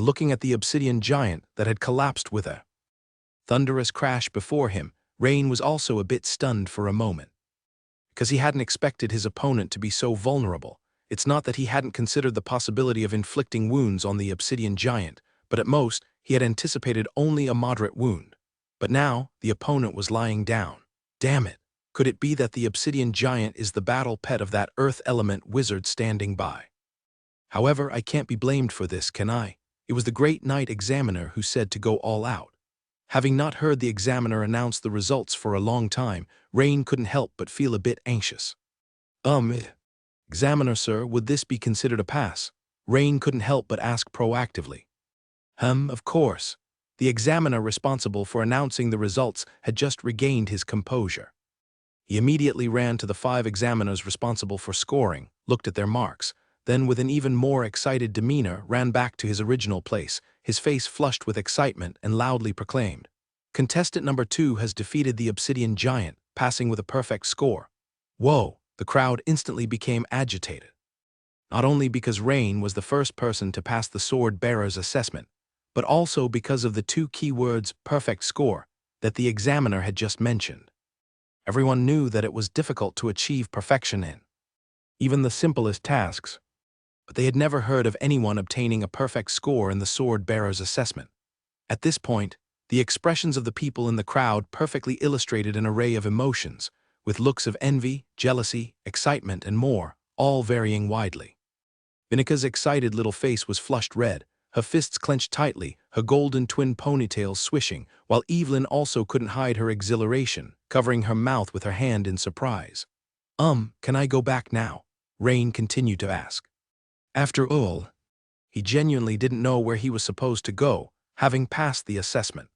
looking at the obsidian giant that had collapsed with a thunderous crash before him, Rain was also a bit stunned for a moment. Because he hadn't expected his opponent to be so vulnerable. It's not that he hadn't considered the possibility of inflicting wounds on the obsidian giant, but at most, he had anticipated only a moderate wound. But now, the opponent was lying down. Damn it! Could it be that the obsidian giant is the battle pet of that earth element wizard standing by? However, I can't be blamed for this, can I? It was the great Knight Examiner who said to go all out. Having not heard the examiner announce the results for a long time, Rain couldn't help but feel a bit anxious. Examiner sir, would this be considered a pass? Rain couldn't help but ask proactively. Of course. The examiner responsible for announcing the results had just regained his composure. He immediately ran to the 5 examiners responsible for scoring, looked at their marks, then with an even more excited demeanor ran back to his original place, his face flushed with excitement, and loudly proclaimed, "Contestant number 2 has defeated the obsidian giant, passing with a perfect score." Whoa! The crowd instantly became agitated. Not only because Rain was the first person to pass the sword bearer's assessment, but also because of the 2 keywords "perfect score" that the examiner had just mentioned. Everyone knew that it was difficult to achieve perfection in even the simplest tasks, but they had never heard of anyone obtaining a perfect score in the sword bearer's assessment. At this point, the expressions of the people in the crowd perfectly illustrated an array of emotions, with looks of envy, jealousy, excitement, and more, all varying widely. Vinika's excited little face was flushed red, her fists clenched tightly, her golden twin ponytails swishing, while Evelyn also couldn't hide her exhilaration, covering her mouth with her hand in surprise. Can I go back now?" Rain continued to ask. After all, he genuinely didn't know where he was supposed to go, having passed the assessment.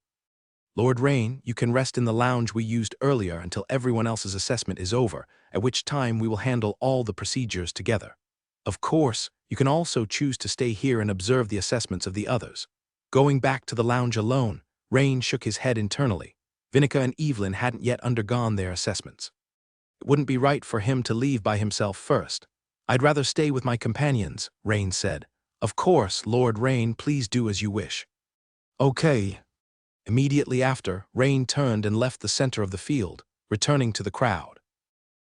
"Lord Rain, you can rest in the lounge we used earlier until everyone else's assessment is over, at which time we will handle all the procedures together. Of course, you can also choose to stay here and observe the assessments of the others." Going back to the lounge alone, Rain shook his head internally. Vinika and Evelyn hadn't yet undergone their assessments. It wouldn't be right for him to leave by himself first. "I'd rather stay with my companions," Rain said. "Of course, Lord Rain, please do as you wish." "Okay." Immediately after, Rain turned and left the center of the field, returning to the crowd.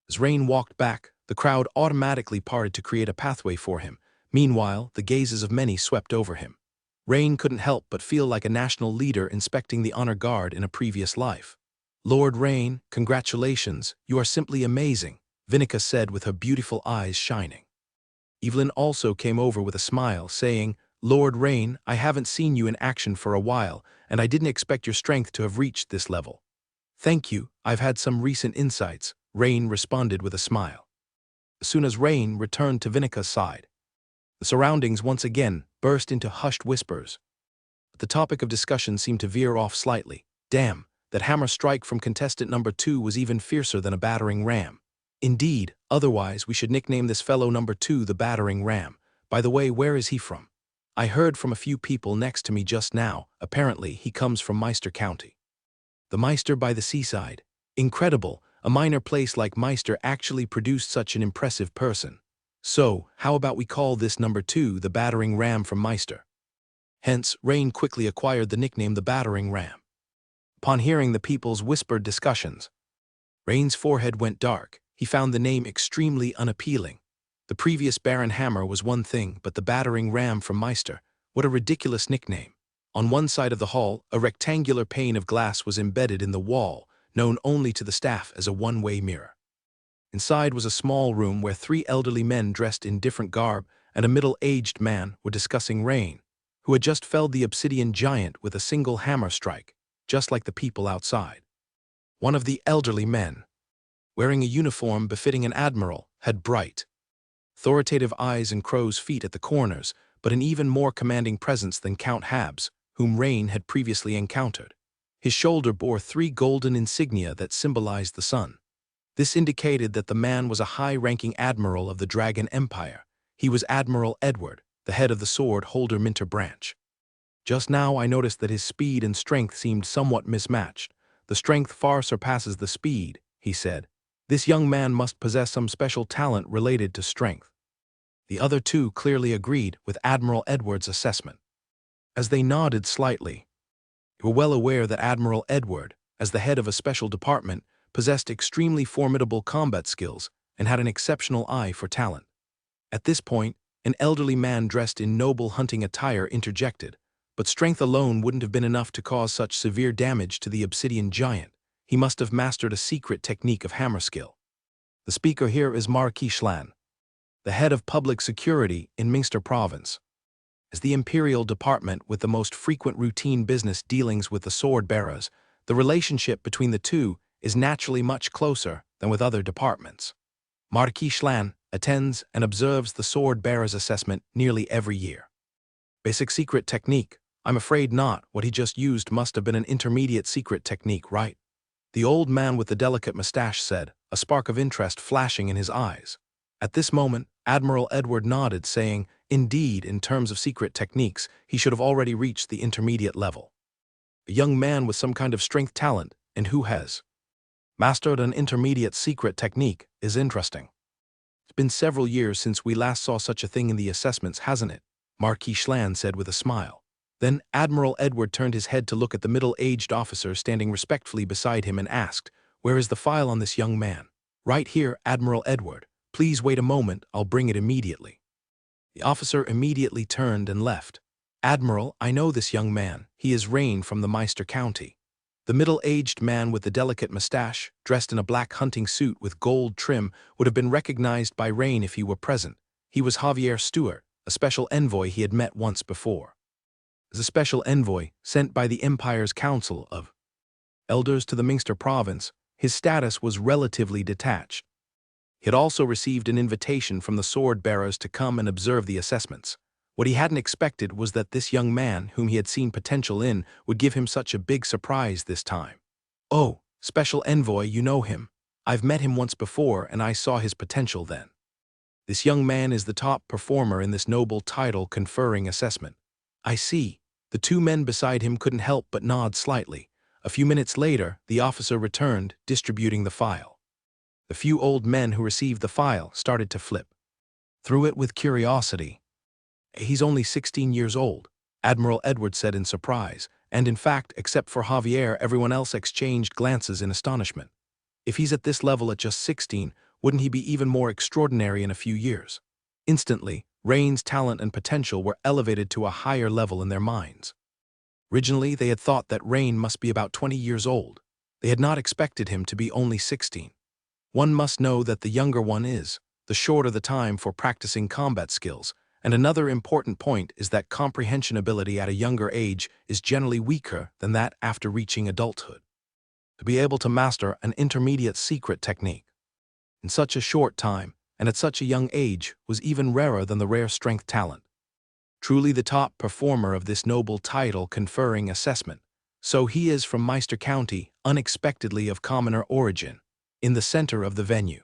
As Rain walked back, the crowd automatically parted to create a pathway for him. Meanwhile, the gazes of many swept over him. Rain couldn't help but feel like a national leader inspecting the honor guard in a previous life. "Lord Rain, congratulations, you are simply amazing," Vinika said with her beautiful eyes shining. Evelyn also came over with a smile, saying, "Lord Rain, I haven't seen you in action for a while, and I didn't expect your strength to have reached this level." "Thank you, I've had some recent insights," Rain responded with a smile. As soon as Rain returned to Vinika's side, the surroundings once again burst into hushed whispers. But the topic of discussion seemed to veer off slightly. Damn, that hammer strike from contestant number 2 was even fiercer than a battering ram. Indeed, otherwise we should nickname this fellow number 2 the battering ram. By the way, where is he from? I heard from a few people next to me just now. Apparently, he comes from Meister County. The Meister by the seaside. Incredible, a minor place like Meister actually produced such an impressive person. So, how about we call this number 2 the battering ram from Meister? Hence, Rain quickly acquired the nickname the battering ram. Upon hearing the people's whispered discussions, Rain's forehead went dark. He found the name extremely unappealing. The previous Baron Hammer was one thing, but the battering ram from Meister, what a ridiculous nickname. On one side of the hall, a rectangular pane of glass was embedded in the wall, known only to the staff as a one-way mirror. Inside was a small room where 3 elderly men dressed in different garb and a middle-aged man were discussing Rain, who had just felled the obsidian giant with a single hammer strike, just like the people outside. One of the elderly men, wearing a uniform befitting an admiral, had bright, authoritative eyes and crow's feet at the corners, but an even more commanding presence than Count Habs, whom Rain had previously encountered. His shoulder bore 3 golden insignia that symbolized the sun. This indicated that the man was a high-ranking admiral of the Dragon Empire. He was Admiral Edward, the head of the sword holder Minter branch. Just now I noticed that his speed and strength seemed somewhat mismatched. "The strength far surpasses the speed," he said. "This young man must possess some special talent related to strength." The other 2 clearly agreed with Admiral Edward's assessment. As they nodded slightly, they were well aware that Admiral Edward, as the head of a special department, possessed extremely formidable combat skills and had an exceptional eye for talent. At this point, an elderly man dressed in noble hunting attire interjected, but strength alone wouldn't have been enough to cause such severe damage to the obsidian giant. He must have mastered a secret technique of hammer skill. The speaker here is Marquis Schlan, the head of public security in Minster Province. As the imperial department with the most frequent routine business dealings with the sword bearers, the relationship between the two is naturally much closer than with other departments. Marquis Schlan attends and observes the sword bearer's assessment nearly every year. Basic secret technique? I'm afraid not. What he just used must have been an intermediate secret technique, right? The old man with the delicate mustache said, a spark of interest flashing in his eyes. At this moment, Admiral Edward nodded, saying, indeed, in terms of secret techniques, he should have already reached the intermediate level. A young man with some kind of strength talent, and who has mastered an intermediate secret technique, is interesting. It's been several years since we last saw such a thing in the assessments, hasn't it? Marquis Schlan said with a smile. Then Admiral Edward turned his head to look at the middle-aged officer standing respectfully beside him and asked, where is the file on this young man? Right here, Admiral Edward. Please wait a moment, I'll bring it immediately. The officer immediately turned and left. Admiral, I know this young man. He is Rain from the Meister County. The middle-aged man with the delicate mustache, dressed in a black hunting suit with gold trim, would have been recognized by Rain if he were present. He was Javier Stewart, a special envoy he had met once before. As a special envoy sent by the Empire's Council of Elders to the Minster Province, his status was relatively detached. He had also received an invitation from the sword bearers to come and observe the assessments. What he hadn't expected was that this young man, whom he had seen potential in, would give him such a big surprise this time. Oh, special envoy, you know him. I've met him once before and I saw his potential then. This young man is the top performer in this noble title conferring assessment. I see. The two men beside him couldn't help but nod slightly. A few minutes later, the officer returned, distributing the file. The few old men who received the file started to flip through it with curiosity. He's only 16 years old, Admiral Edward said in surprise, and in fact, except for Javier, everyone else exchanged glances in astonishment. If he's at this level at just 16, wouldn't he be even more extraordinary in a few years? Instantly, Rain's talent and potential were elevated to a higher level in their minds. Originally, they had thought that Rain must be about 20 years old. They had not expected him to be only 16. One must know that the younger one is, the shorter the time for practicing combat skills, and another important point is that comprehension ability at a younger age is generally weaker than that after reaching adulthood. To be able to master an intermediate secret technique in such a short time and at such a young age was even rarer than the rare strength talent. Truly the top performer of this noble title conferring assessment. So he is from Meister County, unexpectedly of commoner origin, in the center of the venue.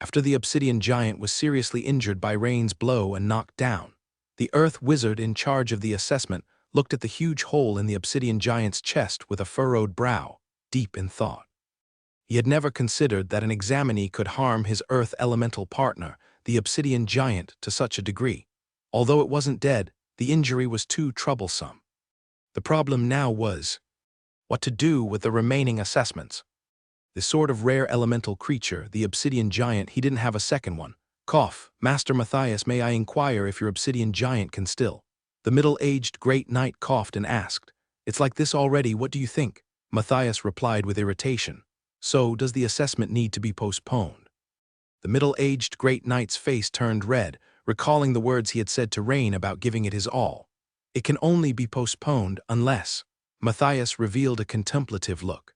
After the obsidian giant was seriously injured by Rain's blow and knocked down, the earth wizard in charge of the assessment looked at the huge hole in the obsidian giant's chest with a furrowed brow, deep in thought. He had never considered that an examinee could harm his earth elemental partner, the obsidian giant, to such a degree. Although it wasn't dead, the injury was too troublesome. The problem now was what to do with the remaining assessments. This sort of rare elemental creature, the obsidian giant, he didn't have a second one. Cough, Master Matthias, may I inquire if your obsidian giant can still? The middle-aged great knight coughed and asked, it's like this already, what do you think? Matthias replied with irritation. So, does the assessment need to be postponed? The middle-aged great knight's face turned red, recalling the words he had said to Rain about giving it his all. It can only be postponed unless… Matthias revealed a contemplative look.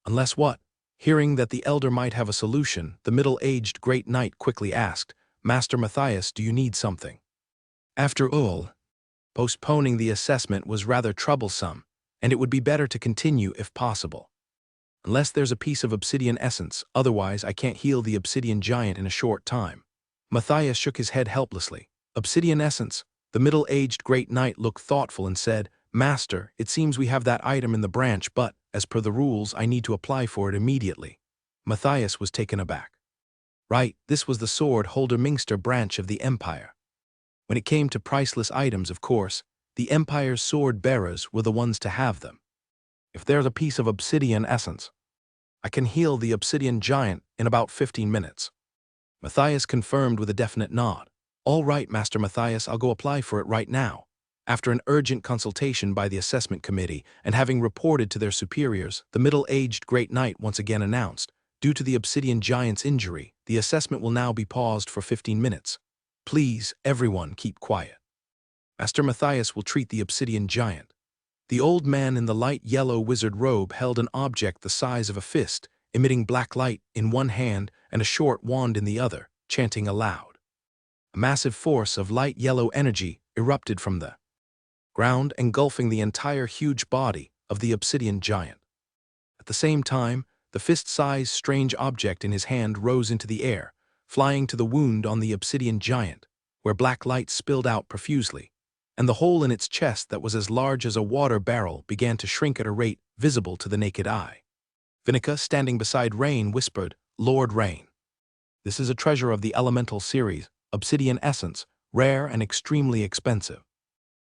Unless what? Hearing that the elder might have a solution, the middle-aged great knight quickly asked, Master Matthias, do you need something? After all, postponing the assessment was rather troublesome, and it would be better to continue if possible. Unless there's a piece of obsidian essence, otherwise I can't heal the obsidian giant in a short time. Matthias shook his head helplessly. Obsidian essence? The middle-aged great knight looked thoughtful and said, Master, it seems we have that item in the branch, but, as per the rules, I need to apply for it immediately. Matthias was taken aback. Right, this was the sword holder Minster branch of the Empire. When it came to priceless items, of course, the Empire's sword bearers were the ones to have them. If there's a piece of obsidian essence, I can heal the obsidian giant in about 15 minutes. Matthias confirmed with a definite nod. All right, Master Matthias, I'll go apply for it right now. After an urgent consultation by the assessment committee and having reported to their superiors, the middle-aged Great Knight once again announced, due to the obsidian giant's injury, the assessment will now be paused for 15 minutes. Please, everyone, keep quiet. Master Matthias will treat the obsidian giant. The old man in the light yellow wizard robe held an object the size of a fist, emitting black light in one hand and a short wand in the other, chanting aloud. A massive force of light yellow energy erupted from the ground, engulfing the entire huge body of the obsidian giant. At the same time, the fist-sized strange object in his hand rose into the air, flying to the wound on the obsidian giant, where black light spilled out profusely, and the hole in its chest that was as large as a water barrel began to shrink at a rate visible to the naked eye. Vinica, standing beside Rain, whispered, "Lord Rain, this is a treasure of the elemental series, obsidian essence, rare and extremely expensive."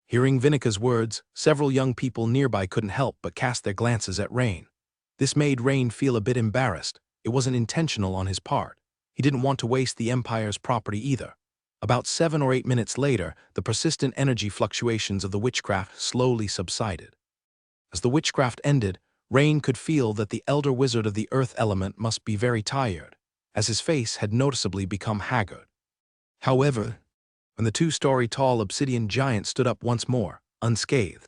Hearing Vinica's words, several young people nearby couldn't help but cast their glances at Rain. This made Rain feel a bit embarrassed. It wasn't intentional on his part. He didn't want to waste the Empire's property either. About 7 or 8 minutes later, the persistent energy fluctuations of the witchcraft slowly subsided. As the witchcraft ended, Rain could feel that the elder wizard of the earth element must be very tired, as his face had noticeably become haggard. However, when the 2-story tall obsidian giant stood up once more, unscathed,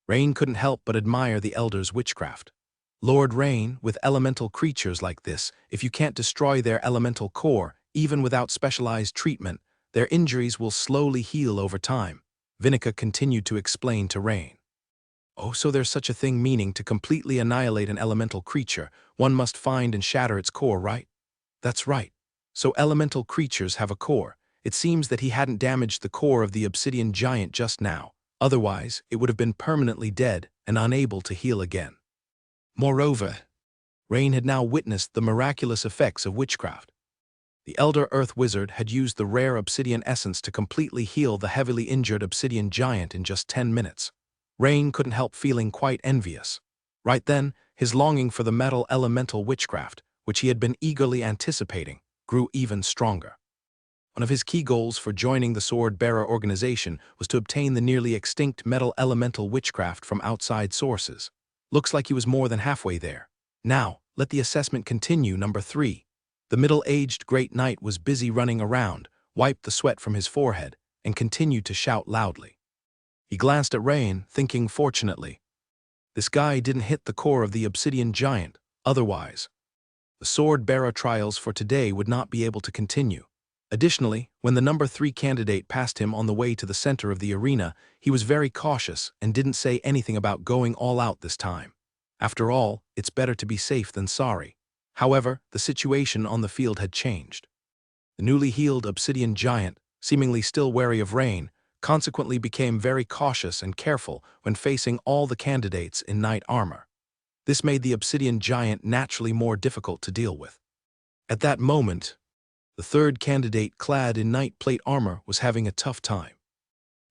Rain couldn't help but admire the elder's witchcraft. Lord Rain, with elemental creatures like this, if you can't destroy their elemental core, even without specialized treatment, their injuries will slowly heal over time, Vinica continued to explain to Rain. Oh, so there's such a thing, meaning to completely annihilate an elemental creature, one must find and shatter its core, right? That's right. So elemental creatures have a core. It seems that he hadn't damaged the core of the obsidian giant just now, otherwise it would have been permanently dead and unable to heal again. Moreover, Rain had now witnessed the miraculous effects of witchcraft. The elder earth wizard had used the rare obsidian essence to completely heal the heavily injured obsidian giant in just 10 minutes. Rain couldn't help feeling quite envious. Right then, his longing for the metal elemental witchcraft, which he had been eagerly anticipating, grew even stronger. One of his key goals for joining the Sword Bearer organization was to obtain the nearly extinct metal elemental witchcraft from outside sources. Looks like he was more than halfway there. Now, let the assessment continue. Number 3. The middle-aged Great Knight was busy running around, wiped the sweat from his forehead, and continued to shout loudly. He glanced at Rain, thinking, fortunately, this guy didn't hit the core of the obsidian giant, otherwise the Sword Bearer trials for today would not be able to continue. Additionally, when the number 3 candidate passed him on the way to the center of the arena, he was very cautious and didn't say anything about going all out this time. After all, it's better to be safe than sorry. However, the situation on the field had changed. The newly healed obsidian giant, seemingly still wary of Rain, consequently became very cautious and careful when facing all the candidates in knight armor. This made the obsidian giant naturally more difficult to deal with. At that moment, the 3rd candidate clad in knight plate armor was having a tough time.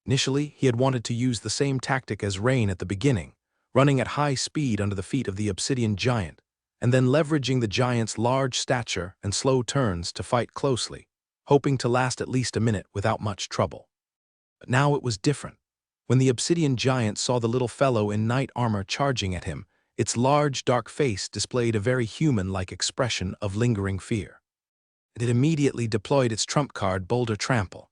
Initially, he had wanted to use the same tactic as Rain at the beginning, running at high speed under the feet of the obsidian giant, and then leveraging the giant's large stature and slow turns to fight closely, hoping to last at least a minute without much trouble. But now it was different. When the obsidian giant saw the little fellow in knight armor charging at him, its large dark face displayed a very human-like expression of lingering fear. It immediately deployed its trump card, Boulder Trample,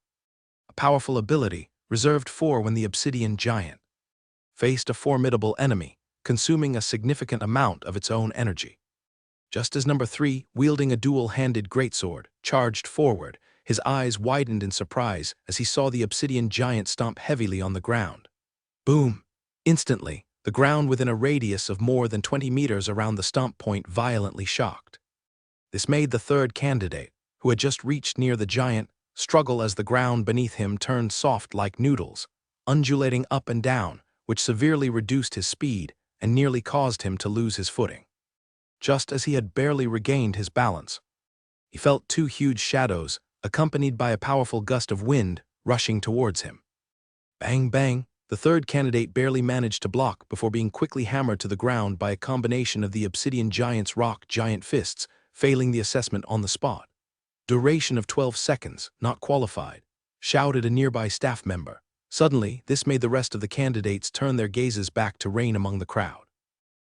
a powerful ability reserved for when the obsidian giant faced a formidable enemy, consuming a significant amount of its own energy. Just as number 3, wielding a dual-handed greatsword, charged forward, his eyes widened in surprise as he saw the obsidian giant stomp heavily on the ground. Boom! Instantly, the ground within a radius of more than 20 meters around the stomp point violently shocked. This made the 3rd candidate, who had just reached near the giant, struggle as the ground beneath him turned soft like noodles, undulating up and down, which severely reduced his speed and nearly caused him to lose his footing. Just as he had barely regained his balance, he felt 2 huge shadows, accompanied by a powerful gust of wind, rushing towards him. Bang, bang, The third candidate barely managed to block before being quickly hammered to the ground by a combination of the obsidian giant's rock giant fists, failing the assessment on the spot. Duration of 12 seconds, not qualified, shouted a nearby staff member. Suddenly, this made the rest of the candidates turn their gazes back to Rain among the crowd.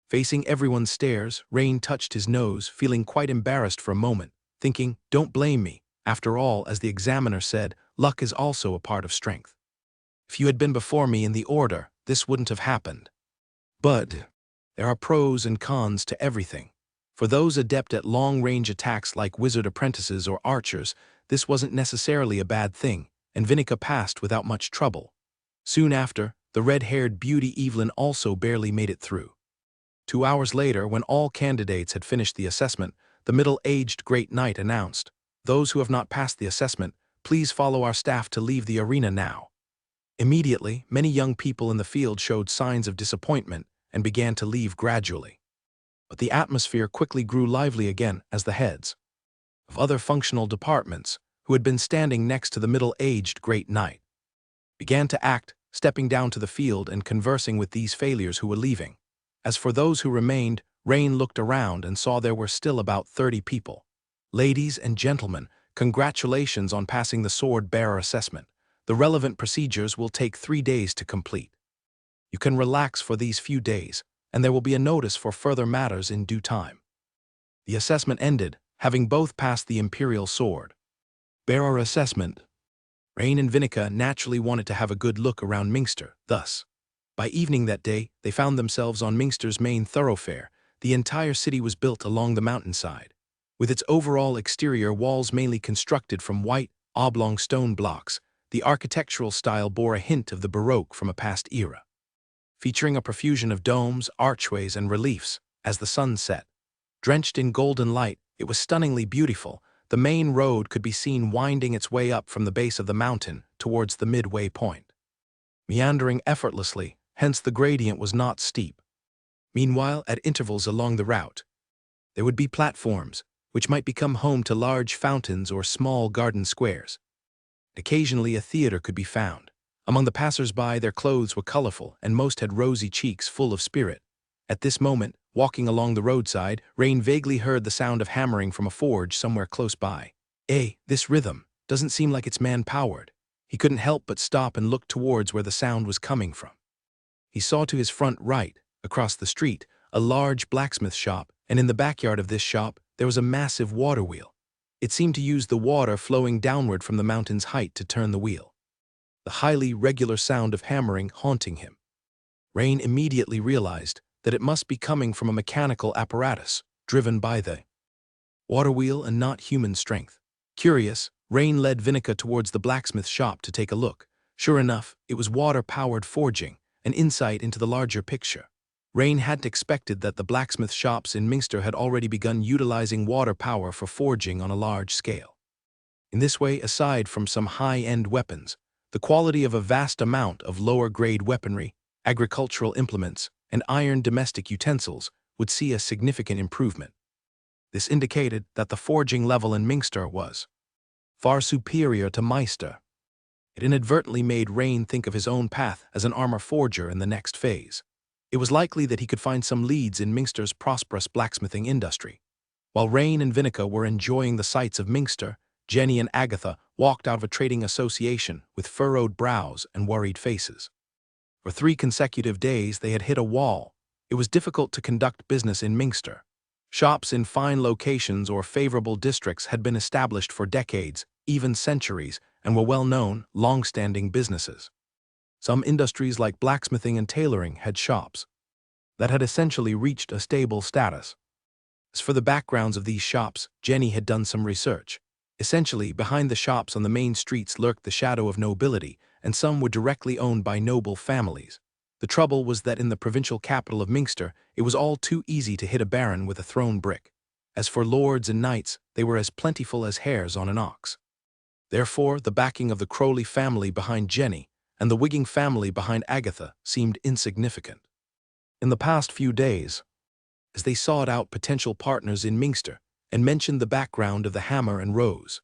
Facing everyone's stares, Rain touched his nose, feeling quite embarrassed for a moment, thinking, "Don't blame me. After all, as the examiner said, luck is also a part of strength. If you had been before me in the order, this wouldn't have happened." But there are pros and cons to everything. For those adept at long-range attacks like wizard apprentices or archers, this wasn't necessarily a bad thing, and Vinica passed without much trouble. Soon after, the red-haired beauty Evelyn also barely made it through. 2 hours later, when all candidates had finished the assessment, the middle-aged Great Knight announced, "Those who have not passed the assessment, please follow our staff to leave the arena now." Immediately, many young people in the field showed signs of disappointment and began to leave gradually. But the atmosphere quickly grew lively again as the heads of other functional departments, who had been standing next to the middle-aged Great Knight, began to act, stepping down to the field and conversing with these failures who were leaving. As for those who remained, Rain looked around and saw there were still about 30 people. "Ladies and gentlemen, congratulations on passing the sword-bearer assessment. The relevant procedures will take 3 days to complete. You can relax for these few days, and there will be a notice for further matters in due time." The assessment ended, having both passed the Imperial Sword Bearer assessment. Rain and Vinica naturally wanted to have a good look around Mingster, thus, by evening that day, they found themselves on Mingster's main thoroughfare. The entire city was built along the mountainside, with its overall exterior walls mainly constructed from white, oblong stone blocks. The architectural style bore a hint of the Baroque from a past era, featuring a profusion of domes, archways, and reliefs. As the sun set, drenched in golden light, it was stunningly beautiful. The main road could be seen winding its way up from the base of the mountain towards the midway point, meandering effortlessly, hence the gradient was not steep. Meanwhile, at intervals along the route, there would be platforms, which might become home to large fountains or small garden squares. Occasionally a theater could be found. Among the passers-by, their clothes were colorful, and most had rosy cheeks full of spirit. At this moment, walking along the roadside, Rain vaguely heard the sound of hammering from a forge somewhere close by. This rhythm doesn't seem like it's man-powered." He couldn't help but stop and look towards where the sound was coming from. He saw to his front right, across the street, a large blacksmith shop, and in the backyard of this shop, there was a massive water wheel. It seemed to use the water flowing downward from the mountain's height to turn the wheel, the highly regular sound of hammering haunting him. Rain immediately realized that it must be coming from a mechanical apparatus, driven by the water wheel and not human strength. Curious, Rain led Vinica towards the blacksmith shop to take a look. Sure enough, it was water-powered forging, an insight into the larger picture. Rain hadn't expected that the blacksmith shops in Mingster had already begun utilizing water power for forging on a large scale. In this way, aside from some high-end weapons, the quality of a vast amount of lower-grade weaponry, agricultural implements, and iron domestic utensils would see a significant improvement. This indicated that the forging level in Mingster was far superior to Meister. It inadvertently made Rain think of his own path as an armor forger in the next phase. It was likely that he could find some leads in Mingster's prosperous blacksmithing industry. While Rain and Vinica were enjoying the sights of Mingster, Jenny and Agatha walked out of a trading association with furrowed brows and worried faces. For 3 consecutive days they had hit a wall. It was difficult to conduct business in Mingster. Shops in fine locations or favorable districts had been established for decades, even centuries, and were well-known, long-standing businesses. Some industries like blacksmithing and tailoring had shops that had essentially reached a stable status. As for the backgrounds of these shops, Jenny had done some research. Essentially, behind the shops on the main streets lurked the shadow of nobility, and some were directly owned by noble families. The trouble was that in the provincial capital of Mingster, it was all too easy to hit a baron with a thrown brick. As for lords and knights, they were as plentiful as hares on an ox. Therefore, the backing of the Crowley family behind Jenny and the Wigging family behind Agatha seemed insignificant. In the past few days, as they sought out potential partners in Mingster and mentioned the background of the Hammer and Rose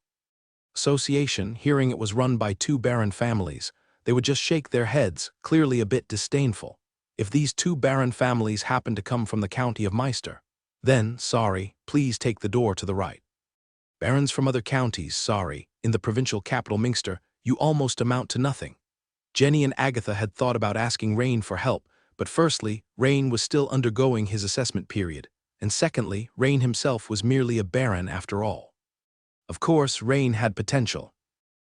Association, hearing it was run by 2 baron families, they would just shake their heads, clearly a bit disdainful. If these two Baron families happened to come from the county of Meister, then, sorry, please take the door to the right. Barons from other counties, sorry, in the provincial capital Mingster, you almost amount to nothing. Jenny and Agatha had thought about asking Rain for help, but firstly, Rain was still undergoing his assessment period, and secondly, Rain himself was merely a baron after all. Of course, Rain had potential.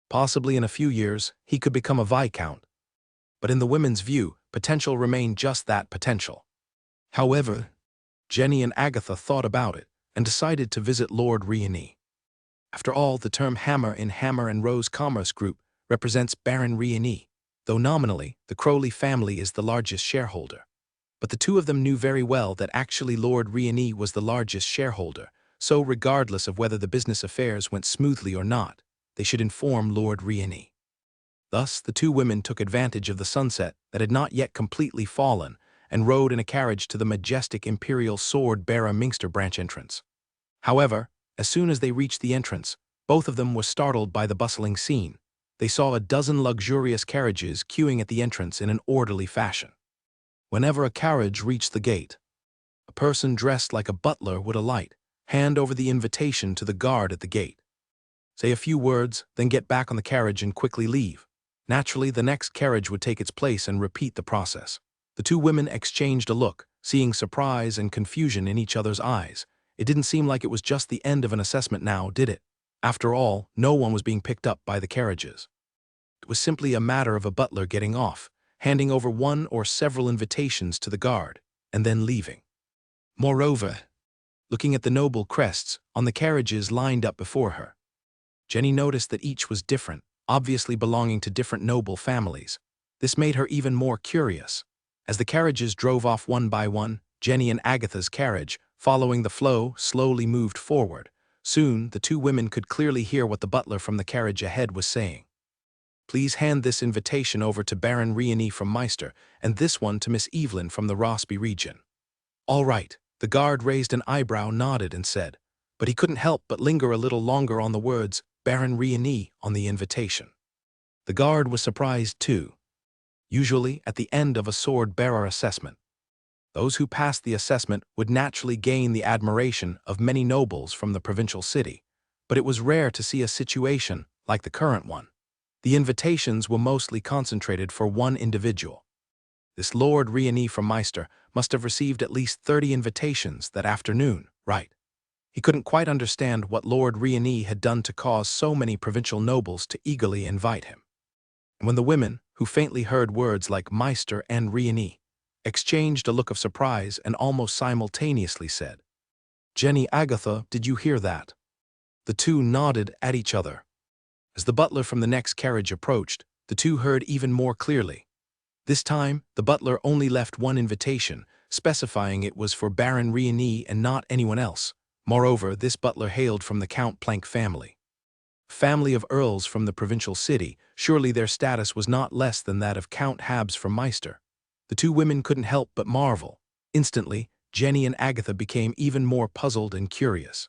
Possibly in a few years, he could become a viscount. But in the women's view, potential remained just that, potential. However, Jenny and Agatha thought about it and decided to visit Lord Rieni. After all, the term Hammer in Hammer and Rose Commerce Group represents Baron Rieni, though nominally, the Crowley family is the largest shareholder. But the two of them knew very well that actually Lord Rieni was the largest shareholder, so regardless of whether the business affairs went smoothly or not, they should inform Lord Rieni. Thus, the two women took advantage of the sunset that had not yet completely fallen and rode in a carriage to the majestic Imperial Sword-Bearer Mingster branch entrance. However, as soon as they reached the entrance, both of them were startled by the bustling scene. They saw a dozen luxurious carriages queuing at the entrance in an orderly fashion. Whenever a carriage reached the gate, a person dressed like a butler would alight, hand over the invitation to the guard at the gate, say a few words, then get back on the carriage and quickly leave. Naturally, the next carriage would take its place and repeat the process. The two women exchanged a look, seeing surprise and confusion in each other's eyes. It didn't seem like it was just the end of an assessment now, did it? After all, no one was being picked up by the carriages. It was simply a matter of a butler getting off, handing over one or several invitations to the guard, and then leaving. Moreover, looking at the noble crests on the carriages lined up before her, Jenny noticed that each was different, obviously belonging to different noble families. This made her even more curious. As the carriages drove off one by one, Jenny and Agatha's carriage, following the flow, slowly moved forward. Soon, the two women could clearly hear what the butler from the carriage ahead was saying. Please hand this invitation over to Baron Rieni from Meister, and this one to Miss Evelyn from the Rossby region. All right, the guard raised an eyebrow, nodded, and said, but he couldn't help but linger a little longer on the words Baron Rieni on the invitation. The guard was surprised too. Usually, at the end of a sword-bearer assessment, those who passed the assessment would naturally gain the admiration of many nobles from the provincial city, but it was rare to see a situation like the current one. The invitations were mostly concentrated for one individual. This Lord Rieni from Meister must have received at least 30 invitations that afternoon, right? He couldn't quite understand what Lord Rieni had done to cause so many provincial nobles to eagerly invite him. And when the women, who faintly heard words like Meister and Rieni, exchanged a look of surprise and almost simultaneously said, Jenny, Agatha, did you hear that? The two nodded at each other. As the butler from the next carriage approached, the two heard even more clearly. This time, the butler only left one invitation, specifying it was for Baron Rieni and not anyone else. Moreover, this butler hailed from the Count Planck family. Family of earls from the provincial city, surely their status was not less than that of Count Habs from Meister. The two women couldn't help but marvel. Instantly, Jenny and Agatha became even more puzzled and curious.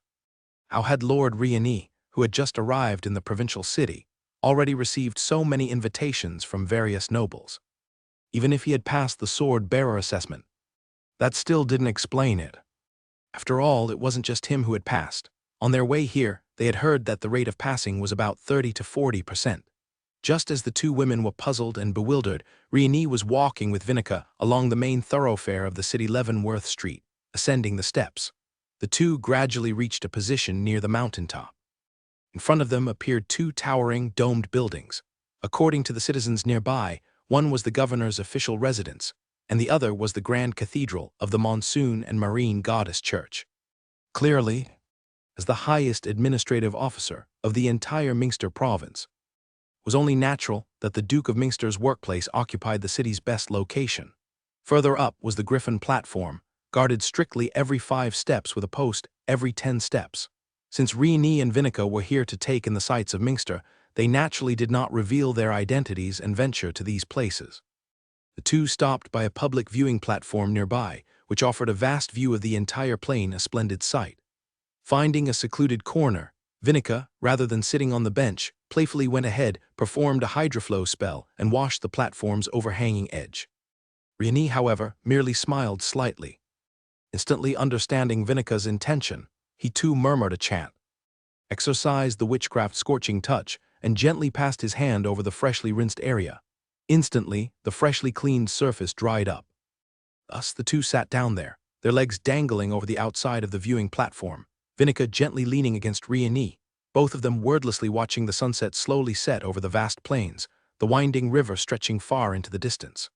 How had Lord Rieni, who had just arrived in the provincial city, already received so many invitations from various nobles? Even if he had passed the sword-bearer assessment, that still didn't explain it. After all, it wasn't just him who had passed. On their way here, they had heard that the rate of passing was about 30 to 40%. Just as the two women were puzzled and bewildered, Rieni was walking with Vinica along the main thoroughfare of the city Leavenworth Street, ascending the steps. The two gradually reached a position near the mountaintop. In front of them appeared two towering, domed buildings. According to the citizens nearby, one was the governor's official residence, and the other was the Grand Cathedral of the Monsoon and Marine Goddess Church. Clearly, as the highest administrative officer of the entire Mingster province, it was only natural that the Duke of Mingster's workplace occupied the city's best location. Further up was the Griffin platform, guarded strictly every 5 steps with a post every 10 steps. Since Rieni and Vinica were here to take in the sights of Mingster, they naturally did not reveal their identities and venture to these places. The two stopped by a public viewing platform nearby, which offered a vast view of the entire plain, a splendid sight. Finding a secluded corner, Vinica, rather than sitting on the bench, playfully went ahead, performed a hydroflow spell, and washed the platform's overhanging edge. Rieni, however, merely smiled slightly. Instantly understanding Vinika's intention, he too murmured a chant, exercised the witchcraft's scorching touch, and gently passed his hand over the freshly rinsed area. Instantly, the freshly cleaned surface dried up. Thus the two sat down there, their legs dangling over the outside of the viewing platform, Vinika gently leaning against Rieni, both of them wordlessly watching the sunset slowly set over the vast plains, the winding river stretching far into the distance.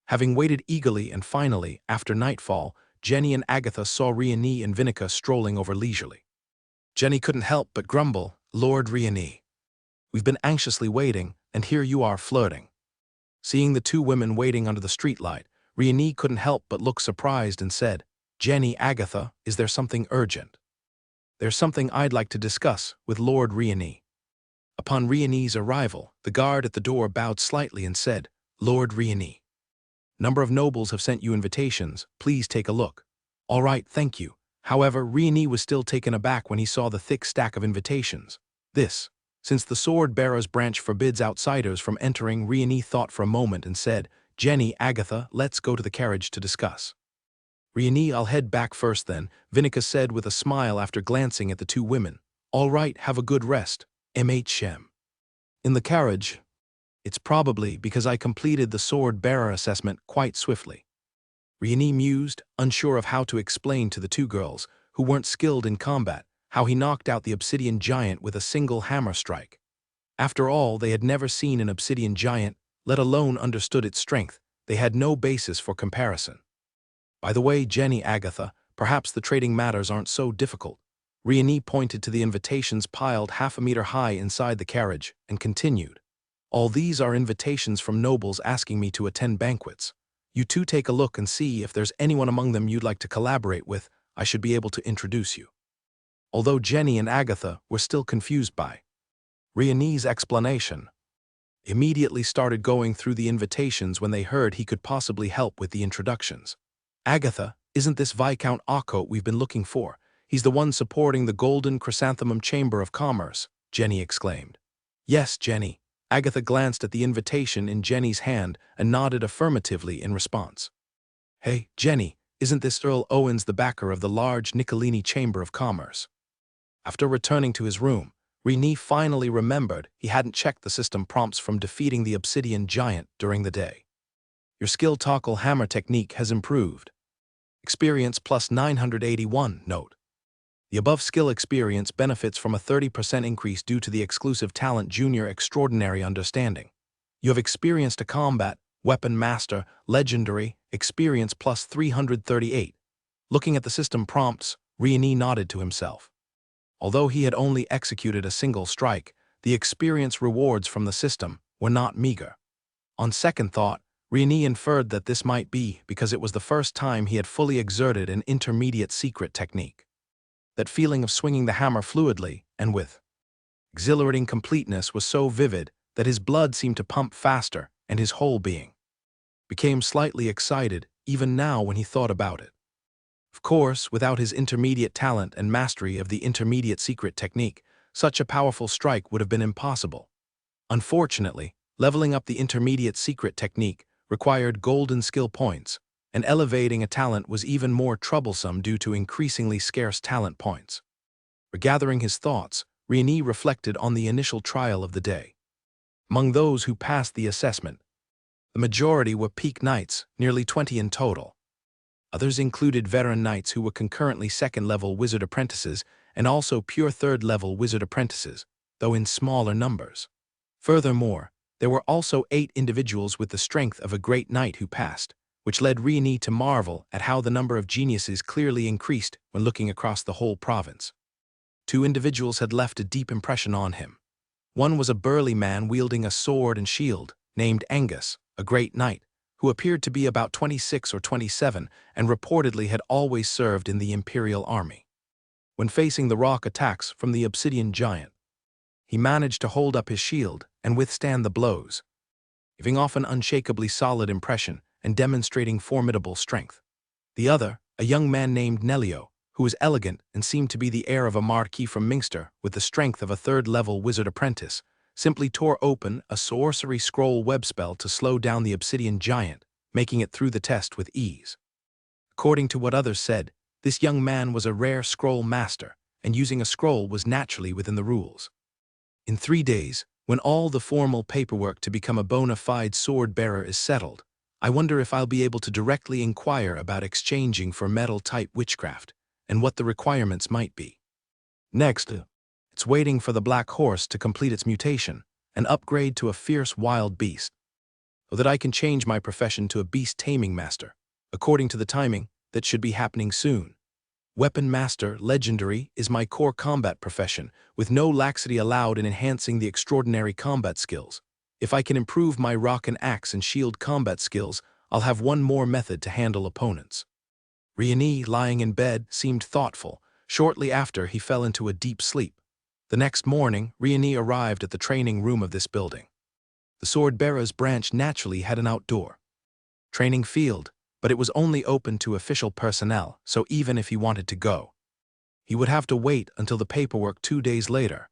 Having waited eagerly and finally, after nightfall, Jenny and Agatha saw Rieni and Vinika strolling over leisurely. Jenny couldn't help but grumble, "Lord Rieni, we've been anxiously waiting, and here you are flirting." Seeing the two women waiting under the streetlight, Rieni couldn't help but look surprised and said, "Jenny, Agatha, is there something urgent?" "There's something I'd like to discuss with Lord Rieni." Upon Rieni's arrival, the guard at the door bowed slightly and said, "Lord Rieni, number of nobles have sent you invitations, please take a look." "All right, thank you." However, Rieni was still taken aback when he saw the thick stack of invitations. Since the sword-bearer's branch forbids outsiders from entering, Rieni thought for a moment and said, "Jenny, Agatha, let's go to the carriage to discuss." "Rieni, I'll head back first then," Vinika said with a smile after glancing at the two women. "All right, have a good rest, MHM." In the carriage, "It's probably because I completed the sword-bearer assessment quite swiftly," Rieni mused, unsure of how to explain to the two girls, who weren't skilled in combat, how he knocked out the obsidian giant with a single hammer strike. After all, they had never seen an obsidian giant, let alone understood its strength. They had no basis for comparison. "By the way, Jenny, Agatha, perhaps the trading matters aren't so difficult." Rieni pointed to the invitations piled half a meter high inside the carriage and continued, "All these are invitations from nobles asking me to attend banquets. You two take a look and see if there's anyone among them you'd like to collaborate with. I should be able to introduce you." Although Jenny and Agatha were still confused by Rieni's explanation, immediately started going through the invitations when they heard he could possibly help with the introductions. "Agatha, isn't this Viscount Akot we've been looking for? He's the one supporting the Golden Chrysanthemum Chamber of Commerce," Jenny exclaimed. "Yes, Jenny." Agatha glanced at the invitation in Jenny's hand and nodded affirmatively in response. "Hey, Jenny, isn't this Earl Owens the backer of the large Niccolini Chamber of Commerce?" After returning to his room, Rieni finally remembered he hadn't checked the system prompts from defeating the obsidian giant during the day. "Your skill toggle hammer technique has improved. Experience plus 981, note. The above skill experience benefits from a 30% increase due to the exclusive talent Junior Extraordinary Understanding. You have experienced a combat, weapon master, legendary, experience plus 338. Looking at the system prompts, Rieni nodded to himself. Although he had only executed a single strike, the experience rewards from the system were not meager. On second thought, Rieni inferred that this might be because it was the first time he had fully exerted an intermediate secret technique. That feeling of swinging the hammer fluidly and with exhilarating completeness was so vivid that his blood seemed to pump faster and his whole being became slightly excited even now when he thought about it. Of course, without his intermediate talent and mastery of the intermediate secret technique, such a powerful strike would have been impossible. Unfortunately, leveling up the intermediate secret technique required golden skill points, and elevating a talent was even more troublesome due to increasingly scarce talent points. Regathering his thoughts, Rieni reflected on the initial trial of the day. Among those who passed the assessment, the majority were peak knights, nearly 20 in total. Others included veteran knights who were concurrently second-level wizard apprentices and also pure third-level wizard apprentices, though in smaller numbers. Furthermore, there were also 8 individuals with the strength of a great knight who passed, which led Rieni to marvel at how the number of geniuses clearly increased when looking across the whole province. 2 individuals had left a deep impression on him. One was a burly man wielding a sword and shield, named Angus, a great knight, who appeared to be about 26 or 27 and reportedly had always served in the Imperial Army. When facing the rock attacks from the obsidian giant, he managed to hold up his shield and withstand the blows, giving off an unshakably solid impression and demonstrating formidable strength. The other, a young man named Nelio, who was elegant and seemed to be the heir of a marquis from Minster with the strength of a third-level wizard apprentice, simply tore open a sorcery scroll web spell to slow down the obsidian giant, making it through the test with ease. According to what others said, this young man was a rare scroll master, and using a scroll was naturally within the rules. In 3 days, when all the formal paperwork to become a bona fide sword bearer is settled, I wonder if I'll be able to directly inquire about exchanging for metal-type witchcraft, and what the requirements might be. Next, it's waiting for the black horse to complete its mutation and upgrade to a fierce wild beast, so that I can change my profession to a beast-taming master. According to the timing, that should be happening soon. Weapon Master Legendary is my core combat profession, with no laxity allowed in enhancing the extraordinary combat skills. If I can improve my rock and axe and shield combat skills, I'll have one more method to handle opponents. Riani, lying in bed, seemed thoughtful. Shortly after, he fell into a deep sleep. The next morning, Riani arrived at the training room of this building. The sword bearer's branch naturally had an outdoor training field, but it was only open to official personnel, so even if he wanted to go, he would have to wait until the paperwork 2 days later.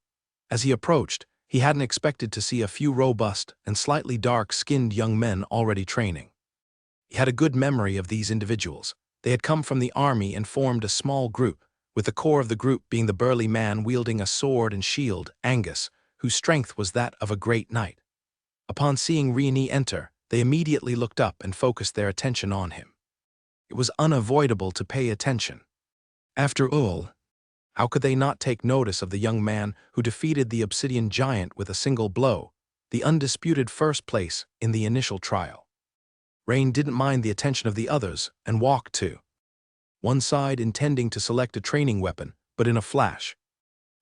As he approached, he hadn't expected to see a few robust and slightly dark-skinned young men already training. He had a good memory of these individuals. They had come from the army and formed a small group, with the core of the group being the burly man wielding a sword and shield, Angus, whose strength was that of a great knight. Upon seeing Riani enter, they immediately looked up and focused their attention on him. It was unavoidable to pay attention. After all, how could they not take notice of the young man who defeated the obsidian giant with a single blow, the undisputed first place in the initial trial? Rain didn't mind the attention of the others and walked to one side, intending to select a training weapon, but in a flash,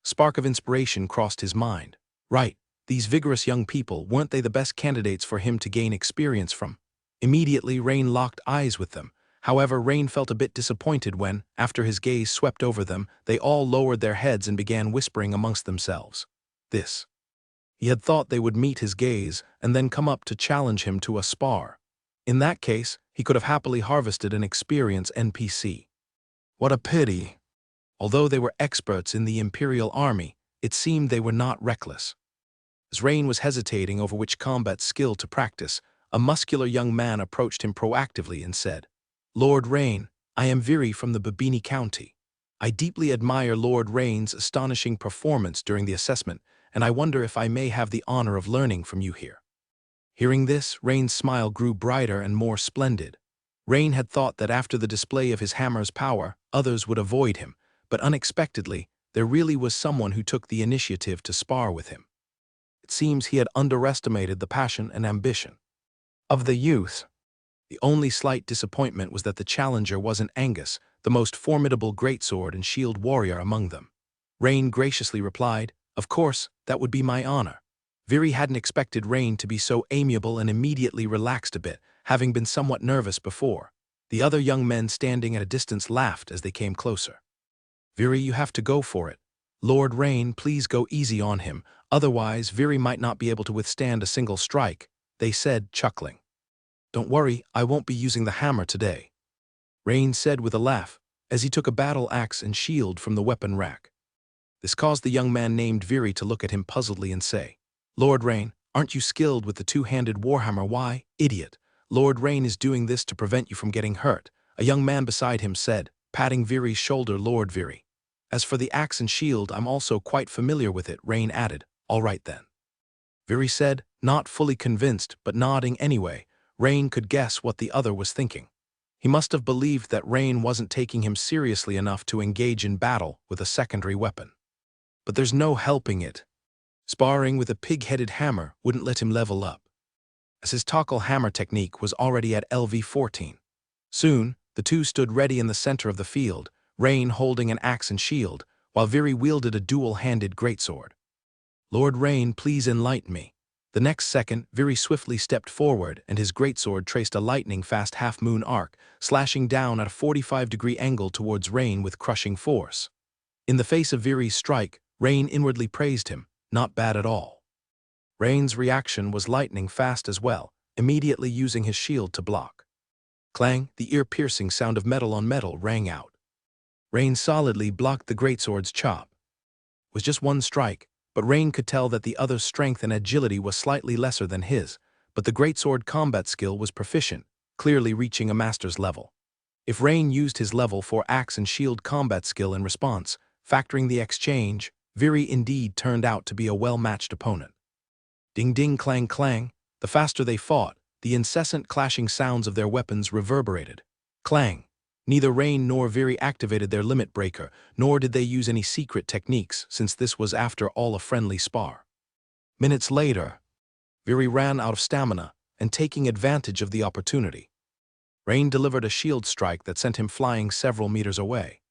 a spark of inspiration crossed his mind. Right. These vigorous young people, weren't they the best candidates for him to gain experience from? Immediately, Rain locked eyes with them. However, Rain felt a bit disappointed when, after his gaze swept over them, they all lowered their heads and began whispering amongst themselves. He had thought they would meet his gaze and then come up to challenge him to a spar. In that case, he could have happily harvested an experienced NPC. What a pity! Although they were experts in the Imperial Army, it seemed they were not reckless. As Rain was hesitating over which combat skill to practice, a muscular young man approached him proactively and said, "Lord Rain, I am Viri from the Babini County. I deeply admire Lord Rain's astonishing performance during the assessment, and I wonder if I may have the honor of learning from you here." Hearing this, Rain's smile grew brighter and more splendid. Rain had thought that after the display of his hammer's power, others would avoid him, but unexpectedly, there really was someone who took the initiative to spar with him. It seems he had underestimated the passion and ambition of the youth. The only slight disappointment was that the challenger wasn't Angus, the most formidable greatsword and shield warrior among them. Rain graciously replied, "Of course, that would be my honor." Viri hadn't expected Rain to be so amiable and immediately relaxed a bit, having been somewhat nervous before. The other young men standing at a distance laughed as they came closer. "Viri, you have to go for it. Lord Rain, please go easy on him, otherwise Viri might not be able to withstand a single strike," they said, chuckling. "Don't worry, I won't be using the hammer today," Rain said with a laugh, as he took a battle axe and shield from the weapon rack. This caused the young man named Viri to look at him puzzledly and say, "Lord Rain, aren't you skilled with the two-handed warhammer? Why, idiot, Lord Rain is doing this to prevent you from getting hurt," a young man beside him said, patting Viri's shoulder. "Lord Viri, as for the axe and shield, I'm also quite familiar with it," Rain added. "All right then," Viri said, not fully convinced but nodding anyway. Rain could guess what the other was thinking. He must have believed that Rain wasn't taking him seriously enough to engage in battle with a secondary weapon. But there's no helping it. Sparring with a pig-headed hammer wouldn't let him level up, as his tackle hammer technique was already at LV14. Soon, the two stood ready in the center of the field, Rain holding an axe and shield, while Viri wielded a dual-handed greatsword. "Lord Rain, please enlighten me." The next second, Viri swiftly stepped forward, and his greatsword traced a lightning-fast half-moon arc, slashing down at a 45-degree angle towards Rain with crushing force. In the face of Viri's strike, Rain inwardly praised him. Not bad at all. Rain's reaction was lightning-fast as well, immediately using his shield to block. Clang, the ear-piercing sound of metal on metal rang out. Rain solidly blocked the greatsword's chop. It was just one strike, but Rain could tell that the other's strength and agility was slightly lesser than his, but the greatsword combat skill was proficient, clearly reaching a master's level. If Rain used his level 4 axe and shield combat skill in response, factoring the exchange, Viri indeed turned out to be a well-matched opponent. Ding ding clang clang, the faster they fought, the incessant clashing sounds of their weapons reverberated. Clang. Neither Rain nor Viri activated their limit breaker, nor did they use any secret techniques, since this was after all a friendly spar. Minutes later, Viri ran out of stamina, and taking advantage of the opportunity, Rain delivered a shield strike that sent him flying several meters away.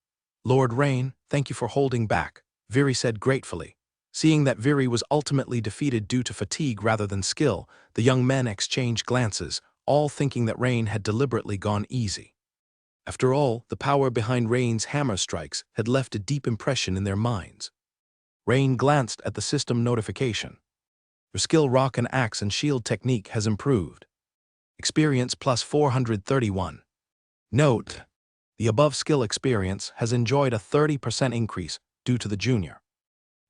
"Lord Rain, thank you for holding back," Viri said gratefully. Seeing that Viri was ultimately defeated due to fatigue rather than skill, the young men exchanged glances, all thinking that Rain had deliberately gone easy. After all, the power behind Rain's hammer strikes had left a deep impression in their minds. Rain glanced at the system notification. Your skill rock and axe and shield technique has improved. Experience plus 431. Note: the above skill experience has enjoyed a 30% increase due to the junior.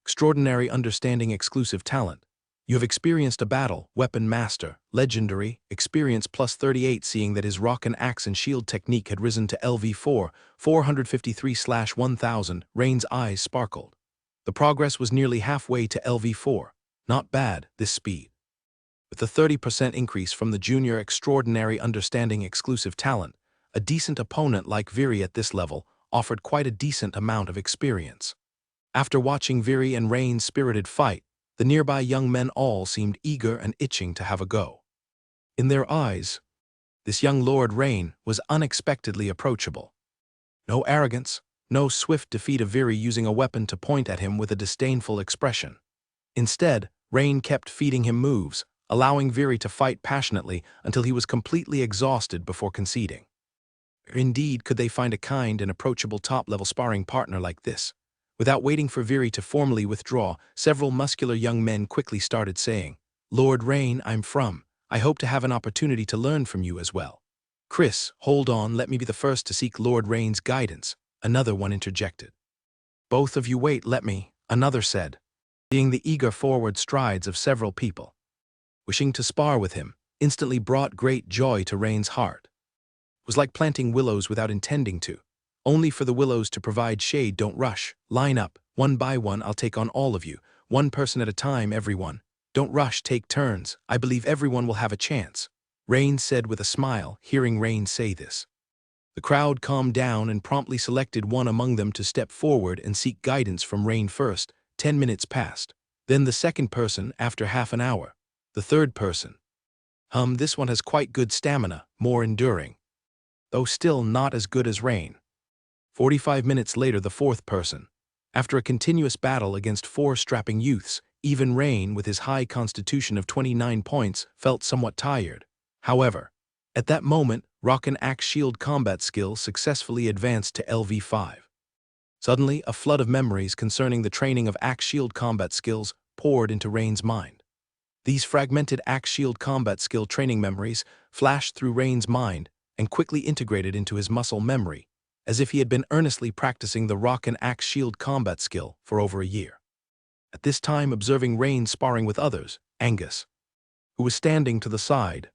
Extraordinary understanding exclusive talent. You have experienced a battle, weapon master, legendary, experience plus 38. Seeing that his rock and axe and shield technique had risen to LV4, 453/1000, Rain's eyes sparkled. The progress was nearly halfway to LV4. Not bad, this speed. With a 30% increase from the junior extraordinary understanding exclusive talent, a decent opponent like Viri at this level offered quite a decent amount of experience. After watching Viri and Rain's spirited fight, the nearby young men all seemed eager and itching to have a go. In their eyes, this young Lord Rain was unexpectedly approachable. No arrogance, no swift defeat of Viri using a weapon to point at him with a disdainful expression. Instead, Rain kept feeding him moves, allowing Viri to fight passionately until he was completely exhausted before conceding. Indeed, could they find a kind and approachable top-level sparring partner like this? Without waiting for Viri to formally withdraw, several muscular young men quickly started saying, "Lord Rain, I hope to have an opportunity to learn from you as well." "Chris, hold on, let me be the first to seek Lord Rain's guidance," another one interjected. "Both of you wait, let me," another said, seeing the eager forward strides of several people. Wishing to spar with him instantly brought great joy to Rain's heart. It was like planting willows without intending to. Only for the willows to provide shade. "Don't rush. Line up. One by one, I'll take on all of you. One person at a time, everyone. Don't rush, take turns. I believe everyone will have a chance," Rain said with a smile, hearing Rain say this. The crowd calmed down and promptly selected one among them to step forward and seek guidance from Rain first. 10 minutes passed. Then the second person after half an hour. The third person. This one has quite good stamina, more enduring, though still not as good as Rain. 45 minutes later, the fourth person. After a continuous battle against 4 strapping youths, even Rain, with his high constitution of 29 points, felt somewhat tired. However, at that moment, rock and axe shield combat skill successfully advanced to LV5. Suddenly, a flood of memories concerning the training of axe shield combat skills poured into Rain's mind. These fragmented axe shield combat skill training memories flashed through Rain's mind and quickly integrated into his muscle memory, as if he had been earnestly practicing the rock and axe shield combat skill for over a year. At this time, observing Rain sparring with others, Angus, who was standing to the side,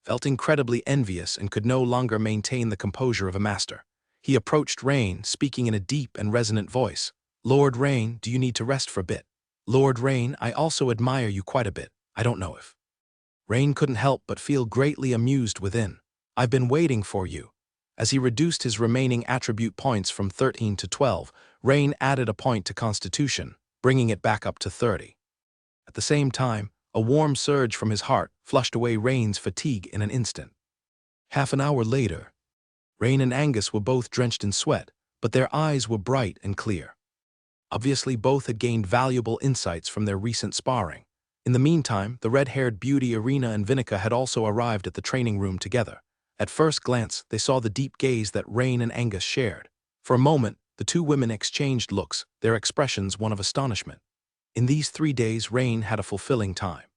felt incredibly envious and could no longer maintain the composure of a master. He approached Rain, speaking in a deep and resonant voice. "Lord Rain, do you need to rest for a bit? Lord Rain, I also admire you quite a bit. I don't know if..." Rain couldn't help but feel greatly amused within. "I've been waiting for you." As he reduced his remaining attribute points from 13 to 12, Rain added a point to Constitution, bringing it back up to 30. At the same time, a warm surge from his heart flushed away Rain's fatigue in an instant. Half an hour later, Rain and Angus were both drenched in sweat, but their eyes were bright and clear. Obviously, both had gained valuable insights from their recent sparring. In the meantime, the red-haired beauty Irina and Vinica had also arrived at the training room together. At first glance, they saw the deep gaze that Rain and Angus shared. For a moment, the two women exchanged looks, their expressions one of astonishment. In these 3 days, Rain had a fulfilling time.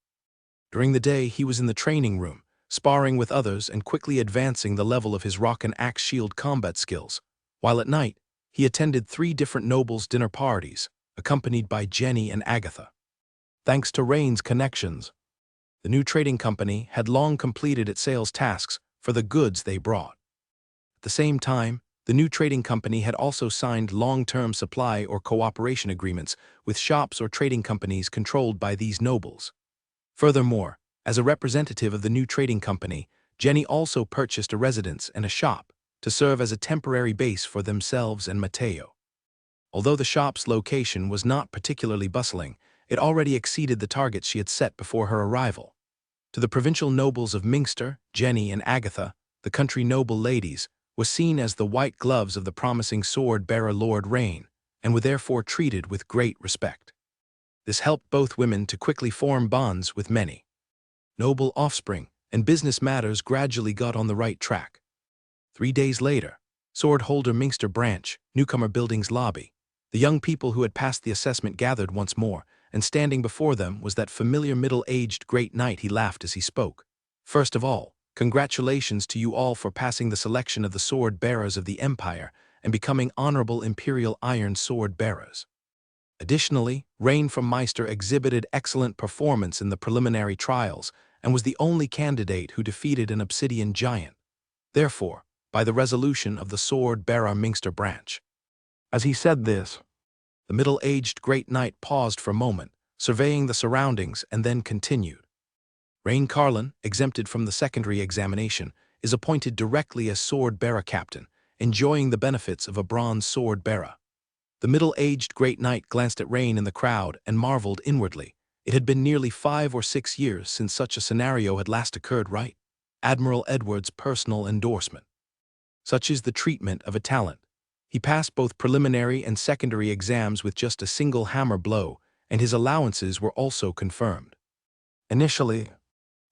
During the day, he was in the training room, sparring with others and quickly advancing the level of his rock and axe shield combat skills, while at night, he attended 3 different nobles' dinner parties, accompanied by Jenny and Agatha. thanks to Rain's connections. The new trading company had long completed its sales tasks for the goods they brought. At the same time, the new trading company had also signed long-term supply or cooperation agreements with shops or trading companies controlled by these nobles. Furthermore, as a representative of the new trading company, Jenny also purchased a residence and a shop to serve as a temporary base for themselves and Mateo. Although the shop's location was not particularly bustling, it already exceeded the targets she had set before her arrival. To the provincial nobles of Minster, Jenny and Agatha, the country noble ladies, was seen as the white gloves of the promising sword-bearer Lord Rain, and were therefore treated with great respect. This helped both women to quickly form bonds with many noble offspring, and business matters gradually got on the right track. 3 days later, Swordholder Minster Branch, Newcomer Building's lobby, the young people who had passed the assessment gathered once more, and standing before them was that familiar middle-aged great knight. He laughed as he spoke. First of all, congratulations to you all for passing the selection of the sword-bearers of the Empire and becoming honorable Imperial Iron Sword-bearers. Additionally, Rain from Meister exhibited excellent performance in the preliminary trials and was the only candidate who defeated an obsidian giant. Therefore, by the resolution of the sword-bearer Minster Branch. As he said this, the middle-aged great knight paused for a moment, surveying the surroundings, and then continued. Rain Carlin, exempted from the secondary examination, is appointed directly as sword-bearer captain, enjoying the benefits of a bronze sword-bearer. The middle-aged great knight glanced at Rain in the crowd and marveled inwardly. It had been nearly 5 or 6 years since such a scenario had last occurred, right? Admiral Edward's personal endorsement. Such is the treatment of a talent. He passed both preliminary and secondary exams with just a single hammer blow, and his allowances were also confirmed. Initially,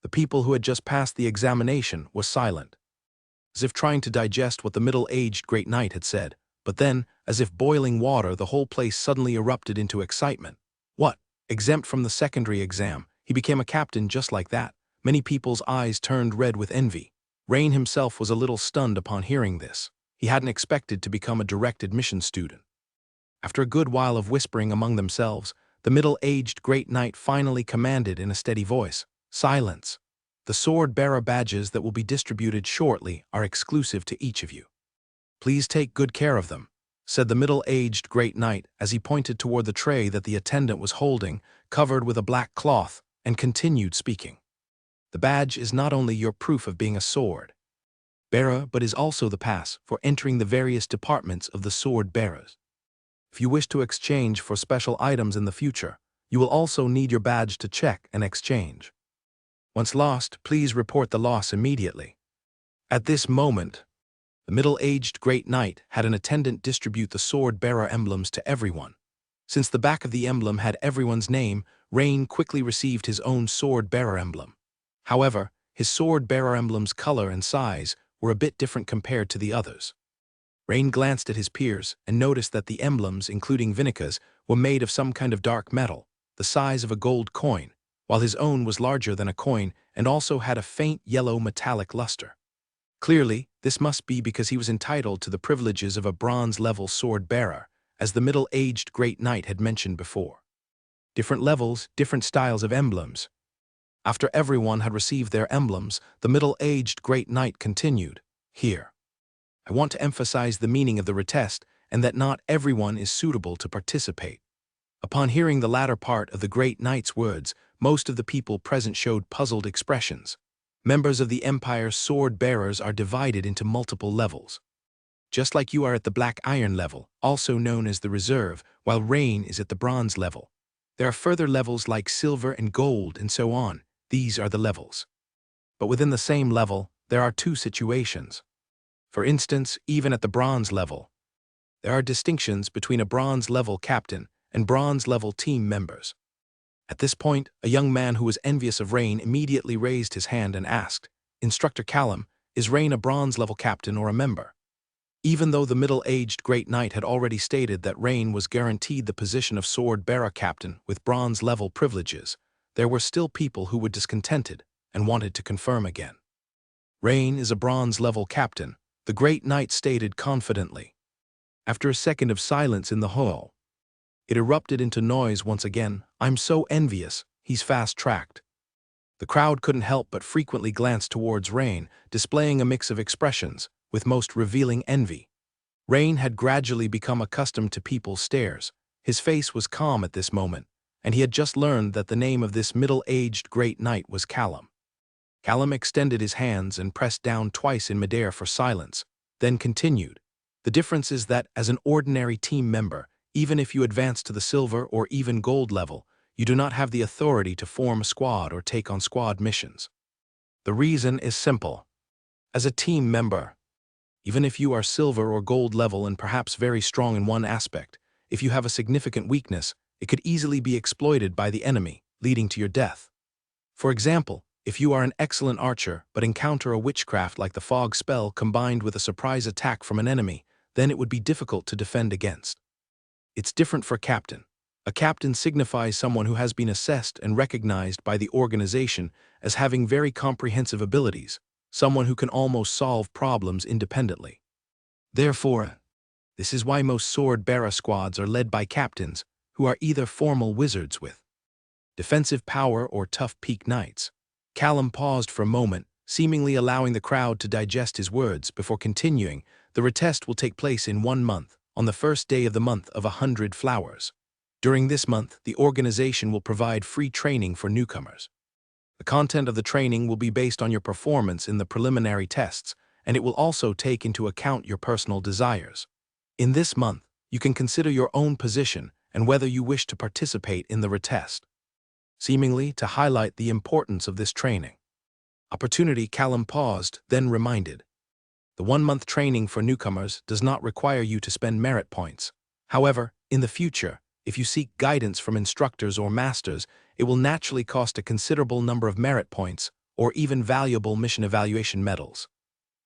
the people who had just passed the examination were silent, as if trying to digest what the middle-aged great knight had said, but then, as if boiling water, the whole place suddenly erupted into excitement. What? Exempt from the secondary exam, he became a captain just like that? Many people's eyes turned red with envy. Rain himself was a little stunned upon hearing this. He hadn't expected to become a direct admission student. After a good while of whispering among themselves, the middle-aged great knight finally commanded in a steady voice, "Silence! The sword-bearer badges that will be distributed shortly are exclusive to each of you. Please take good care of them," said the middle-aged great knight as he pointed toward the tray that the attendant was holding, covered with a black cloth, and continued speaking. "The badge is not only your proof of being a sword-bearer, but is also the pass for entering the various departments of the sword-bearers. If you wish to exchange for special items in the future, you will also need your badge to check and exchange. Once lost, please report the loss immediately." At this moment, the middle-aged great knight had an attendant distribute the sword-bearer emblems to everyone. Since the back of the emblem had everyone's name, Rain quickly received his own sword-bearer emblem. However, his sword-bearer emblem's color and size were a bit different compared to the others. Rain glanced at his peers and noticed that the emblems, including Vinica's, were made of some kind of dark metal, the size of a gold coin, while his own was larger than a coin and also had a faint yellow metallic luster. Clearly, this must be because he was entitled to the privileges of a bronze-level sword-bearer, as the middle-aged great knight had mentioned before. Different levels, different styles of emblems. After everyone had received their emblems, the middle-aged great knight continued, "Here, I want to emphasize the meaning of the retest and that not everyone is suitable to participate." Upon hearing the latter part of the great knight's words, most of the people present showed puzzled expressions. Members of the Empire's sword-bearers are divided into multiple levels. Just like you are at the black iron level, also known as the reserve, while Rain is at the bronze level. There are further levels like silver and gold and so on. These are the levels. But within the same level, there are 2 situations. For instance, even at the bronze level, there are distinctions between a bronze-level captain and bronze-level team members. At this point, a young man who was envious of Rain immediately raised his hand and asked, "Instructor Callum, is Rain a bronze-level captain or a member?" Even though the middle-aged great knight had already stated that Rain was guaranteed the position of sword-bearer captain with bronze-level privileges, there were still people who were discontented and wanted to confirm again. "Rain is a bronze-level captain," the great knight stated confidently. After a second of silence in the hall, it erupted into noise once again, I'm so envious, he's fast-tracked. The crowd couldn't help but frequently glance towards Rain, displaying a mix of expressions, with most revealing envy. Rain had gradually become accustomed to people's stares. His face was calm at this moment, and he had just learned that the name of this middle-aged great knight was Callum. Callum extended his hands and pressed down twice in midair for silence, then continued. The difference is that as an ordinary team member, even if you advance to the silver or even gold level, you do not have the authority to form a squad or take on squad missions. The reason is simple. As a team member, even if you are silver or gold level and perhaps very strong in one aspect, if you have a significant weakness, it could easily be exploited by the enemy, leading to your death. For example, if you are an excellent archer but encounter a witchcraft like the fog spell combined with a surprise attack from an enemy, then it would be difficult to defend against. It's different for captain. A captain signifies someone who has been assessed and recognized by the organization as having very comprehensive abilities, someone who can almost solve problems independently. Therefore, this is why most sword-bearer squads are led by captains who are either formal wizards with defensive power or tough peak knights. Callum paused for a moment, seemingly allowing the crowd to digest his words before continuing. The retest will take place in 1 month, on the first day of the month of 100 flowers. During this month, the organization will provide free training for newcomers. The content of the training will be based on your performance in the preliminary tests, and it will also take into account your personal desires. In this month, you can consider your own position and whether you wish to participate in the retest. Seemingly to highlight the importance of this training. Opportunity. Callum paused, then reminded. The 1-month training for newcomers does not require you to spend merit points. However, in the future, if you seek guidance from instructors or masters, it will naturally cost a considerable number of merit points or even valuable mission evaluation medals.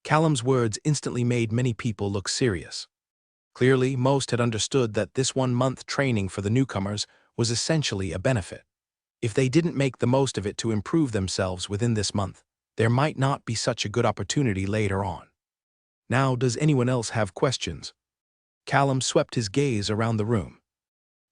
Callum's words instantly made many people look serious. Clearly, most had understood that this 1-month training for the newcomers was essentially a benefit. If they didn't make the most of it to improve themselves within this month, there might not be such a good opportunity later on. Now, does anyone else have questions? Callum swept his gaze around the room.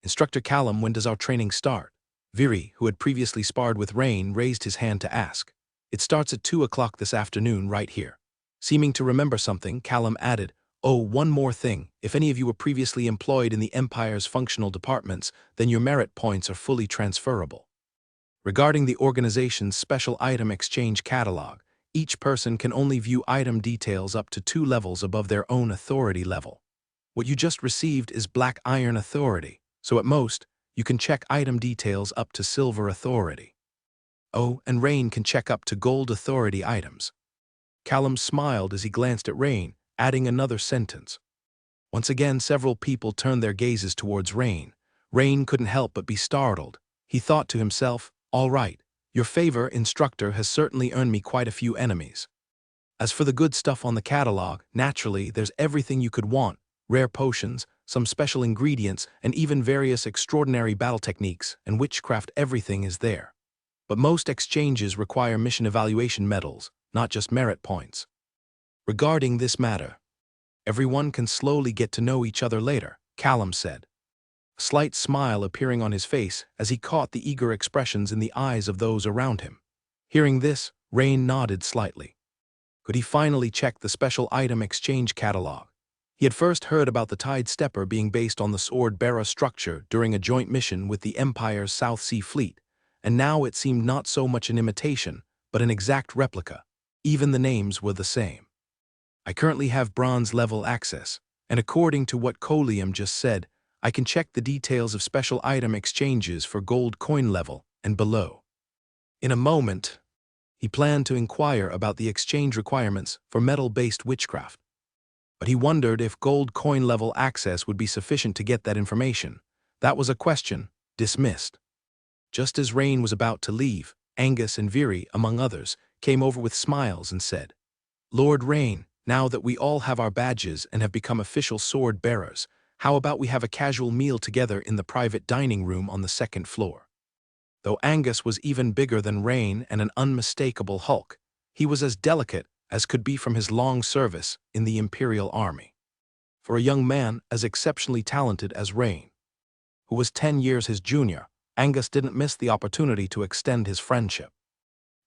Instructor Callum, when does our training start? Viri, who had previously sparred with Rain, raised his hand to ask. It starts at 2 o'clock this afternoon right here. Seeming to remember something, Callum added, oh, one more thing. If any of you were previously employed in the Empire's functional departments, then your merit points are fully transferable. Regarding the organization's special item exchange catalog, each person can only view item details up to 2 levels above their own authority level. What you just received is Black Iron Authority, so at most, you can check item details up to Silver Authority. Oh, and Rain can check up to Gold Authority items. Callum smiled as he glanced at Rain, adding another sentence. Once again, several people turned their gazes towards Rain. Rain couldn't help but be startled. He thought to himself, all right, your favor, instructor, has certainly earned me quite a few enemies. As for the good stuff on the catalog, naturally, there's everything you could want, rare potions, some special ingredients, and even various extraordinary battle techniques and witchcraft. Everything is there. But most exchanges require mission evaluation medals, not just merit points. Regarding this matter, everyone can slowly get to know each other later, Callum said. A slight smile appearing on his face as he caught the eager expressions in the eyes of those around him. Hearing this, Rain nodded slightly. Could he finally check the special item exchange catalog? He had first heard about the Tide Stepper being based on the sword-bearer structure during a joint mission with the Empire's South Sea Fleet, and now it seemed not so much an imitation, but an exact replica. Even the names were the same. I currently have bronze-level access, and according to what Colium just said, I can check the details of special item exchanges for gold coin level and below. In a moment, he planned to inquire about the exchange requirements for metal-based witchcraft. But he wondered if gold coin level access would be sufficient to get that information. That was a question dismissed. Just as Rain was about to leave, Angus and Viri, among others, came over with smiles and said, Lord Rain, now that we all have our badges and have become official sword bearers, how about we have a casual meal together in the private dining room on the 2nd floor? Though Angus was even bigger than Rain and an unmistakable hulk, he was as delicate as could be from his long service in the Imperial Army. For a young man as exceptionally talented as Rain, who was 10 years his junior, Angus didn't miss the opportunity to extend his friendship.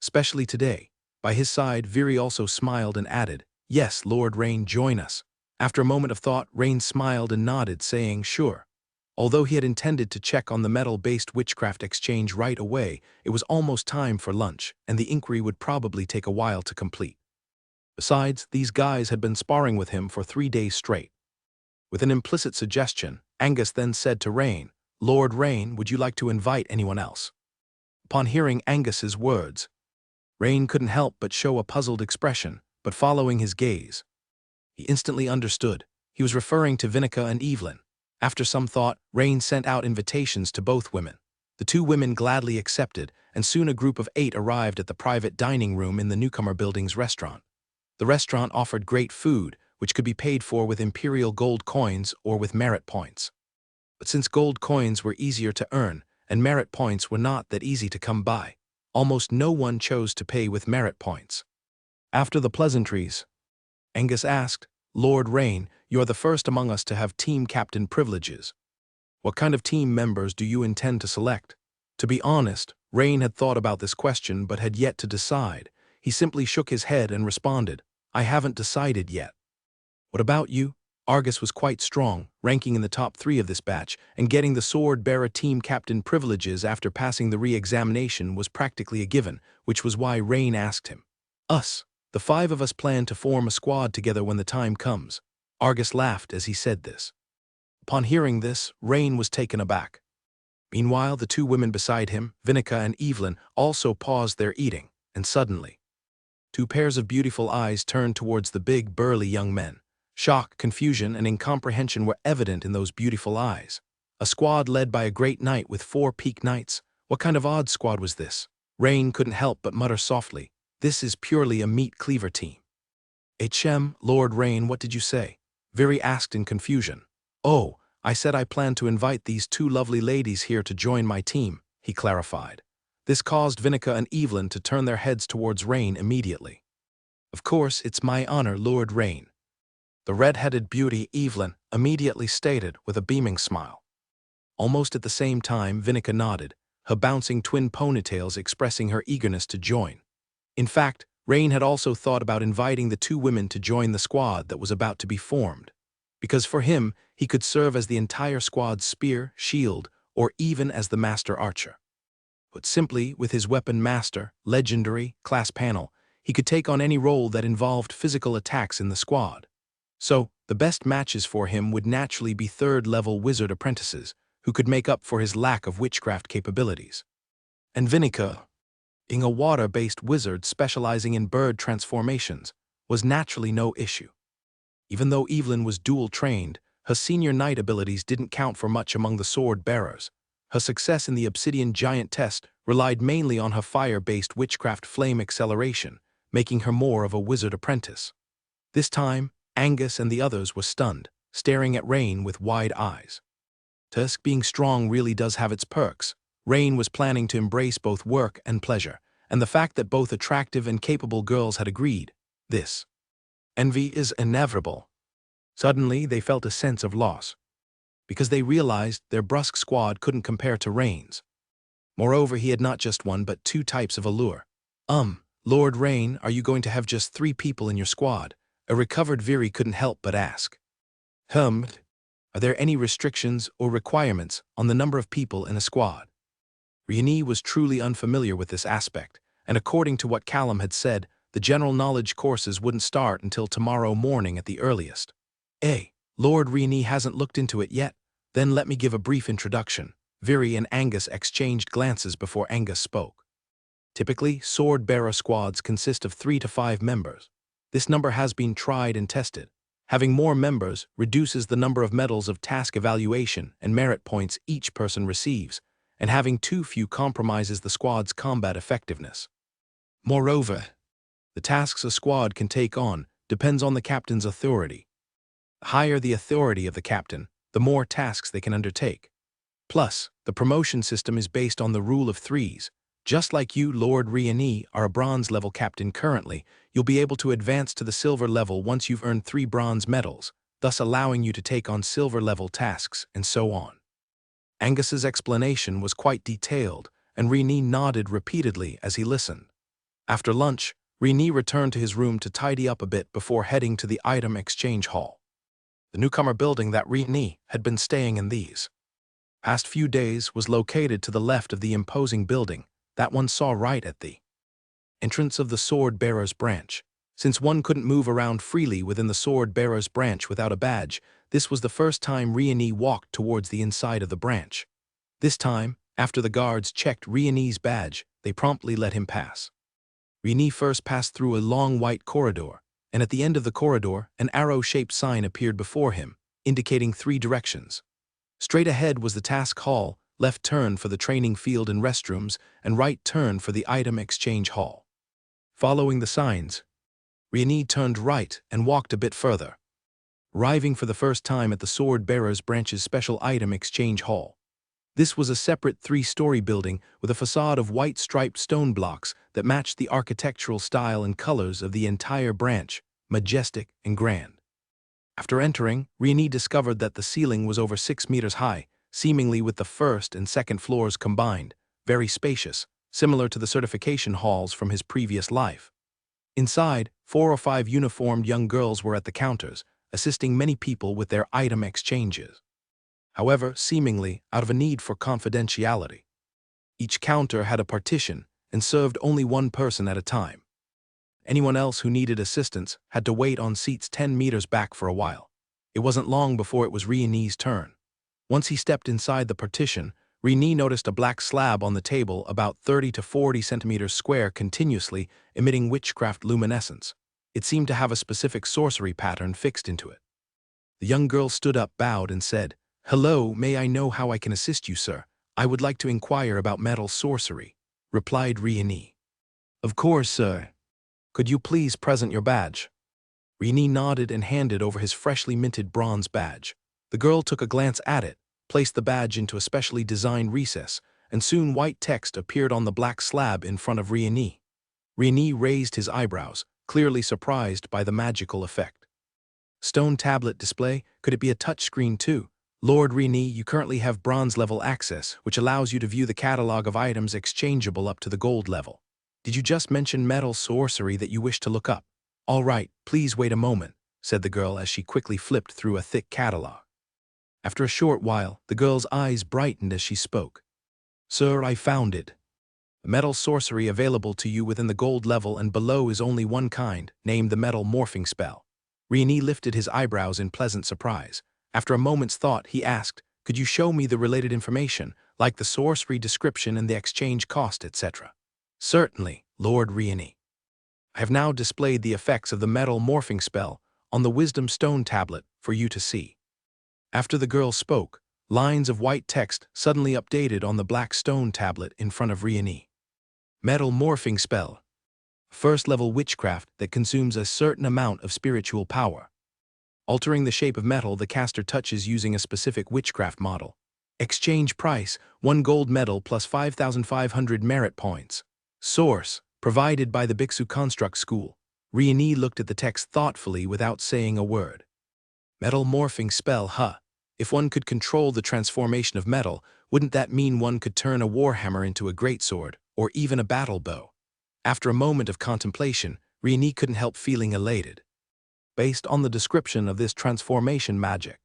Especially today. By his side, Viri also smiled and added, "Yes, Lord Rain, join us." After a moment of thought, Rain smiled and nodded, saying, "Sure." Although he had intended to check on the metal-based witchcraft exchange right away, it was almost time for lunch, and the inquiry would probably take a while to complete. Besides, these guys had been sparring with him for 3 days straight. With an implicit suggestion, Angus then said to Rain, "Lord Rain, would you like to invite anyone else?" Upon hearing Angus's words, Rain couldn't help but show a puzzled expression, but following his gaze, he instantly understood. He was referring to Vinica and Evelyn. After some thought, Rain sent out invitations to both women. The 2 women gladly accepted, and soon a group of 8 arrived at the private dining room in the newcomer building's restaurant. The restaurant offered great food, which could be paid for with imperial gold coins or with merit points. But since gold coins were easier to earn, and merit points were not that easy to come by, almost no one chose to pay with merit points. After the pleasantries, Angus asked, "Lord Rain, you are the first among us to have team captain privileges. What kind of team members do you intend to select?" To be honest, Rain had thought about this question but had yet to decide. He simply shook his head and responded, "I haven't decided yet." "What about you?" Argus was quite strong, ranking in the top 3 of this batch, and getting the sword-bearer team captain privileges after passing the re-examination was practically a given, which was why Rain asked him. "Us. The 5 of us plan to form a squad together when the time comes." Argus laughed as he said this. Upon hearing this, Rain was taken aback. Meanwhile, the 2 women beside him, Vinica and Evelyn, also paused their eating, and suddenly, 2 pairs of beautiful eyes turned towards the big, burly young men. Shock, confusion, and incomprehension were evident in those beautiful eyes. A squad led by a great knight with 4 peak knights. What kind of odd squad was this? Rain couldn't help but mutter softly, "This is purely a meat cleaver team." "HM, Lord Rain, what did you say?" Viri asked in confusion. "Oh, I said I planned to invite these 2 lovely ladies here to join my team," he clarified. This caused Vinica and Evelyn to turn their heads towards Rain immediately. "Of course, it's my honor, Lord Rain," the red-headed beauty Evelyn immediately stated with a beaming smile. Almost at the same time, Vinica nodded, her bouncing twin ponytails expressing her eagerness to join. In fact, Rain had also thought about inviting the 2 women to join the squad that was about to be formed, because for him, he could serve as the entire squad's spear, shield, or even as the master archer. But simply, with his weapon master, legendary, class panel, he could take on any role that involved physical attacks in the squad. So, the best matches for him would naturally be 3rd-level wizard apprentices, who could make up for his lack of witchcraft capabilities. And Vinica, being a water-based wizard specializing in bird transformations, was naturally no issue. Even though Evelyn was dual-trained, her senior knight abilities didn't count for much among the sword-bearers. Her success in the Obsidian Giant test relied mainly on her fire-based witchcraft flame acceleration, making her more of a wizard apprentice. This time, Angus and the others were stunned, staring at Rain with wide eyes. Tusk being strong really does have its perks. Rain was planning to embrace both work and pleasure, and the fact that both attractive and capable girls had agreed, this envy is inevitable. Suddenly, they felt a sense of loss, because they realized their brusque squad couldn't compare to Rain's. Moreover, he had not just 1 but 2 types of allure. Lord Rain, are you going to have just 3 people in your squad?" A recovered Viri couldn't help but ask. Are there any restrictions or requirements on the number of people in a squad?" Rieni was truly unfamiliar with this aspect, and according to what Callum had said, the general knowledge courses wouldn't start until tomorrow morning at the earliest. Lord Rieni hasn't looked into it yet. Then let me give a brief introduction. Viri and Angus exchanged glances before Angus spoke. Typically, sword-bearer squads consist of 3 to 5 members. This number has been tried and tested. Having more members reduces the number of medals of task evaluation and merit points each person receives, and having too few compromises the squad's combat effectiveness. Moreover, the tasks a squad can take on depends on the captain's authority. The higher the authority of the captain, the more tasks they can undertake. Plus, the promotion system is based on the rule of 3s. Just like you, Lord Rieni, are a bronze-level captain currently, you'll be able to advance to the silver level once you've earned 3 bronze medals, thus allowing you to take on silver-level tasks, and so on. Angus's explanation was quite detailed, and Rini nodded repeatedly as he listened. After lunch, Rini returned to his room to tidy up a bit before heading to the item exchange hall. The newcomer building that Rini had been staying in these past few days was located to the left of the imposing building that one saw right at the entrance of the Sword Bearer's branch. Since one couldn't move around freely within the Sword Bearer's branch without a badge, this was the first time Riani walked towards the inside of the branch. This time, after the guards checked Riani's badge, they promptly let him pass. Riani first passed through a long white corridor, and at the end of the corridor, an arrow-shaped sign appeared before him, indicating 3 directions. Straight ahead was the task hall, left turn for the training field and restrooms, and right turn for the item exchange hall. Following the signs, Riani turned right and walked a bit further, arriving for the first time at the Sword Bearer's branch's special item exchange hall. This was a separate 3-story building with a facade of white striped stone blocks that matched the architectural style and colors of the entire branch, majestic and grand. After entering, Riani discovered that the ceiling was over 6 meters high, seemingly with the first and second floors combined, very spacious, similar to the certification halls from his previous life. Inside, 4 or 5 uniformed young girls were at the counters, assisting many people with their item exchanges. However, seemingly out of a need for confidentiality. Each counter had a partition and served only one person at a time. Anyone else who needed assistance had to wait on seats 10 meters back for a while. It wasn't long before it was Riani's turn. Once he stepped inside the partition, Riani noticed a black slab on the table about 30 to 40 centimeters square continuously emitting witchcraft luminescence. It seemed to have a specific sorcery pattern fixed into it. The young girl stood up, bowed, and said, "Hello, may I know how I can assist you, sir? I would like to inquire about metal sorcery," replied Riani. "Of course, sir. Could you please present your badge?" Riani nodded and handed over his freshly minted bronze badge. The girl took a glance at it, placed the badge into a specially designed recess, and soon white text appeared on the black slab in front of Riani. Riani raised his eyebrows, clearly surprised by the magical effect. Stone tablet display, could it be a touchscreen too? Lord Riani, you currently have bronze level access, which allows you to view the catalog of items exchangeable up to the gold level. Did you just mention metal sorcery that you wish to look up? All right, please wait a moment, said the girl as she quickly flipped through a thick catalog. After a short while, the girl's eyes brightened as she spoke. Sir, I found it. The metal sorcery available to you within the gold level and below is only one kind, named the metal morphing spell. Riani lifted his eyebrows in pleasant surprise. After a moment's thought, he asked, could you show me the related information, like the sorcery description and the exchange cost, etc.? Certainly, Lord Riani. I have now displayed the effects of the metal morphing spell on the wisdom stone tablet for you to see. After the girl spoke, lines of white text suddenly updated on the black stone tablet in front of Riani. Metal morphing spell. First-level witchcraft that consumes a certain amount of spiritual power. Altering the shape of metal the caster touches using a specific witchcraft model. Exchange price, 1 gold medal plus 5,500 merit points. Source, provided by the Bixu Construct School. Riani looked at the text thoughtfully without saying a word. Metal morphing spell, huh? If one could control the transformation of metal, wouldn't that mean one could turn a warhammer into a greatsword, or even a battle bow? After a moment of contemplation, Riani couldn't help feeling elated. Based on the description of this transformation magic.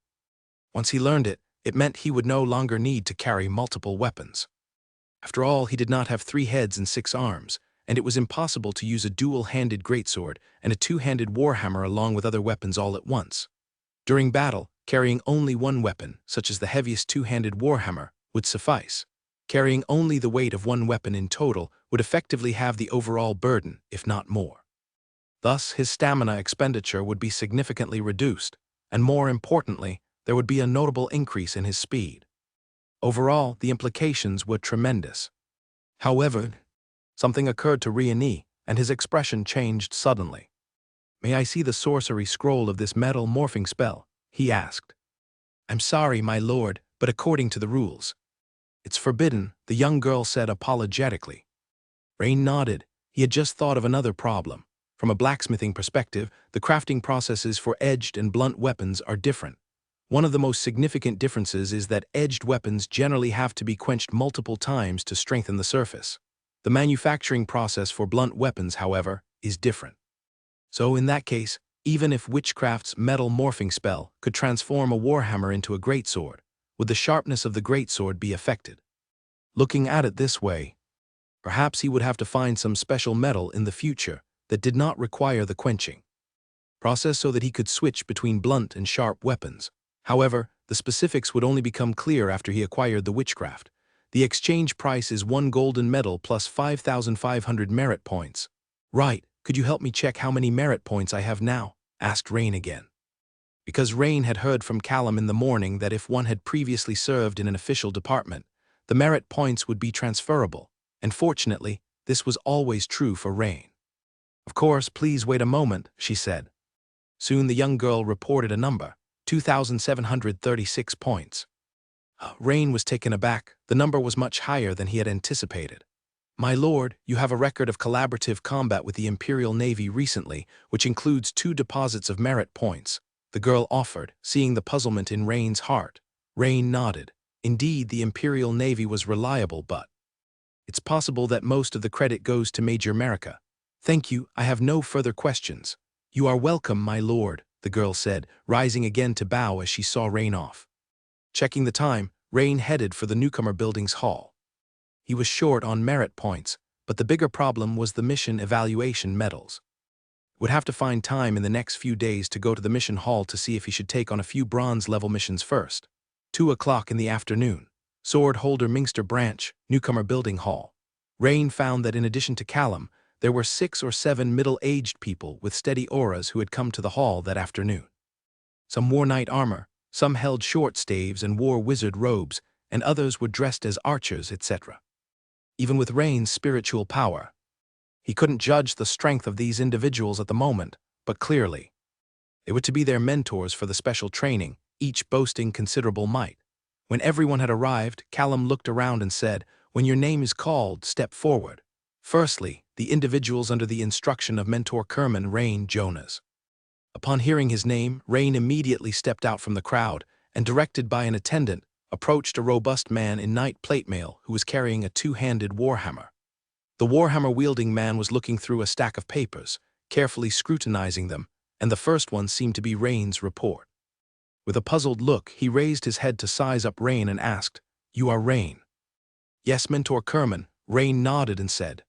Once he learned it, it meant he would no longer need to carry multiple weapons. After all, he did not have 3 heads and 6 arms, and it was impossible to use a dual-handed greatsword and a 2-handed warhammer along with other weapons all at once. During battle, carrying only one weapon, such as the heaviest 2-handed warhammer, would suffice. Carrying only the weight of one weapon in total would effectively have the overall burden, if not more. Thus, his stamina expenditure would be significantly reduced, and more importantly, there would be a notable increase in his speed. Overall, the implications were tremendous. However, something occurred to Riani, and his expression changed suddenly. May I see the sorcery scroll of this metal morphing spell? He asked. I'm sorry, my lord, but according to the rules. It's forbidden, the young girl said apologetically. Rain nodded. He had just thought of another problem. From a blacksmithing perspective, the crafting processes for edged and blunt weapons are different. One of the most significant differences is that edged weapons generally have to be quenched multiple times to strengthen the surface. The manufacturing process for blunt weapons, however, is different. So in that case, even if witchcraft's metal morphing spell could transform a warhammer into a greatsword, would the sharpness of the greatsword be affected? Looking at it this way, perhaps he would have to find some special metal in the future that did not require the quenching process so that he could switch between blunt and sharp weapons. However, the specifics would only become clear after he acquired the witchcraft. The exchange price is 1 golden medal plus 5,500 merit points. Right, could you help me check how many merit points I have now? Asked Rain again. Because Rain had heard from Callum in the morning that if one had previously served in an official department, the merit points would be transferable, and fortunately, this was always true for Rain. Of course, please wait a moment, she said. Soon the young girl reported a number, 2,736 points. Rain was taken aback. The number was much higher than he had anticipated. My lord, you have a record of collaborative combat with the Imperial Navy recently, which includes 2 deposits of merit points, the girl offered, seeing the puzzlement in Rain's heart. Rain nodded. Indeed, the Imperial Navy was reliable, but it's possible that most of the credit goes to Major America. Thank you, I have no further questions. You are welcome, my lord, the girl said, rising again to bow as she saw Rain off. Checking the time, Rain headed for the newcomer building's hall. He was short on merit points, but the bigger problem was the mission evaluation medals. Would have to find time in the next few days to go to the mission hall to see if he should take on a few bronze-level missions first. 2 o'clock in the afternoon. Sword Holder Mingster Branch, newcomer building hall. Rain found that in addition to Callum, there were 6 or 7 middle-aged people with steady auras who had come to the hall that afternoon. Some wore knight armor, some held short staves and wore wizard robes, and others were dressed as archers, etc. Even with Rain's spiritual power, he couldn't judge the strength of these individuals at the moment, but clearly, they were to be their mentors for the special training, each boasting considerable might. When everyone had arrived, Callum looked around and said, "When your name is called, step forward." Firstly, the individuals under the instruction of Mentor Kerman Rain Jonas. Upon hearing his name, Rain immediately stepped out from the crowd and, directed by an attendant, approached a robust man in knight plate mail who was carrying a 2-handed warhammer. The warhammer-wielding man was looking through a stack of papers, carefully scrutinizing them, and the first one seemed to be Rain's report. With a puzzled look, he raised his head to size up Rain and asked, "You are Rain?" "Yes, Mentor Kerman." Rain nodded and said,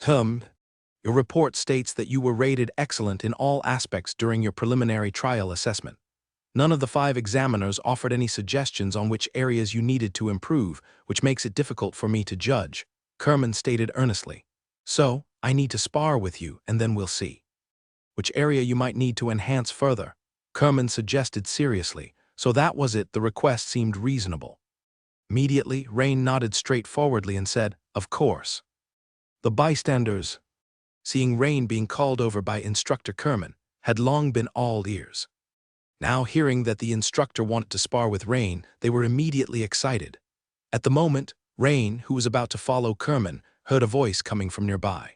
Your report states that you were rated excellent in all aspects during your preliminary trial assessment. None of the 5 examiners offered any suggestions on which areas you needed to improve, which makes it difficult for me to judge," Kerman stated earnestly. "So, I need to spar with you, and then we'll see which area you might need to enhance further," Kerman suggested seriously. So that was it, the request seemed reasonable. Immediately, Rain nodded straightforwardly and said, "Of course." The bystanders, seeing Rain being called over by Instructor Kerman, had long been all ears. Now, hearing that the instructor wanted to spar with Rain, they were immediately excited. At the moment, Rain, who was about to follow Kerman, heard a voice coming from nearby.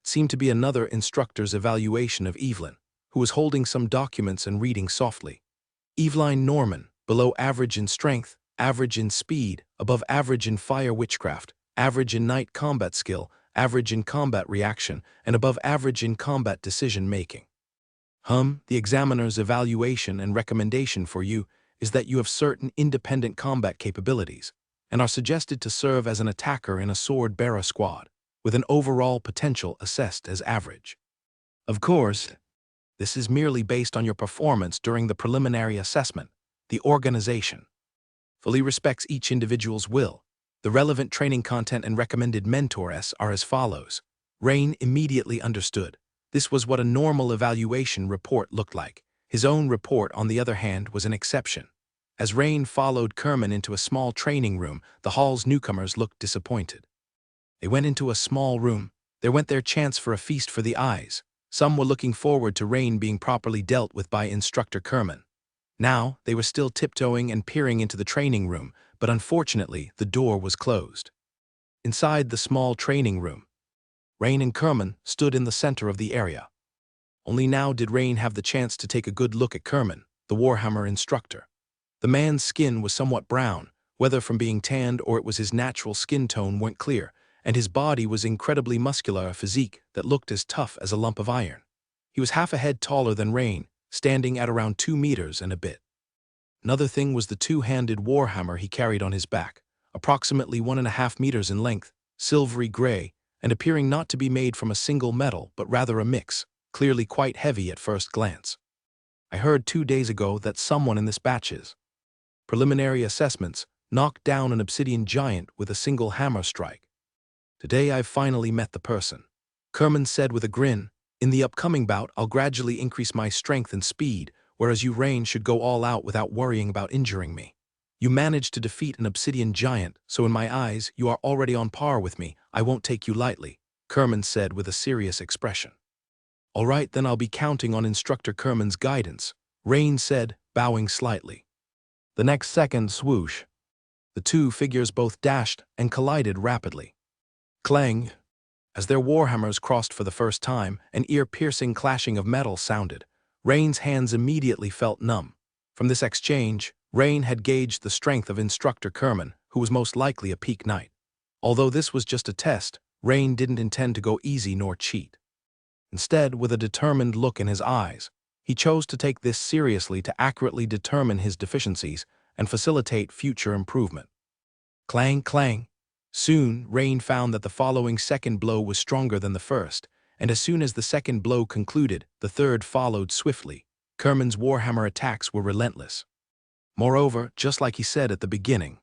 It seemed to be another instructor's evaluation of Evelyn, who was holding some documents and reading softly. Eveline Norman, below average in strength, average in speed, above average in fire witchcraft, average in knight combat skill, average in combat reaction, and above average in combat decision-making. The examiner's evaluation and recommendation for you is that you have certain independent combat capabilities and are suggested to serve as an attacker in a sword-bearer squad, with an overall potential assessed as average. Of course, this is merely based on your performance during the preliminary assessment. The organization fully respects each individual's will. The relevant training content and recommended mentors are as follows. Rain immediately understood. This was what a normal evaluation report looked like. His own report, on the other hand, was an exception. As Rain followed Kerman into a small training room, the hall's newcomers looked disappointed. They went into a small room. There went their chance for a feast for the eyes. Some were looking forward to Rain being properly dealt with by Instructor Kerman. Now, they were still tiptoeing and peering into the training room, but unfortunately, the door was closed. Inside the small training room, Rain and Kerman stood in the center of the area. Only now did Rain have the chance to take a good look at Kerman, the Warhammer instructor. The man's skin was somewhat brown, whether from being tanned or it was his natural skin tone weren't clear, and his body was incredibly muscular, a physique that looked as tough as a lump of iron. He was half a head taller than Rain, standing at around 2 meters and a bit. Another thing was the two-handed warhammer he carried on his back, approximately 1.5 meters in length, silvery gray, and appearing not to be made from a single metal but rather a mix, clearly quite heavy at first glance. I heard 2 days ago that someone in this batch's preliminary assessments knocked down an obsidian giant with a single hammer strike. Today I've finally met the person. Kerman said with a grin, in the upcoming bout I'll gradually increase my strength and speed, whereas you, Rain, should go all out without worrying about injuring me. You managed to defeat an obsidian giant, so in my eyes you are already on par with me. I won't take you lightly, Kerman said with a serious expression. All right, then I'll be counting on Instructor Kerman's guidance, Rain said, bowing slightly. The next second, swoosh. The two figures both dashed and collided rapidly. Clang! As their warhammers crossed for the first time, an ear-piercing clashing of metal sounded. Rain's hands immediately felt numb. From this exchange, Rain had gauged the strength of Instructor Kerman, who was most likely a peak knight. Although this was just a test, Rain didn't intend to go easy nor cheat. Instead, with a determined look in his eyes, he chose to take this seriously to accurately determine his deficiencies and facilitate future improvement. Clang, clang. Soon, Rain found that the following second blow was stronger than the first, and as soon as the second blow concluded, the third followed swiftly. Kerman's warhammer attacks were relentless. Moreover, just like he said at the beginning,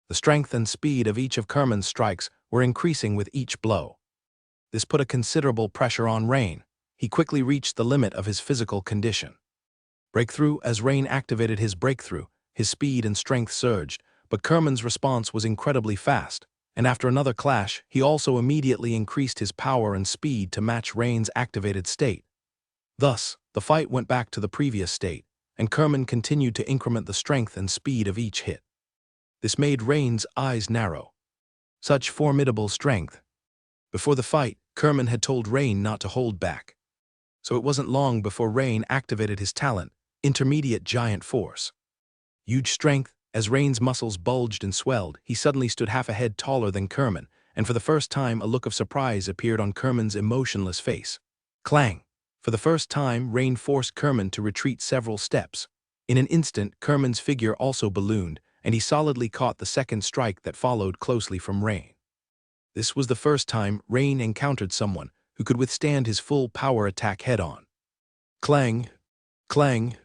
the strength and speed of each of Kerman's strikes were increasing with each blow. This put a considerable pressure on Rain. He quickly reached the limit of his physical condition. Breakthrough. As Rain activated his breakthrough, his speed and strength surged, but Kerman's response was incredibly fast, and after another clash, he also immediately increased his power and speed to match Rain's activated state. Thus, the fight went back to the previous state, and Kerman continued to increment the strength and speed of each hit. This made Rain's eyes narrow. Such formidable strength. Before the fight, Kerman had told Rain not to hold back. So it wasn't long before Rain activated his talent, Intermediate Giant Force. Huge strength. As Rain's muscles bulged and swelled, he suddenly stood half a head taller than Kerman, and for the first time a look of surprise appeared on Kerman's emotionless face. Clang! For the first time, Rain forced Kerman to retreat several steps. In an instant, Kerman's figure also ballooned, and he solidly caught the second strike that followed closely from Rain. This was the first time Rain encountered someone who could withstand his full power attack head-on. Clang! Clang!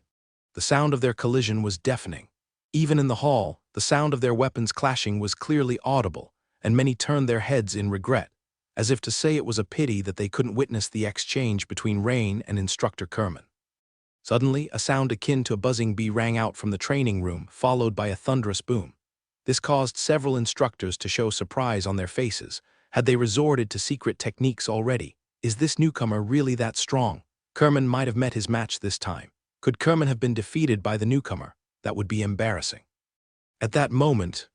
The sound of their collision was deafening. Even in the hall, the sound of their weapons clashing was clearly audible, and many turned their heads in regret, as if to say it was a pity that they couldn't witness the exchange between Rain and Instructor Kerman. Suddenly, a sound akin to a buzzing bee rang out from the training room, followed by a thunderous boom. This caused several instructors to show surprise on their faces. Had they resorted to secret techniques already? Is this newcomer really that strong? Kerman might have met his match this time. Could Kerman have been defeated by the newcomer? That would be embarrassing. At that moment,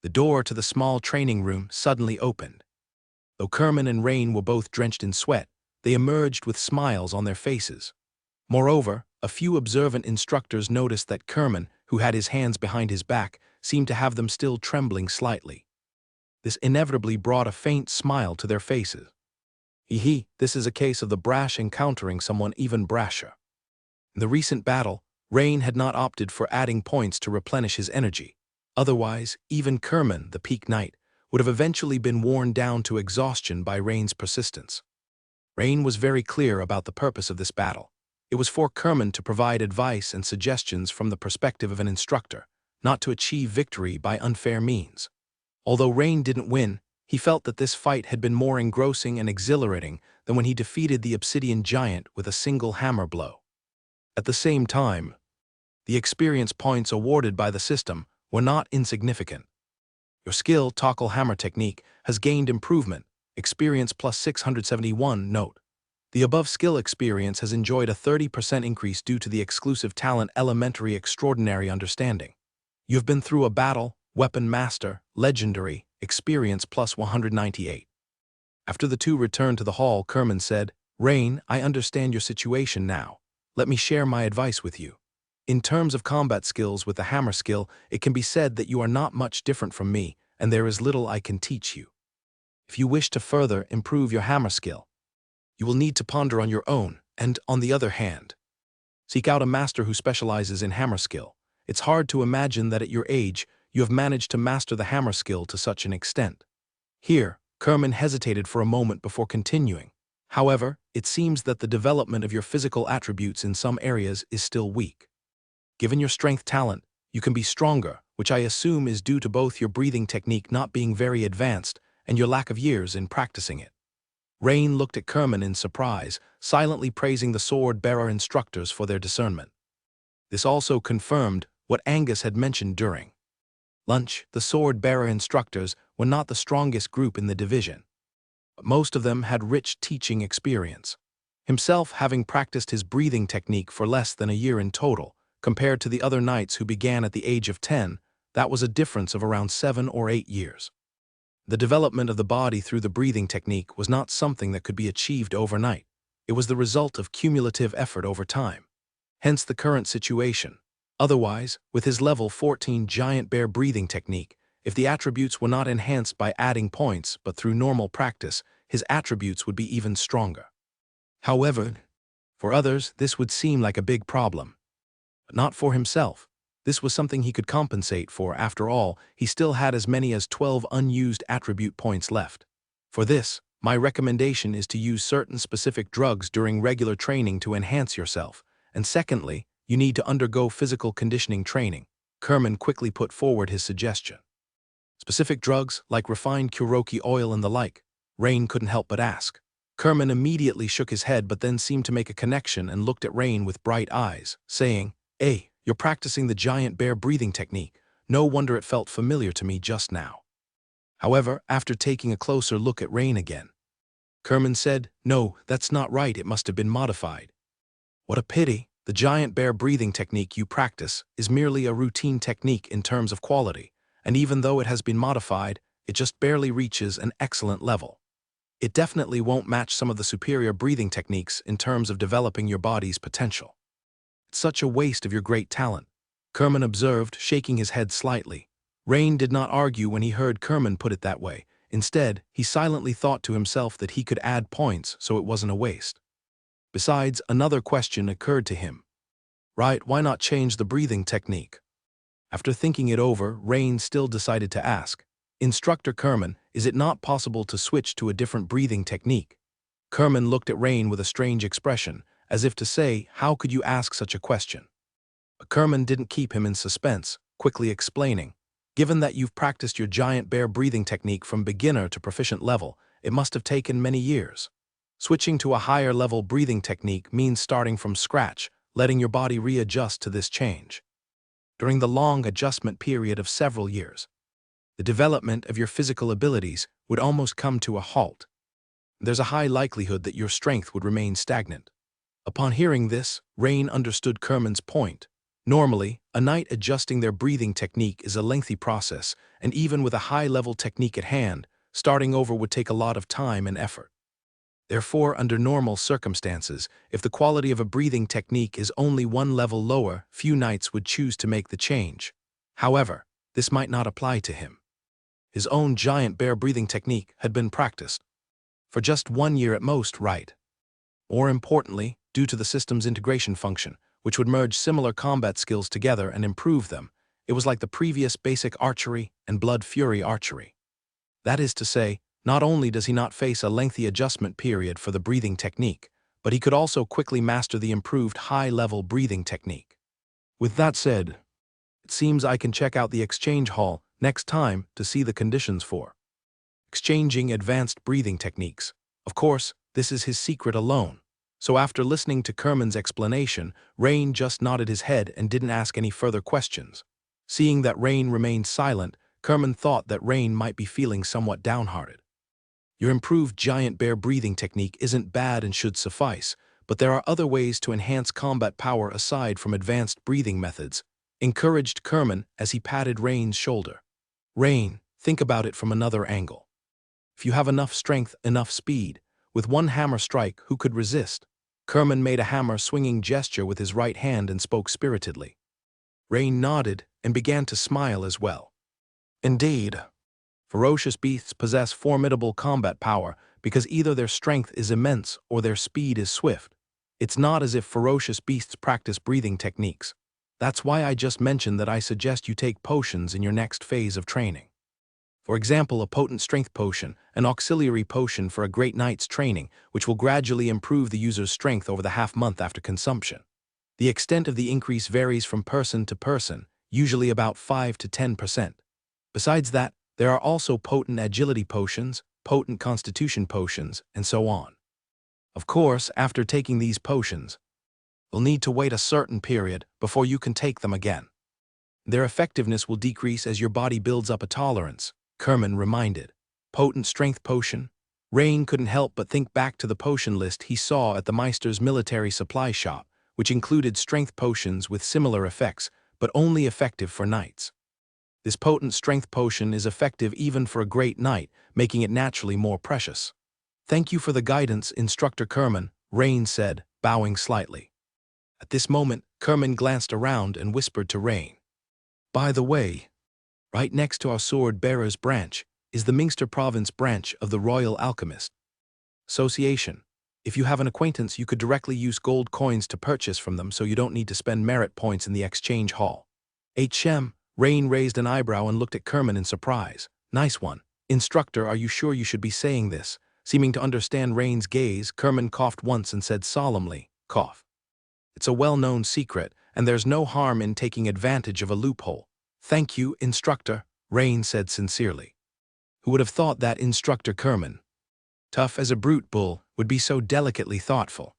the door to the small training room suddenly opened. Though Kerman and Rain were both drenched in sweat, they emerged with smiles on their faces. Moreover, a few observant instructors noticed that Kerman, who had his hands behind his back, seemed to have them still trembling slightly. This inevitably brought a faint smile to their faces. This is a case of the brash encountering someone even brasher. In the recent battle, Rain had not opted for adding points to replenish his energy. Otherwise, even Kerman, the peak knight, would have eventually been worn down to exhaustion by Rain's persistence. Rain was very clear about the purpose of this battle. It was for Kerman to provide advice and suggestions from the perspective of an instructor, not to achieve victory by unfair means. Although Rain didn't win, he felt that this fight had been more engrossing and exhilarating than when he defeated the obsidian giant with a single hammer blow. At the same time, the experience points awarded by the system were not insignificant. Your skill tackle hammer technique has gained improvement, experience plus 671. Note: the above skill experience has enjoyed a 30% increase due to the exclusive talent Elementary Extraordinary Understanding. You have been through a battle, Weapon Master, Legendary, experience plus 198. After the two returned to the hall, Kerman said, Rain, I understand your situation now. Let me share my advice with you. In terms of combat skills with the hammer skill, it can be said that you are not much different from me, and there is little I can teach you. If you wish to further improve your hammer skill, you will need to ponder on your own, and, on the other hand, seek out a master who specializes in hammer skill. It's hard to imagine that at your age, you have managed to master the hammer skill to such an extent. Here, Kerman hesitated for a moment before continuing. However, it seems that the development of your physical attributes in some areas is still weak. Given your strength talent, you can be stronger, which I assume is due to both your breathing technique not being very advanced and your lack of years in practicing it. Rain looked at Kerman in surprise, silently praising the sword-bearer instructors for their discernment. This also confirmed what Angus had mentioned during lunch. The sword-bearer instructors were not the strongest group in the division, but most of them had rich teaching experience. Himself having practiced his breathing technique for less than a year in total, compared to the other knights who began at the age of 10, that was a difference of around 7 or 8 years. The development of the body through the breathing technique was not something that could be achieved overnight. It was the result of cumulative effort over time. Hence the current situation. Otherwise, with his level 14 giant bear breathing technique, if the attributes were not enhanced by adding points but through normal practice, his attributes would be even stronger. However, for others, this would seem like a big problem. But not for himself. This was something he could compensate for. After all, he still had as many as 12 unused attribute points left. For this, my recommendation is to use certain specific drugs during regular training to enhance yourself, and secondly, you need to undergo physical conditioning training. Kerman quickly put forward his suggestion. Specific drugs, like refined kuroki oil and the like, Rain couldn't help but ask. Kerman immediately shook his head but then seemed to make a connection and looked at Rain with bright eyes, saying, "Hey, you're practicing the giant bear breathing technique. No wonder it felt familiar to me just now." However, after taking a closer look at Rain again, Kerman said, "No, that's not right. It must have been modified." "What a pity. The giant bear breathing technique you practice is merely a routine technique in terms of quality, and even though it has been modified, it just barely reaches an excellent level. It definitely won't match some of the superior breathing techniques in terms of developing your body's potential. It's such a waste of your great talent," Kerman observed, shaking his head slightly. Rain did not argue when he heard Kerman put it that way. Instead, he silently thought to himself that he could add points so it wasn't a waste. Besides, another question occurred to him. Right, why not change the breathing technique? After thinking it over, Rain still decided to ask, "Instructor Kerman, is it not possible to switch to a different breathing technique?" Kerman looked at Rain with a strange expression, as if to say, "How could you ask such a question?" But Kerman didn't keep him in suspense, quickly explaining, "Given that you've practiced your giant bear breathing technique from beginner to proficient level, it must have taken many years. Switching to a higher level breathing technique means starting from scratch, letting your body readjust to this change. During the long adjustment period of several years, the development of your physical abilities would almost come to a halt. There's a high likelihood that your strength would remain stagnant." Upon hearing this, Rain understood Kerman's point. Normally, a knight adjusting their breathing technique is a lengthy process, and even with a high-level technique at hand, starting over would take a lot of time and effort. Therefore, under normal circumstances, if the quality of a breathing technique is only one level lower, few knights would choose to make the change. However, this might not apply to him. His own giant bear breathing technique had been practiced for just 1 year at most, right? More importantly, due to the system's integration function, which would merge similar combat skills together and improve them, it was like the previous basic archery and blood fury archery. That is to say, not only does he not face a lengthy adjustment period for the breathing technique, but he could also quickly master the improved high-level breathing technique. With that said, it seems I can check out the exchange hall next time to see the conditions for exchanging advanced breathing techniques. Of course, this is his secret alone. So after listening to Kerman's explanation, Rain just nodded his head and didn't ask any further questions. Seeing that Rain remained silent, Kerman thought that Rain might be feeling somewhat downhearted. Your improved giant bear breathing technique isn't bad and should suffice, but there are other ways to enhance combat power aside from advanced breathing methods, encouraged Kerman as he patted Rain's shoulder. Rain, think about it from another angle. If you have enough strength, enough speed, with one hammer strike, who could resist? Kerman made a hammer-swinging gesture with his right hand and spoke spiritedly. Rain nodded and began to smile as well. Indeed, ferocious beasts possess formidable combat power because either their strength is immense or their speed is swift. It's not as if ferocious beasts practice breathing techniques. That's why I just mentioned that I suggest you take potions in your next phase of training. For example, a potent strength potion, an auxiliary potion for a great knight's training, which will gradually improve the user's strength over the half-month after consumption. The extent of the increase varies from person to person, usually about 5 to 10%. Besides that, there are also potent agility potions, potent constitution potions, and so on. Of course, after taking these potions, you'll need to wait a certain period before you can take them again. Their effectiveness will decrease as your body builds up a tolerance, Kerman reminded. Potent strength potion? Rain couldn't help but think back to the potion list he saw at the Meister's military supply shop, which included strength potions with similar effects, but only effective for knights. This potent strength potion is effective even for a great knight, making it naturally more precious. Thank you for the guidance, Instructor Kerman, Rain said, bowing slightly. At this moment, Kerman glanced around and whispered to Rain. By the way, right next to our sword bearer's branch is the Mingster Province branch of the Royal Alchemist Association. If you have an acquaintance, you could directly use gold coins to purchase from them so you don't need to spend merit points in the exchange hall. Rain raised an eyebrow and looked at Kerman in surprise. Nice one. Instructor, are you sure you should be saying this? Seeming to understand Rain's gaze, Kerman coughed once and said solemnly, cough. It's a well-known secret, and there's no harm in taking advantage of a loophole. Thank you, Instructor, Rain said sincerely. Who would have thought that Instructor Kerman, tough as a brute bull, would be so delicately thoughtful?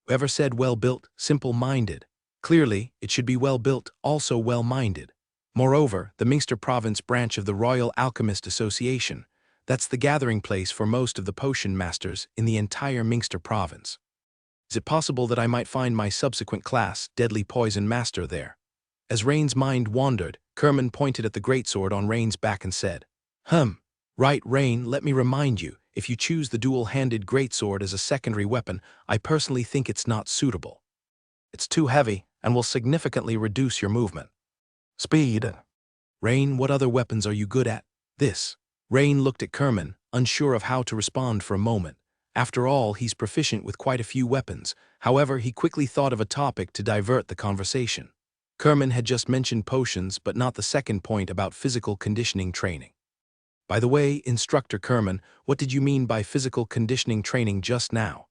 Whoever said well-built, simple-minded? Clearly, it should be well-built, also well-minded. Moreover, the Mingster Province branch of the Royal Alchemist Association, that's the gathering place for most of the potion masters in the entire Mingster Province. Is it possible that I might find my subsequent class, Deadly Poison Master, there? As Rain's mind wandered, Kerman pointed at the greatsword on Rain's back and said, Right, Rain, let me remind you, if you choose the dual-handed greatsword as a secondary weapon, I personally think it's not suitable. It's too heavy and will significantly reduce your movement. Speed. Rain, what other weapons are you good at? This. Rain looked at Kerman, unsure of how to respond for a moment. After all, he's proficient with quite a few weapons. However, he quickly thought of a topic to divert the conversation. Kerman had just mentioned potions, but not the second point about physical conditioning training. By the way, Instructor Kerman, what did you mean by physical conditioning training just now?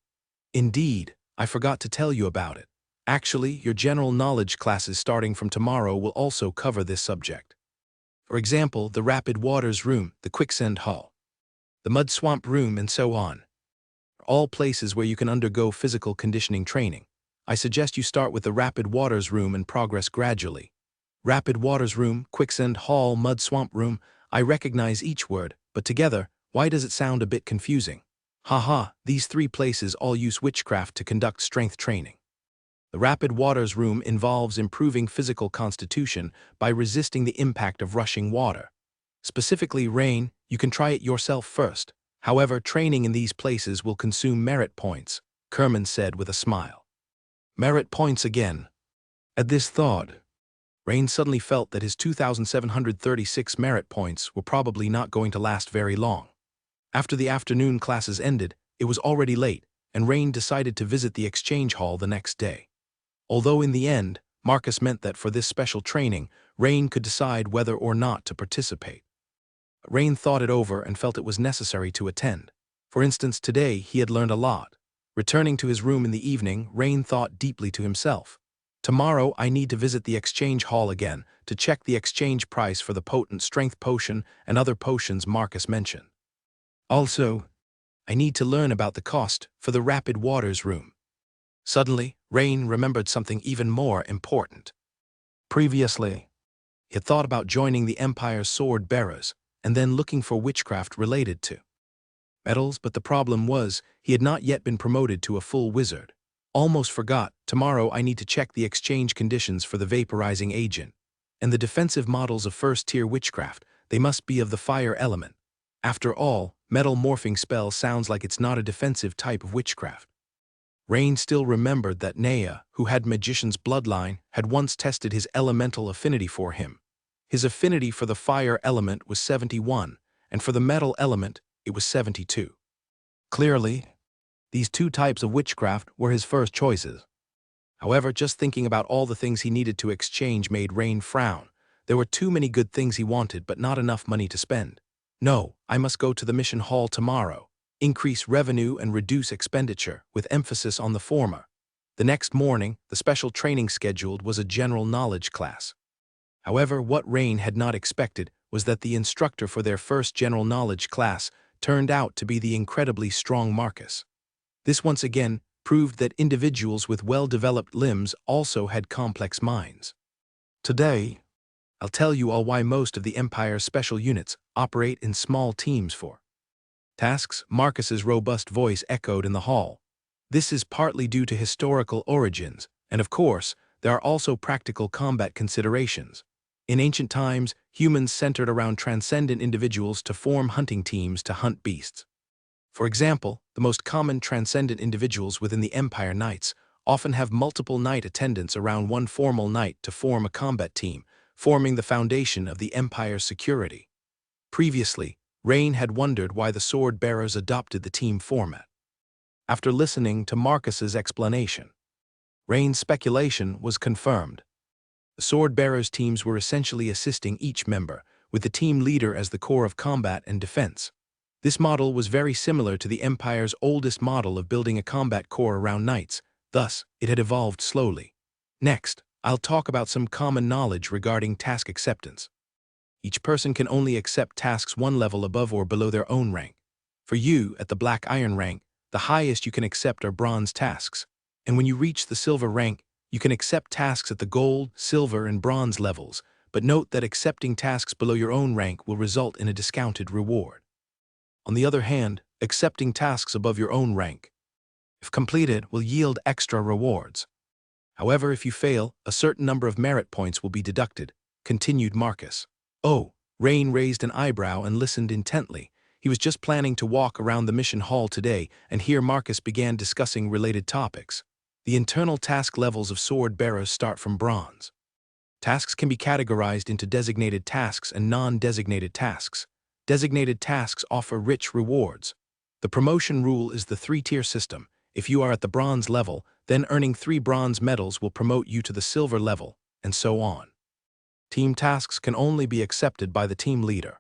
Indeed, I forgot to tell you about it. Actually, your general knowledge classes starting from tomorrow will also cover this subject. For example, the Rapid Waters Room, the Quicksand Hall, the Mud Swamp Room, and so on. All places where you can undergo physical conditioning training. I suggest you start with the Rapid Waters Room and progress gradually. Rapid Waters Room, Quicksand Hall, Mud Swamp Room, I recognize each word, but together, why does it sound a bit confusing? Haha, these three places all use witchcraft to conduct strength training. The Rapid Waters Room involves improving physical constitution by resisting the impact of rushing water. Specifically rain, you can try it yourself first. However, training in these places will consume merit points, Kerman said with a smile. Merit points again. At this thought, Rain suddenly felt that his 2,736 merit points were probably not going to last very long. After the afternoon classes ended, it was already late, and Rain decided to visit the exchange hall the next day. Although in the end, Marcus meant that for this special training, Rain could decide whether or not to participate. Rain thought it over and felt it was necessary to attend. For instance, today he had learned a lot. Returning to his room in the evening, Rain thought deeply to himself. Tomorrow I need to visit the exchange hall again to check the exchange price for the potent strength potion and other potions Marcus mentioned. Also, I need to learn about the cost for the Rapid Waters Room. Suddenly, Rain remembered something even more important. Previously, he had thought about joining the Empire's sword bearers and then looking for witchcraft related to metals, but the problem was he had not yet been promoted to a full wizard. Almost forgot, tomorrow I need to check the exchange conditions for the vaporizing agent. And the defensive models of first-tier witchcraft, they must be of the fire element. After all, metal morphing spell sounds like it's not a defensive type of witchcraft. Rain still remembered that Naya, who had magician's bloodline, had once tested his elemental affinity for him. His affinity for the fire element was 71, and for the metal element, it was 72. Clearly, these two types of witchcraft were his first choices. However, just thinking about all the things he needed to exchange made Rain frown. There were too many good things he wanted, but not enough money to spend. No, I must go to the mission hall tomorrow. Increase revenue and reduce expenditure, with emphasis on the former. The next morning, the special training scheduled was a general knowledge class. However, what Rain had not expected was that the instructor for their first general knowledge class turned out to be the incredibly strong Marcus. This once again proved that individuals with well-developed limbs also had complex minds. Today, I'll tell you all why most of the Empire's special units operate in small teams for tasks. Marcus's robust voice echoed in the hall. This is partly due to historical origins, and of course, there are also practical combat considerations. In ancient times, humans centered around transcendent individuals to form hunting teams to hunt beasts. For example, the most common transcendent individuals within the Empire Knights often have multiple knight attendants around one formal knight to form a combat team, forming the foundation of the Empire's security. Previously, Rain had wondered why the sword-bearers adopted the team format. After listening to Marcus's explanation, Rain's speculation was confirmed. The sword-bearers' teams were essentially assisting each member, with the team leader as the core of combat and defense. This model was very similar to the Empire's oldest model of building a combat core around knights, thus, it had evolved slowly. Next, I'll talk about some common knowledge regarding task acceptance. Each person can only accept tasks one level above or below their own rank. For you, at the Black Iron rank, the highest you can accept are bronze tasks, and when you reach the silver rank, you can accept tasks at the gold, silver, and bronze levels, but note that accepting tasks below your own rank will result in a discounted reward. On the other hand, accepting tasks above your own rank, if completed, will yield extra rewards. However, if you fail, a certain number of merit points will be deducted, continued Marcus. Oh, Rain raised an eyebrow and listened intently. He was just planning to walk around the mission hall today, and here Marcus began discussing related topics. The internal task levels of sword-bearers start from bronze. Tasks can be categorized into designated tasks and non-designated tasks. Designated tasks offer rich rewards. The promotion rule is the three-tier system. If you are at the bronze level, then earning 3 bronze medals will promote you to the silver level, and so on. Team tasks can only be accepted by the team leader.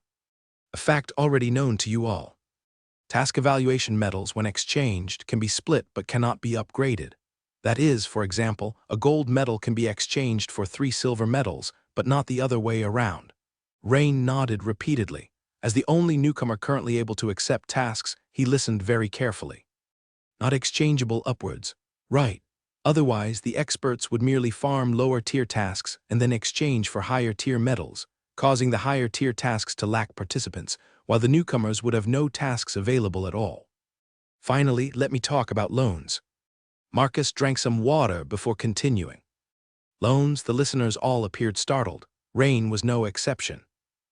A fact already known to you all. Task evaluation medals, when exchanged, can be split but cannot be upgraded. That is, for example, a gold medal can be exchanged for 3 silver medals, but not the other way around. Rain nodded repeatedly. As the only newcomer currently able to accept tasks, he listened very carefully. Not exchangeable upwards. Right. Otherwise, the experts would merely farm lower-tier tasks and then exchange for higher-tier medals, causing the higher-tier tasks to lack participants, while the newcomers would have no tasks available at all. Finally, let me talk about loans. Marcus drank some water before continuing. Loans, the listeners all appeared startled. Rain was no exception.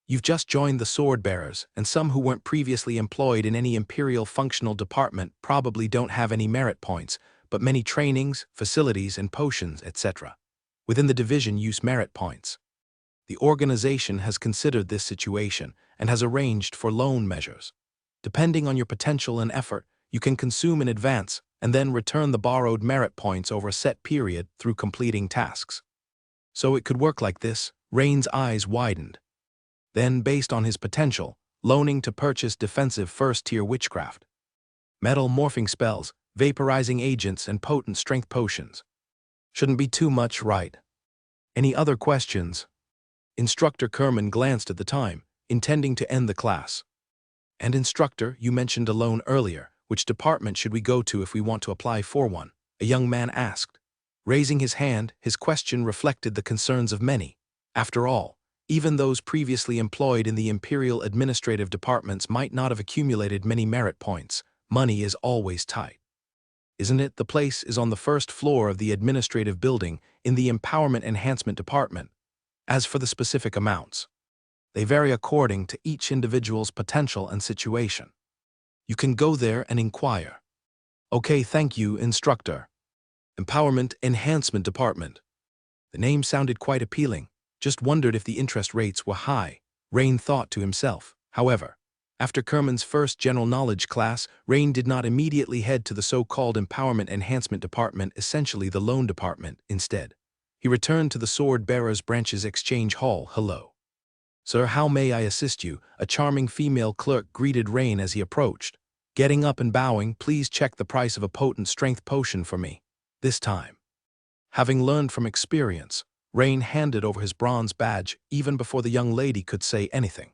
You've just joined the sword-bearers, and some who weren't previously employed in any Imperial functional department probably don't have any merit points, but many trainings, facilities, and potions, etc. within the division use merit points. The organization has considered this situation and has arranged for loan measures. Depending on your potential and effort, you can consume in advance and then return the borrowed merit points over a set period through completing tasks. So it could work like this. Rain's eyes widened. Then, based on his potential, loaning to purchase defensive first-tier witchcraft, metal morphing spells, vaporizing agents, and potent strength potions. Shouldn't be too much, right? Any other questions? Instructor Kerman glanced at the time, intending to end the class. And instructor, you mentioned a loan earlier. Which department should we go to if we want to apply for one? A young man asked. Raising his hand, his question reflected the concerns of many. After all, even those previously employed in the Imperial administrative departments might not have accumulated many merit points. Money is always tight. Isn't it? The place is on the first floor of the administrative building in the Empowerment Enhancement Department. As for the specific amounts, they vary according to each individual's potential and situation. You can go there and inquire. Okay, thank you, instructor. Empowerment Enhancement Department. The name sounded quite appealing. Just wondered if the interest rates were high, Rain thought to himself. However, after Kerman's first general knowledge class, Rain did not immediately head to the so-called Empowerment Enhancement Department, essentially the loan department, instead. He returned to the Sword Bearers Branch's exchange hall. Hello. Sir, how may I assist you? A charming female clerk greeted Rain as he approached. Getting up and bowing, please check the price of a potent strength potion for me. This time. Having learned from experience, Rain handed over his bronze badge even before the young lady could say anything.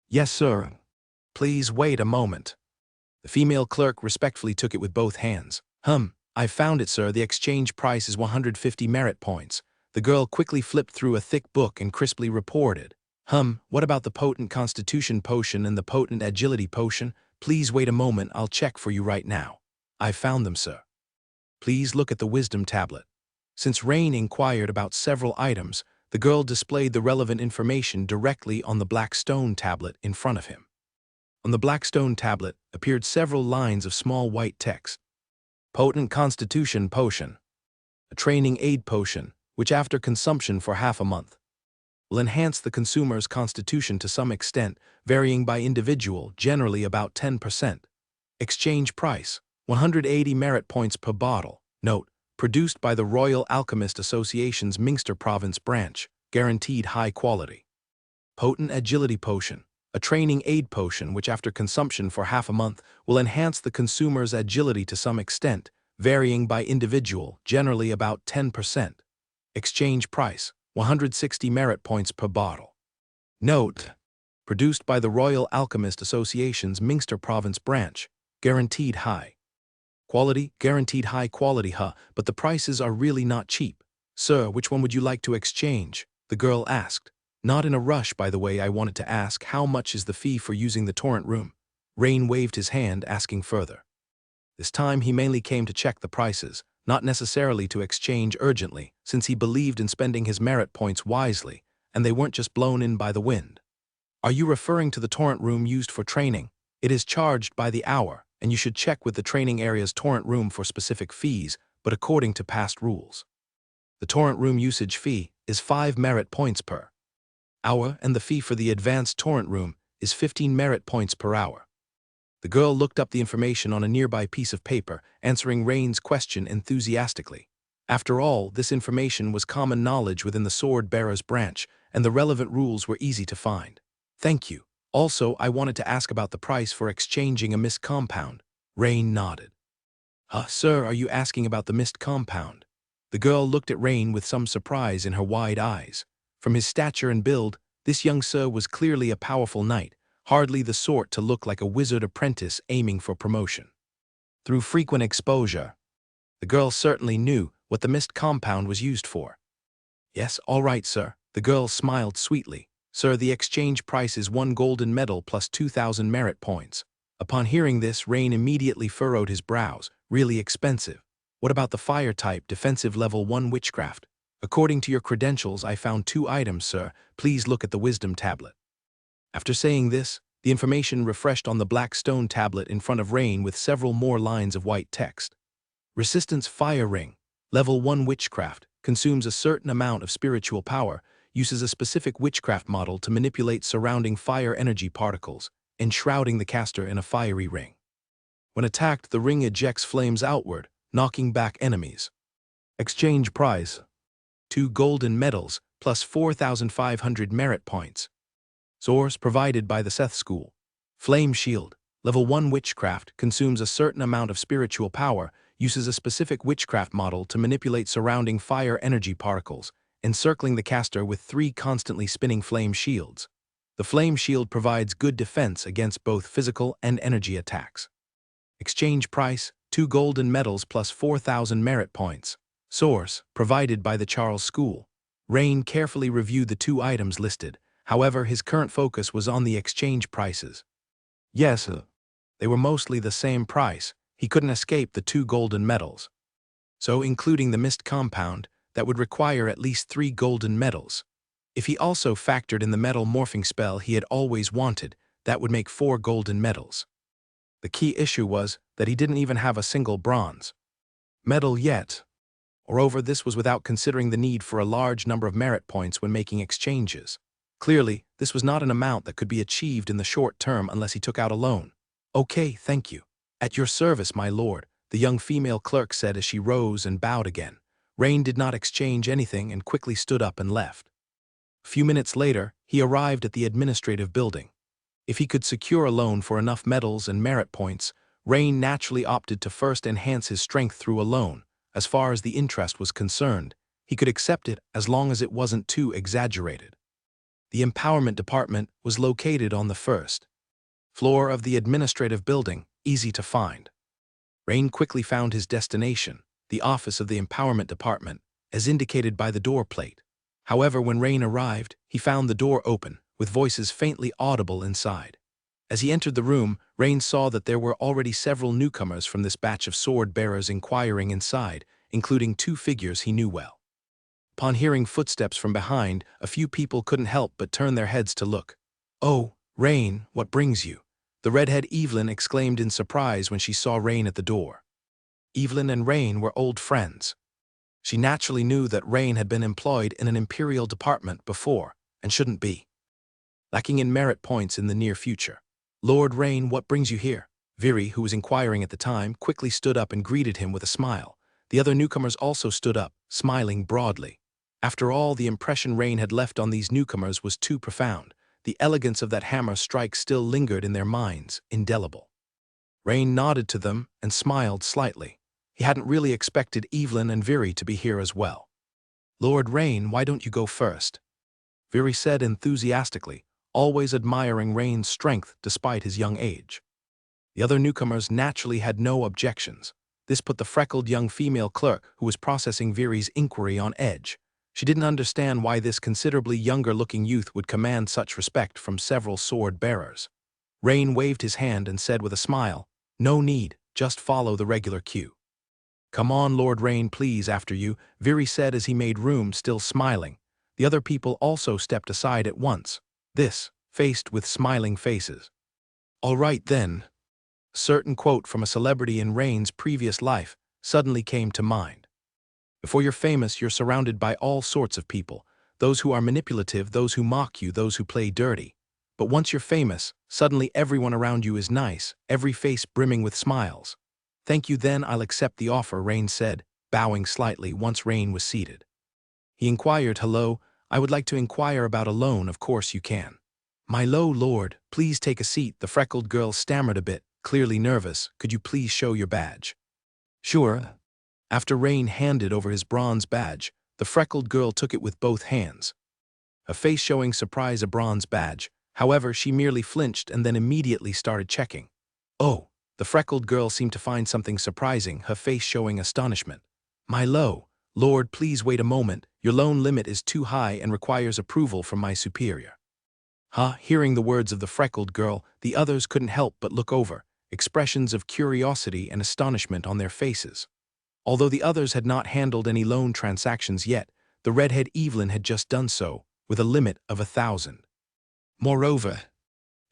Yes, sir. Please wait a moment. The female clerk respectfully took it with both hands. I've found it, sir. The exchange price is 150 merit points. The girl quickly flipped through a thick book and crisply reported. What about the potent constitution potion and the potent agility potion? Please wait a moment, I'll check for you right now. I've found them, sir. Please look at the wisdom tablet. Since Rain inquired about several items, the girl displayed the relevant information directly on the black stone tablet in front of him. On the black stone tablet appeared several lines of small white text. Potent Constitution Potion. A training aid potion, which after consumption for half a month, will enhance the consumer's constitution to some extent, varying by individual, generally about 10%. Exchange price, 180 merit points per bottle. Note, produced by the Royal Alchemist Association's Minster Province branch, guaranteed high quality. Potent Agility Potion. A training aid potion which after consumption for half a month will enhance the consumer's agility to some extent, varying by individual, generally about 10%. Exchange price, 160 merit points per bottle. Note, produced by the Royal Alchemist Association's Minster Province branch, guaranteed high quality, guaranteed high quality, but the prices are really not cheap. Sir, which one would you like to exchange? The girl asked. Not in a rush, by the way. I wanted to ask, how much is the fee for using the torrent room? Rain waved his hand, asking further. This time he mainly came to check the prices, not necessarily to exchange urgently, since he believed in spending his merit points wisely, and they weren't just blown in by the wind. Are you referring to the torrent room used for training? It is charged by the hour, and you should check with the training area's torrent room for specific fees, but according to past rules. The torrent room usage fee is 5 merit points per hour, and the fee for the advanced torrent room is 15 merit points per hour. The girl looked up the information on a nearby piece of paper, answering Rain's question enthusiastically. After all, this information was common knowledge within the Sword Bearers branch, and the relevant rules were easy to find. Thank you. Also, I wanted to ask about the price for exchanging a mist compound. Rain nodded. Sir, are you asking about the mist compound? The girl looked at Rain with some surprise in her wide eyes. From his stature and build, this young sir was clearly a powerful knight, hardly the sort to look like a wizard apprentice aiming for promotion. Through frequent exposure, the girl certainly knew what the mist compound was used for. Yes, all right, sir. The girl smiled sweetly. Sir, the exchange price is 1 golden medal plus 2,000 merit points. Upon hearing this, Rain immediately furrowed his brows. Really expensive. What about the fire type, defensive level 1 witchcraft? According to your credentials, I found 2 items, sir. Please look at the wisdom tablet. After saying this, the information refreshed on the black stone tablet in front of Rain with several more lines of white text. Resistance Fire Ring. Level 1 witchcraft. Consumes a certain amount of spiritual power. Uses a specific witchcraft model to manipulate surrounding fire energy particles, enshrouding the caster in a fiery ring. When attacked, the ring ejects flames outward, knocking back enemies. Exchange price: 2 golden medals plus 4,500 merit points. Source provided by the Seth School. Flame Shield. Level 1 witchcraft. Consumes a certain amount of spiritual power. Uses a specific witchcraft model to manipulate surrounding fire energy particles, encircling the caster with 3 constantly spinning flame shields. The flame shield provides good defense against both physical and energy attacks. Exchange price: 2 golden medals plus 4,000 merit points. Source provided by the Charles School. Rain carefully reviewed the 2 items listed. However, his current focus was on the exchange prices. Yes, they were mostly the same price. He couldn't escape the 2 golden medals. So, including the mist compound, that would require at least 3 golden medals. If he also factored in the metal morphing spell he had always wanted, that would make 4 golden medals. The key issue was that he didn't even have a single bronze medal yet. Moreover, this was without considering the need for a large number of merit points when making exchanges. Clearly, this was not an amount that could be achieved in the short term unless he took out a loan. "Okay, thank you. At your service, my lord," the young female clerk said as she rose and bowed again. Rain did not exchange anything and quickly stood up and left. A few minutes later, he arrived at the administrative building. If he could secure a loan for enough medals and merit points, Rain naturally opted to first enhance his strength through a loan. As far as the interest was concerned, he could accept it as long as it wasn't too exaggerated. The empowerment department was located on the first floor of the administrative building, easy to find. Rain quickly found his destination, the office of the empowerment department, as indicated by the door plate. However, when Rain arrived, he found the door open, with voices faintly audible inside. As he entered the room, Rain saw that there were already several newcomers from this batch of sword-bearers inquiring inside, including two figures he knew well. Upon hearing footsteps from behind, a few people couldn't help but turn their heads to look. "Oh, Rain, what brings you?" the redhead Evelyn exclaimed in surprise when she saw Rain at the door. Evelyn and Rain were old friends. She naturally knew that Rain had been employed in an imperial department before, and shouldn't be lacking in merit points in the near future. "Lord Rain, what brings you here?" Viri, who was inquiring at the time, quickly stood up and greeted him with a smile. The other newcomers also stood up, smiling broadly. After all, the impression Rain had left on these newcomers was too profound. The elegance of that hammer strike still lingered in their minds, indelible. Rain nodded to them and smiled slightly. He hadn't really expected Evelyn and Viri to be here as well. "Lord Rain, why don't you go first?" Viri said enthusiastically, always admiring Rain's strength despite his young age. The other newcomers naturally had no objections. This put the freckled young female clerk who was processing Viri's inquiry on edge. She didn't understand why this considerably younger-looking youth would command such respect from several sword-bearers. Rain waved his hand and said with a smile, "No need, just follow the regular queue." "Come on, Lord Rain, please, after you," Viri said as he made room, still smiling. The other people also stepped aside at once, this faced with smiling faces. "All right then." A certain quote from a celebrity in Rain's previous life suddenly came to mind. Before you're famous, you're surrounded by all sorts of people, those who are manipulative, those who mock you, those who play dirty. But once you're famous, suddenly everyone around you is nice, every face brimming with smiles. "Thank you then, I'll accept the offer," Rain said, bowing slightly once Rain was seated. He inquired, "Hello, I would like to inquire about a loan, of course you can." "My lord, please take a seat," the freckled girl stammered a bit, clearly nervous. "Could you please show your badge?" "Sure." After Rain handed over his bronze badge, the freckled girl took it with both hands. Her face showing surprise, a bronze badge. However, she merely flinched and then immediately started checking. "Oh," the freckled girl seemed to find something surprising, her face showing astonishment. "My lord, please wait a moment. Your loan limit is too high and requires approval from my superior." Hearing the words of the freckled girl, the others couldn't help but look over, expressions of curiosity and astonishment on their faces. Although the others had not handled any loan transactions yet, the redhead Evelyn had just done so, with a limit of 1,000. Moreover,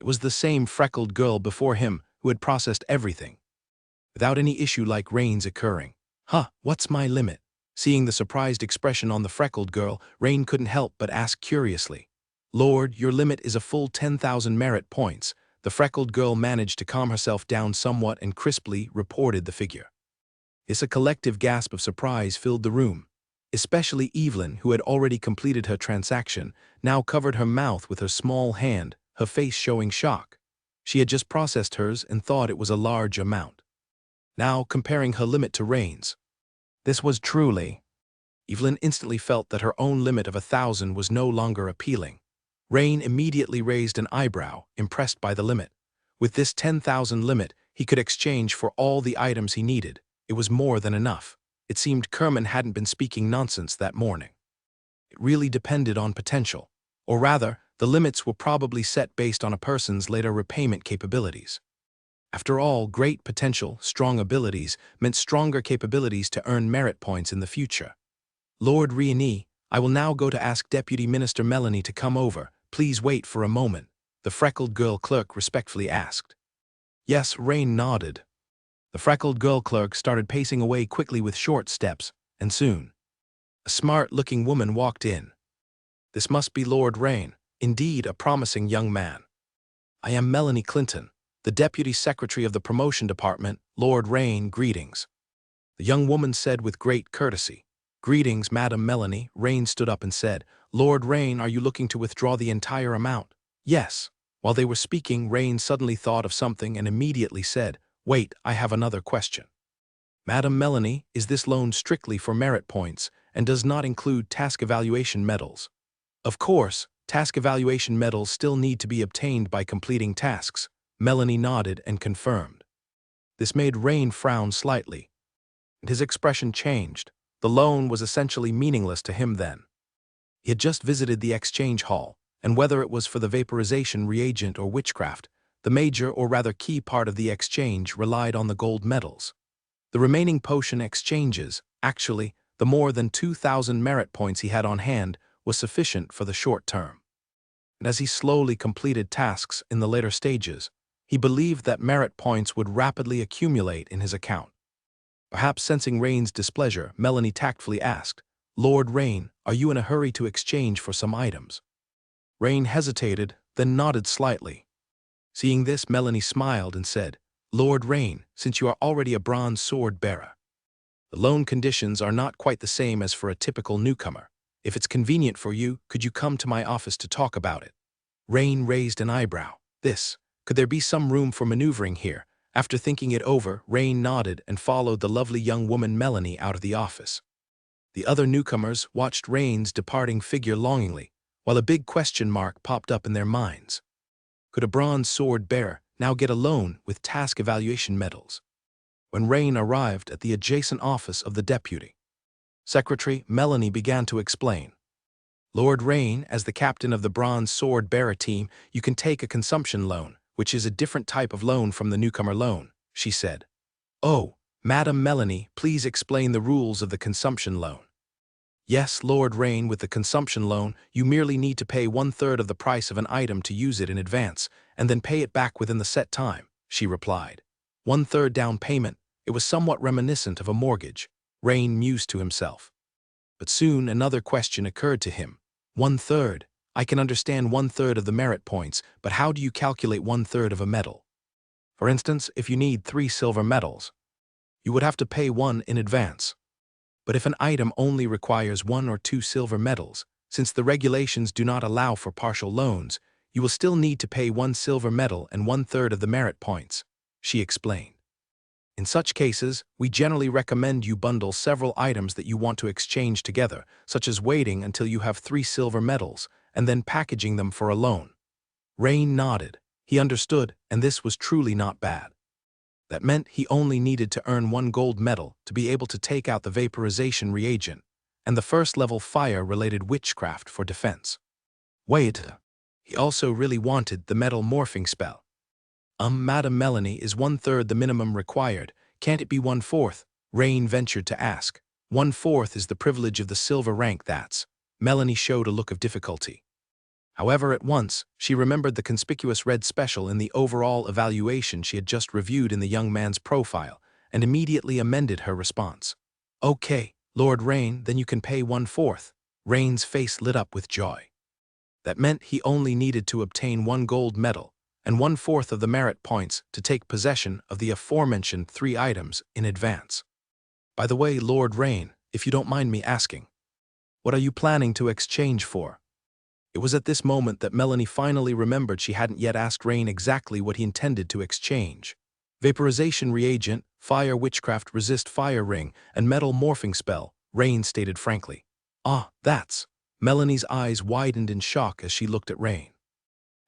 it was the same freckled girl before him who had processed everything, without any issue like Rain's occurring. What's my limit?" Seeing the surprised expression on the freckled girl, Rain couldn't help but ask curiously. "Lord, your limit is a full 10,000 merit points." The freckled girl managed to calm herself down somewhat and crisply reported the figure. A collective gasp of surprise filled the room. Especially Evelyn, who had already completed her transaction, now covered her mouth with her small hand, her face showing shock. She had just processed hers and thought it was a large amount. Now, comparing her limit to Rain's, this was truly... Evelyn instantly felt that her own limit of 1,000 was no longer appealing. Rain immediately raised an eyebrow, impressed by the limit. With this 10,000 limit, he could exchange for all the items he needed. It was more than enough. It seemed Kerman hadn't been speaking nonsense that morning. It really depended on potential. Or rather, the limits were probably set based on a person's later repayment capabilities. After all, great potential, strong abilities, meant stronger capabilities to earn merit points in the future. "Lord Riani, I will now go to ask Deputy Minister Melanie to come over. Please wait for a moment," the freckled girl clerk respectfully asked. Yes, Rain nodded. The freckled girl clerk started pacing away quickly with short steps, and soon, a smart-looking woman walked in. This must be Lord Rain, indeed a promising young man. I am Melanie Clinton, the Deputy Secretary of the Promotion Department. Lord Rain, greetings. The young woman said with great courtesy. Greetings, Madam Melanie. Rain stood up and said, Lord Rain, are you looking to withdraw the entire amount? Yes. While they were speaking, Rain suddenly thought of something and immediately said, Wait, I have another question. Madam Melanie, is this loan strictly for merit points and does not include task evaluation medals? Of course, task evaluation medals still need to be obtained by completing tasks. Melanie nodded and confirmed. This made Rain frown slightly, and his expression changed. The loan was essentially meaningless to him then. He had just visited the exchange hall, and whether it was for the vaporization reagent or witchcraft, the major or rather key part of the exchange relied on the gold medals. The remaining potion exchanges, actually, the more than 2,000 merit points he had on hand, was sufficient for the short term. And as he slowly completed tasks in the later stages, he believed that merit points would rapidly accumulate in his account. Perhaps sensing Rain's displeasure, Melanie tactfully asked, Lord Rain, are you in a hurry to exchange for some items? Rain hesitated, then nodded slightly. Seeing this, Melanie smiled and said, Lord Rain, since you are already a bronze sword bearer, the loan conditions are not quite the same as for a typical newcomer. If it's convenient for you, could you come to my office to talk about it? Rain raised an eyebrow. Could there be some room for maneuvering here? After thinking it over, Rain nodded and followed the lovely young woman Melanie out of the office. The other newcomers watched Rain's departing figure longingly, while a big question mark popped up in their minds. Could a bronze sword bearer now get a loan with task evaluation medals? When Rain arrived at the adjacent office of the deputy secretary, Melanie began to explain. Lord Rain, as the captain of the bronze sword bearer team, you can take a consumption loan, which is a different type of loan from the newcomer loan, she said. Oh, Madam Melanie, please explain the rules of the consumption loan. Yes, Lord Rain, with the consumption loan, you merely need to pay 1/3 of the price of an item to use it in advance, and then pay it back within the set time, she replied. 1/3 down payment. It was somewhat reminiscent of a mortgage. Rain mused to himself. But soon another question occurred to him. 1/3. I can understand 1/3 of the merit points, but how do you calculate 1/3 of a medal? For instance, if you need 3 silver medals, you would have to pay 1 in advance. But if an item only requires 1 or 2 silver medals, since the regulations do not allow for partial loans, you will still need to pay 1 silver medal and 1/3 of the merit points, she explained. In such cases, we generally recommend you bundle several items that you want to exchange together, such as waiting until you have 3 silver medals, and then packaging them for a loan. Rain nodded. He understood, and this was truly not bad. That meant he only needed to earn 1 gold medal to be able to take out the vaporization reagent, and the first-level fire-related witchcraft for defense. Wait, he also really wanted the metal morphing spell. Madam Melanie, is 1/3 the minimum required? Can't it be 1/4? Rain ventured to ask. 1/4 is the privilege of the silver rank, that's. Melanie showed a look of difficulty. However, at once, she remembered the conspicuous red special in the overall evaluation she had just reviewed in the young man's profile, and immediately amended her response. Okay, Lord Rain, then you can pay 1/4. Rain's face lit up with joy. That meant he only needed to obtain 1 gold medal, and 1/4 of the merit points to take possession of the aforementioned 3 items in advance. By the way, Lord Rain, if you don't mind me asking, what are you planning to exchange for? It was at this moment that Melanie finally remembered she hadn't yet asked Rain exactly what he intended to exchange. Vaporization reagent, fire witchcraft resist fire ring, and metal morphing spell, Rain stated frankly. Ah, that's. Melanie's eyes widened in shock as she looked at Rain.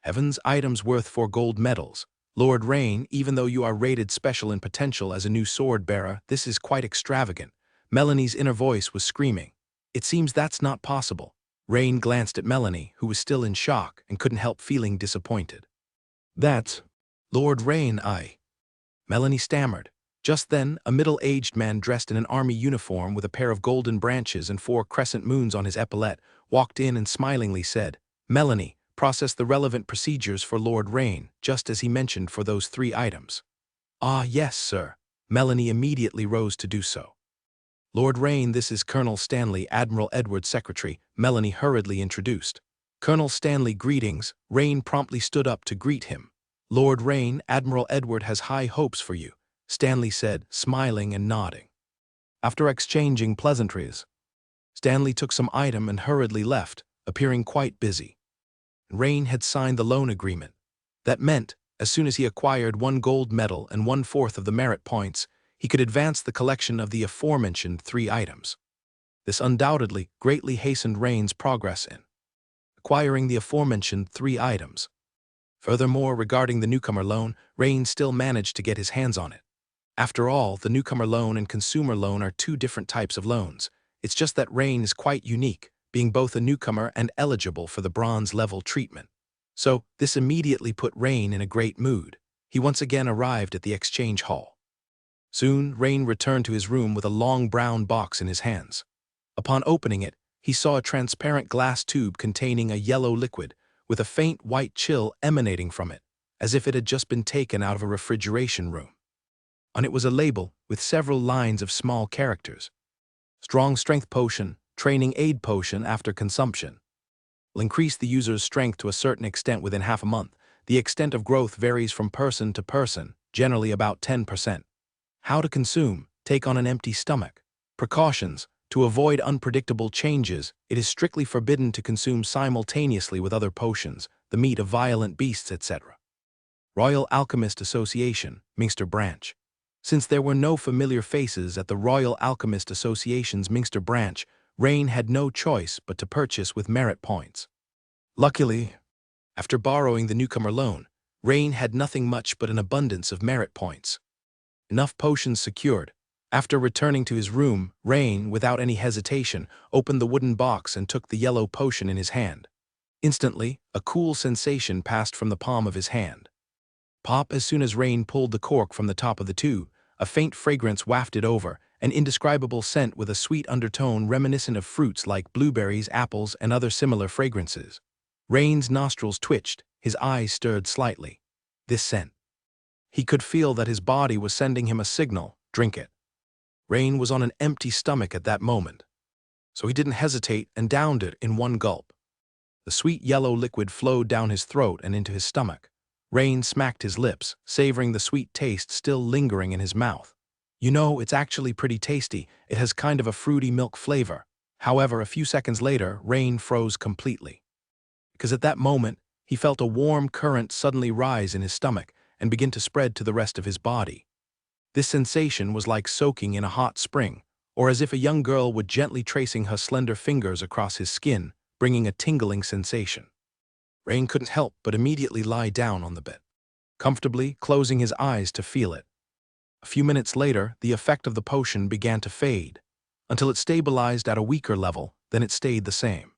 Heavens, items worth 4 gold medals. Lord Rain, even though you are rated special in potential as a new sword bearer, this is quite extravagant. Melanie's inner voice was screaming. It seems that's not possible. Rain glanced at Melanie, who was still in shock and couldn't help feeling disappointed. That's Lord Rain, Melanie stammered. Just then, a middle-aged man dressed in an army uniform with a pair of golden branches and 4 crescent moons on his epaulette walked in and smilingly said, Melanie, process the relevant procedures for Lord Rain, just as he mentioned for those 3 items. Ah, yes, sir. Melanie immediately rose to do so. Lord Rain, this is Colonel Stanley, Admiral Edward's secretary, Melanie hurriedly introduced. Colonel Stanley, greetings. Rain promptly stood up to greet him. Lord Rain, Admiral Edward has high hopes for you, Stanley said, smiling and nodding. After exchanging pleasantries, Stanley took some item and hurriedly left, appearing quite busy. Rain had signed the loan agreement. That meant, as soon as he acquired 1 gold medal and 1/4 of the merit points, he could advance the collection of the aforementioned 3 items. This undoubtedly greatly hastened Rain's progress in acquiring the aforementioned 3 items. Furthermore, regarding the newcomer loan, Rain still managed to get his hands on it. After all, the newcomer loan and consumer loan are 2 different types of loans. It's just that Rain is quite unique, being both a newcomer and eligible for the bronze level treatment. So, this immediately put Rain in a great mood. He once again arrived at the exchange hall. Soon, Rain returned to his room with a long brown box in his hands. Upon opening it, he saw a transparent glass tube containing a yellow liquid, with a faint white chill emanating from it, as if it had just been taken out of a refrigeration room. On it was a label with several lines of small characters. Strong strength potion, training aid potion after consumption. Will increase the user's strength to a certain extent within half a month. The extent of growth varies from person to person, generally about 10%. How to consume, take on an empty stomach. Precautions, to avoid unpredictable changes, it is strictly forbidden to consume simultaneously with other potions, the meat of violent beasts, etc. Royal Alchemist Association, Minster Branch. Since there were no familiar faces at the Royal Alchemist Association's Minster Branch, Rain had no choice but to purchase with merit points. Luckily, after borrowing the newcomer loan, Rain had nothing much but an abundance of merit points. Enough potions secured. After returning to his room, Rain, without any hesitation, opened the wooden box and took the yellow potion in his hand. Instantly, a cool sensation passed from the palm of his hand. Pop! As soon as Rain pulled the cork from the top of the tube, a faint fragrance wafted over, an indescribable scent with a sweet undertone reminiscent of fruits like blueberries, apples, and other similar fragrances. Rain's nostrils twitched, his eyes stirred slightly. This scent. He could feel that his body was sending him a signal, drink it. Rain was on an empty stomach at that moment, so he didn't hesitate and downed it in one gulp. The sweet yellow liquid flowed down his throat and into his stomach. Rain smacked his lips, savoring the sweet taste still lingering in his mouth. You know, it's actually pretty tasty. It has kind of a fruity milk flavor. However, a few seconds later, Rain froze completely. Because at that moment, he felt a warm current suddenly rise in his stomach and begin to spread to the rest of his body. This sensation was like soaking in a hot spring, or as if a young girl were gently tracing her slender fingers across his skin, bringing a tingling sensation. Rain couldn't help but immediately lie down on the bed, comfortably closing his eyes to feel it. A few minutes later, the effect of the potion began to fade, until it stabilized at a weaker level, then it stayed the same.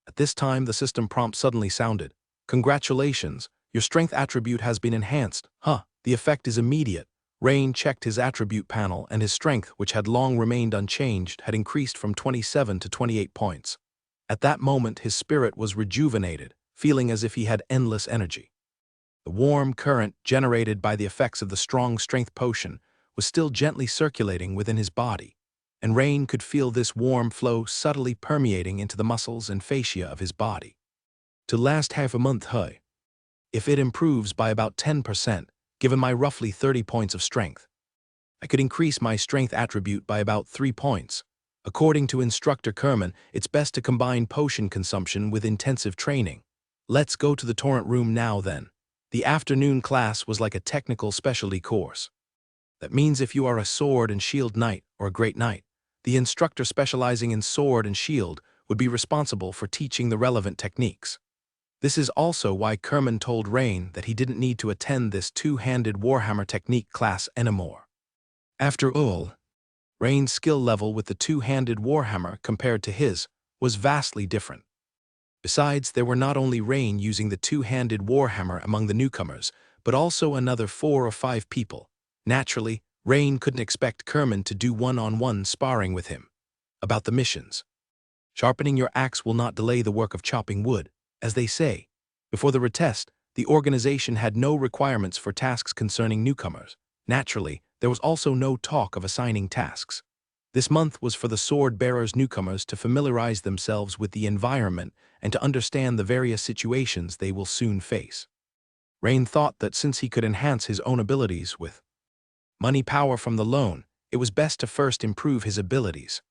At this time, the system prompt suddenly sounded. Congratulations, your strength attribute has been enhanced. The effect is immediate. Rain checked his attribute panel and his strength, which had long remained unchanged, had increased from 27 to 28 points. At that moment, his spirit was rejuvenated, feeling as if he had endless energy. The warm current generated by the effects of the strong strength potion was still gently circulating within his body, and Rain could feel this warm flow subtly permeating into the muscles and fascia of his body. To last half a month, if it improves by about 10%, given my roughly 30 points of strength, I could increase my strength attribute by about 3 points. According to Instructor Kerman, it's best to combine potion consumption with intensive training. Let's go to the torrent room now then. The afternoon class was like a technical specialty course. That means if you are a sword and shield knight or a great knight, the instructor specializing in sword and shield would be responsible for teaching the relevant techniques. This is also why Kerman told Rain that he didn't need to attend this two-handed Warhammer technique class anymore. After all, Rain's skill level with the two-handed Warhammer compared to his was vastly different. Besides, there were not only Rain using the two-handed Warhammer among the newcomers, but also another 4 or 5 people. Naturally, Rain couldn't expect Kerman to do one-on-one sparring with him. About the missions. Sharpening your axe will not delay the work of chopping wood. As they say, before the retest, the organization had no requirements for tasks concerning newcomers. Naturally, there was also no talk of assigning tasks. This month was for the sword-bearers newcomers to familiarize themselves with the environment and to understand the various situations they will soon face. Rain thought that since he could enhance his own abilities with money power from the loan, it was best to first improve his abilities.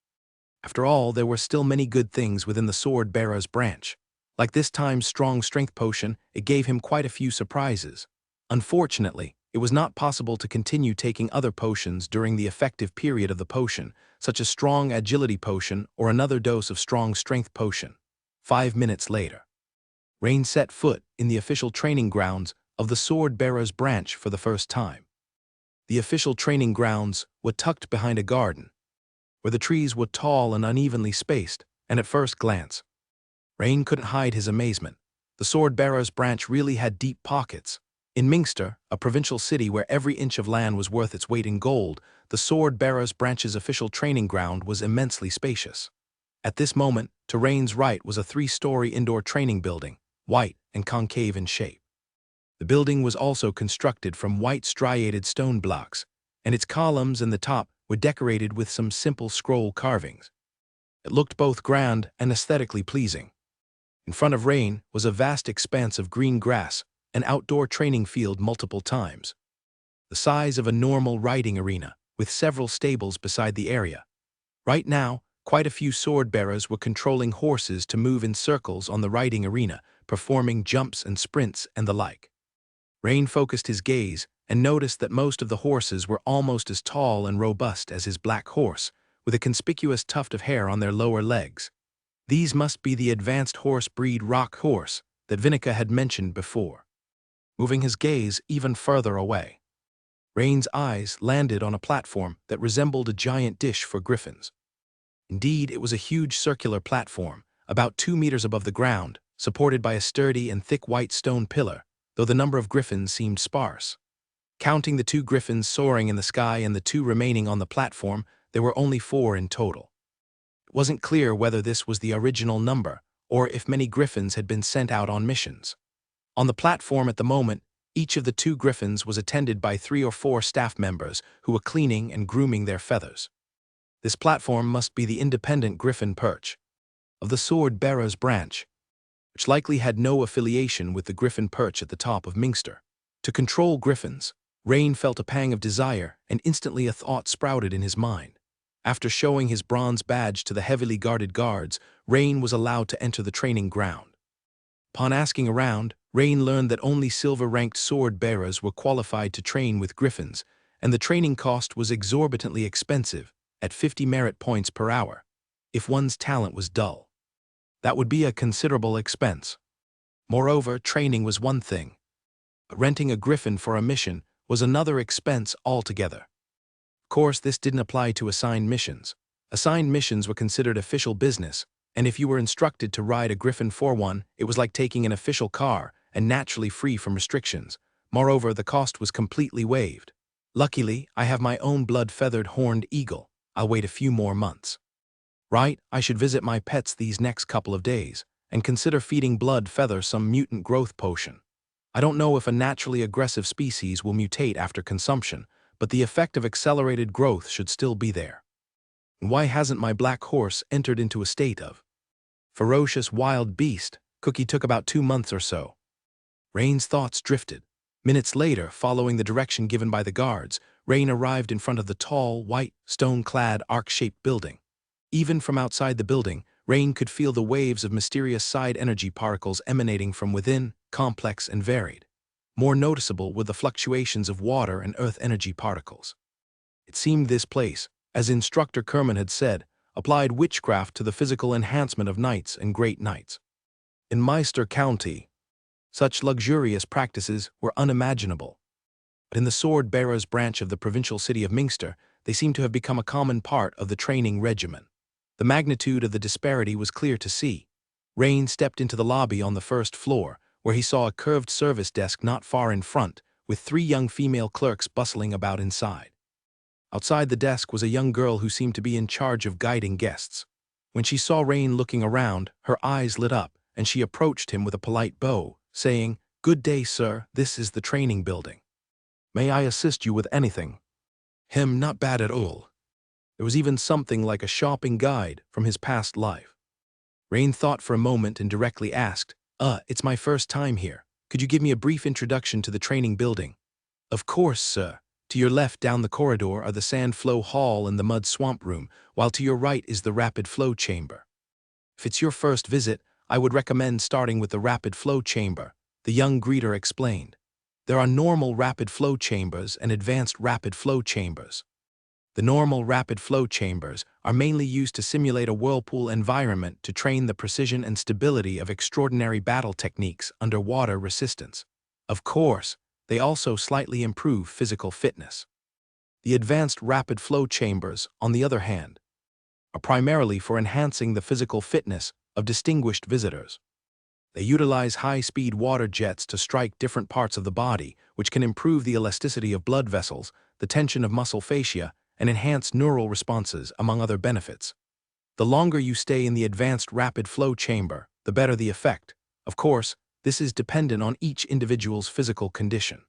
After all, there were still many good things within the sword-bearer's branch. Like this time's strong strength potion, it gave him quite a few surprises. Unfortunately, it was not possible to continue taking other potions during the effective period of the potion, such as strong agility potion or another dose of strong strength potion. 5 minutes later, Rain set foot in the official training grounds of the sword-bearer's branch for the first time. The official training grounds were tucked behind a garden, where the trees were tall and unevenly spaced, and at first glance, Rain couldn't hide his amazement. The sword-bearer's branch really had deep pockets. In Mingster, a provincial city where every inch of land was worth its weight in gold, the sword-bearer's branch's official training ground was immensely spacious. At this moment, to Rain's right was a 3-story indoor training building, white and concave in shape. The building was also constructed from white striated stone blocks, and its columns and the top were decorated with some simple scroll carvings. It looked both grand and aesthetically pleasing. In front of Rain was a vast expanse of green grass, an outdoor training field multiple times, the size of a normal riding arena, with several stables beside the area. Right now, quite a few sword-bearers were controlling horses to move in circles on the riding arena, performing jumps and sprints and the like. Rain focused his gaze and noticed that most of the horses were almost as tall and robust as his black horse, with a conspicuous tuft of hair on their lower legs. These must be the advanced horse breed Rock Horse that Vinica had mentioned before. Moving his gaze even further away, Rain's eyes landed on a platform that resembled a giant dish for griffins. Indeed, it was a huge circular platform, about 2 meters above the ground, supported by a sturdy and thick white stone pillar, though the number of griffins seemed sparse. Counting the 2 griffins soaring in the sky and the 2 remaining on the platform, there were only 4 in total. It wasn't clear whether this was the original number, or if many griffins had been sent out on missions. On the platform at the moment, each of the 2 griffins was attended by 3 or 4 staff members who were cleaning and grooming their feathers. This platform must be the independent griffin perch of the sword-bearer's branch, which likely had no affiliation with the griffin perch at the top of Mingster. To control griffins, Rain felt a pang of desire, and instantly a thought sprouted in his mind. After showing his bronze badge to the heavily guarded guards, Rain was allowed to enter the training ground. Upon asking around, Rain learned that only silver-ranked sword-bearers were qualified to train with griffins, and the training cost was exorbitantly expensive, at 50 merit points per hour, if one's talent was dull. That would be a considerable expense. Moreover, training was one thing, but renting a griffin for a mission was another expense altogether. Of course, this didn't apply to assigned missions. Assigned missions were considered official business, and if you were instructed to ride a griffin for one, it was like taking an official car and naturally free from restrictions. Moreover, the cost was completely waived. Luckily, I have my own blood-feathered horned eagle. I'll wait a few more months. Right, I should visit my pets these next couple of days and consider feeding Blood Feather some mutant growth potion. I don't know if a naturally aggressive species will mutate after consumption, but the effect of accelerated growth should still be there. And why hasn't my black horse entered into a state of ferocious wild beast? Cookie took about 2 months or so. Rain's thoughts drifted. Minutes later, following the direction given by the guards, Rain arrived in front of the tall, white, stone-clad, arc-shaped building. Even from outside the building, Rain could feel the waves of mysterious side energy particles emanating from within, complex and varied. More noticeable were the fluctuations of water and earth energy particles. It seemed this place, as Instructor Kerman had said, applied witchcraft to the physical enhancement of knights and great knights. In Meister County, such luxurious practices were unimaginable. But in the sword-bearers branch of the provincial city of Mingster, they seemed to have become a common part of the training regimen. The magnitude of the disparity was clear to see. Rain stepped into the lobby on the first floor, where he saw a curved service desk not far in front, with 3 young female clerks bustling about inside. Outside the desk was a young girl who seemed to be in charge of guiding guests. When she saw Rain looking around, her eyes lit up, and she approached him with a polite bow, saying, "Good day, sir, this is the training building." May I assist you with anything? Him not bad at all. There was even something like a shopping guide from his past life. Rain thought for a moment and directly asked, it's my first time here. Could you give me a brief introduction to the training building? Of course, sir. To your left down the corridor are the sand flow hall and the mud swamp room, while to your right is the rapid flow chamber. If it's your first visit, I would recommend starting with the rapid flow chamber, the young greeter explained. There are normal rapid flow chambers and advanced rapid flow chambers. The normal rapid flow chambers are mainly used to simulate a whirlpool environment to train the precision and stability of extraordinary battle techniques under water resistance. Of course, they also slightly improve physical fitness. The advanced rapid flow chambers, on the other hand, are primarily for enhancing the physical fitness of distinguished visitors. They utilize high-speed water jets to strike different parts of the body, which can improve the elasticity of blood vessels, the tension of muscle fascia, and enhance neural responses, among other benefits. The longer you stay in the advanced rapid flow chamber, the better the effect. Of course, this is dependent on each individual's physical condition.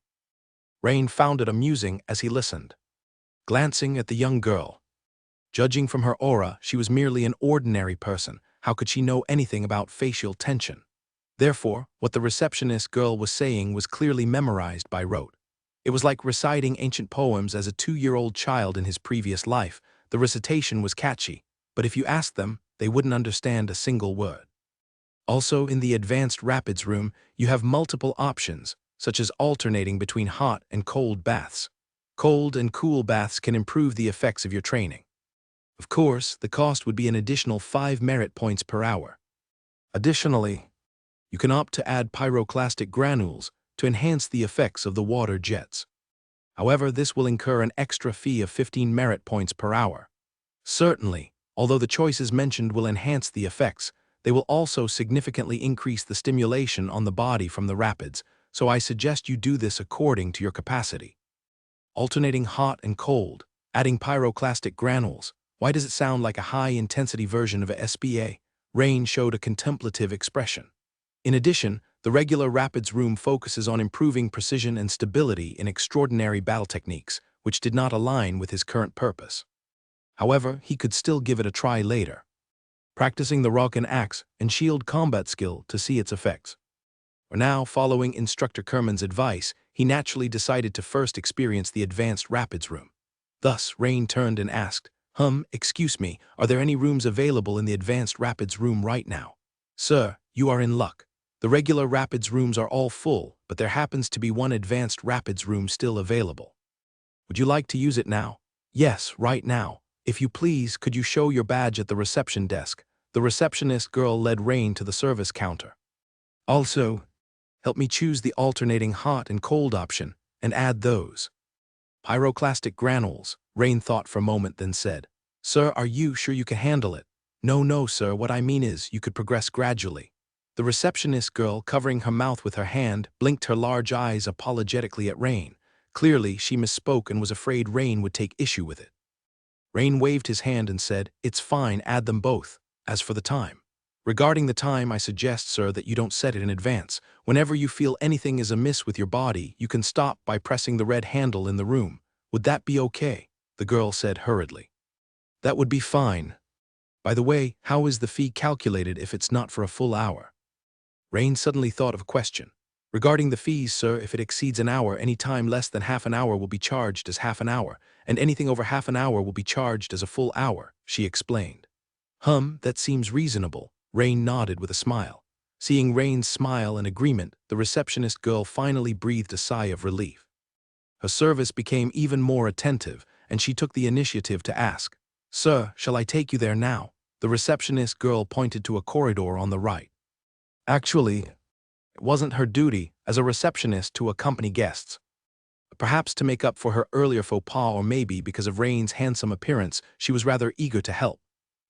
Rain found it amusing as he listened, glancing at the young girl. Judging from her aura, she was merely an ordinary person. How could she know anything about facial tension? Therefore, what the receptionist girl was saying was clearly memorized by rote. It was like reciting ancient poems as a 2-year-old child in his previous life. The recitation was catchy, but if you asked them, they wouldn't understand a single word. Also, in the advanced rapids room, you have multiple options, such as alternating between hot and cold baths. Cold and cool baths can improve the effects of your training. Of course, the cost would be an additional 5 merit points per hour. Additionally, you can opt to add pyroclastic granules to enhance the effects of the water jets. However, this will incur an extra fee of 15 merit points per hour. Certainly, although the choices mentioned will enhance the effects, they will also significantly increase the stimulation on the body from the rapids, so I suggest you do this according to your capacity. Alternating hot and cold, adding pyroclastic granules. Why does it sound like a high-intensity version of a SBA? Rain showed a contemplative expression. In addition, the regular rapids room focuses on improving precision and stability in extraordinary battle techniques, which did not align with his current purpose. However, he could still give it a try later, practicing the rock and axe and shield combat skill to see its effects. For now, following Instructor Kerman's advice, he naturally decided to first experience the advanced rapids room. Thus, Rain turned and asked, excuse me, are there any rooms available in the advanced rapids room right now? Sir, you are in luck. The regular rapids rooms are all full, but there happens to be one advanced rapids room still available. Would you like to use it now? Yes, right now. If you please, could you show your badge at the reception desk? The receptionist girl led Rain to the service counter. Also, help me choose the alternating hot and cold option and add those. Pyroclastic granules, Rain thought for a moment then said, Sir, are you sure you can handle it? No, sir, what I mean is you could progress gradually. The receptionist girl, covering her mouth with her hand, blinked her large eyes apologetically at Rain. Clearly, she misspoke and was afraid Rain would take issue with it. Rain waved his hand and said, It's fine, add them both. As for the time. Regarding the time, I suggest, sir, that you don't set it in advance. Whenever you feel anything is amiss with your body, you can stop by pressing the red handle in the room. Would that be okay? The girl said hurriedly. That would be fine. By the way, how is the fee calculated if it's not for a full hour? Rain suddenly thought of a question. Regarding the fees, sir, if it exceeds an hour, any time less than half an hour will be charged as half an hour, and anything over half an hour will be charged as a full hour, she explained. That seems reasonable. Rain nodded with a smile. Seeing Rain's smile and agreement, the receptionist girl finally breathed a sigh of relief. Her service became even more attentive, and she took the initiative to ask, Sir, shall I take you there now? The receptionist girl pointed to a corridor on the right. Actually, it wasn't her duty as a receptionist to accompany guests. Perhaps to make up for her earlier faux pas, or maybe because of Rain's handsome appearance, she was rather eager to help.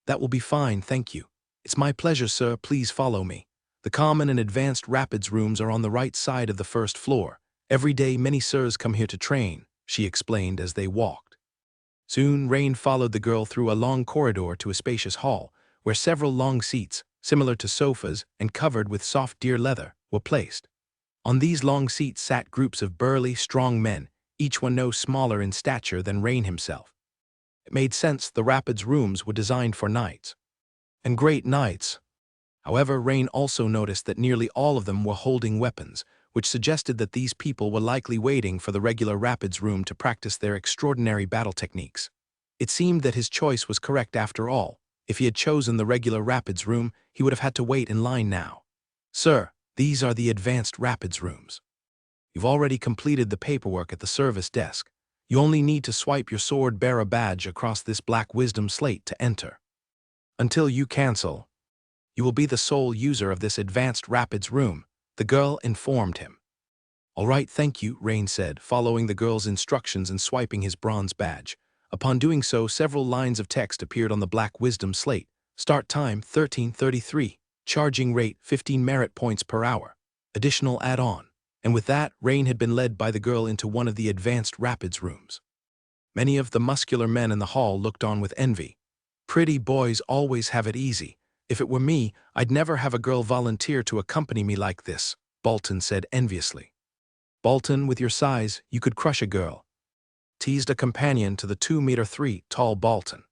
That will be fine, thank you. It's my pleasure, sir, please follow me. The common and advanced rapids rooms are on the right side of the first floor. Every day many sirs come here to train, she explained as they walked. Soon Rain followed the girl through a long corridor to a spacious hall, where several long seats, similar to sofas and covered with soft deer leather, were placed. On these long seats sat groups of burly, strong men, each one no smaller in stature than Rain himself. It made sense the Rapids rooms were designed for knights. And great knights. However, Rain also noticed that nearly all of them were holding weapons, which suggested that these people were likely waiting for the regular Rapids room to practice their extraordinary battle techniques. It seemed that his choice was correct after all. If he had chosen the regular Rapids room, he would have had to wait in line now. Sir, these are the advanced Rapids rooms. You've already completed the paperwork at the service desk. You only need to swipe your sword-bearer badge across this black wisdom slate to enter. Until you cancel, you will be the sole user of this advanced Rapids room, the girl informed him. All right, thank you, Rain said, following the girl's instructions and swiping his bronze badge. Upon doing so, several lines of text appeared on the black wisdom slate. Start time 13:33, charging rate 15 merit points per hour, additional add-on. And with that, Rain had been led by the girl into one of the advanced Rapids rooms. Many of the muscular men in the hall looked on with envy. Pretty boys always have it easy. If it were me, I'd never have a girl volunteer to accompany me like this, Bolton said enviously. Bolton, with your size, you could crush a girl, teased a companion to the 2'3" tall Bolton.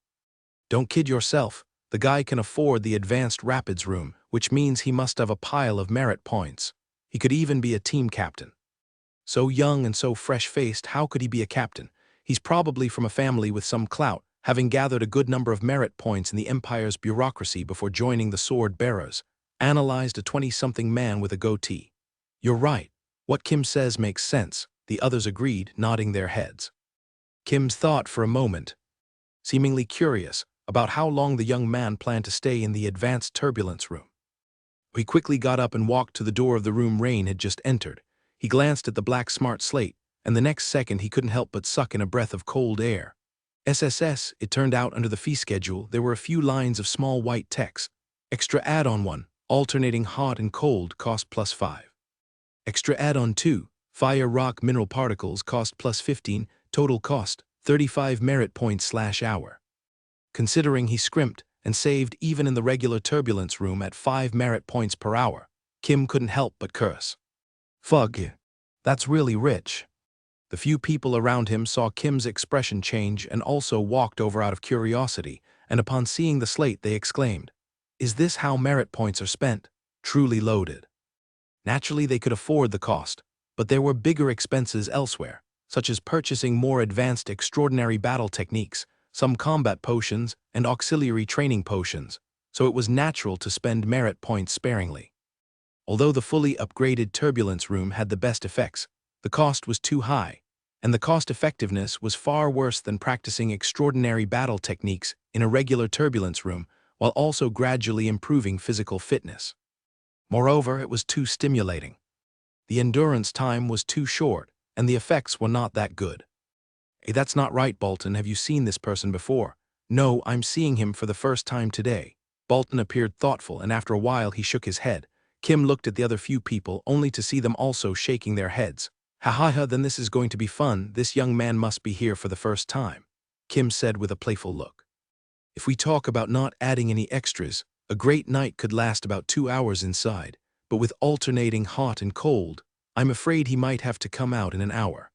Don't kid yourself, the guy can afford the advanced Rapids room, which means he must have a pile of merit points. He could even be a team captain. So young and so fresh-faced, how could he be a captain? He's probably from a family with some clout, having gathered a good number of merit points in the Empire's bureaucracy before joining the Sword Bearers, analyzed a 20-something man with a goatee. You're right. What Kim says makes sense, the others agreed, nodding their heads. Kim's thought for a moment, seemingly curious about how long the young man planned to stay in the advanced turbulence room. He quickly got up and walked to the door of the room Rain had just entered. He glanced at the black smart slate, and the next second he couldn't help but suck in a breath of cold air. SSS, it turned out under the fee schedule, there were a few lines of small white text. Extra add-on 1, alternating hot and cold, cost +5. Extra add-on 2, fire rock mineral particles, cost +15, total cost, 35 merit points/hour. Considering he scrimped and saved even in the regular turbulence room at 5 merit points per hour, Kim couldn't help but curse. Fug, that's really rich. The few people around him saw Kim's expression change and also walked over out of curiosity, and upon seeing the slate they exclaimed, "Is this how merit points are spent? Truly loaded." Naturally they could afford the cost, but there were bigger expenses elsewhere, such as purchasing more advanced extraordinary battle techniques, some combat potions, and auxiliary training potions, so it was natural to spend merit points sparingly. Although the fully upgraded turbulence room had the best effects, the cost was too high, and the cost-effectiveness was far worse than practicing extraordinary battle techniques in a regular turbulence room while also gradually improving physical fitness. Moreover, it was too stimulating. The endurance time was too short, and the effects were not that good. Hey, that's not right, Bolton. Have you seen this person before? No, I'm seeing him for the first time today. Bolton appeared thoughtful, and after a while he shook his head. Kim looked at the other few people, only to see them also shaking their heads. Ha, then this is going to be fun. This young man must be here for the first time, Kim said with a playful look. If we talk about not adding any extras, a great night could last about 2 hours inside, but with alternating hot and cold, I'm afraid he might have to come out in an hour.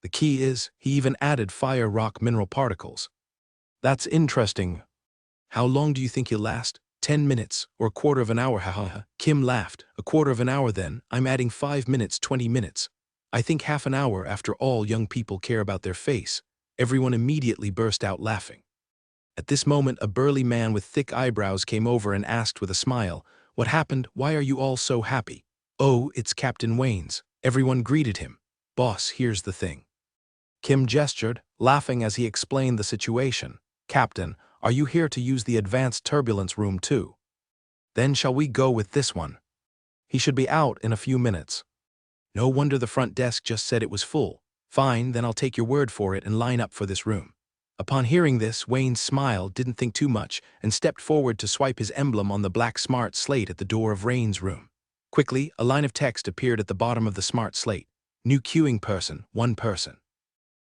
The key is, he even added fire rock mineral particles. That's interesting. How long do you think he'll last? 10 minutes, or a quarter of an hour, haha. Kim laughed. A quarter of an hour then, I'm adding 5 minutes, 20 minutes. I think half an hour. After all, young people care about their face. Everyone immediately burst out laughing. At this moment, a burly man with thick eyebrows came over and asked with a smile, "What happened? Why are you all so happy?" "Oh, it's Captain Waynes." Everyone greeted him. "Boss, here's the thing." Kim gestured, laughing as he explained the situation. "Captain, are you here to use the advanced turbulence room too? Then shall we go with this one? He should be out in a few minutes." No wonder the front desk just said it was full. Fine, then I'll take your word for it and line up for this room. Upon hearing this, Wayne smiled, didn't think too much, and stepped forward to swipe his emblem on the black smart slate at the door of Rain's room. Quickly, a line of text appeared at the bottom of the smart slate. New queuing person, 1 person.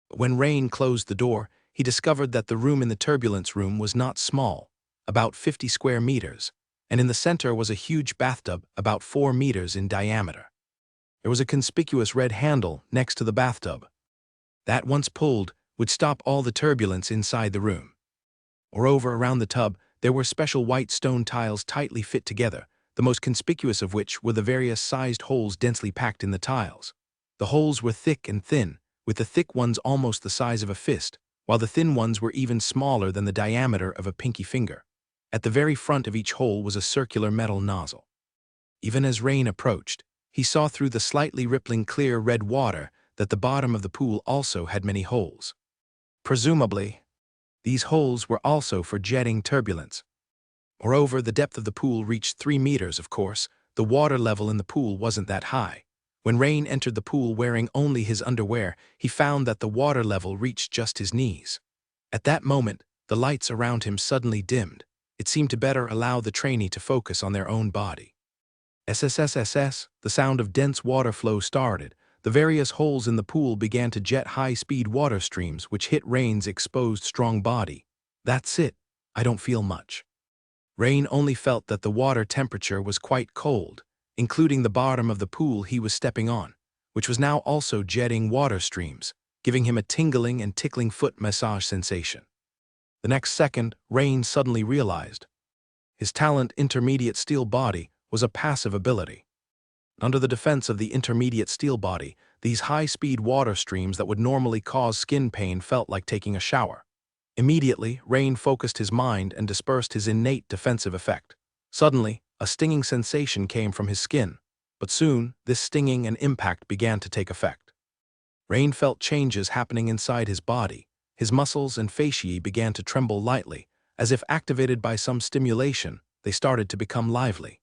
But when Rain closed the door, he discovered that the room in the turbulence room was not small, about 50 square meters, and in the center was a huge bathtub about 4 meters in diameter. There was a conspicuous red handle next to the bathtub. That, once pulled, would stop all the turbulence inside the room. Moreover, around the tub, there were special white stone tiles tightly fit together, the most conspicuous of which were the various sized holes densely packed in the tiles. The holes were thick and thin, with the thick ones almost the size of a fist, while the thin ones were even smaller than the diameter of a pinky finger. At the very front of each hole was a circular metal nozzle. Even as Rain approached, he saw through the slightly rippling clear red water that the bottom of the pool also had many holes. Presumably, these holes were also for jetting turbulence. Moreover, the depth of the pool reached 3 meters, of course. The water level in the pool wasn't that high. When Rain entered the pool wearing only his underwear, he found that the water level reached just his knees. At that moment, the lights around him suddenly dimmed. It seemed to better allow the trainee to focus on their own body. SSSSS, the sound of dense water flow started. The various holes in the pool began to jet high-speed water streams which hit Rain's exposed strong body. That's it. I don't feel much. Rain only felt that the water temperature was quite cold, including the bottom of the pool he was stepping on, which was now also jetting water streams, giving him a tingling and tickling foot massage sensation. The next second, Rain suddenly realized his talent intermediate steel body was a passive ability. Under the defense of the intermediate steel body, these high-speed water streams that would normally cause skin pain felt like taking a shower. Immediately, Rain focused his mind and dispersed his innate defensive effect. Suddenly, a stinging sensation came from his skin, but soon this stinging and impact began to take effect. Rain felt changes happening inside his body. His muscles and fasciae began to tremble lightly, as if activated by some stimulation. They started to become lively.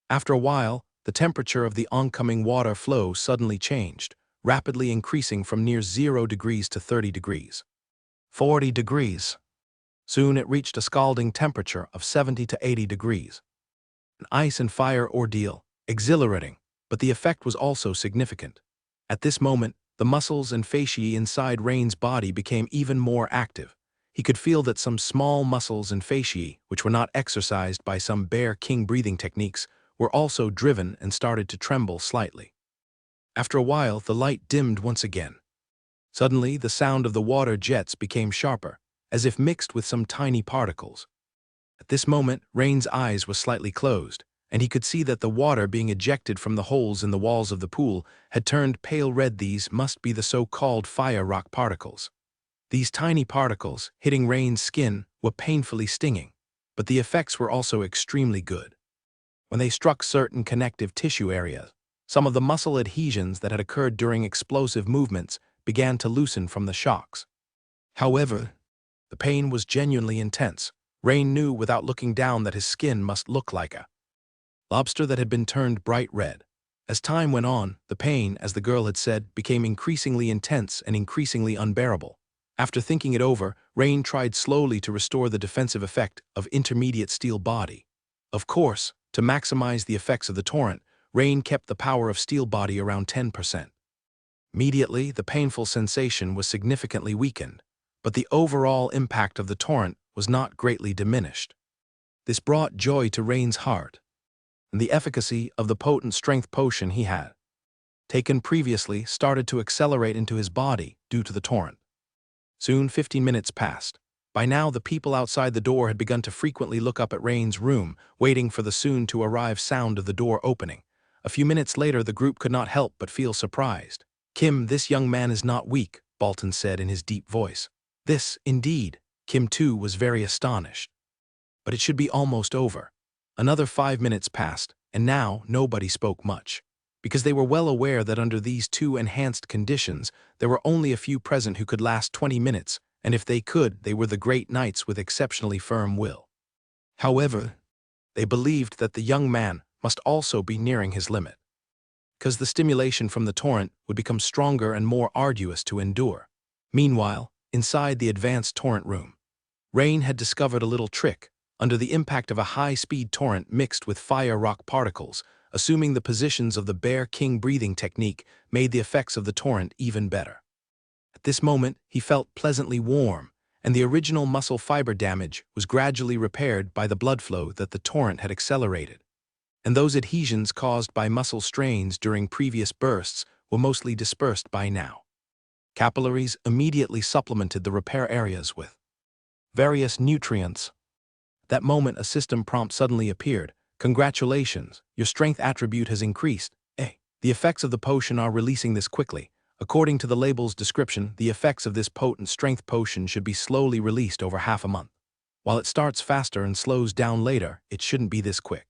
After a while, the temperature of the oncoming water flow suddenly changed, rapidly increasing from near 0 degrees to 30 degrees. 40 degrees. Soon it reached a scalding temperature of 70 to 80 degrees. An ice and fire ordeal, exhilarating, but the effect was also significant. At this moment, the muscles and fasciae inside Rain's body became even more active. He could feel that some small muscles and fasciae, which were not exercised by some Bear King breathing techniques, were also driven and started to tremble slightly. After a while, the light dimmed once again. Suddenly, the sound of the water jets became sharper, as if mixed with some tiny particles. At this moment, Rain's eyes were slightly closed, and he could see that the water being ejected from the holes in the walls of the pool had turned pale red. These must be the so-called fire rock particles. These tiny particles, hitting Rain's skin, were painfully stinging, but the effects were also extremely good. When they struck certain connective tissue areas, some of the muscle adhesions that had occurred during explosive movements began to loosen from the shocks. However, the pain was genuinely intense. Rain knew without looking down that his skin must look like a lobster that had been turned bright red. As time went on, the pain, as the girl had said, became increasingly intense and increasingly unbearable. After thinking it over, Rain tried slowly to restore the defensive effect of intermediate steel body. Of course, to maximize the effects of the torrent, Rain kept the power of steel body around 10%. Immediately, the painful sensation was significantly weakened, but the overall impact of the torrent was not greatly diminished. This brought joy to Rain's heart, and the efficacy of the potent strength potion he had taken previously started to accelerate into his body due to the torrent. Soon 15 minutes passed. By now, the people outside the door had begun to frequently look up at Rain's room, waiting for the soon-to-arrive sound of the door opening. A few minutes later, the group could not help but feel surprised. "Kim, this young man is not weak," Bolton said in his deep voice. This, indeed. Kim too was very astonished. But it should be almost over. Another 5 minutes passed, and now nobody spoke much, because they were well aware that under these two enhanced conditions, there were only a few present who could last 20 minutes, and if they could, they were the great knights with exceptionally firm will. However, they believed that the young man must also be nearing his limit, because the stimulation from the torrent would become stronger and more arduous to endure. Meanwhile, inside the advanced torrent room, Rain had discovered a little trick. Under the impact of a high-speed torrent mixed with fire rock particles, assuming the positions of the Bear King breathing technique made the effects of the torrent even better. At this moment, he felt pleasantly warm, and the original muscle fiber damage was gradually repaired by the blood flow that the torrent had accelerated. And those adhesions caused by muscle strains during previous bursts were mostly dispersed by now. Capillaries immediately supplemented the repair areas with various nutrients. At that moment, a system prompt suddenly appeared. Congratulations, your strength attribute has increased. The effects of the potion are releasing this quickly. According to the label's description, the effects of this potent strength potion should be slowly released over half a month. While it starts faster and slows down later, it shouldn't be this quick.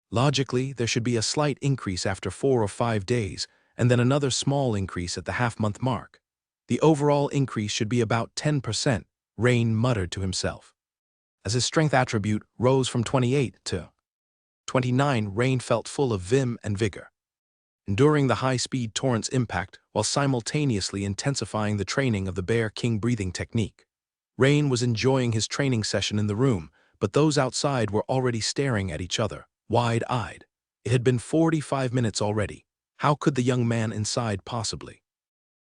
Logically, there should be a slight increase after 4 or 5 days, and then another small increase at the half-month mark. The overall increase should be about 10%, Rain muttered to himself. As his strength attribute rose from 28 to 29, Rain felt full of vim and vigor. Enduring the high-speed torrent's impact while simultaneously intensifying the training of the Bear King breathing technique. Rain was enjoying his training session in the room, but those outside were already staring at each other, wide-eyed. It had been 45 minutes already. How could the young man inside possibly?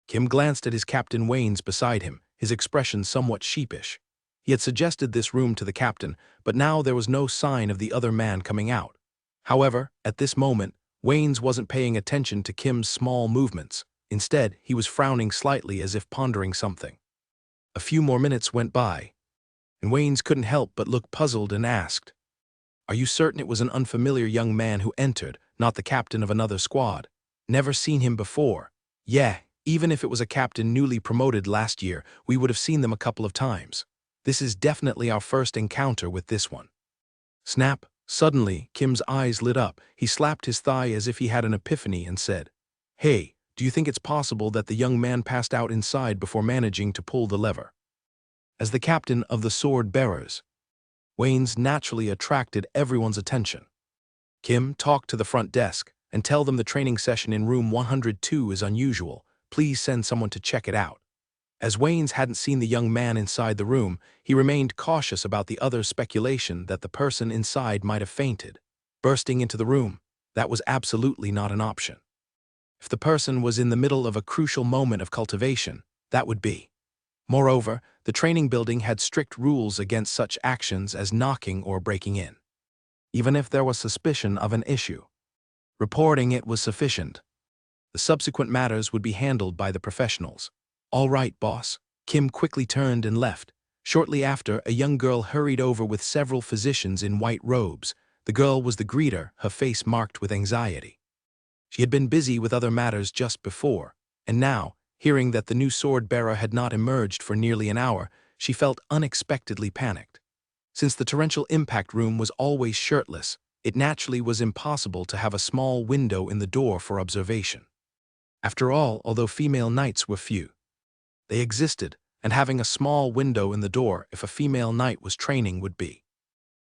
Kim glanced at his captain Waynes beside him, his expression somewhat sheepish. He had suggested this room to the captain, but now there was no sign of the other man coming out. However, at this moment, Waynes wasn't paying attention to Kim's small movements. Instead, he was frowning slightly as if pondering something. A few more minutes went by, and Waynes couldn't help but look puzzled and asked, "Are you certain it was an unfamiliar young man who entered, not the captain of another squad? Never seen him before." "Yeah, even if it was a captain newly promoted last year, we would have seen them a couple of times. This is definitely our first encounter with this one." Snap! Suddenly, Kim's eyes lit up. He slapped his thigh as if he had an epiphany and said, "Hey, do you think it's possible that the young man passed out inside before managing to pull the lever?" As the captain of the sword bearers, Waynes naturally attracted everyone's attention. "Kim, talk to the front desk and tell them the training session in room 102 is unusual. Please send someone to check it out." As Waynes hadn't seen the young man inside the room, he remained cautious about the other's speculation that the person inside might have fainted. Bursting into the room, that was absolutely not an option. If the person was in the middle of a crucial moment of cultivation, that would be. Moreover, the training building had strict rules against such actions as knocking or breaking in. Even if there was suspicion of an issue, reporting it was sufficient. The subsequent matters would be handled by the professionals. "All right, boss." Kim quickly turned and left. Shortly after, a young girl hurried over with several physicians in white robes. The girl was the greeter, her face marked with anxiety. She had been busy with other matters just before, and now, hearing that the new sword-bearer had not emerged for nearly an hour, she felt unexpectedly panicked. Since the torrential impact room was always shirtless, it naturally was impossible to have a small window in the door for observation. After all, although female knights were few, they existed, and having a small window in the door if a female knight was training would be.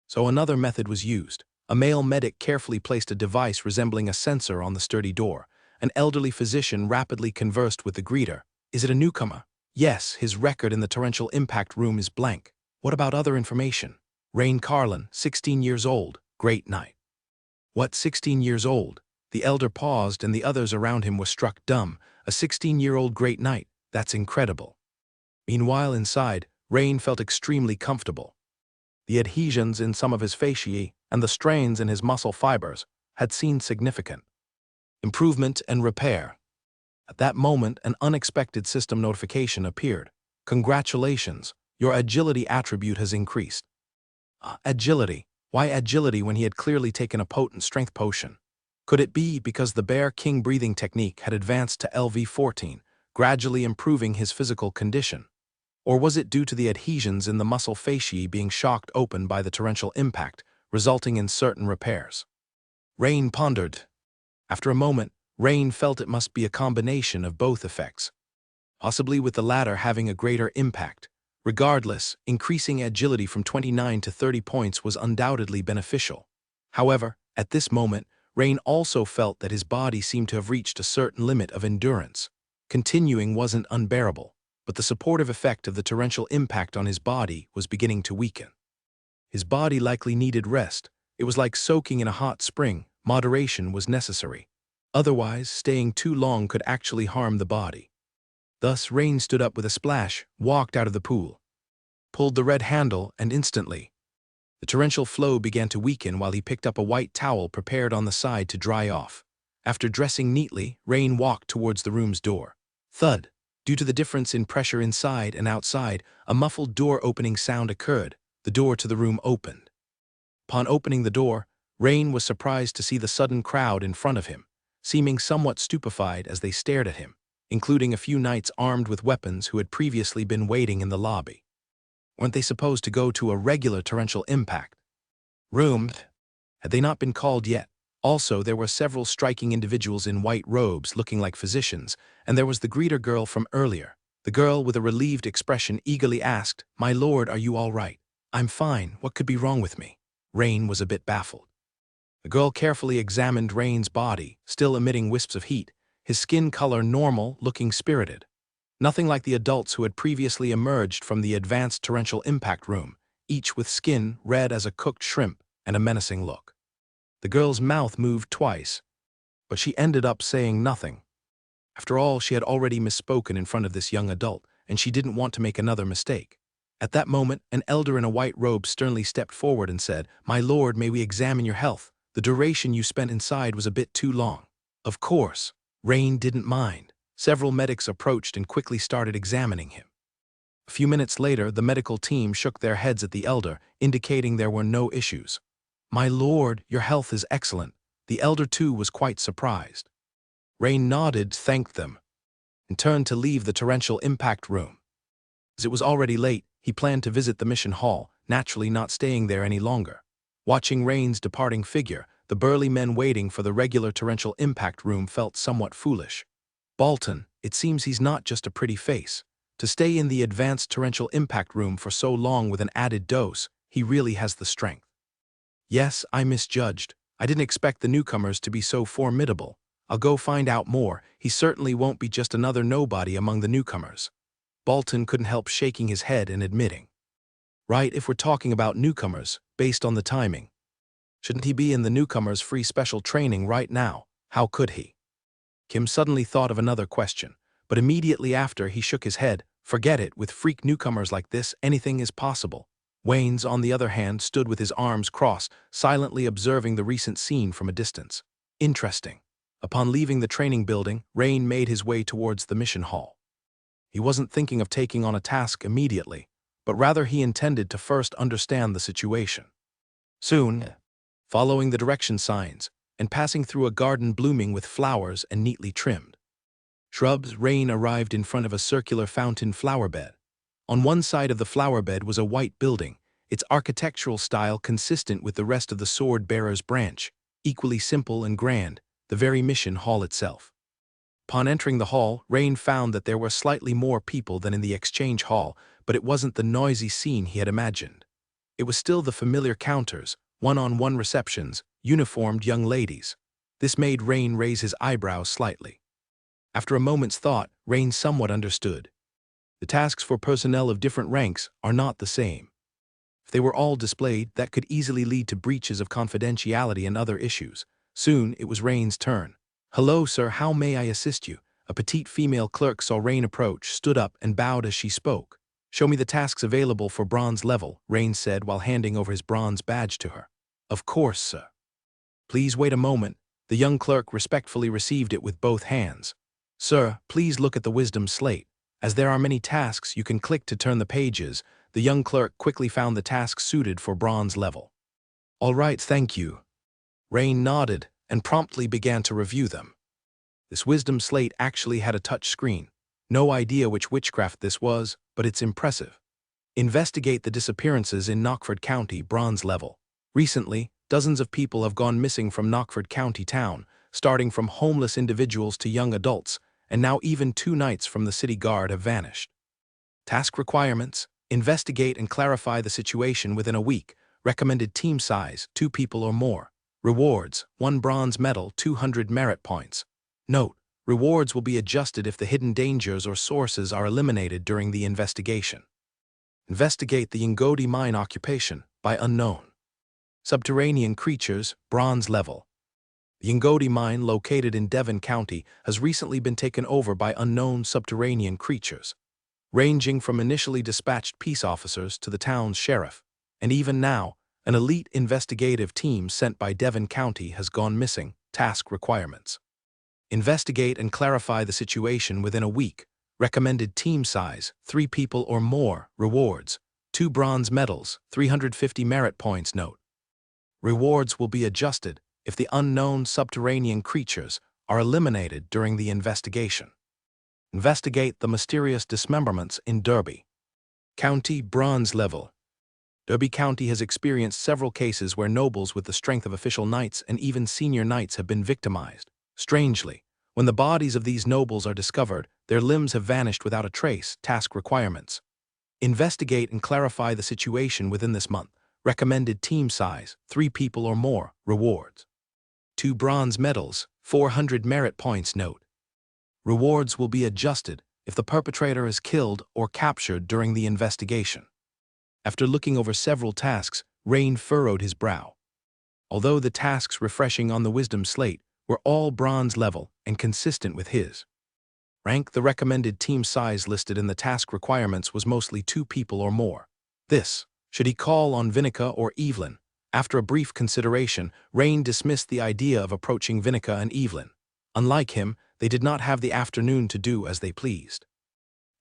So another method was used. A male medic carefully placed a device resembling a sensor on the sturdy door. An elderly physician rapidly conversed with the greeter. "Is it a newcomer?" "Yes, his record in the torrential impact room is blank." "What about other information?" "Rain Carlin, 16 years old, great knight." "What, 16 years old?" The elder paused and the others around him were struck dumb. A 16-year-old great knight? That's incredible. Meanwhile, inside, Rain felt extremely comfortable. The adhesions in some of his fasciae and the strains in his muscle fibers had seen significant improvement and repair. At that moment, an unexpected system notification appeared. "Congratulations, your agility attribute has increased." Agility? Why agility when he had clearly taken a potent strength potion? Could it be because the Bear King breathing technique had advanced to LV-14, gradually improving his physical condition? Or was it due to the adhesions in the muscle fasciae being shocked open by the torrential impact, resulting in certain repairs? Rain pondered. After a moment, Rain felt it must be a combination of both effects, possibly with the latter having a greater impact. Regardless, increasing agility from 29 to 30 points was undoubtedly beneficial. However, at this moment, Rain also felt that his body seemed to have reached a certain limit of endurance. Continuing wasn't unbearable, but the supportive effect of the torrential impact on his body was beginning to weaken. His body likely needed rest. It was like soaking in a hot spring. Moderation was necessary. Otherwise, staying too long could actually harm the body. Thus, Rain stood up with a splash, walked out of the pool, pulled the red handle, and instantly, the torrential flow began to weaken while he picked up a white towel prepared on the side to dry off. After dressing neatly, Rain walked towards the room's door. Thud! Due to the difference in pressure inside and outside, a muffled door-opening sound occurred. The door to the room opened. Upon opening the door, Rain was surprised to see the sudden crowd in front of him, seeming somewhat stupefied as they stared at him, including a few knights armed with weapons who had previously been waiting in the lobby. Weren't they supposed to go to a regular torrential impact room? Had they not been called yet? Also, there were several striking individuals in white robes looking like physicians, and there was the greeter girl from earlier. The girl, with a relieved expression, eagerly asked, "My lord, are you all right?" "I'm fine. What could be wrong with me?" Rain was a bit baffled. The girl carefully examined Rain's body, still emitting wisps of heat, his skin color normal, looking spirited. Nothing like the adults who had previously emerged from the advanced torrential impact room, each with skin red as a cooked shrimp and a menacing look. The girl's mouth moved twice, but she ended up saying nothing. After all, she had already misspoken in front of this young adult, and she didn't want to make another mistake. At that moment, an elder in a white robe sternly stepped forward and said, "My lord, may we examine your health? The duration you spent inside was a bit too long." Of course, Rain didn't mind. Several medics approached and quickly started examining him. A few minutes later, the medical team shook their heads at the elder, indicating there were no issues. "My lord, your health is excellent." The elder too was quite surprised. Rain nodded, thanked them, and turned to leave the torrential impact room. As it was already late, he planned to visit the mission hall, naturally not staying there any longer. Watching Rain's departing figure, the burly men waiting for the regular torrential impact room felt somewhat foolish. Bolton, it seems he's not just a pretty face. To stay in the advanced torrential impact room for so long with an added dose, he really has the strength. Yes, I misjudged. I didn't expect the newcomers to be so formidable. I'll go find out more. He certainly won't be just another nobody among the newcomers. Bolton couldn't help shaking his head and admitting. Right, if we're talking about newcomers, based on the timing. Shouldn't he be in the newcomers' free special training right now? How could he? Kim suddenly thought of another question, but immediately after he shook his head. Forget it, with freak newcomers like this, anything is possible. Waynes, on the other hand, stood with his arms crossed, silently observing the recent scene from a distance. Interesting. Upon leaving the training building, Rain made his way towards the mission hall. He wasn't thinking of taking on a task immediately, but rather he intended to first understand the situation. Soon, following the direction signs, and passing through a garden blooming with flowers and neatly trimmed shrubs, Rain arrived in front of a circular fountain flower bed. On one side of the flower bed was a white building, its architectural style consistent with the rest of the sword-bearer's branch, equally simple and grand, the very mission hall itself. Upon entering the hall, Rain found that there were slightly more people than in the exchange hall, but it wasn't the noisy scene he had imagined. It was still the familiar counters, one-on-one receptions, uniformed young ladies. This made Rain raise his eyebrows slightly. After a moment's thought, Rain somewhat understood. The tasks for personnel of different ranks are not the same. If they were all displayed, that could easily lead to breaches of confidentiality and other issues. Soon, it was Rain's turn. "Hello, sir, how may I assist you?" A petite female clerk saw Rain approach, stood up, and bowed as she spoke. "Show me the tasks available for bronze level," Rain said while handing over his bronze badge to her. "Of course, sir." "Please wait a moment." The young clerk respectfully received it with both hands. "Sir, please look at the wisdom slate. As there are many tasks, you can click to turn the pages." The young clerk quickly found the tasks suited for bronze level. "All right, thank you." Rain nodded and promptly began to review them. This wisdom slate actually had a touch screen. No idea which witchcraft this was, but it's impressive. Investigate the disappearances in Knockford County, bronze level. Recently, dozens of people have gone missing from Knockford County town, starting from homeless individuals to young adults, and now even 2 knights from the city guard have vanished. Task requirements: investigate and clarify the situation within a week. Recommended team size: 2 people or more. Rewards: 1 bronze medal, 200 merit points. Note: rewards will be adjusted if the hidden dangers or sources are eliminated during the investigation. Investigate the Yingodi mine occupation by unknown. Subterranean creatures, bronze level. The Yingodi mine, located in Devon County, has recently been taken over by unknown subterranean creatures, ranging from initially dispatched peace officers to the town's sheriff. And even now, an elite investigative team sent by Devon County has gone missing. Task requirements: investigate and clarify the situation within a week. Recommended team size, 3 people or more. Rewards, 2 bronze medals, 350 merit points. Note: rewards will be adjusted if the unknown subterranean creatures are eliminated during the investigation. Investigate the mysterious dismemberments in Derby County. Bronze level. Derby County has experienced several cases where nobles with the strength of official knights and even senior knights have been victimized. Strangely, when the bodies of these nobles are discovered, their limbs have vanished without a trace. Task requirements: investigate and clarify the situation within this month. Recommended team size, 3 people or more. Rewards, 2 bronze medals, 400 merit points. Note: rewards will be adjusted if the perpetrator is killed or captured during the investigation. After looking over several tasks, Rain furrowed his brow. Although the tasks refreshing on the wisdom slate were all bronze level and consistent with his rank, the recommended team size listed in the task requirements was mostly 2 people or more. This, should he call on Vinica or Evelyn? After a brief consideration, Rain dismissed the idea of approaching Vinica and Evelyn. Unlike him, they did not have the afternoon to do as they pleased.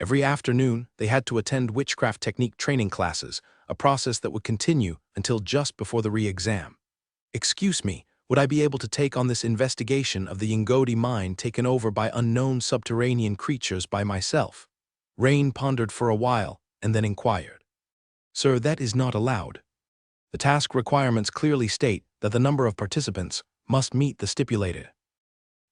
Every afternoon, they had to attend witchcraft technique training classes, a process that would continue until just before the re-exam. Excuse me, would I be able to take on this investigation of the Yingodi mine taken over by unknown subterranean creatures by myself? Rain pondered for a while and then inquired. Sir, that is not allowed. The task requirements clearly state that the number of participants must meet the stipulated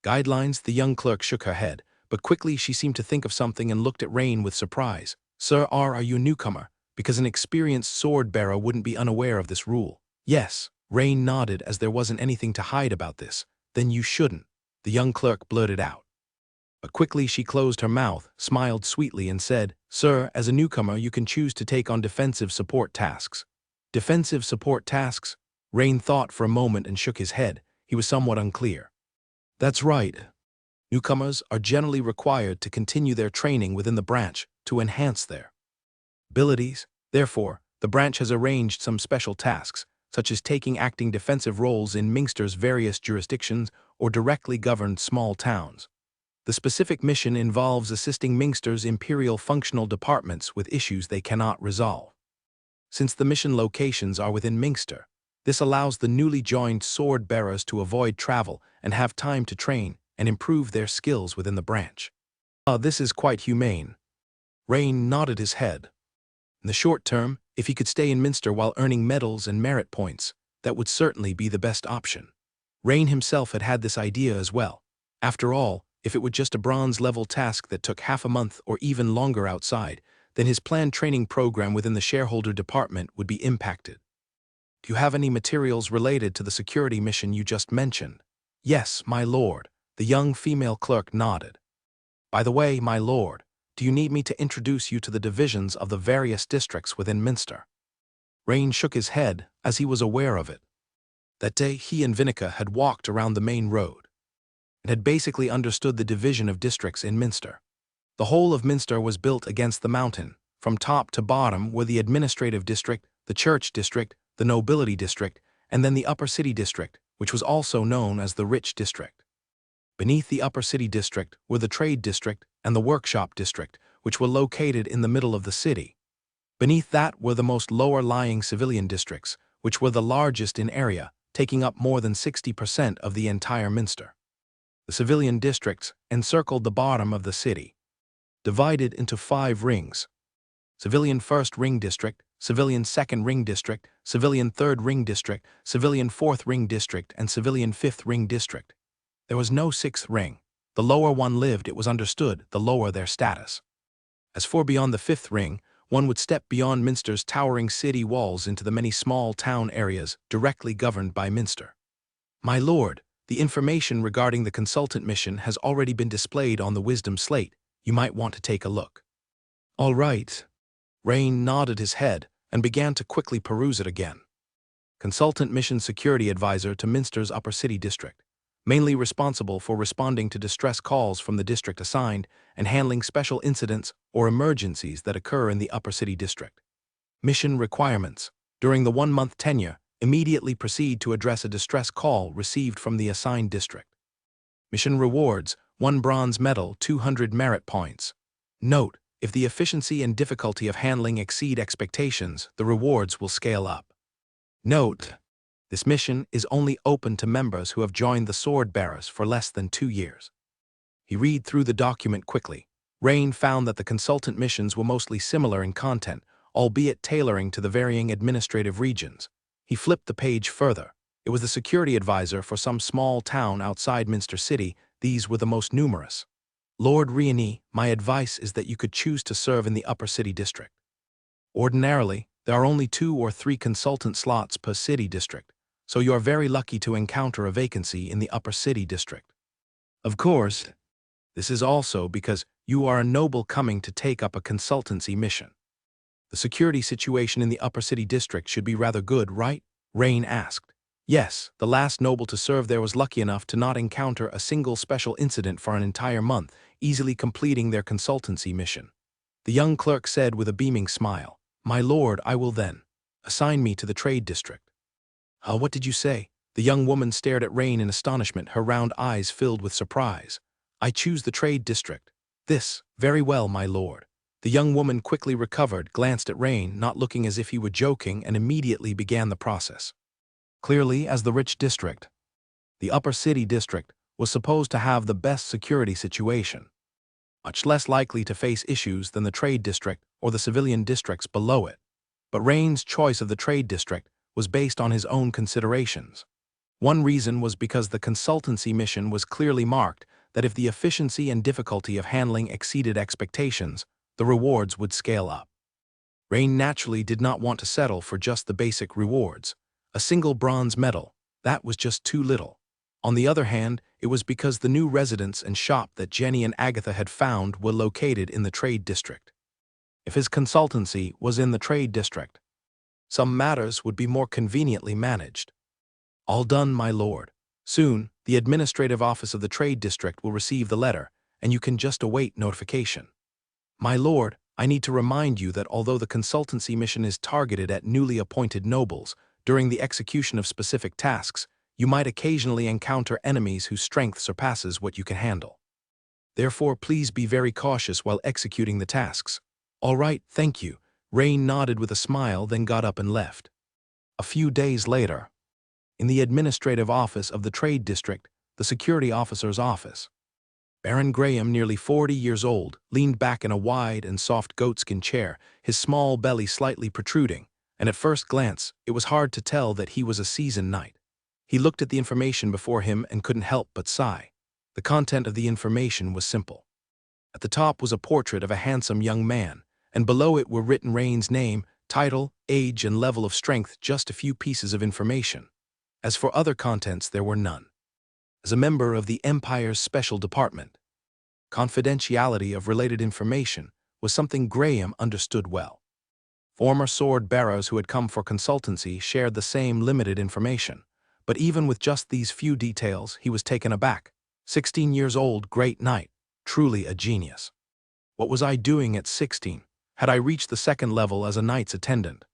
guidelines. The young clerk shook her head, but quickly she seemed to think of something and looked at Rain with surprise. Sir, are you a newcomer? Because an experienced sword-bearer wouldn't be unaware of this rule. Yes, Rain nodded as there wasn't anything to hide about this. Then you shouldn't, the young clerk blurted out. But quickly she closed her mouth, smiled sweetly and said, Sir, as a newcomer you can choose to take on defensive support tasks. Defensive support tasks? Rain thought for a moment and shook his head. He was somewhat unclear. That's right. Newcomers are generally required to continue their training within the branch to enhance their abilities. Therefore, the branch has arranged some special tasks, such as acting defensive roles in Mingster's various jurisdictions or directly governed small towns. The specific mission involves assisting Mingster's imperial functional departments with issues they cannot resolve. Since the mission locations are within Mingster, this allows the newly joined sword-bearers to avoid travel and have time to train and improve their skills within the branch. This is quite humane. Rain nodded his head. In the short term, if he could stay in Minster while earning medals and merit points, that would certainly be the best option. Rain himself had had this idea as well. After all, if it were just a bronze-level task that took half a month or even longer outside, then his planned training program within the shareholder department would be impacted. Do you have any materials related to the security mission you just mentioned? Yes, my lord. The young female clerk nodded. By the way, my lord, do you need me to introduce you to the divisions of the various districts within Minster? Rain shook his head, as he was aware of it. That day he and Vinica had walked around the main road and had basically understood the division of districts in Minster. The whole of Minster was built against the mountain. From top to bottom were the administrative district, the church district, the nobility district, and then the upper city district, which was also known as the rich district. Beneath the upper city district were the trade district and the workshop district, which were located in the middle of the city. Beneath that were the most lower-lying civilian districts, which were the largest in area, taking up more than 60% of the entire Minster. The civilian districts encircled the bottom of the city, divided into 5 rings: Civilian First Ring District, Civilian Second Ring District, Civilian Third Ring District, Civilian Fourth Ring District, and Civilian Fifth Ring District. There was no 6th ring. The lower one lived, it was understood, the lower their status. As for beyond the 5th ring, one would step beyond Minster's towering city walls into the many small town areas directly governed by Minster. My lord, the information regarding the consultant mission has already been displayed on the wisdom slate. You might want to take a look. All right. Rain nodded his head and began to quickly peruse it again. Consultant Mission Security Advisor to Minster's Upper City District, mainly responsible for responding to distress calls from the district assigned and handling special incidents or emergencies that occur in the Upper City District. Mission requirements. During the 1-month tenure, immediately proceed to address a distress call received from the assigned district. Mission rewards: 1 bronze medal, 200 merit points. Note, if the efficiency and difficulty of handling exceed expectations, the rewards will scale up. Note, this mission is only open to members who have joined the Sword Bearers for less than 2 years. He read through the document quickly. Rain found that the consultant missions were mostly similar in content, albeit tailoring to the varying administrative regions. He flipped the page further. It was the security advisor for some small town outside Minster City. These were the most numerous. Lord Riani, my advice is that you could choose to serve in the Upper City District. Ordinarily, there are only 2 or 3 consultant slots per city district, so you are very lucky to encounter a vacancy in the Upper City District. Of course, this is also because you are a noble coming to take up a consultancy mission. The security situation in the Upper City District should be rather good, right? Rain asked. Yes, the last noble to serve there was lucky enough to not encounter a single special incident for an entire month, easily completing their consultancy mission. The young clerk said with a beaming smile, "My lord, I will then assign me to the trade district." What did you say? The young woman stared at Rain in astonishment, her round eyes filled with surprise. I choose the trade district. This, very well, my lord. The young woman quickly recovered, glanced at Rain, not looking as if he were joking, and immediately began the process. Clearly, as the rich district, the Upper City District was supposed to have the best security situation, much less likely to face issues than the trade district or the civilian districts below it. But Rain's choice of the trade district was based on his own considerations. One reason was because the consultancy mission was clearly marked that if the efficiency and difficulty of handling exceeded expectations, the rewards would scale up. Rain naturally did not want to settle for just the basic rewards. A single bronze medal, that was just too little. On the other hand, it was because the new residence and shop that Jenny and Agatha had found were located in the trade district. If his consultancy was in the trade district, some matters would be more conveniently managed. All done, my lord. Soon, the administrative office of the trade district will receive the letter, and you can just await notification. My lord, I need to remind you that although the consultancy mission is targeted at newly appointed nobles, during the execution of specific tasks, you might occasionally encounter enemies whose strength surpasses what you can handle. Therefore, please be very cautious while executing the tasks. All right, thank you. Rain nodded with a smile, then got up and left. A few days later, in the administrative office of the trade district, the security officer's office, Baron Graham, nearly 40 years old, leaned back in a wide and soft goatskin chair, his small belly slightly protruding, and at first glance, it was hard to tell that he was a seasoned knight. He looked at the information before him and couldn't help but sigh. The content of the information was simple. At the top was a portrait of a handsome young man, and below it were written Rain's name, title, age, and level of strength, just a few pieces of information. As for other contents, there were none. As a member of the Empire's special department, confidentiality of related information was something Graham understood well. Former sword bearers who had come for consultancy shared the same limited information, but even with just these few details, he was taken aback. 16 years old, great knight, truly a genius. What was I doing at 16? Had I reached the second level as a knight's attendant?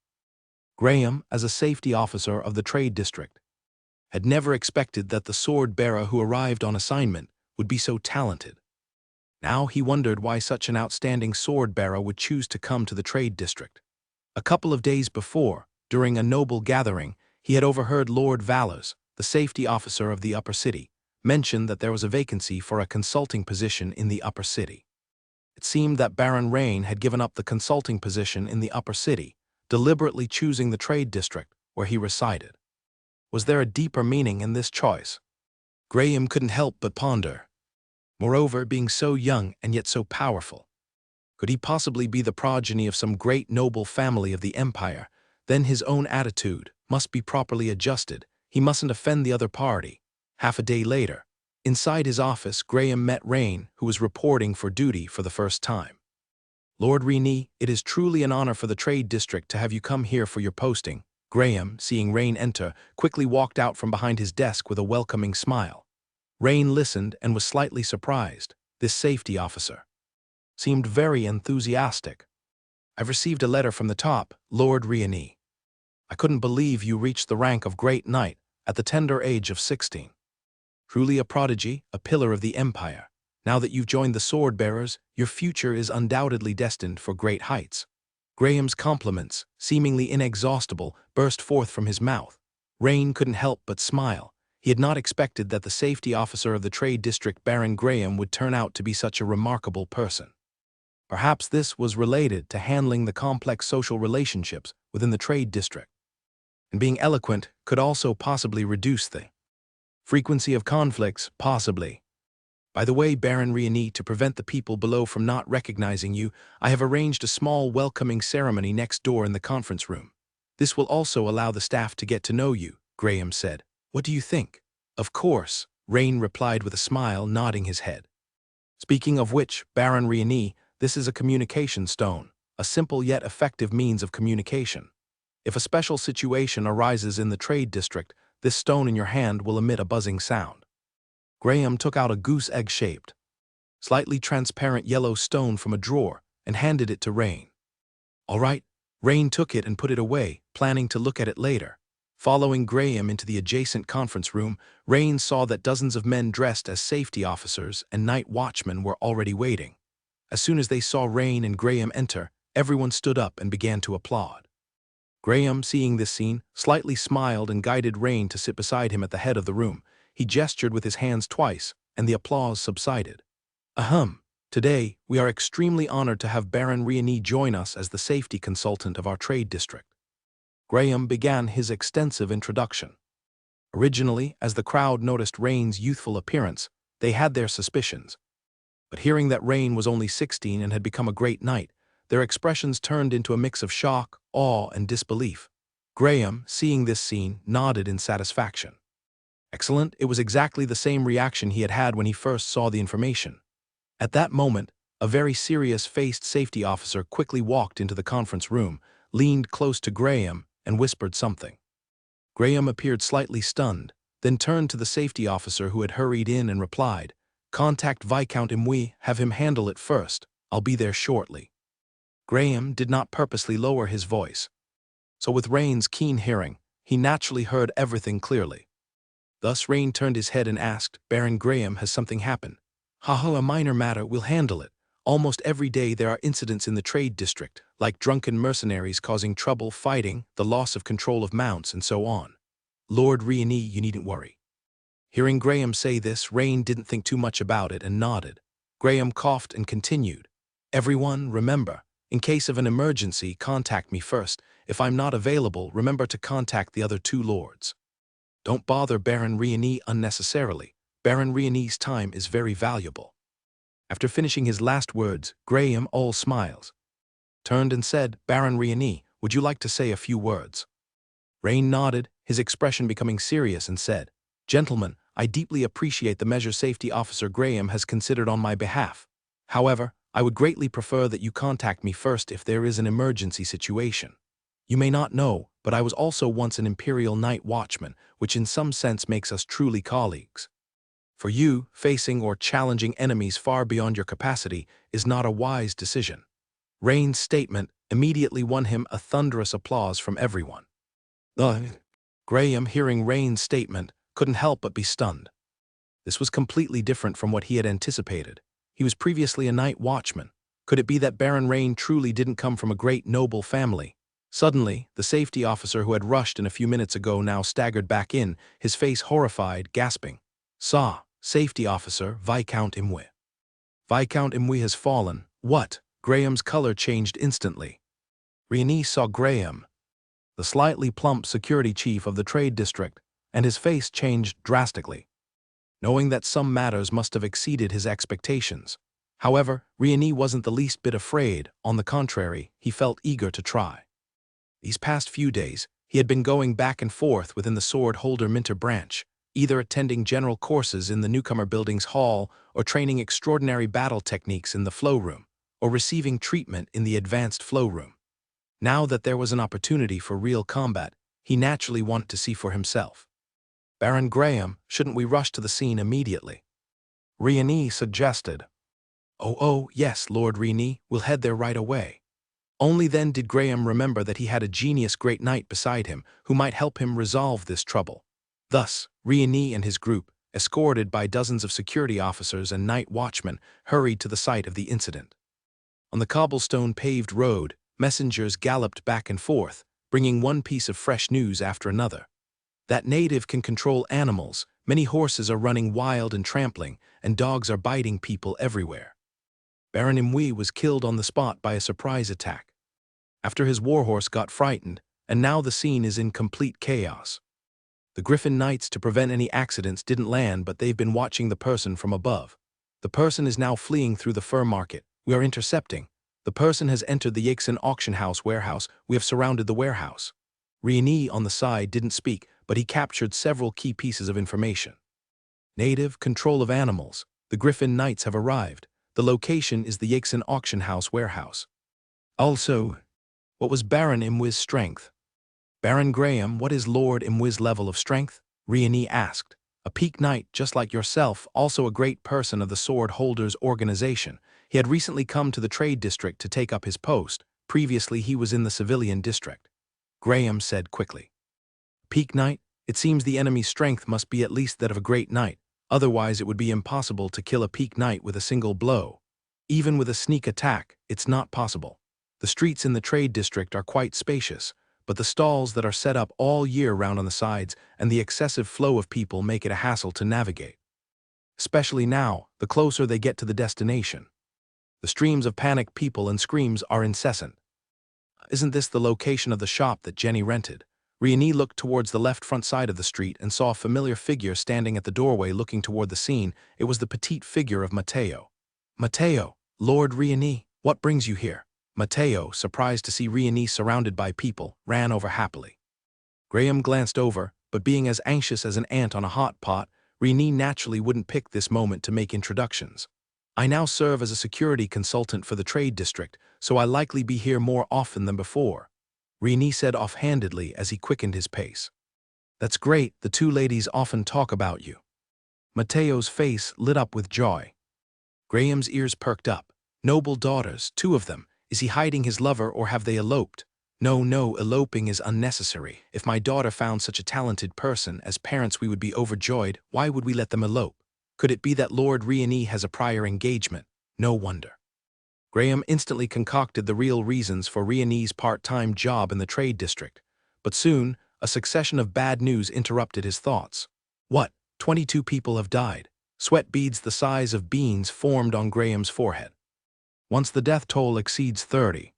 Graham, as a safety officer of the trade district, had never expected that the sword bearer who arrived on assignment would be so talented. Now he wondered why such an outstanding sword bearer would choose to come to the trade district. A couple of days before, during a noble gathering, he had overheard Lord Valors, the safety officer of the Upper City, mention that there was a vacancy for a consulting position in the Upper City. It seemed that Baron Rain had given up the consulting position in the Upper City, deliberately choosing the trade district where he resided. Was there a deeper meaning in this choice? Graham couldn't help but ponder. Moreover, being so young and yet so powerful, could he possibly be the progeny of some great noble family of the Empire? Then his own attitude must be properly adjusted. He mustn't offend the other party. Half a day later, inside his office, Graham met Rain, who was reporting for duty for the first time. Lord Rini, it is truly an honor for the trade district to have you come here for your posting. Graham, seeing Rain enter, quickly walked out from behind his desk with a welcoming smile. Rain listened and was slightly surprised. This safety officer seemed very enthusiastic. I've received a letter from the top, Lord Riani. I couldn't believe you reached the rank of great knight at the tender age of 16. Truly a prodigy, a pillar of the Empire. Now that you've joined the Sword Bearers, your future is undoubtedly destined for great heights. Graham's compliments, seemingly inexhaustible, burst forth from his mouth. Rain couldn't help but smile. He had not expected that the safety officer of the Trade District, Baron Graham, would turn out to be such a remarkable person. Perhaps this was related to handling the complex social relationships within the Trade District. And being eloquent could also possibly reduce the frequency of conflicts, possibly. By the way, Baron Riani, to prevent the people below from not recognizing you, I have arranged a small welcoming ceremony next door in the conference room. This will also allow the staff to get to know you, Graham said. What do you think? Of course, Rain replied with a smile, nodding his head. Speaking of which, Baron Riani, this is a communication stone, a simple yet effective means of communication. If a special situation arises in the Trade District, this stone in your hand will emit a buzzing sound. Graham took out a goose egg-shaped, slightly transparent yellow stone from a drawer and handed it to Rain. All right, Rain took it and put it away, planning to look at it later. Following Graham into the adjacent conference room, Rain saw that dozens of men dressed as safety officers and night watchmen were already waiting. As soon as they saw Rain and Graham enter, everyone stood up and began to applaud. Graham, seeing this scene, slightly smiled and guided Rain to sit beside him at the head of the room. He gestured with his hands twice, and the applause subsided. Ahem. Today, we are extremely honored to have Baron Riani join us as the safety consultant of our Trade District. Graham began his extensive introduction. Originally, as the crowd noticed Rain's youthful appearance, they had their suspicions. But hearing that Rain was only 16 and had become a great knight, their expressions turned into a mix of shock, awe, and disbelief. Graham, seeing this scene, nodded in satisfaction. Excellent, it was exactly the same reaction he had had when he first saw the information. At that moment, a very serious-faced safety officer quickly walked into the conference room, leaned close to Graham, and whispered something. Graham appeared slightly stunned, then turned to the safety officer who had hurried in and replied, "Contact Viscount Imwe, have him handle it first. I'll be there shortly." Graham did not purposely lower his voice. So with Rain's keen hearing, he naturally heard everything clearly. Thus Rain turned his head and asked, "Baron Graham, has something happened?" "Haha, a minor matter, we'll handle it. Almost every day there are incidents in the Trade District, like drunken mercenaries causing trouble, fighting, the loss of control of mounts, and so on. Lord Riani, you needn't worry." Hearing Graham say this, Rain didn't think too much about it and nodded. Graham coughed and continued, "Everyone, remember, in case of an emergency, contact me first. If I'm not available, remember to contact the other two lords. Don't bother Baron Riani unnecessarily. Baron Riani's time is very valuable." After finishing his last words, Graham, all smiles, turned and said, "Baron Riani, would you like to say a few words?" Rain nodded, his expression becoming serious, and said, "Gentlemen, I deeply appreciate the measure Safety Officer Graham has considered on my behalf. However, I would greatly prefer that you contact me first if there is an emergency situation. You may not know, but I was also once an Imperial Night Watchman, which in some sense makes us truly colleagues. For you, facing or challenging enemies far beyond your capacity is not a wise decision." Rain's statement immediately won him a thunderous applause from everyone. Graham, hearing Rain's statement, couldn't help but be stunned. This was completely different from what he had anticipated. He was previously a night watchman. Could it be that Baron Rain truly didn't come from a great noble family? Suddenly, the safety officer who had rushed in a few minutes ago now staggered back in, his face horrified, gasping, "Saw, Safety Officer Viscount Imwe. Viscount Imwe has fallen." "What?" Graham's color changed instantly. Riani saw Graham, the slightly plump security chief of the Trade District, and his face changed drastically, knowing that some matters must have exceeded his expectations. However, Riani wasn't the least bit afraid. On the contrary, he felt eager to try. These past few days, he had been going back and forth within the Sword Holder Minter branch, either attending general courses in the Newcomer Building's hall or training extraordinary battle techniques in the flow room, or receiving treatment in the advanced flow room. Now that there was an opportunity for real combat, he naturally wanted to see for himself. "Baron Graham, shouldn't we rush to the scene immediately?" Riani suggested. Oh, yes, Lord Riani, we'll head there right away." Only then did Graham remember that he had a genius great knight beside him who might help him resolve this trouble. Thus, Riani and his group, escorted by dozens of security officers and night watchmen, hurried to the site of the incident. On the cobblestone-paved road, messengers galloped back and forth, bringing one piece of fresh news after another. That native can control animals, many horses are running wild and trampling, and dogs are biting people everywhere. Baron Imwe was killed on the spot by a surprise attack. After his warhorse got frightened, and now the scene is in complete chaos. The Griffin Knights, to prevent any accidents, didn't land, but they've been watching the person from above. The person is now fleeing through the fur market. We are intercepting. The person has entered the Yixin auction house warehouse. We have surrounded the warehouse. Rieni on the side didn't speak, but he captured several key pieces of information. Native, control of animals. The Griffin Knights have arrived. The location is the Yixin auction house warehouse. Also, what was Baron Imwe's strength? Baron Graham, what is Lord Imwe's level of strength? Rieni asked. A peak knight, just like yourself, also a great person of the Sword Holders organization. He had recently come to the trade district to take up his post. Previously, he was in the civilian district. Graham said quickly. Peak knight? It seems the enemy's strength must be at least that of a great knight. Otherwise, it would be impossible to kill a peak knight with a single blow. Even with a sneak attack, it's not possible. The streets in the trade district are quite spacious, but the stalls that are set up all year round on the sides and the excessive flow of people make it a hassle to navigate. Especially now, the closer they get to the destination. The streams of panicked people and screams are incessant. Isn't this the location of the shop that Jenny rented? Rieni looked towards the left front side of the street and saw a familiar figure standing at the doorway looking toward the scene. It was the petite figure of Matteo. Matteo, Lord Rieni, what brings you here? Matteo, surprised to see Rieni surrounded by people, ran over happily. Graham glanced over, but being as anxious as an ant on a hot pot, Rieni naturally wouldn't pick this moment to make introductions. I now serve as a security consultant for the trade district, so I'll likely be here more often than before, Rieni said offhandedly as he quickened his pace. That's great, the two ladies often talk about you. Matteo's face lit up with joy. Graham's ears perked up. Noble daughters, two of them. Is he hiding his lover or have they eloped? No, eloping is unnecessary. If my daughter found such a talented person, as parents we would be overjoyed. Why would we let them elope? Could it be that Lord Rieni has a prior engagement? No wonder. Graham instantly concocted the real reasons for Rieni's part-time job in the trade district. But soon, a succession of bad news interrupted his thoughts. What? 22 people have died. Sweat beads the size of beans formed on Graham's forehead. Once the death toll exceeds 30,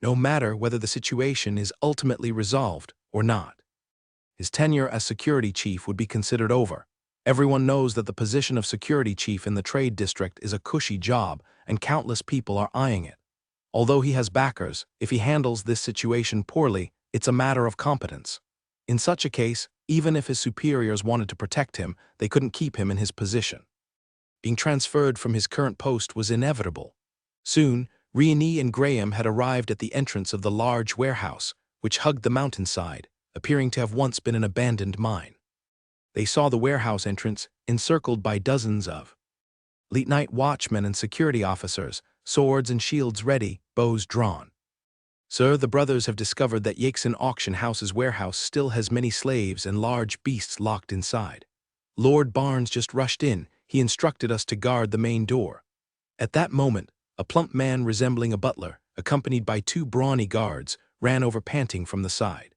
no matter whether the situation is ultimately resolved or not, his tenure as security chief would be considered over. Everyone knows that the position of security chief in the trade district is a cushy job, and countless people are eyeing it. Although he has backers, if he handles this situation poorly, it's a matter of competence. In such a case, even if his superiors wanted to protect him, they couldn't keep him in his position. Being transferred from his current post was inevitable. Soon, Rieni and Graham had arrived at the entrance of the large warehouse, which hugged the mountainside, appearing to have once been an abandoned mine. They saw the warehouse entrance encircled by dozens of elite night watchmen and security officers, swords and shields ready, bows drawn. Sir, the brothers have discovered that Yixin auction house's warehouse still has many slaves and large beasts locked inside. Lord Barnes just rushed in. He instructed us to guard the main door. At that moment, a plump man resembling a butler, accompanied by two brawny guards, ran over panting from the side.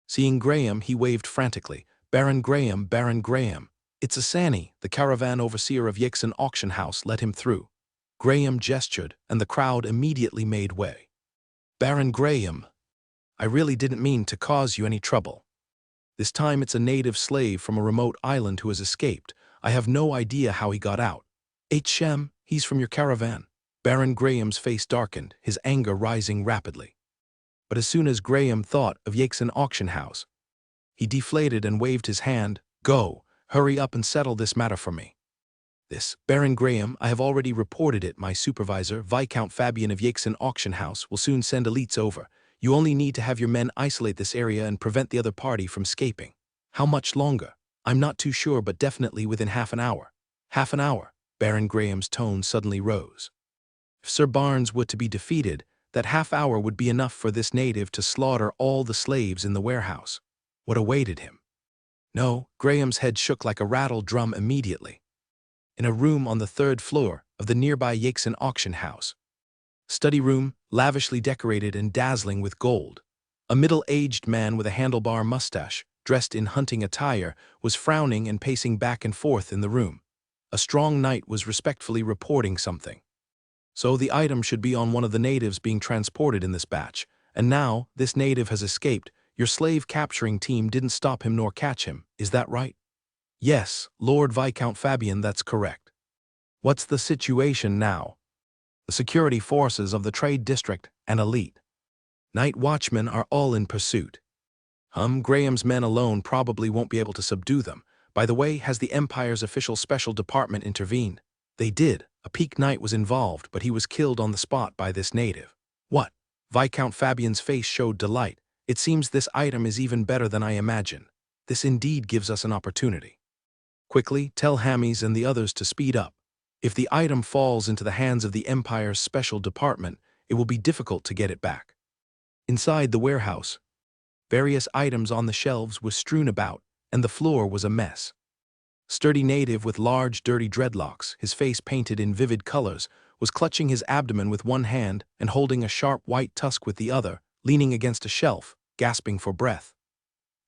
Seeing Graham, he waved frantically. Baron Graham, Baron Graham. It's Asani, the caravan overseer of Yixin auction house, let him through. Graham gestured, and the crowd immediately made way. Baron Graham, I really didn't mean to cause you any trouble. This time it's a native slave from a remote island who has escaped. I have no idea how he got out. Shem, he's from your caravan. Baron Graham's face darkened, his anger rising rapidly. But as soon as Graham thought of Yixin auction house, he deflated and waved his hand. Go, hurry up and settle this matter for me. This, Baron Graham, I have already reported it. My supervisor, Viscount Fabian of Yixin auction house, will soon send elites over. You only need to have your men isolate this area and prevent the other party from escaping. How much longer? I'm not too sure, but definitely within half an hour. Half an hour? Baron Graham's tone suddenly rose. If Sir Barnes were to be defeated, that half hour would be enough for this native to slaughter all the slaves in the warehouse. What awaited him? No, Graham's head shook like a rattled drum immediately. In a room on the third floor of the nearby Yakeson auction house. Study room, lavishly decorated and dazzling with gold. A middle-aged man with a handlebar mustache, dressed in hunting attire, was frowning and pacing back and forth in the room. A strong knight was respectfully reporting something. So the item should be on one of the natives being transported in this batch, and now this native has escaped. Your slave capturing team didn't stop him nor catch him, is that right? Yes, Lord Viscount Fabian, that's correct. What's the situation now? The security forces of the Trade District and elite night watchmen are all in pursuit. Graham's men alone probably won't be able to subdue them. By the way, has the Empire's official special department intervened? They did. A peak knight was involved, but he was killed on the spot by this native. What? Viscount Fabian's face showed delight. It seems this item is even better than I imagined. This indeed gives us an opportunity. Quickly, tell Hammies and the others to speed up. If the item falls into the hands of the Empire's special department, it will be difficult to get it back. Inside the warehouse, various items on the shelves were strewn about, and the floor was a mess. Sturdy native with large, dirty dreadlocks, his face painted in vivid colors, was clutching his abdomen with one hand and holding a sharp white tusk with the other, leaning against a shelf, gasping for breath.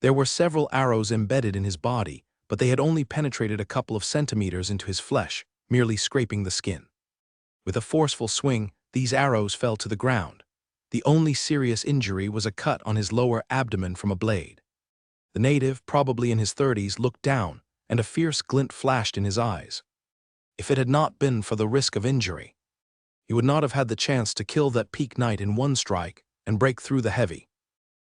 There were several arrows embedded in his body, but they had only penetrated a couple of centimeters into his flesh, merely scraping the skin. With a forceful swing, these arrows fell to the ground. The only serious injury was a cut on his lower abdomen from a blade. The native, probably in his 30s, looked down, and a fierce glint flashed in his eyes. If it had not been for the risk of injury, he would not have had the chance to kill that peak knight in one strike and break through the heavy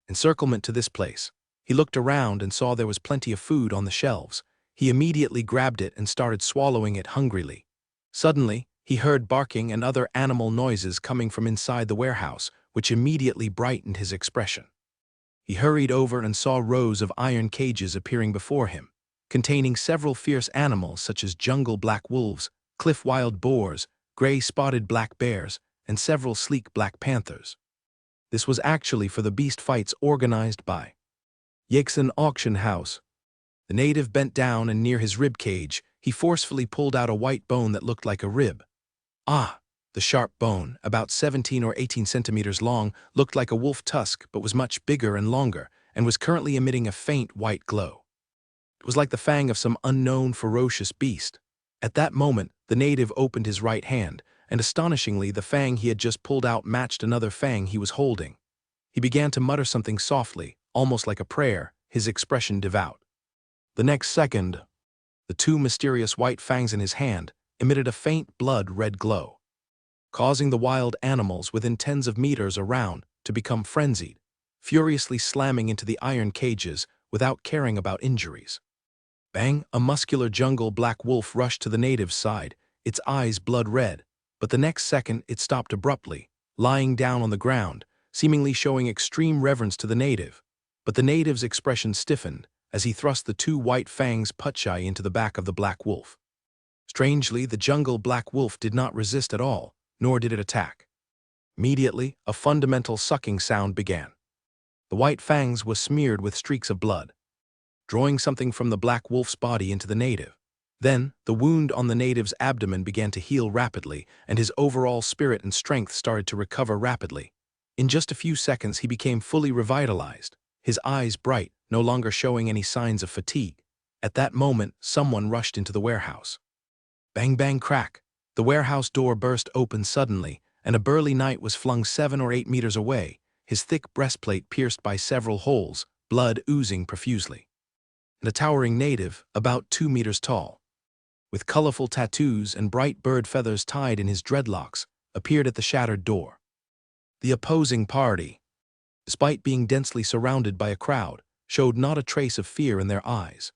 encirclement to this place. He looked around and saw there was plenty of food on the shelves. He immediately grabbed it and started swallowing it hungrily. Suddenly, he heard barking and other animal noises coming from inside the warehouse, which immediately brightened his expression. He hurried over and saw rows of iron cages appearing before him, containing several fierce animals such as jungle black wolves, cliff wild boars, gray-spotted black bears, and several sleek black panthers. This was actually for the beast fights organized by Yakeson auction house. The native bent down, and near his rib cage, he forcefully pulled out a white bone that looked like a rib. Ah! The sharp bone, about 17 or 18 centimeters long, looked like a wolf tusk but was much bigger and longer, and was currently emitting a faint white glow. It was like the fang of some unknown ferocious beast. At that moment, the native opened his right hand, and astonishingly, the fang he had just pulled out matched another fang he was holding. He began to mutter something softly, almost like a prayer, his expression devout. The next second, the two mysterious white fangs in his hand emitted a faint blood-red glow, causing the wild animals within tens of meters around to become frenzied, furiously slamming into the iron cages without caring about injuries. Bang! A muscular jungle black wolf rushed to the native's side, its eyes blood-red, but the next second it stopped abruptly, lying down on the ground, seemingly showing extreme reverence to the native. But the native's expression stiffened as he thrust the two white fangs putschai into the back of the black wolf. Strangely, the jungle black wolf did not resist at all, nor did it attack. Immediately, a fundamental sucking sound began. The white fangs were smeared with streaks of blood, drawing something from the black wolf's body into the native. Then, the wound on the native's abdomen began to heal rapidly, and his overall spirit and strength started to recover rapidly. In just a few seconds, he became fully revitalized, his eyes bright, no longer showing any signs of fatigue. At that moment, someone rushed into the warehouse. Bang, bang, crack. The warehouse door burst open suddenly, and a burly knight was flung 7 or 8 meters away, his thick breastplate pierced by several holes, blood oozing profusely. And a towering native, about 2 meters tall, with colorful tattoos and bright bird feathers tied in his dreadlocks, appeared at the shattered door. The opposing party, despite being densely surrounded by a crowd, showed not a trace of fear in their eyes,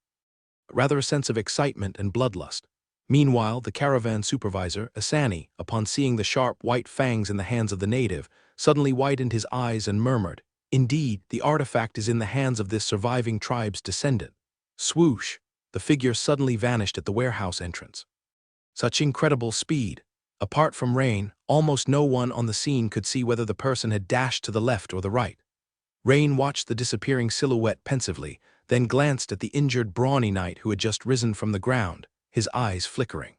but rather a sense of excitement and bloodlust. Meanwhile, the caravan supervisor, Asani, upon seeing the sharp white fangs in the hands of the native, suddenly widened his eyes and murmured, "Indeed, the artifact is in the hands of this surviving tribe's descendant." Swoosh! The figure suddenly vanished at the warehouse entrance. Such incredible speed! Apart from Rain, almost no one on the scene could see whether the person had dashed to the left or the right. Rain watched the disappearing silhouette pensively, then glanced at the injured brawny knight who had just risen from the ground, his eyes flickering.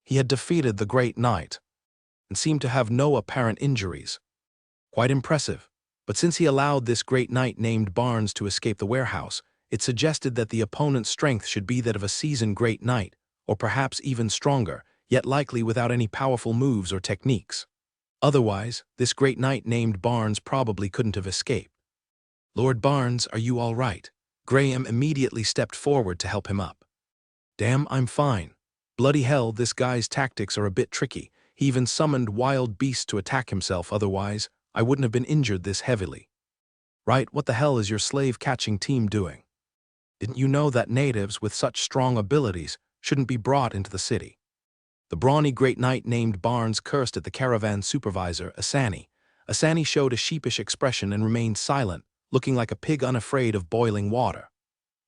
He had defeated the great knight, and seemed to have no apparent injuries. Quite impressive, but since he allowed this great knight named Barnes to escape the warehouse, it suggested that the opponent's strength should be that of a seasoned great knight, or perhaps even stronger, yet likely without any powerful moves or techniques. Otherwise, this great knight named Barnes probably couldn't have escaped. "Lord Barnes, are you all right?" Graham immediately stepped forward to help him up. "Damn, I'm fine. Bloody hell, this guy's tactics are a bit tricky. He even summoned wild beasts to attack himself, otherwise I wouldn't have been injured this heavily." "Right, what the hell is your slave-catching team doing? Didn't you know that natives with such strong abilities shouldn't be brought into the city?" The brawny great knight named Barnes cursed at the caravan supervisor, Asani. Asani showed a sheepish expression and remained silent, looking like a pig unafraid of boiling water.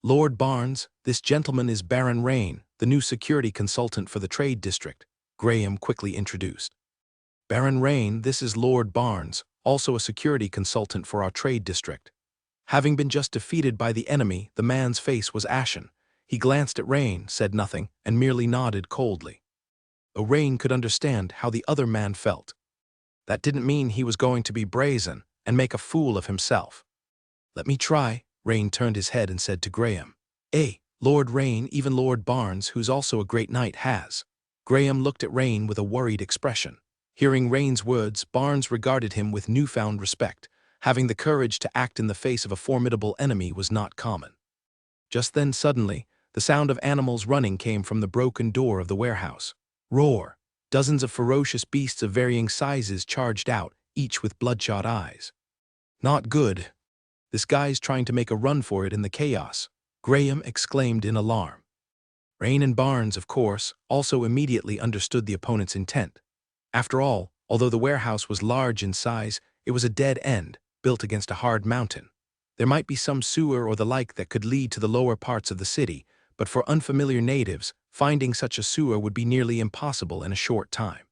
"Lord Barnes, this gentleman is Baron Rain, the new security consultant for the trade district," Graham quickly introduced. "Baron Rain, this is Lord Barnes, also a security consultant for our trade district." Having been just defeated by the enemy, the man's face was ashen. He glanced at Rain, said nothing, and merely nodded coldly. Though Rain could understand how the other man felt. That didn't mean he was going to be brazen and make a fool of himself. "Let me try," Rain turned his head and said to Graham. Lord Rain, even Lord Barnes, who's also a great knight, has." Graham looked at Rain with a worried expression. Hearing Rain's words, Barnes regarded him with newfound respect. Having the courage to act in the face of a formidable enemy was not common. Just then, suddenly, the sound of animals running came from the broken door of the warehouse. Roar! Dozens of ferocious beasts of varying sizes charged out, each with bloodshot eyes. "Not good. This guy's trying to make a run for it in the chaos," Graham exclaimed in alarm. Rain and Barnes, of course, also immediately understood the opponent's intent. After all, although the warehouse was large in size, it was a dead end, built against a hard mountain. There might be some sewer or the like that could lead to the lower parts of the city, but for unfamiliar natives, finding such a sewer would be nearly impossible in a short time.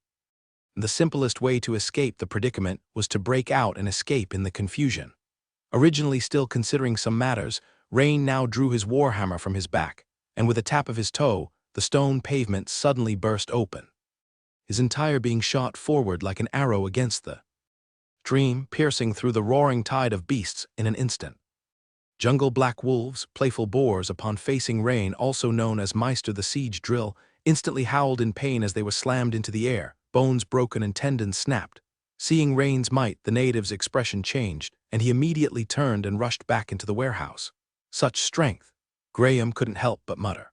The simplest way to escape the predicament was to break out and escape in the confusion. Originally still considering some matters, Rain now drew his warhammer from his back, and with a tap of his toe, the stone pavement suddenly burst open, his entire being shot forward like an arrow against the stream, piercing through the roaring tide of beasts in an instant. Jungle black wolves, playful boars, upon facing Rain, also known as Meister the Siege Drill, instantly howled in pain as they were slammed into the air, bones broken and tendons snapped. Seeing Rain's might, the native's expression changed, and he immediately turned and rushed back into the warehouse. Such strength! Graham couldn't help but mutter.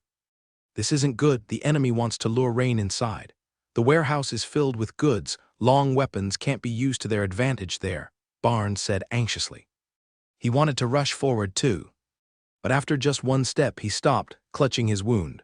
"This isn't good. The enemy wants to lure Rain inside. The warehouse is filled with goods. Long weapons can't be used to their advantage there," Barnes said anxiously. He wanted to rush forward too, but after just one step he stopped, clutching his wound.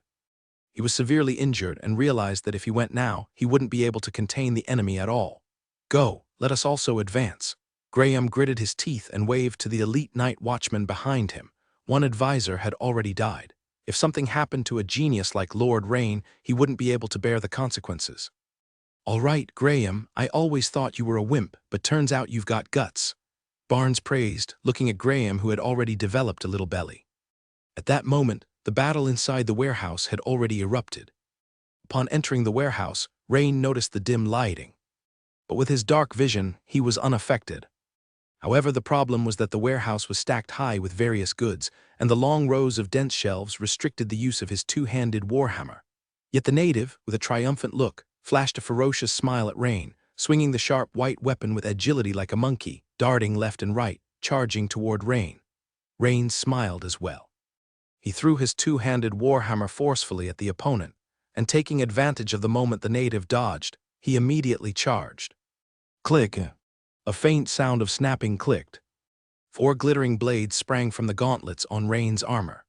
He was severely injured and realized that if he went now, he wouldn't be able to contain the enemy at all. "Go, let us also advance." Graham gritted his teeth and waved to the elite night watchman behind him. One advisor had already died. If something happened to a genius like Lord Rain, he wouldn't be able to bear the consequences. "All right, Graham, I always thought you were a wimp, but turns out you've got guts," Barnes praised, looking at Graham, who had already developed a little belly. At that moment, the battle inside the warehouse had already erupted. Upon entering the warehouse, Rain noticed the dim lighting. But with his dark vision, he was unaffected. However, the problem was that the warehouse was stacked high with various goods, and the long rows of dense shelves restricted the use of his two-handed warhammer. Yet the native, with a triumphant look, flashed a ferocious smile at Rain, swinging the sharp white weapon with agility like a monkey, darting left and right, charging toward Rain. Rain smiled as well. He threw his two-handed warhammer forcefully at the opponent, and taking advantage of the moment the native dodged, he immediately charged. Click! A faint sound of snapping clicked. 4 glittering blades sprang from the gauntlets on Rain's armor.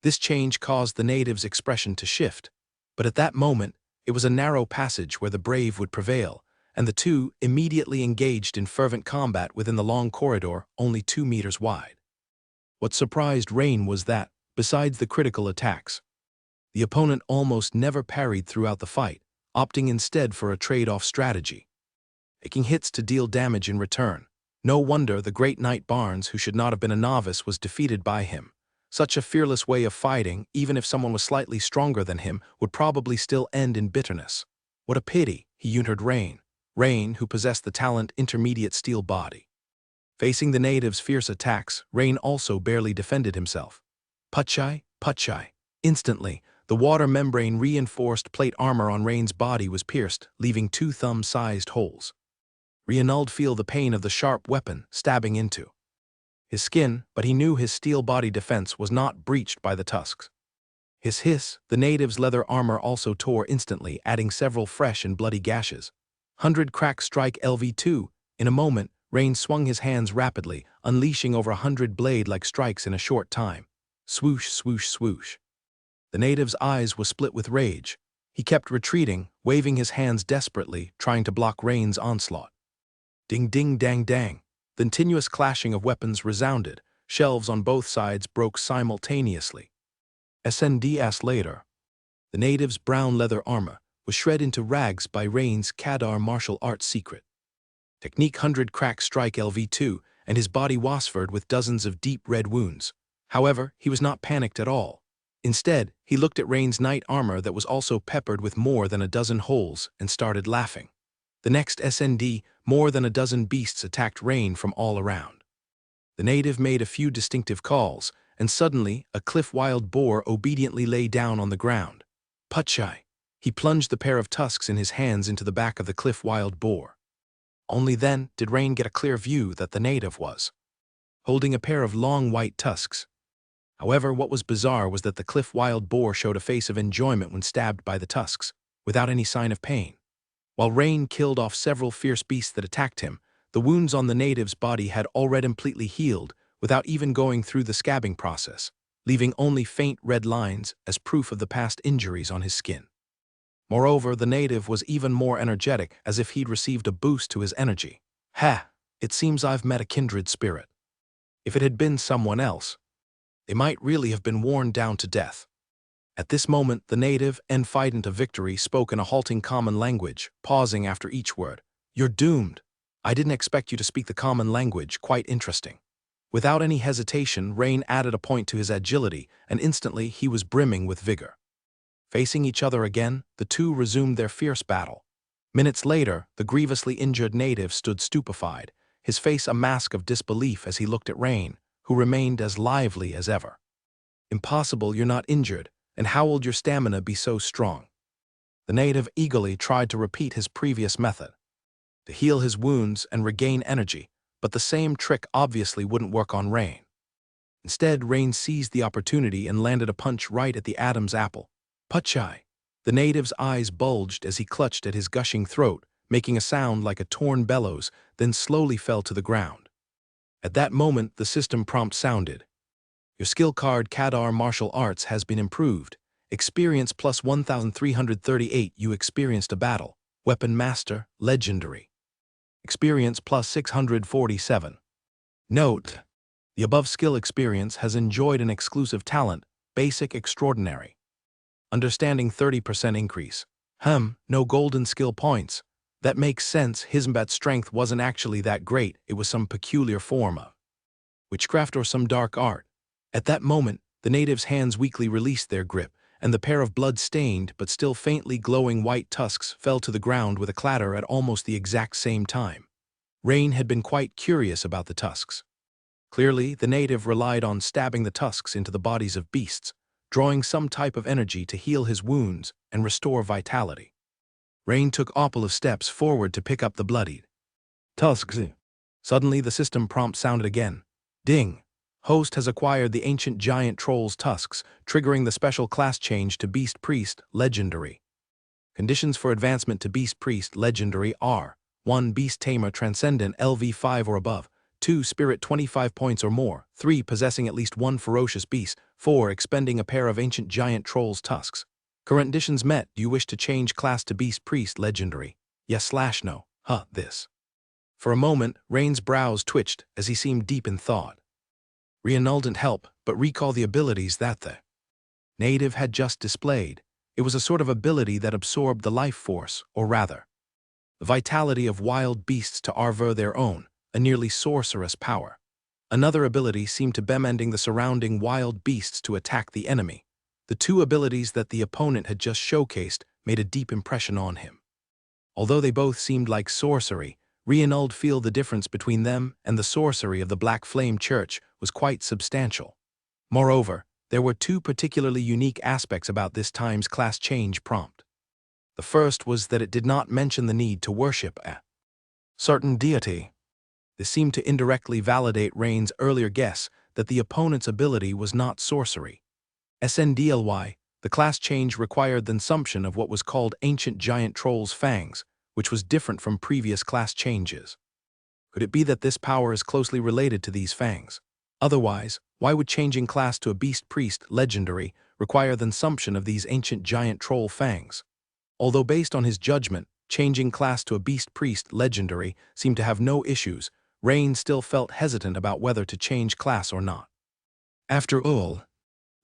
This change caused the native's expression to shift, but at that moment, it was a narrow passage where the brave would prevail, and the two immediately engaged in fervent combat within the long corridor only 2 meters wide. What surprised Rain was that, besides the critical attacks, the opponent almost never parried throughout the fight, opting instead for a trade-off strategy, making hits to deal damage in return. No wonder the great knight Barnes, who should not have been a novice, was defeated by him. Such a fearless way of fighting, even if someone was slightly stronger than him, would probably still end in bitterness. What a pity, he huntered Rain. Rain, who possessed the talent Intermediate Steel Body. Facing the natives' fierce attacks, Rain also barely defended himself. Putchai, Putchai. Instantly, the water membrane-reinforced plate armor on Rain's body was pierced, leaving 2 thumb-sized holes. Reinald felt the pain of the sharp weapon stabbing into his skin, but he knew his steel body defense was not breached by the tusks. His hiss, the native's leather armor also tore instantly, adding several fresh and bloody gashes. 100 crack strike LV2. In a moment, Rain swung his hands rapidly, unleashing over 100 blade-like strikes in a short time. Swoosh, swoosh, swoosh. The native's eyes were split with rage. He kept retreating, waving his hands desperately, trying to block Rain's onslaught. Ding ding dang dang. The continuous clashing of weapons resounded. Shelves on both sides broke simultaneously. SNDS later. The native's brown leather armor was shred into rags by Rain's Kadar martial arts secret. Technique 100 crack strike LV2, and his body wasfered with dozens of deep red wounds. However, he was not panicked at all. Instead, he looked at Rain's knight armor that was also peppered with more than a dozen holes and started laughing. The next SND, more than a dozen beasts attacked Rain from all around. The native made a few distinctive calls, and suddenly a cliff wild boar obediently lay down on the ground. Putchai. He plunged the pair of tusks in his hands into the back of the cliff wild boar. Only then did Rain get a clear view that the native was holding a pair of long white tusks. However, what was bizarre was that the cliff wild boar showed a face of enjoyment when stabbed by the tusks, without any sign of pain. While Rain killed off several fierce beasts that attacked him, the wounds on the native's body had already completely healed without even going through the scabbing process, leaving only faint red lines as proof of the past injuries on his skin. Moreover, the native was even more energetic, as if he'd received a boost to his energy. Ha! It seems I've met a kindred spirit. If it had been someone else, they might really have been worn down to death. At this moment, the native, enfident of victory, spoke in a halting common language, pausing after each word. You're doomed. I didn't expect you to speak the common language. Quite interesting. Without any hesitation, Rain added a point to his agility, and instantly he was brimming with vigor. Facing each other again, the two resumed their fierce battle. Minutes later, the grievously injured native stood stupefied, his face a mask of disbelief as he looked at Rain, who remained as lively as ever. Impossible, you're not injured, and how will your stamina be so strong? The native eagerly tried to repeat his previous method, to heal his wounds and regain energy, but the same trick obviously wouldn't work on Rain. Instead, Rain seized the opportunity and landed a punch right at the Adam's apple. Putchai. The native's eyes bulged as he clutched at his gushing throat, making a sound like a torn bellows, then slowly fell to the ground. At that moment, the system prompt sounded. Your skill card Kadar Martial Arts has been improved. Experience plus 1,338. You experienced a battle. Weapon Master, Legendary. Experience plus 647. Note: the above skill experience has enjoyed an exclusive talent, Basic Extraordinary. Understanding 30% increase. No golden skill points. That makes sense. His combat strength wasn't actually that great. It was some peculiar form of witchcraft or some dark art. At that moment, the native's hands weakly released their grip, and the pair of blood-stained but still faintly glowing white tusks fell to the ground with a clatter at almost the exact same time. Rain had been quite curious about the tusks. Clearly, the native relied on stabbing the tusks into the bodies of beasts, drawing some type of energy to heal his wounds and restore vitality. Rain took a couple of steps forward to pick up the bloodied tusks. Suddenly, the system prompt sounded again. Ding! Host has acquired the ancient giant troll's tusks, triggering the special class change to Beast Priest, Legendary. Conditions for advancement to Beast Priest, Legendary are: 1. Beast Tamer Transcendent LV5 or above, 2. Spirit 25 points or more, 3. Possessing at least one ferocious beast, 4. Expending a pair of ancient giant troll's tusks. Current conditions met. Do you wish to change class to Beast Priest, Legendary? Yes/no. This. For a moment, Rain's brows twitched as he seemed deep in thought. Reinald didn't help but recall the abilities that the native had just displayed. It was a sort of ability that absorbed the life force, or rather, the vitality of wild beasts to arbor their own, a nearly sorcerous power. Another ability seemed to befriending the surrounding wild beasts to attack the enemy. The two abilities that the opponent had just showcased made a deep impression on him. Although they both seemed like sorcery, Reinald felt the difference between them and the sorcery of the Black Flame Church was quite substantial. Moreover, there were two particularly unique aspects about this time's class change prompt. The first was that it did not mention the need to worship a certain deity. This seemed to indirectly validate Rain's earlier guess that the opponent's ability was not sorcery. SNDLY, the class change required the consumption of what was called Ancient Giant Troll's Fangs, which was different from previous class changes. Could it be that this power is closely related to these fangs? Otherwise, why would changing class to a Beast Priest Legendary require the consumption of these Ancient Giant Troll Fangs? Although based on his judgment, changing class to a Beast Priest Legendary seemed to have no issues, Rain still felt hesitant about whether to change class or not. After all,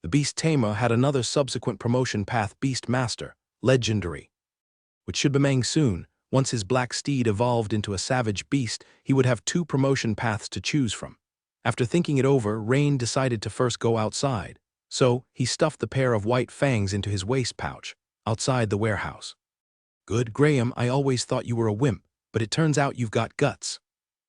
the Beast Tamer had another subsequent promotion path, Beast Master, Legendary, which should be soon. Once his black steed evolved into a savage beast, he would have two promotion paths to choose from. After thinking it over, Rain decided to first go outside, so he stuffed the pair of white fangs into his waist pouch, outside the warehouse. "Good, Graham, I always thought you were a wimp, but it turns out you've got guts,"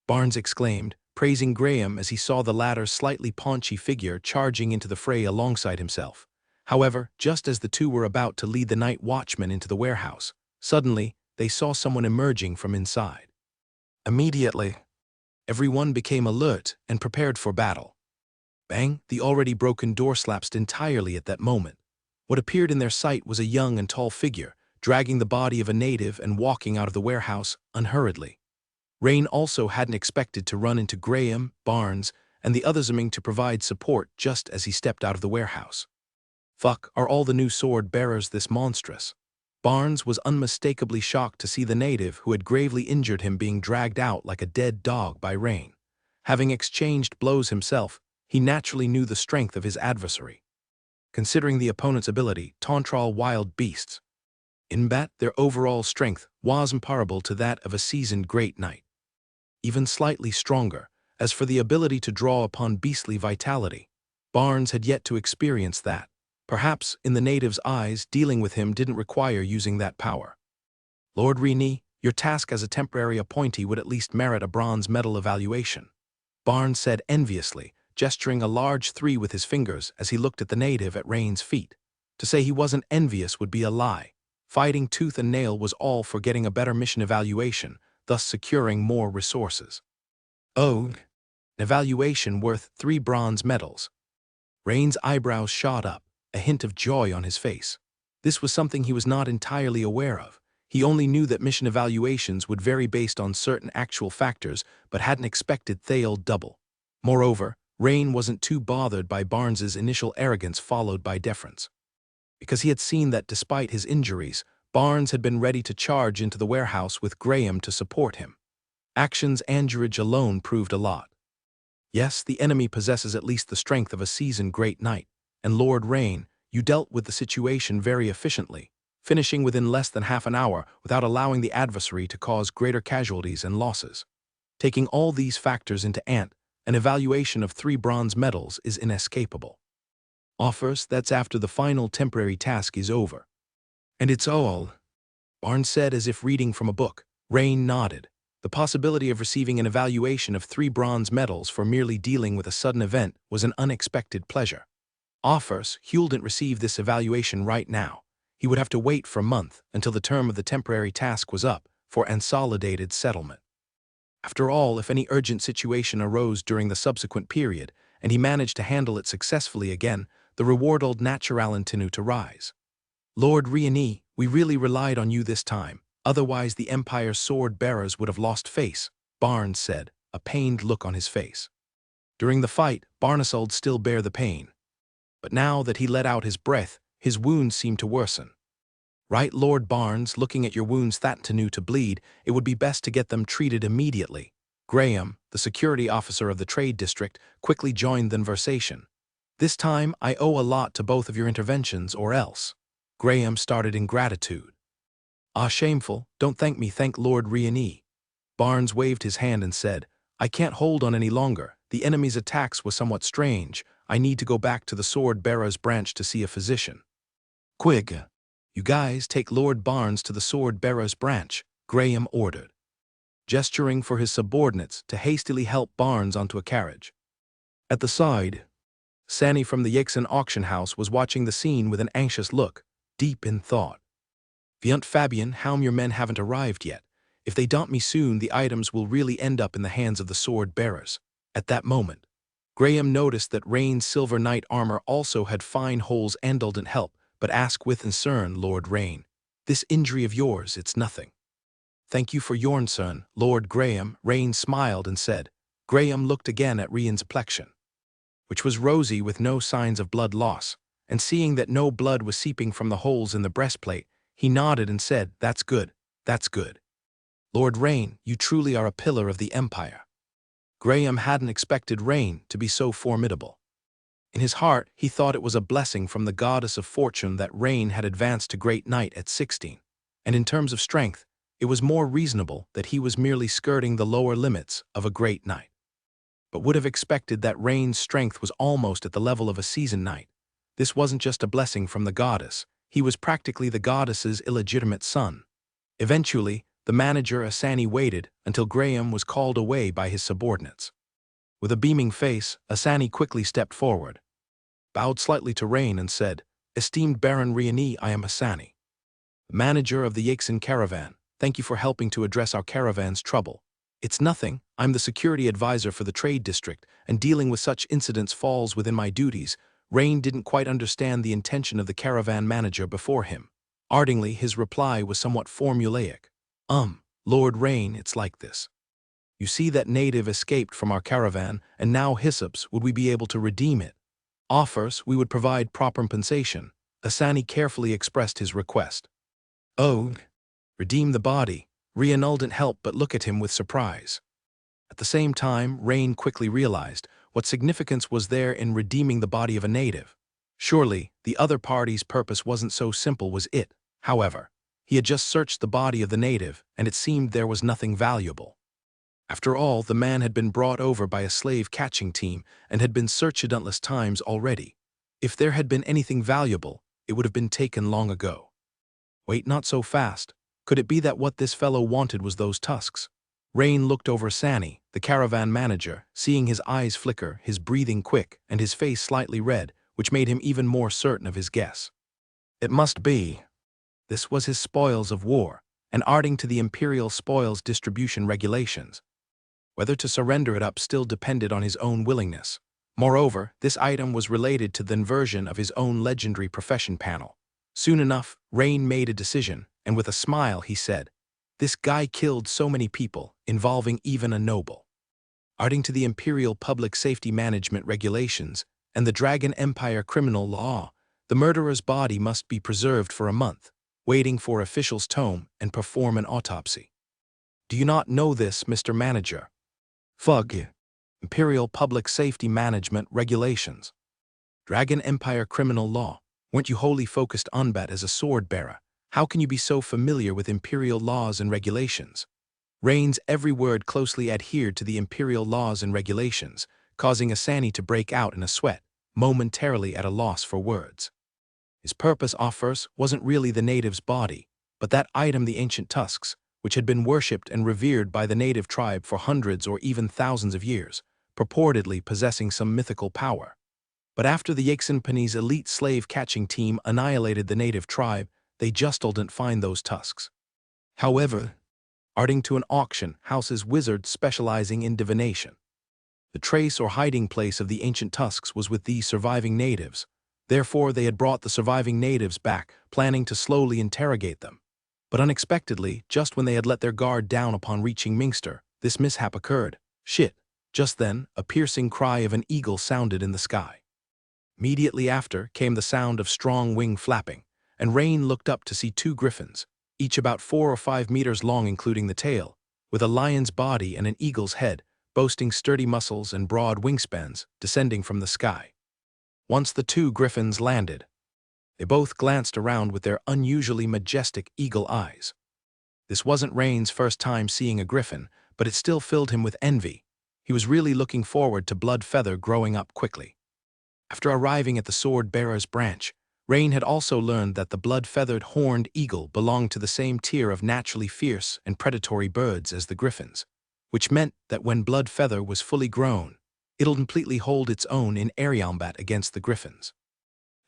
Barnes exclaimed, praising Graham as he saw the latter's slightly paunchy figure charging into the fray alongside himself. However, just as the two were about to lead the night watchman into the warehouse, suddenly, they saw someone emerging from inside. Immediately, everyone became alert and prepared for battle. Bang! The already broken door collapsed entirely at that moment. What appeared in their sight was a young and tall figure, dragging the body of a native and walking out of the warehouse unhurriedly. Rain also hadn't expected to run into Graham, Barnes, and the others aiming to provide support just as he stepped out of the warehouse. Fuck, are all the new sword bearers this monstrous? Barnes was unmistakably shocked to see the native who had gravely injured him being dragged out like a dead dog by Rain. Having exchanged blows himself, he naturally knew the strength of his adversary. Considering the opponent's ability, Tantral wild beasts. In bat, their overall strength was comparable to that of a seasoned great knight. Even slightly stronger. As for the ability to draw upon beastly vitality, Barnes had yet to experience that. Perhaps, in the native's eyes, dealing with him didn't require using that power. "Lord Rini, your task as a temporary appointee would at least merit a bronze medal evaluation," Barnes said enviously, gesturing a large 3 with his fingers as he looked at the native at Rain's feet. To say he wasn't envious would be a lie. Fighting tooth and nail was all for getting a better mission evaluation, thus securing more resources. "Oh, an evaluation worth 3 bronze medals." Rain's eyebrows shot up, a hint of joy on his face. This was something he was not entirely aware of. He only knew that mission evaluations would vary based on certain actual factors, but hadn't expected they'll double. Moreover, Rain wasn't too bothered by Barnes's initial arrogance followed by deference. Because he had seen that despite his injuries, Barnes had been ready to charge into the warehouse with Graham to support him. Action's angerage alone proved a lot. Yes, the enemy possesses at least the strength of a seasoned great knight, and Lord Rain, you dealt with the situation very efficiently, finishing within less than half an hour without allowing the adversary to cause greater casualties and losses. Taking all these factors into account, an evaluation of 3 bronze medals is inescapable. Offers, that's after the final temporary task is over. "And it's all," Barnes said as if reading from a book. Rain nodded. The possibility of receiving an evaluation of 3 bronze medals for merely dealing with a sudden event was an unexpected pleasure. Offers, Huel didn't receive this evaluation right now. He would have to wait for a month until the term of the temporary task was up for consolidated settlement. After all, if any urgent situation arose during the subsequent period, and he managed to handle it successfully again, the reward would naturally continue to rise. "Lord Riani, we really relied on you this time, otherwise the Empire's sword bearers would have lost face," Barnes said, a pained look on his face. During the fight, Barnesold still bare the pain. But now that he let out his breath, his wounds seemed to worsen. "Right, Lord Barnes, looking at your wounds that continue to bleed, it would be best to get them treated immediately." Graham, the security officer of the trade district, quickly joined the conversation. "This time, I owe a lot to both of your interventions, or else." Graham started in gratitude. "Ah, shameful, don't thank me, thank Lord Riani." Barnes waved his hand and said, "I can't hold on any longer, The enemy's attacks was somewhat strange. I need to go back to the Sword-Bearer's branch to see a physician. Quig, you guys take Lord Barnes to the Sword-Bearer's branch, Graham ordered, gesturing for his subordinates to hastily help Barnes onto a carriage. At the side, Sanny from the Yixon auction house was watching the scene with an anxious look, deep in thought. Viant Fabian, how your men haven't arrived yet. If they dump me soon, the items will really end up in the hands of the sword-bearers. At that moment, Graham noticed that Rain's silver knight armor also had fine holes and didn't help, but asked with concern, Lord Rain, this injury of yours, it's nothing. Thank you for your concern, Lord Graham. Rain smiled and said. Graham looked again at Rian's complexion, which was rosy with no signs of blood loss, and seeing that no blood was seeping from the holes in the breastplate, he nodded and said, that's good, that's good. Lord Rain, you truly are a pillar of the Empire. Graham hadn't expected Rain to be so formidable. In his heart, he thought it was a blessing from the goddess of fortune that Rain had advanced to great knight at 16, and in terms of strength, it was more reasonable that he was merely skirting the lower limits of a great knight. But would have expected that Rain's strength was almost at the level of a seasoned knight. This wasn't just a blessing from the goddess, he was practically the goddess's illegitimate son. Eventually, the manager Asani waited until Graham was called away by his subordinates. With a beaming face, Asani quickly stepped forward, bowed slightly to Rain and said, Esteemed Baron Riani, I am Asani, manager of the Yixin caravan. Thank you for helping to address our caravan's trouble. It's nothing, I'm the security advisor for the trade district, and dealing with such incidents falls within my duties. Rain didn't quite understand the intention of the caravan manager before him. Ardingly, his reply was somewhat formulaic. Lord Rain, it's like this. You see that native escaped from our caravan, and now Hyssops, would we be able to redeem it? Offers, we would provide proper compensation. Asani carefully expressed his request. Oh, redeem the body. Rianul didn't help but look at him with surprise. At the same time, Rain quickly realized what significance was there in redeeming the body of a native. Surely, the other party's purpose wasn't so simple, was it? However, he had just searched the body of the native, and it seemed there was nothing valuable. After all, the man had been brought over by a slave-catching team and had been searched countless times already. If there had been anything valuable, it would have been taken long ago. Wait, not so fast. Could it be that what this fellow wanted was those tusks? Rain looked over Sani, the caravan manager, seeing his eyes flicker, his breathing quick, and his face slightly red, which made him even more certain of his guess. It must be. This was his spoils of war, and according to the imperial spoils distribution regulations. Whether to surrender it up still depended on his own willingness. Moreover, this item was related to the inversion of his own legendary profession panel. Soon enough, Rain made a decision, and with a smile he said, This guy killed so many people, involving even a noble. According to the Imperial Public Safety Management regulations and the Dragon Empire criminal law, the murderer's body must be preserved for a month, waiting for officials' tome and perform an autopsy. Do you not know this, Mr. Manager? Fug. Imperial Public Safety Management regulations. Dragon Empire criminal law. Weren't you wholly focused on that as a sword-bearer? How can you be so familiar with imperial laws and regulations? Rain's every word closely adhered to the imperial laws and regulations, causing Asani to break out in a sweat, momentarily at a loss for words. His purpose offers wasn't really the native's body, but that item, the ancient tusks, which had been worshipped and revered by the native tribe for hundreds or even thousands of years, purportedly possessing some mythical power. But after the Yixinpanese elite slave-catching team annihilated the native tribe, they just didn't find those tusks. However, according to an auction house's wizard specializing in divination, the trace or hiding place of the ancient tusks was with these surviving natives. Therefore, they had brought the surviving natives back, planning to slowly interrogate them. But unexpectedly, just when they had let their guard down upon reaching Mingster, this mishap occurred. Shit. Just then, a piercing cry of an eagle sounded in the sky. Immediately after came the sound of strong wing flapping, and Rain looked up to see two griffins, each about 4 or 5 meters long including the tail, with a lion's body and an eagle's head, boasting sturdy muscles and broad wingspans, descending from the sky. Once the two griffins landed, they both glanced around with their unusually majestic eagle eyes. This wasn't Rain's first time seeing a griffin, but it still filled him with envy. He was really looking forward to Blood Feather growing up quickly. After arriving at the sword-bearer's branch, Rain had also learned that the blood-feathered horned eagle belonged to the same tier of naturally fierce and predatory birds as the griffins, which meant that when Blood Feather was fully grown, it'll completely hold its own in air-combat against the griffins.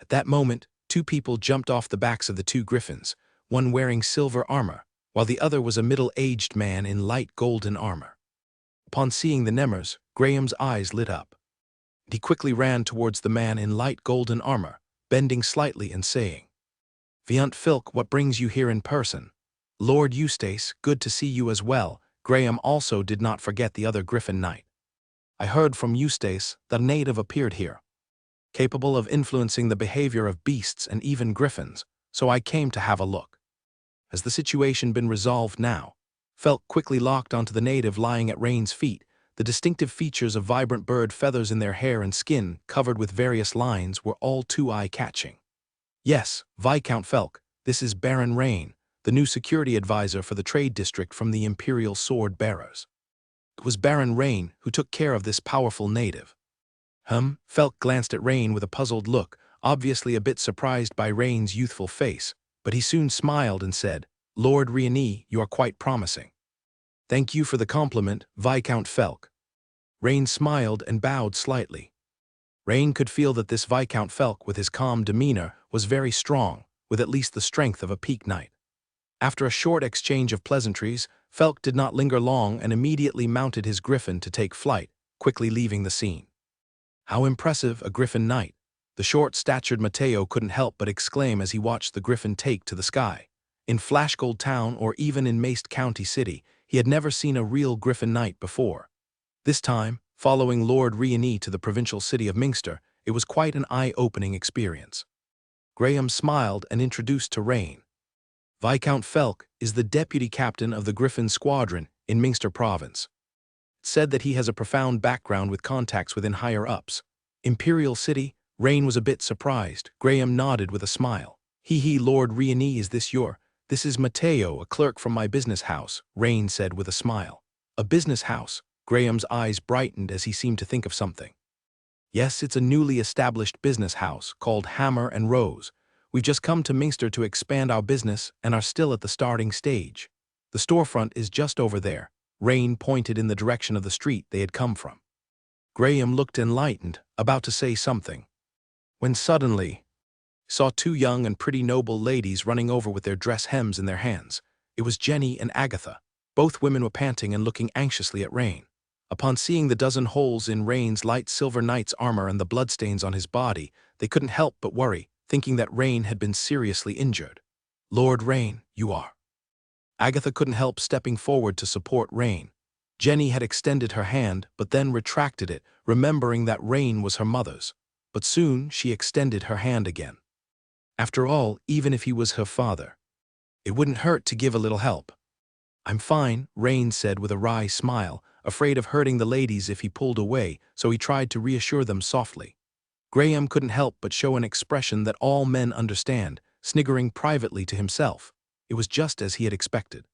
At that moment, two people jumped off the backs of the two griffins, one wearing silver armor, while the other was a middle-aged man in light golden armor. Upon seeing the Nemers, Graham's eyes lit up. He quickly ran towards the man in light golden armor, bending slightly and saying, "Viant Filk, what brings you here in person? Lord Eustace, good to see you as well." Graham also did not forget the other Griffin Knight. "I heard from Eustace that a native appeared here, capable of influencing the behavior of beasts and even griffins, so I came to have a look." Has the situation been resolved now? Felk quickly locked onto the native lying at Rain's feet. The distinctive features of vibrant bird feathers in their hair and skin, covered with various lines, were all too eye-catching. "Yes, Viscount Felk, this is Baron Rain, the new security advisor for the trade district from the Imperial Sword Bearers." It was Baron Rain who took care of this powerful native. Felk glanced at Rain with a puzzled look, obviously a bit surprised by Rain's youthful face, but he soon smiled and said, "Lord Riani, you are quite promising." "Thank you for the compliment, Viscount Felk." Rain smiled and bowed slightly. Rain could feel that this Viscount Felk, with his calm demeanor, was very strong, with at least the strength of a peak knight. After a short exchange of pleasantries, Felk did not linger long and immediately mounted his griffin to take flight, quickly leaving the scene. How impressive a griffin knight! The short-statured Mateo couldn't help but exclaim as he watched the griffin take to the sky. In Flashgold Town or even in Mace County City, he had never seen a real griffin knight before. This time, following Lord Riani to the provincial city of Minster, it was quite an eye-opening experience. Graham smiled and introduced to Rain. "Viscount Felk is the deputy captain of the Griffin Squadron in Minster Province. It's said that he has a profound background with contacts within higher-ups. Imperial City." Rain was a bit surprised. Graham nodded with a smile. "He, Lord Riani, is this your—" "This is Mateo, a clerk from my business house," Rain said with a smile. "A business house?" Graham's eyes brightened as he seemed to think of something. "Yes, it's a newly established business house called Hammer and Rose. We've just come to Minster to expand our business and are still at the starting stage. The storefront is just over there." Rain pointed in the direction of the street they had come from. Graham looked enlightened, about to say something, when suddenly saw two young and pretty noble ladies running over with their dress hems in their hands. It was Jenny and Agatha. Both women were panting and looking anxiously at Rain. Upon seeing the dozen holes in Rain's light silver knight's armor and the bloodstains on his body, they couldn't help but worry, thinking that Rain had been seriously injured. "Lord Rain, you are—" Agatha couldn't help stepping forward to support Rain. Jenny had extended her hand, but then retracted it, remembering that Rain was her mother's. But soon she extended her hand again. After all, even if he was her father, it wouldn't hurt to give a little help. "I'm fine," Rain said with a wry smile, afraid of hurting the ladies if he pulled away, so he tried to reassure them softly. Graham couldn't help but show an expression that all men understand, sniggering privately to himself. It was just as he had expected.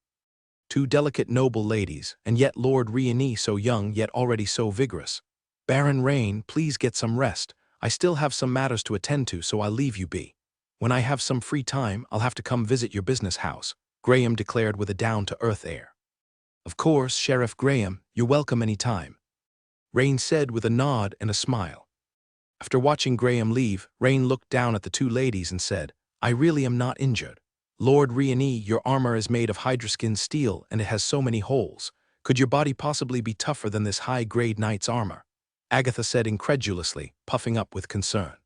Two delicate noble ladies, and yet Lord Riani so young yet already so vigorous. "Baron Rain, please get some rest. I still have some matters to attend to, so I'll leave you be. When I have some free time, I'll have to come visit your business house," Graham declared with a down-to-earth air. "Of course, Sheriff Graham, you're welcome any time," Rain said with a nod and a smile. After watching Graham leave, Rain looked down at the two ladies and said, "I really am not injured. Lord Riani, your armor is made of hydroskin steel and it has so many holes. Could your body possibly be tougher than this high-grade knight's armor?" Agatha said incredulously, puffing up with concern.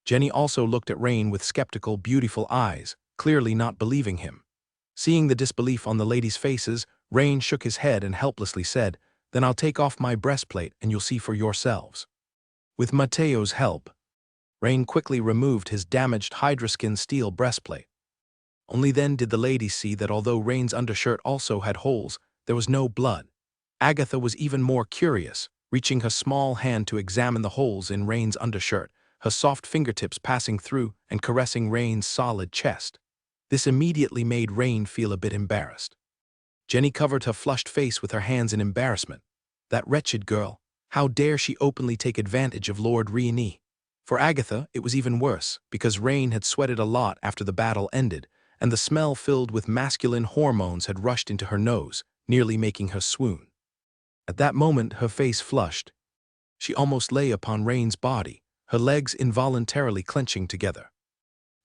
Jenny also looked at Rain with skeptical, beautiful eyes, clearly not believing him. Seeing the disbelief on the ladies' faces, Rain shook his head and helplessly said, "Then I'll take off my breastplate and you'll see for yourselves." With Mateo's help, Rain quickly removed his damaged hydroskin steel breastplate. Only then did the ladies see that although Rain's undershirt also had holes, there was no blood. Agatha was even more curious, reaching her small hand to examine the holes in Rain's undershirt, her soft fingertips passing through and caressing Rain's solid chest. This immediately made Rain feel a bit embarrassed. Jenny covered her flushed face with her hands in embarrassment. That wretched girl, how dare she openly take advantage of Lord Rieni? For Agatha, it was even worse, because Rain had sweated a lot after the battle ended, and the smell filled with masculine hormones had rushed into her nose, nearly making her swoon. At that moment her face flushed. She almost lay upon Rain's body, her legs involuntarily clenching together.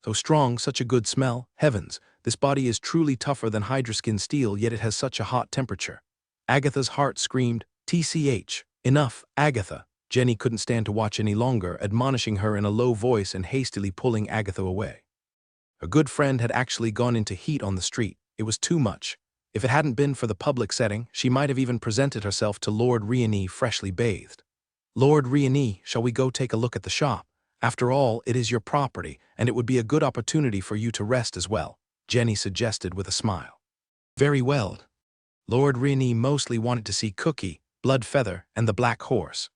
So strong, such a good smell, heavens, this body is truly tougher than Hydraskin steel, yet it has such a hot temperature. Agatha's heart screamed, "TCH, enough, Agatha." Jenny couldn't stand to watch any longer, admonishing her in a low voice and hastily pulling Agatha away. Her good friend had actually gone into heat on the street. It was too much. If it hadn't been for the public setting, she might have even presented herself to Lord Rieni freshly bathed. "Lord Rieni, shall we go take a look at the shop? After all, it is your property, and it would be a good opportunity for you to rest as well," Jenny suggested with a smile. Very well. Lord Rieni mostly wanted to see Cookie, Bloodfeather, and the Black Horse.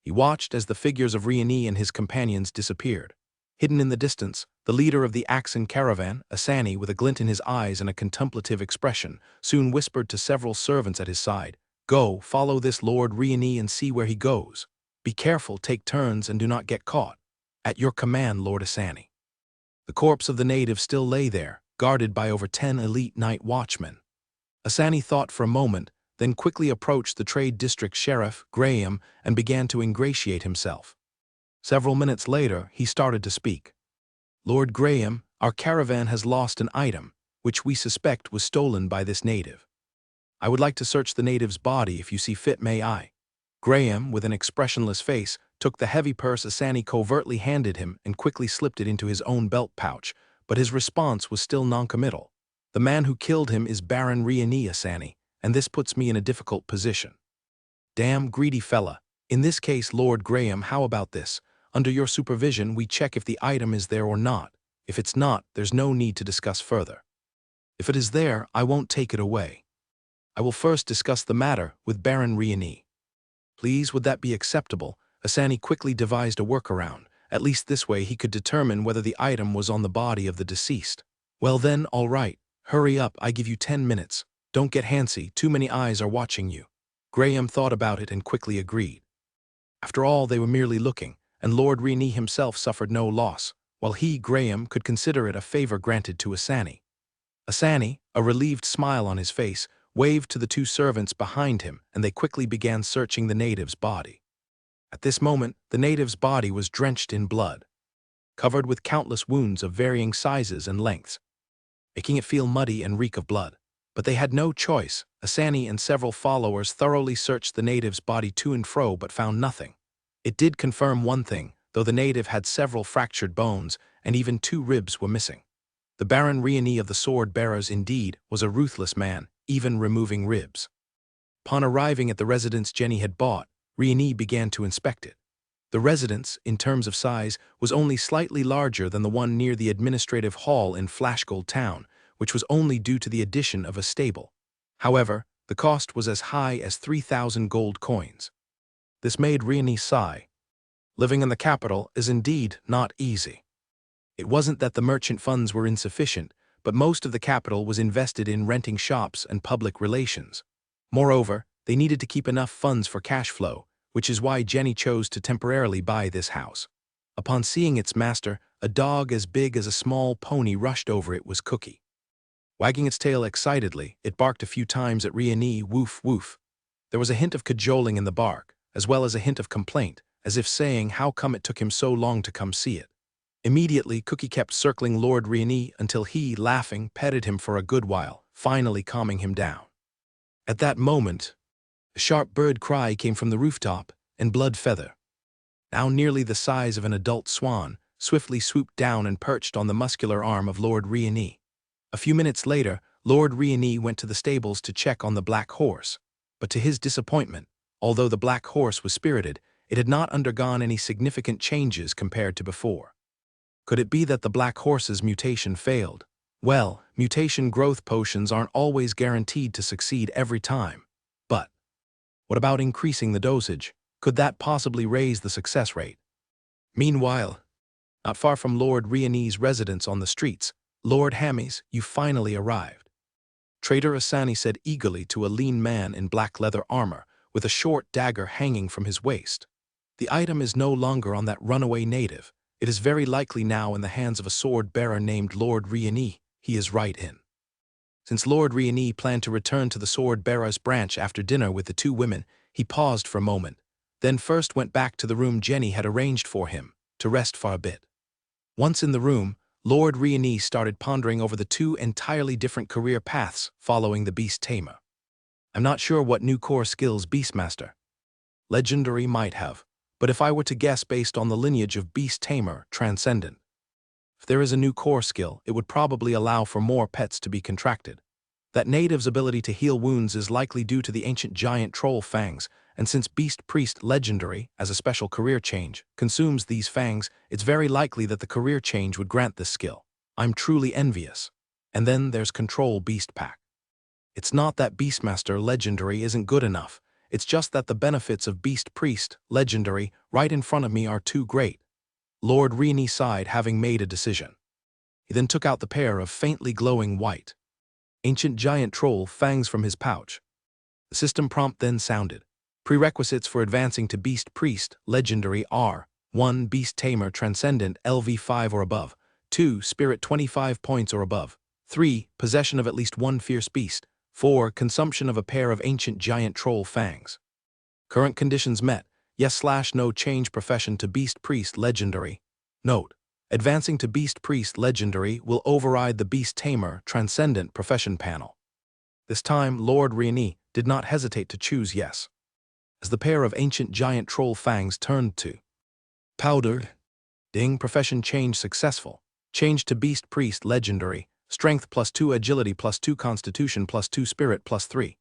He watched as the figures of Rieni and his companions disappeared. Hidden in the distance, the leader of the Axan caravan, Asani, with a glint in his eyes and a contemplative expression, soon whispered to several servants at his side, "Go, follow this Lord Rieni and see where he goes. Be careful, take turns, and do not get caught." "At your command, Lord Asani." The corpse of the native still lay there, guarded by over 10 elite night watchmen. Asani thought for a moment, then quickly approached the Trade District Sheriff, Graham, and began to ingratiate himself. Several minutes later, he started to speak. "Lord Graham, our caravan has lost an item, which we suspect was stolen by this native. I would like to search the native's body if you see fit, may I?" Graham, with an expressionless face, took the heavy purse Asani covertly handed him and quickly slipped it into his own belt pouch, but his response was still noncommittal. "The man who killed him is Baron Rieni, Asani, and this puts me in a difficult position." "Damn greedy fella. In this case, Lord Graham, how about this? Under your supervision, we check if the item is there or not. If it's not, there's no need to discuss further. If it is there, I won't take it away. I will first discuss the matter with Baron Rieni." "Please, would that be acceptable?" Asani quickly devised a workaround. At least this way he could determine whether the item was on the body of the deceased. "Well then, all right. Hurry up, I give you 10 minutes. Don't get handsy, too many eyes are watching you." Graham thought about it and quickly agreed. After all, they were merely looking, and Lord Rieni himself suffered no loss, while he, Graham, could consider it a favor granted to Asani. Asani, a relieved smile on his face, waved to the two servants behind him, and they quickly began searching the native's body. At this moment, the native's body was drenched in blood, covered with countless wounds of varying sizes and lengths, making it feel muddy and reek of blood. But they had no choice. Asani and several followers thoroughly searched the native's body to and fro but found nothing. It did confirm one thing, though the native had several fractured bones, and even 2 ribs were missing. The Baron Rieni of the Sword Bearers, indeed, was a ruthless man, even removing ribs. Upon arriving at the residence Jenny had bought, Rieni began to inspect it. The residence, in terms of size, was only slightly larger than the one near the administrative hall in Flashgold Town, which was only due to the addition of a stable. However, the cost was as high as 3,000 gold coins. This made Rieni sigh. Living in the capital is indeed not easy. It wasn't that the merchant funds were insufficient, but most of the capital was invested in renting shops and public relations. Moreover, they needed to keep enough funds for cash flow, which is why Jenny chose to temporarily buy this house. Upon seeing its master, a dog as big as a small pony rushed over it was Cookie. Wagging its tail excitedly, it barked a few times at Rieni, woof woof. There was a hint of cajoling in the bark, as well as a hint of complaint, as if saying how come it took him so long to come see it. Immediately, Cookie kept circling Lord Rieni until he, laughing, petted him for a good while, finally calming him down. At that moment, a sharp bird cry came from the rooftop, and Bloodfeather, now nearly the size of an adult swan, swiftly swooped down and perched on the muscular arm of Lord Rieni. A few minutes later, Lord Rieni went to the stables to check on the Black Horse, but to his disappointment, although the Black Horse was spirited, it had not undergone any significant changes compared to before. Could it be that the Black Horse's mutation failed? Well, mutation growth potions aren't always guaranteed to succeed every time. But what about increasing the dosage? Could that possibly raise the success rate? Meanwhile, not far from Lord Rieni's residence on the streets, "Lord Hammies, you finally arrived," Trader Asani said eagerly to a lean man in black leather armor, with a short dagger hanging from his waist. The item is no longer on that runaway native. It is very likely now in the hands of a sword-bearer named Lord Riani. He is right in. Since Lord Riani planned to return to the sword-bearer's branch after dinner with the two women, he paused for a moment, then first went back to the room Jenny had arranged for him, to rest for a bit. Once in the room, Lord Riani started pondering over the two entirely different career paths following the Beast Tamer. I'm not sure what new core skills Beastmaster Legendary might have, but if I were to guess based on the lineage of Beast Tamer Transcendent, if there is a new core skill, it would probably allow for more pets to be contracted. That native's ability to heal wounds is likely due to the ancient giant troll fangs, and since Beast Priest Legendary, as a special career change, consumes these fangs, it's very likely that the career change would grant this skill. I'm truly envious. And then there's Control Beast Pack. It's not that Beastmaster Legendary isn't good enough, it's just that the benefits of Beast Priest Legendary right in front of me are too great. Lord Riani sighed, having made a decision. He then took out the pair of faintly glowing white ancient giant troll fangs from his pouch. The system prompt then sounded. Prerequisites for advancing to Beast Priest Legendary are 1. Beast Tamer Transcendent LV5 or above, 2. Spirit 25 points or above, 3. Possession of at least one fierce beast, 4. Consumption of a pair of ancient giant troll fangs. Current conditions met. Yes/no change profession to Beast Priest Legendary. Note: advancing to Beast Priest Legendary will override the Beast Tamer Transcendent profession panel. This time, Lord Riani did not hesitate to choose yes. As the pair of ancient giant troll fangs turned to powdered, ding, profession change successful. Change to Beast Priest Legendary. Strength +2, agility +2, constitution +2, spirit +3.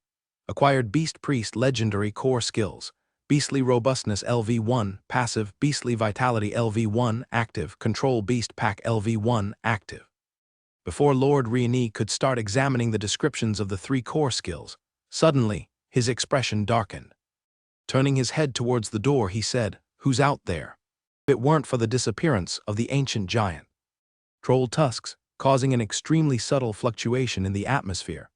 Acquired Beast Priest Legendary core skills. Beastly Robustness LV1, passive, Beastly Vitality LV1, active, Control Beast Pack LV1, active. Before Lord Riani could start examining the descriptions of the three core skills, suddenly, his expression darkened. Turning his head towards the door, he said, "Who's out there?" If it weren't for the disappearance of the ancient giant troll tusks, causing an extremely subtle fluctuation in the atmosphere,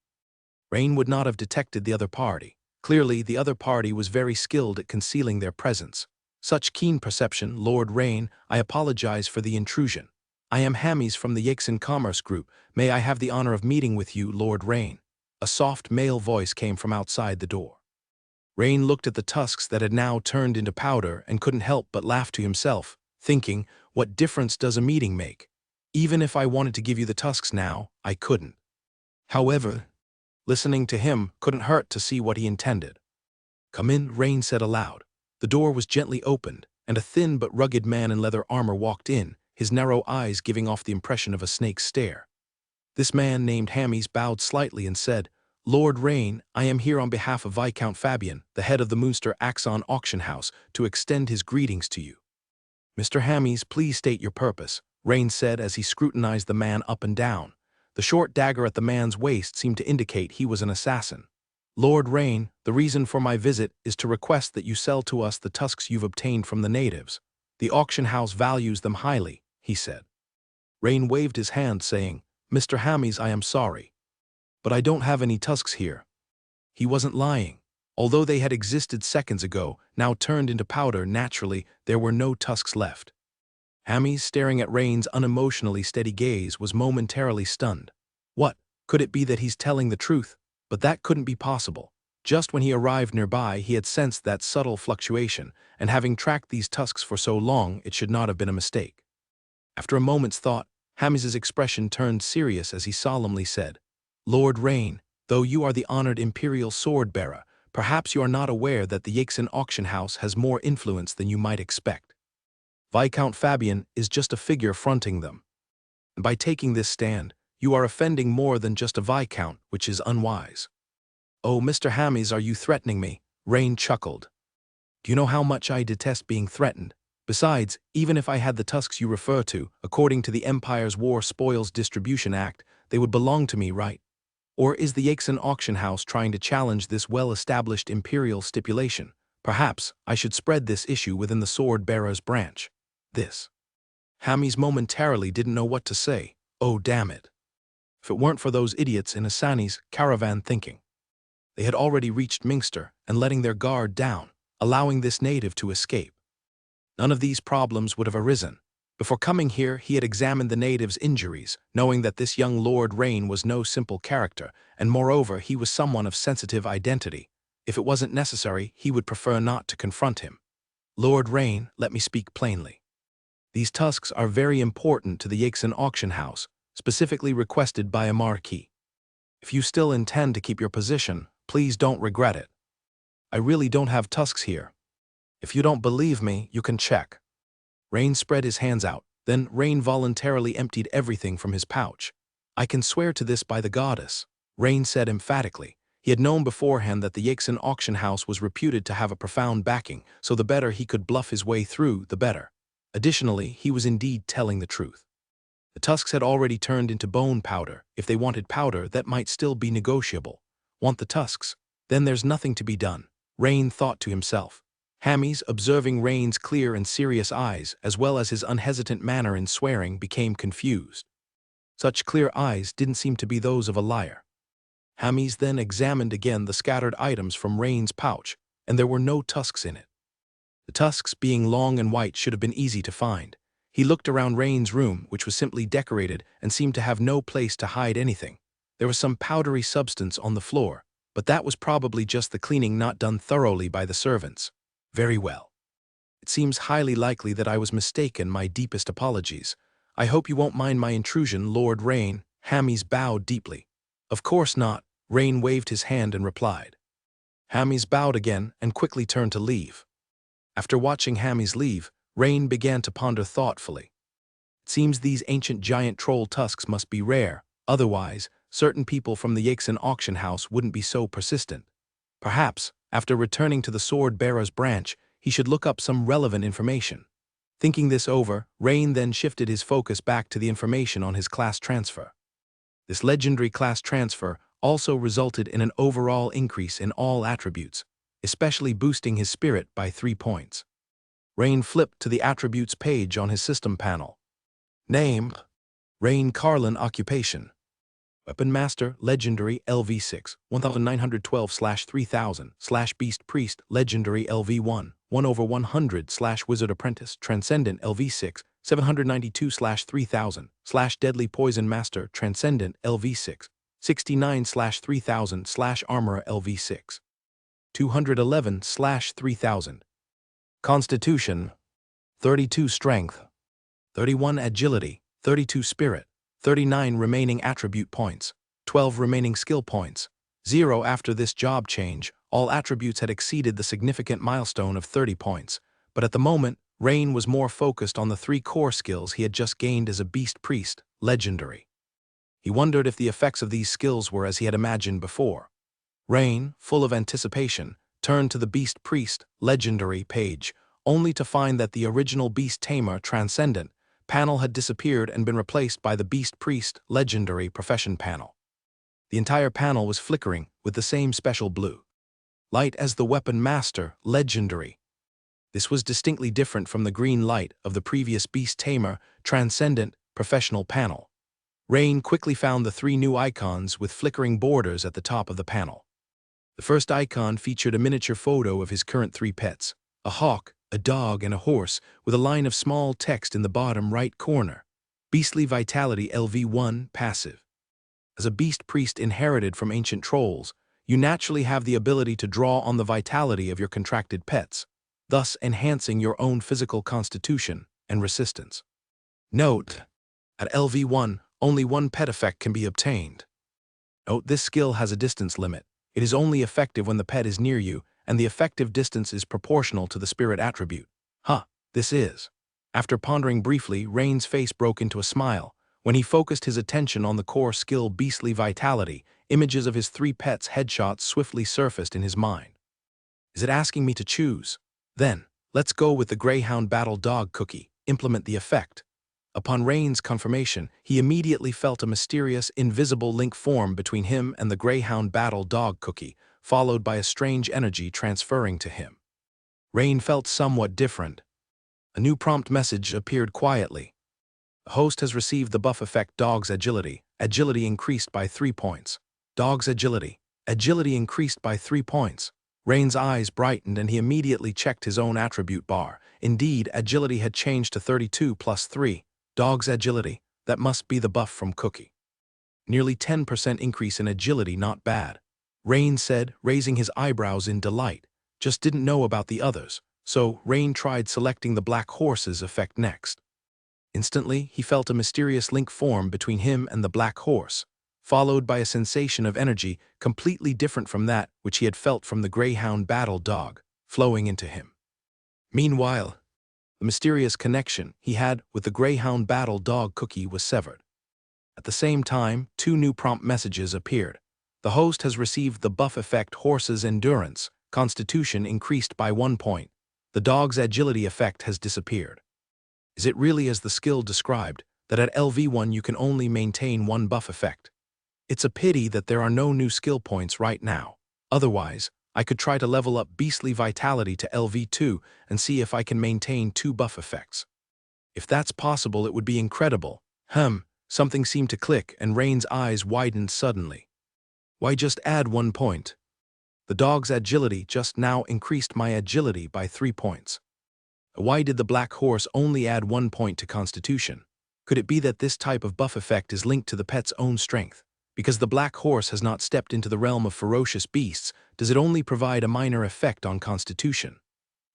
Rain would not have detected the other party. Clearly, the other party was very skilled at concealing their presence. Such keen perception, Lord Rain, I apologize for the intrusion. I am Hammies from the Yaxin Commerce Group. May I have the honor of meeting with you, Lord Rain? A soft male voice came from outside the door. Rain looked at the tusks that had now turned into powder and couldn't help but laugh to himself, thinking, what difference does a meeting make? Even if I wanted to give you the tusks now, I couldn't. However, listening to him couldn't hurt to see what he intended. "Come in," Rain said aloud. The door was gently opened, and a thin but rugged man in leather armor walked in, his narrow eyes giving off the impression of a snake's stare. This man, named Hammies, bowed slightly and said, "Lord Rain, I am here on behalf of Viscount Fabian, the head of the Munster Axon Auction House, to extend his greetings to you." "Mr. Hammies, please state your purpose," Rain said as he scrutinized the man up and down. The short dagger at the man's waist seemed to indicate he was an assassin. "Lord Rain, the reason for my visit is to request that you sell to us the tusks you've obtained from the natives. The auction house values them highly," he said. Rain waved his hand, saying, "Mr. Hammies, I am sorry, but I don't have any tusks here." He wasn't lying. Although they had existed seconds ago, now turned into powder, naturally, there were no tusks left. Hammies, staring at Rain's unemotionally steady gaze, was momentarily stunned. What? Could it be that he's telling the truth? But that couldn't be possible. Just when he arrived nearby, he had sensed that subtle fluctuation, and having tracked these tusks for so long, it should not have been a mistake. After a moment's thought, Hammies' expression turned serious as he solemnly said, "Lord Rain, though you are the honored Imperial Sword-bearer, perhaps you are not aware that the Yaxin Auction House has more influence than you might expect. Viscount Fabian is just a figure fronting them. And by taking this stand, you are offending more than just a Viscount, which is unwise." "Oh, Mr. Hammies, are you threatening me?" Rain chuckled. "Do you know how much I detest being threatened? Besides, even if I had the tusks you refer to, according to the Empire's War Spoils Distribution Act, they would belong to me, right? Or is the Yaxin Auction House trying to challenge this well-established Imperial stipulation? Perhaps I should spread this issue within the Sword-bearer's branch." This. Hammies momentarily didn't know what to say. Oh, damn it. If it weren't for those idiots in Asani's caravan thinking. They had already reached Minster and letting their guard down, allowing this native to escape. None of these problems would have arisen. Before coming here, he had examined the native's injuries, knowing that this young Lord Rain was no simple character, and moreover, he was someone of sensitive identity. If it wasn't necessary, he would prefer not to confront him. Lord Rain, let me speak plainly. These tusks are very important to the Yaxen auction house, specifically requested by a marquis. If you still intend to keep your position, please don't regret it. I really don't have tusks here. If you don't believe me, you can check. Rain spread his hands out, then Rain voluntarily emptied everything from his pouch. I can swear to this by the goddess, Rain said emphatically. He had known beforehand that the Yaxen auction house was reputed to have a profound backing, so the better he could bluff his way through, the better. Additionally, he was indeed telling the truth. The tusks had already turned into bone powder. If they wanted powder, that might still be negotiable. Want the tusks? Then there's nothing to be done, Rain thought to himself. Hammies, observing Rain's clear and serious eyes, as well as his unhesitant manner in swearing, became confused. Such clear eyes didn't seem to be those of a liar. Hammies then examined again the scattered items from Rain's pouch, and there were no tusks in it. The tusks, being long and white, should have been easy to find. He looked around Rain's room, which was simply decorated and seemed to have no place to hide anything. There was some powdery substance on the floor, but that was probably just the cleaning not done thoroughly by the servants. Very well. It seems highly likely that I was mistaken. My deepest apologies. I hope you won't mind my intrusion, Lord Rain. Hammies bowed deeply. Of course not, Rain waved his hand and replied. Hammies bowed again and quickly turned to leave. After watching Hammies leave, Rain began to ponder thoughtfully. It seems these ancient giant troll tusks must be rare, otherwise, certain people from the Yaxen auction house wouldn't be so persistent. Perhaps, after returning to the sword-bearer's branch, he should look up some relevant information. Thinking this over, Rain then shifted his focus back to the information on his class transfer. This legendary class transfer also resulted in an overall increase in all attributes, especially boosting his spirit by 3 points. Rain flipped to the attributes page on his system panel. Name: Rain Carlin. Occupation: Weapon Master, Legendary, LV6, 1912/3000, Beast Priest, Legendary, LV1, 1/100, Wizard Apprentice, Transcendent, LV6, 792/3000, Deadly Poison Master, Transcendent, LV6, 69/3000, Armorer, LV6, 211/3000. Constitution: 32 Strength, 31 Agility, 32 Spirit, 39 remaining attribute points, 12 remaining skill points, 0 after this job change. All attributes had exceeded the significant milestone of 30 points, but at the moment, Rain was more focused on the 3 core skills he had just gained as a Beast Priest, Legendary. He wondered if the effects of these skills were as he had imagined before. Rain, full of anticipation, turned to the Beast Priest, Legendary page, only to find that the original Beast Tamer, Transcendent, panel had disappeared and been replaced by the Beast Priest, Legendary profession panel. The entire panel was flickering with the same special blue light as the Weapon Master, Legendary. This was distinctly different from the green light of the previous Beast Tamer, Transcendent professional panel. Rain quickly found the 3 new icons with flickering borders at the top of the panel. The first icon featured a miniature photo of his current 3 pets, a hawk, a dog, and a horse, with a line of small text in the bottom right corner. Beastly Vitality, LV1, passive. As a Beast Priest inherited from ancient trolls, you naturally have the ability to draw on the vitality of your contracted pets, thus enhancing your own physical constitution and resistance. Note: at LV1, only 1 pet effect can be obtained. Note, this skill has a distance limit. It is only effective when the pet is near you, and the effective distance is proportional to the spirit attribute. This is. After pondering briefly, Rain's face broke into a smile. When he focused his attention on the core skill Beastly Vitality, images of his 3 pets' headshots swiftly surfaced in his mind. Is it asking me to choose? Then, let's go with the Greyhound Battle Dog Cookie. Implement the effect. Upon Rain's confirmation, he immediately felt a mysterious, invisible link form between him and the Greyhound Battle Dog Cookie, followed by a strange energy transferring to him. Rain felt somewhat different. A new prompt message appeared quietly. The host has received the buff effect Dog's Agility. Agility increased by 3 points. Dog's Agility. Agility increased by 3 points. Rain's eyes brightened and he immediately checked his own attribute bar. Indeed, agility had changed to 32 plus 3. Dog's agility. That must be the buff from Cookie. Nearly 10% increase in agility, not bad. Rain said, raising his eyebrows in delight. Just didn't know about the others, so Rain tried selecting the black horse's effect next. Instantly, he felt a mysterious link form between him and the black horse, followed by a sensation of energy completely different from that which he had felt from the greyhound battle dog, flowing into him. Meanwhile, the mysterious connection he had with the greyhound battle dog Cookie was severed. At the same time, 2 new prompt messages appeared. The host has received the buff effect Horse's Endurance, Constitution increased by 1 point. The dog's agility effect has disappeared. Is it really as the skill described, that at LV1 you can only maintain 1 buff effect? It's a pity that there are no new skill points right now. Otherwise, I could try to level up Beastly Vitality to LV2 and see if I can maintain 2 buff effects. If that's possible, it would be incredible. Something seemed to click and Rain's eyes widened suddenly. Why just add 1 point? The dog's agility just now increased my agility by 3 points. Why did the black horse only add 1 point to Constitution? Could it be that this type of buff effect is linked to the pet's own strength? Because the black horse has not stepped into the realm of ferocious beasts, does it only provide a minor effect on Constitution?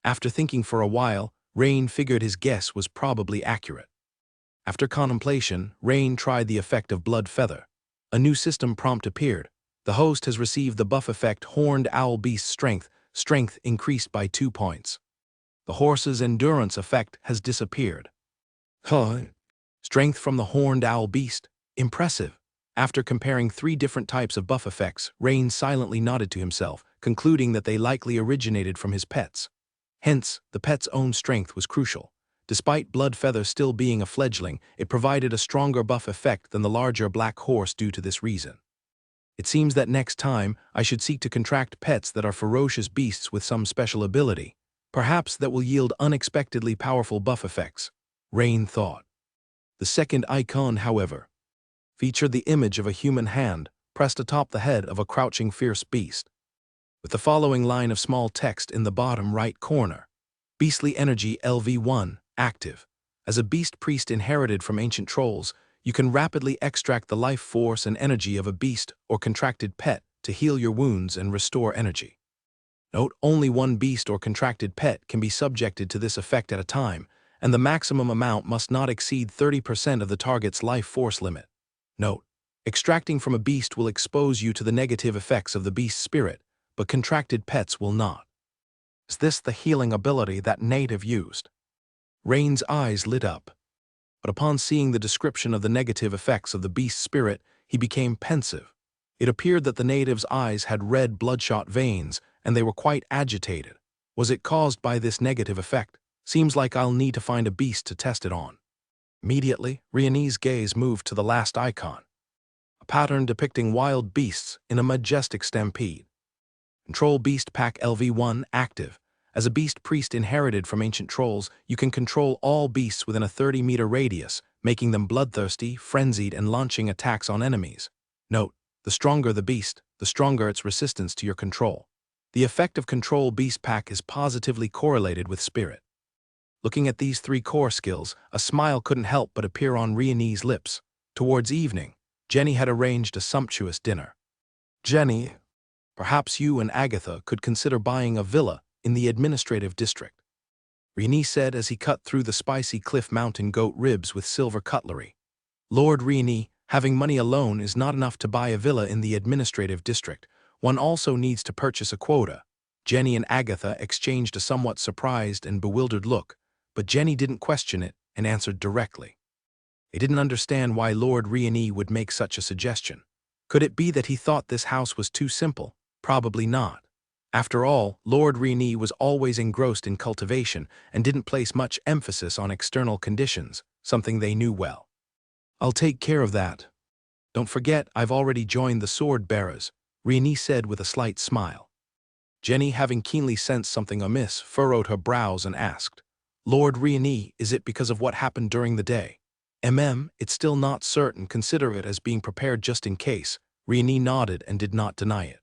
After thinking for a while, Rain figured his guess was probably accurate. After contemplation, Rain tried the effect of Blood Feather. A new system prompt appeared. The host has received the buff effect Horned Owl Beast Strength. Strength increased by 2 points. The horse's endurance effect has disappeared. Strength from the Horned Owl Beast. Impressive. After comparing 3 different types of buff effects, Rain silently nodded to himself, concluding that they likely originated from his pets. Hence, the pet's own strength was crucial. Despite Blood Feather still being a fledgling, it provided a stronger buff effect than the larger black horse due to this reason. It seems that next time, I should seek to contract pets that are ferocious beasts with some special ability. Perhaps that will yield unexpectedly powerful buff effects, Rain thought. The second icon, however, featured the image of a human hand pressed atop the head of a crouching fierce beast, with the following line of small text in the bottom right corner. Beastly Energy LV1, active. As a beast priest inherited from ancient trolls, you can rapidly extract the life force and energy of a beast or contracted pet to heal your wounds and restore energy. Note, only 1 beast or contracted pet can be subjected to this effect at a time, and the maximum amount must not exceed 30% of the target's life force limit. Note, extracting from a beast will expose you to the negative effects of the beast's spirit, but contracted pets will not. Is this the healing ability that native used? Rain's eyes lit up. But upon seeing the description of the negative effects of the beast's spirit, he became pensive. It appeared that the native's eyes had red bloodshot veins, and they were quite agitated. Was it caused by this negative effect? Seems like I'll need to find a beast to test it on. Immediately, Rionne's gaze moved to the last icon, a pattern depicting wild beasts in a majestic stampede. Control Beast Pack LV1 active. As a beast priest inherited from ancient trolls, you can control all beasts within a 30-meter radius, making them bloodthirsty, frenzied, and launching attacks on enemies. Note, the stronger the beast, the stronger its resistance to your control. The effect of Control Beast Pack is positively correlated with spirit. Looking at these 3 core skills, a smile couldn't help but appear on Rionne's lips. Towards evening, Jenny had arranged a sumptuous dinner. Jenny, perhaps you and Agatha could consider buying a villa in the administrative district, Rionne said as he cut through the spicy Cliff Mountain goat ribs with silver cutlery. Lord Rionne, having money alone is not enough to buy a villa in the administrative district. One also needs to purchase a quota. Jenny and Agatha exchanged a somewhat surprised and bewildered look, but Jenny didn't question it and answered directly. They didn't understand why Lord Rionne would make such a suggestion. Could it be that he thought this house was too simple? Probably not. After all, Lord Rionne was always engrossed in cultivation and didn't place much emphasis on external conditions, something they knew well. I'll take care of that. Don't forget, I've already joined the Sword Bearers, Rionne said with a slight smile. Jenny, having keenly sensed something amiss, furrowed her brows and asked, Lord Rionne, is it because of what happened during the day? It's still not certain. Consider it as being prepared just in case. Rionne nodded and did not deny it.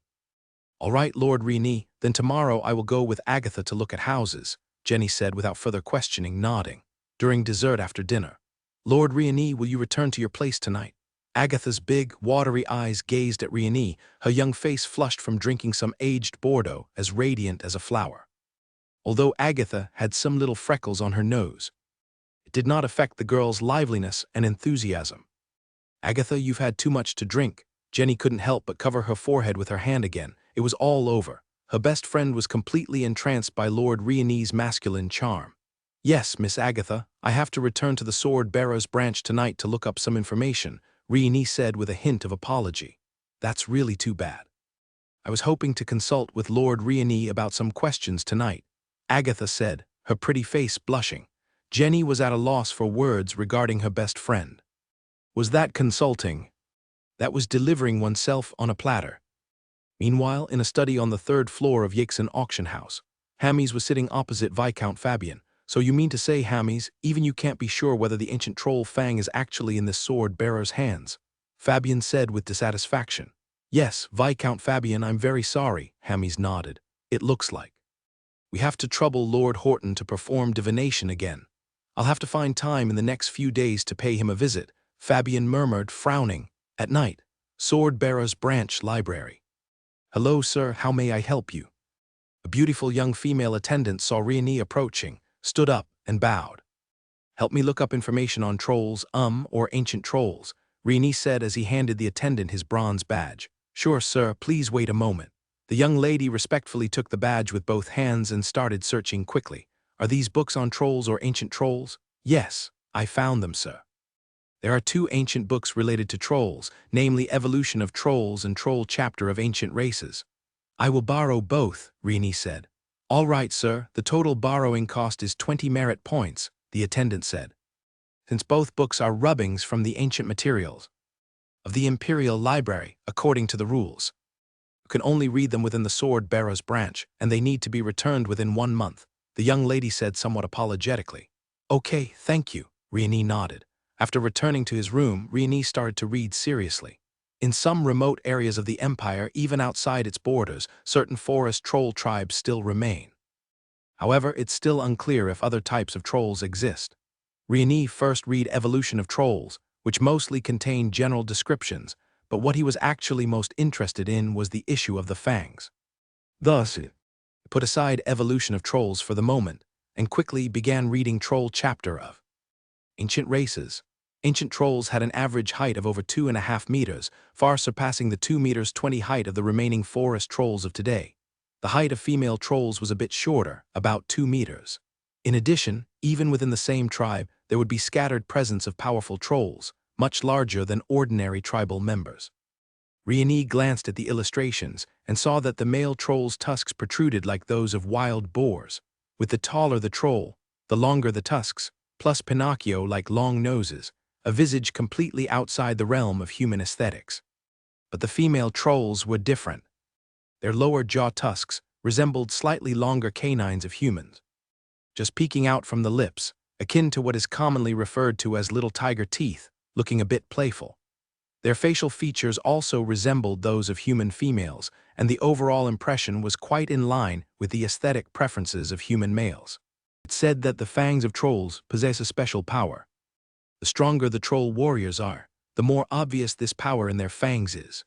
All right, Lord Rini, then tomorrow I will go with Agatha to look at houses, Jenny said without further questioning, nodding. During dessert after dinner. Lord Rini, will you return to your place tonight? Agatha's big, watery eyes gazed at Rini, her young face flushed from drinking some aged Bordeaux, as radiant as a flower. Although Agatha had some little freckles on her nose, it did not affect the girl's liveliness and enthusiasm. Agatha, you've had too much to drink. Jenny couldn't help but cover her forehead with her hand again. It was all over. Her best friend was completely entranced by Lord Riani's masculine charm. Yes, Miss Agatha, I have to return to the Sword Bearer's branch tonight to look up some information, Riani said with a hint of apology. That's really too bad. I was hoping to consult with Lord Riani about some questions tonight, Agatha said, her pretty face blushing. Jenny was at a loss for words regarding her best friend. Was that consulting? That was delivering oneself on a platter. Meanwhile, in a study on the third floor of Yaxen Auction House, Hammies was sitting opposite Viscount Fabian. So you mean to say, Hammies, even you can't be sure whether the ancient troll fang is actually in this sword-bearer's hands? Fabian said with dissatisfaction. Yes, Viscount Fabian, I'm very sorry, Hammies nodded. It looks like. We have to trouble Lord Horton to perform divination again. I'll have to find time in the next few days to pay him a visit, Fabian murmured, frowning. At night, Sword-bearer's branch library. Hello, sir, how may I help you? A beautiful young female attendant saw Riani approaching, stood up, and bowed. Help me look up information on trolls, or ancient trolls, Riani said as he handed the attendant his bronze badge. Sure, sir, please wait a moment. The young lady respectfully took the badge with both hands and started searching quickly. Are these books on trolls or ancient trolls? Yes, I found them, sir. There are two ancient books related to trolls, namely Evolution of Trolls and Troll Chapter of Ancient Races. I will borrow both, Riani said. All right, sir, the total borrowing cost is 20 merit points, the attendant said. Since both books are rubbings from the ancient materials of the Imperial Library, according to the rules, you can only read them within the Sword Bearer's branch, and they need to be returned within 1 month, the young lady said somewhat apologetically. Okay, thank you, Riani nodded. After returning to his room, Riani started to read seriously. In some remote areas of the Empire, even outside its borders, certain forest troll tribes still remain. However, it's still unclear if other types of trolls exist. Riani first read Evolution of Trolls, which mostly contained general descriptions, but what he was actually most interested in was the issue of the fangs. Thus, he put aside Evolution of Trolls for the moment, and quickly began reading Troll Chapter of Ancient Races. Ancient trolls had an average height of over 2.5 meters, far surpassing the 2 meters 20 height of the remaining forest trolls of today. The height of female trolls was a bit shorter, about 2 meters. In addition, even within the same tribe, there would be scattered presence of powerful trolls, much larger than ordinary tribal members. Riani glanced at the illustrations and saw that the male troll's tusks protruded like those of wild boars. With the taller the troll, the longer the tusks, plus Pinocchio like long noses, a visage completely outside the realm of human aesthetics. But the female trolls were different. Their lower jaw tusks resembled slightly longer canines of humans, just peeking out from the lips, akin to what is commonly referred to as little tiger teeth, looking a bit playful. Their facial features also resembled those of human females, and the overall impression was quite in line with the aesthetic preferences of human males. It's said that the fangs of trolls possess a special power. The stronger the troll warriors are, the more obvious this power in their fangs is.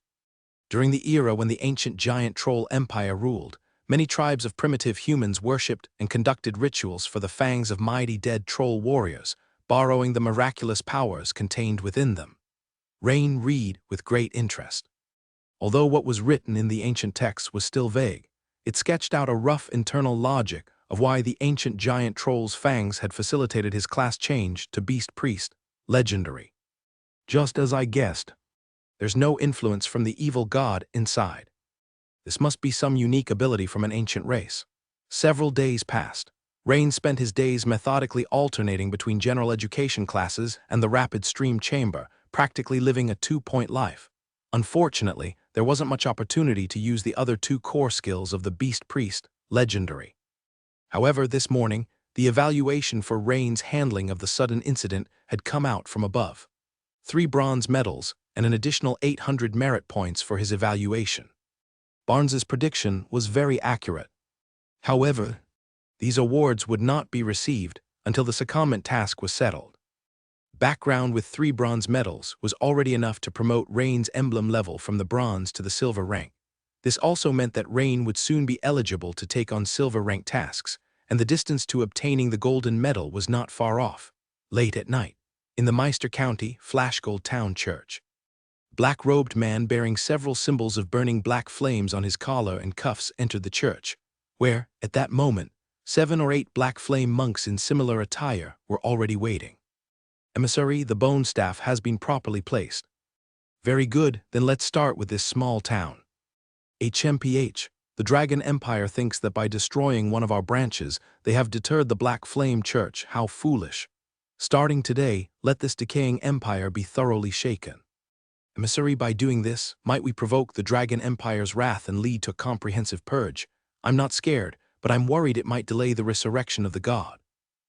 During the era when the ancient giant troll empire ruled, many tribes of primitive humans worshipped and conducted rituals for the fangs of mighty dead troll warriors, borrowing the miraculous powers contained within them. Rain read with great interest. Although what was written in the ancient texts was still vague, it sketched out a rough internal logic of why the ancient giant troll's fangs had facilitated his class change to beast priest, legendary. Just as I guessed, there's no influence from the evil god inside. This must be some unique ability from an ancient race. Several days passed. Rain spent his days methodically alternating between general education classes and the rapid stream chamber, practically living a two-point life. Unfortunately, there wasn't much opportunity to use the other two core skills of the beast priest, legendary. However, this morning, the evaluation for Rain's handling of the sudden incident had come out from above. 3 bronze medals and an additional 800 merit points for his evaluation. Barnes's prediction was very accurate. However, these awards would not be received until the secondment task was settled. Background with 3 bronze medals was already enough to promote Rain's emblem level from the bronze to the silver rank. This also meant that Rain would soon be eligible to take on silver rank tasks, and the distance to obtaining the golden medal was not far off. Late at night, in the Meister County Flashgold Town Church, black-robed man bearing several symbols of burning black flames on his collar and cuffs entered the church, where, at that moment, 7 or 8 black flame monks in similar attire were already waiting. Emissary, the bone staff has been properly placed. Very good, then let's start with this small town. HMPH, the Dragon Empire thinks that by destroying one of our branches, they have deterred the Black Flame Church. How foolish. Starting today, let this decaying empire be thoroughly shaken. Emissary, by doing this, might we provoke the Dragon Empire's wrath and lead to a comprehensive purge? I'm not scared, but I'm worried it might delay the resurrection of the god.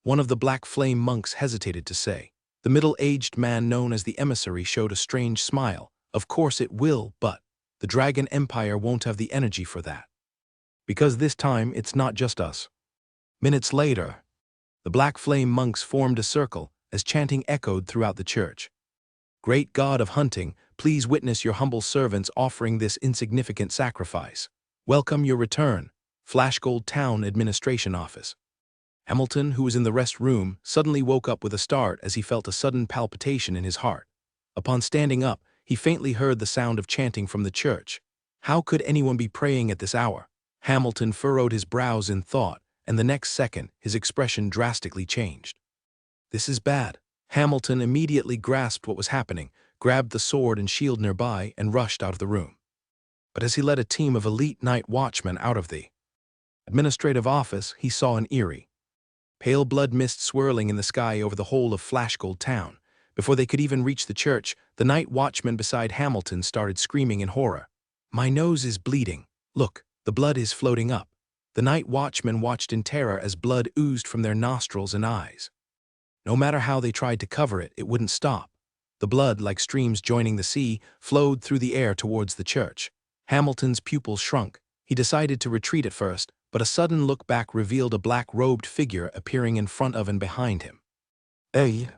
One of the Black Flame monks hesitated to say. The middle-aged man known as the emissary showed a strange smile. Of course it will, but the Dragon Empire won't have the energy for that. Because this time it's not just us. Minutes later, the Black Flame monks formed a circle as chanting echoed throughout the church. Great God of hunting, please witness your humble servants offering this insignificant sacrifice. Welcome your return, Flashgold Town Administration Office. Hamilton, who was in the rest room, suddenly woke up with a start as he felt a sudden palpitation in his heart. Upon standing up, he faintly heard the sound of chanting from the church. How could anyone be praying at this hour? Hamilton furrowed his brows in thought, and the next second, his expression drastically changed. This is bad. Hamilton immediately grasped what was happening, grabbed the sword and shield nearby, and rushed out of the room. But as he led a team of elite night watchmen out of the administrative office, he saw an eerie, pale blood mist swirling in the sky over the whole of Flashgold Town. Before they could even reach the church, the night watchman beside Hamilton started screaming in horror. My nose is bleeding. Look, the blood is floating up. The night watchmen watched in terror as blood oozed from their nostrils and eyes. No matter how they tried to cover it, it wouldn't stop. The blood, like streams joining the sea, flowed through the air towards the church. Hamilton's pupils shrunk. He decided to retreat at first, but a sudden look back revealed a black-robed figure appearing in front of and behind him. Hey,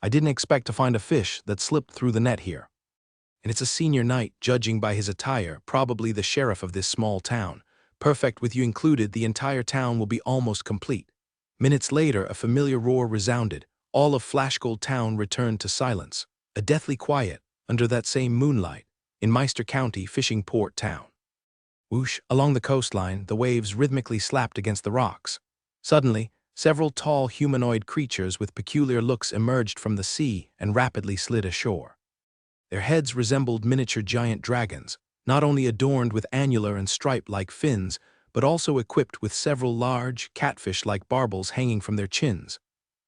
I didn't expect to find a fish that slipped through the net here. And it's a senior knight, judging by his attire, probably the sheriff of this small town. Perfect, with you included, the entire town will be almost complete. Minutes later, a familiar roar resounded. All of Flashgold Town returned to silence. A deathly quiet, under that same moonlight, in Meister County Fishing Port Town. Whoosh, along the coastline, the waves rhythmically slapped against the rocks. Suddenly, several tall humanoid creatures with peculiar looks emerged from the sea and rapidly slid ashore. Their heads resembled miniature giant dragons, not only adorned with annular and stripe-like fins, but also equipped with several large, catfish-like barbels hanging from their chins.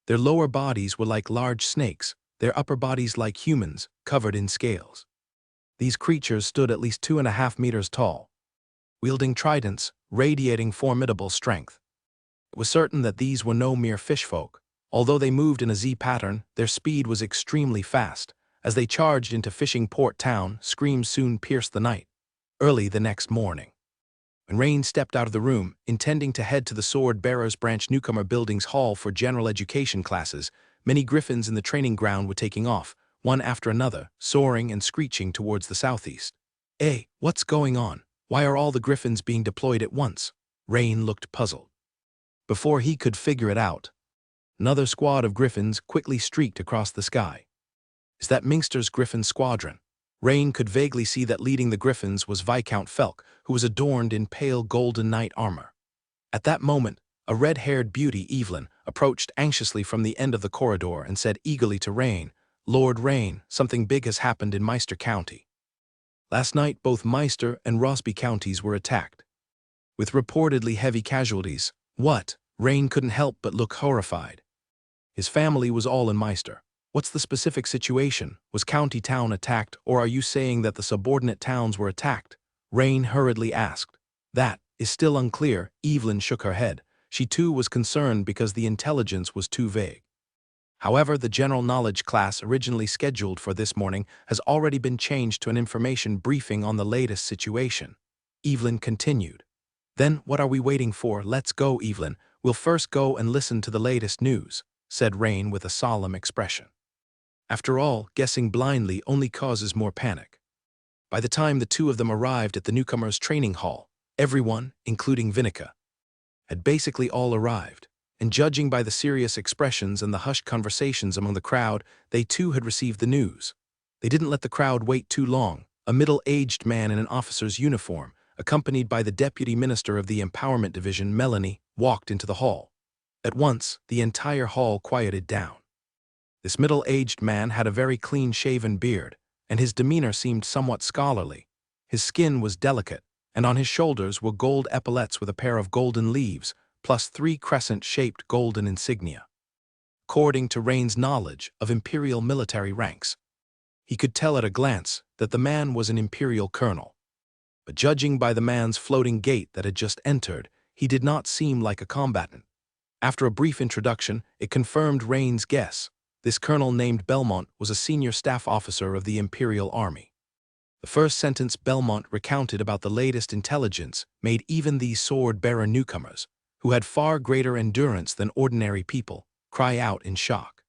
Their lower bodies were like large snakes, their upper bodies like humans, covered in scales. These creatures stood at least 2.5 meters tall, wielding tridents, radiating formidable strength. It was certain that these were no mere fishfolk. Although they moved in a Z pattern, their speed was extremely fast. As they charged into Fishing Port Town, screams soon pierced the night. Early the next morning, when Rain stepped out of the room, intending to head to the Sword Bearers Branch Newcomer Building's hall for general education classes, many griffins in the training ground were taking off, one after another, soaring and screeching towards the southeast. Hey, what's going on? Why are all the griffins being deployed at once? Rain looked puzzled. Before he could figure it out, another squad of griffins quickly streaked across the sky. Is that Minster's Griffin Squadron? Rain could vaguely see that leading the griffins was Viscount Felk, who was adorned in pale golden knight armor. At that moment, a red-haired beauty, Evelyn, approached anxiously from the end of the corridor and said eagerly to Rain, Lord Rain, something big has happened in Meister County. Last night, both Meister and Rosby counties were attacked, with reportedly heavy casualties. What? Rain couldn't help but look horrified. His family was all in Meister. What's the specific situation? Was County Town attacked, or are you saying that the subordinate towns were attacked? Rain hurriedly asked. That is still unclear. Evelyn shook her head. She too was concerned because the intelligence was too vague. However, the general knowledge class originally scheduled for this morning has already been changed to an information briefing on the latest situation. Evelyn continued. Then what are we waiting for? Let's go, Evelyn. We'll first go and listen to the latest news, said Rain with a solemn expression. After all, guessing blindly only causes more panic. By the time the two of them arrived at the newcomers' training hall, everyone, including Vinica, had basically all arrived, and judging by the serious expressions and the hushed conversations among the crowd, they too had received the news. They didn't let the crowd wait too long. A middle-aged man in an officer's uniform, accompanied by the Deputy Minister of the Empowerment Division, Melanie, walked into the hall. At once, the entire hall quieted down. This middle-aged man had a very clean-shaven beard, and his demeanor seemed somewhat scholarly. His skin was delicate, and on his shoulders were gold epaulets with a pair of golden leaves, plus 3 crescent-shaped golden insignia. According to Rain's knowledge of imperial military ranks, he could tell at a glance that the man was an imperial colonel. But judging by the man's floating gait that had just entered, he did not seem like a combatant. After a brief introduction, it confirmed Rain's guess. This colonel named Belmont was a senior staff officer of the Imperial Army. The first sentence Belmont recounted about the latest intelligence made even these sword-bearer newcomers, who had far greater endurance than ordinary people, cry out in shock.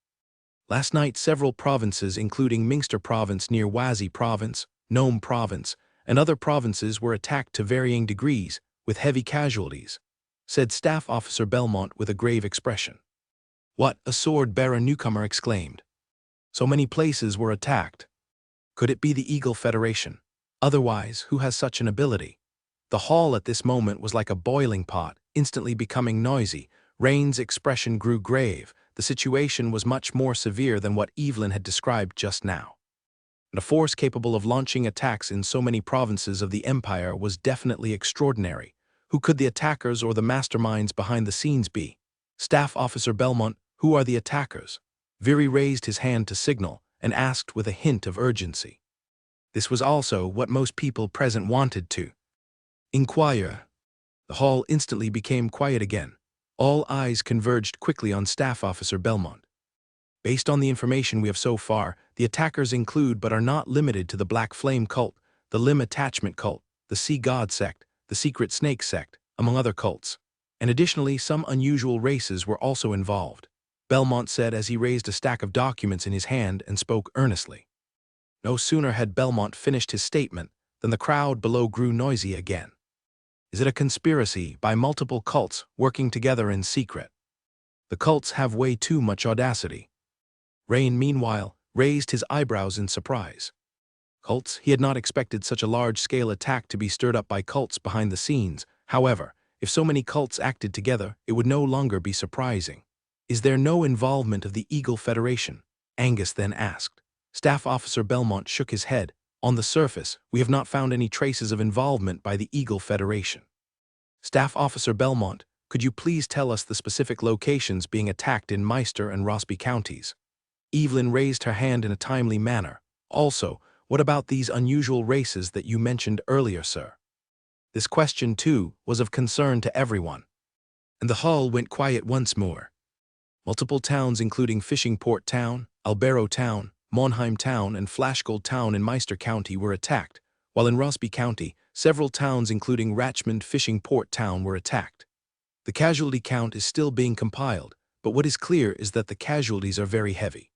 Last night, several provinces, including Mingster Province near Wazi Province, Nome Province, and other provinces were attacked to varying degrees, with heavy casualties, said Staff Officer Belmont with a grave expression. What? A sword-bearer newcomer exclaimed. So many places were attacked. Could it be the Eagle Federation? Otherwise, who has such an ability? The hall at this moment was like a boiling pot, instantly becoming noisy. Rain's expression grew grave. The situation was much more severe than what Evelyn had described just now. And a force capable of launching attacks in so many provinces of the Empire was definitely extraordinary. Who could the attackers or the masterminds behind the scenes be? Staff Officer Belmont, who are the attackers? Viri raised his hand to signal and asked with a hint of urgency. This was also what most people present wanted to inquire. The hall instantly became quiet again. All eyes converged quickly on Staff Officer Belmont. Based on the information we have so far, the attackers include but are not limited to the Black Flame Cult, the Limb Attachment Cult, the Sea God Sect, the Secret Snake Sect, among other cults. And additionally, some unusual races were also involved, Belmont said as he raised a stack of documents in his hand and spoke earnestly. No sooner had Belmont finished his statement than the crowd below grew noisy again. Is it a conspiracy by multiple cults working together in secret? The cults have way too much audacity. Rain, meanwhile, raised his eyebrows in surprise. Cults? He had not expected such a large-scale attack to be stirred up by cults behind the scenes. However, if so many cults acted together, it would no longer be surprising. Is there no involvement of the Eagle Federation? Angus then asked. Staff Officer Belmont shook his head. On the surface, we have not found any traces of involvement by the Eagle Federation. Staff Officer Belmont, could you please tell us the specific locations being attacked in Meister and Rossby counties? Evelyn raised her hand in a timely manner. Also, what about these unusual races that you mentioned earlier, sir? This question, too, was of concern to everyone. And the hall went quiet once more. Multiple towns including Fishing Port Town, Albero Town, Monheim Town, and Flashgold Town in Meister County were attacked, while in Rossby County, several towns including Ratchmond Fishing Port Town were attacked. The casualty count is still being compiled, but what is clear is that the casualties are very heavy.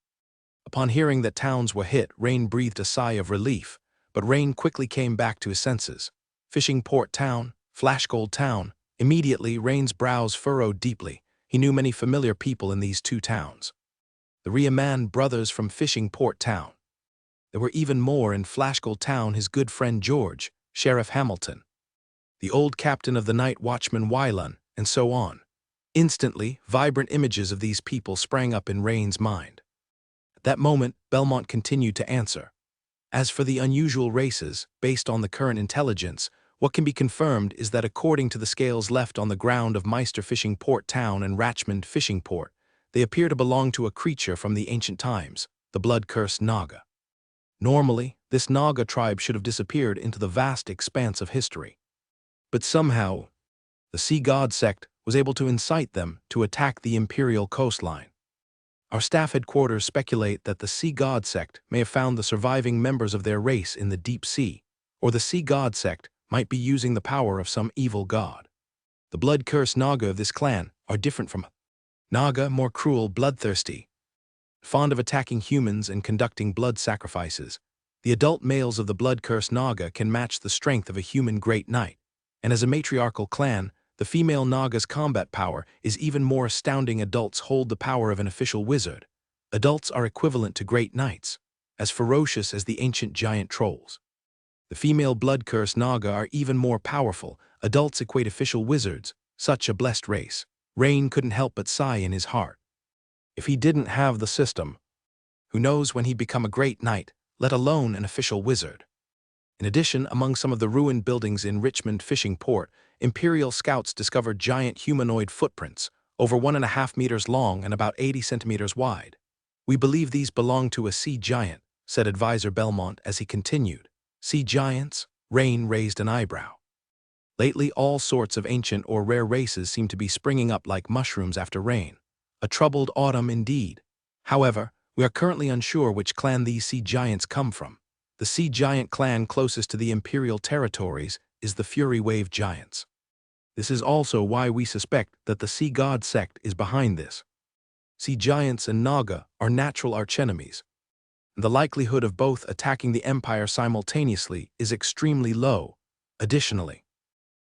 Upon hearing that towns were hit, Rain breathed a sigh of relief, but Rain quickly came back to his senses. Fishing Port Town, Flashgold Town. Immediately, Rain's brows furrowed deeply. He knew many familiar people in these two towns. The Riemann brothers from Fishing Port Town. There were even more in Flashgold Town, his good friend George, Sheriff Hamilton, the old captain of the night watchman Wylan, and so on. Instantly, vibrant images of these people sprang up in Rain's mind. At that moment, Belmont continued to answer. As for the unusual races, based on the current intelligence, what can be confirmed is that according to the scales left on the ground of Meister Fishing Port Town and Ratchmond Fishing Port, they appear to belong to a creature from the ancient times, the blood-cursed Naga. Normally, this Naga tribe should have disappeared into the vast expanse of history. But somehow, the Sea God sect was able to incite them to attack the imperial coastline. Our staff headquarters speculate that the Sea God sect may have found the surviving members of their race in the deep sea, or the Sea God sect might be using the power of some evil god. The blood-cursed Naga of this clan are different from Naga, more cruel, bloodthirsty, fond of attacking humans and conducting blood sacrifices. The adult males of the blood-cursed Naga can match the strength of a human great knight, and as a matriarchal clan, the female Naga's combat power is even more astounding. Adults hold the power of an official wizard. Adults are equivalent to great knights, as ferocious as the ancient giant trolls. The female blood-cursed Naga are even more powerful. Adults equate official wizards, such a blessed race. Rain couldn't help but sigh in his heart. If he didn't have the system, who knows when he'd become a great knight, let alone an official wizard. In addition, among some of the ruined buildings in Richmond Fishing Port, Imperial scouts discovered giant humanoid footprints, over 1.5 meters long and about 80 centimeters wide. We believe these belong to a sea giant, said Advisor Belmont as he continued. Sea giants? Rain raised an eyebrow. Lately, all sorts of ancient or rare races seem to be springing up like mushrooms after rain. A troubled autumn indeed. However, we are currently unsure which clan these sea giants come from. The sea giant clan closest to the Imperial territories is the Fury Wave Giants. This is also why we suspect that the Sea God sect is behind this. Sea giants and Naga are natural archenemies. The likelihood of both attacking the Empire simultaneously is extremely low. Additionally,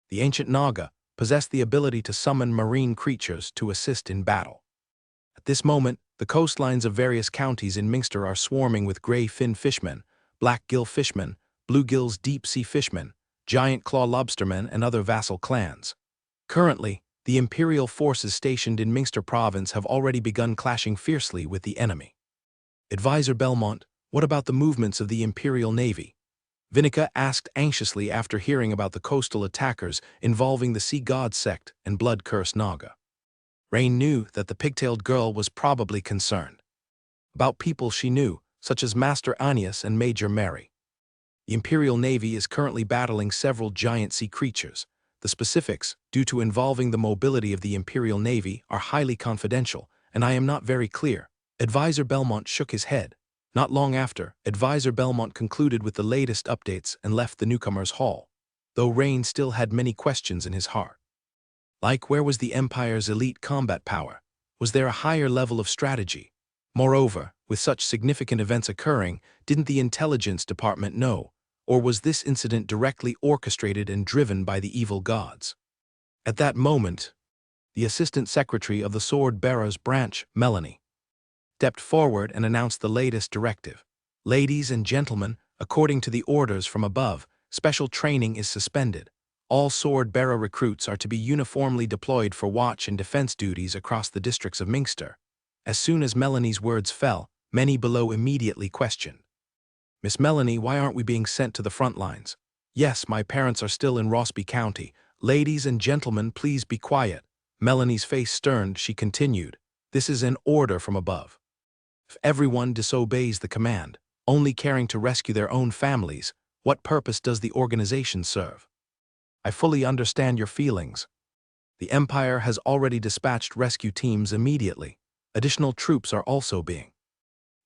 the ancient Naga possessed the ability to summon marine creatures to assist in battle. At this moment, the coastlines of various counties in Minster are swarming with gray fin fishmen, black gill fishmen, bluegills deep-sea fishmen, giant claw lobstermen, and other vassal clans. Currently, the Imperial forces stationed in Minster province have already begun clashing fiercely with the enemy. Advisor Belmont, what about the movements of the Imperial Navy? Vinica asked anxiously after hearing about the coastal attackers involving the Sea God sect and blood-cursed Naga. Rain knew that the pigtailed girl was probably concerned about people she knew, such as Master Anius and Major Mary. The Imperial Navy is currently battling several giant sea creatures. The specifics, due to involving the mobility of the Imperial Navy, are highly confidential, and I am not very clear. Advisor Belmont shook his head. Not long after, Advisor Belmont concluded with the latest updates and left the newcomer's hall, though Rain still had many questions in his heart. Like, where was the Empire's elite combat power? Was there a higher level of strategy? Moreover, with such significant events occurring, didn't the intelligence department know? Or was this incident directly orchestrated and driven by the evil gods? At that moment, the Assistant Secretary of the Sword Bearers Branch, Melanie, stepped forward and announced the latest directive. Ladies and gentlemen, according to the orders from above, special training is suspended. All sword-bearer recruits are to be uniformly deployed for watch and defense duties across the districts of Minster. As soon as Melanie's words fell, many below immediately questioned. Miss Melanie, why aren't we being sent to the front lines? Yes, my parents are still in Rossby County. Ladies and gentlemen, please be quiet. Melanie's face sterned, she continued. This is an order from above. If everyone disobeys the command, only caring to rescue their own families, what purpose does the organization serve? I fully understand your feelings. The Empire has already dispatched rescue teams immediately. Additional troops are also being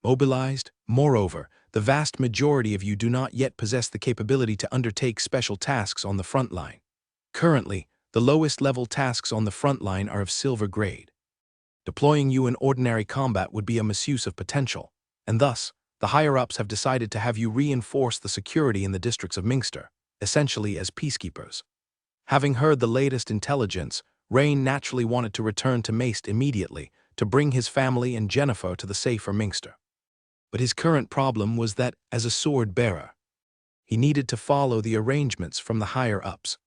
mobilized. Moreover, the vast majority of you do not yet possess the capability to undertake special tasks on the front line. Currently, the lowest level tasks on the front line are of silver grade. Deploying you in ordinary combat would be a misuse of potential, and thus, the higher-ups have decided to have you reinforce the security in the districts of Minster, essentially as peacekeepers. Having heard the latest intelligence, Rain naturally wanted to return to Maest immediately to bring his family and Jennifer to the safer Minster. But his current problem was that, as a sword-bearer, he needed to follow the arrangements from the higher-ups.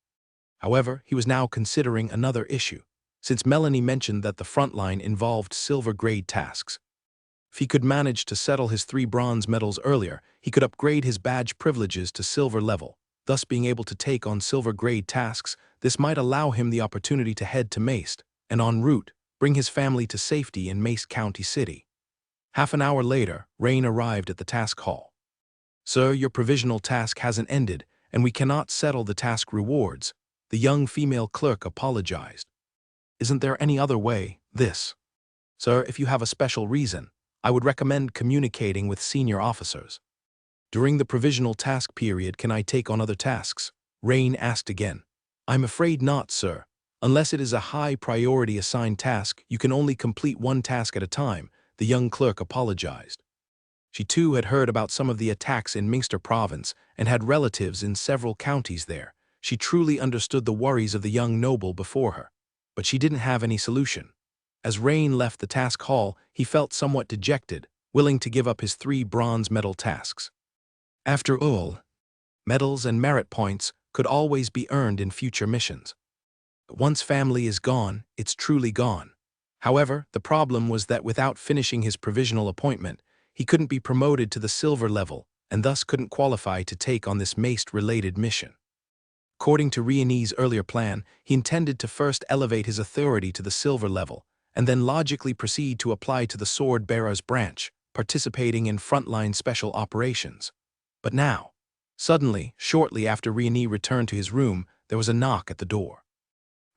However, he was now considering another issue, since Melanie mentioned that the front line involved silver-grade tasks. If he could manage to settle his 3 bronze medals earlier, he could upgrade his badge privileges to silver level, thus being able to take on silver-grade tasks. This might allow him the opportunity to head to Maest, and en route, bring his family to safety in Maest County City. Half an hour later, Rain arrived at the task hall. Sir, your provisional task hasn't ended, and we cannot settle the task rewards. The young female clerk apologized. Isn't there any other way? Sir, if you have a special reason, I would recommend communicating with senior officers. During the provisional task period, can I take on other tasks? Rain asked again. I'm afraid not, sir. Unless it is a high-priority assigned task, you can only complete one task at a time, the young clerk apologized. She too had heard about some of the attacks in Minster province and had relatives in several counties there. She truly understood the worries of the young noble before her, but she didn't have any solution. As Rain left the task hall, he felt somewhat dejected, willing to give up his 3 bronze medal tasks. After all, medals and merit points could always be earned in future missions. But once family is gone, it's truly gone. However, the problem was that without finishing his provisional appointment, he couldn't be promoted to the silver level and thus couldn't qualify to take on this mace-related mission. According to Riani's earlier plan, he intended to first elevate his authority to the silver level and then logically proceed to apply to the sword-bearer's branch, participating in frontline special operations. But now, suddenly, shortly after Riani returned to his room, there was a knock at the door.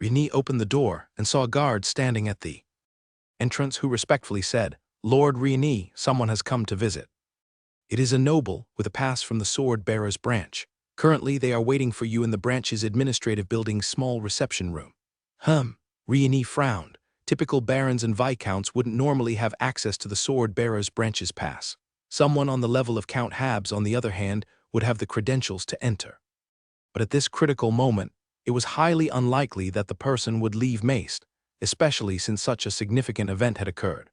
Riani opened the door and saw a guard standing at the entrance who respectfully said, "Lord Riani, someone has come to visit." "It is a noble with a pass from the sword-bearer's branch. Currently they are waiting for you in the branch's administrative building's small reception room." Riani frowned. Typical barons and viscounts wouldn't normally have access to the sword-bearer's branch's pass. Someone on the level of Count Habs, on the other hand, would have the credentials to enter. But at this critical moment, it was highly unlikely that the person would leave Maced, especially since such a significant event had occurred.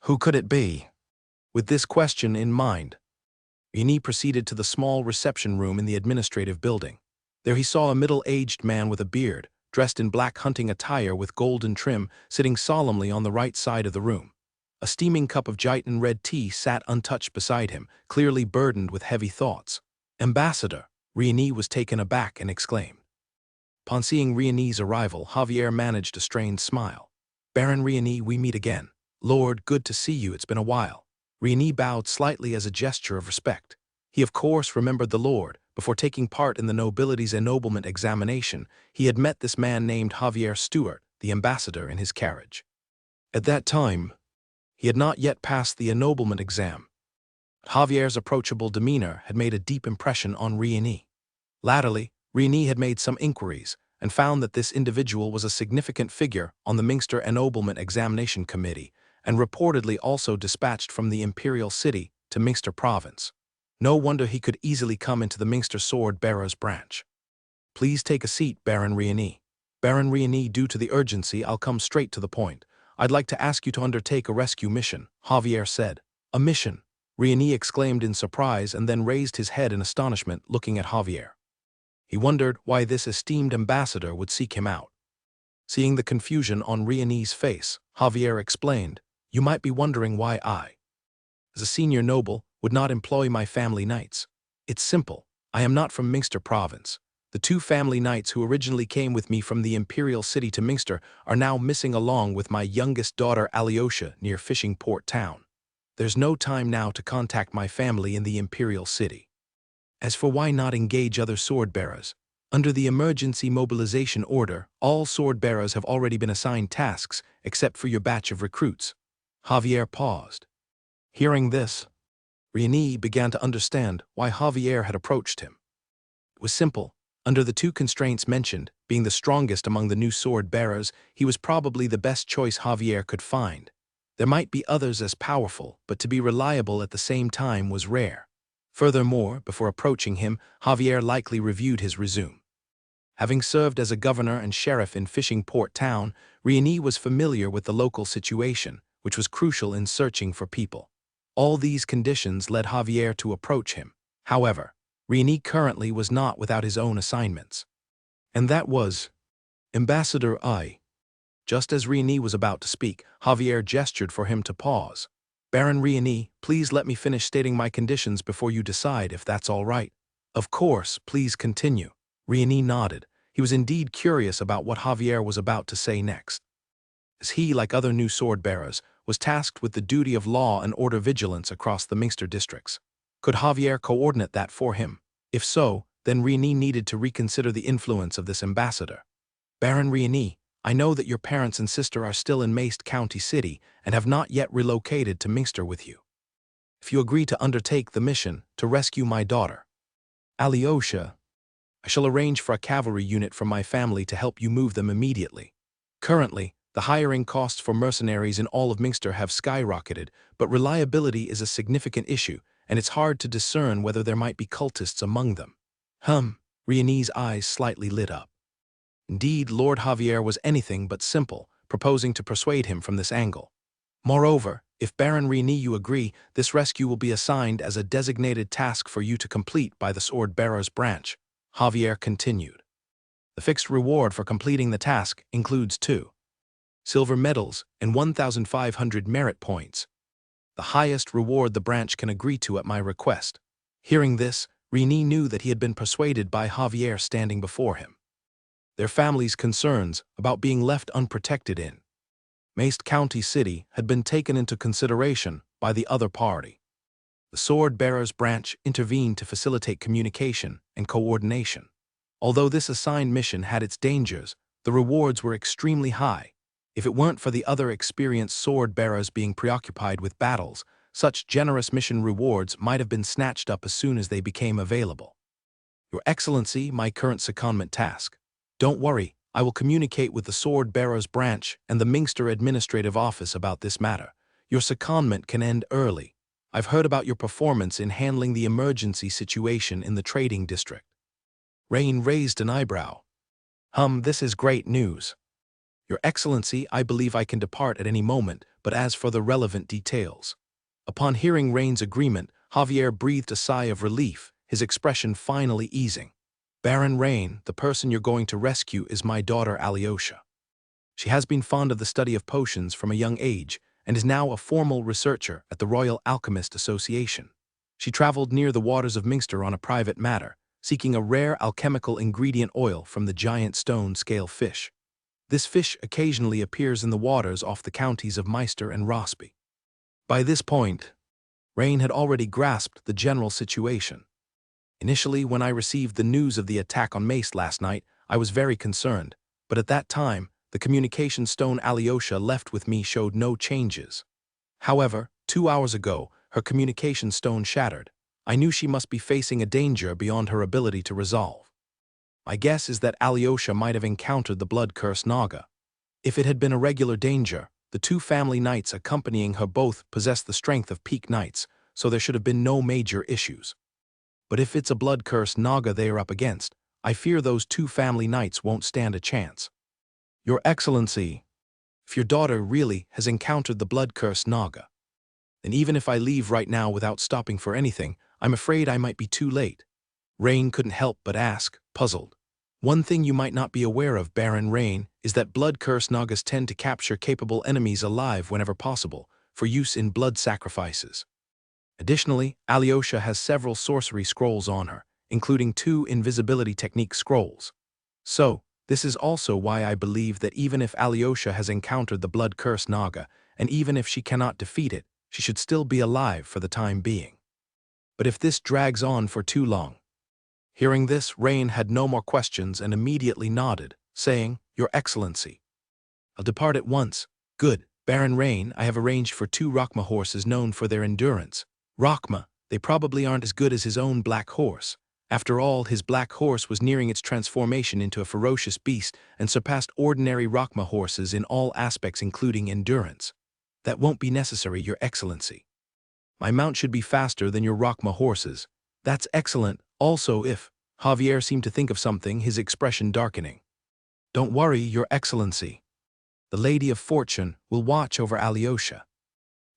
Who could it be? With this question in mind, Riani proceeded to the small reception room in the administrative building. There he saw a middle-aged man with a beard, dressed in black hunting attire with golden trim, sitting solemnly on the right side of the room. A steaming cup of Jaitan red tea sat untouched beside him, clearly burdened with heavy thoughts. "Ambassador!" Riani was taken aback and exclaimed. Upon seeing Riani's arrival, Javier managed a strained smile. "Baron Riani, we meet again." "Lord, good to see you, it's been a while." Riani bowed slightly as a gesture of respect. He of course remembered the Lord. Before taking part in the nobility's ennoblement examination, he had met this man named Javier Stewart, the ambassador, in his carriage. At that time, he had not yet passed the ennoblement exam. Javier's approachable demeanor had made a deep impression on Riani. Latterly, Riani had made some inquiries and found that this individual was a significant figure on the Minster Ennoblement Examination Committee and reportedly also dispatched from the Imperial City to Minster Province. No wonder he could easily come into the Minster Sword-Bearer's branch. "Please take a seat, Baron Riani." "Baron Riani, due to the urgency, I'll come straight to the point. I'd like to ask you to undertake a rescue mission," Javier said. "A mission?" Riani exclaimed in surprise and then raised his head in astonishment, looking at Javier. He wondered why this esteemed ambassador would seek him out. Seeing the confusion on Riani's face, Javier explained, "You might be wondering why I, as a senior noble, would not employ my family knights. It's simple. I am not from Minster Province. The 2 family knights who originally came with me from the Imperial City to Minster are now missing along with my youngest daughter Alyosha near Fishing Port Town. There's no time now to contact my family in the Imperial City. As for why not engage other sword-bearers, under the emergency mobilization order, all sword-bearers have already been assigned tasks except for your batch of recruits." Javier paused. Hearing this, Riani began to understand why Javier had approached him. It was simple. Under the 2 constraints mentioned, being the strongest among the new sword-bearers, he was probably the best choice Javier could find. There might be others as powerful, but to be reliable at the same time was rare. Furthermore, before approaching him, Javier likely reviewed his resume. Having served as a governor and sheriff in Fishing Port Town, Riani was familiar with the local situation, which was crucial in searching for people. All these conditions led Javier to approach him. However, Riani currently was not without his own assignments. And that was Ambassador I. Just as Riani was about to speak, Javier gestured for him to pause. "Baron Riani, please let me finish stating my conditions before you decide if that's all right." "Of course, please continue." Riani nodded. He was indeed curious about what Javier was about to say next. As he, like other new sword-bearers, was tasked with the duty of law and order vigilance across the Minster districts. Could Javier coordinate that for him? If so, then Riani needed to reconsider the influence of this ambassador. "Baron Riani, I know that your parents and sister are still in Maced County City and have not yet relocated to Minster with you. If you agree to undertake the mission to rescue my daughter, Alyosha, I shall arrange for a cavalry unit from my family to help you move them immediately. Currently, the hiring costs for mercenaries in all of Minster have skyrocketed, but reliability is a significant issue, and it's hard to discern whether there might be cultists among them. Rhaenys' eyes slightly lit up. Indeed, Lord Javier was anything but simple, proposing to persuade him from this angle. Moreover, if Baron Rhaenys you agree, this rescue will be assigned as a designated task for you to complete by the Sword-Bearer's branch, Javier continued. The fixed reward for completing the task includes 2 silver medals and 1,500 merit points, the highest reward the branch can agree to at my request. Hearing this, Rhaenys knew that he had been persuaded by Javier standing before him. Their family's concerns about being left unprotected in Maest County City had been taken into consideration by the other party. The Sword-Bearer's branch intervened to facilitate communication and coordination. Although this assigned mission had its dangers, the rewards were extremely high. If it weren't for the other experienced sword-bearers being preoccupied with battles, such generous mission rewards might have been snatched up as soon as they became available. Your Excellency, my current secondment task. Don't worry, I will communicate with the Sword-Bearer's branch and the Minster Administrative Office about this matter. Your secondment can end early. I've heard about your performance in handling the emergency situation in the trading district. Rain raised an eyebrow. This is great news. Your Excellency, I believe I can depart at any moment, but as for the relevant details. Upon hearing Rain's agreement, Javier breathed a sigh of relief, his expression finally easing. Baron Rain, the person you're going to rescue is my daughter Alyosha. She has been fond of the study of potions from a young age, and is now a formal researcher at the Royal Alchemist Association. She traveled near the waters of Minster on a private matter, seeking a rare alchemical ingredient oil from the giant stone scale fish. This fish occasionally appears in the waters off the counties of Meister and Rossby. By this point, Rain had already grasped the general situation. Initially, when I received the news of the attack on Mace last night, I was very concerned, but at that time, the communication stone Alyosha left with me showed no changes. However, 2 hours ago, her communication stone shattered. I knew she must be facing a danger beyond her ability to resolve. My guess is that Alyosha might have encountered the blood-cursed Naga. If it had been a regular danger, the 2 family knights accompanying her both possessed the strength of peak knights, so there should have been no major issues. But if it's a blood-cursed Naga they are up against, I fear those 2 family knights won't stand a chance. Your Excellency, if your daughter really has encountered the blood-cursed Naga, then even if I leave right now without stopping for anything, I'm afraid I might be too late. Rain couldn't help but ask, puzzled. One thing you might not be aware of, Baron Rain, is that blood-cursed Nagas tend to capture capable enemies alive whenever possible, for use in blood sacrifices. Additionally, Alyosha has several sorcery scrolls on her, including 2 invisibility technique scrolls. So, this is also why I believe that even if Alyosha has encountered the blood-cursed Naga, and even if she cannot defeat it, she should still be alive for the time being. But if this drags on for too long... Hearing this, Rain had no more questions and immediately nodded, saying, Your Excellency. I'll depart at once. Good, Baron Rain, I have arranged for 2 Rachma horses known for their endurance. Rachma, they probably aren't as good as his own black horse. After all, his black horse was nearing its transformation into a ferocious beast and surpassed ordinary Rachma horses in all aspects including endurance. That won't be necessary, Your Excellency. My mount should be faster than your Rachma horses. That's excellent, also if... Javier seemed to think of something, his expression darkening. Don't worry, Your Excellency. The Lady of Fortune will watch over Alyosha.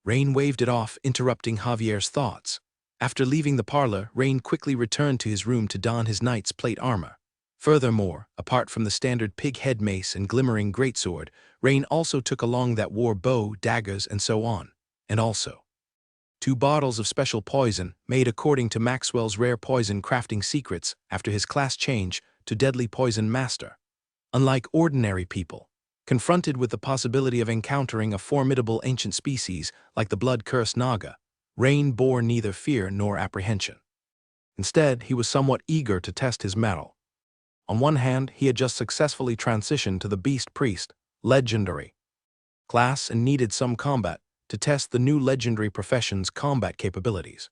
Rain waved it off, interrupting Javier's thoughts. After leaving the parlor, Rain quickly returned to his room to don his knight's plate armor. Furthermore, apart from the standard pig head mace and glimmering greatsword, Rain also took along that war bow, daggers, and so on. And also 2 bottles of special poison, made according to Maxwell's rare poison crafting secrets after his class change to Deadly Poison Master. Unlike ordinary people, confronted with the possibility of encountering a formidable ancient species like the blood-cursed Naga, Rain bore neither fear nor apprehension. Instead, he was somewhat eager to test his mettle. On one hand, he had just successfully transitioned to the Beast Priest, legendary class, and needed some combat to test the new legendary profession's combat capabilities.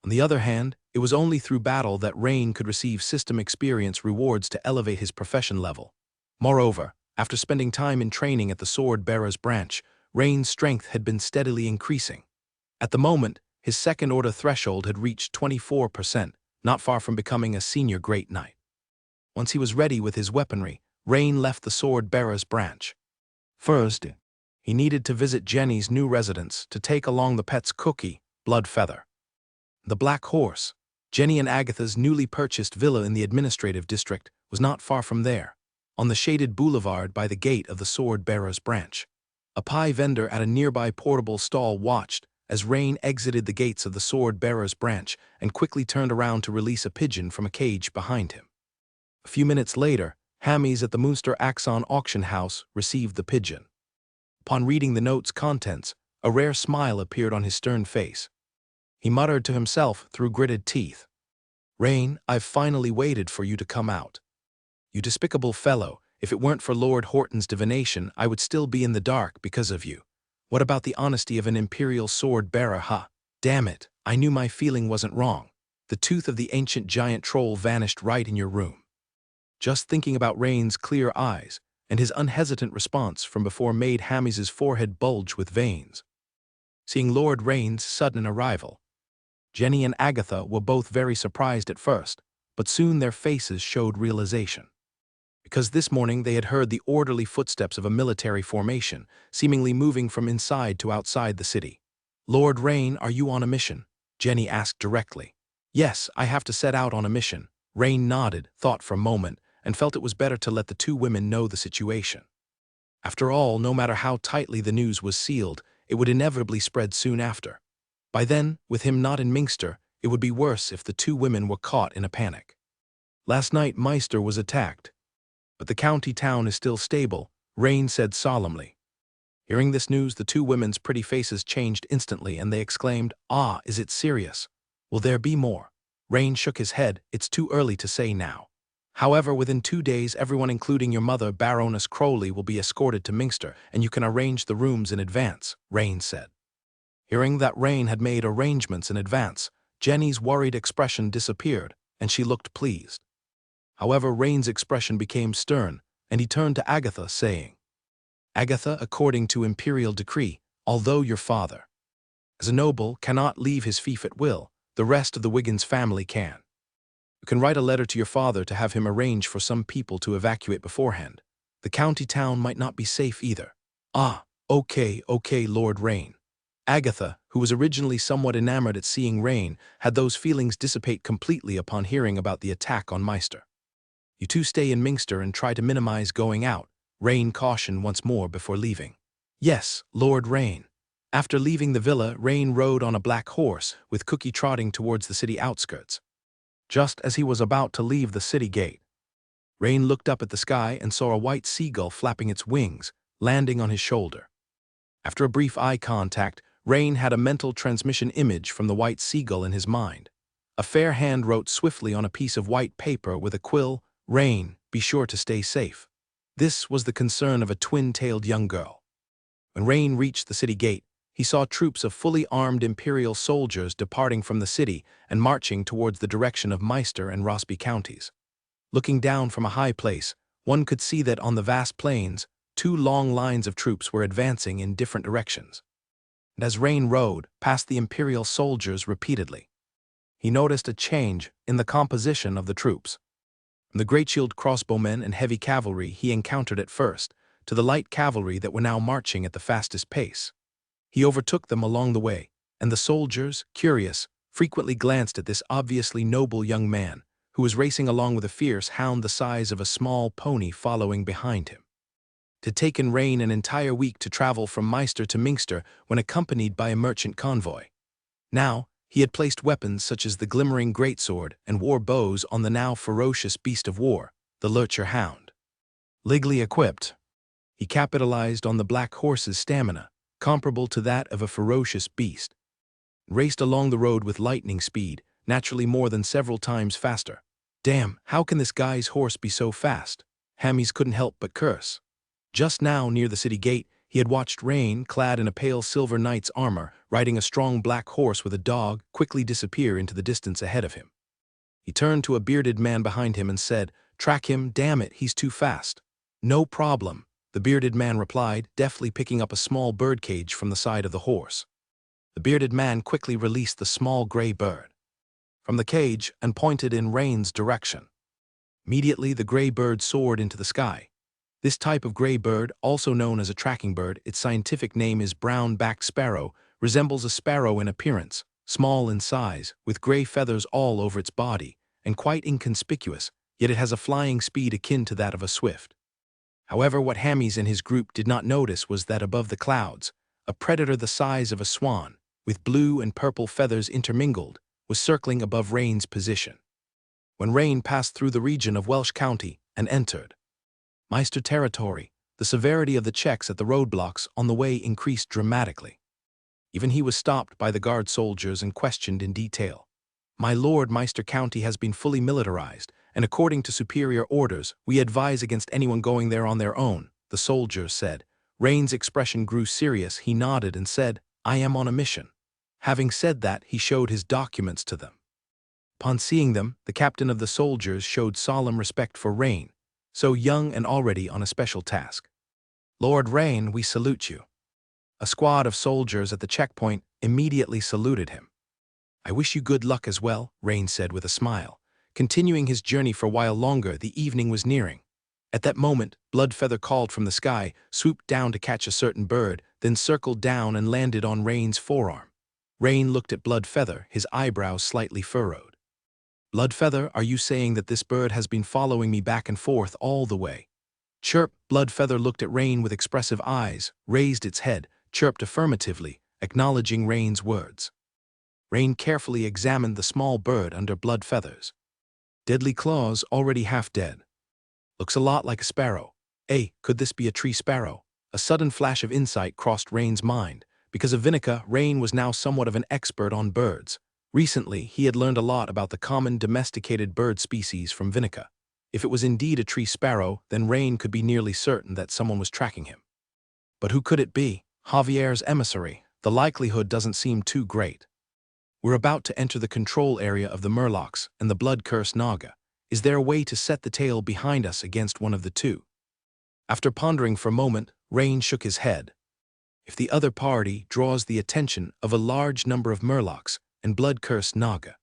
On the other hand, it was only through battle that Rain could receive system experience rewards to elevate his profession level. Moreover, after spending time in training at the Sword Bearer's branch, Rain's strength had been steadily increasing. At the moment, his second-order threshold had reached 24%, not far from becoming a senior Great Knight. Once he was ready with his weaponry, Rain left the Sword Bearer's branch. First, he needed to visit Jenny's new residence to take along the pet's Cookie, Blood Feather. The Black Horse, Jenny and Agatha's newly purchased villa in the administrative district, was not far from there, on the shaded boulevard by the gate of the Sword Bearer's branch. A pie vendor at a nearby portable stall watched as Rain exited the gates of the Sword Bearer's branch and quickly turned around to release a pigeon from a cage behind him. A few minutes later, Hammies at the Munster Axon auction house received the pigeon. Upon reading the note's contents, a rare smile appeared on his stern face. He muttered to himself through gritted teeth, "Rain, I've finally waited for you to come out. You despicable fellow, if it weren't for Lord Horton's divination, I would still be in the dark because of you. What about the honesty of an Imperial sword bearer, huh? Damn it, I knew my feeling wasn't wrong. The tooth of the ancient giant troll vanished right in your room." Just thinking about Rain's clear eyes and his unhesitant response from before made Hammies' forehead bulge with veins. Seeing Lord Rain's sudden arrival, Jenny and Agatha were both very surprised at first, but soon their faces showed realization. Because this morning they had heard the orderly footsteps of a military formation, seemingly moving from inside to outside the city. "Lord Rain, are you on a mission?" Jenny asked directly. "Yes, I have to set out on a mission." Rain nodded, thought for a moment, and felt it was better to let the two women know the situation. After all, no matter how tightly the news was sealed, it would inevitably spread soon after. By then, with him not in Minster, it would be worse if the two women were caught in a panic. "Last night Meister was attacked, but the county town is still stable," Rain said solemnly. Hearing this news, the two women's pretty faces changed instantly, and they exclaimed, "Ah, is it serious? Will there be more?" Rain shook his head. "It's too early to say now. However, within 2 days, everyone including your mother, Baroness Crowley, will be escorted to Minster, and you can arrange the rooms in advance," Rain said. Hearing that Rain had made arrangements in advance, Jenny's worried expression disappeared, and she looked pleased. However, Rain's expression became stern, and he turned to Agatha, saying, "Agatha, according to imperial decree, although your father, as a noble, cannot leave his fief at will, the rest of the Wiggins family can. You can write a letter to your father to have him arrange for some people to evacuate beforehand. The county town might not be safe either." "Ah, okay, Lord Rain." Agatha, who was originally somewhat enamored at seeing Rain, had those feelings dissipate completely upon hearing about the attack on Meister. "You two stay in Minster and try to minimize going out," Rain cautioned once more before leaving. "Yes, Lord Rain." After leaving the villa, Rain rode on a black horse, with Cookie trotting towards the city outskirts. Just as he was about to leave the city gate, Rain looked up at the sky and saw a white seagull flapping its wings, landing on his shoulder. After a brief eye contact, Rain had a mental transmission image from the white seagull in his mind. A fair hand wrote swiftly on a piece of white paper with a quill, "Rain, be sure to stay safe." This was the concern of a twin-tailed young girl. When Rain reached the city gate, he saw troops of fully armed Imperial soldiers departing from the city and marching towards the direction of Meister and Rossby counties. Looking down from a high place, one could see that on the vast plains, 2 long lines of troops were advancing in different directions. And as Rain rode past the Imperial soldiers repeatedly, he noticed a change in the composition of the troops. From the great shield crossbowmen and heavy cavalry he encountered at first, to the light cavalry that were now marching at the fastest pace. He overtook them along the way, and the soldiers, curious, frequently glanced at this obviously noble young man, who was racing along with a fierce hound the size of a small pony following behind him. It had taken Rain an entire week to travel from Meister to Minster when accompanied by a merchant convoy. Now, he had placed weapons such as the glimmering greatsword and war bows on the now ferocious beast of war, the lurcher hound. Legally equipped, he capitalized on the black horse's stamina, comparable to that of a ferocious beast, and raced along the road with lightning speed, naturally more than several times faster. "Damn, how can this guy's horse be so fast?" Hammies couldn't help but curse. Just now, near the city gate, He had watched Rain, clad in a pale silver knight's armor, riding a strong black horse with a dog, quickly disappear into the distance ahead of him. He turned to a bearded man behind him and said, "Track him, damn it, he's too fast." "No problem," the bearded man replied, deftly picking up a small bird cage from the side of the horse. The bearded man quickly released the small gray bird from the cage and pointed in Rain's direction. Immediately, the gray bird soared into the sky. This type of gray bird, also known as a tracking bird, its scientific name is brown-backed sparrow, resembles a sparrow in appearance, small in size, with gray feathers all over its body, and quite inconspicuous, yet it has a flying speed akin to that of a swift. However, what Hammies and his group did not notice was that above the clouds, a predator the size of a swan, with blue and purple feathers intermingled, was circling above Rain's position. When Rain passed through the region of Welsh County and entered Meister territory, the severity of the checks at the roadblocks on the way increased dramatically. Even he was stopped by the guard soldiers and questioned in detail. "My lord, Meister County has been fully militarized, and according to superior orders, we advise against anyone going there on their own," the soldiers said. Rain's expression grew serious. He nodded and said, "I am on a mission." Having said that, he showed his documents to them. Upon seeing them, the captain of the soldiers showed solemn respect for Rain, so young and already on a special task. "Lord Rain, we salute you." A squad of soldiers at the checkpoint immediately saluted him. "I wish you good luck as well," Rain said with a smile. Continuing his journey for a while longer, the evening was nearing. At that moment, Bloodfeather called from the sky, swooped down to catch a certain bird, then circled down and landed on Rain's forearm. Rain looked at Bloodfeather, his eyebrows slightly furrowed. "Bloodfeather, are you saying that this bird has been following me back and forth all the way?" "Chirp." Bloodfeather looked at Rain with expressive eyes, raised its head, chirped affirmatively, acknowledging Rain's words. Rain carefully examined the small bird under Bloodfeather's deadly claws, already half dead. "Looks a lot like a sparrow. Could this be a tree sparrow?" A sudden flash of insight crossed Rain's mind. Because of Vinica, Rain was now somewhat of an expert on birds. Recently, he had learned a lot about the common domesticated bird species from Vinica. If it was indeed a tree sparrow, then Rain could be nearly certain that someone was tracking him. But who could it be? Javier's emissary. The likelihood doesn't seem too great. "We're about to enter the control area of the Murlocs and the blood-cursed Naga. Is there a way to set the tail behind us against one of the two?" After pondering for a moment, Rain shook his head. "If the other party draws the attention of a large number of Murlocs and blood-cursed Naga,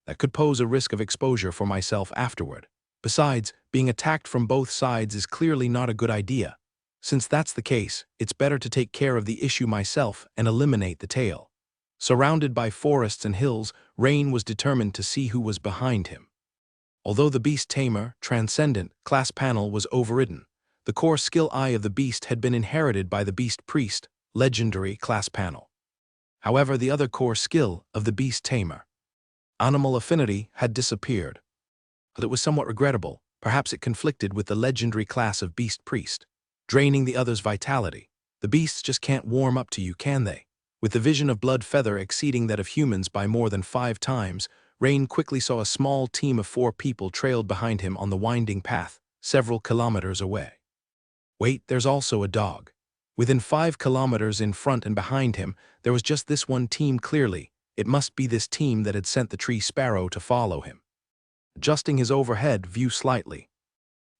that could pose a risk of exposure for myself afterward. Besides, being attacked from both sides is clearly not a good idea. Since that's the case, it's better to take care of the issue myself and eliminate the tail." Surrounded by forests and hills, Rain was determined to see who was behind him. Although the Beast Tamer, Transcendent, class panel was overridden, the core skill eye of the beast had been inherited by the Beast Priest, legendary class panel. However, the other core skill of the Beast Tamer, Animal Affinity, had disappeared. But it was somewhat regrettable. Perhaps it conflicted with the legendary class of Beast Priest, draining the other's vitality. The beasts just can't warm up to you, can they? With the vision of Bloodfeather exceeding that of humans by more than 5 times, Rain quickly saw a small team of 4 people trailed behind him on the winding path, several kilometers away. Wait, there's also a dog. Within 5 kilometers in front and behind him, there was just this one team clearly. It must be this team that had sent the tree sparrow to follow him. Adjusting his overhead view slightly,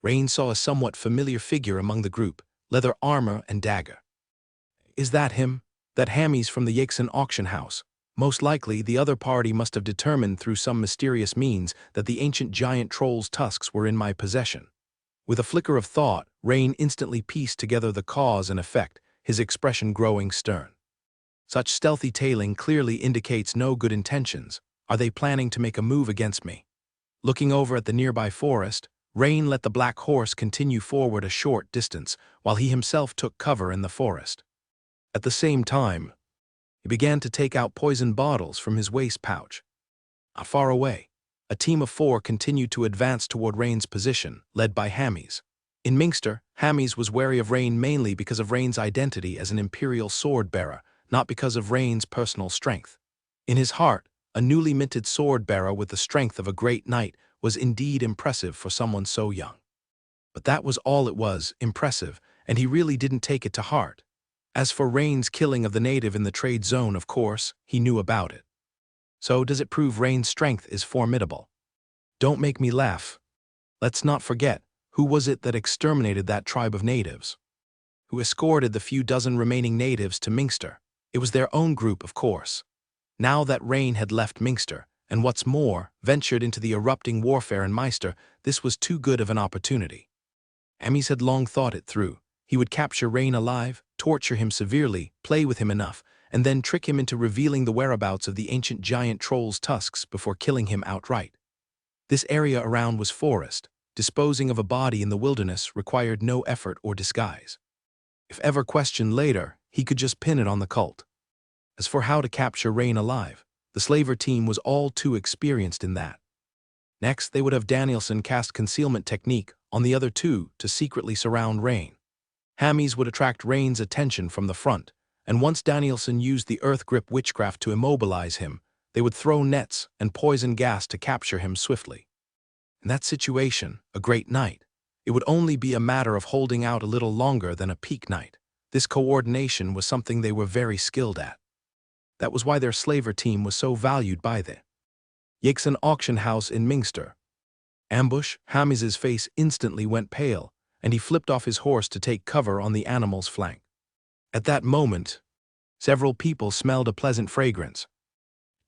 Rain saw a somewhat familiar figure among the group, leather armor and dagger. Is that him? That Hammies from the Yaxen auction house. Most likely, the other party must have determined through some mysterious means that the ancient giant troll's tusks were in my possession. With a flicker of thought, Rain instantly pieced together the cause and effect, his expression growing stern. Such stealthy tailing clearly indicates no good intentions. Are they planning to make a move against me? Looking over at the nearby forest, Rain let the black horse continue forward a short distance while he himself took cover in the forest. At the same time, he began to take out poison bottles from his waist pouch. Far away, a team of 4 continued to advance toward Rain's position, led by Hammies. In Minster, Hammies was wary of Rain mainly because of Rain's identity as an imperial sword-bearer, not because of Rain's personal strength. In his heart, a newly minted sword-bearer with the strength of a great knight was indeed impressive for someone so young. But that was all it was, impressive, and he really didn't take it to heart. As for Rain's killing of the native in the trade zone, of course, he knew about it. So does it prove Rain's strength is formidable? Don't make me laugh. Let's not forget, who was it that exterminated that tribe of natives? Who escorted the few dozen remaining natives to Mingster? It was their own group, of course. Now that Rain had left Mingster, and what's more, ventured into the erupting warfare in Meister, this was too good of an opportunity. Amis had long thought it through. He would capture Rain alive, torture him severely, play with him enough, and then trick him into revealing the whereabouts of the ancient giant troll's tusks before killing him outright. This area around was forest. Disposing of a body in the wilderness required no effort or disguise. If ever questioned later, he could just pin it on the cult. As for how to capture Rain alive, the slaver team was all too experienced in that. Next, they would have Danielson cast concealment technique on the other two to secretly surround Rain. Hammies would attract Rain's attention from the front, and once Danielson used the earth grip witchcraft to immobilize him, they would throw nets and poison gas to capture him swiftly. In that situation, a great night, it would only be a matter of holding out a little longer than a peak night. This coordination was something they were very skilled at. That was why their slaver team was so valued by the Yixon auction house in Mingster. Ambush, Hamiz's face instantly went pale, and he flipped off his horse to take cover on the animal's flank. At that moment, several people smelled a pleasant fragrance.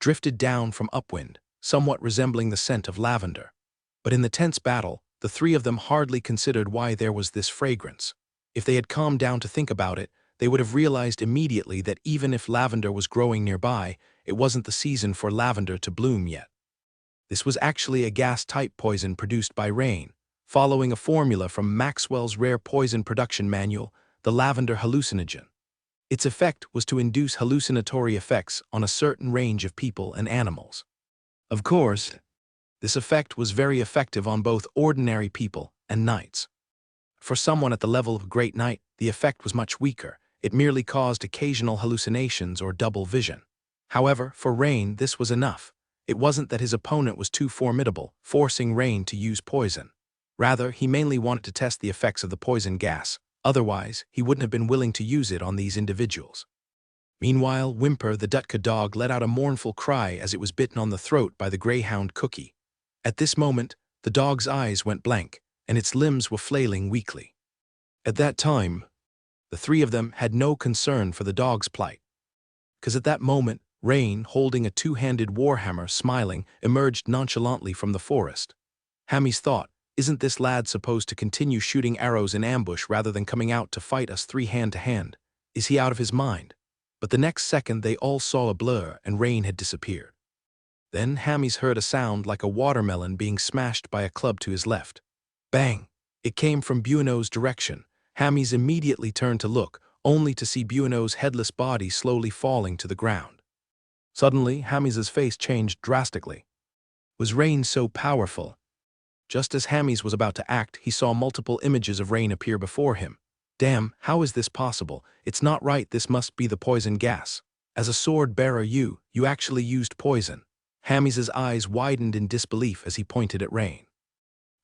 Drifted down from upwind, somewhat resembling the scent of lavender. But in the tense battle, the three of them hardly considered why there was this fragrance. If they had calmed down to think about it, they would have realized immediately that even if lavender was growing nearby, it wasn't the season for lavender to bloom yet. This was actually a gas-type poison produced by Rain, following a formula from Maxwell's rare poison production manual, the lavender hallucinogen. Its effect was to induce hallucinatory effects on a certain range of people and animals. Of course, this effect was very effective on both ordinary people and knights. For someone at the level of Great Knight, the effect was much weaker. It merely caused occasional hallucinations or double vision. However, for Rain, this was enough. It wasn't that his opponent was too formidable, forcing Rain to use poison. Rather, he mainly wanted to test the effects of the poison gas. Otherwise, he wouldn't have been willing to use it on these individuals. Meanwhile, Whimper, the Dutka dog, let out a mournful cry as it was bitten on the throat by the greyhound Cookie. At this moment, the dog's eyes went blank, and its limbs were flailing weakly. At that time, the three of them had no concern for the dog's plight. Because at that moment, Rain, holding a two-handed warhammer, smiling, emerged nonchalantly from the forest. Hammies thought, isn't this lad supposed to continue shooting arrows in ambush rather than coming out to fight us three hand-to-hand? Is he out of his mind? But the next second they all saw a blur and Rain had disappeared. Then Hammies heard a sound like a watermelon being smashed by a club to his left. Bang! It came from Buono's direction. Hammies immediately turned to look, only to see Buono's headless body slowly falling to the ground. Suddenly, Hammies's face changed drastically. Was Rain so powerful? Just as Hammies was about to act, he saw multiple images of Rain appear before him. Damn, how is this possible? It's not right, this must be the poison gas. As a sword-bearer you actually used poison. Hammies's eyes widened in disbelief as he pointed at Rain.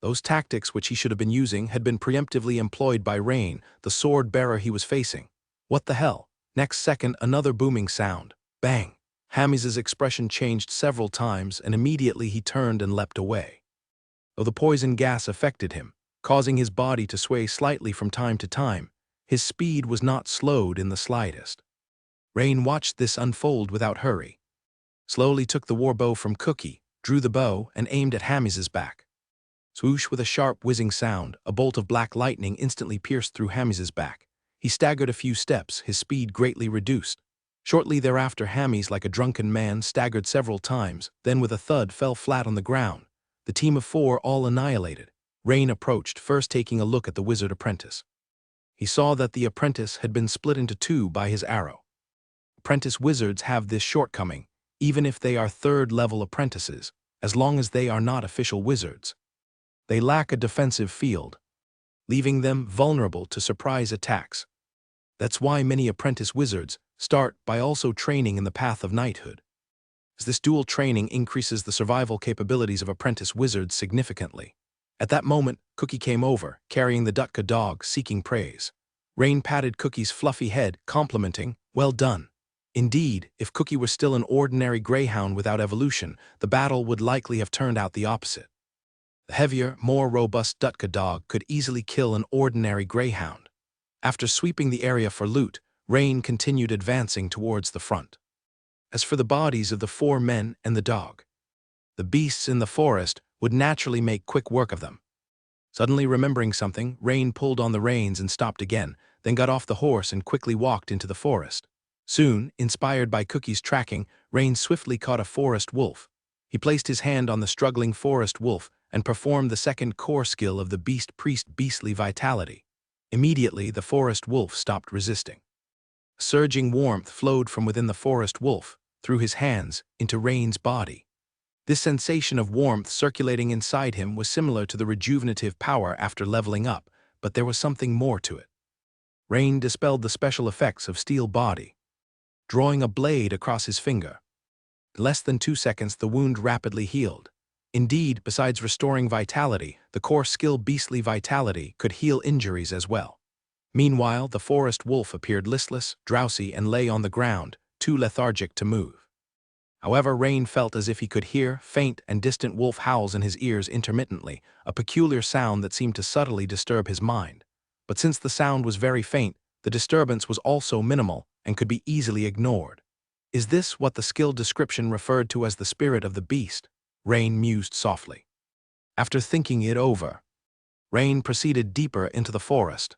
Those tactics which he should have been using had been preemptively employed by Rain, the sword-bearer he was facing. What the hell? Next second, another booming sound. Bang! Hammies's expression changed several times, and immediately he turned and leapt away. Though the poison gas affected him, causing his body to sway slightly from time to time, his speed was not slowed in the slightest. Rain watched this unfold without hurry. Slowly took the warbow from Cookie, drew the bow, and aimed at Hammies's back. Swoosh, with a sharp whizzing sound, a bolt of black lightning instantly pierced through Hammies's back. He staggered a few steps, his speed greatly reduced. Shortly thereafter, Hammies, like a drunken man, staggered several times, then with a thud fell flat on the ground. The team of four all annihilated. Rain approached, first taking a look at the wizard apprentice. He saw that the apprentice had been split into two by his arrow. Apprentice wizards have this shortcoming, even if they are third-level apprentices, as long as they are not official wizards. They lack a defensive field, leaving them vulnerable to surprise attacks. That's why many apprentice wizards start by also training in the path of knighthood, as this dual training increases the survival capabilities of apprentice wizards significantly. At that moment, Cookie came over, carrying the Dutka dog, seeking praise. Rain patted Cookie's fluffy head, complimenting, "Well done." Indeed, if Cookie were still an ordinary greyhound without evolution, the battle would likely have turned out the opposite. The heavier, more robust Dutka dog could easily kill an ordinary greyhound. After sweeping the area for loot, Rain continued advancing towards the front. As for the bodies of the 4 men and the dog, the beasts in the forest would naturally make quick work of them. Suddenly remembering something, Rain pulled on the reins and stopped again, then got off the horse and quickly walked into the forest. Soon, inspired by Cookie's tracking, Rain swiftly caught a forest wolf. He placed his hand on the struggling forest wolf and performed the second core skill of the beast priest, beastly vitality. Immediately, the forest wolf stopped resisting. A surging warmth flowed from within the forest wolf, through his hands, into Rain's body. This sensation of warmth circulating inside him was similar to the rejuvenative power after leveling up, but there was something more to it. Rain dispelled the special effects of steel body, drawing a blade across his finger. In less than 2 seconds, the wound rapidly healed. Indeed, besides restoring vitality, the core skill beastly vitality could heal injuries as well. Meanwhile, the forest wolf appeared listless, drowsy, and lay on the ground, too lethargic to move. However, Rain felt as if he could hear faint and distant wolf howls in his ears intermittently, a peculiar sound that seemed to subtly disturb his mind. But since the sound was very faint, the disturbance was also minimal and could be easily ignored. Is this what the skill description referred to as the spirit of the beast? Rain mused softly. After thinking it over, Rain proceeded deeper into the forest.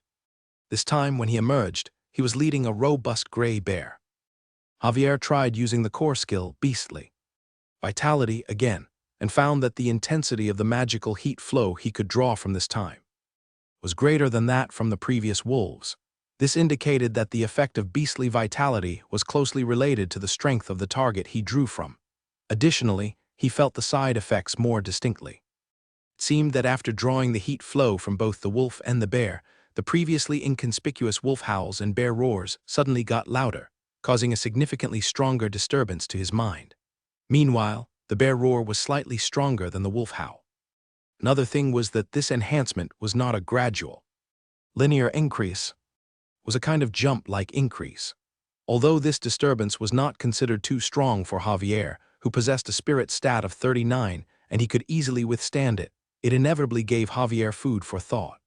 This time, when he emerged, he was leading a robust gray bear. Javier tried using the core skill, beastly vitality, again, and found that the intensity of the magical heat flow he could draw from this time was greater than that from the previous wolves. This indicated that the effect of beastly vitality was closely related to the strength of the target he drew from. Additionally, he felt the side effects more distinctly. It seemed that after drawing the heat flow from both the wolf and the bear, the previously inconspicuous wolf howls and bear roars suddenly got louder, causing a significantly stronger disturbance to his mind. Meanwhile, the bear roar was slightly stronger than the wolf howl. Another thing was that this enhancement was not a gradual, linear increase, was a kind of jump-like increase. Although this disturbance was not considered too strong for Javier, who possessed a spirit stat of 39, and he could easily withstand it, it inevitably gave Javier food for thought.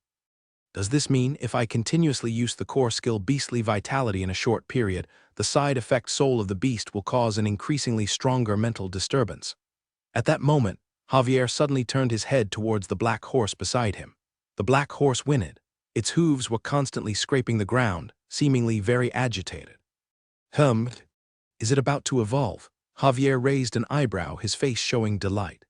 Does this mean if I continuously use the core skill beastly vitality in a short period, the side effect soul of the beast will cause an increasingly stronger mental disturbance? At that moment, Javier suddenly turned his head towards the black horse beside him. The black horse whinnied. Its hooves were constantly scraping the ground, seemingly very agitated. Is it about to evolve? Javier raised an eyebrow, his face showing delight.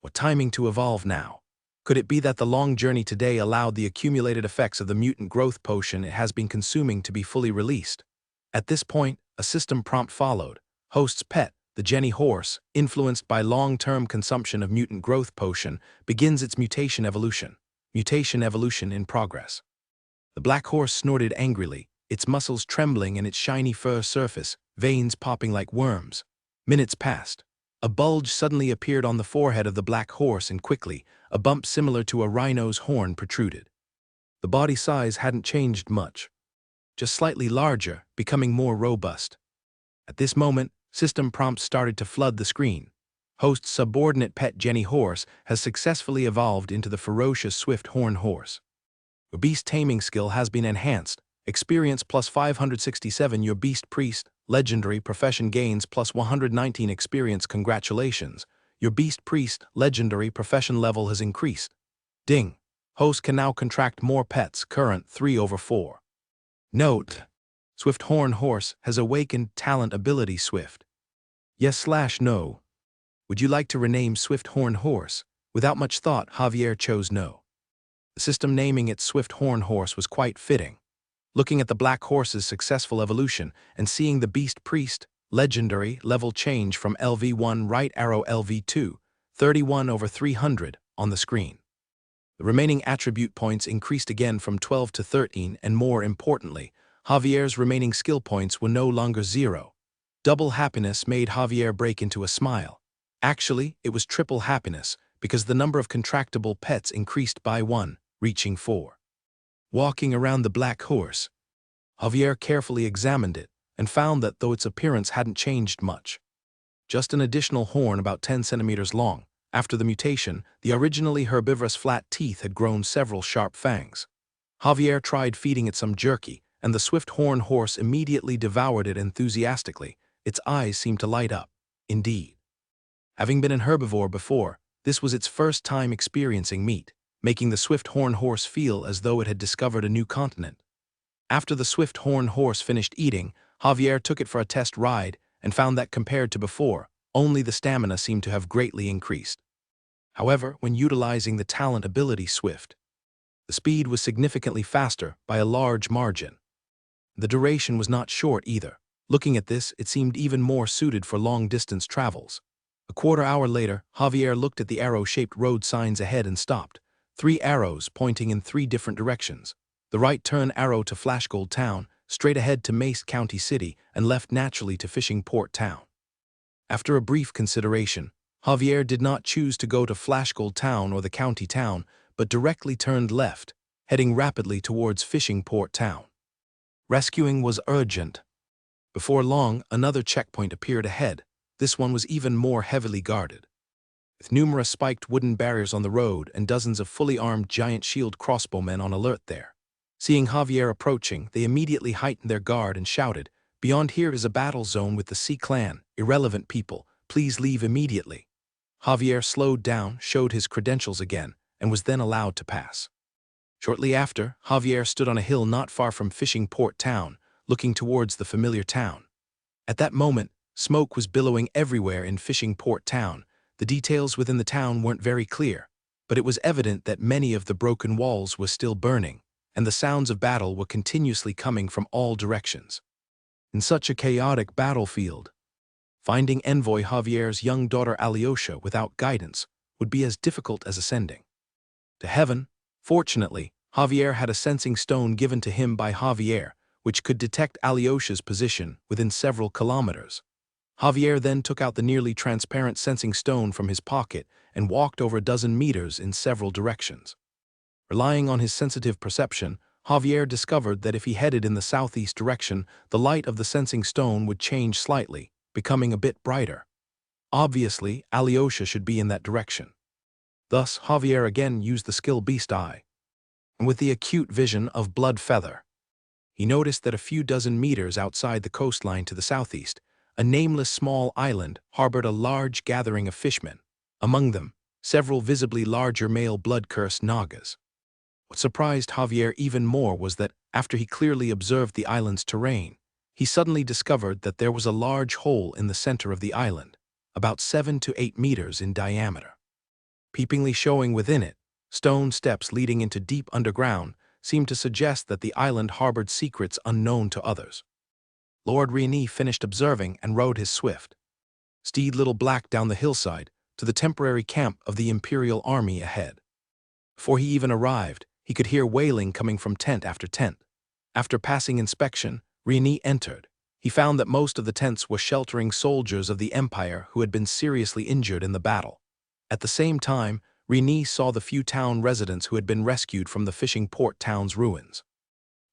What timing to evolve now? Could it be that the long journey today allowed the accumulated effects of the mutant growth potion it has been consuming to be fully released? At this point, a system prompt followed. Host's pet, the Jenny horse, influenced by long-term consumption of mutant growth potion, begins its mutation evolution. Mutation evolution in progress. The black horse snorted angrily, its muscles trembling and its shiny fur surface, veins popping like worms. Minutes passed. A bulge suddenly appeared on the forehead of the black horse and quickly, a bump similar to a rhino's horn protruded. The body size hadn't changed much, just slightly larger, becoming more robust. At this moment, system prompts started to flood the screen. Host's subordinate pet Jenny horse has successfully evolved into the ferocious swift horn horse. Your beast taming skill has been enhanced. Experience plus 567. Your beast priest legendary profession gains plus 119 experience. Congratulations. Your beast priest legendary profession level has increased. Ding. Host can now contract more pets. Current 3/4. Note. Swift horn horse has awakened talent ability Swift. Yes/no. Would you like to rename Swift horn horse? Without much thought, Javier chose no. The system naming it Swift horn horse was quite fitting. Looking at the black horse's successful evolution and seeing the beast priest legendary level change from LV1 right arrow LV2, 31/300 on the screen. The remaining attribute points increased again from 12 to 13, and more importantly, Javier's remaining skill points were no longer 0. Double happiness made Javier break into a smile. Actually, it was triple happiness, because the number of contractable pets increased by 1, reaching 4. Walking around the black horse, Javier carefully examined it and found that though its appearance hadn't changed much, just an additional horn about 10 centimeters long, after the mutation, the originally herbivorous flat teeth had grown several sharp fangs. Javier tried feeding it some jerky, and the swift horn horse immediately devoured it enthusiastically. Its eyes seemed to light up. Indeed, having been an herbivore before, this was its first time experiencing meat, making the swift horn horse feel as though it had discovered a new continent. After the swift horn horse finished eating, Javier took it for a test ride and found that compared to before, only the stamina seemed to have greatly increased. However, when utilizing the talent ability Swift, the speed was significantly faster by a large margin. The duration was not short either. Looking at this, it seemed even more suited for long-distance travels. A quarter-hour later, Javier looked at the arrow-shaped road signs ahead and stopped. 3 arrows pointing in 3 different directions. The right turn arrow to Flashgold Town, straight ahead to Mace County City, and left naturally to Fishing Port Town. After a brief consideration, Javier did not choose to go to Flashgold Town or the county town, but directly turned left, heading rapidly towards Fishing Port Town. Rescuing was urgent. Before long, another checkpoint appeared ahead. This one was even more heavily guarded, with numerous spiked wooden barriers on the road and dozens of fully armed giant shield crossbowmen on alert there. Seeing Javier approaching, they immediately heightened their guard and shouted, "Beyond here is a battle zone with the Sea Clan. Irrelevant people, please leave immediately." Javier slowed down, showed his credentials again, and was then allowed to pass. Shortly after, Javier stood on a hill not far from Fishing Port Town, looking towards the familiar town. At that moment, smoke was billowing everywhere in Fishing Port Town. The details within the town weren't very clear, but it was evident that many of the broken walls were still burning, and the sounds of battle were continuously coming from all directions. In such a chaotic battlefield, finding envoy Javier's young daughter Alyosha without guidance would be as difficult as ascending to heaven. Fortunately, Javier had a sensing stone given to him by Javier, which could detect Alyosha's position within several kilometers. Javier then took out the nearly transparent sensing stone from his pocket and walked over a dozen meters in several directions. Relying on his sensitive perception, Javier discovered that if he headed in the southeast direction, the light of the sensing stone would change slightly, becoming a bit brighter. Obviously, Alyosha should be in that direction. Thus, Javier again used the skill Beast Eye, and with the acute vision of Blood Feather, he noticed that a few dozen meters outside the coastline to the southeast, a nameless small island harbored a large gathering of fishmen, among them several visibly larger male blood-cursed Nagas. What surprised Javier even more was that, after he clearly observed the island's terrain, he suddenly discovered that there was a large hole in the center of the island, about 7 to 8 meters in diameter. Peepingly showing within it, stone steps leading into deep underground seemed to suggest that the island harbored secrets unknown to others. Lord Rene finished observing and rode his swift steed Little Black down the hillside to the temporary camp of the Imperial Army ahead. Before he even arrived, he could hear wailing coming from tent after tent. After passing inspection, Rene entered. He found that most of the tents were sheltering soldiers of the Empire who had been seriously injured in the battle. At the same time, Rene saw the few town residents who had been rescued from the Fishing Port Town's ruins.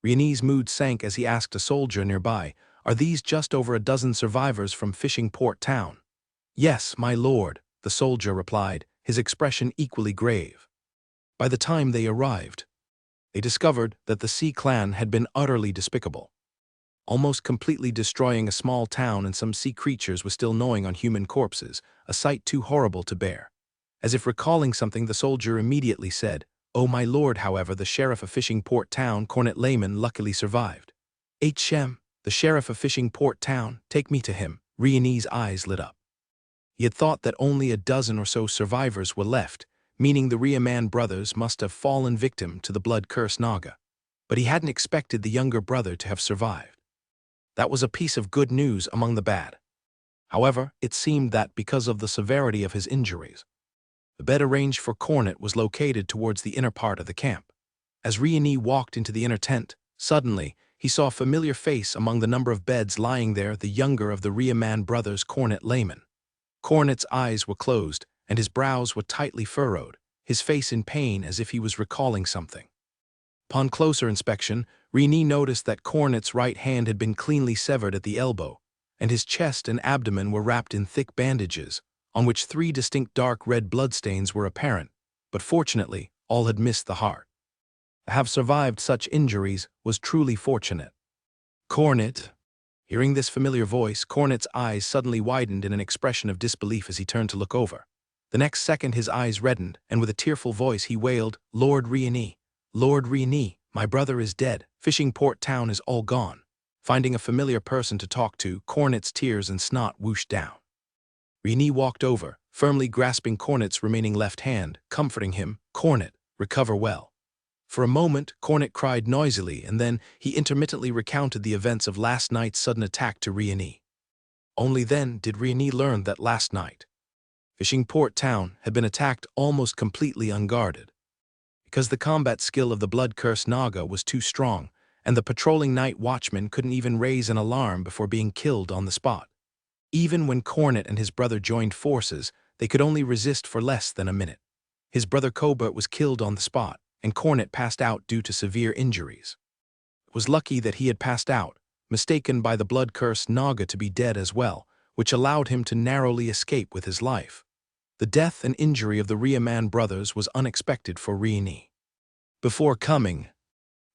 Rene's mood sank as he asked a soldier nearby, "Are these just over a dozen survivors from Fishing Port Town?" "Yes, my lord," the soldier replied, his expression equally grave. By the time they arrived, they discovered that the Sea Clan had been utterly despicable, almost completely destroying a small town, and some sea creatures were still gnawing on human corpses, a sight too horrible to bear. As if recalling something, the soldier immediately said, "Oh my lord, however, the sheriff of Fishing Port Town, Cornet Lehman, luckily survived." "H.M., the sheriff of Fishing Port Town, take me to him." Rene's eyes lit up. He had thought that only a dozen or so survivors were left, meaning the Riemann brothers must have fallen victim to the blood-cursed Naga. But he hadn't expected the younger brother to have survived. That was a piece of good news among the bad. However, it seemed that because of the severity of his injuries, the bed arranged for Cornet was located towards the inner part of the camp. As Rene walked into the inner tent, suddenly, he saw a familiar face among the number of beds lying there, the younger of the Riemann brothers, Cornet Lehman. Cornet's eyes were closed, and his brows were tightly furrowed, his face in pain as if he was recalling something. Upon closer inspection, Rini noticed that Cornet's right hand had been cleanly severed at the elbow, and his chest and abdomen were wrapped in thick bandages, on which 3 distinct dark red bloodstains were apparent, but fortunately, all had missed the heart. To have survived such injuries was truly fortunate. Cornet. Hearing this familiar voice, Cornet's eyes suddenly widened in an expression of disbelief as he turned to look over. The next second his eyes reddened, and with a tearful voice he wailed, "Lord Rieni! Lord Rieni, my brother is dead. Fishing Port Town is all gone." Finding a familiar person to talk to, Cornet's tears and snot whooshed down. Rieni walked over, firmly grasping Cornet's remaining left hand, comforting him. "Cornet, recover well." For a moment, Cornet cried noisily, and then he intermittently recounted the events of last night's sudden attack to Rieni. Only then did Rieni learn that last night, Fishing Port Town had been attacked almost completely unguarded. Because the combat skill of the blood-cursed Naga was too strong, and the patrolling night watchmen couldn't even raise an alarm before being killed on the spot. Even when Cornet and his brother joined forces, they could only resist for less than a minute. His brother Cobra was killed on the spot, and Cornet passed out due to severe injuries. It was lucky that he had passed out, mistaken by the blood-cursed Naga to be dead as well, which allowed him to narrowly escape with his life. The death and injury of the Riaman brothers was unexpected for Rieni. Before coming,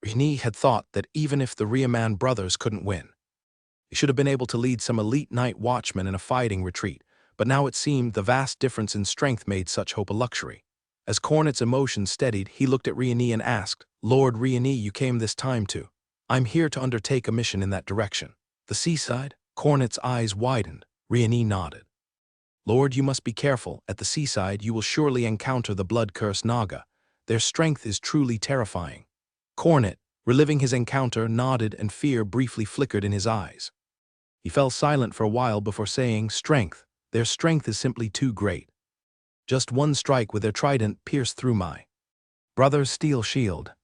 Rieni had thought that even if the Riaman brothers couldn't win, he should have been able to lead some elite night watchmen in a fighting retreat, but now it seemed the vast difference in strength made such hope a luxury. As Cornet's emotions steadied, he looked at Rieni and asked, "Lord Rieni, you came this time to? I'm here to undertake a mission in that direction." The seaside? Cornet's eyes widened. Rieni nodded. "Lord, you must be careful. At the seaside, you will surely encounter the blood-cursed Naga. Their strength is truly terrifying." Cornet, reliving his encounter, nodded, and fear briefly flickered in his eyes. He fell silent for a while before saying, "Strength. Their strength is simply too great. Just one strike with their trident pierced through my brother's steel shield.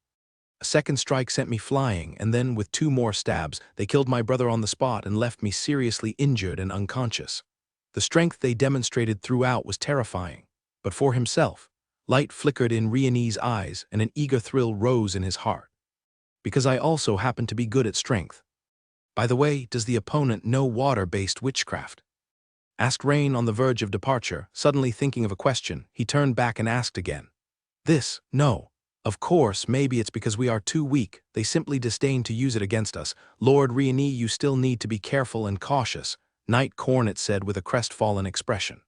A second strike sent me flying, and then with 2 more stabs, they killed my brother on the spot and left me seriously injured and unconscious." The strength they demonstrated throughout was terrifying, but for himself, light flickered in Rieni's eyes and an eager thrill rose in his heart. "Because I also happen to be good at strength. By the way, does the opponent know water-based witchcraft?" asked Rain on the verge of departure. Suddenly thinking of a question, he turned back and asked again. "This, no. Of course, maybe it's because we are too weak, they simply disdain to use it against us. Lord Rieni, you still need to be careful and cautious," Knight Cornet said with a crestfallen expression.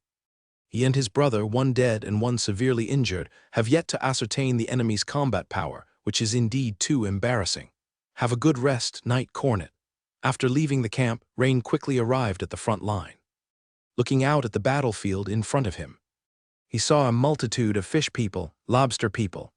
He and his brother, one dead and one severely injured, have yet to ascertain the enemy's combat power, which is indeed too embarrassing. "Have a good rest, Knight Cornet." After leaving the camp, Rain quickly arrived at the front line. Looking out at the battlefield in front of him, he saw a multitude of fish people, lobster people,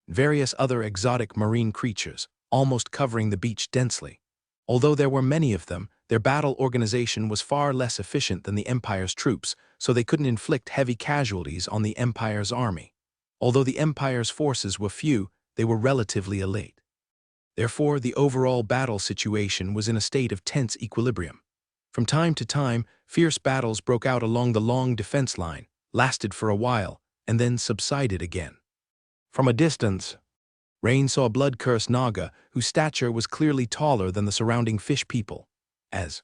various other exotic marine creatures, almost covering the beach densely. Although there were many of them, their battle organization was far less efficient than the Empire's troops, so they couldn't inflict heavy casualties on the Empire's army. Although the Empire's forces were few, they were relatively elite. Therefore, the overall battle situation was in a state of tense equilibrium. From time to time, fierce battles broke out along the long defense line, lasted for a while, and then subsided again. From a distance, Rain saw a blood-cursed Naga whose stature was clearly taller than the surrounding fish people. As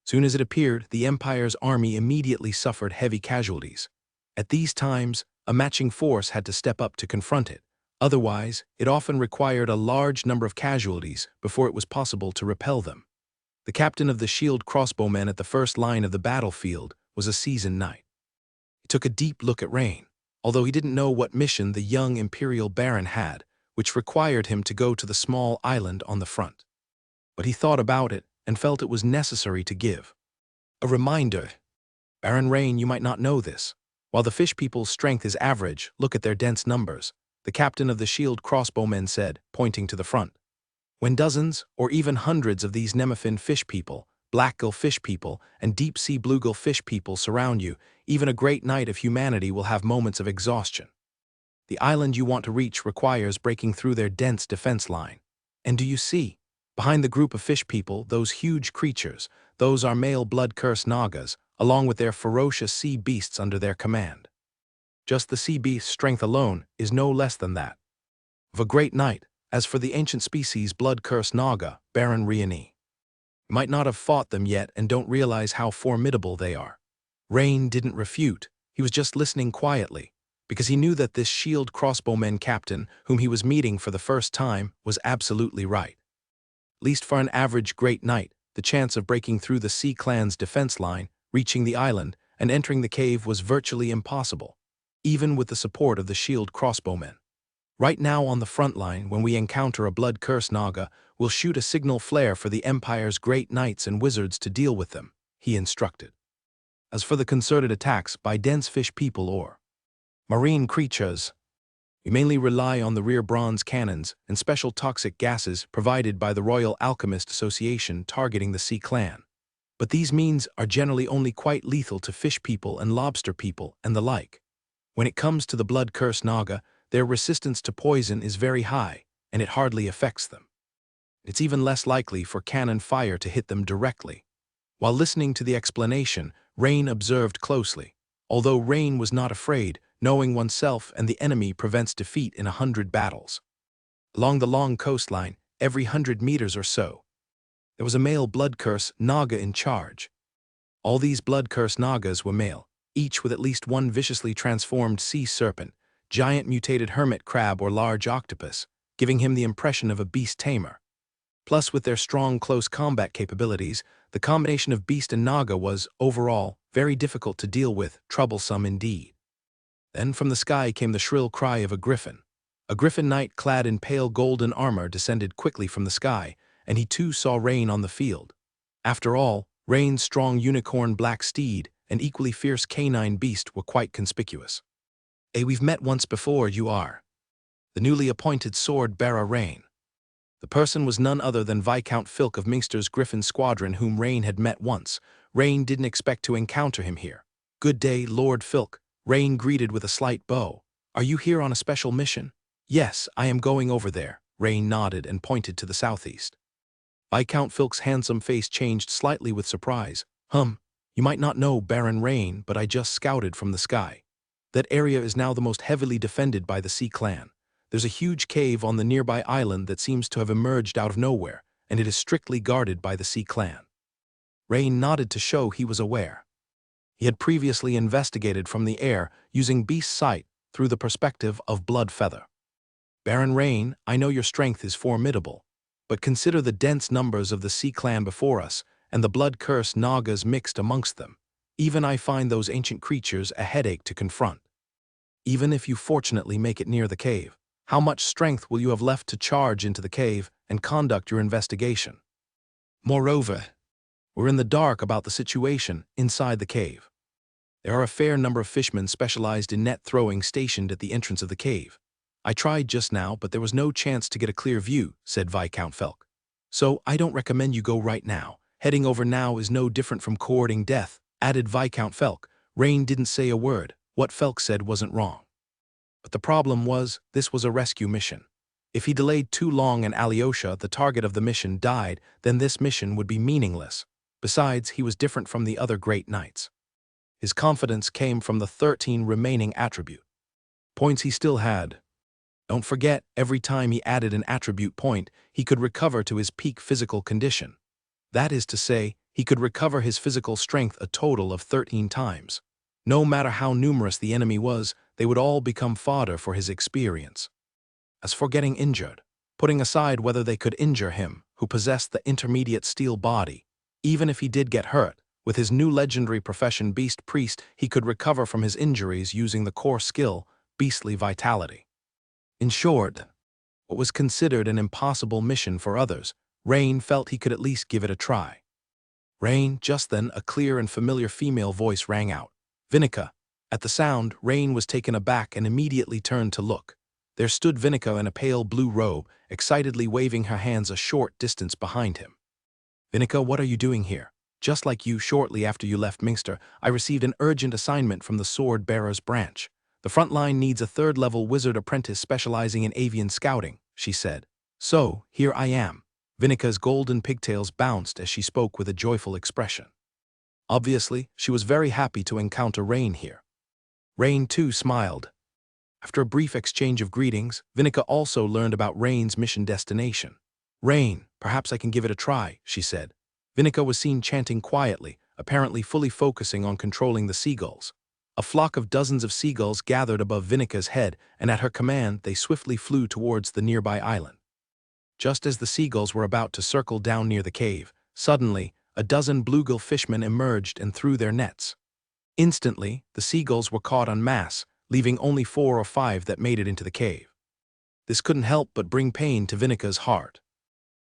soon as it appeared, the Empire's army immediately suffered heavy casualties. At these times, a matching force had to step up to confront it. Otherwise, it often required a large number of casualties before it was possible to repel them. The captain of the shield crossbowmen at the first line of the battlefield was a seasoned knight. He took a deep look at Rain, although he didn't know what mission the young Imperial Baron had, which required him to go to the small island on the front. But he thought about it and felt it was necessary to give a reminder. "Baron Rain, you might not know this. While the fish people's strength is average, look at their dense numbers," the captain of the shield crossbowmen said, pointing to the front. "When dozens, or even hundreds of these Nemefin fish people, blackgill fish people, and deep-sea bluegill fish people surround you, even a great knight of humanity will have moments of exhaustion. The island you want to reach requires breaking through their dense defense line. And do you see, behind the group of fish people, those huge creatures? Those are male blood-cursed Nagas, along with their ferocious sea beasts under their command. Just the sea beast's strength alone is no less than that of a great knight, As for the ancient species blood-cursed Naga, Baron Riani, might not have fought them yet and don't realize how formidable they are. Rain didn't refute, he was just listening quietly, because he knew that this shield crossbowmen captain, whom he was meeting for the first time, was absolutely right. At least for an average great knight, the chance of breaking through the Sea Clan's defense line, reaching the island, and entering the cave was virtually impossible, even with the support of the shield crossbowmen. Right now on the front line, when we encounter a blood-cursed Naga, we'll shoot a signal flare for the Empire's great knights and wizards to deal with them, he instructed. As for the concerted attacks by dense fish people or marine creatures, we mainly rely on the rear bronze cannons and special toxic gases provided by the Royal Alchemist Association targeting the Sea Clan. But these means are generally only quite lethal to fish people and lobster people and the like. When it comes to the blood-cursed Naga, their resistance to poison is very high, and it hardly affects them. It's even less likely for cannon fire to hit them directly. While listening to the explanation, Rain observed closely. Although Rain was not afraid, knowing oneself and the enemy prevents defeat in 100 battles. Along the long coastline, every 100 meters or so, there was a male blood-curse Naga in charge. All these blood-curse Nagas were male, each with at least one viciously transformed sea serpent, giant mutated hermit crab or large octopus, giving him the impression of a beast tamer. Plus, with their strong close combat capabilities, the combination of beast and Naga was, overall, very difficult to deal with, troublesome indeed. Then from the sky came the shrill cry of a griffin. A griffin knight clad in pale golden armor descended quickly from the sky, and he too saw Rain on the field. After all, Rain's strong unicorn black steed and equally fierce canine beast were quite conspicuous. We've met once before, you are. The newly appointed sword-bearer Rain. The person was none other than Viscount Filk of Minster's Griffin Squadron, whom Rain had met once. Rain didn't expect to encounter him here. Good day, Lord Filk, Rain greeted with a slight bow. Are you here on a special mission? Yes, I am going over there. Rain nodded and pointed to the southeast. Viscount Filk's handsome face changed slightly with surprise. You might not know Baron Rain, but I just scouted from the sky. That area is now the most heavily defended by the Sea Clan. There's a huge cave on the nearby island that seems to have emerged out of nowhere, and it is strictly guarded by the Sea Clan. Rain nodded to show he was aware. He had previously investigated from the air using beast sight through the perspective of Bloodfeather. Baron Rain, I know your strength is formidable, but consider the dense numbers of the Sea Clan before us and the blood-cursed Nagas mixed amongst them. Even I find those ancient creatures a headache to confront. Even if you fortunately make it near the cave, how much strength will you have left to charge into the cave and conduct your investigation? Moreover, we're in the dark about the situation inside the cave. There are a fair number of fishermen specialized in net throwing stationed at the entrance of the cave. I tried just now, but there was no chance to get a clear view, said Viscount Felk. So I don't recommend you go right now. Heading over now is no different from courting death, added Viscount Felk. Rain didn't say a word. What Felk said wasn't wrong. But the problem was, this was a rescue mission. If he delayed too long and Alyosha, the target of the mission, died, then this mission would be meaningless. Besides, he was different from the other great knights. His confidence came from the 13 remaining attribute points he still had. Don't forget, every time he added an attribute point, he could recover to his peak physical condition. That is to say, he could recover his physical strength a total of 13 times. No matter how numerous the enemy was, they would all become fodder for his experience. As for getting injured, putting aside whether they could injure him, who possessed the intermediate steel body, even if he did get hurt, with his new legendary profession Beast Priest, he could recover from his injuries using the core skill, Beastly Vitality. In short, what was considered an impossible mission for others, Rain felt he could at least give it a try. Rain, just then a clear and familiar female voice rang out. Vinica. At the sound, Rain was taken aback and immediately turned to look. There stood Vinica in a pale blue robe, excitedly waving her hands a short distance behind him. Vinica, what are you doing here? Just like you, shortly after you left Minster, I received an urgent assignment from the Sword Bearer's branch. The front line needs a third-level wizard apprentice specializing in avian scouting, she said. So, here I am. Vinica's golden pigtails bounced as she spoke with a joyful expression. Obviously, she was very happy to encounter Rain here. Rain too smiled. After a brief exchange of greetings, Vinica also learned about Rain's mission destination. "Rain, perhaps I can give it a try," she said. Vinica was seen chanting quietly, apparently fully focusing on controlling the seagulls. A flock of dozens of seagulls gathered above Vinica's head, and at her command they swiftly flew towards the nearby island. Just as the seagulls were about to circle down near the cave, suddenly, a dozen bluegill fishermen emerged and threw their nets. Instantly, the seagulls were caught en masse, leaving only 4 or 5 that made it into the cave. This couldn't help but bring pain to Vinica's heart.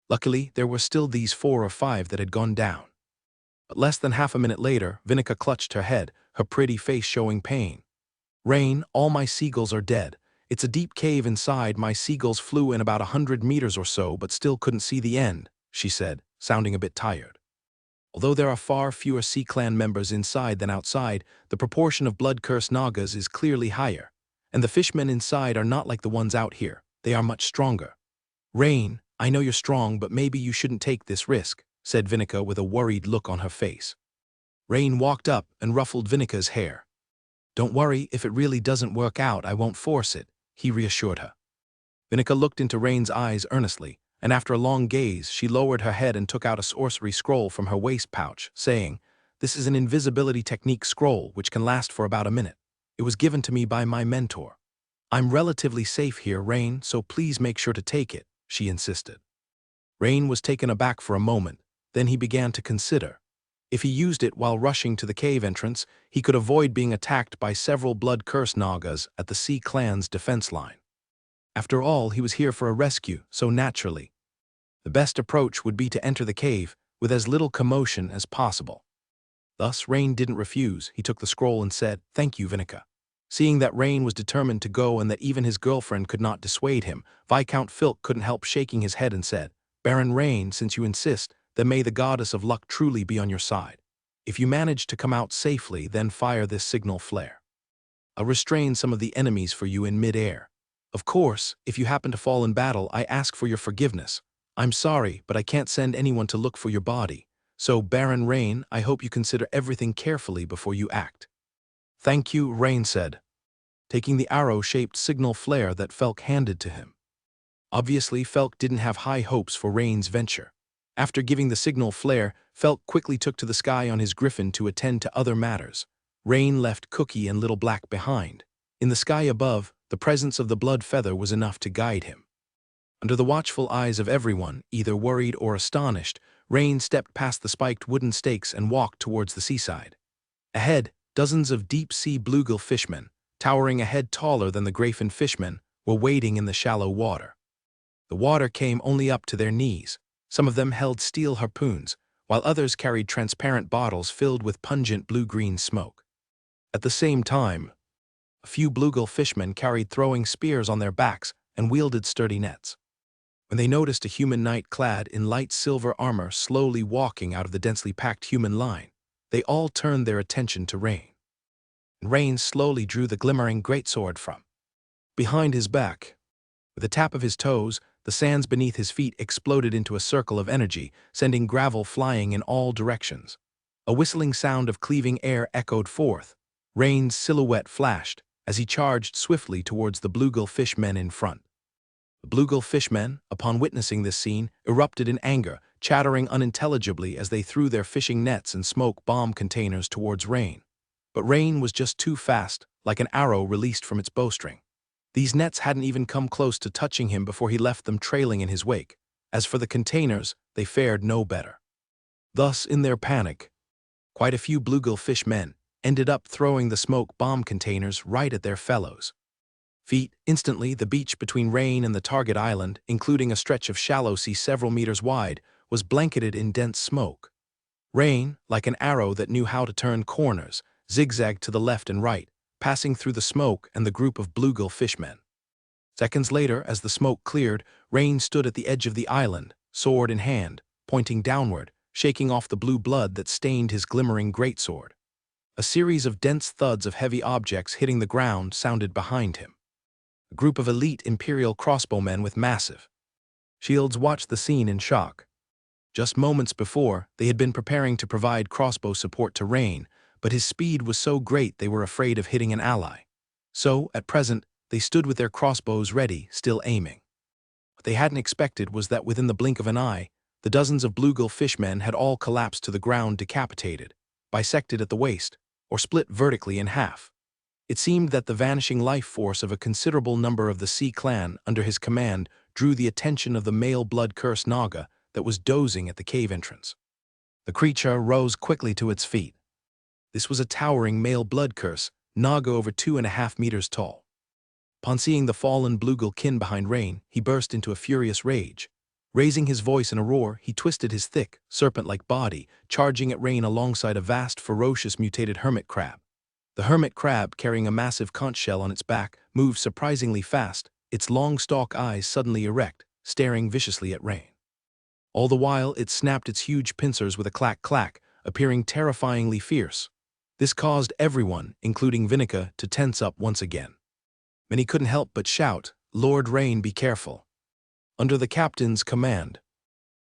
Luckily, there were still these 4 or 5 that had gone down. But less than half a minute later, Vinica clutched her head, her pretty face showing pain. "Rain, all my seagulls are dead. It's a deep cave inside. My seagulls flew in about 100 meters or so, but still couldn't see the end," she said, sounding a bit tired. Although there are far fewer Sea Clan members inside than outside, the proportion of blood-cursed Nagas is clearly higher, and the fishmen inside are not like the ones out here. They are much stronger. "Rain, I know you're strong, but maybe you shouldn't take this risk," said Vinica with a worried look on her face. Rain walked up and ruffled Vinica's hair. "Don't worry, if it really doesn't work out, I won't force it," he reassured her. Vinica looked into Rain's eyes earnestly, and after a long gaze, she lowered her head and took out a sorcery scroll from her waist pouch, saying, "This is an invisibility technique scroll which can last for about a minute. It was given to me by my mentor. I'm relatively safe here, Rain, so please make sure to take it," she insisted. Rain was taken aback for a moment, then he began to consider. If he used it while rushing to the cave entrance, he could avoid being attacked by several blood-cursed Nagas at the Sea Clan's defense line. After all, he was here for a rescue, so naturally, the best approach would be to enter the cave with as little commotion as possible. Thus, Rain didn't refuse. He took the scroll and said, "Thank you, Vinica." Seeing that Rain was determined to go and that even his girlfriend could not dissuade him, Viscount Filk couldn't help shaking his head and said, "Baron Rain, since you insist, then may the goddess of luck truly be on your side. If you manage to come out safely, then fire this signal flare. I'll restrain some of the enemies for you in mid-air. Of course, if you happen to fall in battle, I ask for your forgiveness. I'm sorry, but I can't send anyone to look for your body. So, Baron Rain, I hope you consider everything carefully before you act." "Thank you," Rain said, taking the arrow-shaped signal flare that Felk handed to him. Obviously, Felk didn't have high hopes for Rain's venture. After giving the signal flare, Felk quickly took to the sky on his griffin to attend to other matters. Rain left Cookie and Little Black behind. In the sky above, the presence of the blood feather was enough to guide him. Under the watchful eyes of everyone, either worried or astonished, Rain stepped past the spiked wooden stakes and walked towards the seaside. Ahead, dozens of deep-sea bluegill fishmen, towering a head taller than the grayfin fishmen, were wading in the shallow water. The water came only up to their knees. Some of them held steel harpoons, while others carried transparent bottles filled with pungent blue-green smoke. At the same time, a few bluegill fishmen carried throwing spears on their backs and wielded sturdy nets. When they noticed a human knight clad in light silver armor slowly walking out of the densely packed human line, they all turned their attention to Rain. Rain slowly drew the glimmering greatsword from behind his back. With a tap of his toes, the sands beneath his feet exploded into a circle of energy, sending gravel flying in all directions. A whistling sound of cleaving air echoed forth. Rain's silhouette flashed as he charged swiftly towards the bluegill fishmen in front. The bluegill fishmen, upon witnessing this scene, erupted in anger, chattering unintelligibly as they threw their fishing nets and smoke bomb containers towards Rain. But Rain was just too fast, like an arrow released from its bowstring. These nets hadn't even come close to touching him before he left them trailing in his wake. As for the containers, they fared no better. Thus, in their panic, quite a few bluegill fishmen ended up throwing the smoke bomb containers right at their fellows. Instantly, the beach between Rain and the target island, including a stretch of shallow sea several meters wide, was blanketed in dense smoke. Rain, like an arrow that knew how to turn corners, zigzagged to the left and right, passing through the smoke and the group of bluegill fishmen. Seconds later, as the smoke cleared, Rain stood at the edge of the island, sword in hand, pointing downward, shaking off the blue blood that stained his glimmering greatsword. A series of dense thuds of heavy objects hitting the ground sounded behind him. A group of elite Imperial crossbowmen with massive shields watched the scene in shock. Just moments before, they had been preparing to provide crossbow support to Rain, but his speed was so great they were afraid of hitting an ally. So, at present, They stood with their crossbows ready, still aiming. What they hadn't expected was that within the blink of an eye, the dozens of bluegill fishmen had all collapsed to the ground decapitated, bisected at the waist, or split vertically in half. It seemed that the vanishing life force of a considerable number of the Sea clan under his command drew the attention of the male blood-cursed Naga that was dozing at the cave entrance. The creature rose quickly to its feet. This was a towering male blood-curse, Naga over 2.5 meters tall. Upon seeing the fallen bluegill kin behind Rain, he burst into a furious rage. Raising his voice in a roar, he twisted his thick, serpent-like body, charging at Rain alongside a vast, ferocious mutated hermit crab. The hermit crab, carrying a massive conch shell on its back, moved surprisingly fast, its long stalk eyes suddenly erect, staring viciously at Rain. All the while, it snapped its huge pincers with a clack-clack, appearing terrifyingly fierce. This caused everyone, including Vinica, to tense up once again. Many couldn't help but shout, "Lord Rain, be careful." Under the captain's command,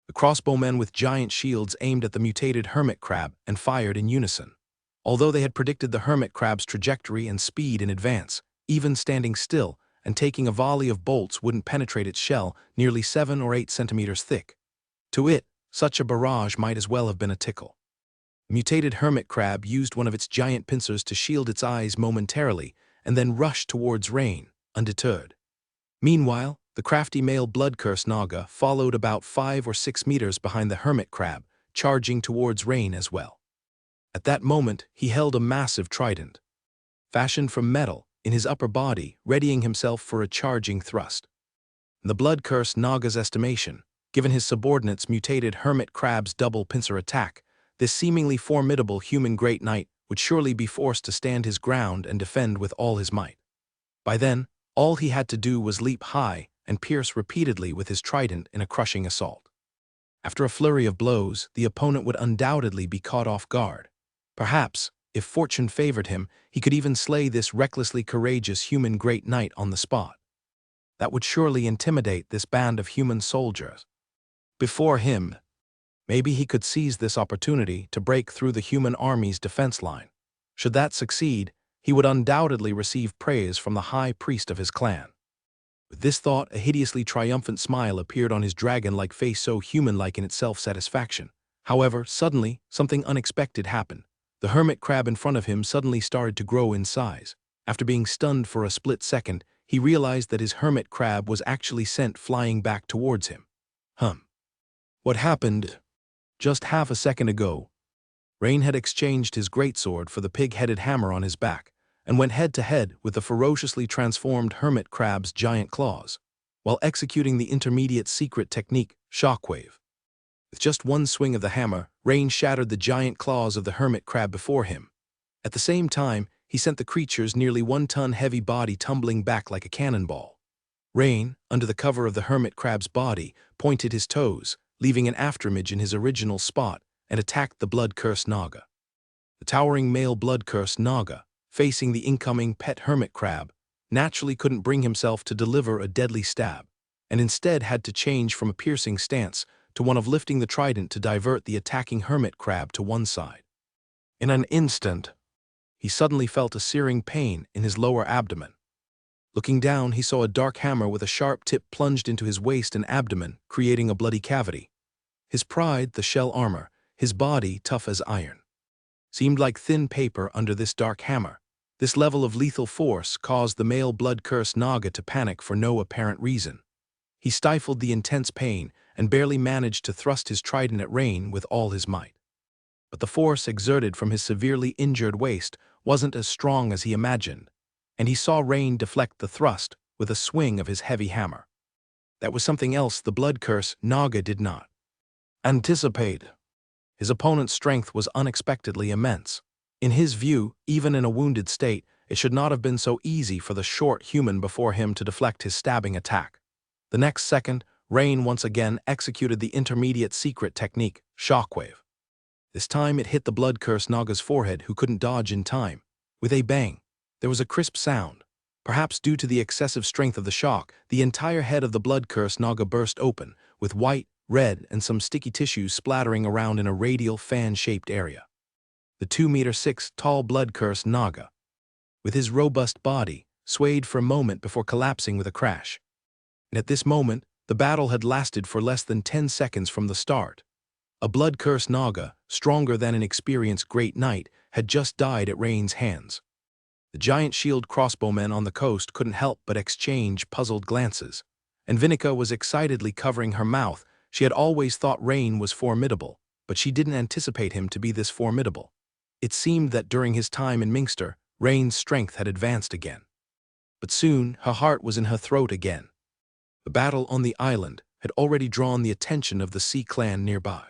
the crossbowmen with giant shields aimed at the mutated hermit crab and fired in unison. Although they had predicted the hermit crab's trajectory and speed in advance, even standing still and taking a volley of bolts wouldn't penetrate its shell, nearly 7 or 8 centimeters thick. To it, such a barrage might as well have been a tickle. The mutated hermit crab used one of its giant pincers to shield its eyes momentarily and then rushed towards Rain, undeterred. Meanwhile, the crafty male blood-cursed Naga followed about 5 or 6 meters behind the hermit crab, charging towards Rain as well. At that moment, he held a massive trident, fashioned from metal, in his upper body, readying himself for a charging thrust. In the blood-cursed Naga's estimation, given his subordinate's mutated hermit crab's double pincer attack, this seemingly formidable human great knight would surely be forced to stand his ground and defend with all his might. By then, all he had to do was leap high and pierce repeatedly with his trident in a crushing assault. After a flurry of blows, the opponent would undoubtedly be caught off guard. Perhaps, if fortune favored him, he could even slay this recklessly courageous human great knight on the spot. That would surely intimidate this band of human soldiers. Before him, maybe he could seize this opportunity to break through the human army's defense line. Should that succeed, he would undoubtedly receive praise from the high priest of his clan. With this thought, a hideously triumphant smile appeared on his dragon-like face, so human-like in its self-satisfaction. However, suddenly, something unexpected happened. The hermit crab in front of him suddenly started to grow in size. After being stunned for a split second, he realized that his hermit crab was actually sent flying back towards him. What happened? Just half a second ago, Rain had exchanged his greatsword for the pig-headed hammer on his back, and went head-to-head with the ferociously transformed hermit crab's giant claws, while executing the intermediate secret technique, Shockwave. With just one swing of the hammer, Rain shattered the giant claws of the hermit crab before him. At the same time, he sent the creature's nearly 1-ton heavy body tumbling back like a cannonball. Rain, under the cover of the hermit crab's body, pointed his toes, leaving an afterimage in his original spot, and attacked the blood-cursed Naga. The towering male blood-cursed Naga, facing the incoming pet hermit crab, naturally couldn't bring himself to deliver a deadly stab, and instead had to change from a piercing stance to one of lifting the trident to divert the attacking hermit crab to one side. In an instant, he suddenly felt a searing pain in his lower abdomen. Looking down, he saw a dark hammer with a sharp tip plunged into his waist and abdomen, creating a bloody cavity. His pride, the shell armor, his body tough as iron, seemed like thin paper under this dark hammer. This level of lethal force caused the male blood-cursed Naga to panic for no apparent reason. He stifled the intense pain and barely managed to thrust his trident at Rain with all his might. But the force exerted from his severely injured waist wasn't as strong as he imagined, and he saw Rain deflect the thrust with a swing of his heavy hammer. That was something else the blood-cursed Naga did not anticipate. His opponent's strength was unexpectedly immense. In his view, even in a wounded state, it should not have been so easy for the short human before him to deflect his stabbing attack. The next second, Rain once again executed the intermediate secret technique, Shockwave. This time it hit the blood-cursed Naga's forehead, who couldn't dodge in time. With a bang, there was a crisp sound. Perhaps due to the excessive strength of the shock, the entire head of the blood-cursed Naga burst open, with white, red, and some sticky tissues splattering around in a radial fan-shaped area. The 2-meter-6 tall blood-cursed Naga, with his robust body, swayed for a moment before collapsing with a crash. And at this moment, the battle had lasted for less than 10 seconds from the start. A blood-cursed Naga, stronger than an experienced Great Knight, had just died at Rain's hands. The giant shield crossbowmen on the coast couldn't help but exchange puzzled glances, and Vinica was excitedly covering her mouth. She had always thought Rain was formidable, but she didn't anticipate him to be this formidable. It seemed that during his time in Minster, Rain's strength had advanced again. But soon, her heart was in her throat again. The battle on the island had already drawn the attention of the Sea Clan nearby.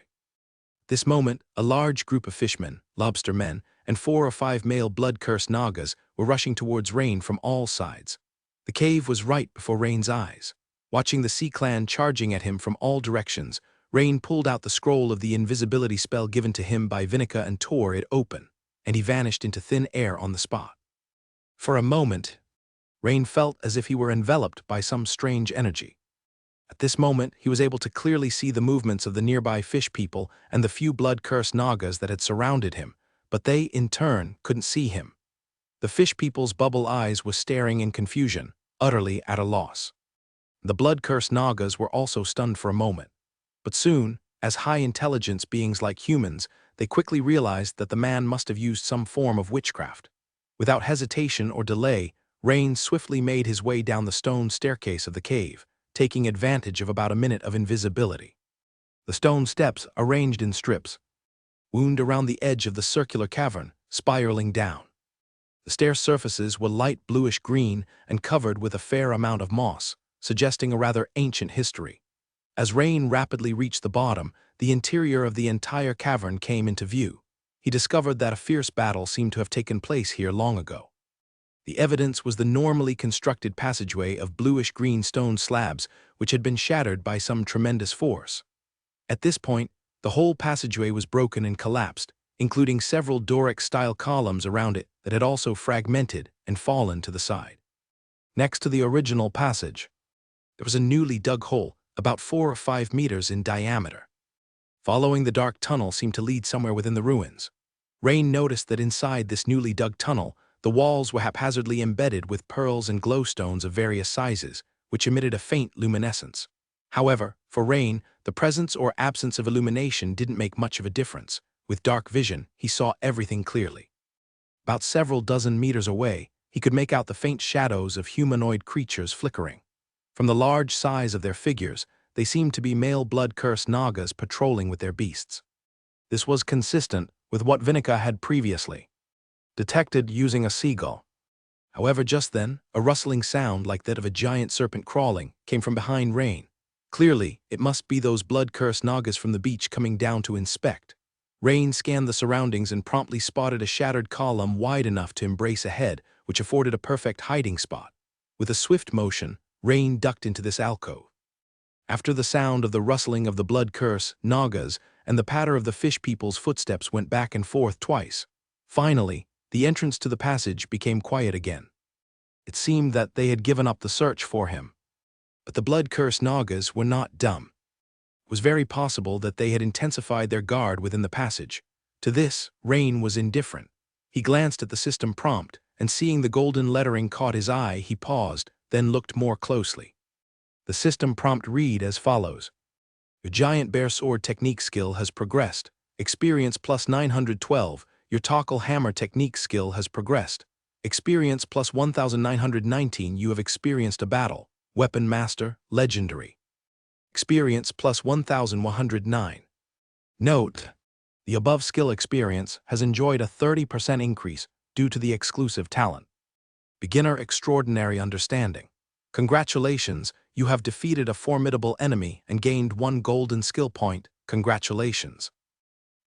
This moment, a large group of fishmen, lobstermen, and 4 or 5 male blood-cursed Nagas were rushing towards Rain from all sides. The cave was right before Rain's eyes. Watching the Sea Clan charging at him from all directions, Rain pulled out the scroll of the invisibility spell given to him by Vinica and tore it open, and he vanished into thin air on the spot. For a moment, Rain felt as if he were enveloped by some strange energy. At this moment, he was able to clearly see the movements of the nearby fish people and the few blood-cursed Nagas that had surrounded him, but they, in turn, couldn't see him. The fish people's bubble eyes were staring in confusion, utterly at a loss. The blood-cursed Nagas were also stunned for a moment. But soon, as high-intelligence beings like humans, they quickly realized that the man must have used some form of witchcraft. Without hesitation or delay, Rain swiftly made his way down the stone staircase of the cave, taking advantage of about a minute of invisibility. The stone steps, arranged in strips, wound around the edge of the circular cavern, spiraling down. The stair surfaces were light bluish-green and covered with a fair amount of moss, suggesting a rather ancient history. As Rain rapidly reached the bottom, the interior of the entire cavern came into view. He discovered that a fierce battle seemed to have taken place here long ago. The evidence was the normally constructed passageway of bluish-green stone slabs which had been shattered by some tremendous force. At this point, the whole passageway was broken and collapsed, including several Doric-style columns around it that had also fragmented and fallen to the side. Next to the original passage, there was a newly dug hole, about 4 or 5 meters in diameter. Following the dark tunnel seemed to lead somewhere within the ruins. Rain noticed that inside this newly dug tunnel, the walls were haphazardly embedded with pearls and glowstones of various sizes, which emitted a faint luminescence. However, for Rain, the presence or absence of illumination didn't make much of a difference. With dark vision, he saw everything clearly. About several dozen meters away, he could make out the faint shadows of humanoid creatures flickering. From the large size of their figures, they seemed to be male blood-cursed Nagas patrolling with their beasts. This was consistent with what Vinica had previously detected using a seagull. However, just then, a rustling sound like that of a giant serpent crawling came from behind Rain. Clearly, it must be those blood-cursed Nagas from the beach coming down to inspect. Rain scanned the surroundings and promptly spotted a shattered column wide enough to embrace a head, which afforded a perfect hiding spot. With a swift motion, Rain ducked into this alcove. After the sound of the rustling of the blood-cursed Nagas and the patter of the fish people's footsteps went back and forth twice, finally, the entrance to the passage became quiet again. It seemed that they had given up the search for him. But the blood-cursed Nagas were not dumb. It was very possible that they had intensified their guard within the passage. To this, Rain was indifferent. He glanced at the system prompt, and seeing the golden lettering caught his eye, he paused, then looked more closely. The system prompt read as follows. Your giant bear sword technique skill has progressed. Experience plus 912. Your tackle hammer technique skill has progressed. Experience plus 1919. You have experienced a battle. Weapon master, legendary. Experience plus 1109. Note: the above skill experience has enjoyed a 30% increase due to the exclusive talent. Beginner extraordinary understanding. Congratulations, you have defeated a formidable enemy and gained 1 golden skill point. Congratulations.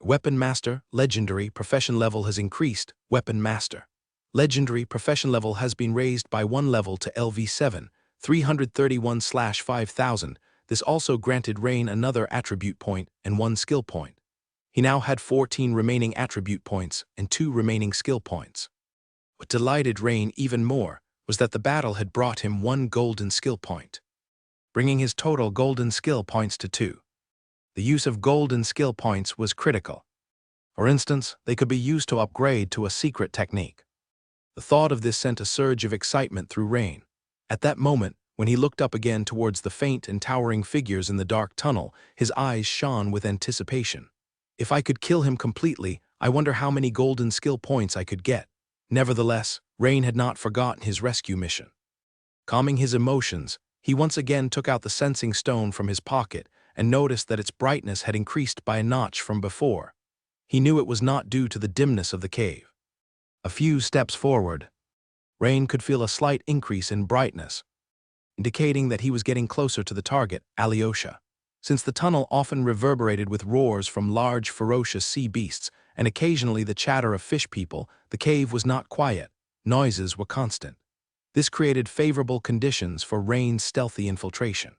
Weapon Master, Legendary, profession level has increased. Weapon Master. Legendary, profession level has been raised by 1 level to LV7, 331/5000. This also granted Rain another attribute point and 1 skill point. He now had 14 remaining attribute points and 2 remaining skill points. What delighted Rain even more was that the battle had brought him 1 golden skill point, bringing his total golden skill points to 2. The use of golden skill points was critical. For instance, they could be used to upgrade to a secret technique. The thought of this sent a surge of excitement through Rain. At that moment, when he looked up again towards the faint and towering figures in the dark tunnel, his eyes shone with anticipation. If I could kill him completely, I wonder how many golden skill points I could get. Nevertheless, Rain had not forgotten his rescue mission. Calming his emotions, he once again took out the sensing stone from his pocket and noticed that its brightness had increased by a notch from before. He knew it was not due to the dimness of the cave. A few steps forward, Rain could feel a slight increase in brightness, indicating that he was getting closer to the target, Alyosha. Since the tunnel often reverberated with roars from large, ferocious sea beasts and occasionally the chatter of fish people, the cave was not quiet. Noises were constant. This created favorable conditions for Rain's stealthy infiltration.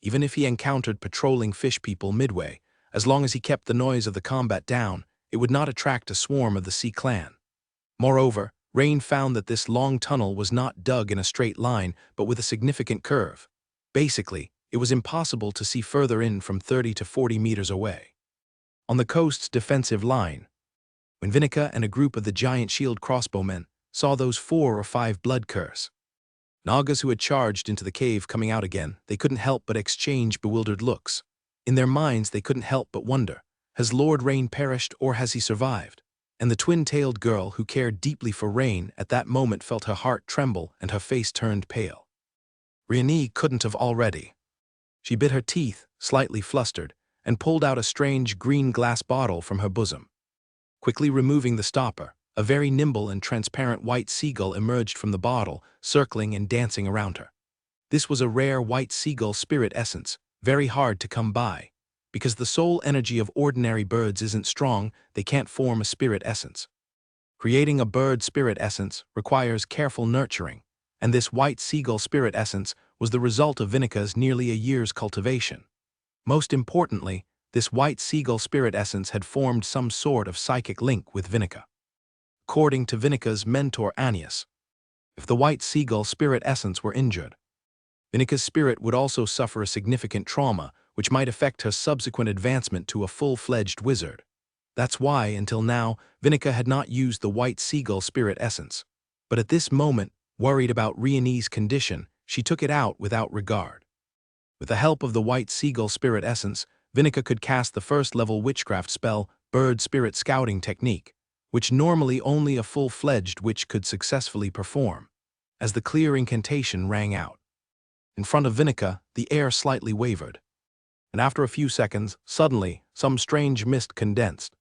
Even if he encountered patrolling fish people midway, as long as he kept the noise of the combat down, it would not attract a swarm of the Sea Clan. Moreover, Rain found that this long tunnel was not dug in a straight line, but with a significant curve. Basically, it was impossible to see further in from 30 to 40 meters away. On the coast's defensive line, when Vinica and a group of the giant shield crossbowmen saw those 4 or 5 blood curse Nagas who had charged into the cave coming out again, they couldn't help but exchange bewildered looks. In their minds, they couldn't help but wonder, has Lord Rain perished or has he survived? And the twin-tailed girl who cared deeply for Rain at that moment felt her heart tremble and her face turned pale. Riani couldn't have already. She bit her teeth, slightly flustered, and pulled out a strange green glass bottle from her bosom. Quickly removing the stopper, a very nimble and transparent white seagull emerged from the bottle, circling and dancing around her. This was a rare white seagull spirit essence, very hard to come by. Because the soul energy of ordinary birds isn't strong, they can't form a spirit essence. Creating a bird spirit essence requires careful nurturing, and this white seagull spirit essence was the result of Vinica's nearly a year's cultivation. Most importantly, this white seagull spirit essence had formed some sort of psychic link with Vinica. According to Vinica's mentor Anius, if the white seagull spirit essence were injured, Vinica's spirit would also suffer a significant trauma, which might affect her subsequent advancement to a full-fledged wizard. That's why, until now, Vinica had not used the white seagull spirit essence. But at this moment, worried about Riani's condition, she took it out without regard. With the help of the white seagull spirit essence, Vinica could cast the first-level witchcraft spell, Bird Spirit Scouting Technique, which normally only a full-fledged witch could successfully perform. As the clear incantation rang out, in front of Vinica, the air slightly wavered, and after a few seconds, suddenly, some strange mist condensed,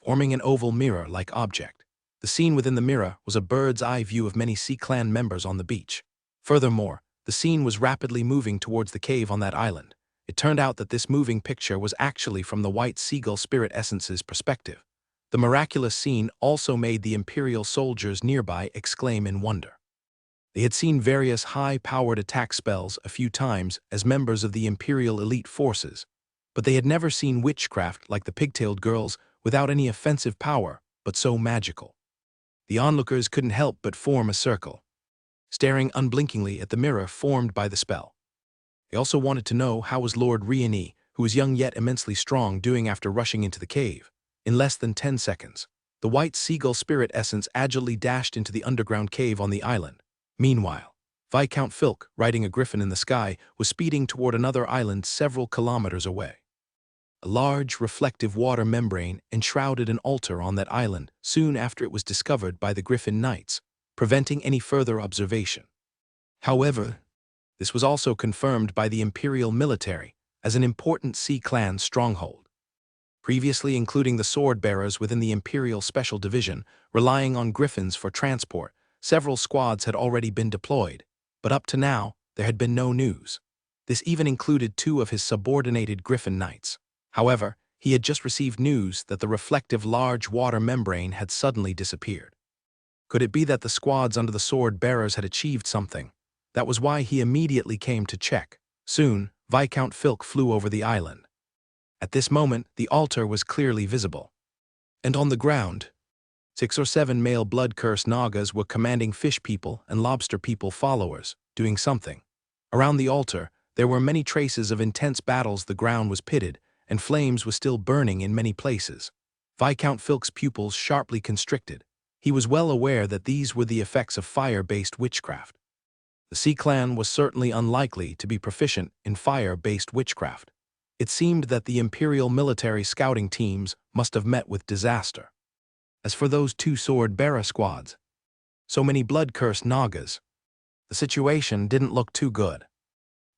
forming an oval mirror-like object. The scene within the mirror was a bird's-eye view of many Sea Clan members on the beach. Furthermore, the scene was rapidly moving towards the cave on that island. It turned out that this moving picture was actually from the white seagull spirit essence's perspective. The miraculous scene also made the Imperial soldiers nearby exclaim in wonder. They had seen various high-powered attack spells a few times as members of the Imperial elite forces, but they had never seen witchcraft like the pigtailed girls without any offensive power, but so magical. The onlookers couldn't help but form a circle, staring unblinkingly at the mirror formed by the spell. They also wanted to know how was Lord Riani, who was young yet immensely strong, doing after rushing into the cave. In less than 10 seconds, the white seagull spirit essence agilely dashed into the underground cave on the island. Meanwhile, Viscount Filk, riding a griffin in the sky, was speeding toward another island several kilometers away. A large, reflective water membrane enshrouded an altar on that island soon after it was discovered by the Griffin Knights, preventing any further observation. However, this was also confirmed by the Imperial military as an important Sea Clan stronghold. Previously including the sword-bearers within the Imperial Special Division, relying on griffins for transport, several squads had already been deployed, but up to now, there had been no news. This even included 2 of his subordinated Griffin Knights. However, he had just received news that the reflective large water membrane had suddenly disappeared. Could it be that the squads under the sword-bearers had achieved something? That was why he immediately came to check. Soon, Viscount Filk flew over the island. At this moment, the altar was clearly visible. And on the ground, 6 or 7 male blood-cursed Nagas were commanding fish people and lobster people followers, doing something. Around the altar, there were many traces of intense battles. The ground was pitted, and flames was still burning in many places. Viscount Filk's pupils sharply constricted. He was well aware that these were the effects of fire-based witchcraft. The Sea Clan was certainly unlikely to be proficient in fire-based witchcraft. It seemed that the Imperial military scouting teams must have met with disaster. As for those two sword-bearer squads, so many blood-cursed Nagas, the situation didn't look too good.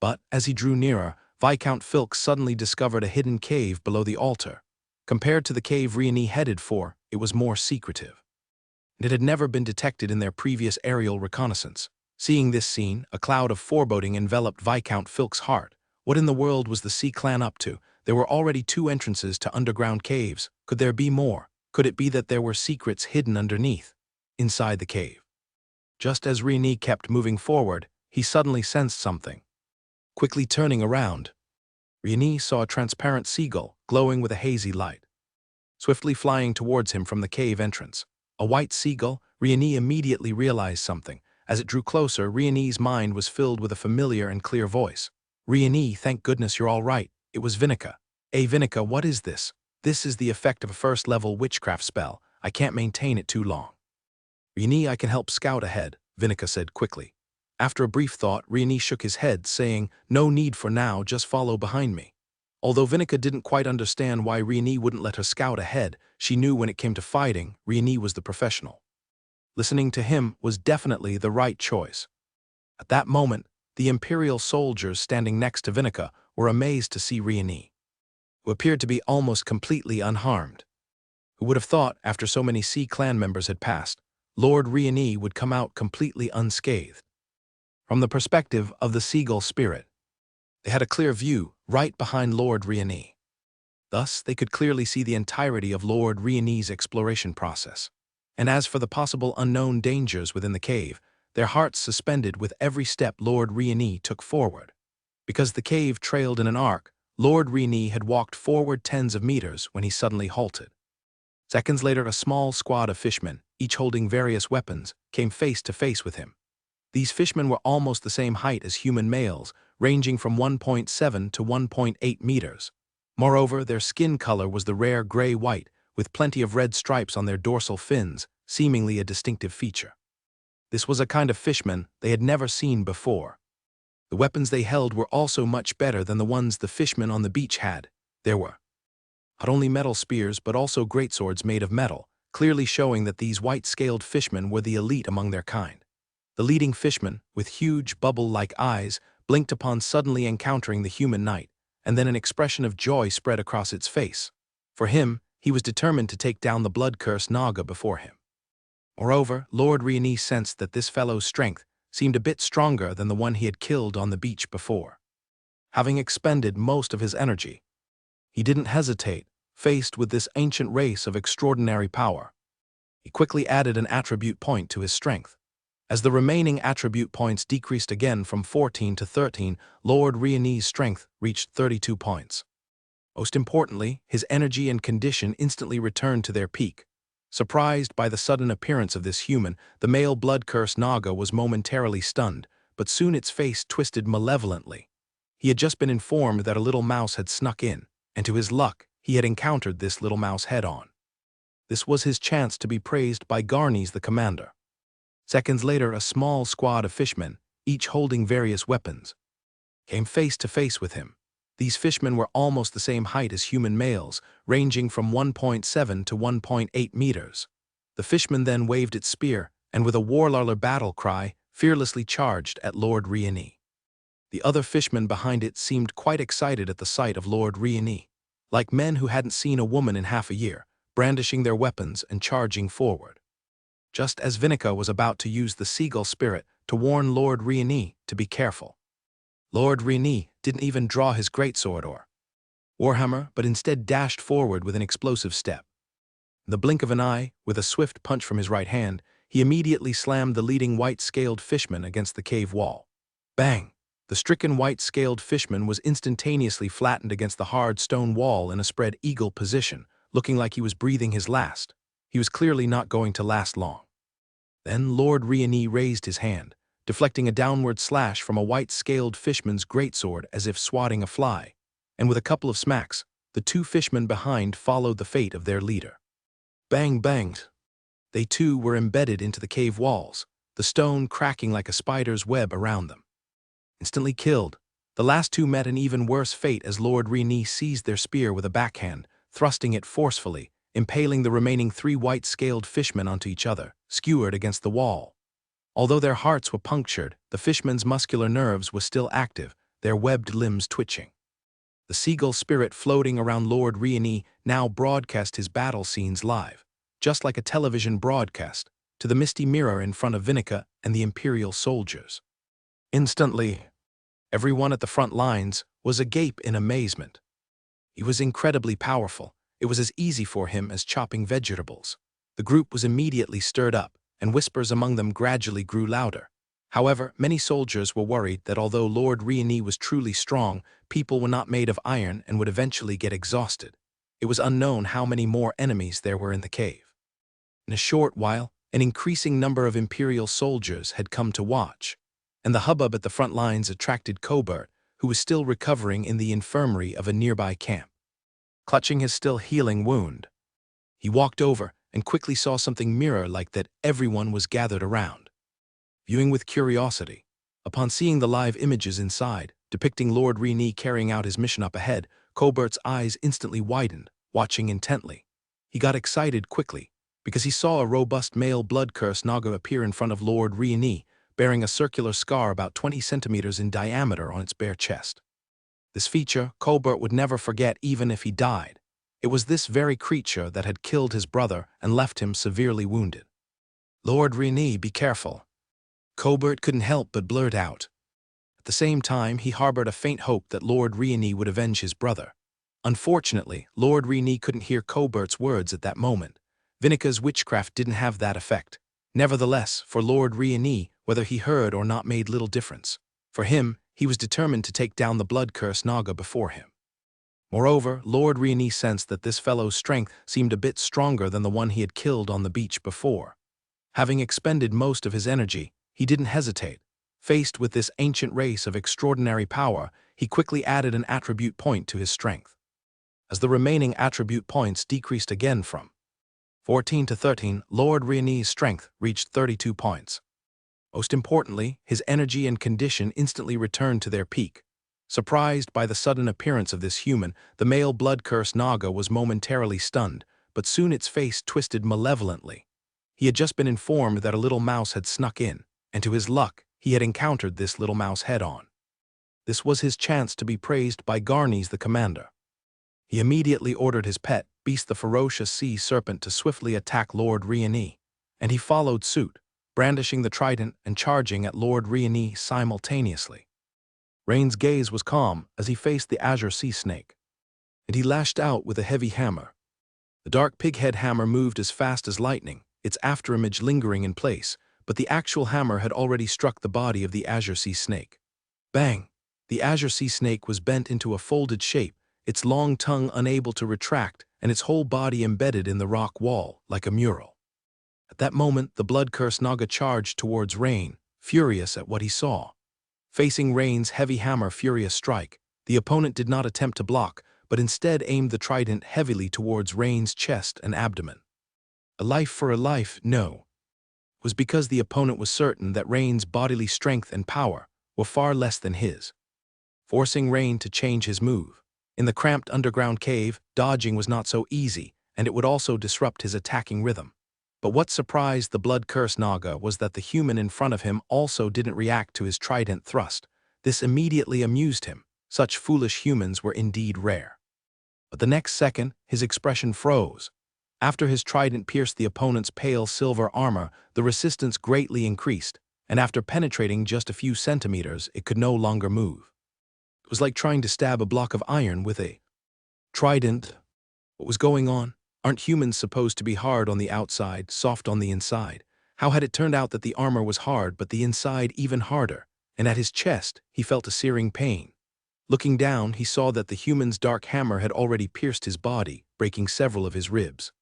But as he drew nearer, Viscount Filks suddenly discovered a hidden cave below the altar. Compared to the cave Rieni headed for, it was more secretive. It had never been detected in their previous aerial reconnaissance. Seeing this scene, a cloud of foreboding enveloped Viscount Filks' heart. What in the world was the Sea Clan up to? There were already 2 entrances to underground caves. Could there be more? Could it be that there were secrets hidden underneath, inside the cave? Just as Rieni kept moving forward, he suddenly sensed something. Quickly turning around, Rieni saw a transparent seagull glowing with a hazy light, swiftly flying towards him from the cave entrance. A white seagull, Rieni immediately realized something. As it drew closer, Rieni's mind was filled with a familiar and clear voice. "Rieni, thank goodness you're all right." It was Vinica. "Hey Vinica, what is this?" "This is the effect of a first-level witchcraft spell. I can't maintain it too long." "Rieni, I can help scout ahead," Vinica said quickly. After a brief thought, Rieni shook his head, saying, "No need for now, just follow behind me." Although Vinica didn't quite understand why Rieni wouldn't let her scout ahead, she knew when it came to fighting, Rieni was the professional. Listening to him was definitely the right choice. At that moment, the Imperial soldiers standing next to Vinica were amazed to see Rieni, who appeared to be almost completely unharmed. Who would have thought, after so many Sea Clan members had passed, Lord Rieni would come out completely unscathed? From the perspective of the Seagull Spirit, they had a clear view right behind Lord Rieni. Thus, they could clearly see the entirety of Lord Rieni's exploration process. And as for the possible unknown dangers within the cave, their hearts suspended with every step Lord Rieni took forward. Because the cave trailed in an arc, Lord Rieni had walked forward tens of meters when he suddenly halted. Seconds later, a small squad of fishmen, each holding various weapons, came face to face with him. These fishmen were almost the same height as human males, ranging from 1.7 to 1.8 meters. Moreover, their skin color was the rare gray-white, with plenty of red stripes on their dorsal fins, seemingly a distinctive feature. This was a kind of fishman they had never seen before. The weapons they held were also much better than the ones the fishmen on the beach had. There were not only metal spears but also greatswords made of metal, clearly showing that these white-scaled fishmen were the elite among their kind. The leading fishman, with huge bubble-like eyes, blinked upon suddenly encountering the human knight, and then an expression of joy spread across its face. For him, he was determined to take down the blood-cursed Naga before him. Moreover, Lord Rieni sensed that this fellow's strength seemed a bit stronger than the one he had killed on the beach before. Having expended most of his energy, he didn't hesitate, faced with this ancient race of extraordinary power. He quickly added an attribute point to his strength. As the remaining attribute points decreased again from 14 to 13, Lord Rieni's strength reached 32 points. Most importantly, his energy and condition instantly returned to their peak. Surprised by the sudden appearance of this human, the male blood-cursed Naga was momentarily stunned, but soon its face twisted malevolently. He had just been informed that a little mouse had snuck in, and to his luck, he had encountered this little mouse head-on. This was his chance to be praised by Garnes the commander. Seconds later, a small squad of fishmen, each holding various weapons, came face to face with him. These fishmen were almost the same height as human males, ranging from 1.7 to 1.8 meters. The fishman then waved its spear, and with a warlord battle cry, fearlessly charged at Lord Rieni. The other fishmen behind it seemed quite excited at the sight of Lord Rieni, like men who hadn't seen a woman in half a year, brandishing their weapons and charging forward. Just as Vinica was about to use the seagull spirit to warn Lord Rieni to be careful, Lord Rieni didn't even draw his greatsword or warhammer, but instead dashed forward with an explosive step. In the blink of an eye, with a swift punch from his right hand, he immediately slammed the leading white-scaled fishman against the cave wall. Bang! The stricken white-scaled fishman was instantaneously flattened against the hard stone wall in a spread eagle position, looking like he was breathing his last. He was clearly not going to last long. Then Lord Rieni raised his hand, deflecting a downward slash from a white-scaled fishman's greatsword as if swatting a fly, and with a couple of smacks, the 2 fishmen behind followed the fate of their leader. Bang banged. They too were embedded into the cave walls, the stone cracking like a spider's web around them. Instantly killed, the last two met an even worse fate as Lord Rini seized their spear with a backhand, thrusting it forcefully, impaling the remaining three white-scaled fishmen onto each other, skewered against the wall. Although their hearts were punctured, the fishmen's muscular nerves were still active, their webbed limbs twitching. The seagull spirit floating around Lord Rini now broadcast his battle scenes live, just like a television broadcast, to the misty mirror in front of Vinica and the Imperial soldiers. Instantly, everyone at the front lines was agape in amazement. He was incredibly powerful. It was as easy for him as chopping vegetables. The group was immediately stirred up, and whispers among them gradually grew louder. However, many soldiers were worried that although Lord Rini was truly strong, people were not made of iron and would eventually get exhausted. It was unknown how many more enemies there were in the cave. In a short while, an increasing number of Imperial soldiers had come to watch, and the hubbub at the front lines attracted Cobert, who was still recovering in the infirmary of a nearby camp. Clutching his still healing wound, he walked over and quickly saw something mirror-like that everyone was gathered around. Viewing with curiosity, upon seeing the live images inside, depicting Lord Rini carrying out his mission up ahead, Cobert's eyes instantly widened, watching intently. He got excited quickly, because he saw a robust male blood-curse Naga appear in front of Lord Rini, bearing a circular scar about 20 centimeters in diameter on its bare chest. This feature Colbert would never forget even if he died. It was this very creature that had killed his brother and left him severely wounded. "Lord Rini, be careful." Colbert couldn't help but blurt out. At the same time, he harbored a faint hope that Lord Rini would avenge his brother. Unfortunately, Lord Rini couldn't hear Colbert's words at that moment. Vinica's witchcraft didn't have that effect. Nevertheless, for Lord Rini, whether he heard or not made little difference. For him, he was determined to take down the blood-cursed Naga before him. Moreover, Lord Rini sensed that this fellow's strength seemed a bit stronger than the one he had killed on the beach before. Having expended most of his energy, he didn't hesitate. Faced with this ancient race of extraordinary power, he quickly added an attribute point to his strength. As the remaining attribute points decreased again from 14 to 13, Lord Rini's strength reached 32 points. Most importantly, his energy and condition instantly returned to their peak. Surprised by the sudden appearance of this human, the male blood-cursed Naga was momentarily stunned, but soon its face twisted malevolently. He had just been informed that a little mouse had snuck in, and to his luck, he had encountered this little mouse head-on. This was his chance to be praised by Garnes the commander. He immediately ordered his pet, Beast the ferocious sea serpent, to swiftly attack Lord Rini, and he followed suit, brandishing the trident and charging at Lord Rini simultaneously. Rain's gaze was calm as he faced the azure sea snake, and he lashed out with a heavy hammer. The dark pighead hammer moved as fast as lightning, its afterimage lingering in place, but the actual hammer had already struck the body of the azure sea snake. Bang! The azure sea snake was bent into a folded shape, its long tongue unable to retract, and its whole body embedded in the rock wall, like a mural. At that moment, the blood-cursed Naga charged towards Rain, furious at what he saw. Facing Rain's heavy hammer furious strike, the opponent did not attempt to block, but instead aimed the trident heavily towards Rain's chest and abdomen. A life for a life, no. It was because the opponent was certain that Rain's bodily strength and power were far less than his, forcing Rain to change his move. In the cramped underground cave, dodging was not so easy, and it would also disrupt his attacking rhythm. But what surprised the blood-cursed Naga was that the human in front of him also didn't react to his trident thrust. This immediately amused him. Such foolish humans were indeed rare. But the next second, his expression froze. After his trident pierced the opponent's pale silver armor, the resistance greatly increased, and after penetrating just a few centimeters, it could no longer move. It was like trying to stab a block of iron with a trident. What was going on? Aren't humans supposed to be hard on the outside, soft on the inside? How had it turned out that the armor was hard, but the inside even harder? And at his chest, he felt a searing pain. Looking down, he saw that the human's dark hammer had already pierced his body, breaking several of his ribs.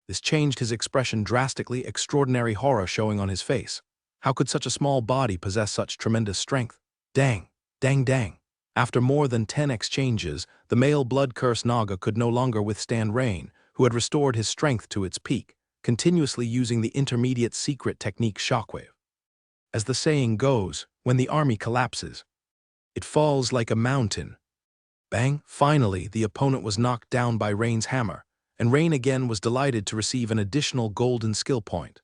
This changed his expression drastically, extraordinary horror showing on his face. How could such a small body possess such tremendous strength? Dang, dang, dang. After more than 10 exchanges, the male blood-cursed Naga could no longer withstand Rain, who had restored his strength to its peak. continuously using the intermediate secret technique shockwave. As the saying goes, when the army collapses, it falls like a mountain. Bang! Finally, the opponent was knocked down by Rain's hammer, and Rain again was delighted to receive an additional golden skill point.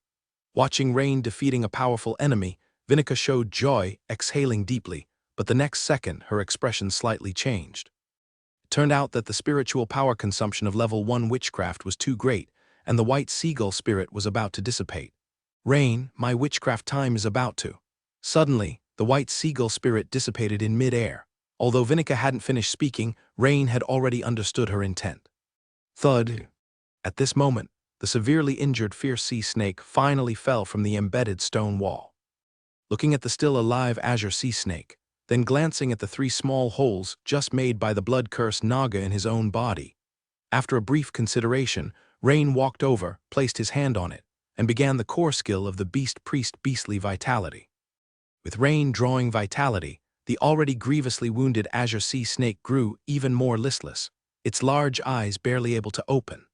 Watching Rain defeating a powerful enemy, Vinica showed joy, exhaling deeply, but the next second her expression slightly changed. It turned out that the spiritual power consumption of level 1 witchcraft was too great, and the white seagull spirit was about to dissipate. Rain, my witchcraft time is about to. Suddenly, the white seagull spirit dissipated in mid-air. Although Vinica hadn't finished speaking, Rain had already understood her intent. Thud. At this moment, the severely injured fierce sea snake finally fell from the embedded stone wall. Looking at the still alive azure sea snake, then glancing at the 3 small holes just made by the blood-cursed Naga in his own body, after a brief consideration, Rain walked over, placed his hand on it, and began the core skill of the Beast Priest Beastly Vitality. With Rain drawing vitality, the already grievously wounded azure sea snake grew even more listless, its large eyes barely able to open,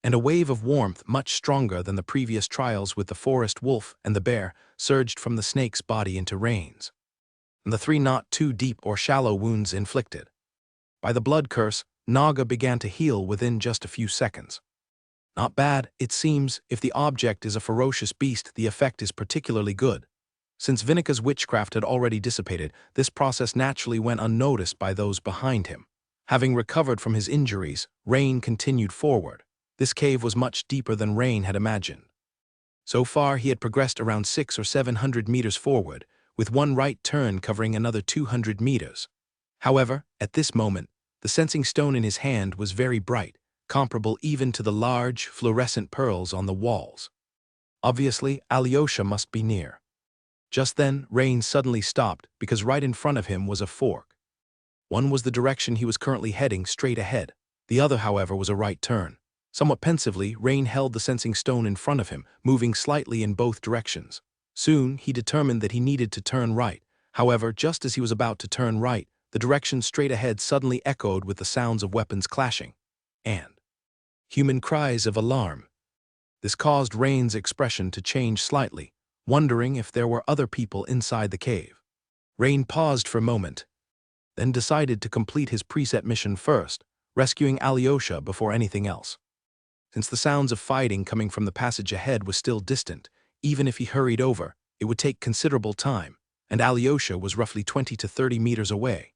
and a wave of warmth much stronger than the previous trials with the forest wolf and the bear surged from the snake's body into Rain's. And the 3 not too deep or shallow wounds inflicted by the blood curse, Naga began to heal within just a few seconds. Not bad, it seems. If the object is a ferocious beast, the effect is particularly good. Since Vinica's witchcraft had already dissipated, this process naturally went unnoticed by those behind him. Having recovered from his injuries, Rain continued forward. This cave was much deeper than Rain had imagined. So far, he had progressed around 600 or 700 meters forward, with one right turn covering another 200 meters. However, at this moment, the sensing stone in his hand was very bright, comparable even to the large, fluorescent pearls on the walls. Obviously, Alyosha must be near. Just then, Rain suddenly stopped because right in front of him was a fork. One was the direction he was currently heading straight ahead. The other, however, was a right turn. Somewhat pensively, Rain held the sensing stone in front of him, moving slightly in both directions. Soon, he determined that he needed to turn right. However, just as he was about to turn right, the direction straight ahead suddenly echoed with the sounds of weapons clashing and human cries of alarm. This caused Rain's expression to change slightly, wondering if there were other people inside the cave. Rain paused for a moment, then decided to complete his preset mission first, rescuing Alyosha before anything else. Since the sounds of fighting coming from the passage ahead was still distant, even if he hurried over, it would take considerable time, and Alyosha was roughly 20 to 30 meters away.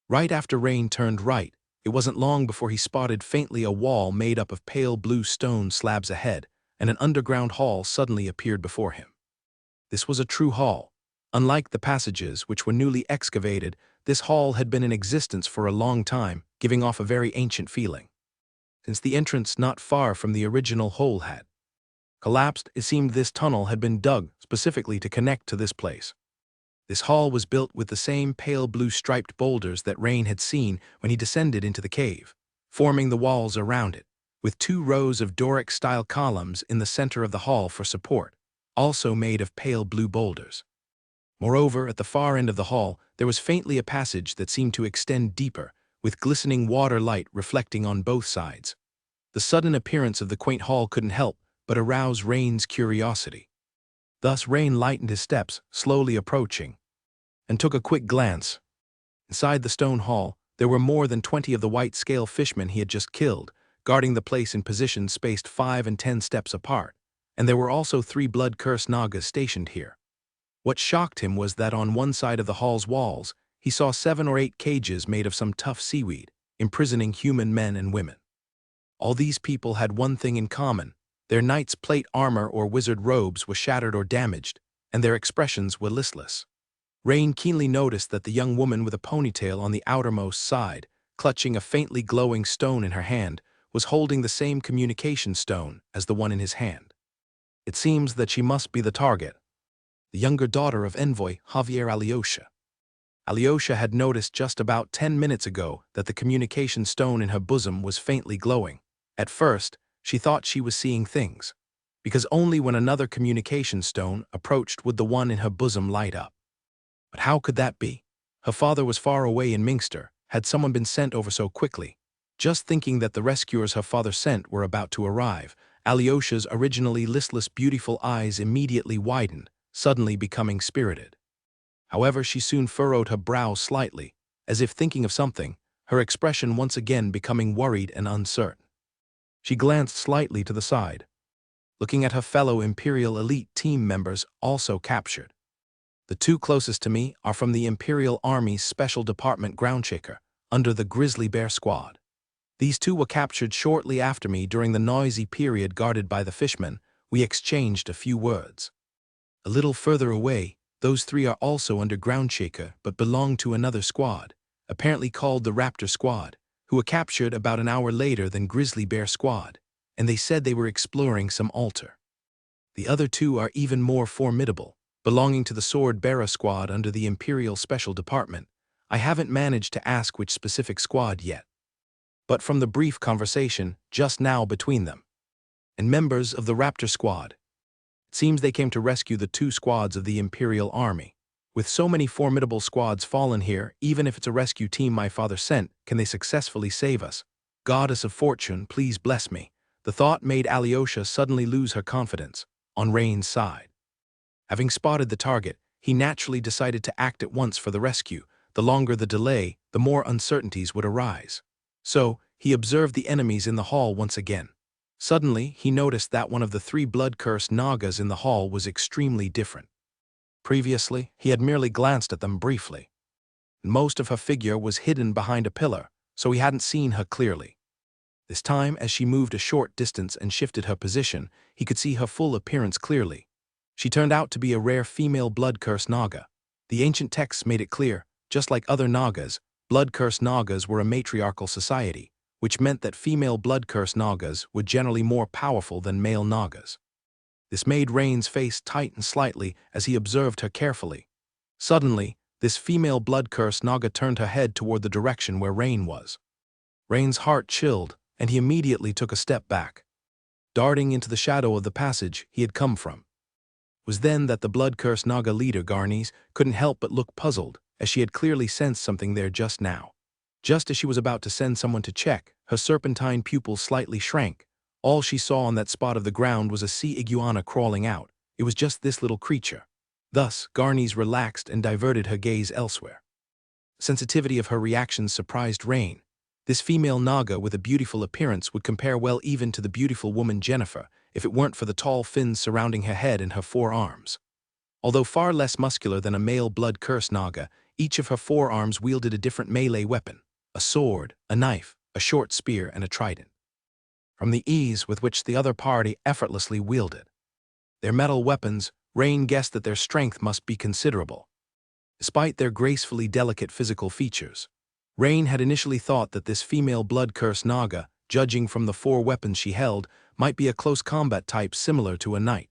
Right after Rain turned right, it wasn't long before he spotted faintly a wall made up of pale blue stone slabs ahead, and an underground hall suddenly appeared before him. This was a true hall. Unlike the passages, which were newly excavated, this hall had been in existence for a long time, giving off a very ancient feeling. Since the entrance not far from the original hole had collapsed, it seemed this tunnel had been dug specifically to connect to this place. This hall was built with the same pale blue striped boulders that Rain had seen when he descended into the cave, forming the walls around it, with 2 rows of Doric-style columns in the center of the hall for support, also made of pale blue boulders. Moreover, at the far end of the hall, there was faintly a passage that seemed to extend deeper, with glistening water light reflecting on both sides. The sudden appearance of the quaint hall couldn't help but arouse Rain's curiosity. Thus Rain lightened his steps, slowly approaching, and took a quick glance. Inside the stone hall, there were more than 20 of the white-scale fishmen he had just killed, guarding the place in positions spaced 5 and 10 steps apart, and there were also 3 blood-cursed Nagas stationed here. What shocked him was that on one side of the hall's walls, he saw 7 or 8 cages made of some tough seaweed, imprisoning human men and women. All these people had one thing in common: their knight's plate armor or wizard robes were shattered or damaged, and their expressions were listless. Rain keenly noticed that the young woman with a ponytail on the outermost side, clutching a faintly glowing stone in her hand, was holding the same communication stone as the one in his hand. It seems that she must be the target, the younger daughter of Envoy Javier Alyosha. Alyosha had noticed just about 10 minutes ago that the communication stone in her bosom was faintly glowing. At first, she thought she was seeing things, because only when another communication stone approached would the one in her bosom light up. But how could that be? Her father was far away in Minster. Had someone been sent over so quickly? Just thinking that the rescuers her father sent were about to arrive, Alyosha's originally listless, beautiful eyes immediately widened, suddenly becoming spirited. However, she soon furrowed her brow slightly, as if thinking of something, her expression once again becoming worried and uncertain. She glanced slightly to the side, looking at her fellow Imperial Elite team members also captured. The two closest to me are from the Imperial Army's Special Department Groundshaker, under the Grizzly Bear Squad. These two were captured shortly after me during the noisy period guarded by the fishmen. We exchanged a few words. A little further away, those three are also under Groundshaker but belong to another squad, apparently called the Raptor Squad, who were captured about an hour later than Grizzly Bear Squad, and they said they were exploring some altar. The other two are even more formidable, belonging to the Sword Bearer Squad under the Imperial Special Department. I haven't managed to ask which specific squad yet, but from the brief conversation just now between them and members of the Raptor Squad, it seems they came to rescue the two squads of the Imperial Army. With so many formidable squads fallen here, even if it's a rescue team my father sent, can they successfully save us? Goddess of Fortune, please bless me. The thought made Alyosha suddenly lose her confidence on Rain's side. Having spotted the target, he naturally decided to act at once for the rescue. The longer the delay, the more uncertainties would arise. So, he observed the enemies in the hall once again. Suddenly, he noticed that one of the three blood-cursed Nagas in the hall was extremely different. Previously, he had merely glanced at them briefly. Most of her figure was hidden behind a pillar, so he hadn't seen her clearly. This time, as she moved a short distance and shifted her position, he could see her full appearance clearly. She turned out to be a rare female blood-cursed Naga. The ancient texts made it clear, just like other Nagas, blood-cursed Nagas were a matriarchal society, which meant that female blood-cursed Nagas were generally more powerful than male Nagas. This made Rain's face tighten slightly as he observed her carefully. Suddenly, this female blood-cursed Naga turned her head toward the direction where Rain was. Rain's heart chilled, and he immediately took a step back, darting into the shadow of the passage he had come from. It was then that the blood-cursed Naga leader, Garnes, couldn't help but look puzzled, as she had clearly sensed something there just now. Just as she was about to send someone to check, her serpentine pupils slightly shrank. All she saw on that spot of the ground was a sea iguana crawling out. It was just this little creature. Thus, Garnes relaxed and diverted her gaze elsewhere. The sensitivity of her reactions surprised Rain. This female Naga with a beautiful appearance would compare well even to the beautiful woman Jennifer, if it weren't for the tall fins surrounding her head and her forearms. Although far less muscular than a male blood-cursed Naga, each of her forearms wielded a different melee weapon: a sword, a knife, a short spear, and a trident. From the ease with which the other party effortlessly wielded their metal weapons, Rain guessed that their strength must be considerable. Despite their gracefully delicate physical features, Rain had initially thought that this female blood-cursed Naga, judging from the 4 weapons she held, might be a close combat type similar to a knight.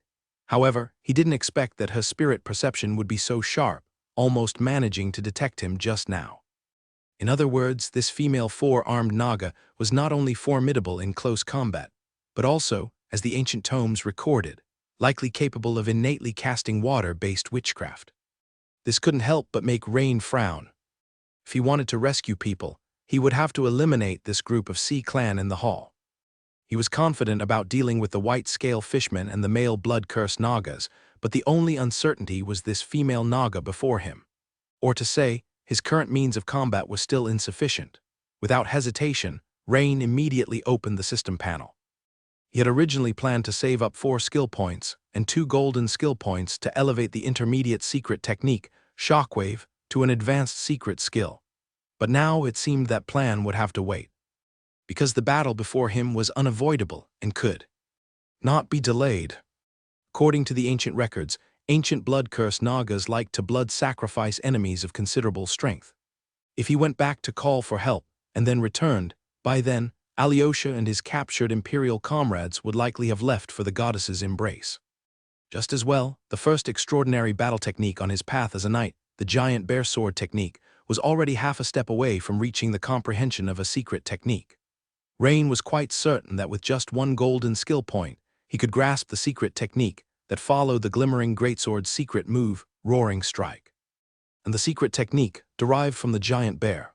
However, he didn't expect that her spirit perception would be so sharp, almost managing to detect him just now. In other words, this female 4-armed Naga was not only formidable in close combat, but also, as the ancient tomes recorded, likely capable of innately casting water-based witchcraft. This couldn't help but make Rain frown. If he wanted to rescue people, he would have to eliminate this group of Sea Clan in the hall. He was confident about dealing with the white-scale fishmen and the male blood-cursed Nagas, but the only uncertainty was this female Naga before him. Or to say, his current means of combat was still insufficient. Without hesitation, Rain immediately opened the system panel. He had originally planned to save up 4 skill points and 2 golden skill points to elevate the intermediate secret technique, Shockwave, to an advanced secret skill. But now it seemed that plan would have to wait, because the battle before him was unavoidable and could not be delayed. According to the ancient records, ancient blood-cursed Nagas liked to blood-sacrifice enemies of considerable strength. If he went back to call for help and then returned, by then, Alyosha and his captured Imperial comrades would likely have left for the goddess's embrace. Just as well, the first extraordinary battle technique on his path as a knight, the giant bear sword technique, was already half a step away from reaching the comprehension of a secret technique. Rain was quite certain that with just 1 golden skill point, he could grasp the secret technique that followed the glimmering greatsword's secret move, Roaring Strike. And the secret technique derived from the giant bear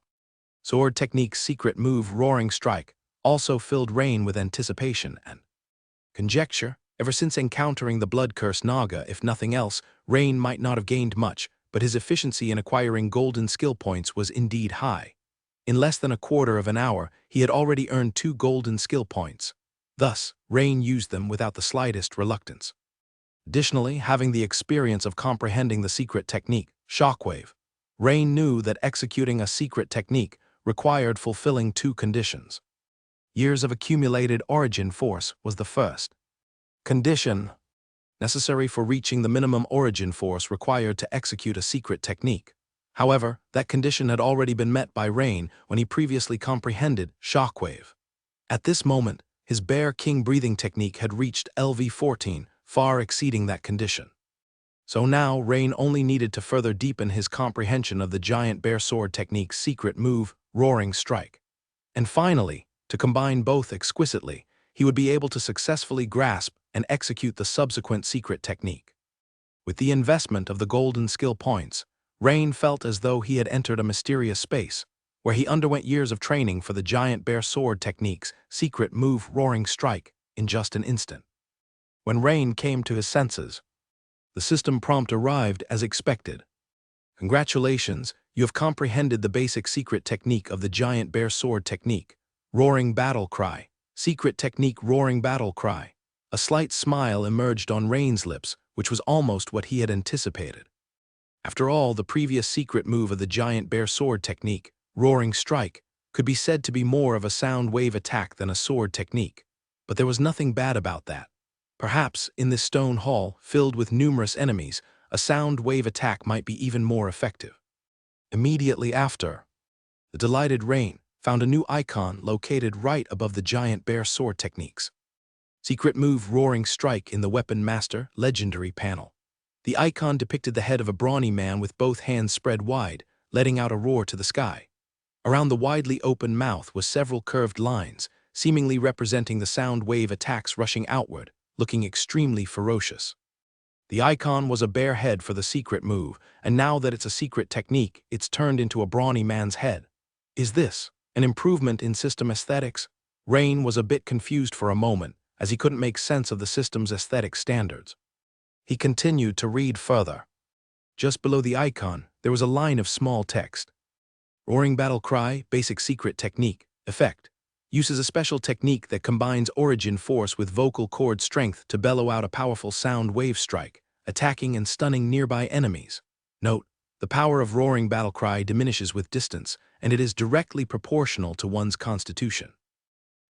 sword technique's secret move, Roaring Strike, also filled Rain with anticipation and Conjecture, ever since encountering the blood-cursed Naga, if nothing else, Rain might not have gained much, but his efficiency in acquiring golden skill points was indeed high. In less than a quarter of an hour, he had already earned 2 golden skill points. Thus, Rain used them without the slightest reluctance. Additionally, having the experience of comprehending the secret technique, Shockwave, Rain knew that executing a secret technique required fulfilling 2 conditions. Years of accumulated origin force was the first condition, necessary for reaching the minimum origin force required to execute a secret technique. However, that condition had already been met by Rain when he previously comprehended Shockwave. At this moment, his Bear King breathing technique had reached LV-14, far exceeding that condition. So now, Rain only needed to further deepen his comprehension of the giant bear sword technique's secret move, Roaring Strike. And finally, to combine both exquisitely, he would be able to successfully grasp and execute the subsequent secret technique. With the investment of the golden skill points, Rain felt as though he had entered a mysterious space, where he underwent years of training for the giant bear sword technique's secret move Roaring Strike in just an instant. When Rain came to his senses, the system prompt arrived as expected. Congratulations, you have comprehended the basic secret technique of the giant bear sword technique, Roaring Battle Cry. Secret technique Roaring Battle Cry. A slight smile emerged on Rain's lips, which was almost what he had anticipated. After all, the previous secret move of the giant bear sword technique, Roaring Strike, could be said to be more of a sound wave attack than a sword technique. But there was nothing bad about that. Perhaps, in this stone hall, filled with numerous enemies, a sound wave attack might be even more effective. Immediately after, the delighted Rain found a new icon located right above the giant bear sword techniques. Secret move Roaring Strike in the Weapon Master Legendary panel. The icon depicted the head of a brawny man with both hands spread wide, letting out a roar to the sky. Around the widely open mouth was several curved lines, seemingly representing the sound wave attacks rushing outward, looking extremely ferocious. The icon was a bear head for the secret move, and now that it's a secret technique, it's turned into a brawny man's head. Is this an improvement in system aesthetics? Rain was a bit confused for a moment, as he couldn't make sense of the system's aesthetic standards. He continued to read further. Just below the icon, there was a line of small text. Roaring Battle Cry, Basic Secret Technique, Effect. Uses a special technique that combines origin force with vocal cord strength to bellow out a powerful sound wave strike, attacking and stunning nearby enemies. Note: the power of Roaring Battle Cry diminishes with distance, and it is directly proportional to one's constitution.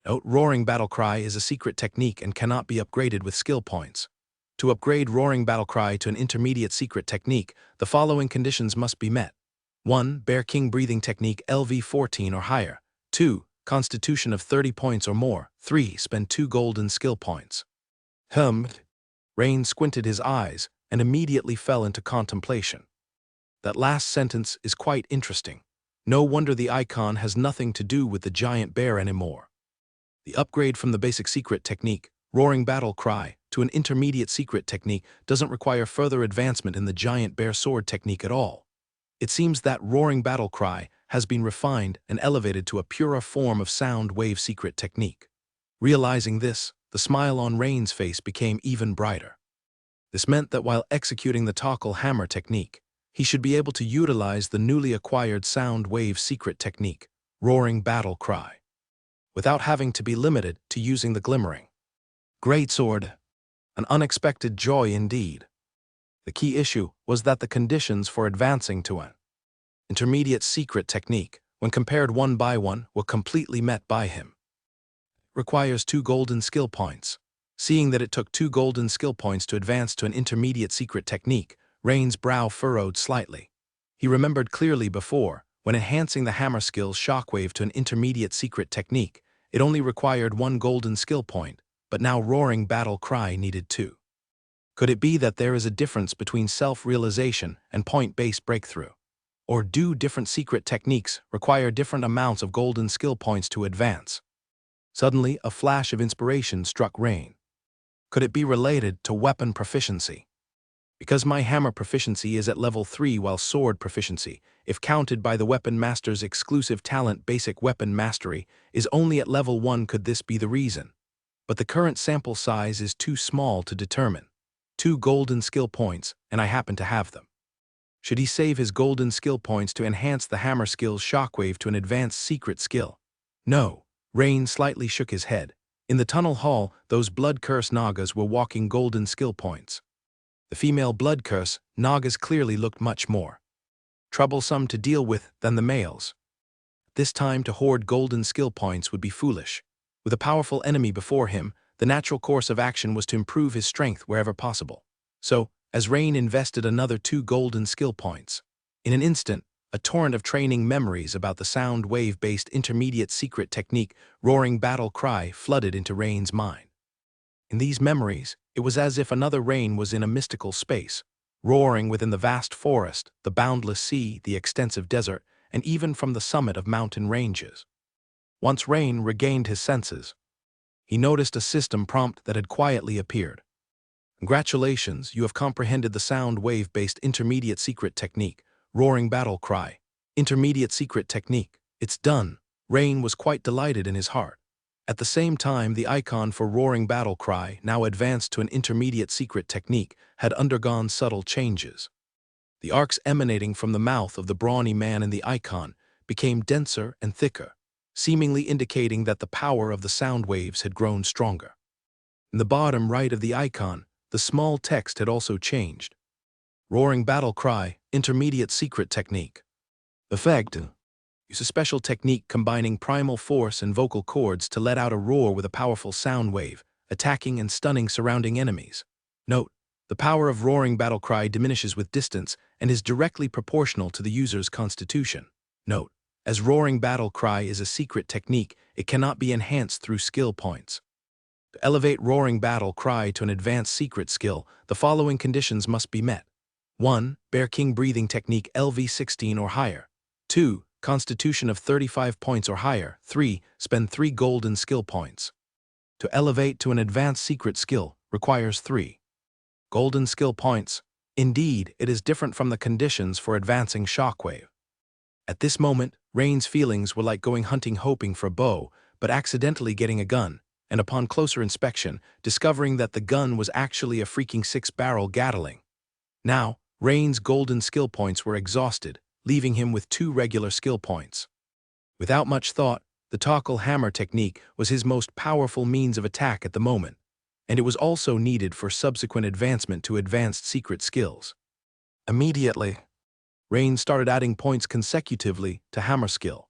Note: Roaring Battle Cry is a secret technique and cannot be upgraded with skill points. To upgrade Roaring Battle Cry to an intermediate secret technique, the following conditions must be met. 1. Bear King breathing technique LV-14 or higher. 2. Constitution of 30 points or more. 3. Spend 2 golden skill points. Rain squinted his eyes and immediately fell into contemplation. That last sentence is quite interesting. No wonder the icon has nothing to do with the giant bear anymore. The upgrade from the basic secret technique, Roaring Battle Cry, to an intermediate secret technique doesn't require further advancement in the giant bear sword technique at all. It seems that Roaring Battle Cry has been refined and elevated to a purer form of sound wave secret technique. Realizing this, the smile on Rain's face became even brighter. This meant that while executing the Toggle Hammer technique, he should be able to utilize the newly acquired sound wave secret technique, Roaring Battle Cry, without having to be limited to using the glimmering greatsword. An unexpected joy indeed. The key issue was that the conditions for advancing to an intermediate secret technique, when compared one by one, were completely met by him. Requires 2 golden skill points. Seeing that it took 2 golden skill points to advance to an intermediate secret technique, Rain's brow furrowed slightly. He remembered clearly before, when enhancing the hammer skill Shockwave to an intermediate secret technique, it only required 1 golden skill point, but now Roaring Battle Cry needed 2. Could it be that there is a difference between self-realization and point-based breakthrough? Or do different secret techniques require different amounts of golden skill points to advance? Suddenly, a flash of inspiration struck Rain. Could it be related to weapon proficiency? Because my hammer proficiency is at level 3 while sword proficiency, if counted by the Weapon Master's exclusive talent Basic Weapon Mastery, is only at level 1, could this be the reason? but the current sample size is too small to determine. 2 golden skill points, and I happen to have them. Should he save his golden skill points to enhance the hammer skill's shockwave to an advanced secret skill? No. Rain slightly shook his head. In the tunnel hall, those blood curse Nagas were walking golden skill points. The female blood curse Nagas clearly looked much more troublesome to deal with than the males. This time to hoard golden skill points would be foolish. With a powerful enemy before him, the natural course of action was to improve his strength wherever possible. So, as Rain invested another 2 golden skill points, in an instant, a torrent of training memories about the sound wave-based intermediate secret technique roaring battle cry flooded into Rain's mind. In these memories, it was as if another Rain was in a mystical space, roaring within the vast forest, the boundless sea, the extensive desert, and even from the summit of mountain ranges. Once Rain regained his senses, he noticed a system prompt that had quietly appeared. Congratulations, you have comprehended the sound wave-based intermediate secret technique. Roaring battle cry. Intermediate secret technique. It's done. Rain was quite delighted in his heart. At the same time, the icon for roaring battle cry, now advanced to an intermediate secret technique, had undergone subtle changes. The arcs emanating from the mouth of the brawny man in the icon became denser and thicker, seemingly indicating that the power of the sound waves had grown stronger. In the bottom right of the icon, the small text had also changed. Roaring battle cry, intermediate secret technique. Effect. Use a special technique combining primal force and vocal cords to let out a roar with a powerful sound wave, attacking and stunning surrounding enemies. Note, the power of roaring battle cry diminishes with distance and is directly proportional to the user's constitution. Note, as roaring battle cry is a secret technique, it cannot be enhanced through skill points. To elevate roaring battle cry to an advanced secret skill, the following conditions must be met. 1. Bear King breathing technique LV16 or higher. 2. Constitution of 35 points or higher. 3. Spend 3 golden skill points. To elevate to an advanced secret skill requires 3 golden skill points. Indeed, it is different from the conditions for advancing shockwave. At this moment, Rain's feelings were like going hunting hoping for a bow, but accidentally getting a gun, and upon closer inspection, discovering that the gun was actually a freaking 6-barrel Gatling. Now, Rain's golden skill points were exhausted, leaving him with 2 regular skill points. Without much thought, the Toggle Hammer technique was his most powerful means of attack at the moment, and it was also needed for subsequent advancement to advanced secret skills. Immediately, Rain started adding points consecutively to Hammer skill.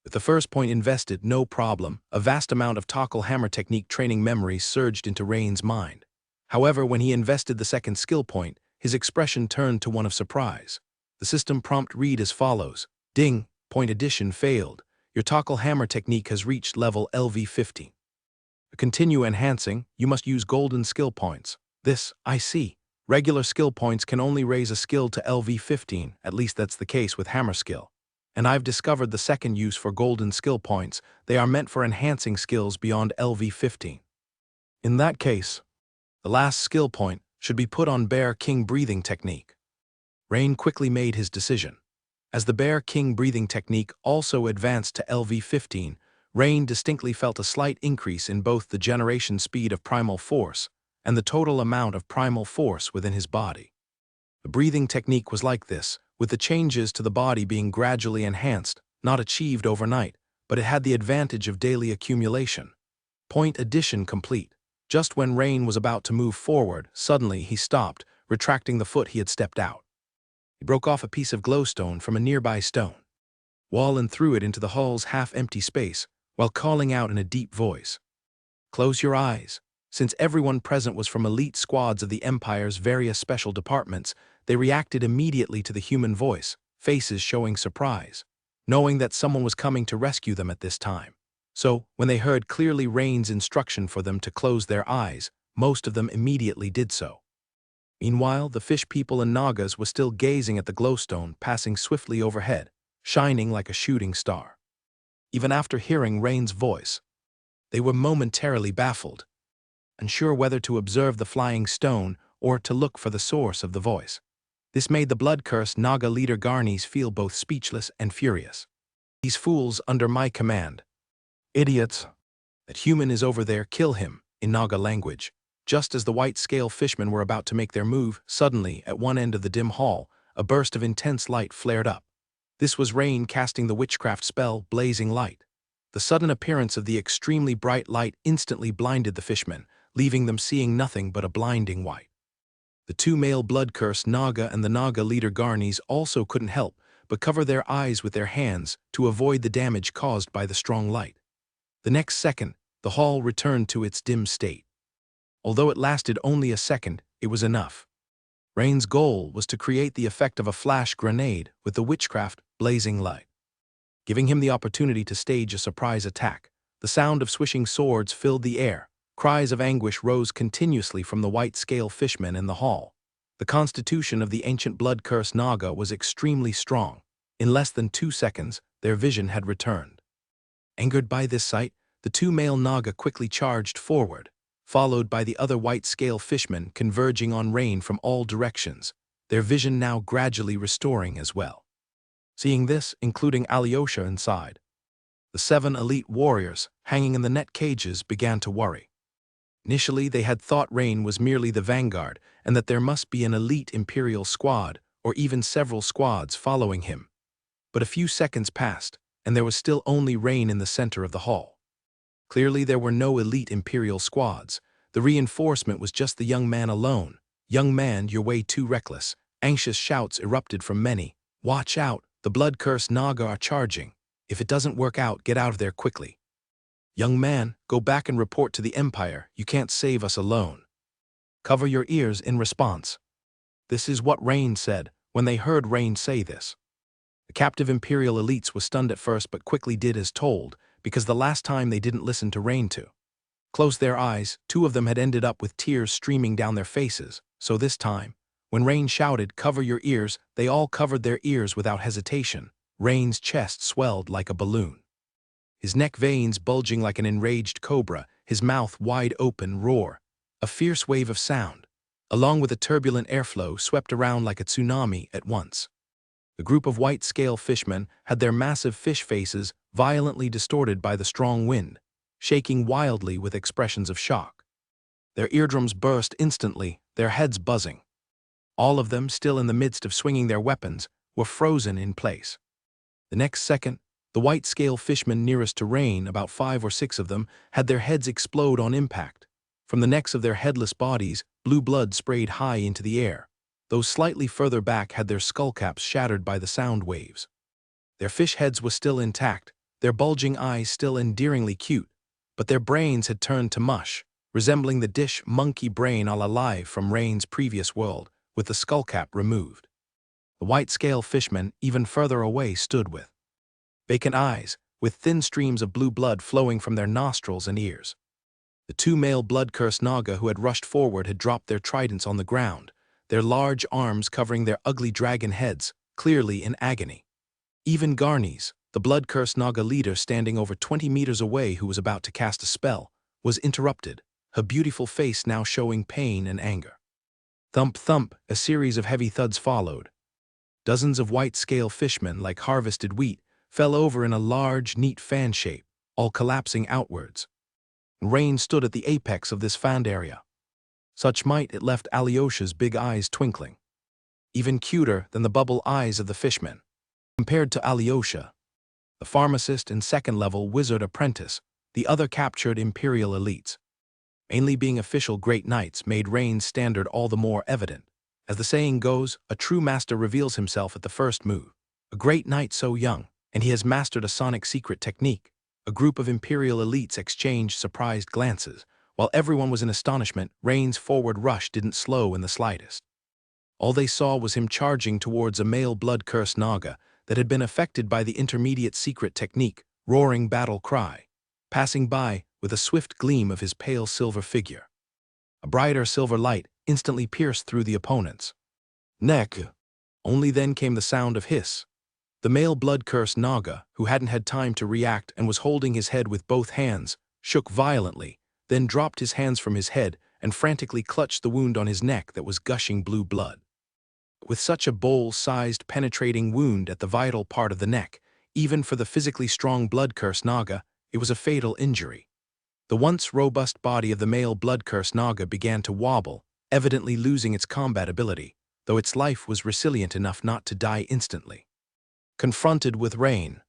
With the first point invested, no problem, a vast amount of Toggle Hammer technique training memory surged into Rain's mind. However, when he invested the second skill point, his expression turned to one of surprise. The system prompt read as follows. Ding, point addition failed. Your Toggle Hammer technique has reached level LV15. To continue enhancing, you must use golden skill points. This, I see. Regular skill points can only raise a skill to LV15, at least that's the case with Hammer skill. And I've discovered the second use for golden skill points. They are meant for enhancing skills beyond LV15. In that case, the last skill point should be put on Bear King breathing technique. Rain quickly made his decision. As the Bear King breathing technique also advanced to LV15, Rain distinctly felt a slight increase in both the generation speed of primal force and the total amount of primal force within his body. The breathing technique was like this, with the changes to the body being gradually enhanced, not achieved overnight, but it had the advantage of daily accumulation. Point addition complete. Just when Rain was about to move forward, suddenly he stopped, retracting the foot he had stepped out. He broke off a piece of glowstone from a nearby stone wall and threw it into the hall's half-empty space, while calling out in a deep voice. Close your eyes. Since everyone present was from elite squads of the Empire's various special departments, they reacted immediately to the human voice, faces showing surprise, knowing that someone was coming to rescue them at this time. So, when they heard clearly Rain's instruction for them to close their eyes, most of them immediately did so. Meanwhile, the fish people and Nagas were still gazing at the glowstone passing swiftly overhead, shining like a shooting star. Even after hearing Rain's voice, they were momentarily baffled, unsure whether to observe the flying stone or to look for the source of the voice. This made the blood-cursed Naga leader Garnes feel both speechless and furious. These fools under my command. Idiots. That human is over there, kill him, in Naga language. Just as the white-scale fishmen were about to make their move, suddenly, at one end of the dim hall, a burst of intense light flared up. This was Rain casting the witchcraft spell, Blazing Light. The sudden appearance of the extremely bright light instantly blinded the fishmen, leaving them seeing nothing but a blinding white. The two male blood-cursed Naga and the Naga leader Garnis also couldn't help but cover their eyes with their hands to avoid the damage caused by the strong light. The next second, the hall returned to its dim state. Although it lasted only a second, it was enough. Rain's goal was to create the effect of a flash grenade with the witchcraft Blazing Light. Giving him the opportunity to stage a surprise attack, the sound of swishing swords filled the air. Cries of anguish rose continuously from the white-scale fishmen in the hall. The constitution of the ancient blood-cursed Naga was extremely strong. In less than 2 seconds, their vision had returned. Angered by this sight, the two male Naga quickly charged forward, followed by the other white-scale fishmen converging on Rain from all directions, their vision now gradually restoring as well. Seeing this, including Alyosha inside, the 7 elite warriors hanging in the net cages began to worry. Initially, they had thought Rain was merely the vanguard and that there must be an elite Imperial squad or even several squads following him. But a few seconds passed, and there was still only Rain in the center of the hall. Clearly, there were no elite Imperial squads. The reinforcement was just the young man alone. "Young man, you're way too reckless." Anxious shouts erupted from many. "Watch out, the blood-cursed Naga are charging. If it doesn't work out, get out of there quickly." "Young man, go back and report to the Empire. You can't save us alone." "Cover your ears" in response. This is what Rain said when they heard Rain say this. The captive Imperial elites were stunned at first but quickly did as told, because the last time they didn't listen to Rain to. Close their eyes, 2 of them had ended up with tears streaming down their faces, so this time, when Rain shouted, "Cover your ears," they all covered their ears without hesitation. Rain's chest swelled like a balloon. His neck veins bulging like an enraged cobra, his mouth wide open roar. A fierce wave of sound, along with a turbulent airflow, swept around like a tsunami at once. The group of white-scale fishmen had their massive fish faces violently distorted by the strong wind, shaking wildly with expressions of shock. Their eardrums burst instantly, their heads buzzing. All of them, still in the midst of swinging their weapons, were frozen in place. The next second, the white-scale fishmen nearest to Rain, about 5 or 6 of them, had their heads explode on impact. From the necks of their headless bodies, blue blood sprayed high into the air. Those slightly further back had their skullcaps shattered by the sound waves. Their fish heads were still intact, their bulging eyes still endearingly cute, but their brains had turned to mush, resembling the dish monkey brain a la live from Rain's previous world, with the skullcap removed. The white-scale fishmen, even further away, stood with vacant eyes, with thin streams of blue blood flowing from their nostrils and ears. The 2 male blood-cursed Naga who had rushed forward had dropped their tridents on the ground, their large arms covering their ugly dragon heads, clearly in agony. Even Garnis, the blood-cursed Naga leader standing over 20 meters away who was about to cast a spell, was interrupted, her beautiful face now showing pain and anger. Thump thump, a series of heavy thuds followed. Dozens of white-scale fishmen, like harvested wheat, fell over in a large, neat fan shape, all collapsing outwards. Rain stood at the apex of this fanned area. Such might it left Alyosha's big eyes twinkling. Even cuter than the bubble eyes of the fishmen. Compared to Alyosha, the pharmacist and second-level wizard apprentice, the other captured Imperial elites, mainly being official great knights, made Rain's standard all the more evident. As the saying goes, a true master reveals himself at the first move. A great knight so young, and he has mastered a sonic secret technique. A group of Imperial elites exchanged surprised glances. While everyone was in astonishment, Rain's forward rush didn't slow in the slightest. All they saw was him charging towards a male blood-cursed Naga that had been affected by the intermediate secret technique, roaring battle cry, passing by with a swift gleam of his pale silver figure. A brighter silver light instantly pierced through the opponent's neck. Only then came the sound of hiss. The male blood-cursed Naga, who hadn't had time to react and was holding his head with both hands, shook violently, then dropped his hands from his head and frantically clutched the wound on his neck that was gushing blue blood. With such a bowl-sized penetrating wound at the vital part of the neck, even for the physically strong blood-cursed Naga, it was a fatal injury. The once robust body of the male blood-cursed Naga began to wobble, evidently losing its combat ability, though its life was resilient enough not to die instantly. Confronted with Rain,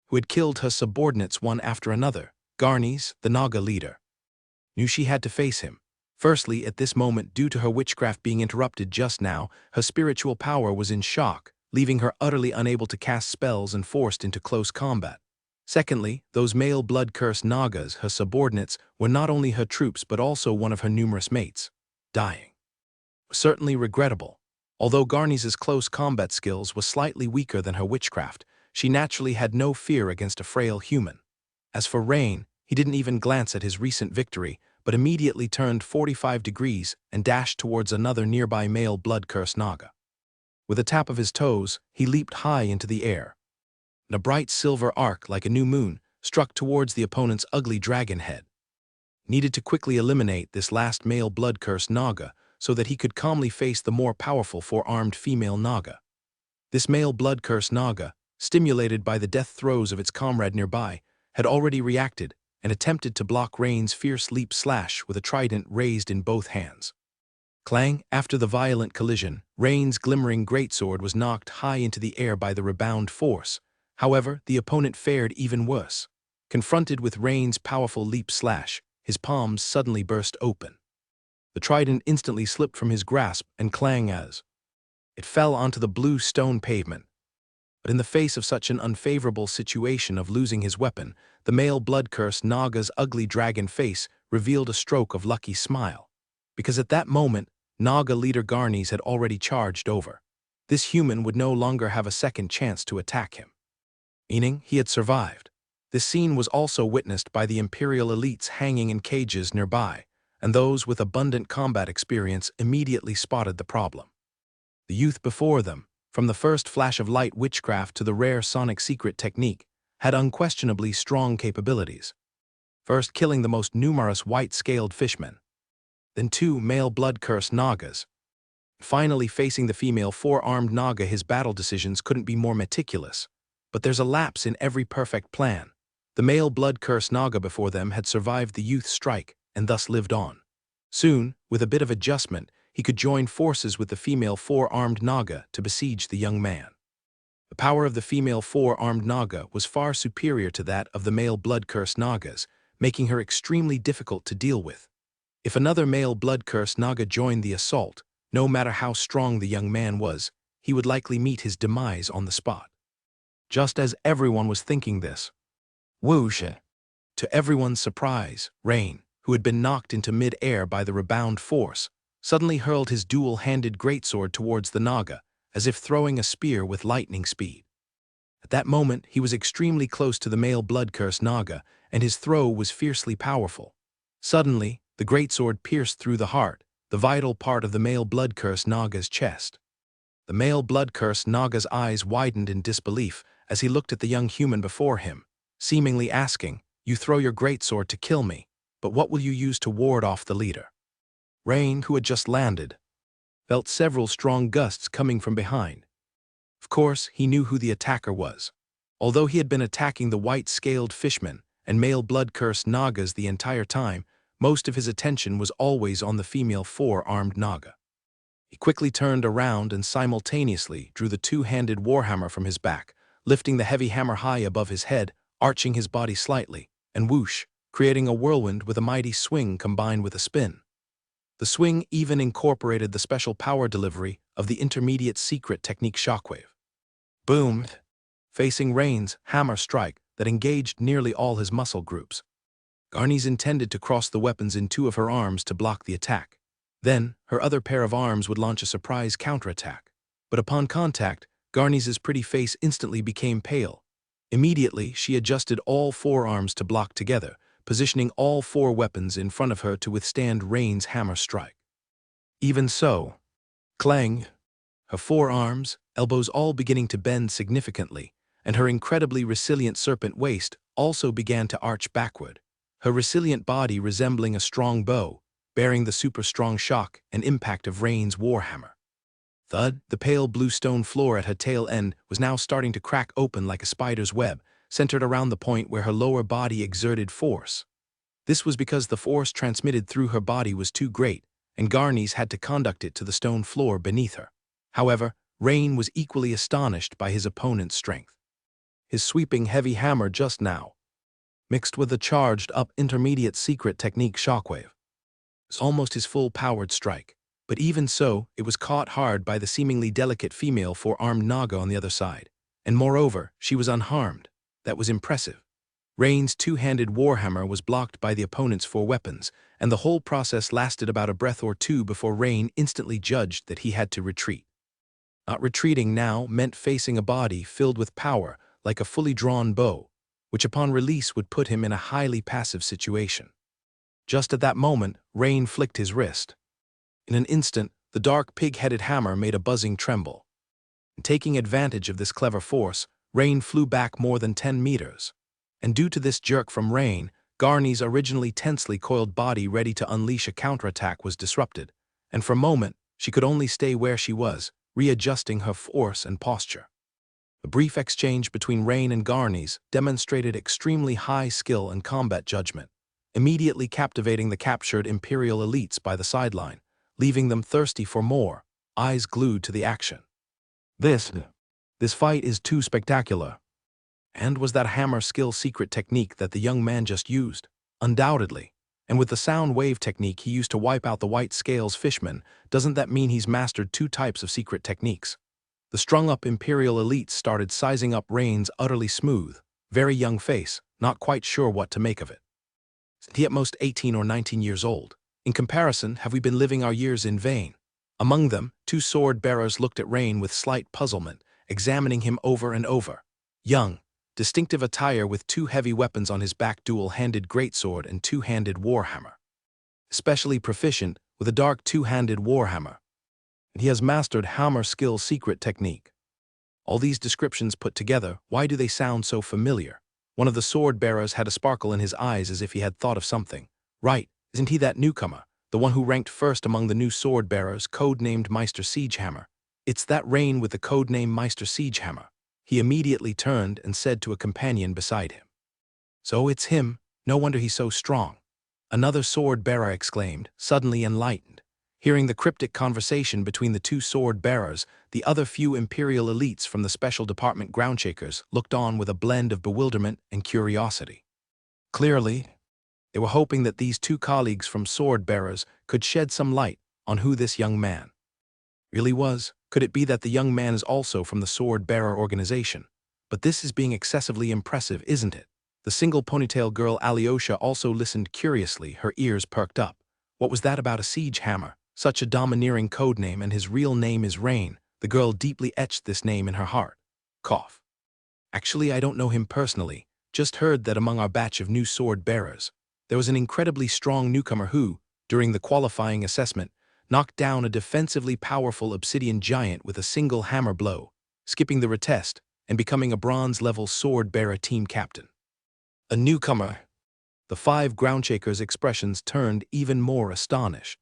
who had killed her subordinates one after another, Garnes, the Naga leader, knew she had to face him. Firstly, at this moment, due to her witchcraft being interrupted just now, her spiritual power was in shock, leaving her utterly unable to cast spells and forced into close combat. Secondly, those male blood-cursed Nagas, her subordinates, were not only her troops but also one of her numerous mates. Dying was certainly regrettable. Although Garnes's close combat skills were slightly weaker than her witchcraft, she naturally had no fear against a frail human. As for Rain, he didn't even glance at his recent victory, but immediately turned 45 degrees and dashed towards another nearby male blood-cursed Naga. With a tap of his toes, he leaped high into the air. And a bright silver arc like a new moon struck towards the opponent's ugly dragon head. Needed to quickly eliminate this last male blood-cursed Naga so that he could calmly face the more powerful four-armed female Naga. This male blood-cursed Naga, stimulated by the death throes of its comrade nearby, had already reacted and attempted to block Rain's fierce leap slash with a trident raised in both hands. Clang! After the violent collision, Rain's glimmering greatsword was knocked high into the air by the rebound force. However, the opponent fared even worse. Confronted with Rain's powerful leap slash, his palms suddenly burst open. The trident instantly slipped from his grasp and clang as it fell onto the blue stone pavement. But in the face of such an unfavorable situation of losing his weapon, the male blood-cursed Naga's ugly dragon face revealed a stroke of lucky smile. Because at that moment, Naga leader Garnes had already charged over. This human would no longer have a second chance to attack him. Meaning he had survived. This scene was also witnessed by the Imperial elites hanging in cages nearby, and those with abundant combat experience immediately spotted the problem. The youth before them, from the first flash of light witchcraft to the rare sonic secret technique, had unquestionably strong capabilities. First killing the most numerous white-scaled fishmen, then two male blood-cursed Nagas. Finally facing the female four-armed Naga, his battle decisions couldn't be more meticulous. But there's a lapse in every perfect plan. The male blood-cursed Naga before them had survived the youth's strike and thus lived on. Soon, with a bit of adjustment, he could join forces with the female four-armed Naga to besiege the young man. The power of the female four-armed Naga was far superior to that of the male blood-cursed Nagas, making her extremely difficult to deal with. If another male blood-cursed Naga joined the assault, no matter how strong the young man was, he would likely meet his demise on the spot. Just as everyone was thinking this, whoosh! To everyone's surprise, Rain, who had been knocked into mid-air by the rebound force, suddenly hurled his dual-handed greatsword towards the Naga, as if throwing a spear with lightning speed. At that moment, he was extremely close to the male blood-cursed Naga, and his throw was fiercely powerful. Suddenly, the greatsword pierced through the heart, the vital part of the male blood-cursed Naga's chest. The male blood-cursed Naga's eyes widened in disbelief as he looked at the young human before him, seemingly asking, "You throw your greatsword to kill me, but what will you use to ward off the leader?" Rain, who had just landed, felt several strong gusts coming from behind. Of course, he knew who the attacker was. Although he had been attacking the white-scaled fishmen and male blood-cursed Nagas the entire time, most of his attention was always on the female four-armed Naga. He quickly turned around and simultaneously drew the two-handed warhammer from his back, lifting the heavy hammer high above his head, arching his body slightly, and whoosh, creating a whirlwind with a mighty swing combined with a spin. The swing even incorporated the special power delivery of the intermediate secret technique Shockwave. Boom! Facing Rain's hammer strike that engaged nearly all his muscle groups. Garnes intended to cross the weapons in two of her arms to block the attack. Then, her other pair of arms would launch a surprise counterattack. But upon contact, Garnes's pretty face instantly became pale. Immediately, she adjusted all four arms to block together, positioning all four weapons in front of her to withstand Rain's hammer strike. Even so, clang! Her forearms, elbows all beginning to bend significantly, and her incredibly resilient serpent waist also began to arch backward, her resilient body resembling a strong bow, bearing the super-strong shock and impact of Rain's warhammer. Thud! The pale blue stone floor at her tail end was now starting to crack open like a spider's web, centered around the point where her lower body exerted force. This was because the force transmitted through her body was too great, and Garnes had to conduct it to the stone floor beneath her. However, Rain was equally astonished by his opponent's strength. His sweeping heavy hammer just now, mixed with the charged-up intermediate secret technique shockwave, was almost his full-powered strike. But even so, it was caught hard by the seemingly delicate female four-armed Naga on the other side. And moreover, she was unharmed. That was impressive. Rain's two-handed warhammer was blocked by the opponent's four weapons, and the whole process lasted about a breath or two before Rain instantly judged that he had to retreat. Not retreating now meant facing a body filled with power like a fully drawn bow, which upon release would put him in a highly passive situation. Just at that moment, Rain flicked his wrist. In an instant, the dark pig-headed hammer made a buzzing tremble. Taking advantage of this clever force, Rain flew back more than 10 meters. And due to this jerk from Rain, Garnes' originally tensely coiled body ready to unleash a counterattack was disrupted, and for a moment, she could only stay where she was, readjusting her force and posture. A brief exchange between Rain and Garnes demonstrated extremely high skill and combat judgment, immediately captivating the captured Imperial elites by the sideline, leaving them thirsty for more, eyes glued to the action. This fight is too spectacular. And was that hammer skill secret technique that the young man just used? Undoubtedly. And with the sound wave technique he used to wipe out the white scales fishmen, doesn't that mean he's mastered two types of secret techniques? The strung-up Imperial elites started sizing up Rain's utterly smooth, very young face, not quite sure what to make of it. Isn't he at most 18 or 19 years old? In comparison, have we been living our years in vain? Among them, two sword-bearers looked at Rain with slight puzzlement, examining him over and over. Young, distinctive attire with two heavy weapons on his back, dual-handed greatsword and two-handed warhammer. Especially proficient with a dark two-handed warhammer. And he has mastered hammer skill secret technique. All these descriptions put together, why do they sound so familiar? One of the sword-bearers had a sparkle in his eyes as if he had thought of something. Right, isn't he that newcomer, the one who ranked first among the new sword-bearers, code-named Meister Siegehammer? It's that Rain with the code-name Meister Siegehammer. He immediately turned and said to a companion beside him. So it's him, no wonder he's so strong. Another sword-bearer exclaimed, suddenly enlightened. Hearing the cryptic conversation between the two sword-bearers, the other few Imperial elites from the Special Department Groundshakers looked on with a blend of bewilderment and curiosity. Clearly, they were hoping that these two colleagues from sword-bearers could shed some light on who this young man really was. Could it be that the young man is also from the sword-bearer organization? But this is being excessively impressive, isn't it? The single ponytail girl Alyosha also listened curiously, her ears perked up. What was that about a siege hammer? Such a domineering codename, and his real name is Rain. The girl deeply etched this name in her heart. Cough. Actually, I don't know him personally, just heard that among our batch of new sword-bearers, there was an incredibly strong newcomer who, during the qualifying assessment, knocked down a defensively powerful obsidian giant with a single hammer blow, skipping the retest and becoming a bronze-level sword-bearer team captain. A newcomer. The five groundshakers' expressions turned even more astonished.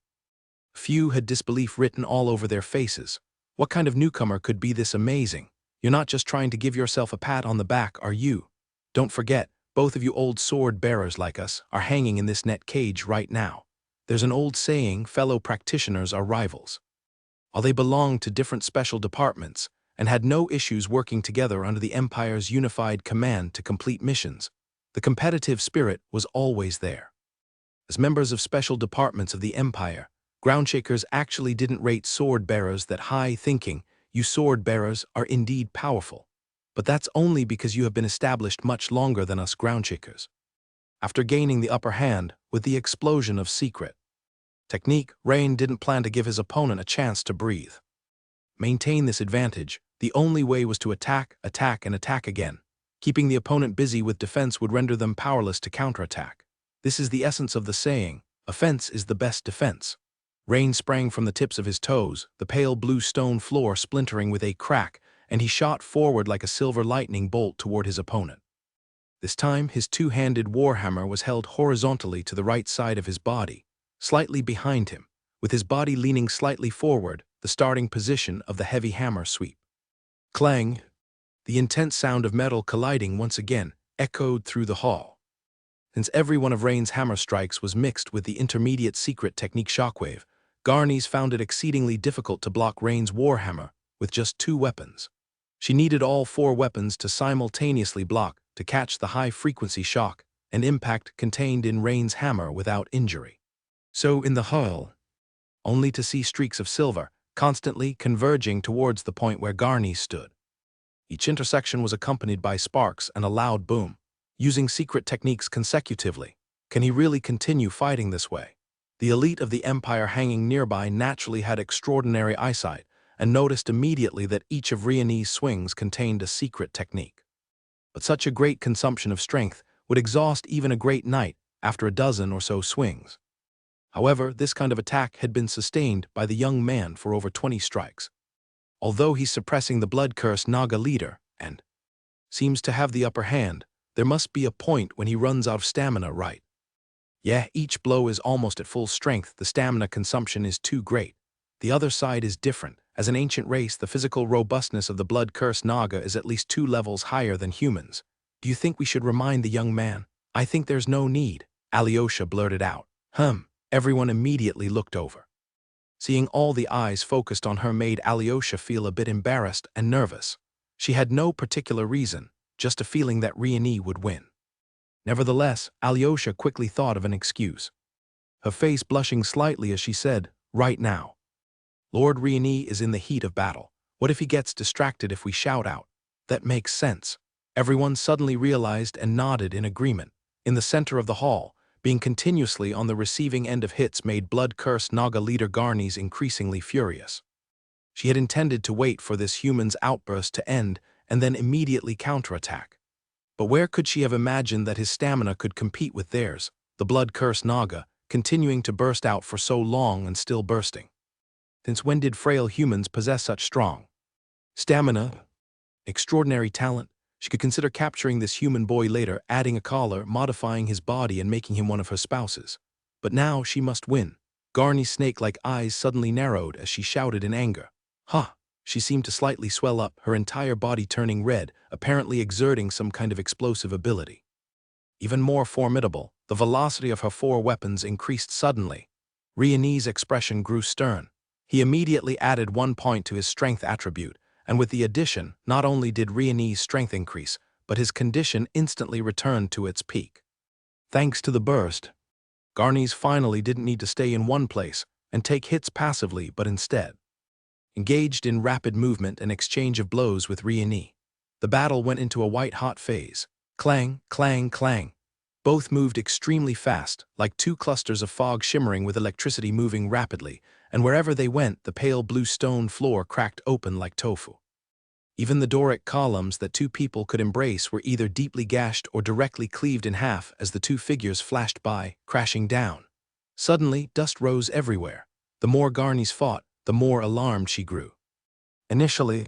Few had disbelief written all over their faces. What kind of newcomer could be this amazing? You're not just trying to give yourself a pat on the back, are you? Don't forget, both of you old sword-bearers like us are hanging in this net cage right now. There's an old saying, fellow practitioners are rivals. While they belonged to different special departments and had no issues working together under the Empire's unified command to complete missions, the competitive spirit was always there. As members of special departments of the Empire, Groundshakers actually didn't rate sword-bearers that high, thinking, you sword-bearers are indeed powerful. But that's only because you have been established much longer than us Groundshakers. After gaining the upper hand with the explosion of secret technique, Rain didn't plan to give his opponent a chance to breathe. Maintain this advantage, the only way was to attack, and attack again. Keeping the opponent busy with defense would render them powerless to counterattack. This is the essence of the saying, offense is the best defense. Rain sprang from the tips of his toes, the pale blue stone floor splintering with a crack, and he shot forward like a silver lightning bolt toward his opponent. This time, his two-handed warhammer was held horizontally to the right side of his body, slightly behind him, with his body leaning slightly forward, the starting position of the heavy hammer sweep. Clang! The intense sound of metal colliding once again echoed through the hall. Since every one of Rain's hammer strikes was mixed with the intermediate secret technique Shockwave, Garnies found it exceedingly difficult to block Rain's warhammer with just 2 weapons. She needed all 4 weapons to simultaneously block to catch the high-frequency shock and impact contained in Rain's hammer without injury. So in the hull, only to see streaks of silver constantly converging towards the point where Garnies stood. Each intersection was accompanied by sparks and a loud boom. Using secret techniques consecutively, can he really continue fighting this way? The elite of the Empire hanging nearby naturally had extraordinary eyesight and noticed immediately that each of Rhaenys' swings contained a secret technique. But such a great consumption of strength would exhaust even a great knight after a dozen or so swings. However, this kind of attack had been sustained by the young man for over 20 strikes. Although he's suppressing the blood-cursed Naga leader and seems to have the upper hand, there must be a point when he runs out of stamina, right? Yeah, each blow is almost at full strength, the stamina consumption is too great. The other side is different. As an ancient race, the physical robustness of the blood-cursed Naga is at least 2 levels higher than humans. Do you think we should remind the young man? I think there's no need, Alyosha blurted out. Everyone immediately looked over. Seeing all the eyes focused on her made Alyosha feel a bit embarrassed and nervous. She had no particular reason, just a feeling that Rhaenys would win. Nevertheless, Alyosha quickly thought of an excuse. Her face blushing slightly as she said, "Right now. Lord Rhaenys is in the heat of battle. What if he gets distracted if we shout out?" That makes sense. Everyone suddenly realized and nodded in agreement. In the center of the hall, being continuously on the receiving end of hits made blood-cursed Naga leader Garnies increasingly furious. She had intended to wait for this human's outburst to end and then immediately counterattack. But where could she have imagined that his stamina could compete with theirs, the blood-cursed Naga, continuing to burst out for so long and still bursting? Since when did frail humans possess such strong stamina? Extraordinary talent. She could consider capturing this human boy later, adding a collar, modifying his body and making him one of her spouses. But now she must win. Garnies' snake-like eyes suddenly narrowed as she shouted in anger. "Ha!" She seemed to slightly swell up, her entire body turning red, apparently exerting some kind of explosive ability. Even more formidable, the velocity of her 4 weapons increased suddenly. Rhaenys' expression grew stern. He immediately added 1 point to his strength attribute, and with the addition, not only did Rhaenys' strength increase, but his condition instantly returned to its peak. Thanks to the burst, Garnies finally didn't need to stay in one place and take hits passively, but instead engaged in rapid movement and exchange of blows with Rhaenys. The battle went into a white-hot phase. Clang, clang, clang. Both moved extremely fast, like 2 clusters of fog shimmering with electricity moving rapidly, and wherever they went, the pale blue stone floor cracked open like tofu. Even the Doric columns that 2 people could embrace were either deeply gashed or directly cleaved in half as the 2 figures flashed by, crashing down. Suddenly, dust rose everywhere. The more Garnies fought, the more alarmed she grew. Initially,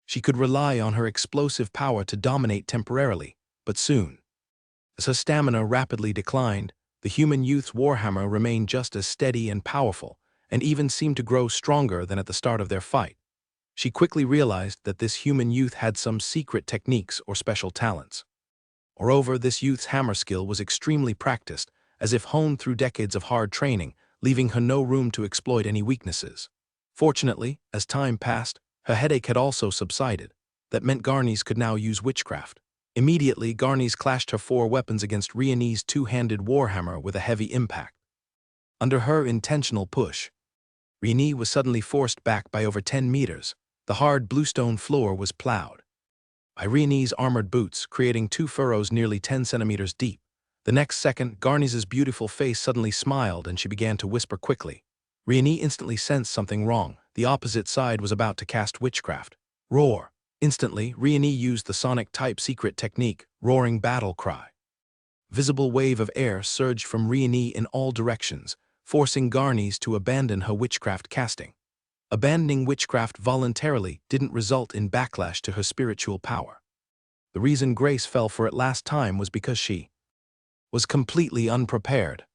she could rely on her explosive power to dominate temporarily, but soon, as her stamina rapidly declined, the human youth's warhammer remained just as steady and powerful, and even seemed to grow stronger than at the start of their fight. She quickly realized that this human youth had some secret techniques or special talents. Moreover, this youth's hammer skill was extremely practiced, as if honed through decades of hard training, leaving her no room to exploit any weaknesses. Fortunately, as time passed, her headache had also subsided. That meant Garnies could now use witchcraft. Immediately, Garnies clashed her 4 weapons against Rhaenys' 2-handed warhammer with a heavy impact. Under her intentional push, Rhaenys was suddenly forced back by over 10 meters. The hard bluestone floor was plowed by Rhaenys' armored boots, creating 2 furrows nearly 10 centimeters deep. The next second, Garnies' beautiful face suddenly smiled and she began to whisper quickly. Rhaenys instantly sensed something wrong. The opposite side was about to cast witchcraft. Roar! Instantly, Rhaenys used the sonic-type secret technique, Roaring Battle Cry. Visible wave of air surged from Rhaenys in all directions, forcing Garnies to abandon her witchcraft casting. Abandoning witchcraft voluntarily didn't result in backlash to her spiritual power. The reason Grace fell for it last time was because she was completely unprepared.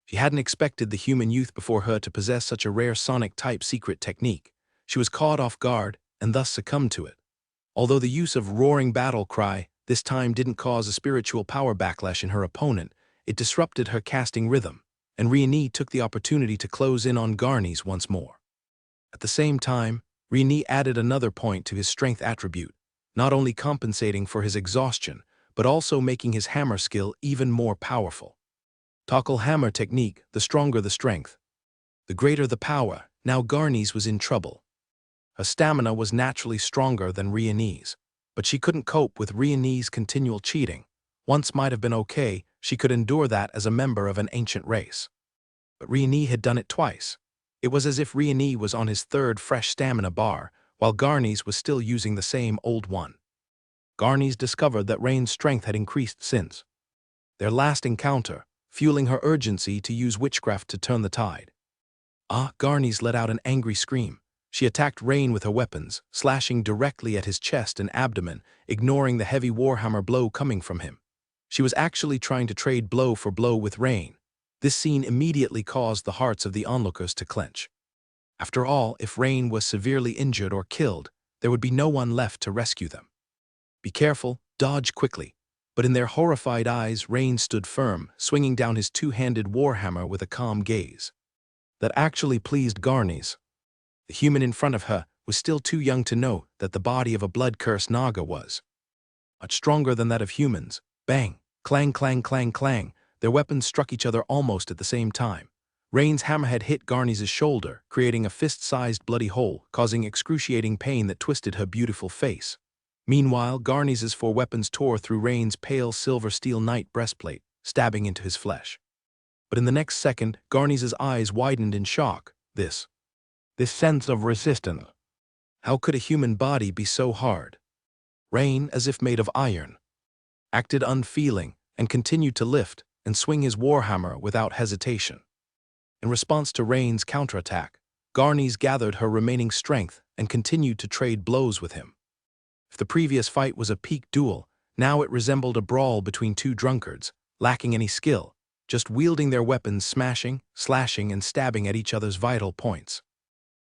She hadn't expected the human youth before her to possess such a rare sonic-type secret technique. She was caught off guard and thus succumbed to it. Although the use of Roaring Battle Cry this time didn't cause a spiritual power backlash in her opponent, It disrupted her casting rhythm, and Rieni took the opportunity to close in on Garnes once more. At the same time, Rieni added another point to his strength attribute, not only compensating for his exhaustion, but also making his hammer skill even more powerful. Tackle hammer technique, the stronger the strength, the greater the power. Now Garnes was in trouble. Her stamina was naturally stronger than Rieni's, but she couldn't cope with Rieni's continual cheating. Once might have been okay, she could endure that as a member of an ancient race. But Rieni had done it twice. It was as if Rieni was on his third fresh stamina bar, while Garnes was still using the same old one. Garnes discovered that Rain's strength had increased since their last encounter, fueling her urgency to use witchcraft to turn the tide. Garnes let out an angry scream. She attacked Rain with her weapons, slashing directly at his chest and abdomen, ignoring the heavy warhammer blow coming from him. She was actually trying to trade blow for blow with Rain. This scene immediately caused the hearts of the onlookers to clench. After all, if Rain was severely injured or killed, there would be no one left to rescue them. Be careful, dodge quickly. But in their horrified eyes, Rain stood firm, swinging down his two-handed warhammer with a calm gaze. That actually pleased Garnes. The human in front of her was still too young to know that the body of a blood-cursed Naga was much stronger than that of humans. Bang, clang, clang, clang, clang. Their weapons struck each other almost at the same time. Rain's hammerhead hit Garnes' shoulder, creating a fist-sized bloody hole, causing excruciating pain that twisted her beautiful face. Meanwhile, Garnes' four weapons tore through Rain's pale silver steel knight breastplate, stabbing into his flesh. But in the next second, Garnes' eyes widened in shock. This sense of resistance. How could a human body be so hard? Rain, as if made of iron, acted unfeeling and continued to lift and swing his warhammer without hesitation. In response to Rain's counterattack, Garnes gathered her remaining strength and continued to trade blows with him. If the previous fight was a peak duel, now it resembled a brawl between two drunkards, lacking any skill, just wielding their weapons, smashing, slashing, and stabbing at each other's vital points.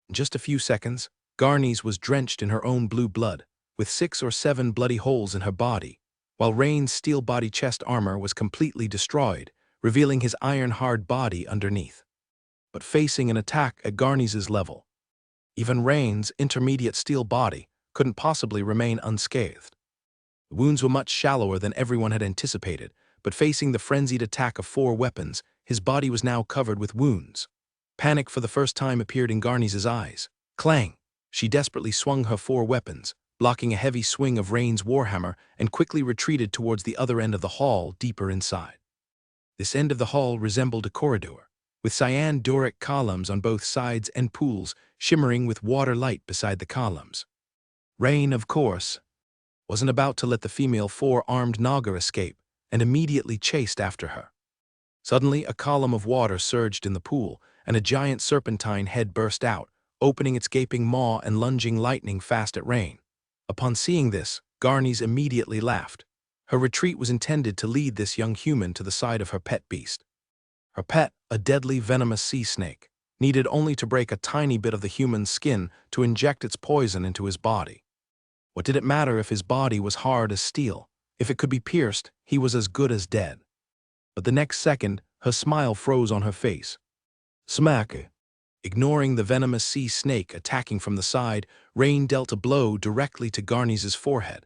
In just a few seconds, Garnes was drenched in her own blue blood, with 6 or 7 bloody holes in her body, while Rain's steel-body chest armor was completely destroyed, revealing his iron-hard body underneath. But facing an attack at Garnes' level, even Rain's intermediate steel body couldn't possibly remain unscathed. The wounds were much shallower than everyone had anticipated, but facing the frenzied attack of 4 weapons, his body was now covered with wounds. Panic for the first time appeared in Garnes' eyes. Clang! She desperately swung her 4 weapons, blocking a heavy swing of Rain's warhammer, and quickly retreated towards the other end of the hall, deeper inside. This end of the hall resembled a corridor, with cyan Doric columns on both sides and pools shimmering with water light beside the columns. Rain, of course, wasn't about to let the female 4-armed Naga escape, and immediately chased after her. Suddenly, a column of water surged in the pool, and a giant serpentine head burst out, opening its gaping maw and lunging lightning fast at Rain. Upon seeing this, Garnes immediately laughed. Her retreat was intended to lead this young human to the side of her pet beast. Her pet, a deadly venomous sea snake, needed only to break a tiny bit of the human's skin to inject its poison into his body. What did it matter if his body was hard as steel? If it could be pierced, he was as good as dead. But the next second, her smile froze on her face. Smack! Ignoring the venomous sea snake attacking from the side, Rain dealt a blow directly to Garnes' forehead.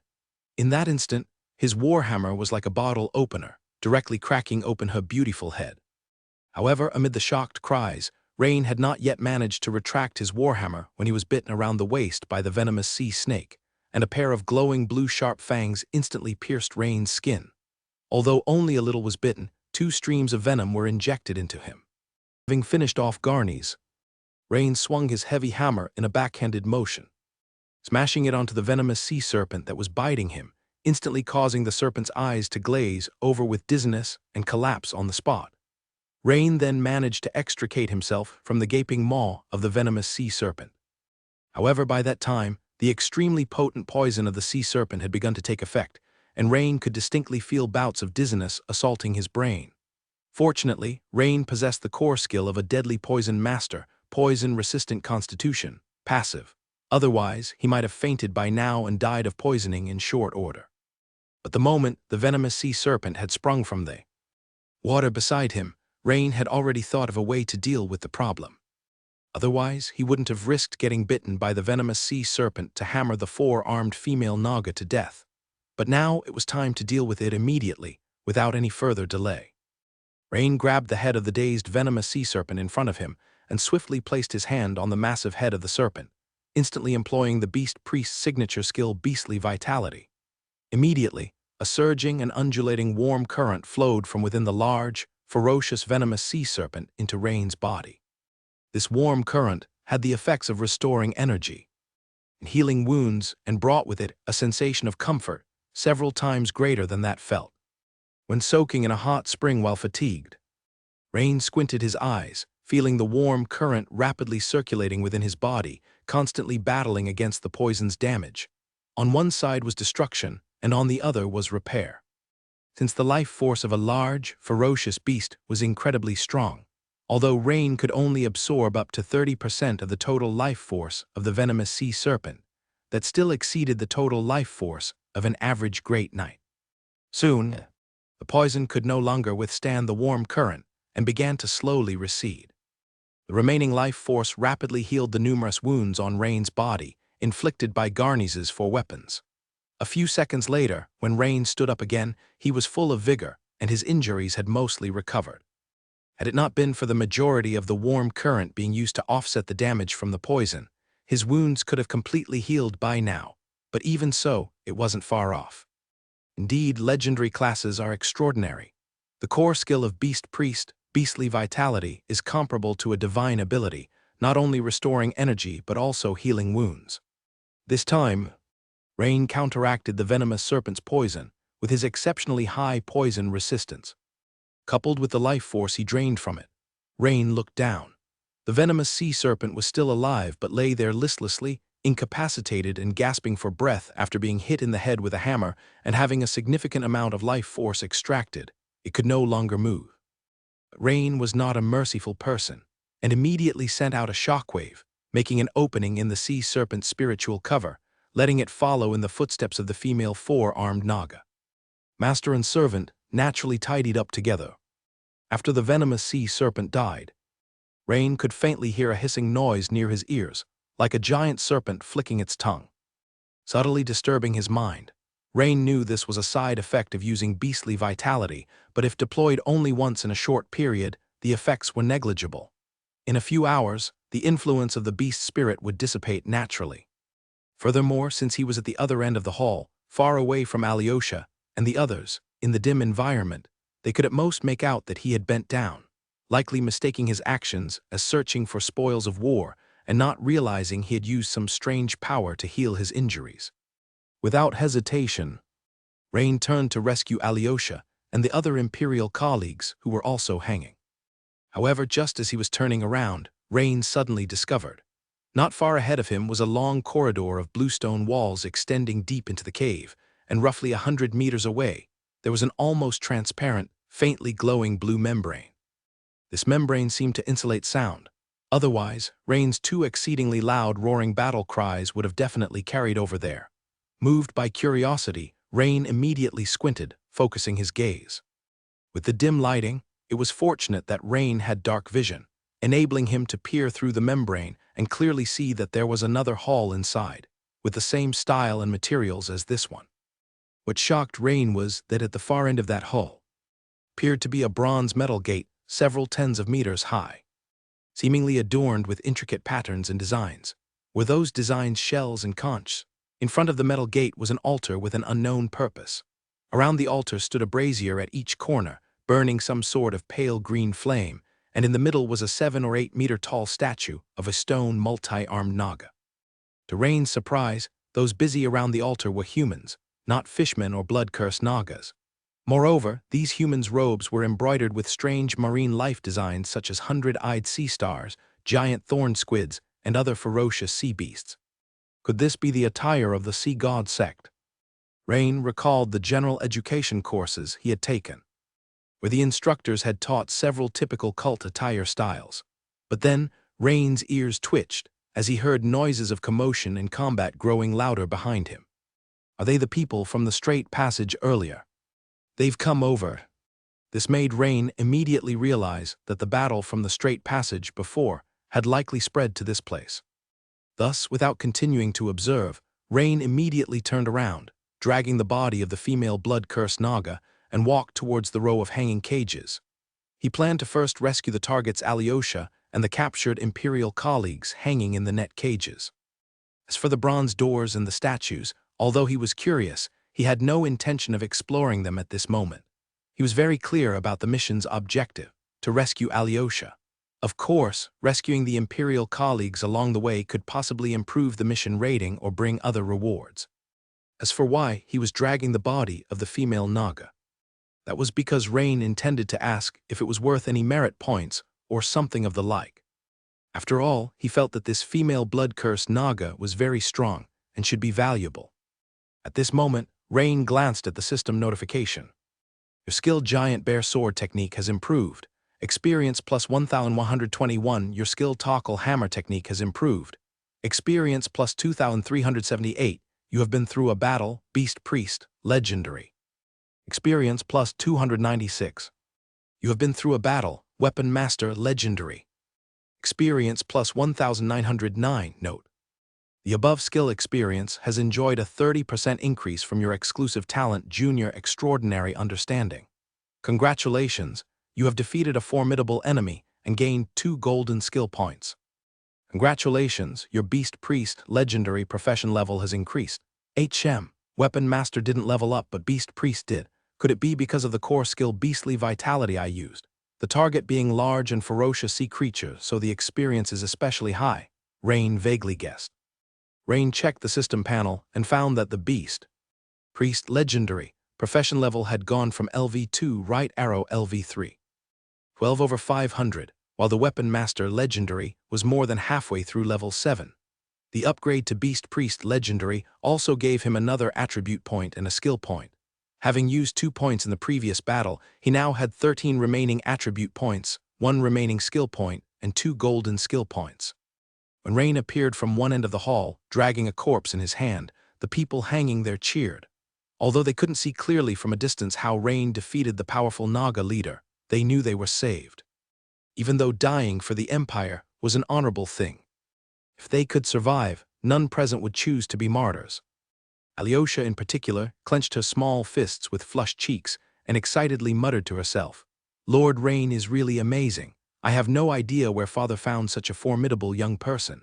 In that instant, his warhammer was like a bottle opener, directly cracking open her beautiful head. However, amid the shocked cries, Rain had not yet managed to retract his warhammer when he was bitten around the waist by the venomous sea snake, and a pair of glowing blue sharp fangs instantly pierced Rain's skin. Although only a little was bitten, 2 streams of venom were injected into him. Having finished off Garnes, Rain swung his heavy hammer in a backhanded motion, smashing it onto the venomous sea serpent that was biting him, instantly causing the serpent's eyes to glaze over with dizziness and collapse on the spot. Rain then managed to extricate himself from the gaping maw of the venomous sea serpent. However, by that time, the extremely potent poison of the sea serpent had begun to take effect, and Rain could distinctly feel bouts of dizziness assaulting his brain. Fortunately, Rain possessed the core skill of a deadly poison master, poison-resistant constitution, passive. Otherwise, he might have fainted by now and died of poisoning in short order. But the moment the venomous sea serpent had sprung from the Water beside him, Rain had already thought of a way to deal with the problem. Otherwise, he wouldn't have risked getting bitten by the venomous sea serpent to hammer the four-armed female Naga to death. But now it was time to deal with it immediately, without any further delay. Rain grabbed the head of the dazed venomous sea serpent in front of him and swiftly placed his hand on the massive head of the serpent, instantly employing the beast priest's signature skill, Beastly Vitality. Immediately, a surging and undulating warm current flowed from within the large, ferocious venomous sea serpent into Rain's body. This warm current had the effects of restoring energy, healing wounds, and brought with it a sensation of comfort several times greater than that felt when soaking in a hot spring while fatigued. Rain squinted his eyes, feeling the warm current rapidly circulating within his body, constantly battling against the poison's damage. On one side was destruction, and on the other was repair. Since the life force of a large, ferocious beast was incredibly strong, although Rain could only absorb up to 30% of the total life force of the venomous sea serpent, that still exceeded the total life force of an average great knight. Soon, the poison could no longer withstand the warm current and began to slowly recede. The remaining life force rapidly healed the numerous wounds on Rain's body, inflicted by Garnies's four weapons. A few seconds later, when Rain stood up again, he was full of vigor, and his injuries had mostly recovered. Had it not been for the majority of the warm current being used to offset the damage from the poison, his wounds could have completely healed by now, but even so, it wasn't far off. Indeed, legendary classes are extraordinary. The core skill of Beast Priest, Beastly Vitality, is comparable to a divine ability, not only restoring energy but also healing wounds. This time, Rain counteracted the venomous serpent's poison with his exceptionally high poison resistance. Coupled with the life force he drained from it, Rain looked down. The venomous sea serpent was still alive but lay there listlessly, incapacitated and gasping for breath after being hit in the head with a hammer and having a significant amount of life force extracted. It could no longer move. But Rain was not a merciful person, and immediately sent out a shockwave, making an opening in the sea serpent's spiritual cover, letting it follow in the footsteps of the female four-armed Naga. Master and servant naturally tidied up together. After the venomous sea serpent died, Rain could faintly hear a hissing noise near his ears, like a giant serpent flicking its tongue. Subtly disturbing his mind, Rain knew this was a side effect of using Beastly Vitality, but if deployed only once in a short period, the effects were negligible. In a few hours, the influence of the beast spirit would dissipate naturally. Furthermore, since he was at the other end of the hall, far away from Alyosha and the others, in the dim environment, they could at most make out that he had bent down, likely mistaking his actions as searching for spoils of war and not realizing he had used some strange power to heal his injuries. Without hesitation, Rain turned to rescue Alyosha and the other Imperial colleagues who were also hanging. However, just as he was turning around, Rain suddenly discovered. Not far ahead of him was a long corridor of bluestone walls extending deep into the cave, and roughly 100 meters away, there was an almost transparent, faintly glowing blue membrane. This membrane seemed to insulate sound. Otherwise, Rain's two exceedingly loud roaring battle cries would have definitely carried over there. Moved by curiosity, Rain immediately squinted, focusing his gaze. With the dim lighting, it was fortunate that Rain had dark vision, enabling him to peer through the membrane and clearly see that there was another hall inside, with the same style and materials as this one. What shocked Rain was that at the far end of that hall appeared to be a bronze metal gate several tens of meters high. Seemingly adorned with intricate patterns and designs. Were those designs shells and conchs? In front of the metal gate was an altar with an unknown purpose. Around the altar stood a brazier at each corner, burning some sort of pale green flame, and in the middle was a 7 or 8 meter tall statue of a stone multi-armed Naga. To Rain's surprise, those busy around the altar were humans, not fishmen or blood-cursed Nagas. Moreover, these humans' robes were embroidered with strange marine life designs such as 100-eyed sea stars, giant thorn squids, and other ferocious sea beasts. Could this be the attire of the Sea God sect? Rain recalled the general education courses he had taken, where the instructors had taught several typical cult attire styles. But then, Rain's ears twitched as he heard noises of commotion and combat growing louder behind him. Are they the people from the straight passage earlier? They've come over. This made Rain immediately realize that the battle from the straight passage before had likely spread to this place. Thus, without continuing to observe, Rain immediately turned around, dragging the body of the female blood-cursed Naga, and walked towards the row of hanging cages. He planned to first rescue the targets Alyosha and the captured Imperial colleagues hanging in the net cages. As for the bronze doors and the statues, although he was curious, he had no intention of exploring them at this moment. He was very clear about the mission's objective, to rescue Alyosha. Of course, rescuing the Imperial colleagues along the way could possibly improve the mission rating or bring other rewards. As for why he was dragging the body of the female Naga, that was because Rain intended to ask if it was worth any merit points or something of the like. After all, he felt that this female blood-cursed Naga was very strong and should be valuable. At this moment, Rain glanced at the system notification. Your skilled giant bear sword technique has improved. Experience plus 1,121. Your skilled tackle hammer technique has improved. Experience plus 2,378. You have been through a battle, beast priest, legendary. Experience plus 296. You have been through a battle, weapon master, legendary. Experience plus 1,909. Note: the above skill experience has enjoyed a 30% increase from your exclusive talent Junior Extraordinary Understanding. Congratulations, you have defeated a formidable enemy and gained 2 golden skill points. Congratulations, your Beast Priest Legendary profession level has increased. HM, Weapon Master didn't level up but Beast Priest did. Could it be because of the core skill Beastly Vitality I used? The target being large and ferocious sea creature, so the experience is especially high, Rain vaguely guessed. Rain checked the system panel and found that the Beast Priest Legendary profession level had gone from LV2 right arrow LV3. 12 over 500, while the Weapon Master Legendary was more than halfway through level 7. The upgrade to Beast Priest Legendary also gave him another attribute point and a skill point. Having used 2 points in the previous battle, he now had 13 remaining attribute points, 1 remaining skill point, and 2 golden skill points. When Rain appeared from one end of the hall, dragging a corpse in his hand, the people hanging there cheered. Although they couldn't see clearly from a distance how Rain defeated the powerful Naga leader, they knew they were saved. Even though dying for the Empire was an honorable thing. If they could survive, none present would choose to be martyrs. Alyosha in particular clenched her small fists with flushed cheeks and excitedly muttered to herself, "Lord Rain is really amazing. I have no idea where Father found such a formidable young person."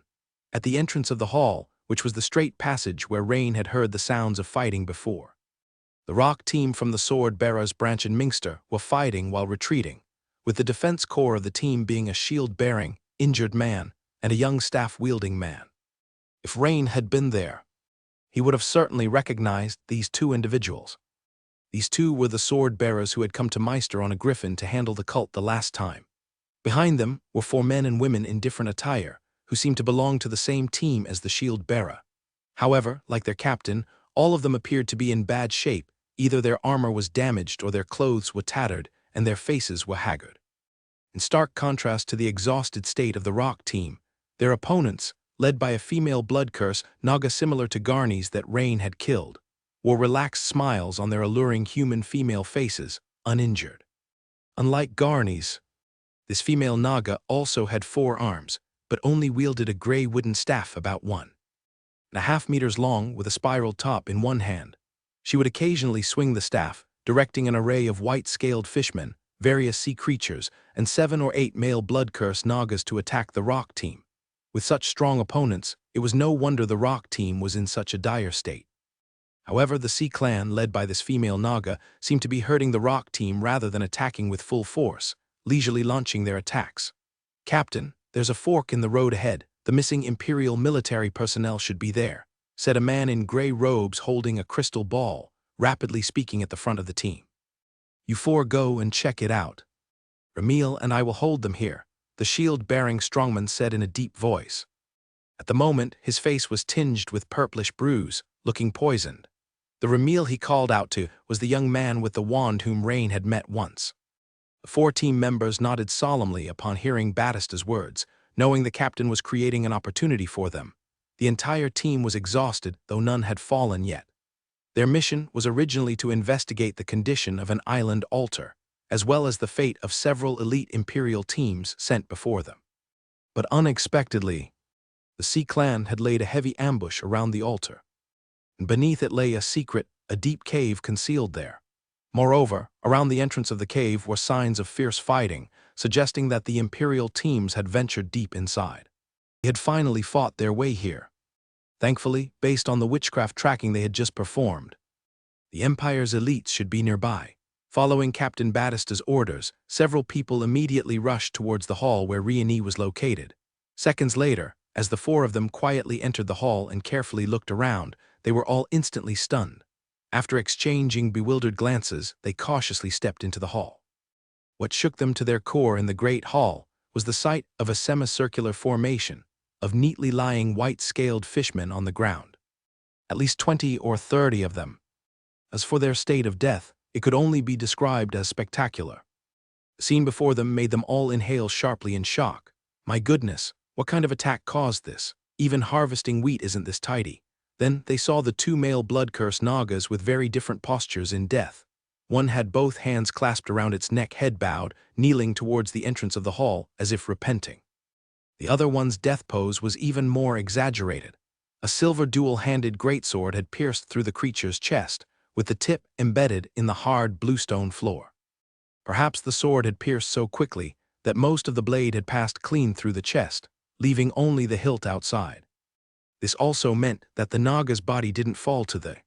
At the entrance of the hall, which was the straight passage where Rain had heard the sounds of fighting before, the rock team from the Sword Bearers branch in Minster were fighting while retreating, with the defense core of the team being a shield-bearing, injured man and a young staff-wielding man. If Rain had been there, he would have certainly recognized these 2 individuals. These 2 were the sword bearers who had come to Meister on a griffin to handle the cult the last time. Behind them were 4 men and women in different attire, who seemed to belong to the same team as the shield bearer. However, like their captain, all of them appeared to be in bad shape. Either their armor was damaged or their clothes were tattered and their faces were haggard. In stark contrast to the exhausted state of the rock team, their opponents, led by a female blood curse Naga similar to Garni's that Rain had killed, wore relaxed smiles on their alluring human female faces, uninjured. Unlike Garni's, this female Naga also had 4 arms, but only wielded a gray wooden staff about 1.5 meters long with a spiral top in one hand. She would occasionally swing the staff, directing an array of white-scaled fishmen, various sea creatures, and 7 or 8 male blood curse Nagas to attack the rock team. With such strong opponents, it was no wonder the rock team was in such a dire state. However, the Sea Clan, led by this female Naga, seemed to be hurting the rock team rather than attacking with full force, leisurely launching their attacks. "Captain, there's a fork in the road ahead. The missing Imperial military personnel should be there," said a man in gray robes holding a crystal ball, rapidly speaking at the front of the team. "You 4 go and check it out. Ramil and I will hold them here," the shield-bearing strongman said in a deep voice. At the moment, his face was tinged with purplish bruise, looking poisoned. The Ramil he called out to was the young man with the wand whom Rain had met once. The 4 team members nodded solemnly upon hearing Batista's words, knowing the captain was creating an opportunity for them. The entire team was exhausted, though none had fallen yet. Their mission was originally to investigate the condition of an island altar, as well as the fate of several elite Imperial teams sent before them. But unexpectedly, the Sea Clan had laid a heavy ambush around the altar, and beneath it lay a deep cave concealed there. Moreover, around the entrance of the cave were signs of fierce fighting, suggesting that the Imperial teams had ventured deep inside. They had finally fought their way here. Thankfully, based on the witchcraft tracking they had just performed, the Empire's elites should be nearby. Following Captain Battista's orders, several people immediately rushed towards the hall where Rieni was located. Seconds later, as the four of them quietly entered the hall and carefully looked around, they were all instantly stunned. After exchanging bewildered glances, they cautiously stepped into the hall. What shook them to their core in the great hall was the sight of a semicircular formation of neatly lying white-scaled fishmen on the ground. At least 20 or 30 of them. As for their state of death, it could only be described as spectacular. The scene before them made them all inhale sharply in shock. My goodness, what kind of attack caused this? Even harvesting wheat isn't this tidy. Then they saw the two male blood-cursed Nagas with very different postures in death. One had both hands clasped around its neck, head bowed, kneeling towards the entrance of the hall as if repenting. The other one's death pose was even more exaggerated. A silver dual-handed greatsword had pierced through the creature's chest, with the tip embedded in the hard bluestone floor. Perhaps the sword had pierced so quickly that most of the blade had passed clean through the chest, leaving only the hilt outside. This also meant that the Naga's body didn't fall to the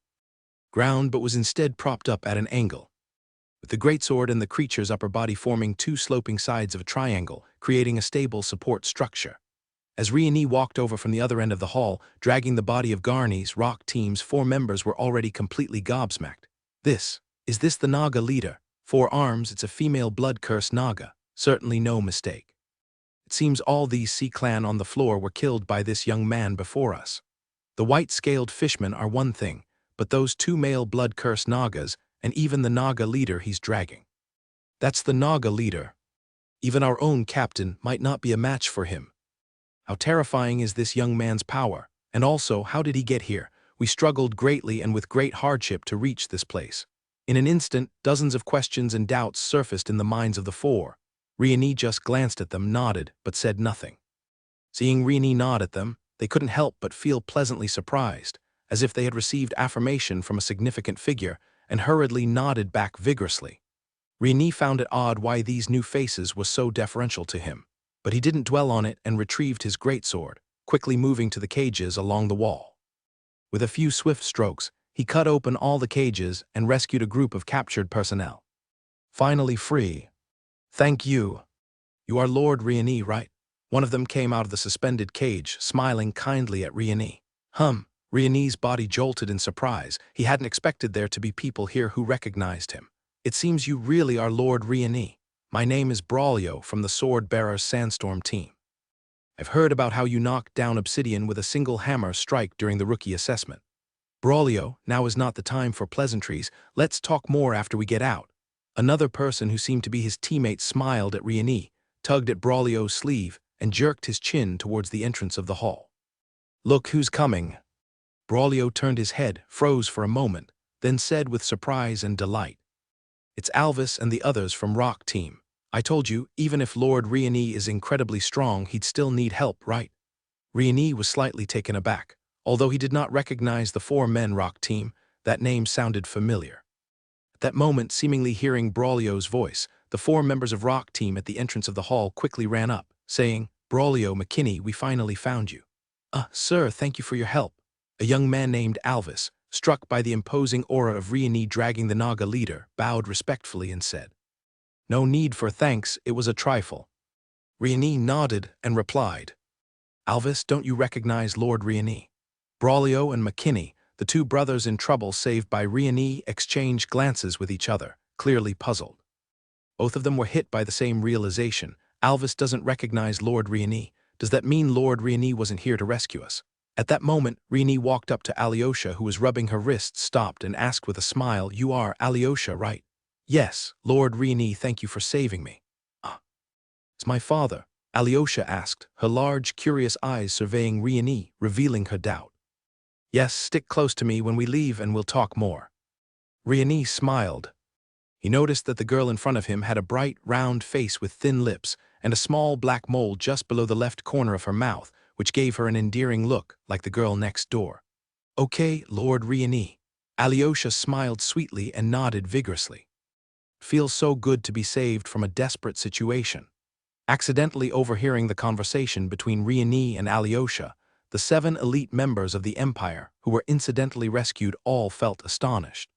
ground but was instead propped up at an angle, with the greatsword and the creature's upper body forming two sloping sides of a triangle, creating a stable support structure. As Rieni walked over from the other end of the hall, dragging the body of Garni's rock team's four members were already completely gobsmacked. Is this the Naga leader? 4 arms, it's a female blood-cursed Naga. Certainly no mistake. It seems all these Sea Clan on the floor were killed by this young man before us. The white-scaled fishmen are one thing, but those 2 male blood-cursed Nagas, and even the Naga leader he's dragging. That's the Naga leader. Even our own captain might not be a match for him. How terrifying is this young man's power? And also, how did he get here? We struggled greatly and with great hardship to reach this place. In an instant, dozens of questions and doubts surfaced in the minds of the four. Rieni just glanced at them, nodded, but said nothing. Seeing Rieni nod at them, they couldn't help but feel pleasantly surprised, as if they had received affirmation from a significant figure, and hurriedly nodded back vigorously. Rieni found it odd why these new faces were so deferential to him, but he didn't dwell on it and retrieved his greatsword, quickly moving to the cages along the wall. With a few swift strokes, he cut open all the cages and rescued a group of captured personnel. Finally free. Thank you. You are Lord Rieni, right? One of them came out of the suspended cage, smiling kindly at Rieni. Rieni's body jolted in surprise. He hadn't expected there to be people here who recognized him. It seems you really are Lord Rieni. My name is Braulio from the Sword-Bearers Sandstorm team. I've heard about how you knocked down Obsidian with a single hammer strike during the rookie assessment. Braulio, now is not the time for pleasantries. Let's talk more after we get out. Another person who seemed to be his teammate smiled at Rieni, tugged at Braulio's sleeve, and jerked his chin towards the entrance of the hall. Look who's coming. Braulio turned his head, froze for a moment, then said with surprise and delight. It's Alvis and the others from Rock Team. I told you, even if Lord Rieni is incredibly strong, he'd still need help, right? Rieni was slightly taken aback. Although he did not recognize the 4-men Rock Team, that name sounded familiar. At that moment, seemingly hearing Braulio's voice, the 4 members of Rock Team at the entrance of the hall quickly ran up, saying, Braulio McKinney, we finally found you. Sir, thank you for your help. A young man named Alvis, struck by the imposing aura of Rieni dragging the Naga leader, bowed respectfully and said, No need for thanks, it was a trifle. Rieni nodded and replied, Alvis, don't you recognize Lord Rieni? Braulio and McKinney, the 2 brothers in trouble saved by Rieni, exchanged glances with each other, clearly puzzled. Both of them were hit by the same realization. Alvis doesn't recognize Lord Rieni. Does that mean Lord Rieni wasn't here to rescue us? At that moment, Rieni walked up to Alyosha, who was rubbing her wrists, stopped and asked with a smile, You are Alyosha, right? Yes, Lord Rieni, thank you for saving me. It's my father, Alyosha asked, her large, curious eyes surveying Rieni, revealing her doubt. Yes, stick close to me when we leave and we'll talk more. Rieni smiled. He noticed that the girl in front of him had a bright, round face with thin lips and a small black mole just below the left corner of her mouth, which gave her an endearing look, like the girl next door. "Okay, Lord Rieni." Alyosha smiled sweetly and nodded vigorously. "Feels so good to be saved from a desperate situation." Accidentally overhearing the conversation between Rieni and Alyosha, the 7 elite members of the Empire who were incidentally rescued all felt astonished.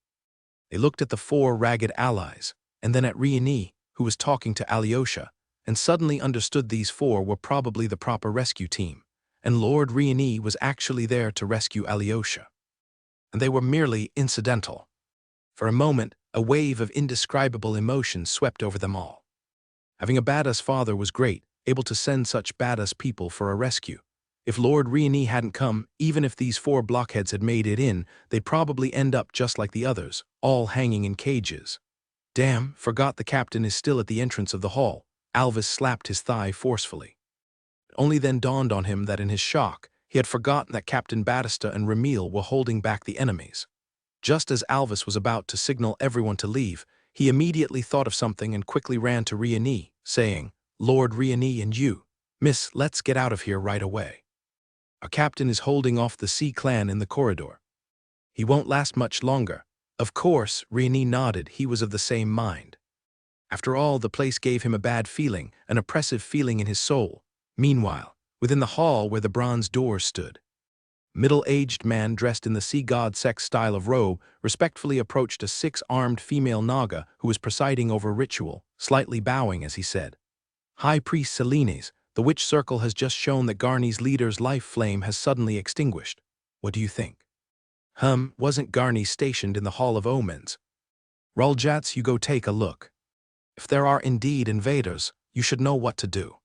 They looked at the 4 ragged allies, and then at Rieni, who was talking to Alyosha, and suddenly understood these 4 were probably the proper rescue team, and Lord Rieni was actually there to rescue Alyosha. And they were merely incidental. For a moment, a wave of indescribable emotion swept over them all. Having a badass father was great, able to send such badass people for a rescue. If Lord Rieni hadn't come, even if these 4 blockheads had made it in, they'd probably end up just like the others, all hanging in cages. Damn, forgot the captain is still at the entrance of the hall. Alvis slapped his thigh forcefully. It only then dawned on him that in his shock, he had forgotten that Captain Battista and Ramil were holding back the enemies. Just as Alvis was about to signal everyone to leave, he immediately thought of something and quickly ran to Rieni, saying, "Lord Rieni and you, Miss, let's get out of here right away. Our captain is holding off the Sea Clan in the corridor. He won't last much longer." Of course, Rieni nodded. He was of the same mind. After all, the place gave him a bad feeling, an oppressive feeling in his soul. Meanwhile, within the hall where the bronze doors stood, middle-aged man dressed in the sea god sex style of robe respectfully approached a 6-armed female Naga who was presiding over ritual, slightly bowing as he said, "High Priest Selines, the witch circle has just shown that Garni's leader's life flame has suddenly extinguished. What do you think?" Wasn't Garni stationed in the Hall of Omens? "Raljats, you go take a look. If there are indeed invaders, you should know what to do."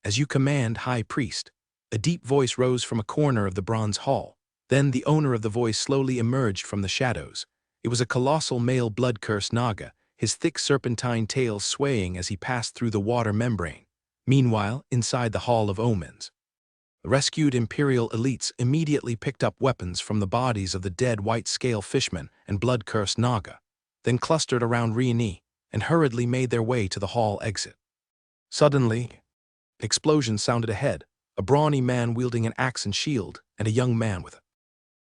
"As you command, High Priest." A deep voice rose from a corner of the bronze hall. Then the owner of the voice slowly emerged from the shadows. It was a colossal male blood-cursed Naga, his thick serpentine tail swaying as he passed through the water membrane. Meanwhile, inside the Hall of Omens, the rescued Imperial elites immediately picked up weapons from the bodies of the dead white-scale fishmen and blood-cursed Naga, then clustered around Rieni and hurriedly made their way to the hall exit. Suddenly, an explosion sounded ahead. A brawny man wielding an axe and shield, and a young man with a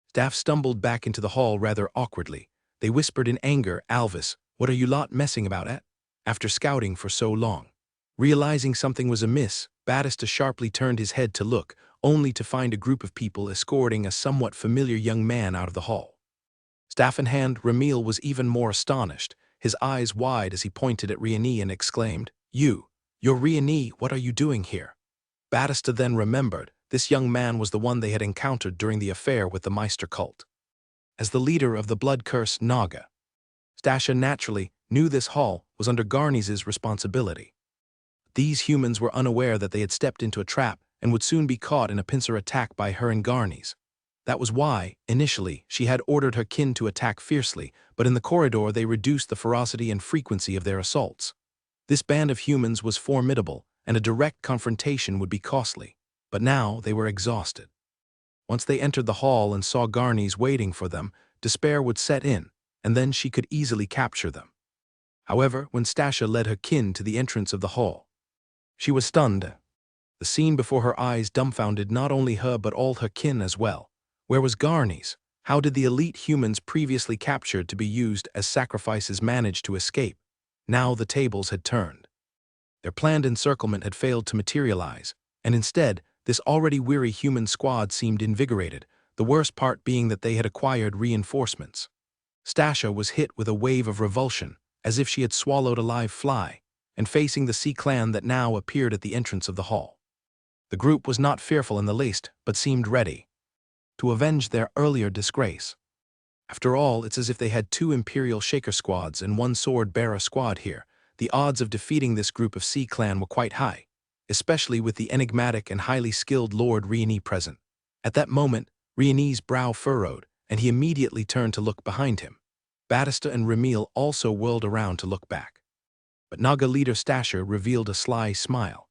staff stumbled back into the hall rather awkwardly. They whispered in anger, "Alvis, what are you lot messing about at? After scouting for so long." Realizing something was amiss, Battista sharply turned his head to look, only to find a group of people escorting a somewhat familiar young man out of the hall. Staff in hand, Ramil was even more astonished, his eyes wide as he pointed at Rieni and exclaimed, You're Rieni, what are you doing here?" Battista then remembered, this young man was the one they had encountered during the affair with the Meister cult. As the leader of the blood-cursed Naga, Stasha naturally knew this hall was under Garni's responsibility. These humans were unaware that they had stepped into a trap and would soon be caught in a pincer attack by her and Garni's. That was why, initially, she had ordered her kin to attack fiercely, but in the corridor they reduced the ferocity and frequency of their assaults. This band of humans was formidable, and a direct confrontation would be costly. But now they were exhausted. Once they entered the hall and saw Garni's waiting for them, despair would set in, and then she could easily capture them. However, when Stasha led her kin to the entrance of the hall, she was stunned. The scene before her eyes dumbfounded not only her but all her kin as well. Where was Garni's? How did the elite humans previously captured to be used as sacrifices manage to escape? Now the tables had turned. Their planned encirclement had failed to materialize, and instead, this already weary human squad seemed invigorated, the worst part being that they had acquired reinforcements. Stasha was hit with a wave of revulsion, as if she had swallowed a live fly, and facing the Sea Clan that now appeared at the entrance of the hall. The group was not fearful in the least, but seemed ready to avenge their earlier disgrace. After all, it's as if they had 2 Imperial Shaker squads and 1 Sword-Bearer squad here. The odds of defeating this group of Sea Clan were quite high, especially with the enigmatic and highly skilled Lord Rieni present. At that moment, Rieni's brow furrowed, and he immediately turned to look behind him. Battista and Ramil also whirled around to look back. But Naga leader Stasha revealed a sly smile.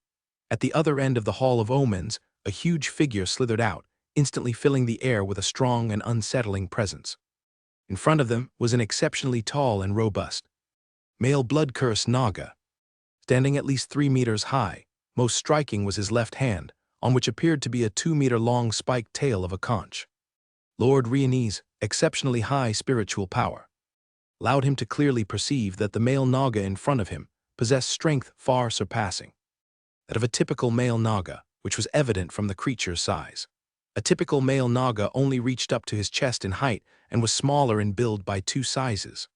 At the other end of the Hall of Omens, a huge figure slithered out, instantly filling the air with a strong and unsettling presence. In front of them was an exceptionally tall and robust male blood curse Naga. Standing at least 3 meters high, most striking was his left hand, on which appeared to be a 2-meter-long spiked tail of a conch. Lord Rionese, exceptionally high spiritual power, allowed him to clearly perceive that the male Naga in front of him possessed strength far surpassing that of a typical male Naga, which was evident from the creature's size. A typical male Naga only reached up to his chest in height and was smaller in build by 2 sizes.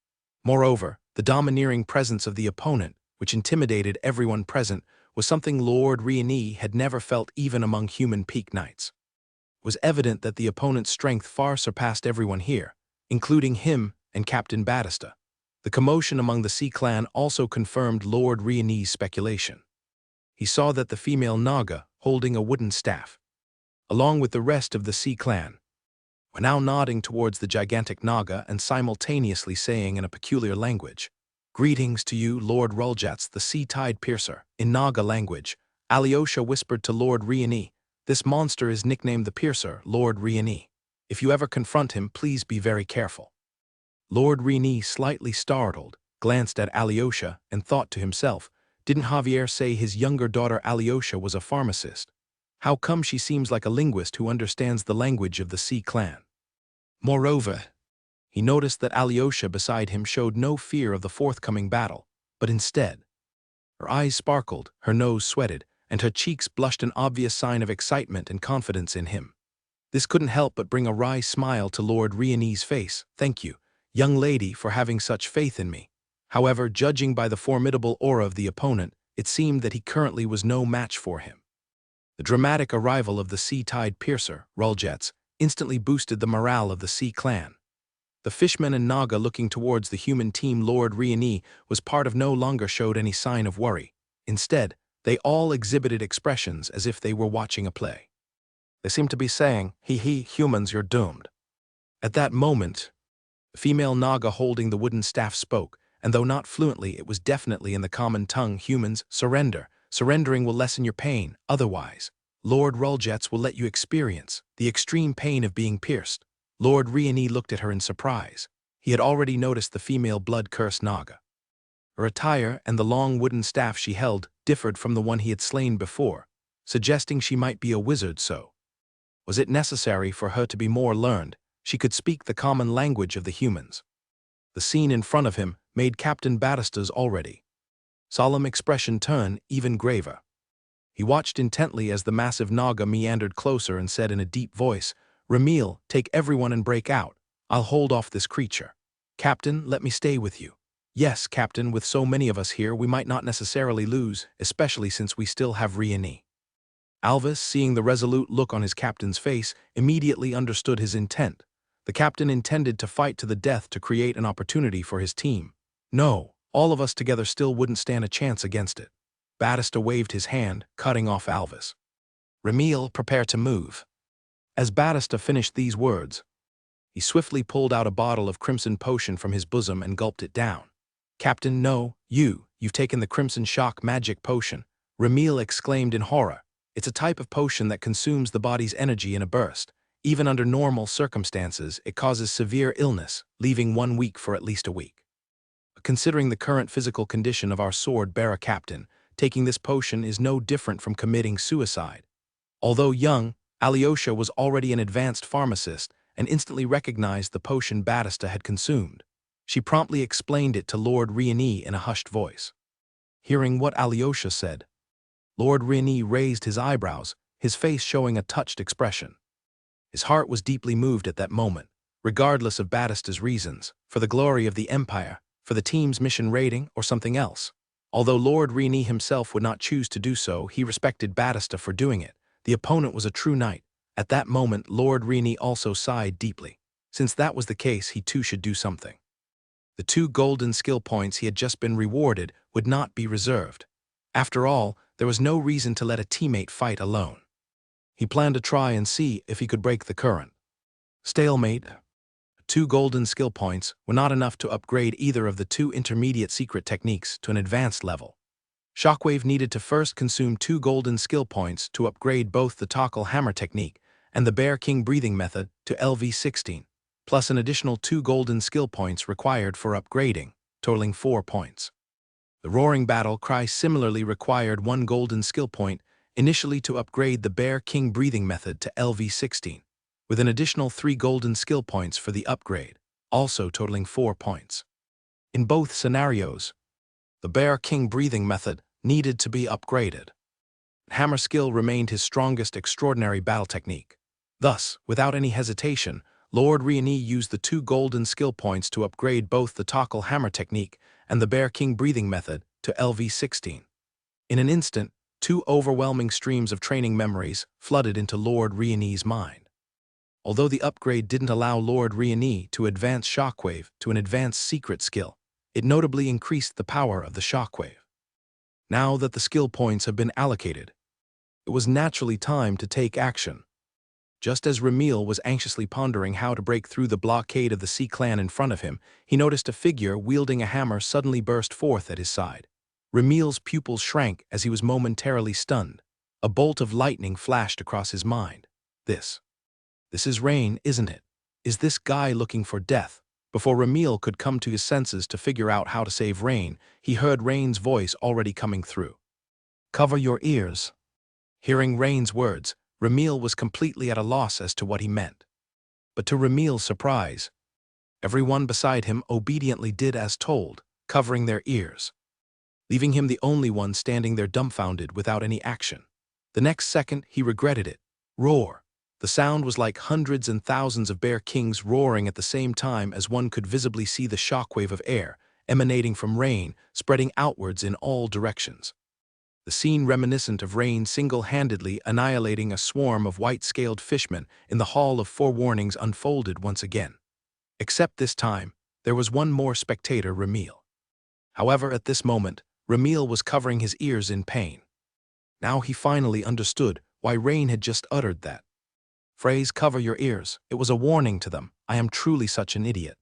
Moreover, the domineering presence of the opponent, which intimidated everyone present, was something Lord Rionese had never felt even among human peak knights. It was evident that the opponent's strength far surpassed everyone here, including him and Captain Batista. The commotion among the Sea Clan also confirmed Lord Rionese's speculation. He saw that the female Naga, holding a wooden staff, along with the rest of the Sea Clan, were now nodding towards the gigantic Naga and simultaneously saying in a peculiar language, "Greetings to you, Lord Ruljats, the Sea-Tide Piercer." In Naga language, Alyosha whispered to Lord Rionese, "This monster is nicknamed the Piercer, Lord Rionese. If you ever confront him, please be very careful." Lord Rionese, slightly startled, glanced at Alyosha and thought to himself, didn't Javier say his younger daughter Alyosha was a pharmacist? How come she seems like a linguist who understands the language of the Sea Clan? Moreover, he noticed that Alyosha beside him showed no fear of the forthcoming battle, but instead, her eyes sparkled, her nose sweated, and her cheeks blushed, an obvious sign of excitement and confidence in him. This couldn't help but bring a wry smile to Lord Rionese's face. "Thank you, young lady, for having such faith in me." However, judging by the formidable aura of the opponent, it seemed that he currently was no match for him. The dramatic arrival of the Sea-Tide Piercer, Ruljats, instantly boosted the morale of the Sea Clan. The fishmen and Naga looking towards the human team Lord Rionese was part of no longer showed any sign of worry. Instead, they all exhibited expressions as if they were watching a play. They seemed to be saying, "Hee, humans, you're doomed." At that moment, the female Naga holding the wooden staff spoke, and though not fluently, it was definitely in the common tongue. "Humans, surrender. Surrendering will lessen your pain. Otherwise, Lord Ruljats will let you experience the extreme pain of being pierced." Lord Rionese looked at her in surprise. He had already noticed the female blood-cursed Naga. Her attire and the long wooden staff she held differed from the one he had slain before, suggesting she might be a wizard. So, was it necessary for her to be more learned? She could speak the common language of the humans. The scene in front of him made Captain Batista's already solemn expression turn even graver. He watched intently as the massive Naga meandered closer and said in a deep voice, "Ramil, take everyone and break out. I'll hold off this creature." "Captain, let me stay with you." "Yes, Captain, with so many of us here, we might not necessarily lose, especially since we still have Rionese." Alvis, seeing the resolute look on his captain's face, immediately understood his intent. The captain intended to fight to the death to create an opportunity for his team. No, all of us together still wouldn't stand a chance against it. Batista waved his hand, cutting off Alvis. "Ramil, prepare to move." As Batista finished these words, he swiftly pulled out a bottle of crimson potion from his bosom and gulped it down. "Captain, no, you've taken the crimson shock magic potion," Ramil exclaimed in horror. "It's a type of potion that consumes the body's energy in a burst. Even under normal circumstances, it causes severe illness, leaving one weak for at least a week. Considering the current physical condition of our sword-bearer captain, taking this potion is no different from committing suicide." Although young, Alyosha was already an advanced pharmacist and instantly recognized the potion Batista had consumed. She promptly explained it to Lord Rionese in a hushed voice. Hearing what Alyosha said, Lord Rionese raised his eyebrows, his face showing a touched expression. His heart was deeply moved at that moment, regardless of Batista's reasons, for the glory of the Empire, for the team's mission rating, or something else. Although Lord Rionese himself would not choose to do so, he respected Batista for doing it. The opponent was a true knight. At that moment, Lord Rionese also sighed deeply. Since that was the case, he too should do something. The 2 golden skill points he had just been rewarded would not be reserved. After all, there was no reason to let a teammate fight alone. He planned to try and see if he could break the current stalemate. 2 golden skill points were not enough to upgrade either of the 2 intermediate secret techniques to an advanced level. Shockwave needed to first consume 2 golden skill points to upgrade both the Tackle Hammer technique and the Bear King breathing method to LV16, plus an additional 2 golden skill points required for upgrading, totaling 4 points. The roaring battle cry similarly required one golden skill point initially to upgrade the Bear King breathing method to LV16, with an additional 3 golden skill points for the upgrade, also totaling 4 points. In both scenarios, the Bear King breathing method needed to be upgraded. Hammer skill remained his strongest extraordinary battle technique. Thus, without any hesitation, Lord Riani used the 2 golden skill points to upgrade both the Tackle Hammer technique and the Bear King breathing method to LV16. In an instant, 2 overwhelming streams of training memories flooded into Lord Riani's mind. Although the upgrade didn't allow Lord Riani to advance Shockwave to an advanced secret skill, it notably increased the power of the Shockwave. Now that the skill points have been allocated, it was naturally time to take action. Just as Ramil was anxiously pondering how to break through the blockade of the Sea Clan in front of him, he noticed a figure wielding a hammer suddenly burst forth at his side. Ramil's pupils shrank as he was momentarily stunned. A bolt of lightning flashed across his mind. This is Rain, isn't it? Is this guy looking for death? Before Ramil could come to his senses to figure out how to save Rain, he heard Rain's voice already coming through. Cover your ears. Hearing Rain's words, Ramil was completely at a loss as to what he meant. But to Ramil's surprise, everyone beside him obediently did as told, covering their ears, leaving him the only one standing there dumbfounded without any action. The next second, he regretted it. Roar. The sound was like hundreds and thousands of Bear Kings roaring at the same time as one could visibly see the shockwave of air emanating from Rain, spreading outwards in all directions. The scene reminiscent of Rain single-handedly annihilating a swarm of white-scaled fishmen in the Hall of Forewarnings unfolded once again. Except this time, there was one more spectator, Ramil. However, at this moment, Ramil was covering his ears in pain. Now he finally understood why Rain had just uttered that phrase, cover your ears. It was a warning to them. I am truly such an idiot.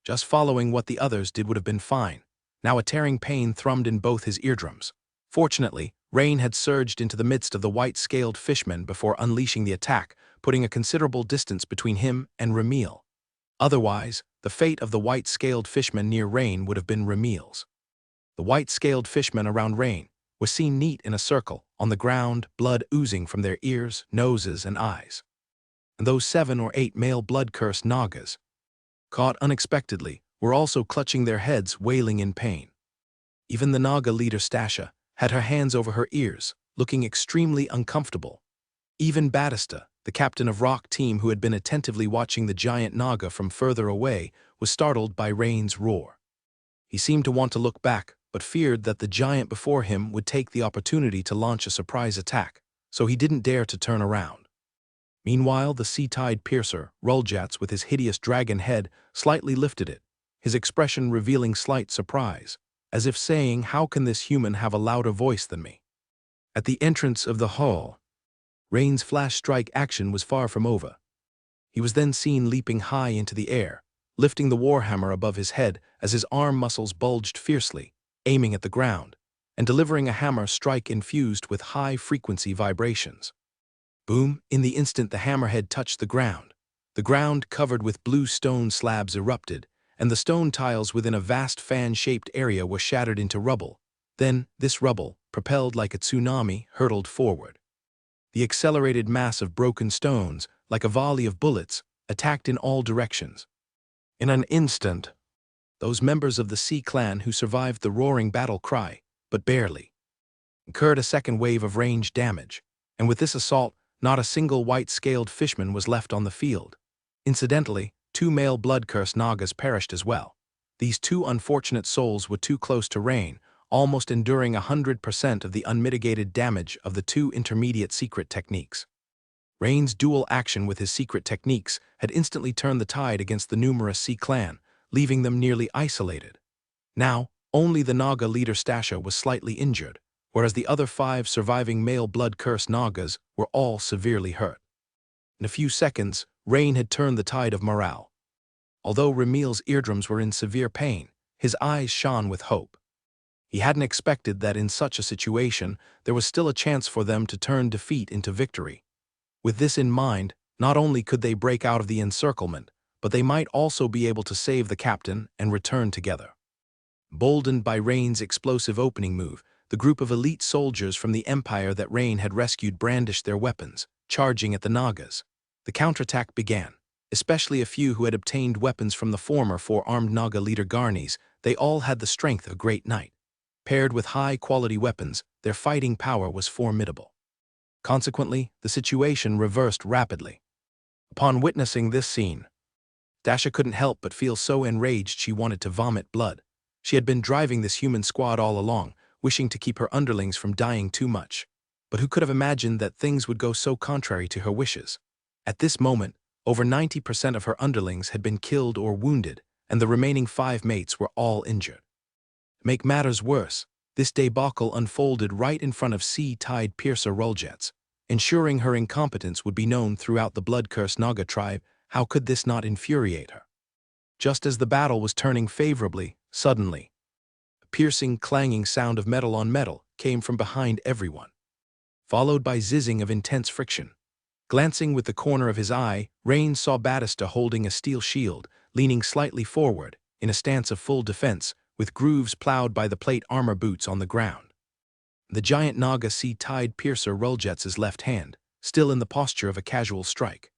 Just following what the others did would have been fine. Now a tearing pain thrummed in both his eardrums. Fortunately, Rain had surged into the midst of the white-scaled fishmen before unleashing the attack, putting a considerable distance between him and Ramil. Otherwise, the fate of the white-scaled fishmen near Rain would have been Ramil's. The white-scaled fishmen around Rain were seen neat in a circle, on the ground, blood oozing from their ears, noses, and eyes. And those 7 or 8 male blood-cursed Nagas, caught unexpectedly, were also clutching their heads, wailing in pain. Even the Naga leader Stasha had her hands over her ears, looking extremely uncomfortable. Even Batista, the captain of Rock Team who had been attentively watching the giant Naga from further away, was startled by Rain's roar. He seemed to want to look back, but feared that the giant before him would take the opportunity to launch a surprise attack, so he didn't dare to turn around. Meanwhile, the Sea-Tide Piercer, Ruljats with his hideous dragon head, slightly lifted it, his expression revealing slight surprise, as if saying, how can this human have a louder voice than me? At the entrance of the hall, Rain's flash strike action was far from over. He was then seen leaping high into the air, lifting the warhammer above his head as his arm muscles bulged fiercely, aiming at the ground, and delivering a hammer strike infused with high-frequency vibrations. Boom! In the instant the hammerhead touched the ground covered with blue stone slabs erupted, and the stone tiles within a vast fan-shaped area were shattered into rubble. Then, this rubble, propelled like a tsunami, hurtled forward. The accelerated mass of broken stones, like a volley of bullets, attacked in all directions. In an instant, those members of the Sea Clan who survived the roaring battle cry, but barely, incurred a second wave of range damage, and with this assault, not a single white-scaled fishman was left on the field. Incidentally, 2 male blood-cursed Nagas perished as well. These 2 unfortunate souls were too close to Rain, almost enduring 100% of the unmitigated damage of the 2 intermediate secret techniques. Rain's dual action with his secret techniques had instantly turned the tide against the numerous Sea Clan, leaving them nearly isolated. Now, only the Naga leader Stasha was slightly injured, whereas the other 5 surviving male blood-cursed Nagas were all severely hurt. In a few seconds, Rain had turned the tide of morale. Although Ramil's eardrums were in severe pain, his eyes shone with hope. He hadn't expected that in such a situation, there was still a chance for them to turn defeat into victory. With this in mind, not only could they break out of the encirclement, but they might also be able to save the captain and return together. Boldened by Rain's explosive opening move, the group of elite soldiers from the Empire that Rain had rescued brandished their weapons, charging at the Nagas. The counterattack began. Especially a few who had obtained weapons from the former four-armed Naga leader Garnis, they all had the strength of a great knight. Paired with high-quality weapons, their fighting power was formidable. Consequently, the situation reversed rapidly. Upon witnessing this scene, Dasha couldn't help but feel so enraged she wanted to vomit blood. She had been driving this human squad all along, wishing to keep her underlings from dying too much. But who could have imagined that things would go so contrary to her wishes? At this moment, over 90% of her underlings had been killed or wounded, and the remaining 5 mates were all injured. To make matters worse, this debacle unfolded right in front of sea-tide Piercer Roljets. Ensuring her incompetence would be known throughout the blood-cursed Naga tribe, how could this not infuriate her? Just as the battle was turning favorably, suddenly, a piercing, clanging sound of metal on metal came from behind everyone, followed by zizzing of intense friction. Glancing with the corner of his eye, Rain saw Battista holding a steel shield, leaning slightly forward, in a stance of full defense, with grooves plowed by the plate armor boots on the ground. The giant Naga sea-tide Piercer Roljets' left hand, still in the posture of a casual strike.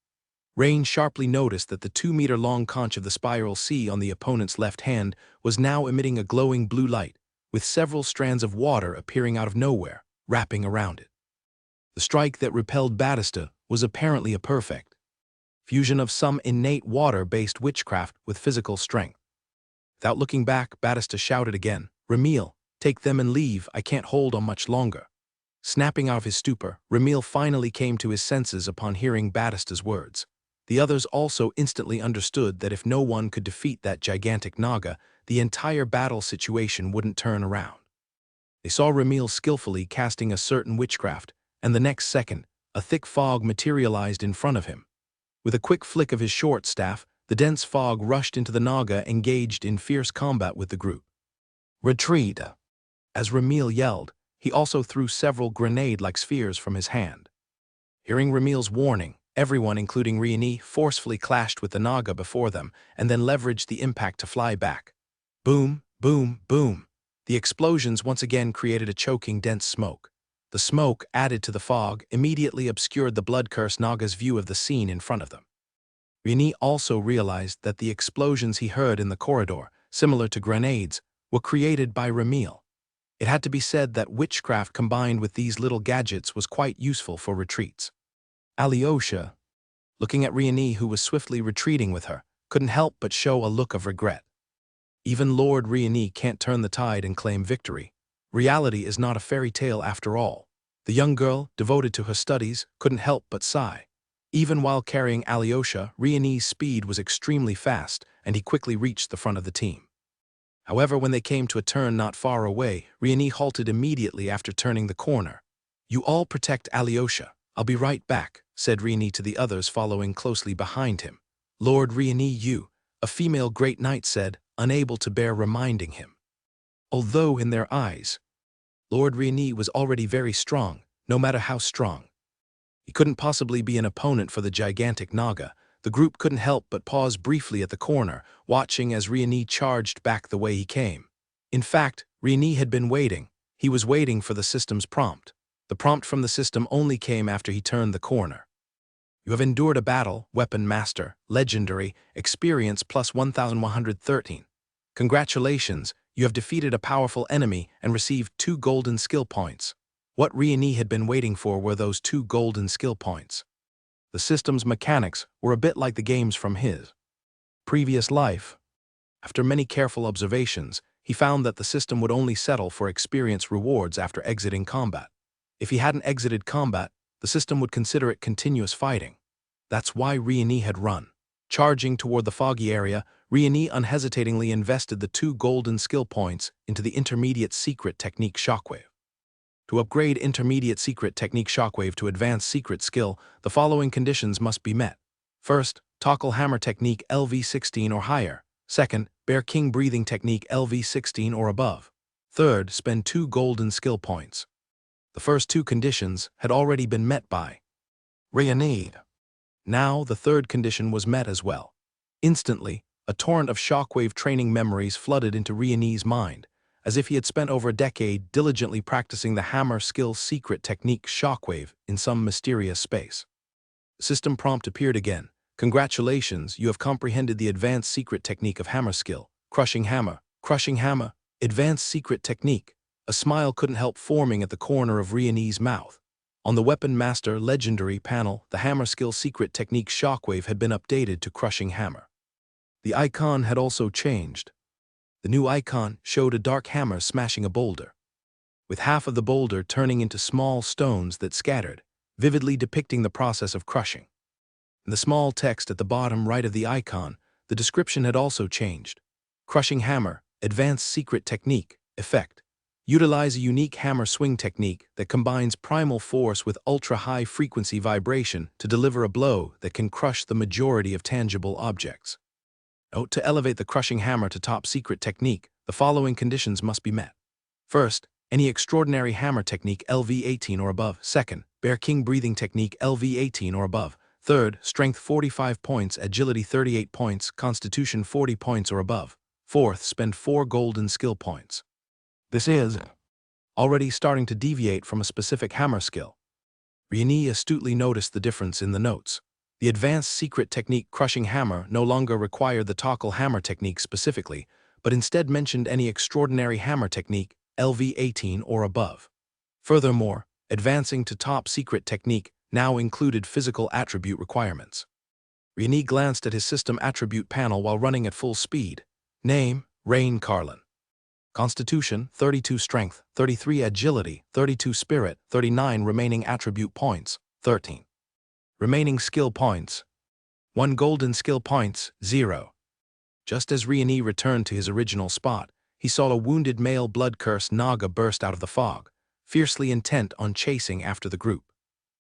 Rain sharply noticed that the 2-meter-long conch of the spiral sea on the opponent's left hand was now emitting a glowing blue light, with several strands of water appearing out of nowhere, wrapping around it. The strike that repelled Battista was apparently a perfect fusion of some innate water-based witchcraft with physical strength. Without looking back, Battista shouted again, "Ramil, take them and leave, I can't hold on much longer." Snapping out of his stupor, Ramil finally came to his senses upon hearing Battista's words. The others also instantly understood that if no one could defeat that gigantic Naga, the entire battle situation wouldn't turn around. They saw Ramil skillfully casting a certain witchcraft, and the next second, a thick fog materialized in front of him. With a quick flick of his short staff, the dense fog rushed into the Naga engaged in fierce combat with the group. "Retreat!" As Ramil yelled, he also threw several grenade-like spheres from his hand. Hearing Ramil's warning, everyone, including Riani, forcefully clashed with the Naga before them and then leveraged the impact to fly back. Boom, boom, boom. The explosions once again created a choking, dense smoke. The smoke, added to the fog, immediately obscured the blood-cursed Naga's view of the scene in front of them. Riani also realized that the explosions he heard in the corridor, similar to grenades, were created by Ramil. It had to be said that witchcraft combined with these little gadgets was quite useful for retreats. Alyosha, looking at Riani, who was swiftly retreating with her, couldn't help but show a look of regret. Even Lord Riani can't turn the tide and claim victory. Reality is not a fairy tale after all. The young girl, devoted to her studies, couldn't help but sigh. Even while carrying Alyosha, Riani's speed was extremely fast, and he quickly reached the front of the team. However, when they came to a turn not far away, Riani halted immediately after turning the corner. "You all protect Alyosha. I'll be right back," said Riani to the others following closely behind him. "Lord Riani, you," a female great knight said, unable to bear reminding him. Although in their eyes, Lord Riani was already very strong, no matter how strong. He couldn't possibly be an opponent for the gigantic Naga. The group couldn't help but pause briefly at the corner, watching as Riani charged back the way he came. In fact, Riani had been waiting. He was waiting for the system's prompt. The prompt from the system only came after he turned the corner. "You have endured a battle, Weapon Master, Legendary, Experience plus 1113. Congratulations, you have defeated a powerful enemy and received 2 golden skill points." What Riani had been waiting for were those 2 golden skill points. The system's mechanics were a bit like the games from his previous life. After many careful observations, he found that the system would only settle for experience rewards after exiting combat. If he hadn't exited combat, the system would consider it continuous fighting. That's why Riani had run. Charging toward the foggy area, Riani unhesitatingly invested the 2 golden skill points into the Intermediate Secret Technique Shockwave. To upgrade Intermediate Secret Technique Shockwave to Advanced Secret Skill, the following conditions must be met. First, Toggle Hammer Technique LV16 or higher. Second, Bear King Breathing Technique LV16 or above. Third, spend 2 golden skill points. The first 2 conditions had already been met by Riani. Now the third condition was met as well. Instantly, A torrent of shockwave training memories flooded into Rion's mind, as if he had spent over a decade diligently practicing the hammer skill's secret technique shockwave in some mysterious space. System prompt appeared again. Congratulations, you have comprehended the advanced secret technique of hammer skill. Crushing hammer, advanced secret technique. A smile couldn't help forming at the corner of Rion's mouth. On the Weapon Master Legendary panel, the hammer skill secret technique shockwave had been updated to crushing hammer. The icon had also changed. The new icon showed a dark hammer smashing a boulder, with half of the boulder turning into small stones that scattered, vividly depicting the process of crushing. In the small text at the bottom right of the icon, the description had also changed. Crushing hammer, advanced secret technique, effect. Utilize a unique hammer swing technique that combines primal force with ultra-high frequency vibration to deliver a blow that can crush the majority of tangible objects. Note: to elevate the crushing hammer to top secret technique, the following conditions must be met. First, any extraordinary hammer technique LV18 or above. Second, Bear King breathing technique LV18 or above. Third, strength 45 points, agility 38 points, constitution 40 points or above. Fourth, spend 4 golden skill points. This is already starting to deviate from a specific hammer skill. Rioni astutely noticed the difference in the notes. The advanced secret technique crushing hammer no longer required the toggle hammer technique specifically, but instead mentioned any extraordinary hammer technique, LV18 or above. Furthermore, advancing to top secret technique now included physical attribute requirements. Rioni glanced at his system attribute panel while running at full speed. Name: Rain Carlin. Constitution: 32 strength, 33 agility, 32 spirit, 39 remaining attribute points, 13. Remaining skill points: 1 golden skill points, 0. Just as Rioni returned to his original spot, he saw a wounded male blood-cursed Naga burst out of the fog, fiercely intent on chasing after the group.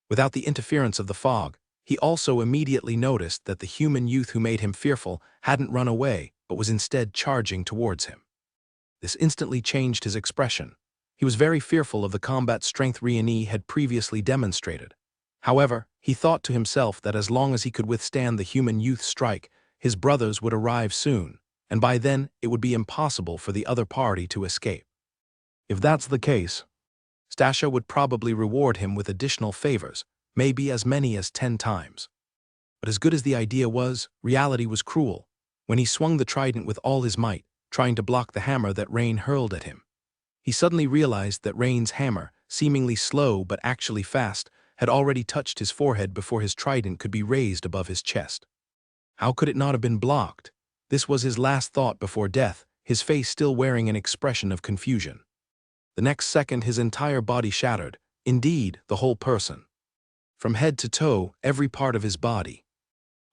Without the interference of the fog, he also immediately noticed that the human youth who made him fearful hadn't run away, but was instead charging towards him. This instantly changed his expression. He was very fearful of the combat strength Rioni had previously demonstrated. However, he thought to himself that as long as he could withstand the human youth's strike, his brothers would arrive soon, and by then it would be impossible for the other party to escape. If that's the case, Stasha would probably reward him with additional favors, maybe as many as 10 times. But as good as the idea was, reality was cruel. When he swung the trident with all his might, trying to block the hammer that Rain hurled at him, he suddenly realized that Rain's hammer, seemingly slow but actually fast, had already touched his forehead before his trident could be raised above his chest. How could it not have been blocked? This was his last thought before death, his face still wearing an expression of confusion. The next second his entire body shattered, indeed, the whole person. From head to toe, every part of his body.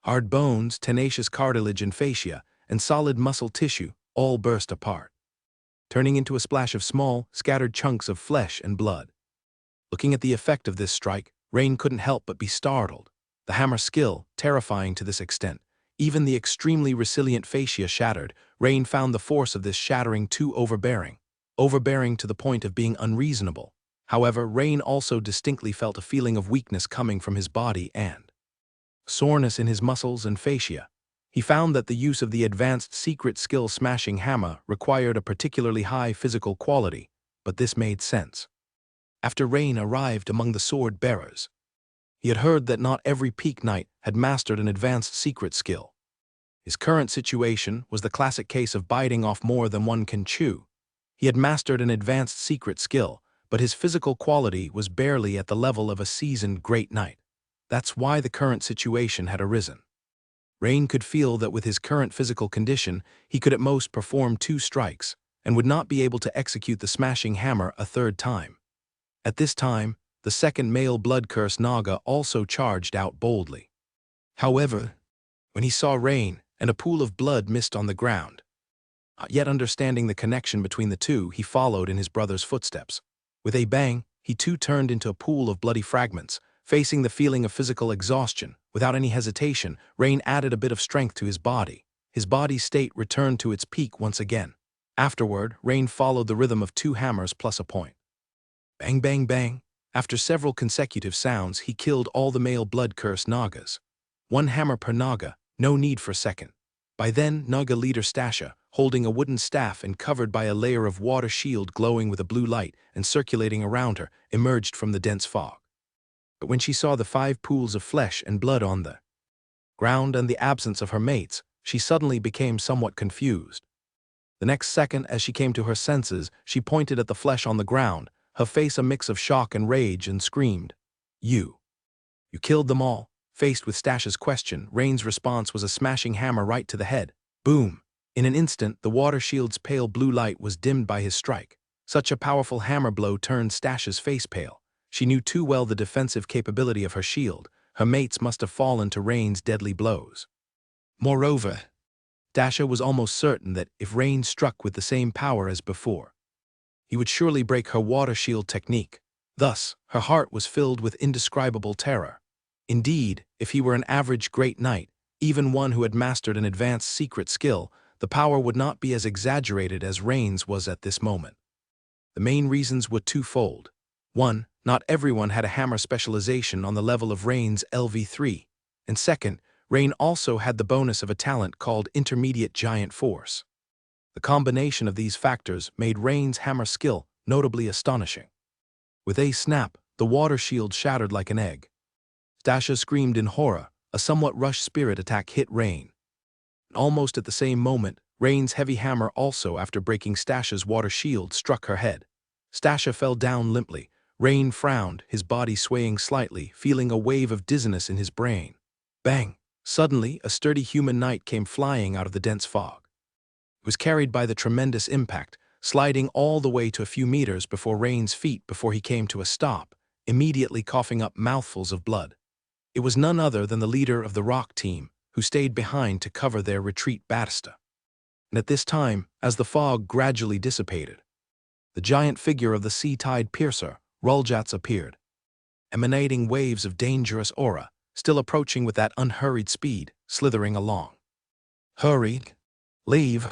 Hard bones, tenacious cartilage and fascia, and solid muscle tissue all burst apart, turning into a splash of small, scattered chunks of flesh and blood. Looking at the effect of this strike, Rain couldn't help but be startled. The hammer skill, terrifying to this extent, even the extremely resilient fascia shattered, Rain found the force of this shattering too overbearing to the point of being unreasonable. However, Rain also distinctly felt a feeling of weakness coming from his body and soreness in his muscles and fascia. He found that the use of the advanced secret skill smashing hammer required a particularly high physical quality, but this made sense. After Rain arrived among the sword bearers, he had heard that not every peak knight had mastered an advanced secret skill. His current situation was the classic case of biting off more than one can chew. He had mastered an advanced secret skill, but his physical quality was barely at the level of a seasoned great knight. That's why the current situation had arisen. Rain could feel that with his current physical condition, he could at most perform 2 strikes, and would not be able to execute the smashing hammer a 3rd time. At this time, the second male blood-cursed Naga also charged out boldly. However, when he saw Rain and a pool of blood mist on the ground, not yet understanding the connection between the two, he followed in his brother's footsteps. With a bang, he too turned into a pool of bloody fragments. Facing the feeling of physical exhaustion, without any hesitation, Rain added a bit of strength to his body. His body's state returned to its peak once again. Afterward, Rain followed the rhythm of 2 hammers plus a point. Bang, bang, bang. After several consecutive sounds, he killed all the male blood-cursed Nagas. 1 hammer per Naga, no need for second. By then, Naga leader Stasha, holding a wooden staff and covered by a layer of water shield glowing with a blue light and circulating around her, emerged from the dense fog. But when she saw the 5 pools of flesh and blood on the ground and the absence of her mates, she suddenly became somewhat confused. The next second, as she came to her senses, she pointed at the flesh on the ground, her face a mix of shock and rage, and screamed, You killed them all?" Faced with Stasha's question, Rain's response was a smashing hammer right to the head. Boom! In an instant, the water shield's pale blue light was dimmed by his strike. Such a powerful hammer blow turned Stasha's face pale. She knew too well the defensive capability of her shield. Her mates must have fallen to Rain's deadly blows. Moreover, Stasha was almost certain that if Rain struck with the same power as before, he would surely break her water shield technique. Thus, her heart was filled with indescribable terror. Indeed, if he were an average great knight, even one who had mastered an advanced secret skill, the power would not be as exaggerated as Rain's was at this moment. The main reasons were twofold. 1. Not everyone had a hammer specialization on the level of Rain's LV3. And second, Rain also had the bonus of a talent called Intermediate Giant Force. The combination of these factors made Rain's hammer skill notably astonishing. With a snap, the water shield shattered like an egg. Stasha screamed in horror. A somewhat rushed spirit attack hit Rain. Almost at the same moment, Rain's heavy hammer also, after breaking Stasha's water shield, struck her head. Stasha fell down limply. Rain frowned, his body swaying slightly, feeling a wave of dizziness in his brain. Bang! Suddenly, a sturdy human knight came flying out of the dense fog. It was carried by the tremendous impact, sliding all the way to a few meters before Rain's feet before he came to a stop, immediately coughing up mouthfuls of blood. It was none other than the leader of the rock team, who stayed behind to cover their retreat, Batista. And at this time, as the fog gradually dissipated, the giant figure of the sea-tide piercer, Ruljats, appeared, emanating waves of dangerous aura, still approaching with that unhurried speed, slithering along. Hurry! Leave!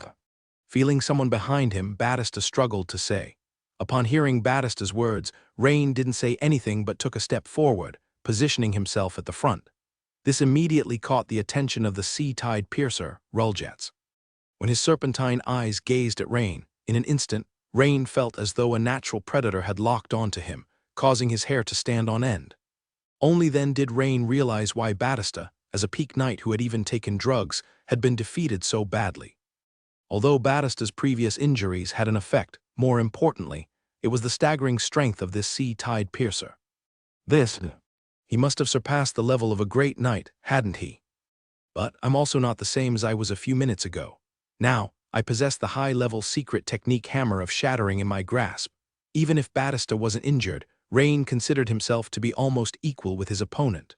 Feeling someone behind him, Batista struggled to say. Upon hearing Batista's words, Rain didn't say anything but took a step forward, positioning himself at the front. This immediately caught the attention of the sea-tide piercer, Ruljats. When his serpentine eyes gazed at Rain, in an instant, Rain felt as though a natural predator had locked onto him, causing his hair to stand on end. Only then did Rain realize why Batista, as a peak knight who had even taken drugs, had been defeated so badly. Although Batista's previous injuries had an effect, more importantly, it was the staggering strength of this sea-tide piercer. He must have surpassed the level of a great knight, hadn't he? But I'm also not the same as I was a few minutes ago. Now, I possess the high-level secret technique hammer of shattering in my grasp. Even if Batista wasn't injured, Rain considered himself to be almost equal with his opponent.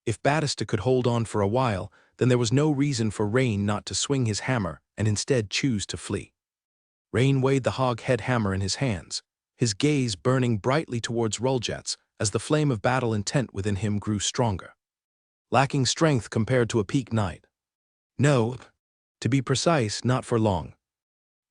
If Batista could hold on for a while, then there was no reason for Rain not to swing his hammer and instead choose to flee. Rain weighed the hog-head hammer in his hands, his gaze burning brightly towards Ruljats as the flame of battle intent within him grew stronger. Lacking strength compared to a peak knight. No, to be precise, not for long.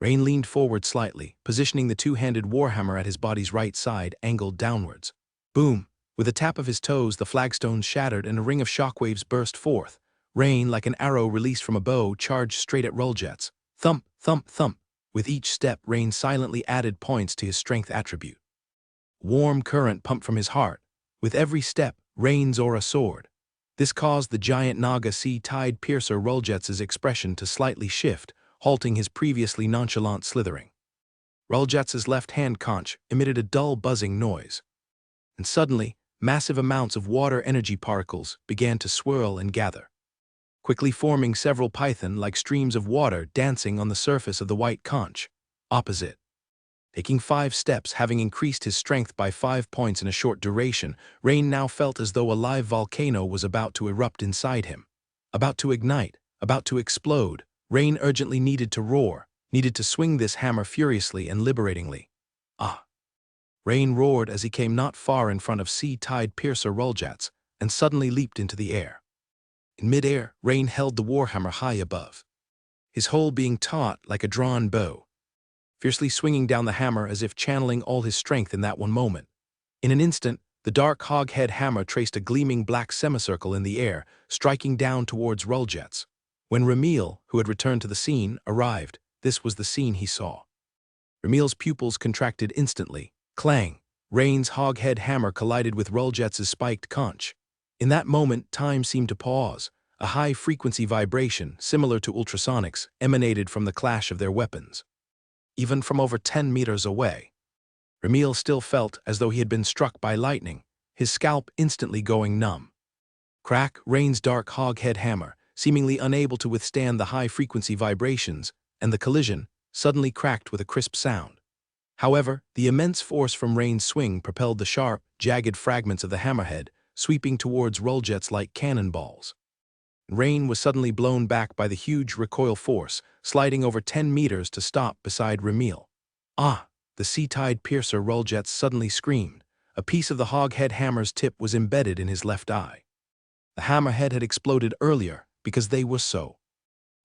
Rain leaned forward slightly, positioning the two-handed warhammer at his body's right side, angled downwards. Boom! With a tap of his toes, the flagstones shattered and a ring of shockwaves burst forth. Rain, like an arrow released from a bow, charged straight at Ruljats. Thump, thump, thump. With each step, Rain silently added points to his strength attribute. Warm current pumped from his heart. With every step, Rain's aura soared. This caused the giant Naga sea-tide piercer Ruljats' expression to slightly shift, halting his previously nonchalant slithering. Ruljats' left-hand conch emitted a dull buzzing noise. And suddenly, massive amounts of water energy particles began to swirl and gather, quickly forming several python-like streams of water dancing on the surface of the white conch. Opposite. Taking 5 steps, having increased his strength by 5 points in a short duration, Rain now felt as though a live volcano was about to erupt inside him. About to ignite, about to explode. Rain urgently needed to roar, needed to swing this hammer furiously and liberatingly. Ah! Rain roared as he came not far in front of sea-tide piercer Ruljats and suddenly leaped into the air. In mid-air, Rain held the warhammer high above, his whole being taut like a drawn bow, fiercely swinging down the hammer as if channeling all his strength in that one moment. In an instant, the dark hog-head hammer traced a gleaming black semicircle in the air, striking down towards Ruljats. When Ramil, who had returned to the scene, arrived, this was the scene he saw. Ramil's pupils contracted instantly. Clang! Rain's hoghead hammer collided with Ruljets's spiked conch. In that moment, time seemed to pause. A high-frequency vibration, similar to ultrasonics, emanated from the clash of their weapons. Even from over 10 meters away, Ramil still felt as though he had been struck by lightning, his scalp instantly going numb. Crack! Rain's dark hoghead hammer, seemingly unable to withstand the high-frequency vibrations, and the collision, suddenly cracked with a crisp sound. However, the immense force from Rain's swing propelled the sharp, jagged fragments of the hammerhead, sweeping towards Ruljets like cannonballs. Rain was suddenly blown back by the huge recoil force, sliding over 10 meters to stop beside Ramil. Ah! The sea-tide piercer Ruljets suddenly screamed. A piece of the hoghead hammer's tip was embedded in his left eye. The hammerhead had exploded earlier because they were so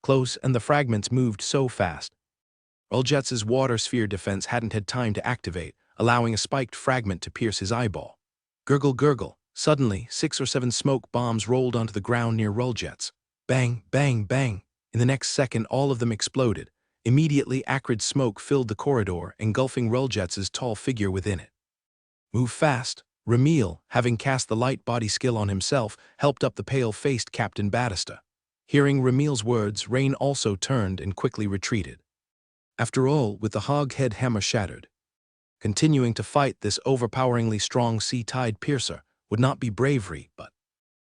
close and the fragments moved so fast. Ruljets's water sphere defense hadn't had time to activate, allowing a spiked fragment to pierce his eyeball. Gurgle, gurgle. Suddenly, 6 or 7 smoke bombs rolled onto the ground near Ruljets. Bang, bang, bang. In the next second, all of them exploded. Immediately, acrid smoke filled the corridor, engulfing Ruljets's tall figure within it. Move fast. Ramil, having cast the light body skill on himself, helped up the pale-faced Captain Batista. Hearing Ramil's words, Rain also turned and quickly retreated. After all, with the hoghead hammer shattered, continuing to fight this overpoweringly strong sea-tide piercer would not be bravery, but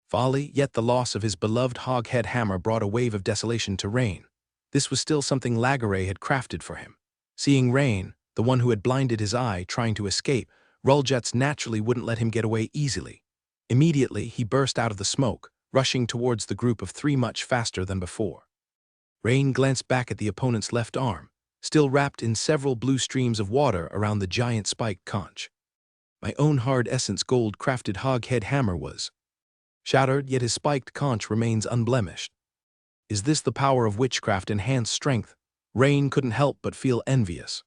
folly. Yet the loss of his beloved hoghead hammer brought a wave of desolation to Rain. This was still something Lagaray had crafted for him. Seeing Rain, the one who had blinded his eye, trying to escape, Ruljets naturally wouldn't let him get away easily. Immediately, he burst out of the smoke, rushing towards the group of 3 much faster than before. Rain glanced back at the opponent's left arm, still wrapped in several blue streams of water around the giant spiked conch. My own hard essence gold-crafted hoghead hammer was shattered, yet his spiked conch remains unblemished. Is this the power of witchcraft-enhanced strength? Rain couldn't help but feel envious.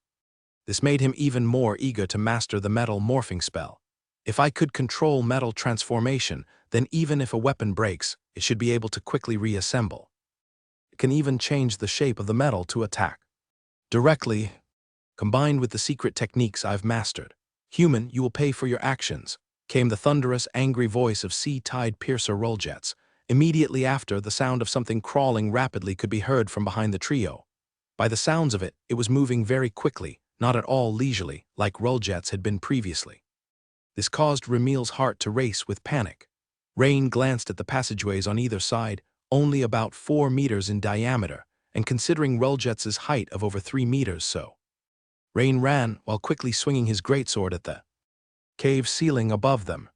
This made him even more eager to master the metal morphing spell. If I could control metal transformation, then even if a weapon breaks, it should be able to quickly reassemble. It can even change the shape of the metal to attack directly, combined with the secret techniques I've mastered. Human, you will pay for your actions, came the thunderous, angry voice of sea-tide piercer Ruljets. Immediately after, the sound of something crawling rapidly could be heard from behind the trio. By the sounds of it, it was moving very quickly, not at all leisurely, like Ruljets had been previously. This caused Ramil's heart to race with panic. Rain glanced at the passageways on either side, only about 4 meters in diameter, and considering Ruljets's height of over 3 meters so. Rain ran while quickly swinging his greatsword at the cave ceiling above them.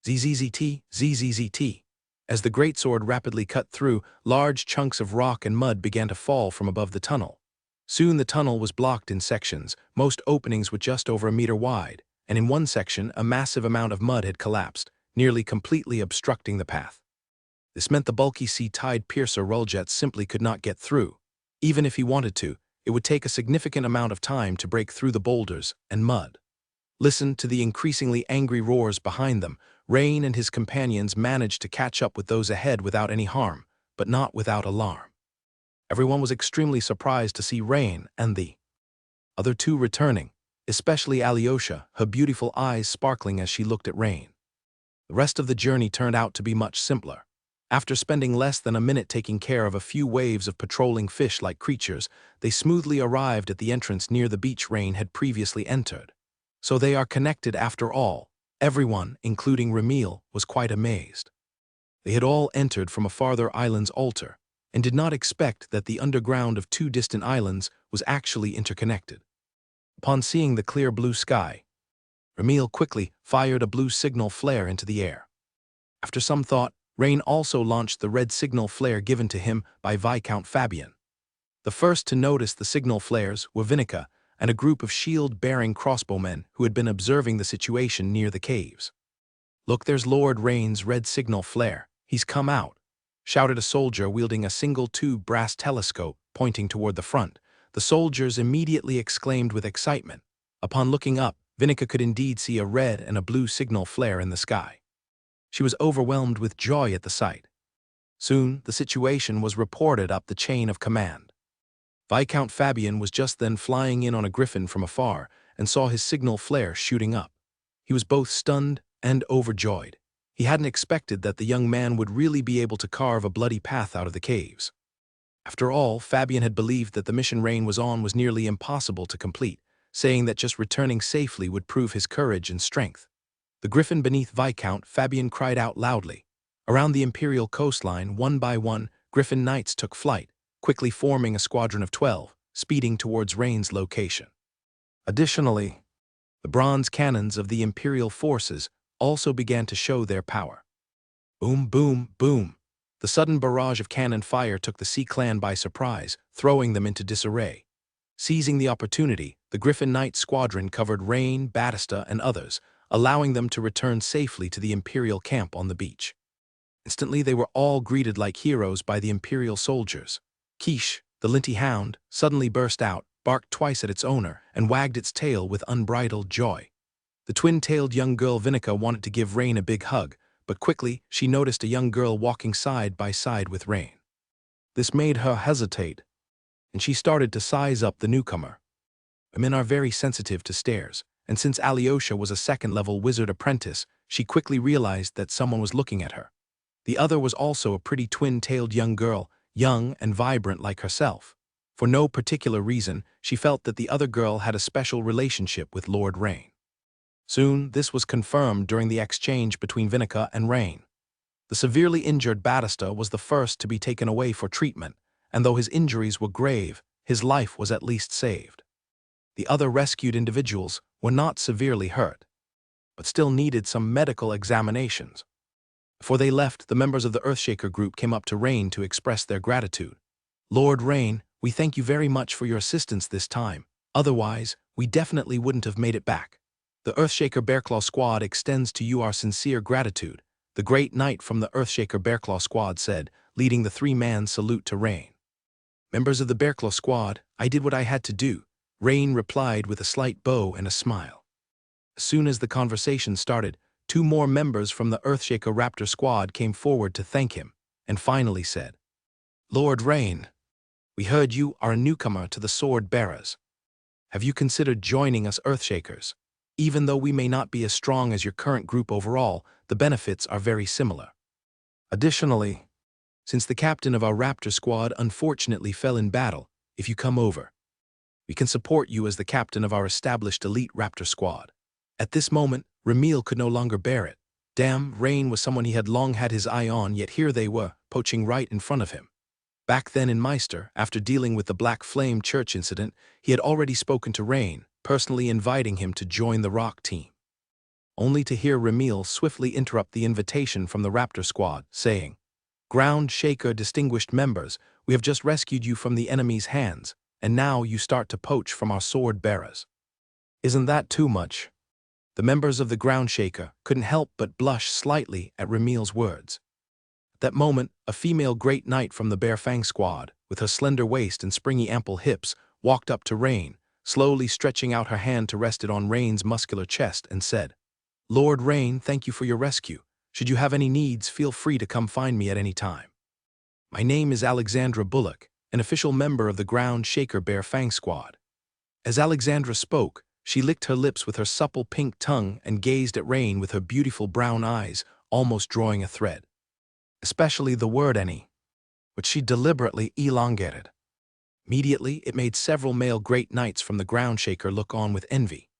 ZZZT, ZZZT. As the greatsword rapidly cut through, large chunks of rock and mud began to fall from above the tunnel. Soon the tunnel was blocked in sections, most openings were just over a meter wide, and in one section a massive amount of mud had collapsed, nearly completely obstructing the path. This meant the bulky sea-tide piercer Ruljets simply could not get through. Even if he wanted to, it would take a significant amount of time to break through the boulders and mud. Listen to the increasingly angry roars behind them. Rain and his companions managed to catch up with those ahead without any harm, but not without alarm. Everyone was extremely surprised to see Rain and the other 2 returning, especially Alyosha, her beautiful eyes sparkling as she looked at Rain. The rest of the journey turned out to be much simpler. After spending less than a minute taking care of a few waves of patrolling fish-like creatures, they smoothly arrived at the entrance near the beach Rain had previously entered. So they are connected after all. Everyone, including Ramil, was quite amazed. They had all entered from a farther island's altar, and did not expect that the underground of 2 distant islands was actually interconnected. Upon seeing the clear blue sky, Ramil quickly fired a blue signal flare into the air. After some thought, Rain also launched the red signal flare given to him by Viscount Fabian. The first to notice the signal flares were Vinica and a group of shield-bearing crossbowmen who had been observing the situation near the caves. "Look, there's Lord Rain's red signal flare. He's come out," shouted a soldier wielding a single-tube brass telescope, pointing toward the front. The soldiers immediately exclaimed with excitement. Upon looking up, Vinica could indeed see a red and a blue signal flare in the sky. She was overwhelmed with joy at the sight. Soon, the situation was reported up the chain of command. Viscount Fabian was just then flying in on a griffin from afar and saw his signal flare shooting up. He was both stunned and overjoyed. He hadn't expected that the young man would really be able to carve a bloody path out of the caves. After all, Fabian had believed that the mission Rain was on was nearly impossible to complete, saying that just returning safely would prove his courage and strength. The griffin beneath Viscount Fabian cried out loudly. Around the imperial coastline, one by one, griffin knights took flight, quickly forming a squadron of 12, speeding towards Rain's location. Additionally, the bronze cannons of the imperial forces also began to show their power. Boom, boom, boom. The sudden barrage of cannon fire took the Sea Clan by surprise, throwing them into disarray. Seizing the opportunity, the Griffin Knight squadron covered Rain, Batista, and others, allowing them to return safely to the Imperial camp on the beach. Instantly, they were all greeted like heroes by the Imperial soldiers. Quiche, the linty hound, suddenly burst out, barked twice at its owner, and wagged its tail with unbridled joy. The twin-tailed young girl Vinica wanted to give Rain a big hug, but quickly she noticed a young girl walking side by side with Rain. This made her hesitate, and she started to size up the newcomer. Women are very sensitive to stares, and since Alyosha was a second-level wizard apprentice, she quickly realized that someone was looking at her. The other was also a pretty twin-tailed young girl, young and vibrant like herself. For no particular reason, she felt that the other girl had a special relationship with Lord Rain. Soon, this was confirmed during the exchange between Vinica and Rain. The severely injured Batista was the first to be taken away for treatment, and though his injuries were grave, his life was at least saved. The other rescued individuals were not severely hurt, but still needed some medical examinations. Before they left, the members of the Earthshaker group came up to Rain to express their gratitude. "Lord Rain, we thank you very much for your assistance this time. Otherwise, we definitely wouldn't have made it back. The Earthshaker Bearclaw Squad extends to you our sincere gratitude," the great knight from the Earthshaker Bearclaw Squad said, leading the three-man salute to Rain. "Members of the Bearclaw Squad, I did what I had to do," Rain replied with a slight bow and a smile. As soon as the conversation started, 2 more members from the Earthshaker Raptor Squad came forward to thank him, and finally said, "Lord Rain, we heard you are a newcomer to the Sword Bearers. Have you considered joining us Earthshakers? Even though we may not be as strong as your current group overall, the benefits are very similar. Additionally, since the captain of our Raptor Squad unfortunately fell in battle, if you come over, we can support you as the captain of our established elite Raptor Squad." At this moment, Ramil could no longer bear it. Damn, Rain was someone he had long had his eye on, yet here they were, poaching right in front of him. Back then in Meister, after dealing with the Black Flame Church incident, he had already spoken to Rain, personally inviting him to join the Rock team. Only to hear Ramil swiftly interrupt the invitation from the Raptor Squad, saying, "Ground Shaker distinguished members, we have just rescued you from the enemy's hands, and now you start to poach from our sword bearers. Isn't that too much?" The members of the Ground Shaker couldn't help but blush slightly at Ramil's words. At that moment, a female Great Knight from the Bear Fang Squad, with her slender waist and springy ample hips, walked up to Rain, slowly stretching out her hand to rest it on Rain's muscular chest, and said, "Lord Rain, thank you for your rescue. Should you have any needs, feel free to come find me at any time. My name is Alexandra Bullock, an official member of the Ground Shaker Bear Fang Squad." As Alexandra spoke, she licked her lips with her supple pink tongue and gazed at Rain with her beautiful brown eyes, almost drawing a thread. Especially the word any, which she deliberately elongated. Immediately, it made several male Great Knights from the Ground Shaker look on with envy.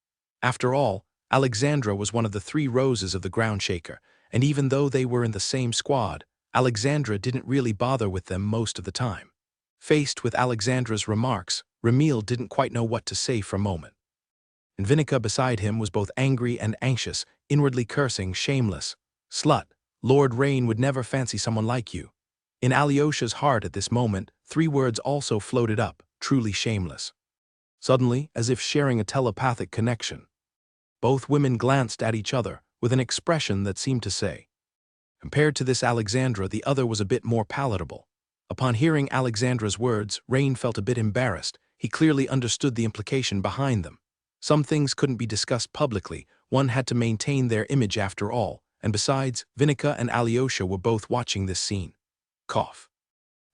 After all, Alexandra was one of the 3 roses of the Ground Shaker, and even though they were in the same squad, Alexandra didn't really bother with them most of the time. Faced with Alexandra's remarks, Ramil didn't quite know what to say for a moment. And Vinica beside him was both angry and anxious, inwardly cursing, "Shameless slut, Lord Rain would never fancy someone like you." In Alyosha's heart at this moment, 3 words also floated up, "truly shameless." Suddenly, as if sharing a telepathic connection, both women glanced at each other with an expression that seemed to say, compared to this Alexandra, the other was a bit more palatable. Upon hearing Alexandra's words, Rain felt a bit embarrassed. He clearly understood the implication behind them. Some things couldn't be discussed publicly, one had to maintain their image after all, and besides, Vinica and Alyosha were both watching this scene. Cough.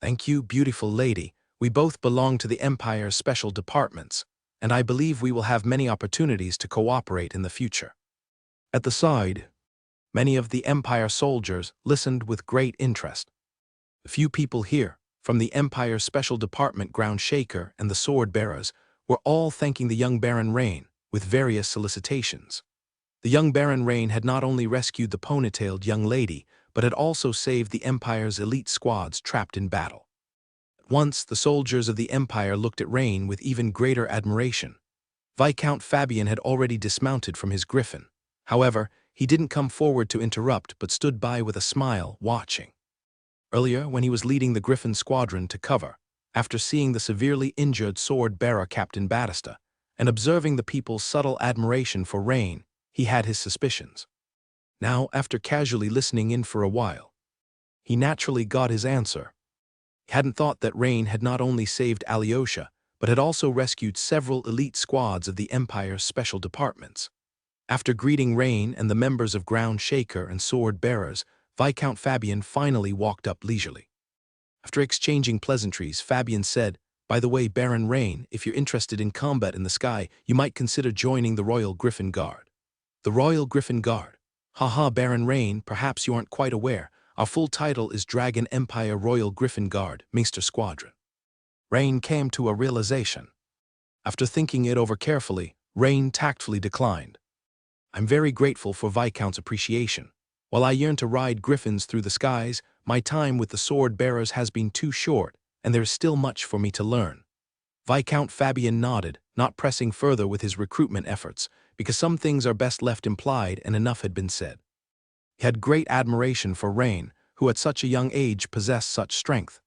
Thank you, beautiful lady. We both belong to the Empire's special departments, and I believe we will have many opportunities to cooperate in the future. At the side, many of the Empire soldiers listened with great interest. The few people here, from the Empire's special department ground shaker and the sword bearers, were all thanking the young Baron Rain with various solicitations. The young Baron Rain had not only rescued the ponytailed young lady, but had also saved the Empire's elite squads trapped in battle. At once, the soldiers of the Empire looked at Rain with even greater admiration. Viscount Fabian had already dismounted from his griffin. However, he didn't come forward to interrupt but stood by with a smile, watching. Earlier, when he was leading the Griffin squadron to cover, after seeing the severely injured sword-bearer Captain Battista, and observing the people's subtle admiration for Rain, he had his suspicions. Now, after casually listening in for a while, he naturally got his answer. He hadn't thought that Rain had not only saved Alyosha, but had also rescued several elite squads of the Empire's special departments. After greeting Rain and the members of Ground Shaker and Sword Bearers, Viscount Fabian finally walked up leisurely. After exchanging pleasantries, Fabian said, "By the way, Baron Rain, if you're interested in combat in the sky, you might consider joining the Royal Griffin Guard." The Royal Griffin Guard. Haha, Baron Rain, perhaps you aren't quite aware. Our full title is Dragon Empire Royal Griffin Guard, Minster Squadron. Rain came to a realization. After thinking it over carefully, Rain tactfully declined. "I'm very grateful for Viscount's appreciation. While I yearn to ride griffins through the skies, my time with the sword bearers has been too short, and there is still much for me to learn." Viscount Fabian nodded, not pressing further with his recruitment efforts, because some things are best left implied and enough had been said. He had great admiration for Rain, who at such a young age possessed such strength.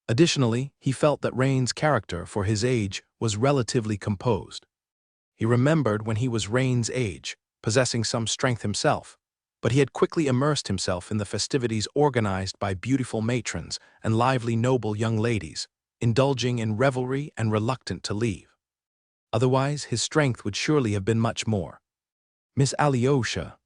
Additionally, he felt that Rain's character for his age was relatively composed. He remembered when he was Rain's age, possessing some strength himself, but he had quickly immersed himself in the festivities organized by beautiful matrons and lively noble young ladies, indulging in revelry and reluctant to leave. Otherwise, his strength would surely have been much more. Miss Alyosha.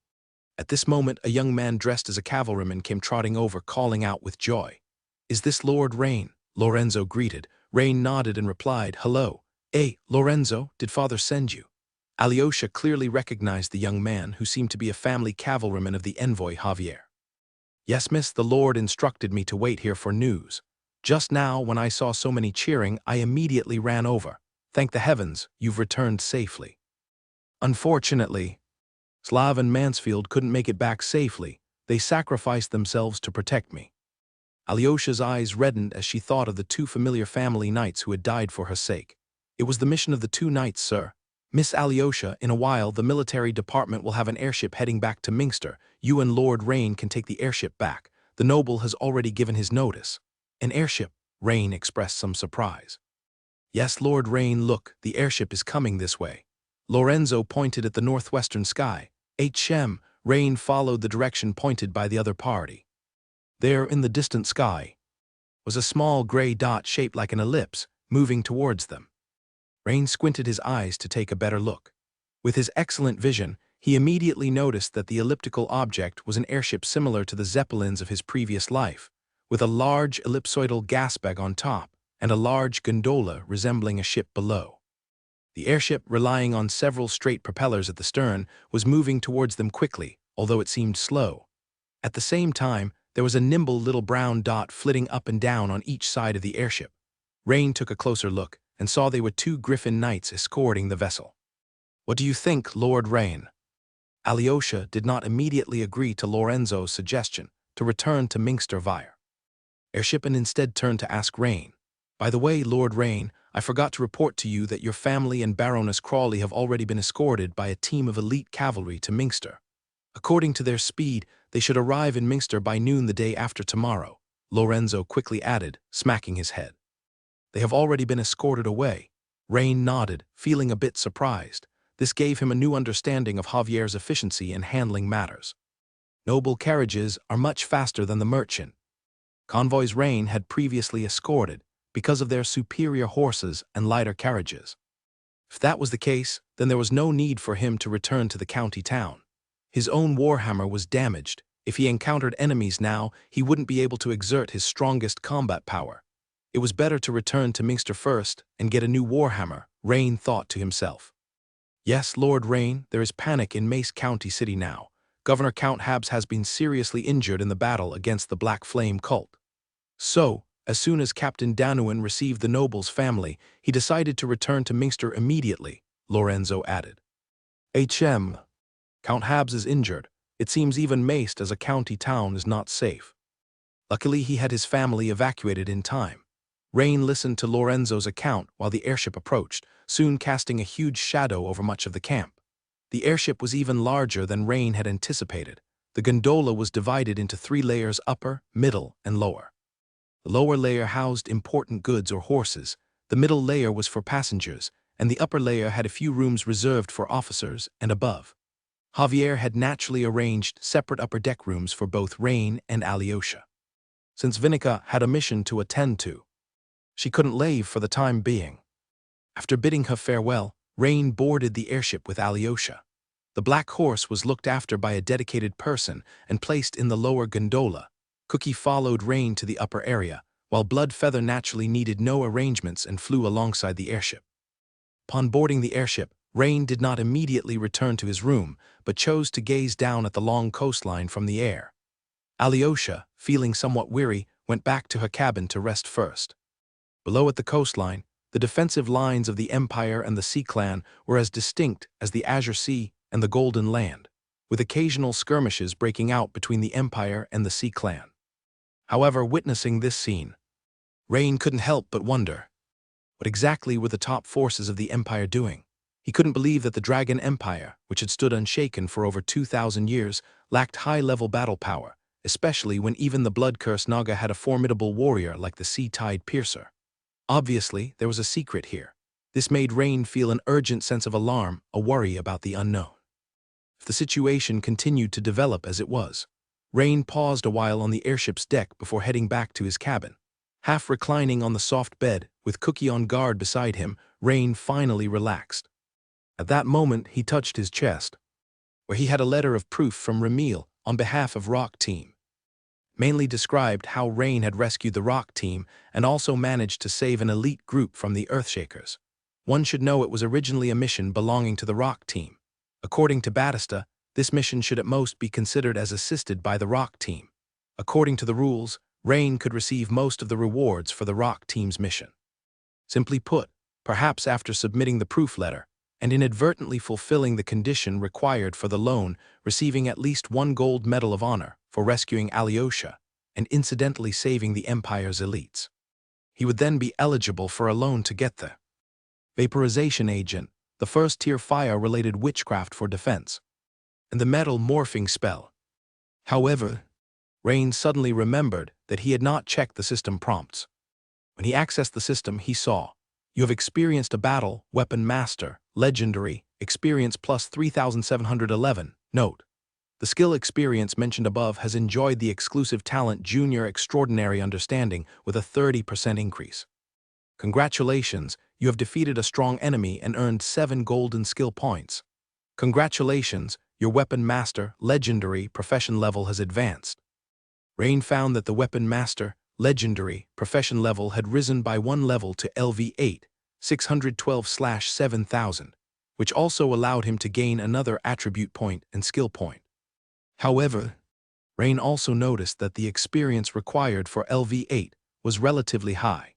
At this moment, a young man dressed as a cavalryman came trotting over, calling out with joy. "Is this Lord Rain?" Lorenzo greeted. Rain nodded and replied, "Hello. Lorenzo, did father send you?" Alyosha clearly recognized the young man, who seemed to be a family cavalryman of the envoy Javier. "Yes, miss, the Lord instructed me to wait here for news. Just now, when I saw so many cheering, I immediately ran over. Thank the heavens, you've returned safely." "Unfortunately, Slav and Mansfield couldn't make it back safely. They sacrificed themselves to protect me." Alyosha's eyes reddened as she thought of the two familiar family knights who had died for her sake. "It was the mission of the two knights, sir. Miss Alyosha, in a while the military department will have an airship heading back to Minster. You and Lord Rain can take the airship back. The noble has already given his notice." "An airship?" Rain expressed some surprise. "Yes, Lord Rain, look, the airship is coming this way." Lorenzo pointed at the northwestern sky. Rain followed the direction pointed by the other party. There, in the distant sky, was a small gray dot shaped like an ellipse, moving towards them. Rain squinted his eyes to take a better look. With his excellent vision, he immediately noticed that the elliptical object was an airship similar to the Zeppelins of his previous life, with a large ellipsoidal gas bag on top and a large gondola resembling a ship below. The airship, relying on several straight propellers at the stern, was moving towards them quickly, although it seemed slow. At the same time, there was a nimble little brown dot flitting up and down on each side of the airship. Rain took a closer look and saw they were two Griffin knights escorting the vessel. "What do you think, Lord Rain?" Alyosha did not immediately agree to Lorenzo's suggestion to return to Minster via airship and instead turned to ask Rain, "By the way, Lord Rain, I forgot to report to you that your family and Baroness Crawley have already been escorted by a team of elite cavalry to Minster. According to their speed, they should arrive in Minster by noon the day after tomorrow," Lorenzo quickly added, smacking his head. "They have already been escorted away." Rain nodded, feeling a bit surprised. This gave him a new understanding of Javier's efficiency in handling matters. Noble carriages are much faster than the merchant convoys Rain had previously escorted because of their superior horses and lighter carriages. If that was the case, then there was no need for him to return to the county town. His own warhammer was damaged, If he encountered enemies now, he wouldn't be able to exert his strongest combat power. It was better to return to Minster first and get a new warhammer, Rain thought to himself. Yes, Lord Rain, there is panic in Mace County City now. Governor Count Habs has been seriously injured in the battle against the Black Flame cult. So, as soon as Captain Danuin received the noble's family, he decided to return to Minster immediately, Lorenzo added. HM. Count Habs is injured. It seems even Maced as a county town is not safe. Luckily, he had his family evacuated in time. Rain listened to Lorenzo's account while the airship approached, soon casting a huge shadow over much of the camp. The airship was even larger than Rain had anticipated. The gondola was divided into 3 layers: upper, middle, and lower. The lower layer housed important goods or horses, the middle layer was for passengers, and the upper layer had a few rooms reserved for officers and above. Javier had naturally arranged separate upper deck rooms for both Rain and Alyosha. Since Vinica had a mission to attend to, she couldn't leave for the time being. After bidding her farewell, Rain boarded the airship with Alyosha. The black horse was looked after by a dedicated person and placed in the lower gondola. Cookie followed Rain to the upper area, while Bloodfeather naturally needed no arrangements and flew alongside the airship. Upon boarding the airship, Rain did not immediately return to his room, but chose to gaze down at the long coastline from the air. Alyosha, feeling somewhat weary, went back to her cabin to rest first. Below at the coastline, the defensive lines of the Empire and the Sea Clan were as distinct as the Azure Sea and the Golden Land, with occasional skirmishes breaking out between the Empire and the Sea Clan. However, witnessing this scene, Rain couldn't help but wonder, what exactly were the top forces of the Empire doing? He couldn't believe that the Dragon Empire, which had stood unshaken for over 2,000 years, lacked high-level battle power, especially when even the blood-cursed Naga had a formidable warrior like the Sea Tide Piercer. Obviously, there was a secret here. This made Rain feel an urgent sense of alarm, a worry about the unknown. If the situation continued to develop as it was, Rain paused a while on the airship's deck before heading back to his cabin. Half reclining on the soft bed, with Cookie on guard beside him, Rain finally relaxed. At that moment, he touched his chest, where he had a letter of proof from Ramil on behalf of Rock Team. Mainly described how Rain had rescued the Rock Team and also managed to save an elite group from the Earthshakers. One should know it was originally a mission belonging to the Rock Team. According to Batista, this mission should at most be considered as assisted by the Rock Team. According to the rules, Rain could receive most of the rewards for the Rock Team's mission. Simply put, perhaps after submitting the proof letter, and inadvertently fulfilling the condition required for the loan, receiving at least 1 gold medal of honor for rescuing Alyosha and incidentally saving the Empire's elites. He would then be eligible for a loan to get the Vaporization Agent, the first-tier fire-related witchcraft for defense, and the metal morphing spell. However, Rain suddenly remembered that he had not checked the system prompts. When he accessed the system, he saw, "You have experienced a battle, Weapon Master, Legendary, experience plus 3,711. Note: the skill experience mentioned above has enjoyed the exclusive talent Junior Extraordinary Understanding with a 30% increase. Congratulations, you have defeated a strong enemy and earned 7 golden skill points. Congratulations, your Weapon Master, Legendary, profession level has advanced." Rain found that the Weapon Master, Legendary, profession level had risen by 1 level to LV8, 612/7000, which also allowed him to gain another attribute point and skill point. However, Rain also noticed that the experience required for LV8 was relatively high,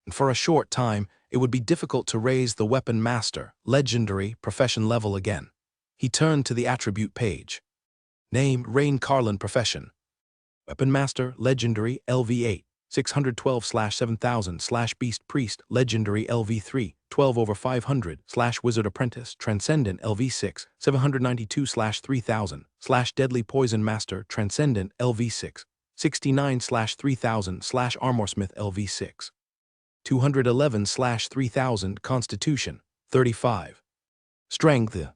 and for a short time it would be difficult to raise the Weapon Master, Legendary, profession level again. He turned to the attribute page. Name: Rain Carlin, profession Weapon Master, Legendary, LV8, 612/7000/Beast Priest, Legendary, LV3, 12/500/Wizard Apprentice, Transcendent, LV6, 792/3000/Deadly Poison Master, Transcendent, LV6, 69/3000/Armorsmith, LV6, 211/3000, Constitution, 35. Strength,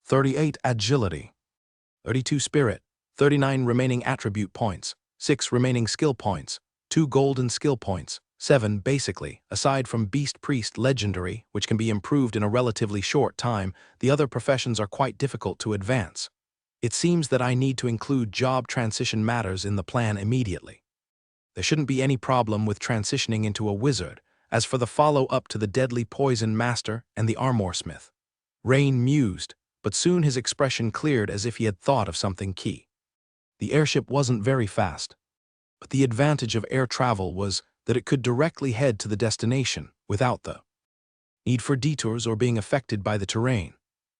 38 Agility, 32 Spirit, 39 remaining attribute points, 6 remaining skill points, 2 golden skill points, 7 basically. Aside from Beast Priest Legendary, which can be improved in a relatively short time, the other professions are quite difficult to advance. It seems that I need to include job transition matters in the plan immediately. There shouldn't be any problem with transitioning into a wizard, as for the follow-up to the deadly poison master and the armor smith. Rain mused, but soon his expression cleared as if he had thought of something key. The airship wasn't very fast, but the advantage of air travel was that it could directly head to the destination without the need for detours or being affected by the terrain.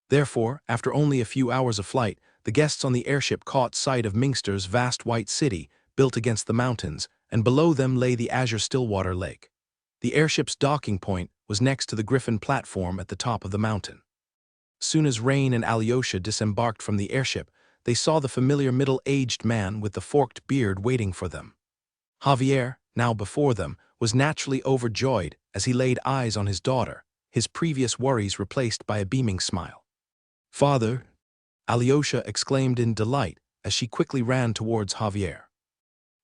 Therefore, after only a few hours of flight, the guests on the airship caught sight of Mingster's vast white city built against the mountains, and below them lay the azure Stillwater Lake. The airship's docking point was next to the Griffin platform at the top of the mountain. Soon as Rain and Alyosha disembarked from the airship, they saw the familiar middle-aged man with the forked beard waiting for them. Javier, now before them, was naturally overjoyed as he laid eyes on his daughter, his previous worries replaced by a beaming smile. "Father," Alyosha exclaimed in delight as she quickly ran towards Javier.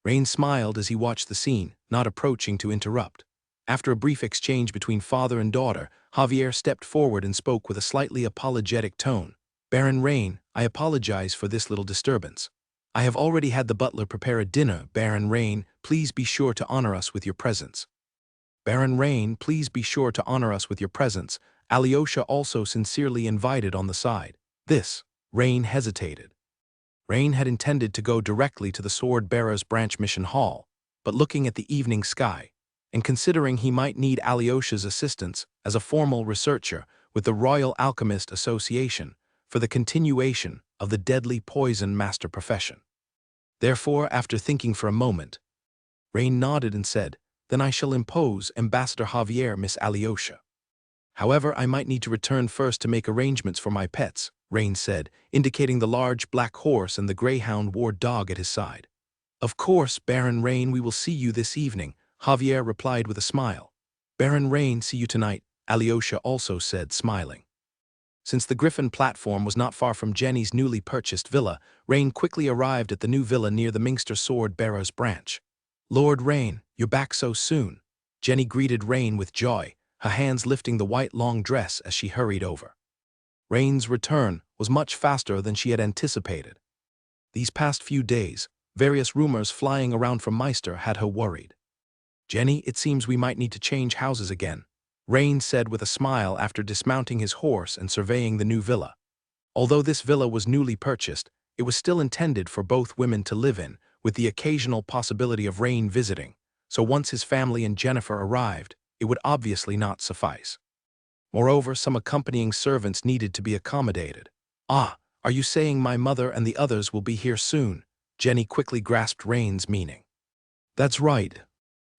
Rain smiled as he watched the scene, not approaching to interrupt. After a brief exchange between father and daughter, Javier stepped forward and spoke with a slightly apologetic tone. "Baron Rain, I apologize for this little disturbance. I have already had the butler prepare a dinner. Baron Rain, please be sure to honor us with your presence." "Baron Rain, please be sure to honor us with your presence," Alyosha also sincerely invited on the side. Rain hesitated. Rain had intended to go directly to the Sword-Bearer's Branch Mission Hall, but looking at the evening sky, and considering he might need Alyosha's assistance as a formal researcher with the Royal Alchemist Association for the continuation of the deadly poison master profession. Therefore, after thinking for a moment, Rain nodded and said, "Then I shall impose Ambassador Javier, Miss Alyosha. However, I might need to return first to make arrangements for my pets," Rain said, indicating the large black horse and the greyhound war dog at his side. "Of course, Baron Rain, we will see you this evening," Javier replied with a smile. "Baron Rain, see you tonight," Alyosha also said, smiling. Since the Griffin platform was not far from Jenny's newly purchased villa, Rain quickly arrived at the new villa near the Mingster Sword-Bearer's branch. "Lord Rain, you're back so soon," Jenny greeted Rain with joy, her hands lifting the white long dress as she hurried over. Rain's return was much faster than she had anticipated. These past few days, various rumors flying around from Meister had her worried. "Jenny, it seems we might need to change houses again," Rain said with a smile after dismounting his horse and surveying the new villa. Although this villa was newly purchased, it was still intended for both women to live in, with the occasional possibility of Rain visiting, so once his family and Jennifer arrived, it would obviously not suffice. Moreover, some accompanying servants needed to be accommodated. "Ah, are you saying my mother and the others will be here soon?" Jenny quickly grasped Rain's meaning. "That's right.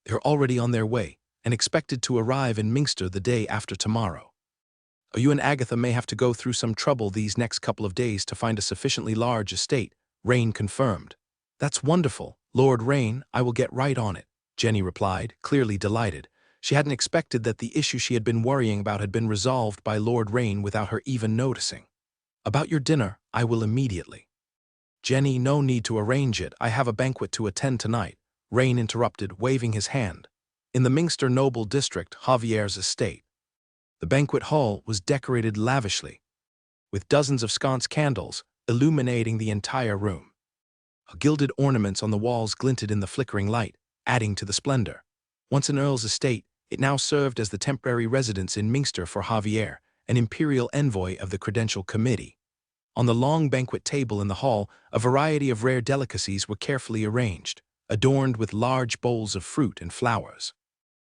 They're already on their way, and expected to arrive in Mingster the day after tomorrow. You and Agatha may have to go through some trouble these next couple of days to find a sufficiently large estate," Rain confirmed. "That's wonderful, Lord Rain, I will get right on it," Jenny replied, clearly delighted. She hadn't expected that the issue she had been worrying about had been resolved by Lord Rain without her even noticing. "About your dinner, I will immediately." "Jenny, no need to arrange it. I have a banquet to attend tonight," Rain interrupted, waving his hand. In the Mingster Noble District, Javier's estate. The banquet hall was decorated lavishly, with dozens of sconce candles illuminating the entire room. Gilded ornaments on the walls glinted in the flickering light, adding to the splendor. Once an earl's estate, it now served as the temporary residence in Mingster for Javier, an imperial envoy of the Credential Committee. On the long banquet table in the hall, a variety of rare delicacies were carefully arranged, adorned with large bowls of fruit and flowers.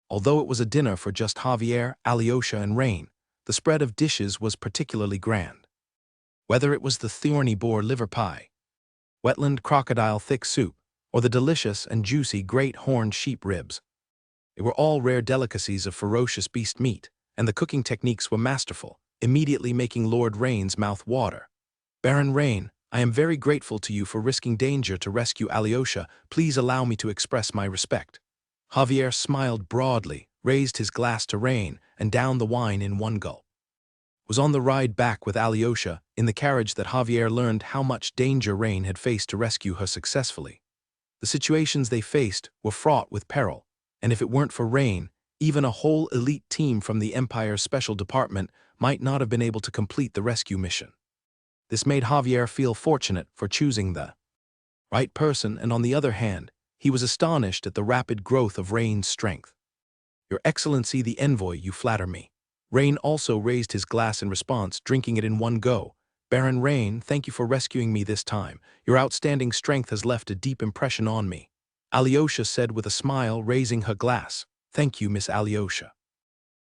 Although it was a dinner for just Javier, Alyosha, and Rain, the spread of dishes was particularly grand. Whether it was the thorny boar liver pie, wetland crocodile thick soup, or the delicious and juicy great horned sheep ribs, they were all rare delicacies of ferocious beast meat, and the cooking techniques were masterful, immediately making Lord Rain's mouth water. "Baron Rain, I am very grateful to you for risking danger to rescue Alyosha. Please allow me to express my respect." Javier smiled broadly, raised his glass to Rain, and downed the wine in one gulp. It was on the ride back with Alyosha, in the carriage, that Javier learned how much danger Rain had faced to rescue her successfully. The situations they faced were fraught with peril, and if it weren't for Rain, even a whole elite team from the Empire's Special Department might not have been able to complete the rescue mission. This made Javier feel fortunate for choosing the right person, and on the other hand, he was astonished at the rapid growth of Rain's strength. Your Excellency the Envoy, you flatter me. Rain also raised his glass in response, drinking it in one go. Baron Rain, thank you for rescuing me this time. Your outstanding strength has left a deep impression on me. Alyosha said with a smile, raising her glass. Thank you, Miss Alyosha.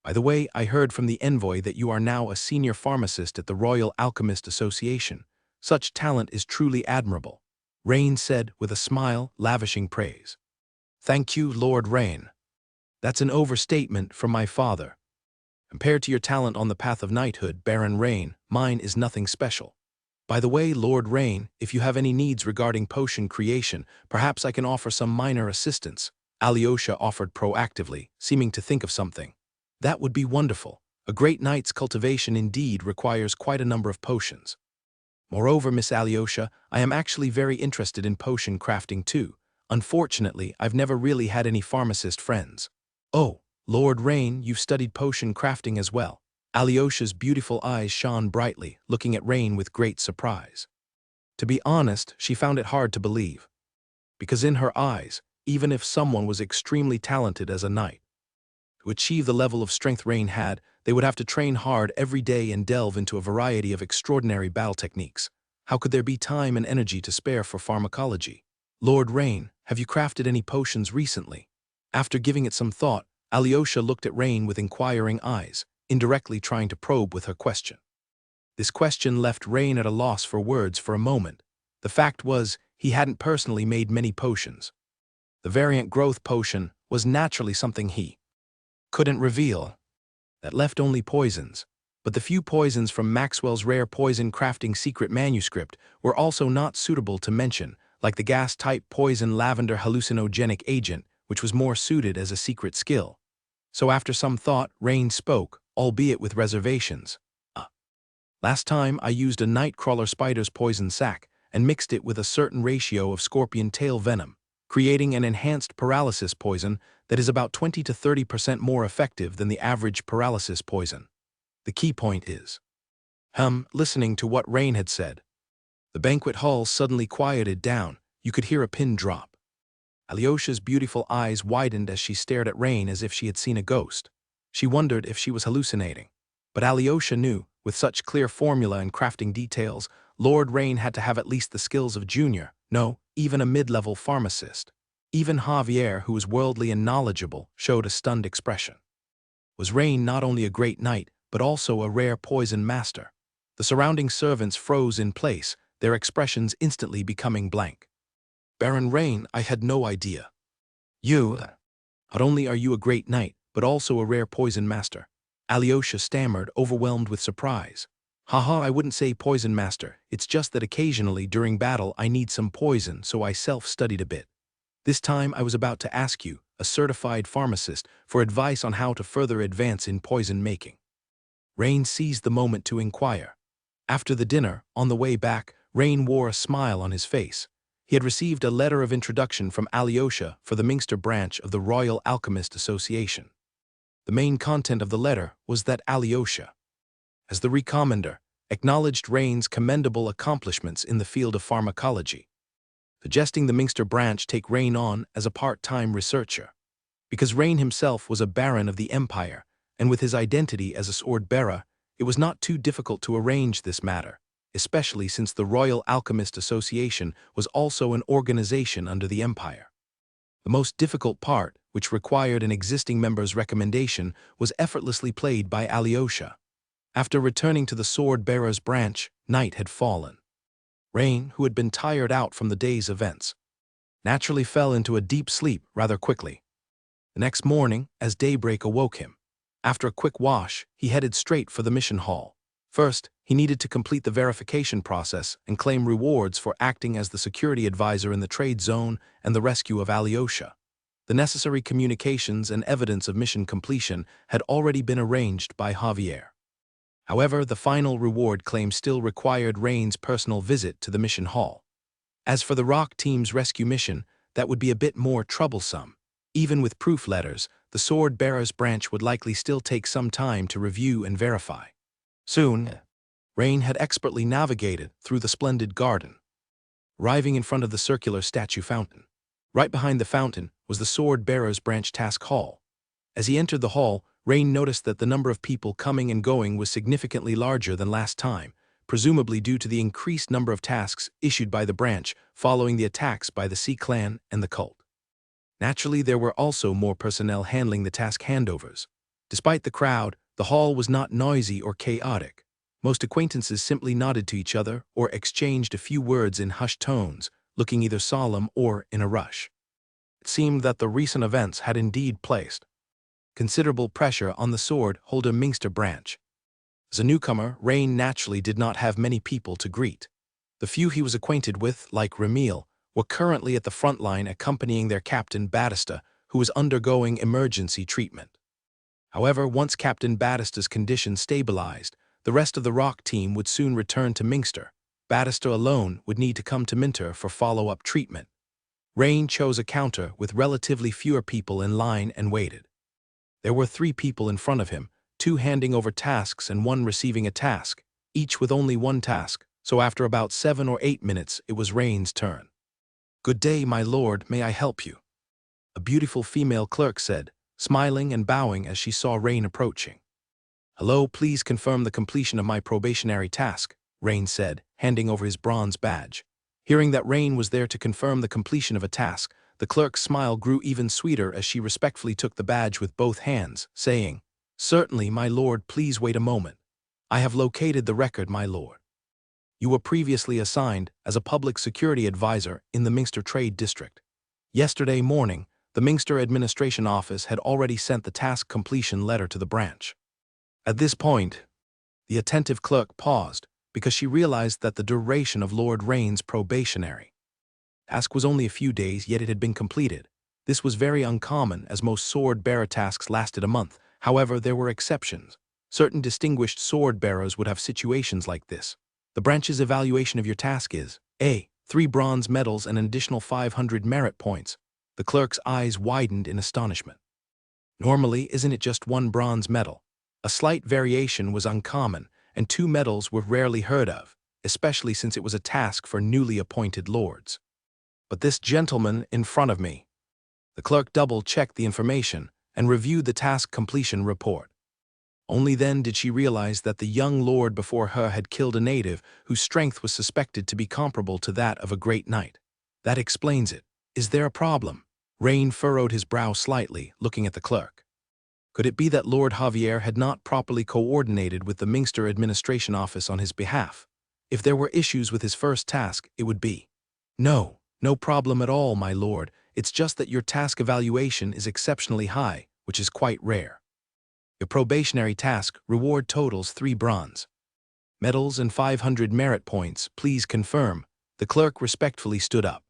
By the way, I heard from the envoy that you are now a senior pharmacist at the Royal Alchemist Association. Such talent is truly admirable. Rain said with a smile, lavishing praise. Thank you, Lord Rain. That's an overstatement from my father. Compared to your talent on the path of knighthood, Baron Rain, mine is nothing special. By the way, Lord Rain, if you have any needs regarding potion creation, perhaps I can offer some minor assistance. Alyosha offered proactively, seeming to think of something. That would be wonderful. A great knight's cultivation indeed requires quite a number of potions. Moreover, Miss Alyosha, I am actually very interested in potion crafting too. Unfortunately, I've never really had any pharmacist friends. Oh, Lord Rain, you've studied potion crafting as well. Alyosha's beautiful eyes shone brightly, looking at Rain with great surprise. To be honest, she found it hard to believe. Because in her eyes, even if someone was extremely talented as a knight, to achieve the level of strength Rain had, they would have to train hard every day and delve into a variety of extraordinary battle techniques. How could there be time and energy to spare for pharmacology? Lord Rain, have you crafted any potions recently? After giving it some thought, Alyosha looked at Rain with inquiring eyes, indirectly trying to probe with her question. This question left Rain at a loss for words for a moment. The fact was, he hadn't personally made many potions. The variant growth potion was naturally something he couldn't reveal. That left only poisons. But the few poisons from Maxwell's rare poison crafting secret manuscript were also not suitable to mention, like the gas-type poison lavender hallucinogenic agent, which was more suited as a secret skill. So after some thought, Rain spoke, albeit with reservations. Last time I used a nightcrawler spider's poison sac and mixed it with a certain ratio of scorpion tail venom, creating an enhanced paralysis poison that is about 20 to 30% more effective than the average paralysis poison. The key point is, listening to what Rain had said. The banquet hall suddenly quieted down. You could hear a pin drop. Alyosha's beautiful eyes widened as she stared at Rain as if she had seen a ghost. She wondered if she was hallucinating. But Alyosha knew, with such clear formula and crafting details, Lord Rain had to have at least the skills of junior, no, even a mid-level pharmacist. Even Javier, who was worldly and knowledgeable, showed a stunned expression. Was Rain not only a great knight, but also a rare poison master? The surrounding servants froze in place, their expressions instantly becoming blank. Baron Rain, I had no idea. You, not only are you a great knight, but also a rare poison master. Alyosha stammered, overwhelmed with surprise. Haha, I wouldn't say poison master, it's just that occasionally during battle I need some poison, so I self-studied a bit. This time I was about to ask you, a certified pharmacist, for advice on how to further advance in poison making. Rain seized the moment to inquire. After the dinner, on the way back, Rain wore a smile on his face. He had received a letter of introduction from Alyosha for the Minster branch of the Royal Alchemist Association. The main content of the letter was that Alyosha, as the recommender, acknowledged Rain's commendable accomplishments in the field of pharmacology, suggesting the Minster branch take Rain on as a part-time researcher. Because Rain himself was a baron of the Empire, and with his identity as a sword-bearer, it was not too difficult to arrange this matter, especially since the Royal Alchemist Association was also an organization under the Empire. The most difficult part, which required an existing member's recommendation, was effortlessly played by Alyosha. After returning to the sword-bearer's branch, night had fallen. Rain, who had been tired out from the day's events, naturally fell into a deep sleep rather quickly. The next morning, as daybreak awoke him, after a quick wash, he headed straight for the mission hall. First, he needed to complete the verification process and claim rewards for acting as the security advisor in the trade zone and the rescue of Alyosha. The necessary communications and evidence of mission completion had already been arranged by Javier. However, the final reward claim still required Rain's personal visit to the mission hall. As for the Rock Team's rescue mission, that would be a bit more troublesome. Even with proof letters, the sword-bearer's branch would likely still take some time to review and verify. Soon, Rain had expertly navigated through the splendid garden, arriving in front of the circular statue fountain. Right behind the fountain was the Sword Bearer's Branch Task Hall. As he entered the hall, Rain noticed that the number of people coming and going was significantly larger than last time, presumably due to the increased number of tasks issued by the branch following the attacks by the Sea Clan and the cult. Naturally, there were also more personnel handling the task handovers. Despite the crowd, the hall was not noisy or chaotic. Most acquaintances simply nodded to each other or exchanged a few words in hushed tones, looking either solemn or in a rush. It seemed that the recent events had indeed placed considerable pressure on the sword-holder Mingster branch. As a newcomer, Rain naturally did not have many people to greet. The few he was acquainted with, like Ramil, were currently at the front line accompanying their captain Batista, who was undergoing emergency treatment. However, once Captain Batista's condition stabilized, the rest of the Rock team would soon return to Mingster. Batista alone would need to come to Minter for follow-up treatment. Rain chose a counter with relatively fewer people in line and waited. There were 3 people in front of him, 2 handing over tasks and 1 receiving a task, each with only 1 task, so after about 7 or 8 minutes it was Rain's turn. "Good day, my lord, may I help you?" a beautiful female clerk said, smiling and bowing as she saw Rain approaching. "Hello, please confirm the completion of my probationary task," Rain said, handing over his bronze badge. Hearing that Rain was there to confirm the completion of a task, the clerk's smile grew even sweeter as she respectfully took the badge with both hands, saying, "Certainly, my lord, please wait a moment. I have located the record, my lord. You were previously assigned as a public security advisor in the Mingster Trade District. Yesterday morning, the Mingster Administration Office had already sent the task completion letter to the branch." At this point, the attentive clerk paused because she realized that the duration of Lord Rain's probationary task was only a few days, yet it had been completed. This was very uncommon, as most sword-bearer tasks lasted a month. However, there were exceptions. Certain distinguished sword-bearers would have situations like this. The branch's evaluation of your task is A. 3 bronze medals and an additional 500 merit points. The clerk's eyes widened in astonishment. Normally, isn't it just 1 bronze medal? A slight variation was uncommon, and 2 medals were rarely heard of, especially since it was a task for newly appointed lords. But this gentleman in front of me. The clerk double-checked the information and reviewed the task completion report. Only then did she realize that the young lord before her had killed a native whose strength was suspected to be comparable to that of a great knight. That explains it. Is there a problem? Rain furrowed his brow slightly, looking at the clerk. Could it be that Lord Javier had not properly coordinated with the Mingster Administration Office on his behalf? If there were issues with his first task, it would be, "No, no problem at all, my lord. It's just that your task evaluation is exceptionally high, which is quite rare. Your probationary task reward totals 3 bronze medals and 500 merit points. Please confirm." The clerk respectfully stood up,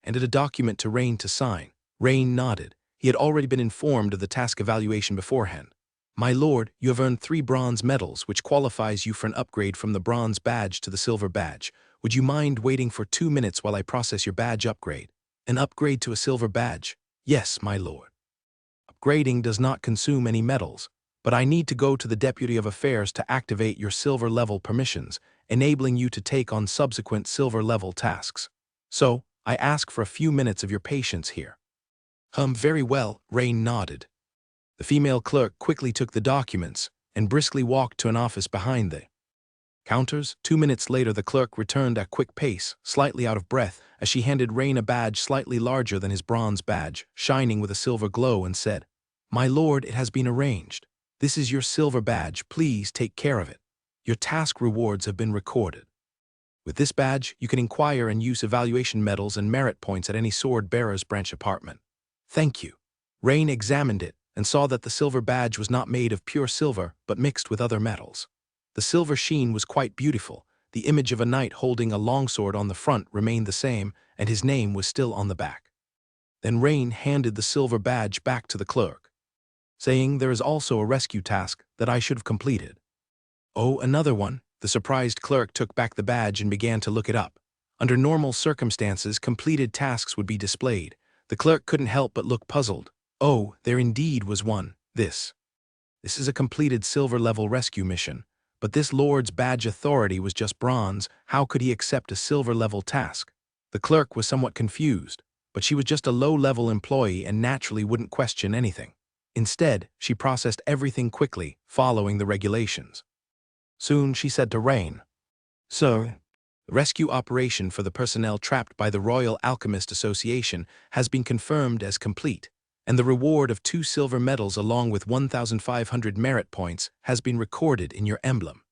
handed a document to Rain to sign. Rain nodded. He had already been informed of the task evaluation beforehand. "My lord, you have earned 3 bronze medals, which qualifies you for an upgrade from the bronze badge to the silver badge. Would you mind waiting for 2 minutes while I process your badge upgrade?" "An upgrade to a silver badge?" "Yes, my lord. Upgrading does not consume any medals, but I need to go to the Deputy of Affairs to activate your silver-level permissions, enabling you to take on subsequent silver-level tasks. So, I ask for a few minutes of your patience here." Very well," Rain nodded. The female clerk quickly took the documents and briskly walked to an office behind the counters. 2 minutes later, the clerk returned at quick pace, slightly out of breath, as she handed Rain a badge slightly larger than his bronze badge, shining with a silver glow, and said, "My lord, it has been arranged. This is your silver badge. Please take care of it. Your task rewards have been recorded. With this badge, you can inquire and use evaluation medals and merit points at any sword-bearer's branch apartment." "Thank you." Rain examined it and saw that the silver badge was not made of pure silver but mixed with other metals. The silver sheen was quite beautiful. The image of a knight holding a longsword on the front remained the same, and his name was still on the back. Then Rain handed the silver badge back to the clerk, saying, "There is also a rescue task that I should have completed." "Oh, another one?" The surprised clerk took back the badge and began to look it up. Under normal circumstances, completed tasks would be displayed. The clerk couldn't help but look puzzled. "Oh, there indeed was one. This is a completed silver-level rescue mission. But this lord's badge authority was just bronze. How could he accept a silver-level task? The clerk was somewhat confused, but she was just a low-level employee and naturally wouldn't question anything. Instead, she processed everything quickly, following the regulations. Soon she said to Rain, "Sir, the rescue operation for the personnel trapped by the Royal Alchemist Association has been confirmed as complete, and the reward of 2 silver medals along with 1,500 merit points has been recorded in your emblem."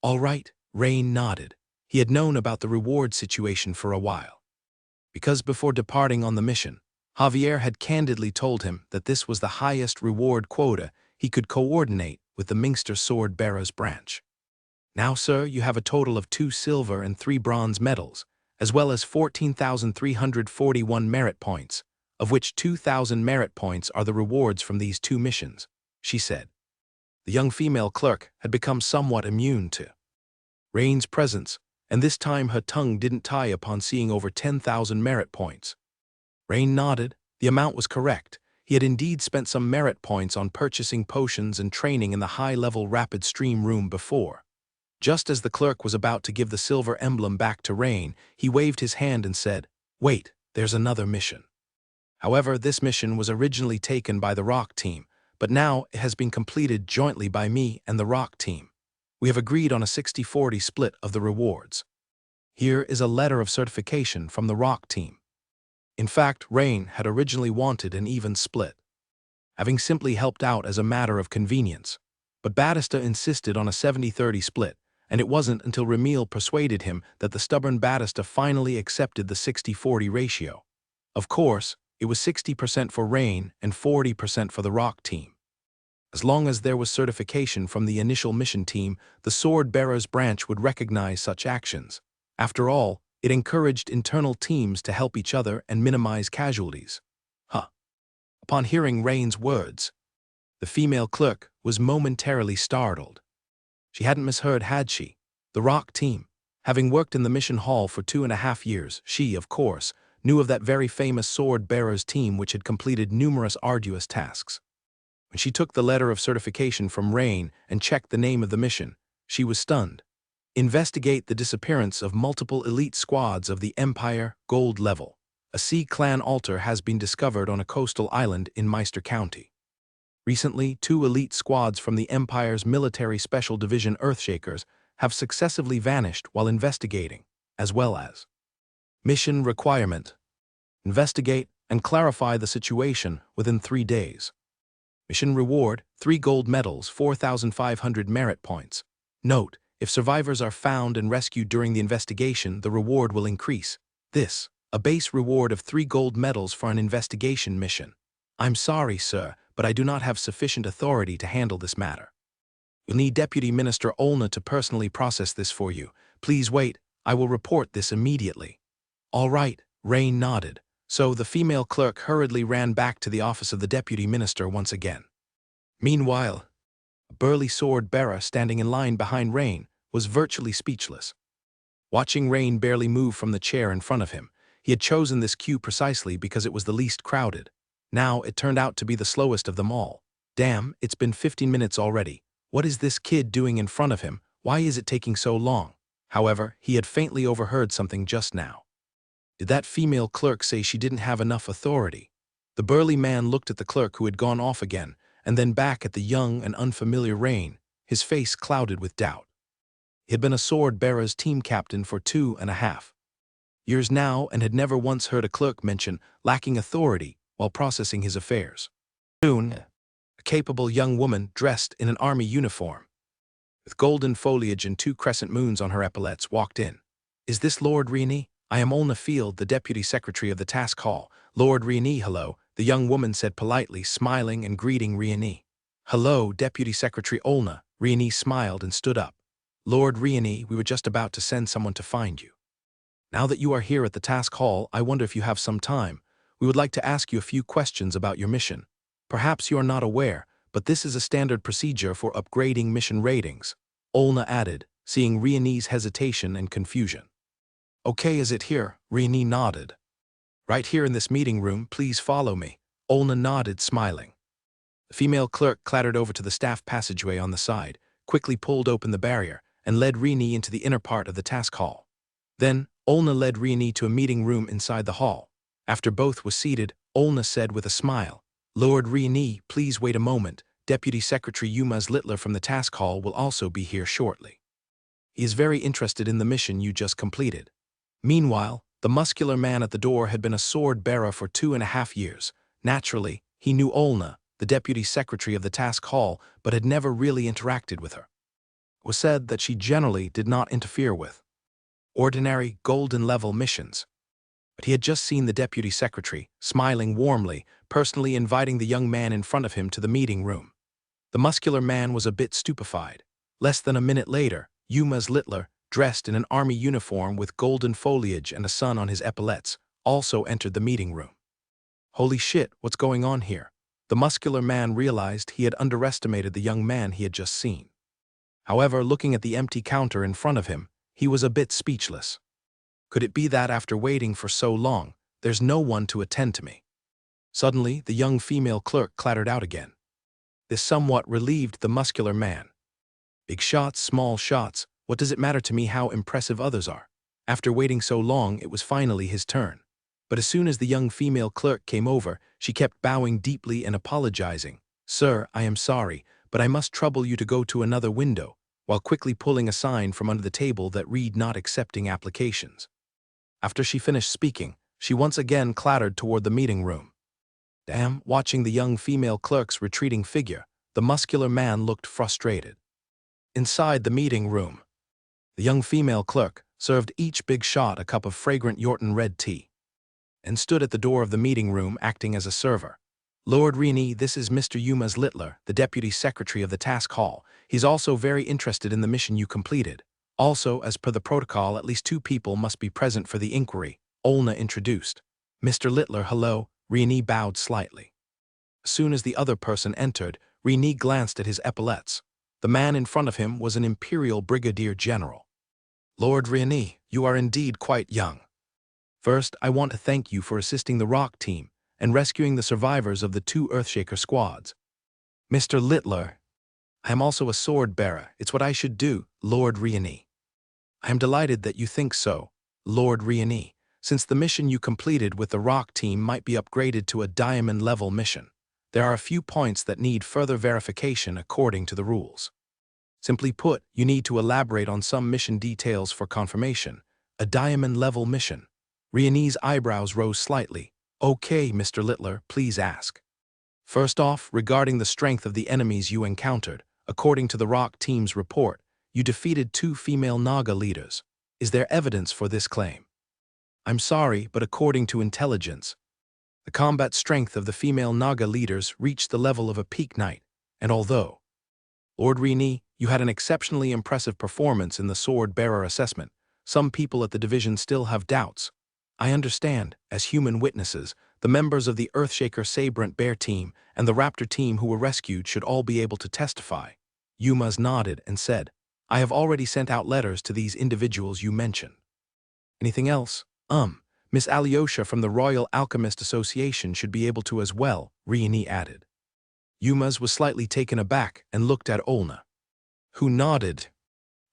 "All right," Rain nodded. He had known about the reward situation for a while. Because before departing on the mission, Javier had candidly told him that this was the highest reward quota he could coordinate with the Mingster Sword Bearers branch. "Now, sir, you have a total of 2 silver and 3 bronze medals, as well as 14,341 merit points, of which 2,000 merit points are the rewards from these 2 missions," she said. The young female clerk had become somewhat immune to Rain's presence, and this time her tongue didn't tie upon seeing over 10,000 merit points. Rain nodded. The amount was correct. He had indeed spent some merit points on purchasing potions and training in the high-level rapid stream room before. Just as the clerk was about to give the silver emblem back to Rain, he waved his hand and said, "Wait, there's another mission." However, this mission was originally taken by the Rock team, but now it has been completed jointly by me and the Rock team. We have agreed on a 60-40 split of the rewards. Here is a letter of certification from the Rock team. In fact, Rain had originally wanted an even split, having simply helped out as a matter of convenience. But Batista insisted on a 70-30 split, and it wasn't until Ramil persuaded him that the stubborn Batista finally accepted the 60-40 ratio. Of course, it was 60% for Rain and 40% for the Rock team. As long as there was certification from the initial mission team, the Sword Bearers branch would recognize such actions. After all, it encouraged internal teams to help each other and minimize casualties. Upon hearing Rain's words, the female clerk was momentarily startled. She hadn't misheard, had she? The Rock team. Having worked in the mission hall for 2.5 years, she, of course, knew of that very famous Sword Bearers team which had completed numerous arduous tasks. When she took the letter of certification from Rain and checked the name of the mission, she was stunned. Investigate the disappearance of multiple elite squads of the Empire Gold level. A Sea Clan altar has been discovered on a coastal island in Meister County. Recently, 2 elite squads from the Empire's military special division Earthshakers have successively vanished while investigating, as well as mission requirement: investigate and clarify the situation within 3 days. Mission reward: 3 gold medals, 4,500 merit points. Note: if survivors are found and rescued during the investigation, the reward will increase. This, a base reward of 3 gold medals for an investigation mission. I'm sorry, sir, but I do not have sufficient authority to handle this matter. You'll need Deputy Minister Olna to personally process this for you. Please wait, I will report this immediately. All right, Rain nodded. So the female clerk hurriedly ran back to the office of the Deputy Minister once again. Meanwhile, a burly sword bearer standing in line behind Rain was virtually speechless. Watching Rain barely move from the chair in front of him, he had chosen this queue precisely because it was the least crowded. Now it turned out to be the slowest of them all. Damn, it's been 15 minutes already. What is this kid doing in front of him? Why is it taking so long? However, he had faintly overheard something just now. Did that female clerk say she didn't have enough authority? The burly man looked at the clerk who had gone off again, and then back at the young and unfamiliar Rain, his face clouded with doubt. He had been a Sword Bearers team captain for 2.5 years now and had never once heard a clerk mention lacking authority while processing his affairs. Soon, a capable young woman dressed in an army uniform, with golden foliage and 2 crescent moons on her epaulettes, walked in. "Is this Lord Rieni? I am Olna Field, the Deputy Secretary of the Task Hall." "Lord Rieni, hello," the young woman said politely, smiling and greeting Rieni. "Hello, Deputy Secretary Olna." Rieni smiled and stood up. "Lord Rieni, we were just about to send someone to find you. Now that you are here at the Task Hall, I wonder if you have some time. We would like to ask you a few questions about your mission. Perhaps you are not aware, but this is a standard procedure for upgrading mission ratings," Olna added, seeing Rieni's hesitation and confusion. "Okay, is it here?" Rieni nodded. "Right here in this meeting room, please follow me." Olna nodded, smiling. The female clerk clattered over to the staff passageway on the side, quickly pulled open the barrier and led Rini into the inner part of the task hall. Then, Olna led Rini to a meeting room inside the hall. After both was seated, Olna said with a smile, "Lord Rini, please wait a moment. Deputy Secretary Yumaz Littler from the task hall will also be here shortly. He is very interested in the mission you just completed." Meanwhile, the muscular man at the door had been a sword-bearer for 2.5 years. Naturally, he knew Olna, the deputy secretary of the task hall, but had never really interacted with her. It was said that she generally did not interfere with ordinary golden-level missions. But he had just seen the deputy secretary, smiling warmly, personally inviting the young man in front of him to the meeting room. The muscular man was a bit stupefied. Less than a minute later, Yumaz Littler, dressed in an army uniform with golden foliage and a sun on his epaulettes, also entered the meeting room. Holy shit, what's going on here? The muscular man realized he had underestimated the young man he had just seen. However, looking at the empty counter in front of him, he was a bit speechless. Could it be that after waiting for so long, there's no one to attend to me? Suddenly, the young female clerk clattered out again. This somewhat relieved the muscular man. Big shots, small shots, what does it matter to me how impressive others are? After waiting so long, it was finally his turn. But as soon as the young female clerk came over, she kept bowing deeply and apologizing. "Sir, I am sorry, but I must trouble you to go to another window," while quickly pulling a sign from under the table that read "Not accepting applications." After she finished speaking, she once again clattered toward the meeting room. Damn, watching the young female clerk's retreating figure, the muscular man looked frustrated. Inside the meeting room, the young female clerk served each big shot a cup of fragrant Yorton red tea and stood at the door of the meeting room acting as a server. "Lord Rini, this is Mr. Yumaz Littler, the deputy secretary of the task hall. He's also very interested in the mission you completed. Also, as per the protocol, at least 2 people must be present for the inquiry," Olna introduced. "Mr. Littler, hello," Rini bowed slightly. As soon as the other person entered, Rini glanced at his epaulettes. The man in front of him was an imperial brigadier general. "Lord Rini, you are indeed quite young. First, I want to thank you for assisting the Rock team and rescuing the survivors of the 2 Earthshaker squads. Mr. Littler, I am also a sword-bearer. It's what I should do, Lord Rini." "I am delighted that you think so, Lord Rini, since the mission you completed with the Rock team might be upgraded to a diamond-level mission. There are a few points that need further verification according to the rules. Simply put, you need to elaborate on some mission details for confirmation. A diamond-level mission." Rini's eyebrows rose slightly. "Okay, Mr. Littler, please ask." "First off, regarding the strength of the enemies you encountered, according to the Rock team's report, you defeated 2 female Naga leaders. Is there evidence for this claim?" "I'm sorry, but according to intelligence, the combat strength of the female Naga leaders reached the level of a peak knight, and although, Lord Rini, you had an exceptionally impressive performance in the sword-bearer assessment, some people at the division still have doubts. I understand, as human witnesses, the members of the Earthshaker Sabrent Bear team and the Raptor team who were rescued should all be able to testify." Yumaz nodded and said, "I have already sent out letters to these individuals you mentioned." "Anything else?" Miss Alyosha from the Royal Alchemist Association should be able to as well," Rini added. Yumaz was slightly taken aback and looked at Olna, who nodded.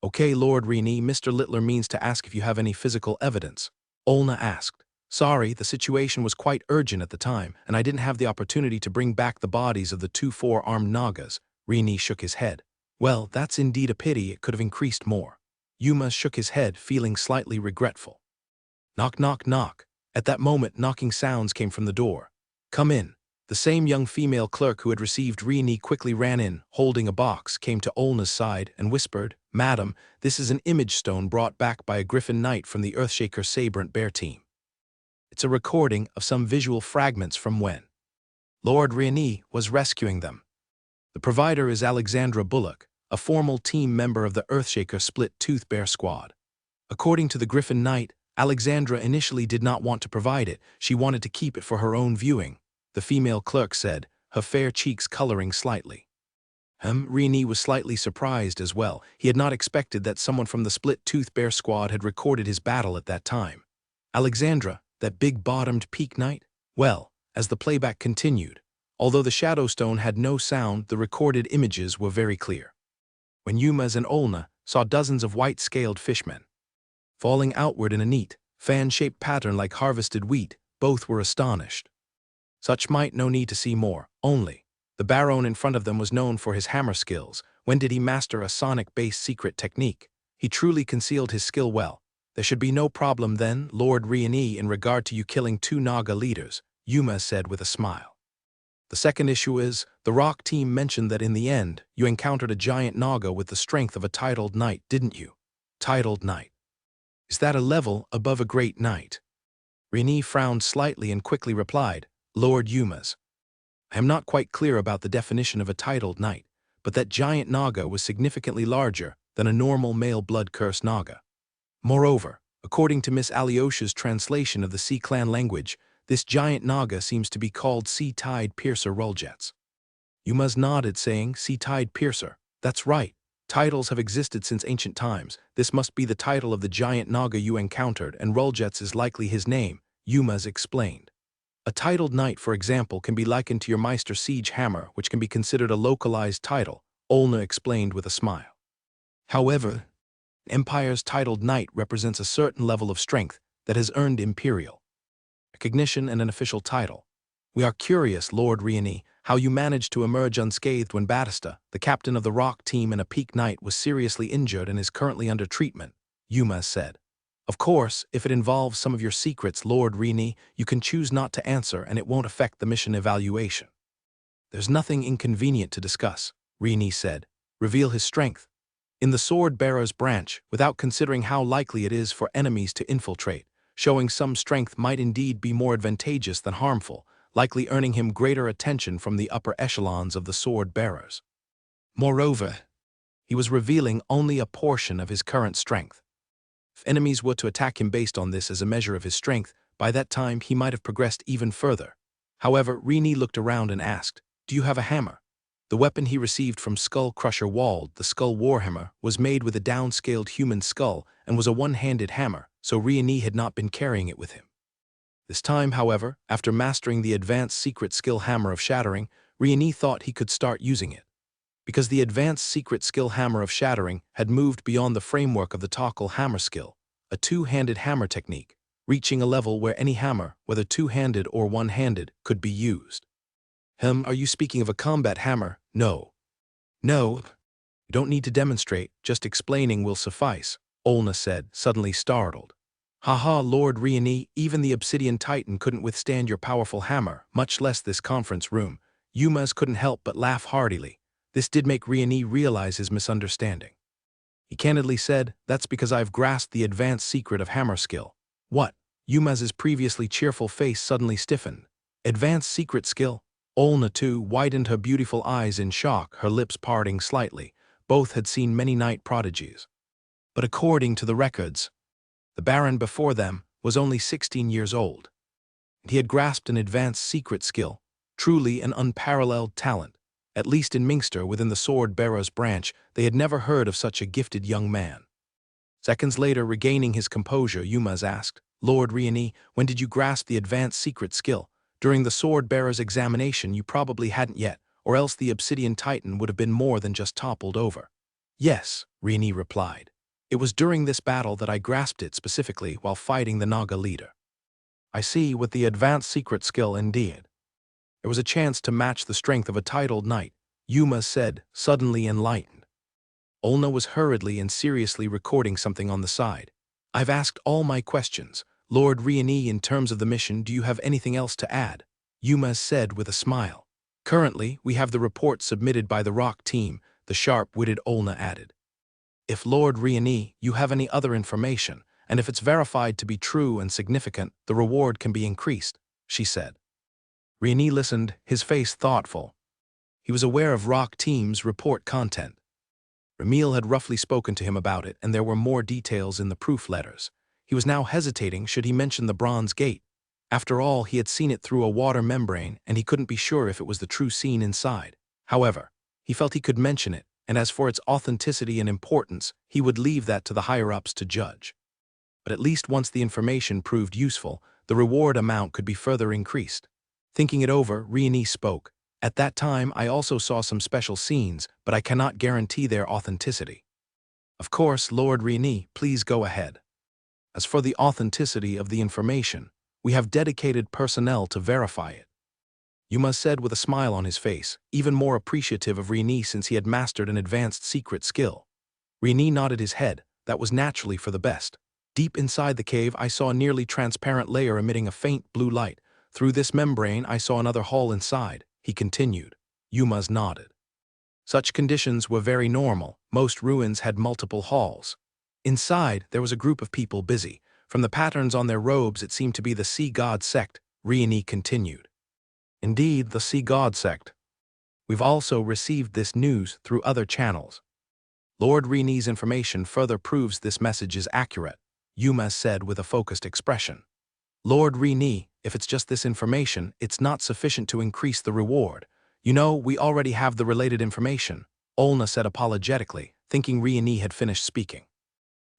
"Okay, Lord Rini, Mr. Littler means to ask if you have any physical evidence." Olna asked. "Sorry, the situation was quite urgent at the time, and I didn't have the opportunity to bring back the bodies of the 2 4-armed Nagas." Rini shook his head. "Well, that's indeed a pity. It could have increased more." Yumaz shook his head, feeling slightly regretful. Knock, knock, knock. At that moment, knocking sounds came from the door. "Come in." The same young female clerk who had received Rini quickly ran in, holding a box, came to Olna's side, and whispered, "Madam, this is an image stone brought back by a Griffin Knight from the Earthshaker Sabrent Bear team. It's a recording of some visual fragments from when Lord Rini was rescuing them. The provider is Alexandra Bullock, a formal team member of the Earthshaker Split-Tooth Bear Squad. According to the Griffin Knight, Alexandra initially did not want to provide it. She wanted to keep it for her own viewing," the female clerk said, her fair cheeks coloring slightly. Rini was slightly surprised as well. He had not expected that someone from the Split-Tooth Bear Squad had recorded his battle at that time. Alexandra, that big-bottomed peak knight? Well, as the playback continued, although the Shadow Stone had no sound, the recorded images were very clear. when Yumas and Olna saw dozens of white-scaled fishmen falling outward in a neat, fan-shaped pattern like harvested wheat. Both were astonished. Such might no need to see more, only. The Baron in front of them was known for his hammer skills. When did he master a sonic-based secret technique? He truly concealed his skill well. There should be no problem then, Lord Riani, in regard to you killing 2 Naga leaders, Yuma said with a smile. The second issue is, the Rock team mentioned that in the end, you encountered a giant Naga with the strength of a titled knight, didn't you? Titled knight. Is that a level above a great knight? Riani frowned slightly and quickly replied, Lord Yumas. I am not quite clear about the definition of a titled knight, but that giant Naga was significantly larger than a normal male blood-cursed Naga. Moreover, according to Miss Alyosha's translation of the Sea Clan language, this giant Naga seems to be called Sea Tide Piercer Roljets. Yumas nodded, saying, Sea Tide Piercer. That's right. Titles have existed since ancient times. This must be the title of the giant Naga you encountered, and Roljets is likely his name, Yumas explained. A titled knight, for example, can be likened to your Meister Siege hammer, which can be considered a localized title, Olna explained with a smile. However, Empire's titled knight represents a certain level of strength that has earned imperial recognition and an official title. We are curious, Lord Riani, how you managed to emerge unscathed when Batista, the captain of the Rock team and a peak knight, was seriously injured and is currently under treatment, Yuma said. Of course, if it involves some of your secrets, Lord Riani, you can choose not to answer and it won't affect the mission evaluation. There's nothing inconvenient to discuss, Riani said. Reveal his strength. In the Sword-Bearer's branch, without considering how likely it is for enemies to infiltrate, showing some strength might indeed be more advantageous than harmful, likely earning him greater attention from the upper echelons of the Sword-Bearers. Moreover, he was revealing only a portion of his current strength. If enemies were to attack him based on this as a measure of his strength, by that time he might have progressed even further. However, Riani looked around and asked, Do you have a hammer? The weapon he received from Skull Crusher Wald, the Skull Warhammer, was made with a downscaled human skull and was a one-handed hammer, so Riani had not been carrying it with him. This time, however, after mastering the advanced secret skill Hammer of Shattering, Riani thought he could start using it. Because the advanced secret skill Hammer of Shattering had moved beyond the framework of the Tokkul hammer skill, a two-handed hammer technique, reaching a level where any hammer, whether two-handed or one-handed, could be used. Are you speaking of a combat hammer? No. No. You don't need to demonstrate, just explaining will suffice, Olna said, suddenly startled. Haha, Lord Riani, even the Obsidian Titan couldn't withstand your powerful hammer, much less this conference room. Yumas couldn't help but laugh heartily. This did make Riani realize his misunderstanding. He candidly said, That's because I've grasped the advanced secret of hammer skill. What? Yumas's previously cheerful face suddenly stiffened. Advanced secret skill? Olna, too, widened her beautiful eyes in shock, her lips parting slightly. Both had seen many night prodigies. But according to the records, the Baron before them was only 16 years old. He had grasped an advanced secret skill, truly an unparalleled talent. At least in Mingster, within the Sword-Bearer's branch, they had never heard of such a gifted young man. Seconds later, regaining his composure, Yumas asked, Lord Riani, when did you grasp the advanced secret skill? During the Sword-Bearer's examination, you probably hadn't yet, or else the Obsidian Titan would have been more than just toppled over. Yes, Riani replied. It was during this battle that I grasped it specifically while fighting the Naga leader. I see, with the advanced secret skill indeed. There was a chance to match the strength of a titled knight, Yuma said, suddenly enlightened. Olna was hurriedly and seriously recording something on the side. I've asked all my questions. Lord Riani, in terms of the mission, do you have anything else to add? Yuma said with a smile. Currently, we have the report submitted by the Rock team, the sharp-witted Olna added. If Lord Riani, you have any other information, and if it's verified to be true and significant, the reward can be increased, she said. Riani listened, his face thoughtful. He was aware of Rock team's report content. Ramil had roughly spoken to him about it, and there were more details in the proof letters. He was now hesitating should he mention the Bronze Gate. After all, he had seen it through a water membrane, and he couldn't be sure if it was the true scene inside. However, he felt he could mention it, and as for its authenticity and importance, he would leave that to the higher-ups to judge. But at least once the information proved useful, the reward amount could be further increased. Thinking it over, Riani spoke. At that time, I also saw some special scenes, but I cannot guarantee their authenticity. Of course, Lord Rini, please go ahead. As for the authenticity of the information, we have dedicated personnel to verify it. Yuma said with a smile on his face, even more appreciative of Rini since he had mastered an advanced secret skill. Rini nodded his head. That was naturally for the best. Deep inside the cave, I saw a nearly transparent layer emitting a faint blue light. Through this membrane, I saw another hall inside, he continued. Yuma's nodded. Such conditions were very normal. Most ruins had multiple halls. Inside, there was a group of people busy. From the patterns on their robes, it seemed to be the Sea God sect, Rieni continued. Indeed, the Sea God sect. We've also received this news through other channels. Lord Rieni's information further proves this message is accurate, Yuma said with a focused expression. Lord Rieni, if it's just this information, it's not sufficient to increase the reward. You know, we already have the related information, Olna said apologetically, thinking Rieni had finished speaking.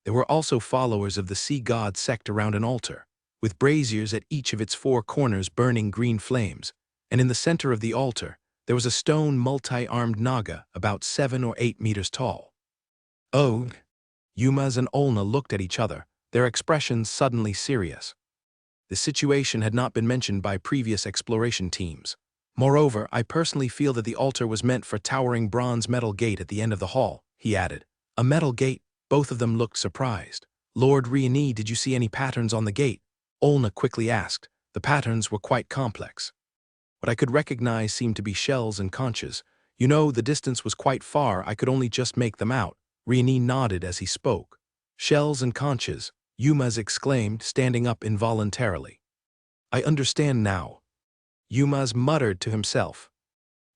There were also followers of the Sea God sect around an altar, with braziers at each of its four corners burning green flames, and in the center of the altar, there was a stone multi-armed Naga about 7 or 8 meters tall. Oh! Yumas and Olna looked at each other, their expressions suddenly serious. The situation had not been mentioned by previous exploration teams. Moreover, I personally feel that the altar was meant for towering bronze metal gate at the end of the hall, he added. A metal gate? Both of them looked surprised. Lord Rieni, did you see any patterns on the gate? Olna quickly asked. The patterns were quite complex. What I could recognize seemed to be shells and conches. You know, the distance was quite far, I could only just make them out. Rieni nodded as he spoke. Shells and conches, Yumas exclaimed, standing up involuntarily. I understand now. Yumas muttered to himself.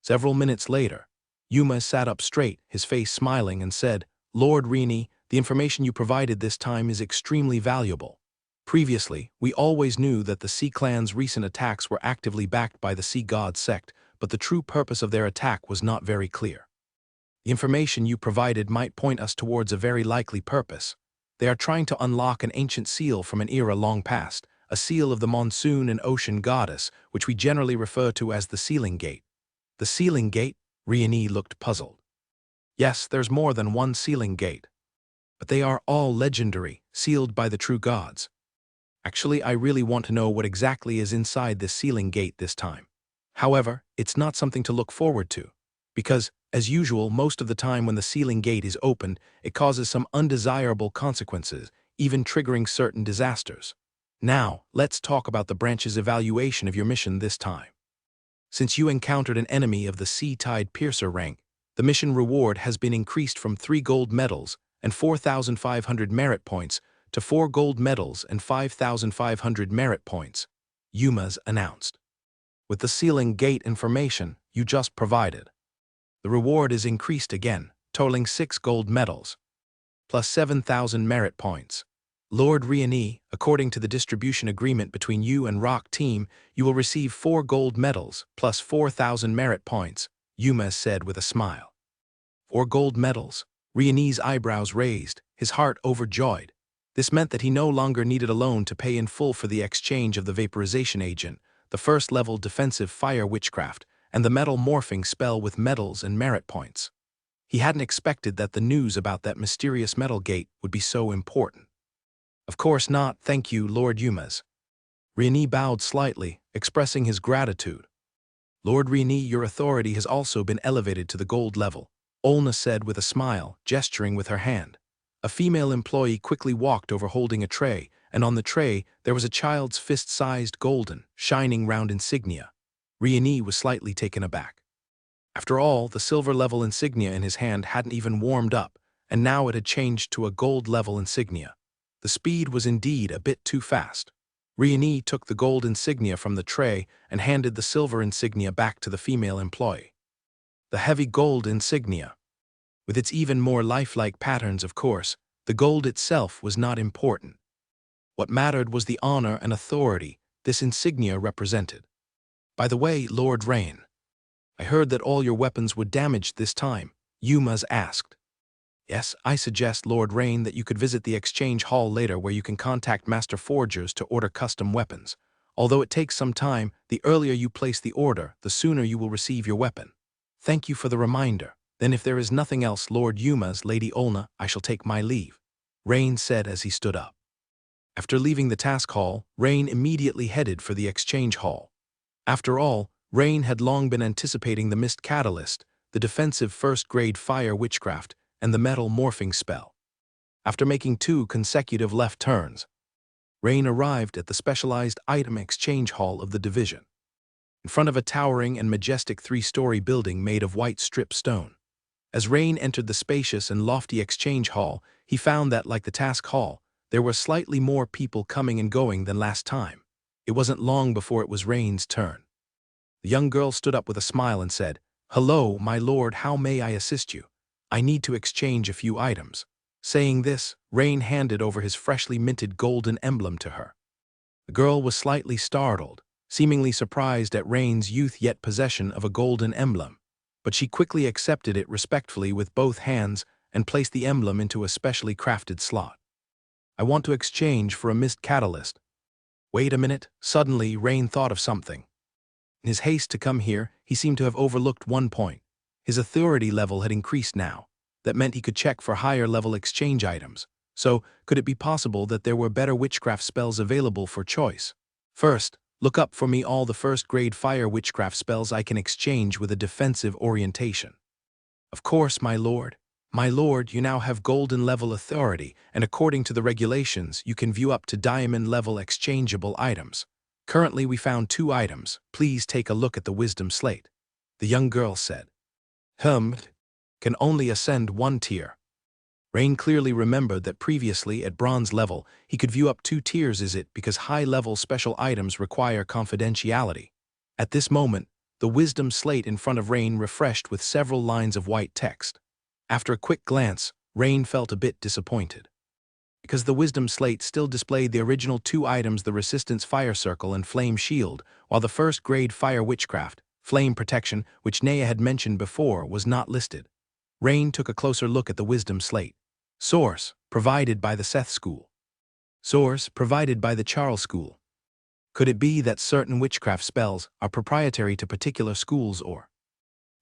Several minutes later, Yumas sat up straight, his face smiling, and said, Lord Rieni, the information you provided this time is extremely valuable. Previously, we always knew that the Sea Clan's recent attacks were actively backed by the Sea God sect, but the true purpose of their attack was not very clear. The information you provided might point us towards a very likely purpose. They are trying to unlock an ancient seal from an era long past, a seal of the monsoon and ocean goddess, which we generally refer to as the Sealing Gate. The Sealing Gate? Rieni looked puzzled. Yes, there's more than one Sealing Gate. But they are all legendary, sealed by the true gods. Actually, I really want to know what exactly is inside this Sealing Gate this time. However, it's not something to look forward to, because, as usual, most of the time when the Sealing Gate is opened, it causes some undesirable consequences, even triggering certain disasters. Now, let's talk about the branch's evaluation of your mission this time. Since you encountered an enemy of the Sea Tide Piercer rank, the mission reward has been increased from 3 gold medals and 4,500 merit points to 4 gold medals and 5,500 merit points, Yumas announced. With the Sealing Gate information you just provided, the reward is increased again, totaling 6 gold medals, plus 7,000 merit points. Lord Rieni, according to the distribution agreement between you and Rock Team, you will receive 4 gold medals, plus 4,000 merit points, Yumas said with a smile. 4 gold medals? Rieni's eyebrows raised, his heart overjoyed. This meant that he no longer needed a loan to pay in full for the exchange of the vaporization agent, the first-level defensive fire witchcraft, and the metal morphing spell with medals and merit points. He hadn't expected that the news about that mysterious metal gate would be so important. Of course not, thank you, Lord Yumas. Rieni bowed slightly, expressing his gratitude. Lord Rieni, your authority has also been elevated to the gold level, Olna said with a smile, gesturing with her hand. A female employee quickly walked over holding a tray, and on the tray there was a child's fist-sized golden, shining round insignia. Rieni was slightly taken aback. After all, the silver-level insignia in his hand hadn't even warmed up, and now it had changed to a gold-level insignia. The speed was indeed a bit too fast. Rieni took the gold insignia from the tray and handed the silver insignia back to the female employee. The heavy gold insignia. With its even more lifelike patterns, of course, the gold itself was not important. What mattered was the honor and authority this insignia represented. By the way, Lord Rain, I heard that all your weapons were damaged this time, Yumas asked. Yes, I suggest, Lord Rain, that you could visit the exchange hall later where you can contact Master Forgers to order custom weapons. Although it takes some time, the earlier you place the order, the sooner you will receive your weapon. Thank you for the reminder. Then if there is nothing else, Lord Yuma's, Lady Olna, I shall take my leave," Rain said as he stood up. After leaving the task hall, Rain immediately headed for the exchange hall. After all, Rain had long been anticipating the mist catalyst, the defensive first-grade fire witchcraft, and the metal morphing spell. After making 2 consecutive left turns, Rain arrived at the specialized item exchange hall of the division, in front of a towering and majestic 3-story building made of white strip stone. As Rain entered the spacious and lofty exchange hall, he found that, like the task hall, there were slightly more people coming and going than last time. It wasn't long before it was Rain's turn. The young girl stood up with a smile and said, "Hello, my lord, how may I assist you? I need to exchange a few items." Saying this, Rain handed over his freshly minted golden emblem to her. The girl was slightly startled, seemingly surprised at Rain's youth yet possession of a golden emblem, but she quickly accepted it respectfully with both hands and placed the emblem into a specially crafted slot. "I want to exchange for a mist catalyst." Wait a minute, suddenly Rain thought of something. In his haste to come here, he seemed to have overlooked one point. His authority level had increased now. That meant he could check for higher-level exchange items. So, could it be possible that there were better witchcraft spells available for choice? First, look up for me all the first-grade fire witchcraft spells I can exchange with a defensive orientation. Of course, my lord. My lord, you now have golden-level authority, and according to the regulations, you can view up to diamond-level exchangeable items. Currently, we found 2 items. Please take a look at the wisdom slate," the young girl said. Can only ascend 1 tier. Rain clearly remembered that previously, at bronze level, he could view up 2 tiers. Is it because high-level special items require confidentiality? At this moment, the wisdom slate in front of Rain refreshed with several lines of white text. After a quick glance, Rain felt a bit disappointed, because the wisdom slate still displayed the original 2 items, the resistance fire circle and flame shield, while the first-grade fire witchcraft, flame protection, which Naya had mentioned before, was not listed. Rain took a closer look at the wisdom slate. Source: provided by the Seth School. Source: provided by the Charles School. Could it be that certain witchcraft spells are proprietary to particular schools or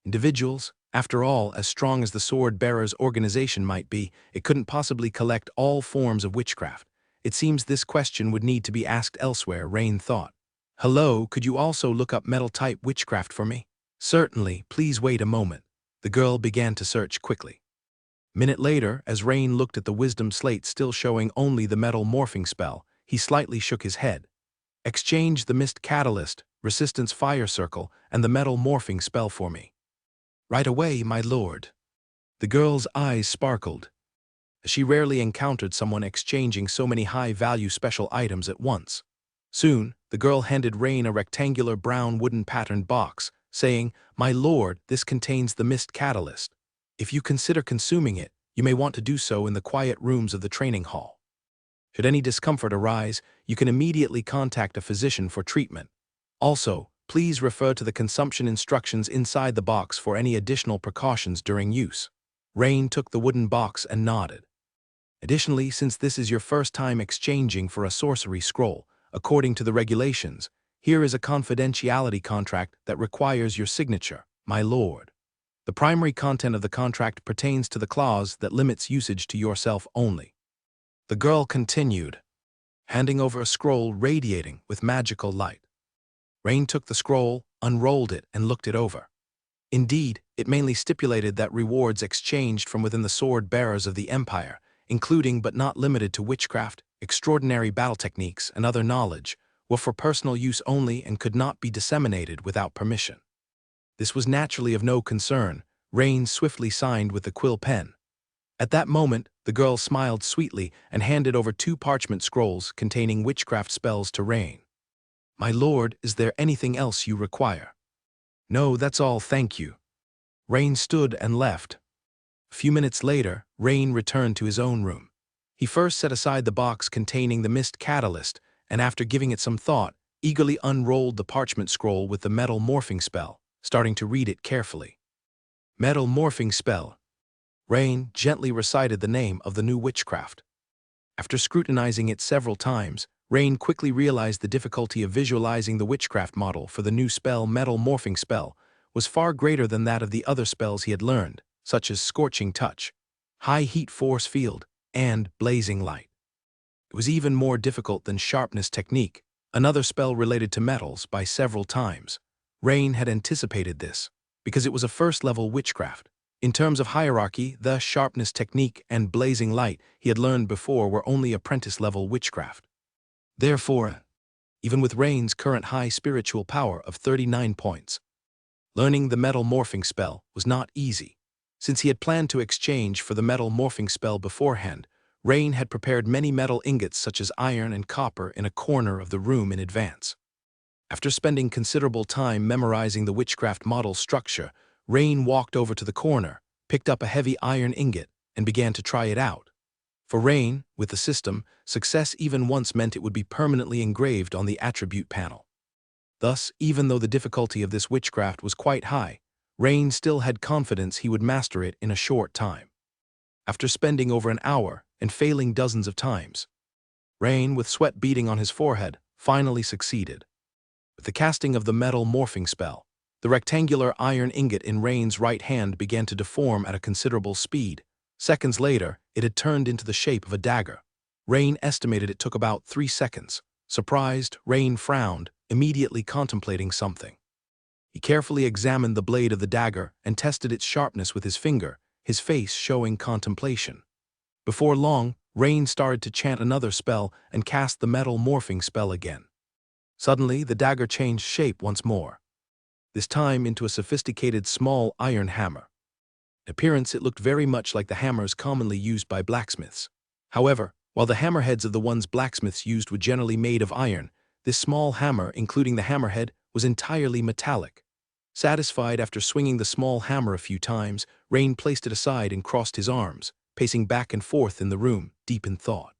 individuals? After all, as strong as the Sword Bearers organization might be, it couldn't possibly collect all forms of witchcraft. It seems this question would need to be asked elsewhere, Rain thought. "Hello, could you also look up metal-type witchcraft for me?" "Certainly, please wait a moment." The girl began to search quickly. A minute later, as Rain looked at the wisdom slate still showing only the metal morphing spell, he slightly shook his head. "Exchange the mist catalyst, resistance fire circle, and the metal morphing spell for me." "Right away, my lord." The girl's eyes sparkled. She rarely encountered someone exchanging so many high-value special items at once. Soon, the girl handed Rain a rectangular brown wooden patterned box, saying, "My lord, this contains the mist catalyst. If you consider consuming it, you may want to do so in the quiet rooms of the training hall. Should any discomfort arise, you can immediately contact a physician for treatment. Also, please refer to the consumption instructions inside the box for any additional precautions during use." Rain took the wooden box and nodded. "Additionally, since this is your first time exchanging for a sorcery scroll, according to the regulations, here is a confidentiality contract that requires your signature, my lord. The primary content of the contract pertains to the clause that limits usage to yourself only." The girl continued, handing over a scroll radiating with magical light. Rain took the scroll, unrolled it, and looked it over. Indeed, it mainly stipulated that rewards exchanged from within the sword bearers of the Empire, including but not limited to witchcraft, extraordinary battle techniques, and other knowledge, were for personal use only and could not be disseminated without permission. This was naturally of no concern. Rain swiftly signed with the quill pen. At that moment, the girl smiled sweetly and handed over 2 parchment scrolls containing witchcraft spells to Rain. "My lord, is there anything else you require?" "No, that's all, thank you." Rain stood and left. A few minutes later, Rain returned to his own room. He first set aside the box containing the mist catalyst, and after giving it some thought, eagerly unrolled the parchment scroll with the metal morphing spell, starting to read it carefully. Metal morphing spell. Rain gently recited the name of the new witchcraft. After scrutinizing it several times, Rain quickly realized the difficulty of visualizing the witchcraft model for the new spell Metal Morphing Spell was far greater than that of the other spells he had learned, such as Scorching Touch, High Heat Force Field, and Blazing Light. It was even more difficult than Sharpness Technique, another spell related to metals, by several times. Rain had anticipated this, because it was a first-level witchcraft. In terms of hierarchy, the Sharpness Technique and Blazing Light he had learned before were only apprentice-level witchcraft. Therefore, even with Rain's current high spiritual power of 39 points, learning the Metal Morphing Spell was not easy. Since he had planned to exchange for the Metal Morphing Spell beforehand, Rain had prepared many metal ingots such as iron and copper in a corner of the room in advance. After spending considerable time memorizing the witchcraft model structure, Rain walked over to the corner, picked up a heavy iron ingot, and began to try it out. For Rain, with the system, success even once meant it would be permanently engraved on the attribute panel. Thus, even though the difficulty of this witchcraft was quite high, Rain still had confidence he would master it in a short time. After spending over an hour and failing dozens of times, Rain, with sweat beading on his forehead, finally succeeded. With the casting of the Metal Morphing Spell, the rectangular iron ingot in Rain's right hand began to deform at a considerable speed. Seconds later, it had turned into the shape of a dagger. Rain estimated it took about 3 seconds. Surprised, Rain frowned, immediately contemplating something. He carefully examined the blade of the dagger and tested its sharpness with his finger, his face showing contemplation. Before long, Rain started to chant another spell and cast the Metal Morphing Spell again. Suddenly, the dagger changed shape once more, this time into a sophisticated small iron hammer. In appearance, it looked very much like the hammers commonly used by blacksmiths. However, while the hammerheads of the ones blacksmiths used were generally made of iron, this small hammer, including the hammerhead, was entirely metallic. Satisfied after swinging the small hammer a few times, Rain placed it aside and crossed his arms, pacing back and forth in the room, deep in thought.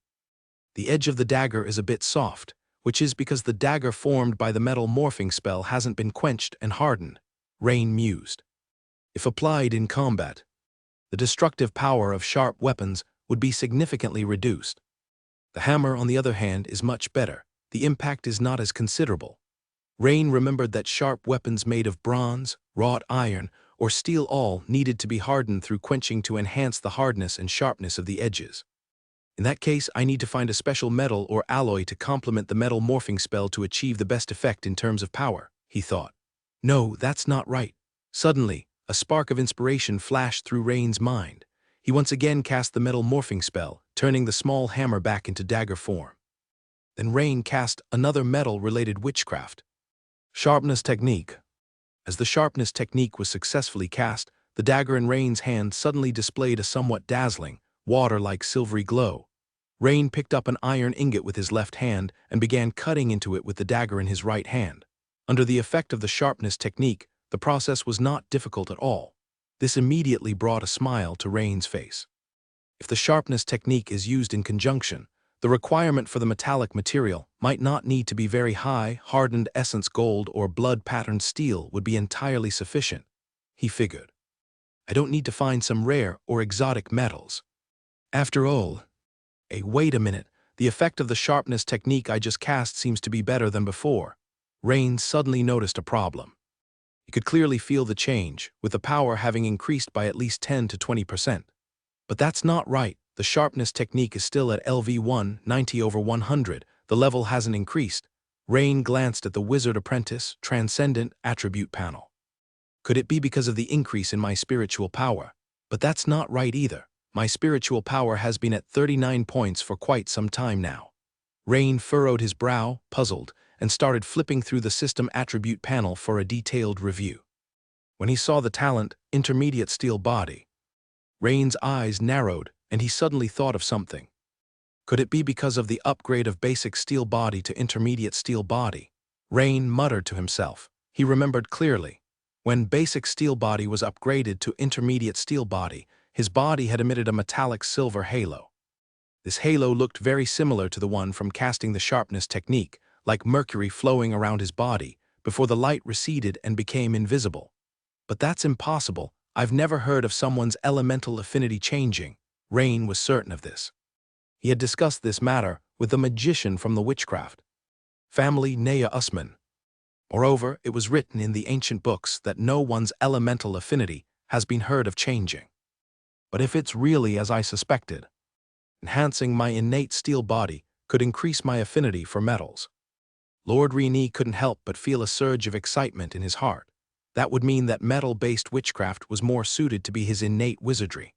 The edge of the dagger is a bit soft, which is because the dagger formed by the Metal Morphing Spell hasn't been quenched and hardened, Rain mused. If applied in combat, the destructive power of sharp weapons would be significantly reduced. The hammer, on the other hand, is much better. The impact is not as considerable. Rain remembered that sharp weapons made of bronze, wrought iron, or steel all needed to be hardened through quenching to enhance the hardness and sharpness of the edges. In that case, I need to find a special metal or alloy to complement the Metal Morphing Spell to achieve the best effect in terms of power, he thought. No, that's not right. Suddenly, a spark of inspiration flashed through Rain's mind. He once again cast the Metal Morphing Spell, turning the small hammer back into dagger form. Then Rain cast another metal-related witchcraft, Sharpness Technique. As the Sharpness Technique was successfully cast, the dagger in Rain's hand suddenly displayed a somewhat dazzling, water-like silvery glow. Rain picked up an iron ingot with his left hand and began cutting into it with the dagger in his right hand. Under the effect of the Sharpness Technique, the process was not difficult at all. This immediately brought a smile to Rain's face. If the Sharpness Technique is used in conjunction, the requirement for the metallic material might not need to be very high. Hardened essence gold or blood-patterned steel would be entirely sufficient, he figured. I don't need to find some rare or exotic metals. After all, wait a minute, the effect of the Sharpness Technique I just cast seems to be better than before. Rain suddenly noticed a problem. He could clearly feel the change, with the power having increased by at least 10 to 20%. But that's not right. The Sharpness Technique is still at LV1, 90/100. The level hasn't increased. Rain glanced at the Wizard Apprentice Transcendent attribute panel. Could it be because of the increase in my spiritual power? But that's not right either. My spiritual power has been at 39 points for quite some time now. Rain furrowed his brow, puzzled, and started flipping through the system attribute panel for a detailed review. When he saw the talent, Intermediate Steel Body, Rain's eyes narrowed, and he suddenly thought of something. Could it be because of the upgrade of Basic Steel Body to Intermediate Steel Body? Rain muttered to himself. He remembered clearly. When Basic Steel Body was upgraded to Intermediate Steel Body, his body had emitted a metallic silver halo. This halo looked very similar to the one from casting the Sharpness Technique, like mercury flowing around his body, before the light receded and became invisible. But that's impossible. I've never heard of someone's elemental affinity changing. Rain was certain of this. He had discussed this matter with the magician from the witchcraft, family Nea Usman. Moreover, it was written in the ancient books that no one's elemental affinity has been heard of changing. But if it's really as I suspected, enhancing my innate steel body could increase my affinity for metals. Lord Rini couldn't help but feel a surge of excitement in his heart. That would mean that metal-based witchcraft was more suited to be his innate wizardry.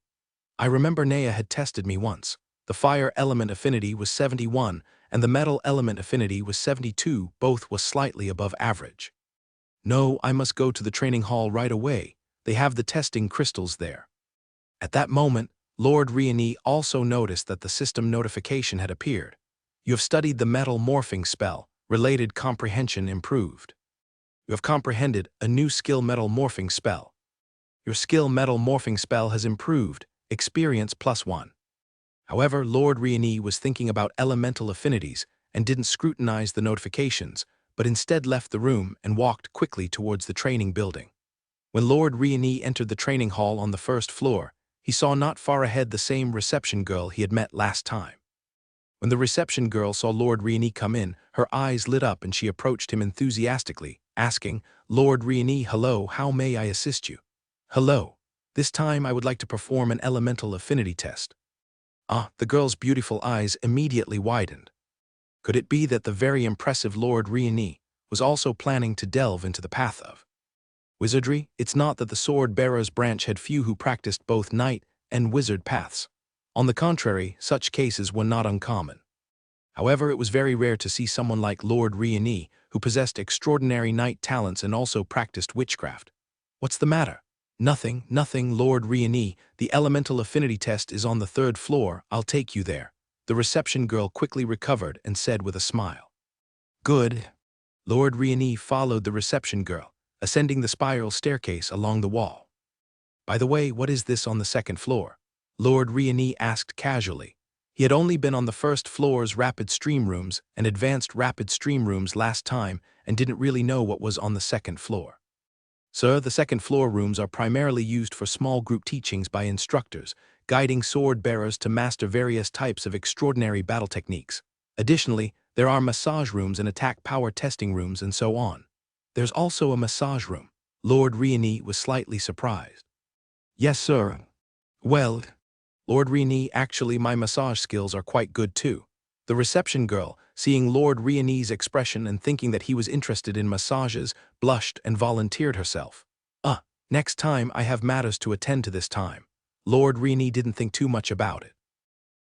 I remember Nea had tested me once. The fire element affinity was 71, and the metal element affinity was 72, both was slightly above average. No, I must go to the training hall right away. They have the testing crystals there. At that moment, Lord Riani also noticed that the system notification had appeared. You have studied the metal morphing spell. Related comprehension improved. You have comprehended a new skill metal morphing spell. Your skill metal morphing spell has improved. Experience +1. However, Lord Riani was thinking about elemental affinities and didn't scrutinize the notifications, but instead left the room and walked quickly towards the training building. When Lord Riani entered the training hall on the first floor, he saw not far ahead the same reception girl he had met last time. When the reception girl saw Lord Riani come in, her eyes lit up and she approached him enthusiastically, asking, "Lord Riani, hello, how may I assist you?" "Hello. This time I would like to perform an elemental affinity test." The girl's beautiful eyes immediately widened. Could it be that the very impressive Lord Riani was also planning to delve into the path of wizardry? It's not that the sword-bearer's branch had few who practiced both knight and wizard paths. On the contrary, such cases were not uncommon. However, it was very rare to see someone like Lord Riani, who possessed extraordinary knight talents and also practiced witchcraft. "What's the matter?" Nothing, Lord Riani. The elemental affinity test is on the 3rd floor. I'll take you there." The reception girl quickly recovered and said with a smile. "Good." Lord Riani followed the reception girl, ascending the spiral staircase along the wall. "By the way, what is this on the 2nd floor?" Lord Riani asked casually. He had only been on the 1st floor's rapid stream rooms and advanced rapid stream rooms last time and didn't really know what was on the 2nd floor. "Sir, the 2nd floor rooms are primarily used for small group teachings by instructors, guiding sword bearers to master various types of extraordinary battle techniques. Additionally, there are massage rooms and attack power testing rooms and so on." "There's also a massage room." Lord Riani was slightly surprised. "Yes, sir." "Well, Lord Riani, actually my massage skills are quite good too." The reception girl, seeing Lord Riani's expression and thinking that he was interested in massages, blushed and volunteered herself. Next time I have matters to attend to this time." Lord Riani didn't think too much about it.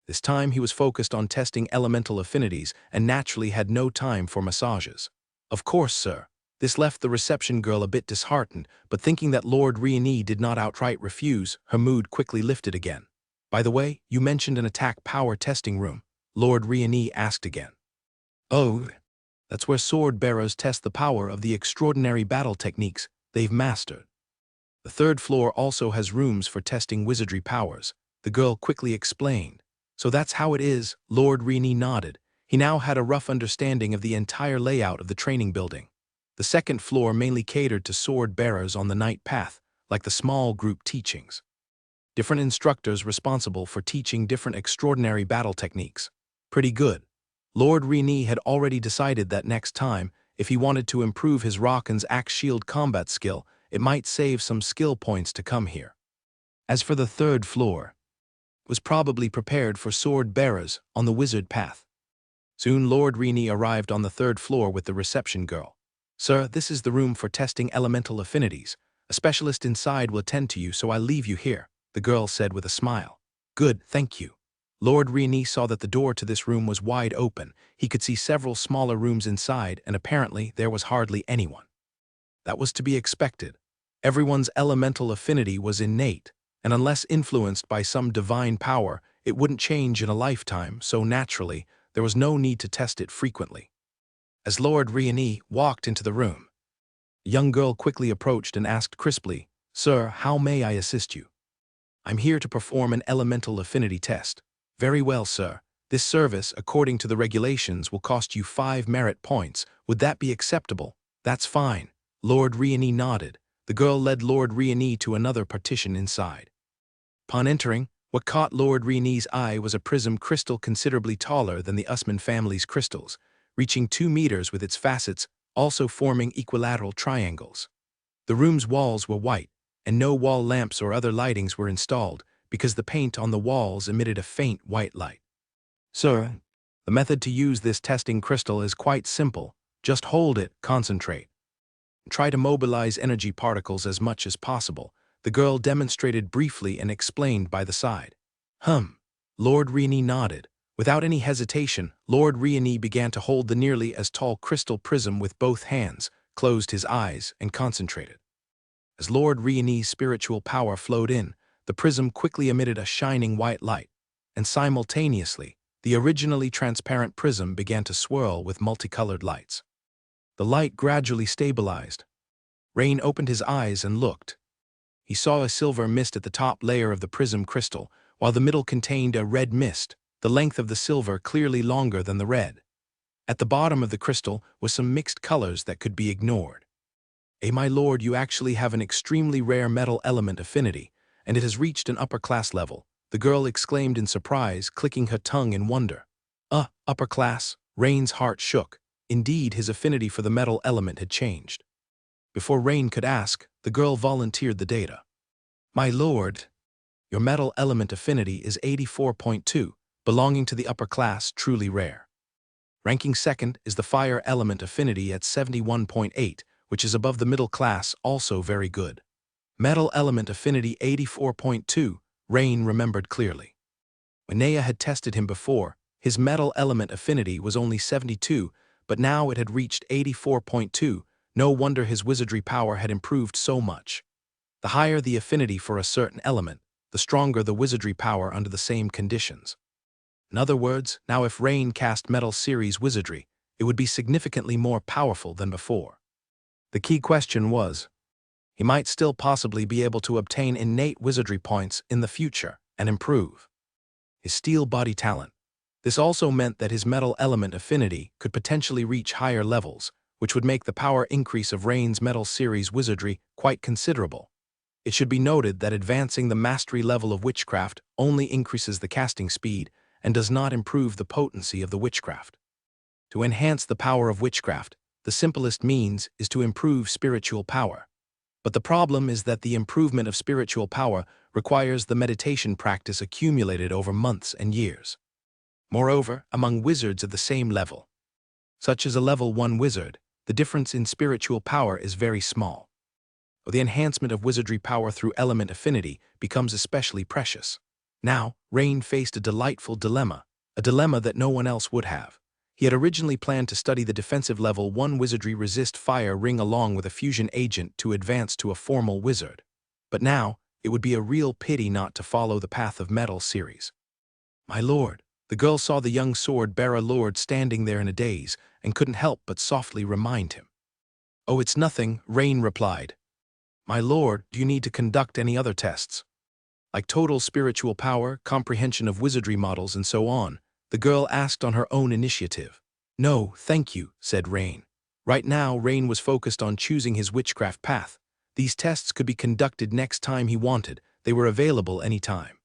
This time he was focused on testing elemental affinities and naturally had no time for massages. "Of course, sir." This left the reception girl a bit disheartened, but thinking that Lord Riani did not outright refuse, her mood quickly lifted again. "By the way, you mentioned an attack power testing room." Lord Riani asked again. "Oh, that's where sword bearers test the power of the extraordinary battle techniques they've mastered. The 3rd floor also has rooms for testing wizardry powers," the girl quickly explained. "So that's how it is." Lord Riani nodded. He now had a rough understanding of the entire layout of the training building. The 2nd floor mainly catered to sword bearers on the night path, like the small group teachings. Different instructors responsible for teaching different extraordinary battle techniques. Pretty good. Lord Riani had already decided that next time, if he wanted to improve his Rocken's axe shield combat skill, it might save some skill points to come here. As for the 3rd floor, it was probably prepared for sword bearers on the wizard path. Soon Lord Riani arrived on the 3rd floor with the reception girl. "Sir, this is the room for testing elemental affinities. A specialist inside will attend to you, so I'll leave you here," the girl said with a smile. "Good, thank you." Lord Riani saw that the door to this room was wide open. He could see several smaller rooms inside, and apparently there was hardly anyone. That was to be expected. Everyone's elemental affinity was innate, and unless influenced by some divine power, it wouldn't change in a lifetime, so naturally, there was no need to test it frequently. As Lord Riani walked into the room, a young girl quickly approached and asked crisply, "Sir, how may I assist you?" "I'm here to perform an elemental affinity test." "Very well, sir. This service, according to the regulations, will cost you 5 merit points. Would that be acceptable?" "That's fine." Lord Riani nodded. The girl led Lord Riani to another partition inside. Upon entering, What caught Lord Reni's eye was a prism crystal considerably taller than the Usman family's crystals, reaching 2 meters with its facets also forming equilateral triangles. The room's walls were white, and no wall lamps or other lightings were installed because the paint on the walls emitted a faint white light. Sir, the method to use this testing crystal is quite simple. Just hold it, concentrate. Try to mobilize energy particles as much as possible. The girl demonstrated briefly and explained by the side. Lord Rini nodded. Without any hesitation, Lord Rini began to hold the nearly as tall crystal prism with both hands, closed his eyes, and concentrated. As Lord Rini's spiritual power flowed in, the prism quickly emitted a shining white light, and simultaneously, the originally transparent prism began to swirl with multicolored lights. The light gradually stabilized. Rain opened his eyes and looked. He saw a silver mist at the top layer of the prism crystal, while the middle contained a red mist, the length of the silver clearly longer than the red. At the bottom of the crystal was some mixed colors that could be ignored. My lord, you actually have an extremely rare metal element affinity, and it has reached an upper class level, the girl exclaimed in surprise, clicking her tongue in wonder. Upper class? Rain's heart shook. Indeed, his affinity for the metal element had changed. Before Rain could ask, the girl volunteered the data. My lord, your metal element affinity is 84.2, belonging to the upper class, truly rare. Ranking second is the fire element affinity at 71.8, which is above the middle class, also very good. Metal element affinity 84.2, Rain remembered clearly. When Naya had tested him before, his metal element affinity was only 72, but now it had reached 84.2, no wonder his wizardry power had improved so much. The higher the affinity for a certain element, the stronger the wizardry power under the same conditions. In other words, now if Rain cast Metal Series wizardry, it would be significantly more powerful than before. The key question was, he might still possibly be able to obtain innate wizardry points in the future and improve his steel body talent. This also meant that his metal element affinity could potentially reach higher levels, which would make the power increase of Rain's Metal Series wizardry quite considerable. It should be noted that advancing the mastery level of witchcraft only increases the casting speed and does not improve the potency of the witchcraft. To enhance the power of witchcraft, the simplest means is to improve spiritual power. But the problem is that the improvement of spiritual power requires the meditation practice accumulated over months and years. Moreover, among wizards of the same level, such as a level 1 wizard, the difference in spiritual power is very small. The enhancement of wizardry power through element affinity becomes especially precious. Now, Rain faced a delightful dilemma, a dilemma that no one else would have. He had originally planned to study the defensive level 1 wizardry resist fire ring along with a fusion agent to advance to a formal wizard. But now, it would be a real pity not to follow the path of Metal Series. My lord, the girl saw the young sword-bearer lord standing there in a daze and couldn't help but softly remind him. Oh, it's nothing, Rain replied. My lord, do you need to conduct any other tests? Like total spiritual power, comprehension of wizardry models, and so on, the girl asked on her own initiative. No, thank you, said Rain. Right now, Rain was focused on choosing his witchcraft path. These tests could be conducted next time he wanted. They were available any time.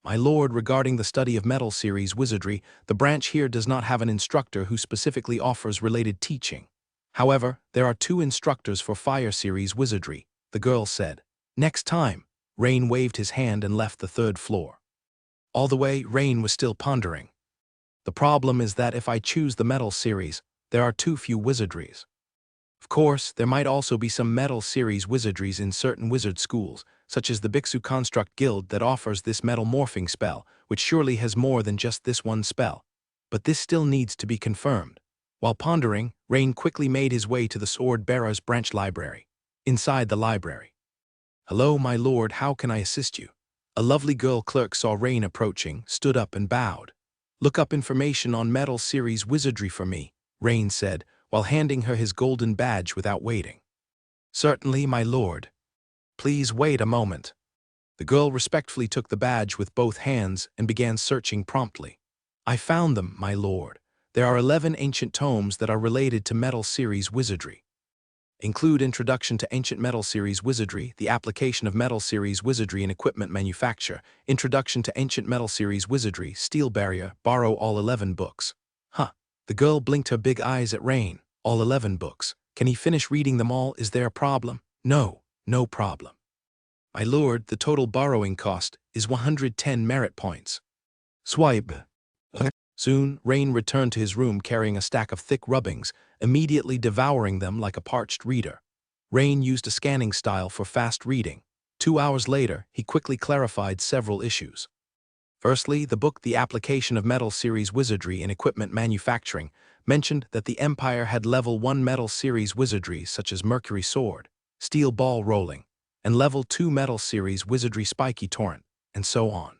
My lord, regarding the study of Metal Series wizardry, the branch here does not have an instructor who specifically offers related teaching. However, there are 2 instructors for Fire Series wizardry, the girl said. Next time, Rain waved his hand and left the 3rd floor. All the way, Rain was still pondering. The problem is that if I choose the Metal Series, there are too few wizardries. Of course, there might also be some Metal Series wizardries in certain wizard schools, such as the Bixu Construct Guild that offers this metal morphing spell, which surely has more than just this one spell. But this still needs to be confirmed. While pondering, Rain quickly made his way to the Sword-Bearer's branch library. Inside the library. Hello, my lord, how can I assist you? A lovely girl clerk saw Rain approaching, stood up and bowed. Look up information on Metal Series wizardry for me, Rain said, while handing her his golden badge without waiting. Certainly, my lord. Please wait a moment. The girl respectfully took the badge with both hands and began searching promptly. I found them, my lord. There are 11 ancient tomes that are related to Metal Series wizardry. Include Introduction to Ancient Metal Series Wizardry, the application of Metal Series Wizardry in equipment manufacture, Introduction to Ancient Metal Series Wizardry, Steel Barrier, borrow all 11 books. Huh. The girl blinked her big eyes at Rain. All 11 books. Can he finish reading them all? Is there a problem? No, no problem. My lord, the total borrowing cost is 110 merit points. Swipe. Soon, Rain returned to his room carrying a stack of thick rubbings, immediately devouring them like a parched reader. Rain used a scanning style for fast reading. 2 hours later, he quickly clarified several issues. Firstly, the book The Application of Metal Series Wizardry in Equipment Manufacturing mentioned that the Empire had Level 1 Metal Series Wizardry such as Mercury Sword, Steel Ball Rolling, and Level 2 Metal Series Wizardry Spiky Torrent, and so on.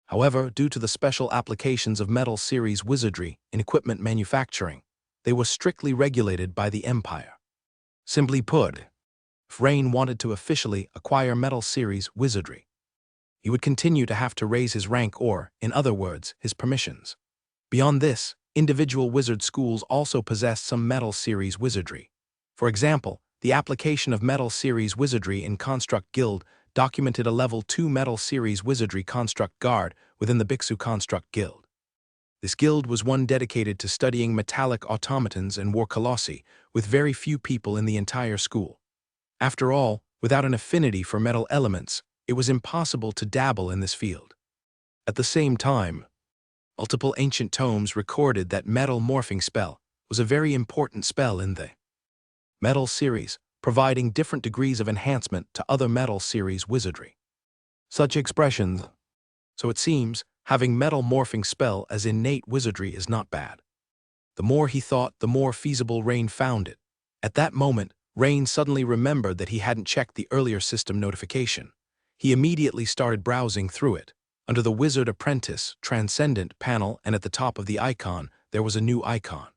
However, due to the special applications of Metal Series Wizardry in equipment manufacturing, they were strictly regulated by the Empire. Simply put, if Rain wanted to officially acquire Metal Series Wizardry, he would continue to have to raise his rank or, in other words, his permissions. Beyond this, individual wizard schools also possessed some Metal Series Wizardry. For example, the application of Metal Series Wizardry in Construct Guild documented a Level 2 Metal Series Wizardry Construct Guard within the Bixu Construct Guild. This guild was one dedicated to studying metallic automatons and war colossi, with very few people in the entire school. After all, without an affinity for metal elements, it was impossible to dabble in this field. At the same time, multiple ancient tomes recorded that Metal Morphing Spell was a very important spell in the Metal series, providing different degrees of enhancement to other Metal Series Wizardry. Such expressions. So it seems, having Metal Morphing Spell as innate wizardry is not bad. The more he thought, the more feasible Rain found it. At that moment, Rain suddenly remembered that he hadn't checked the earlier system notification. He immediately started browsing through it. Under the Wizard Apprentice, Transcendent panel and at the top of the icon, there was a new icon.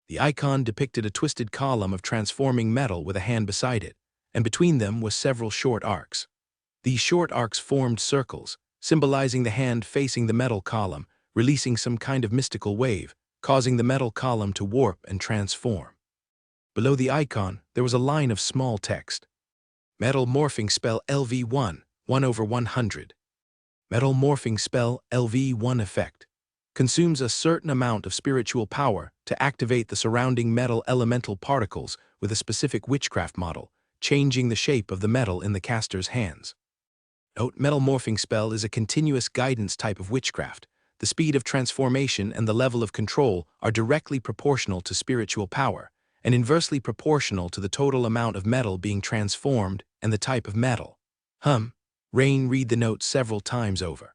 The icon depicted a twisted column of transforming metal with a hand beside it, and between them was several short arcs. These short arcs formed circles, symbolizing the hand facing the metal column, releasing some kind of mystical wave, causing the metal column to warp and transform. Below the icon, there was a line of small text. Metal Morphing Spell LV1, 1/100. Metal Morphing Spell LV1 effect. Consumes a certain amount of spiritual power to activate the surrounding metal elemental particles with a specific witchcraft model, changing the shape of the metal in the caster's hands. Note, Metal Morphing Spell is a continuous guidance type of witchcraft. The speed of transformation and the level of control are directly proportional to spiritual power, and inversely proportional to the total amount of metal being transformed and the type of metal. Rain read the note several times over.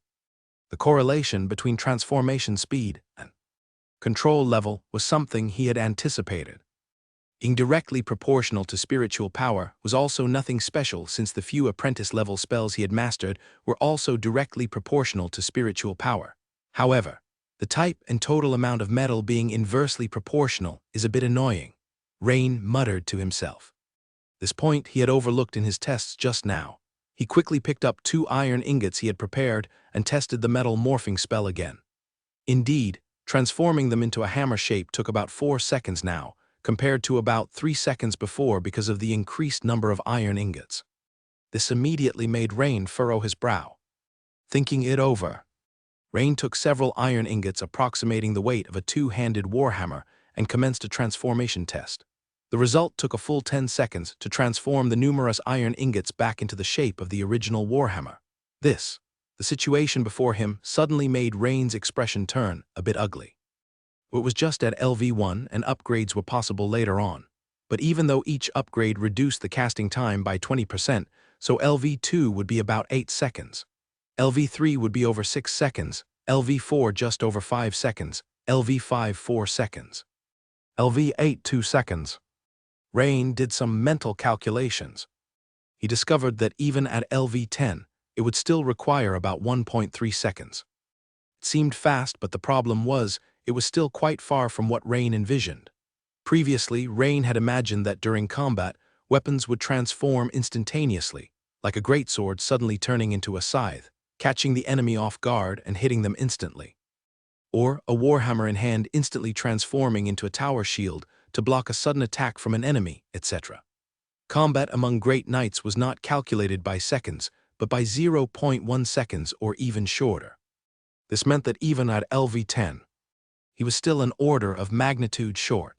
The correlation between transformation speed and control level was something he had anticipated. Being directly proportional to spiritual power was also nothing special since the few apprentice-level spells he had mastered were also directly proportional to spiritual power. However, the type and total amount of metal being inversely proportional is a bit annoying, Rain muttered to himself. This point he had overlooked in his tests just now. He quickly picked up 2 iron ingots he had prepared and tested the Metal Morphing Spell again. Indeed, transforming them into a hammer shape took about 4 seconds now, compared to about 3 seconds before because of the increased number of iron ingots. This immediately made Rain furrow his brow. Thinking it over, Rain took several iron ingots approximating the weight of a 2-handed warhammer and commenced a transformation test. The result took a full 10 seconds to transform the numerous iron ingots back into the shape of the original warhammer. The situation before him suddenly made Rain's expression turn a bit ugly. It was just at LV1 and upgrades were possible later on. But even though each upgrade reduced the casting time by 20%, so LV2 would be about 8 seconds. LV3 would be over 6 seconds, LV4 just over 5 seconds, LV5 4 seconds. LV8 2 seconds. Rain did some mental calculations. He discovered that even at LV10, it would still require about 1.3 seconds. It seemed fast, but the problem was, it was still quite far from what Rain envisioned. Previously, Rain had imagined that during combat, weapons would transform instantaneously, like a greatsword suddenly turning into a scythe, catching the enemy off guard and hitting them instantly. Or a warhammer in hand instantly transforming into a tower shield to block a sudden attack from an enemy, etc. Combat among great knights was not calculated by seconds, but by 0.1 seconds or even shorter. This meant that even at LV10, he was still an order of magnitude short.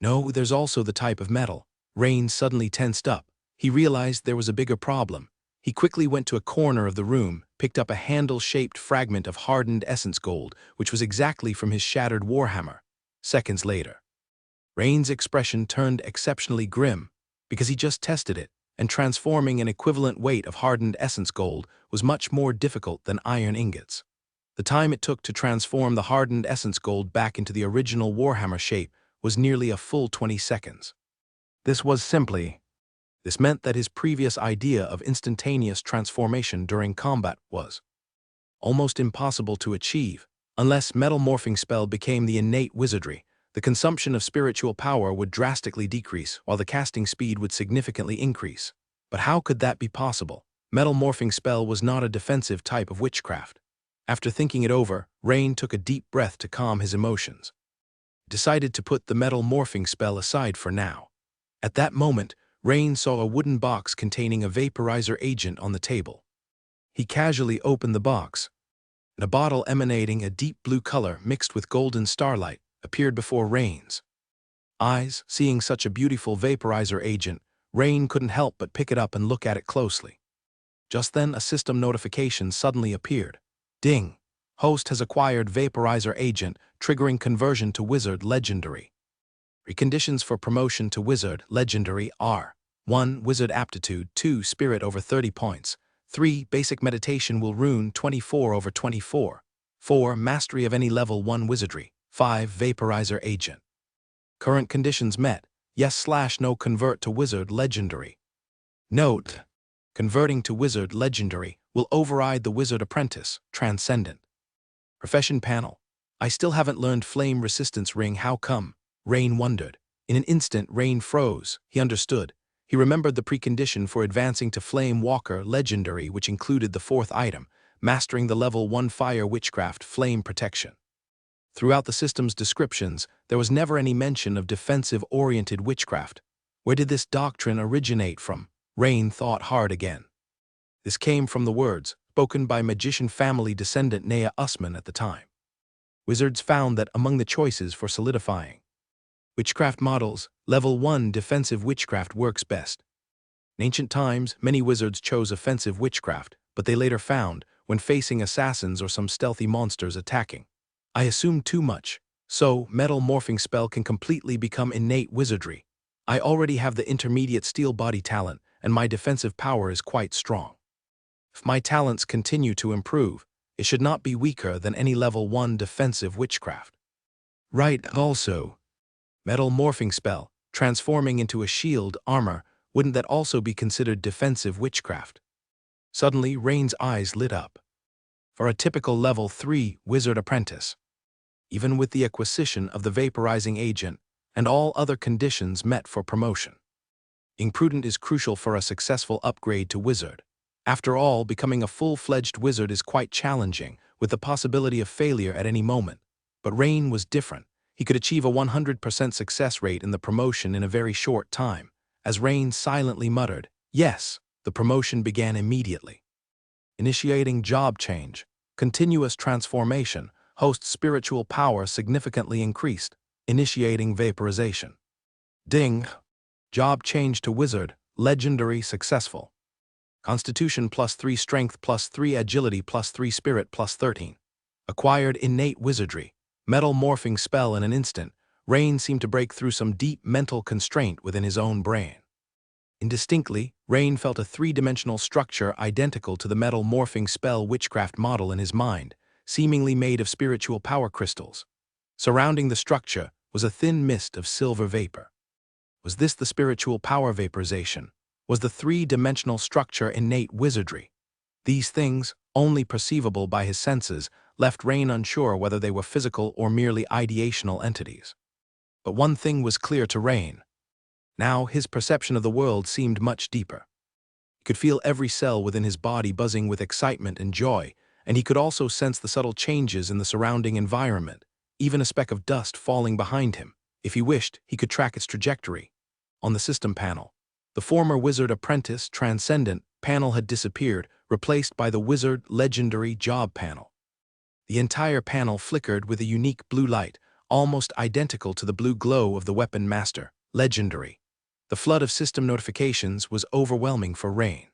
No, there's also the type of metal. Rain suddenly tensed up. He realized there was a bigger problem. He quickly went to a corner of the room, picked up a handle-shaped fragment of hardened essence gold, which was exactly from his shattered warhammer. Seconds later, Rain's expression turned exceptionally grim, because he just tested it, and transforming an equivalent weight of hardened essence gold was much more difficult than iron ingots. The time it took to transform the hardened essence gold back into the original warhammer shape was nearly a full 20 seconds. This meant that his previous idea of instantaneous transformation during combat was almost impossible to achieve. Unless metal morphing spell became the innate wizardry, the consumption of spiritual power would drastically decrease while the casting speed would significantly increase. But how could that be possible? Metal morphing spell was not a defensive type of witchcraft. After thinking it over, Rain took a deep breath to calm his emotions. He decided to put the metal morphing spell aside for now. At that moment, Rain saw a wooden box containing a vaporizer agent on the table. He casually opened the box, and a bottle emanating a deep blue color mixed with golden starlight appeared before Rain's eyes. Seeing such a beautiful vaporizer agent, Rain couldn't help but pick it up and look at it closely. Just then, a system notification suddenly appeared. Ding! Host has acquired vaporizer agent, triggering conversion to wizard legendary. Preconditions for promotion to wizard legendary are 1. Wizard aptitude, 2. Spirit over 30 points, 3. Basic meditation will rune 24 over 24, 4. Mastery of any level 1 wizardry, 5. Vaporizer agent. Current conditions met. Yes/no convert to wizard legendary. Note: converting to wizard legendary will override the wizard apprentice transcendent. Profession panel. I still haven't learned flame resistance ring. How come? Rain wondered. In an instant, Rain froze. He understood. He remembered the precondition for advancing to Flame Walker Legendary, which included the 4th item, mastering the level 1 Fire Witchcraft Flame Protection. Throughout the system's descriptions, there was never any mention of defensive-oriented witchcraft. Where did this doctrine originate from? Rain thought hard again. This came from the words spoken by magician family descendant Nea Usman at the time. Wizards found that among the choices for solidifying witchcraft models, level 1 defensive witchcraft works best. In ancient times, many wizards chose offensive witchcraft, but they later found, when facing assassins or some stealthy monsters attacking, I assumed too much. So, metal morphing spell can completely become innate wizardry. I already have the intermediate steel body talent, and my defensive power is quite strong. If my talents continue to improve, it should not be weaker than any level 1 defensive witchcraft. Right, also. Metal morphing spell, transforming into a shield, armor, wouldn't that also be considered defensive witchcraft? Suddenly, Rain's eyes lit up. For a typical level 3 wizard apprentice, even with the acquisition of the vaporizing agent and all other conditions met for promotion, being prudent is crucial for a successful upgrade to wizard. After all, becoming a full-fledged wizard is quite challenging, with the possibility of failure at any moment. But Rain was different. He could achieve a 100% success rate in the promotion in a very short time. As Rain silently muttered, "Yes," the promotion began immediately. Initiating job change. Continuous transformation. Host spiritual power significantly increased. Initiating vaporization. Ding. Job change to wizard. Legendary successful. Constitution +3, Strength +3, Agility +3, Spirit +13. Acquired innate wizardry. Metal morphing spell in an instant. Rain seemed to break through some deep mental constraint within his own brain. Indistinctly, Rain felt a 3-dimensional structure identical to the metal morphing spell witchcraft model in his mind, seemingly made of spiritual power crystals. Surrounding the structure was a thin mist of silver vapor. Was this the spiritual power vaporization? Was the 3-dimensional structure innate wizardry? These things, only perceivable by his senses, left Rain unsure whether they were physical or merely ideational entities. But one thing was clear to Rain. Now his perception of the world seemed much deeper. He could feel every cell within his body buzzing with excitement and joy, and he could also sense the subtle changes in the surrounding environment, even a speck of dust falling behind him. If he wished, he could track its trajectory. On the system panel, The former wizard apprentice, transcendent, panel had disappeared, replaced by the wizard legendary job panel. The entire panel flickered with a unique blue light, almost identical to the blue glow of the weapon master, legendary. The flood of system notifications was overwhelming for Rain.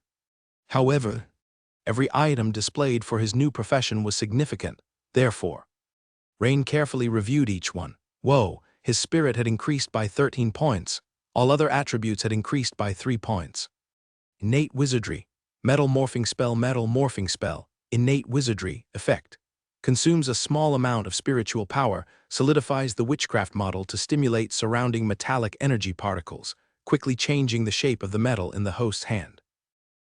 However, every item displayed for his new profession was significant, therefore. Rain carefully reviewed each one. Whoa, his spirit had increased by 13 points. All other attributes had increased by 3 points. Innate wizardry. Metal morphing spell, innate wizardry, effect. Consumes a small amount of spiritual power, solidifies the witchcraft model to stimulate surrounding metallic energy particles, quickly changing the shape of the metal in the host's hand.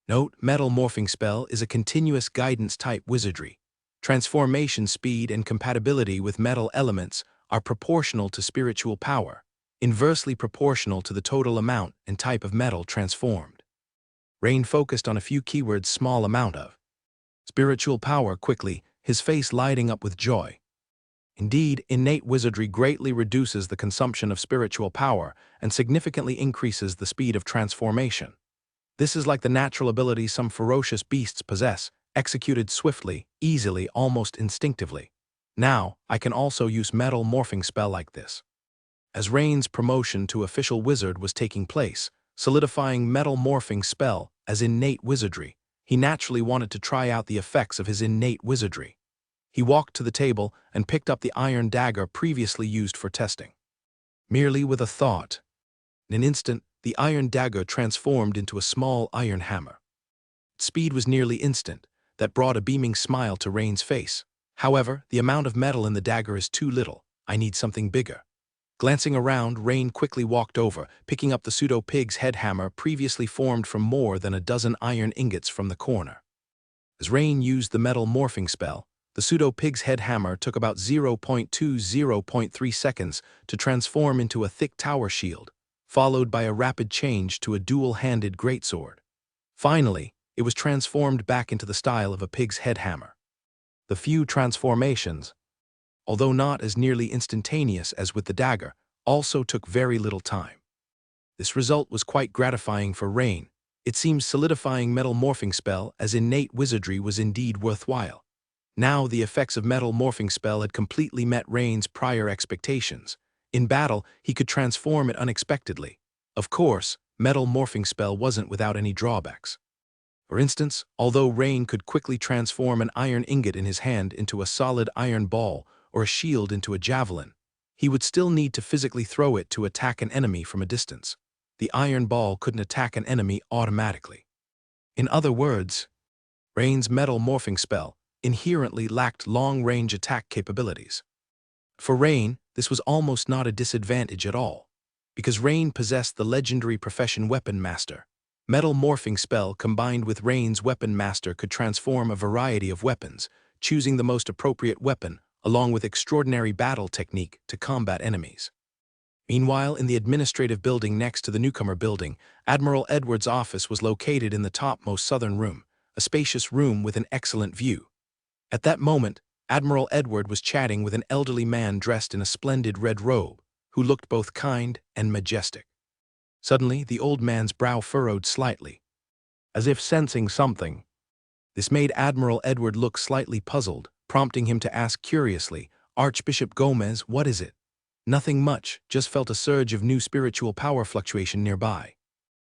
Note, metal morphing spell is a continuous guidance-type wizardry. Transformation speed and compatibility with metal elements are proportional to spiritual power, inversely proportional to the total amount and type of metal transformed. Rain focused on a few keywords: small amount of spiritual power quickly, his face lighting up with joy. Indeed, innate wizardry greatly reduces the consumption of spiritual power and significantly increases the speed of transformation. This is like the natural ability some ferocious beasts possess, executed swiftly, easily, almost instinctively. Now, I can also use metal morphing spell like this. As Rain's promotion to official wizard was taking place, solidifying metal morphing spell as innate wizardry, he naturally wanted to try out the effects of his innate wizardry. He walked to the table and picked up the iron dagger previously used for testing. Merely with a thought, in an instant, the iron dagger transformed into a small iron hammer. Its speed was nearly instant, that brought a beaming smile to Rain's face. However, the amount of metal in the dagger is too little. I need something bigger. Glancing around, Rain quickly walked over, picking up the pseudo-pig's head hammer previously formed from more than a dozen iron ingots from the corner. As Rain used the metal morphing spell, the pseudo-pig's head hammer took about 0.3 seconds to transform into a thick tower shield, followed by a rapid change to a dual-handed greatsword. Finally, it was transformed back into the style of a pig's head hammer. The few transformations, although not as nearly instantaneous as with the dagger, also took very little time. This result was quite gratifying for Rain. It seems solidifying metal morphing spell as innate wizardry was indeed worthwhile. Now the effects of metal morphing spell had completely met Rain's prior expectations. In battle, he could transform it unexpectedly. Of course, metal morphing spell wasn't without any drawbacks. For instance, although Rain could quickly transform an iron ingot in his hand into a solid iron ball or a shield into a javelin, he would still need to physically throw it to attack an enemy from a distance. The iron ball couldn't attack an enemy automatically. In other words, Rain's metal morphing spell inherently lacked long-range attack capabilities. For Rain, this was almost not a disadvantage at all, because Rain possessed the legendary profession Weapon Master. Metal morphing spell combined with Rain's Weapon Master could transform a variety of weapons, choosing the most appropriate weapon, along with extraordinary battle technique to combat enemies. Meanwhile, in the administrative building next to the newcomer building, Admiral Edward's office was located in the topmost southern room, a spacious room with an excellent view. At that moment, Admiral Edward was chatting with an elderly man dressed in a splendid red robe, who looked both kind and majestic. Suddenly, the old man's brow furrowed slightly, as if sensing something. This made Admiral Edward look slightly puzzled, prompting him to ask curiously, "Archbishop Gomez, what is it?" "Nothing much, just felt a surge of new spiritual power fluctuation nearby."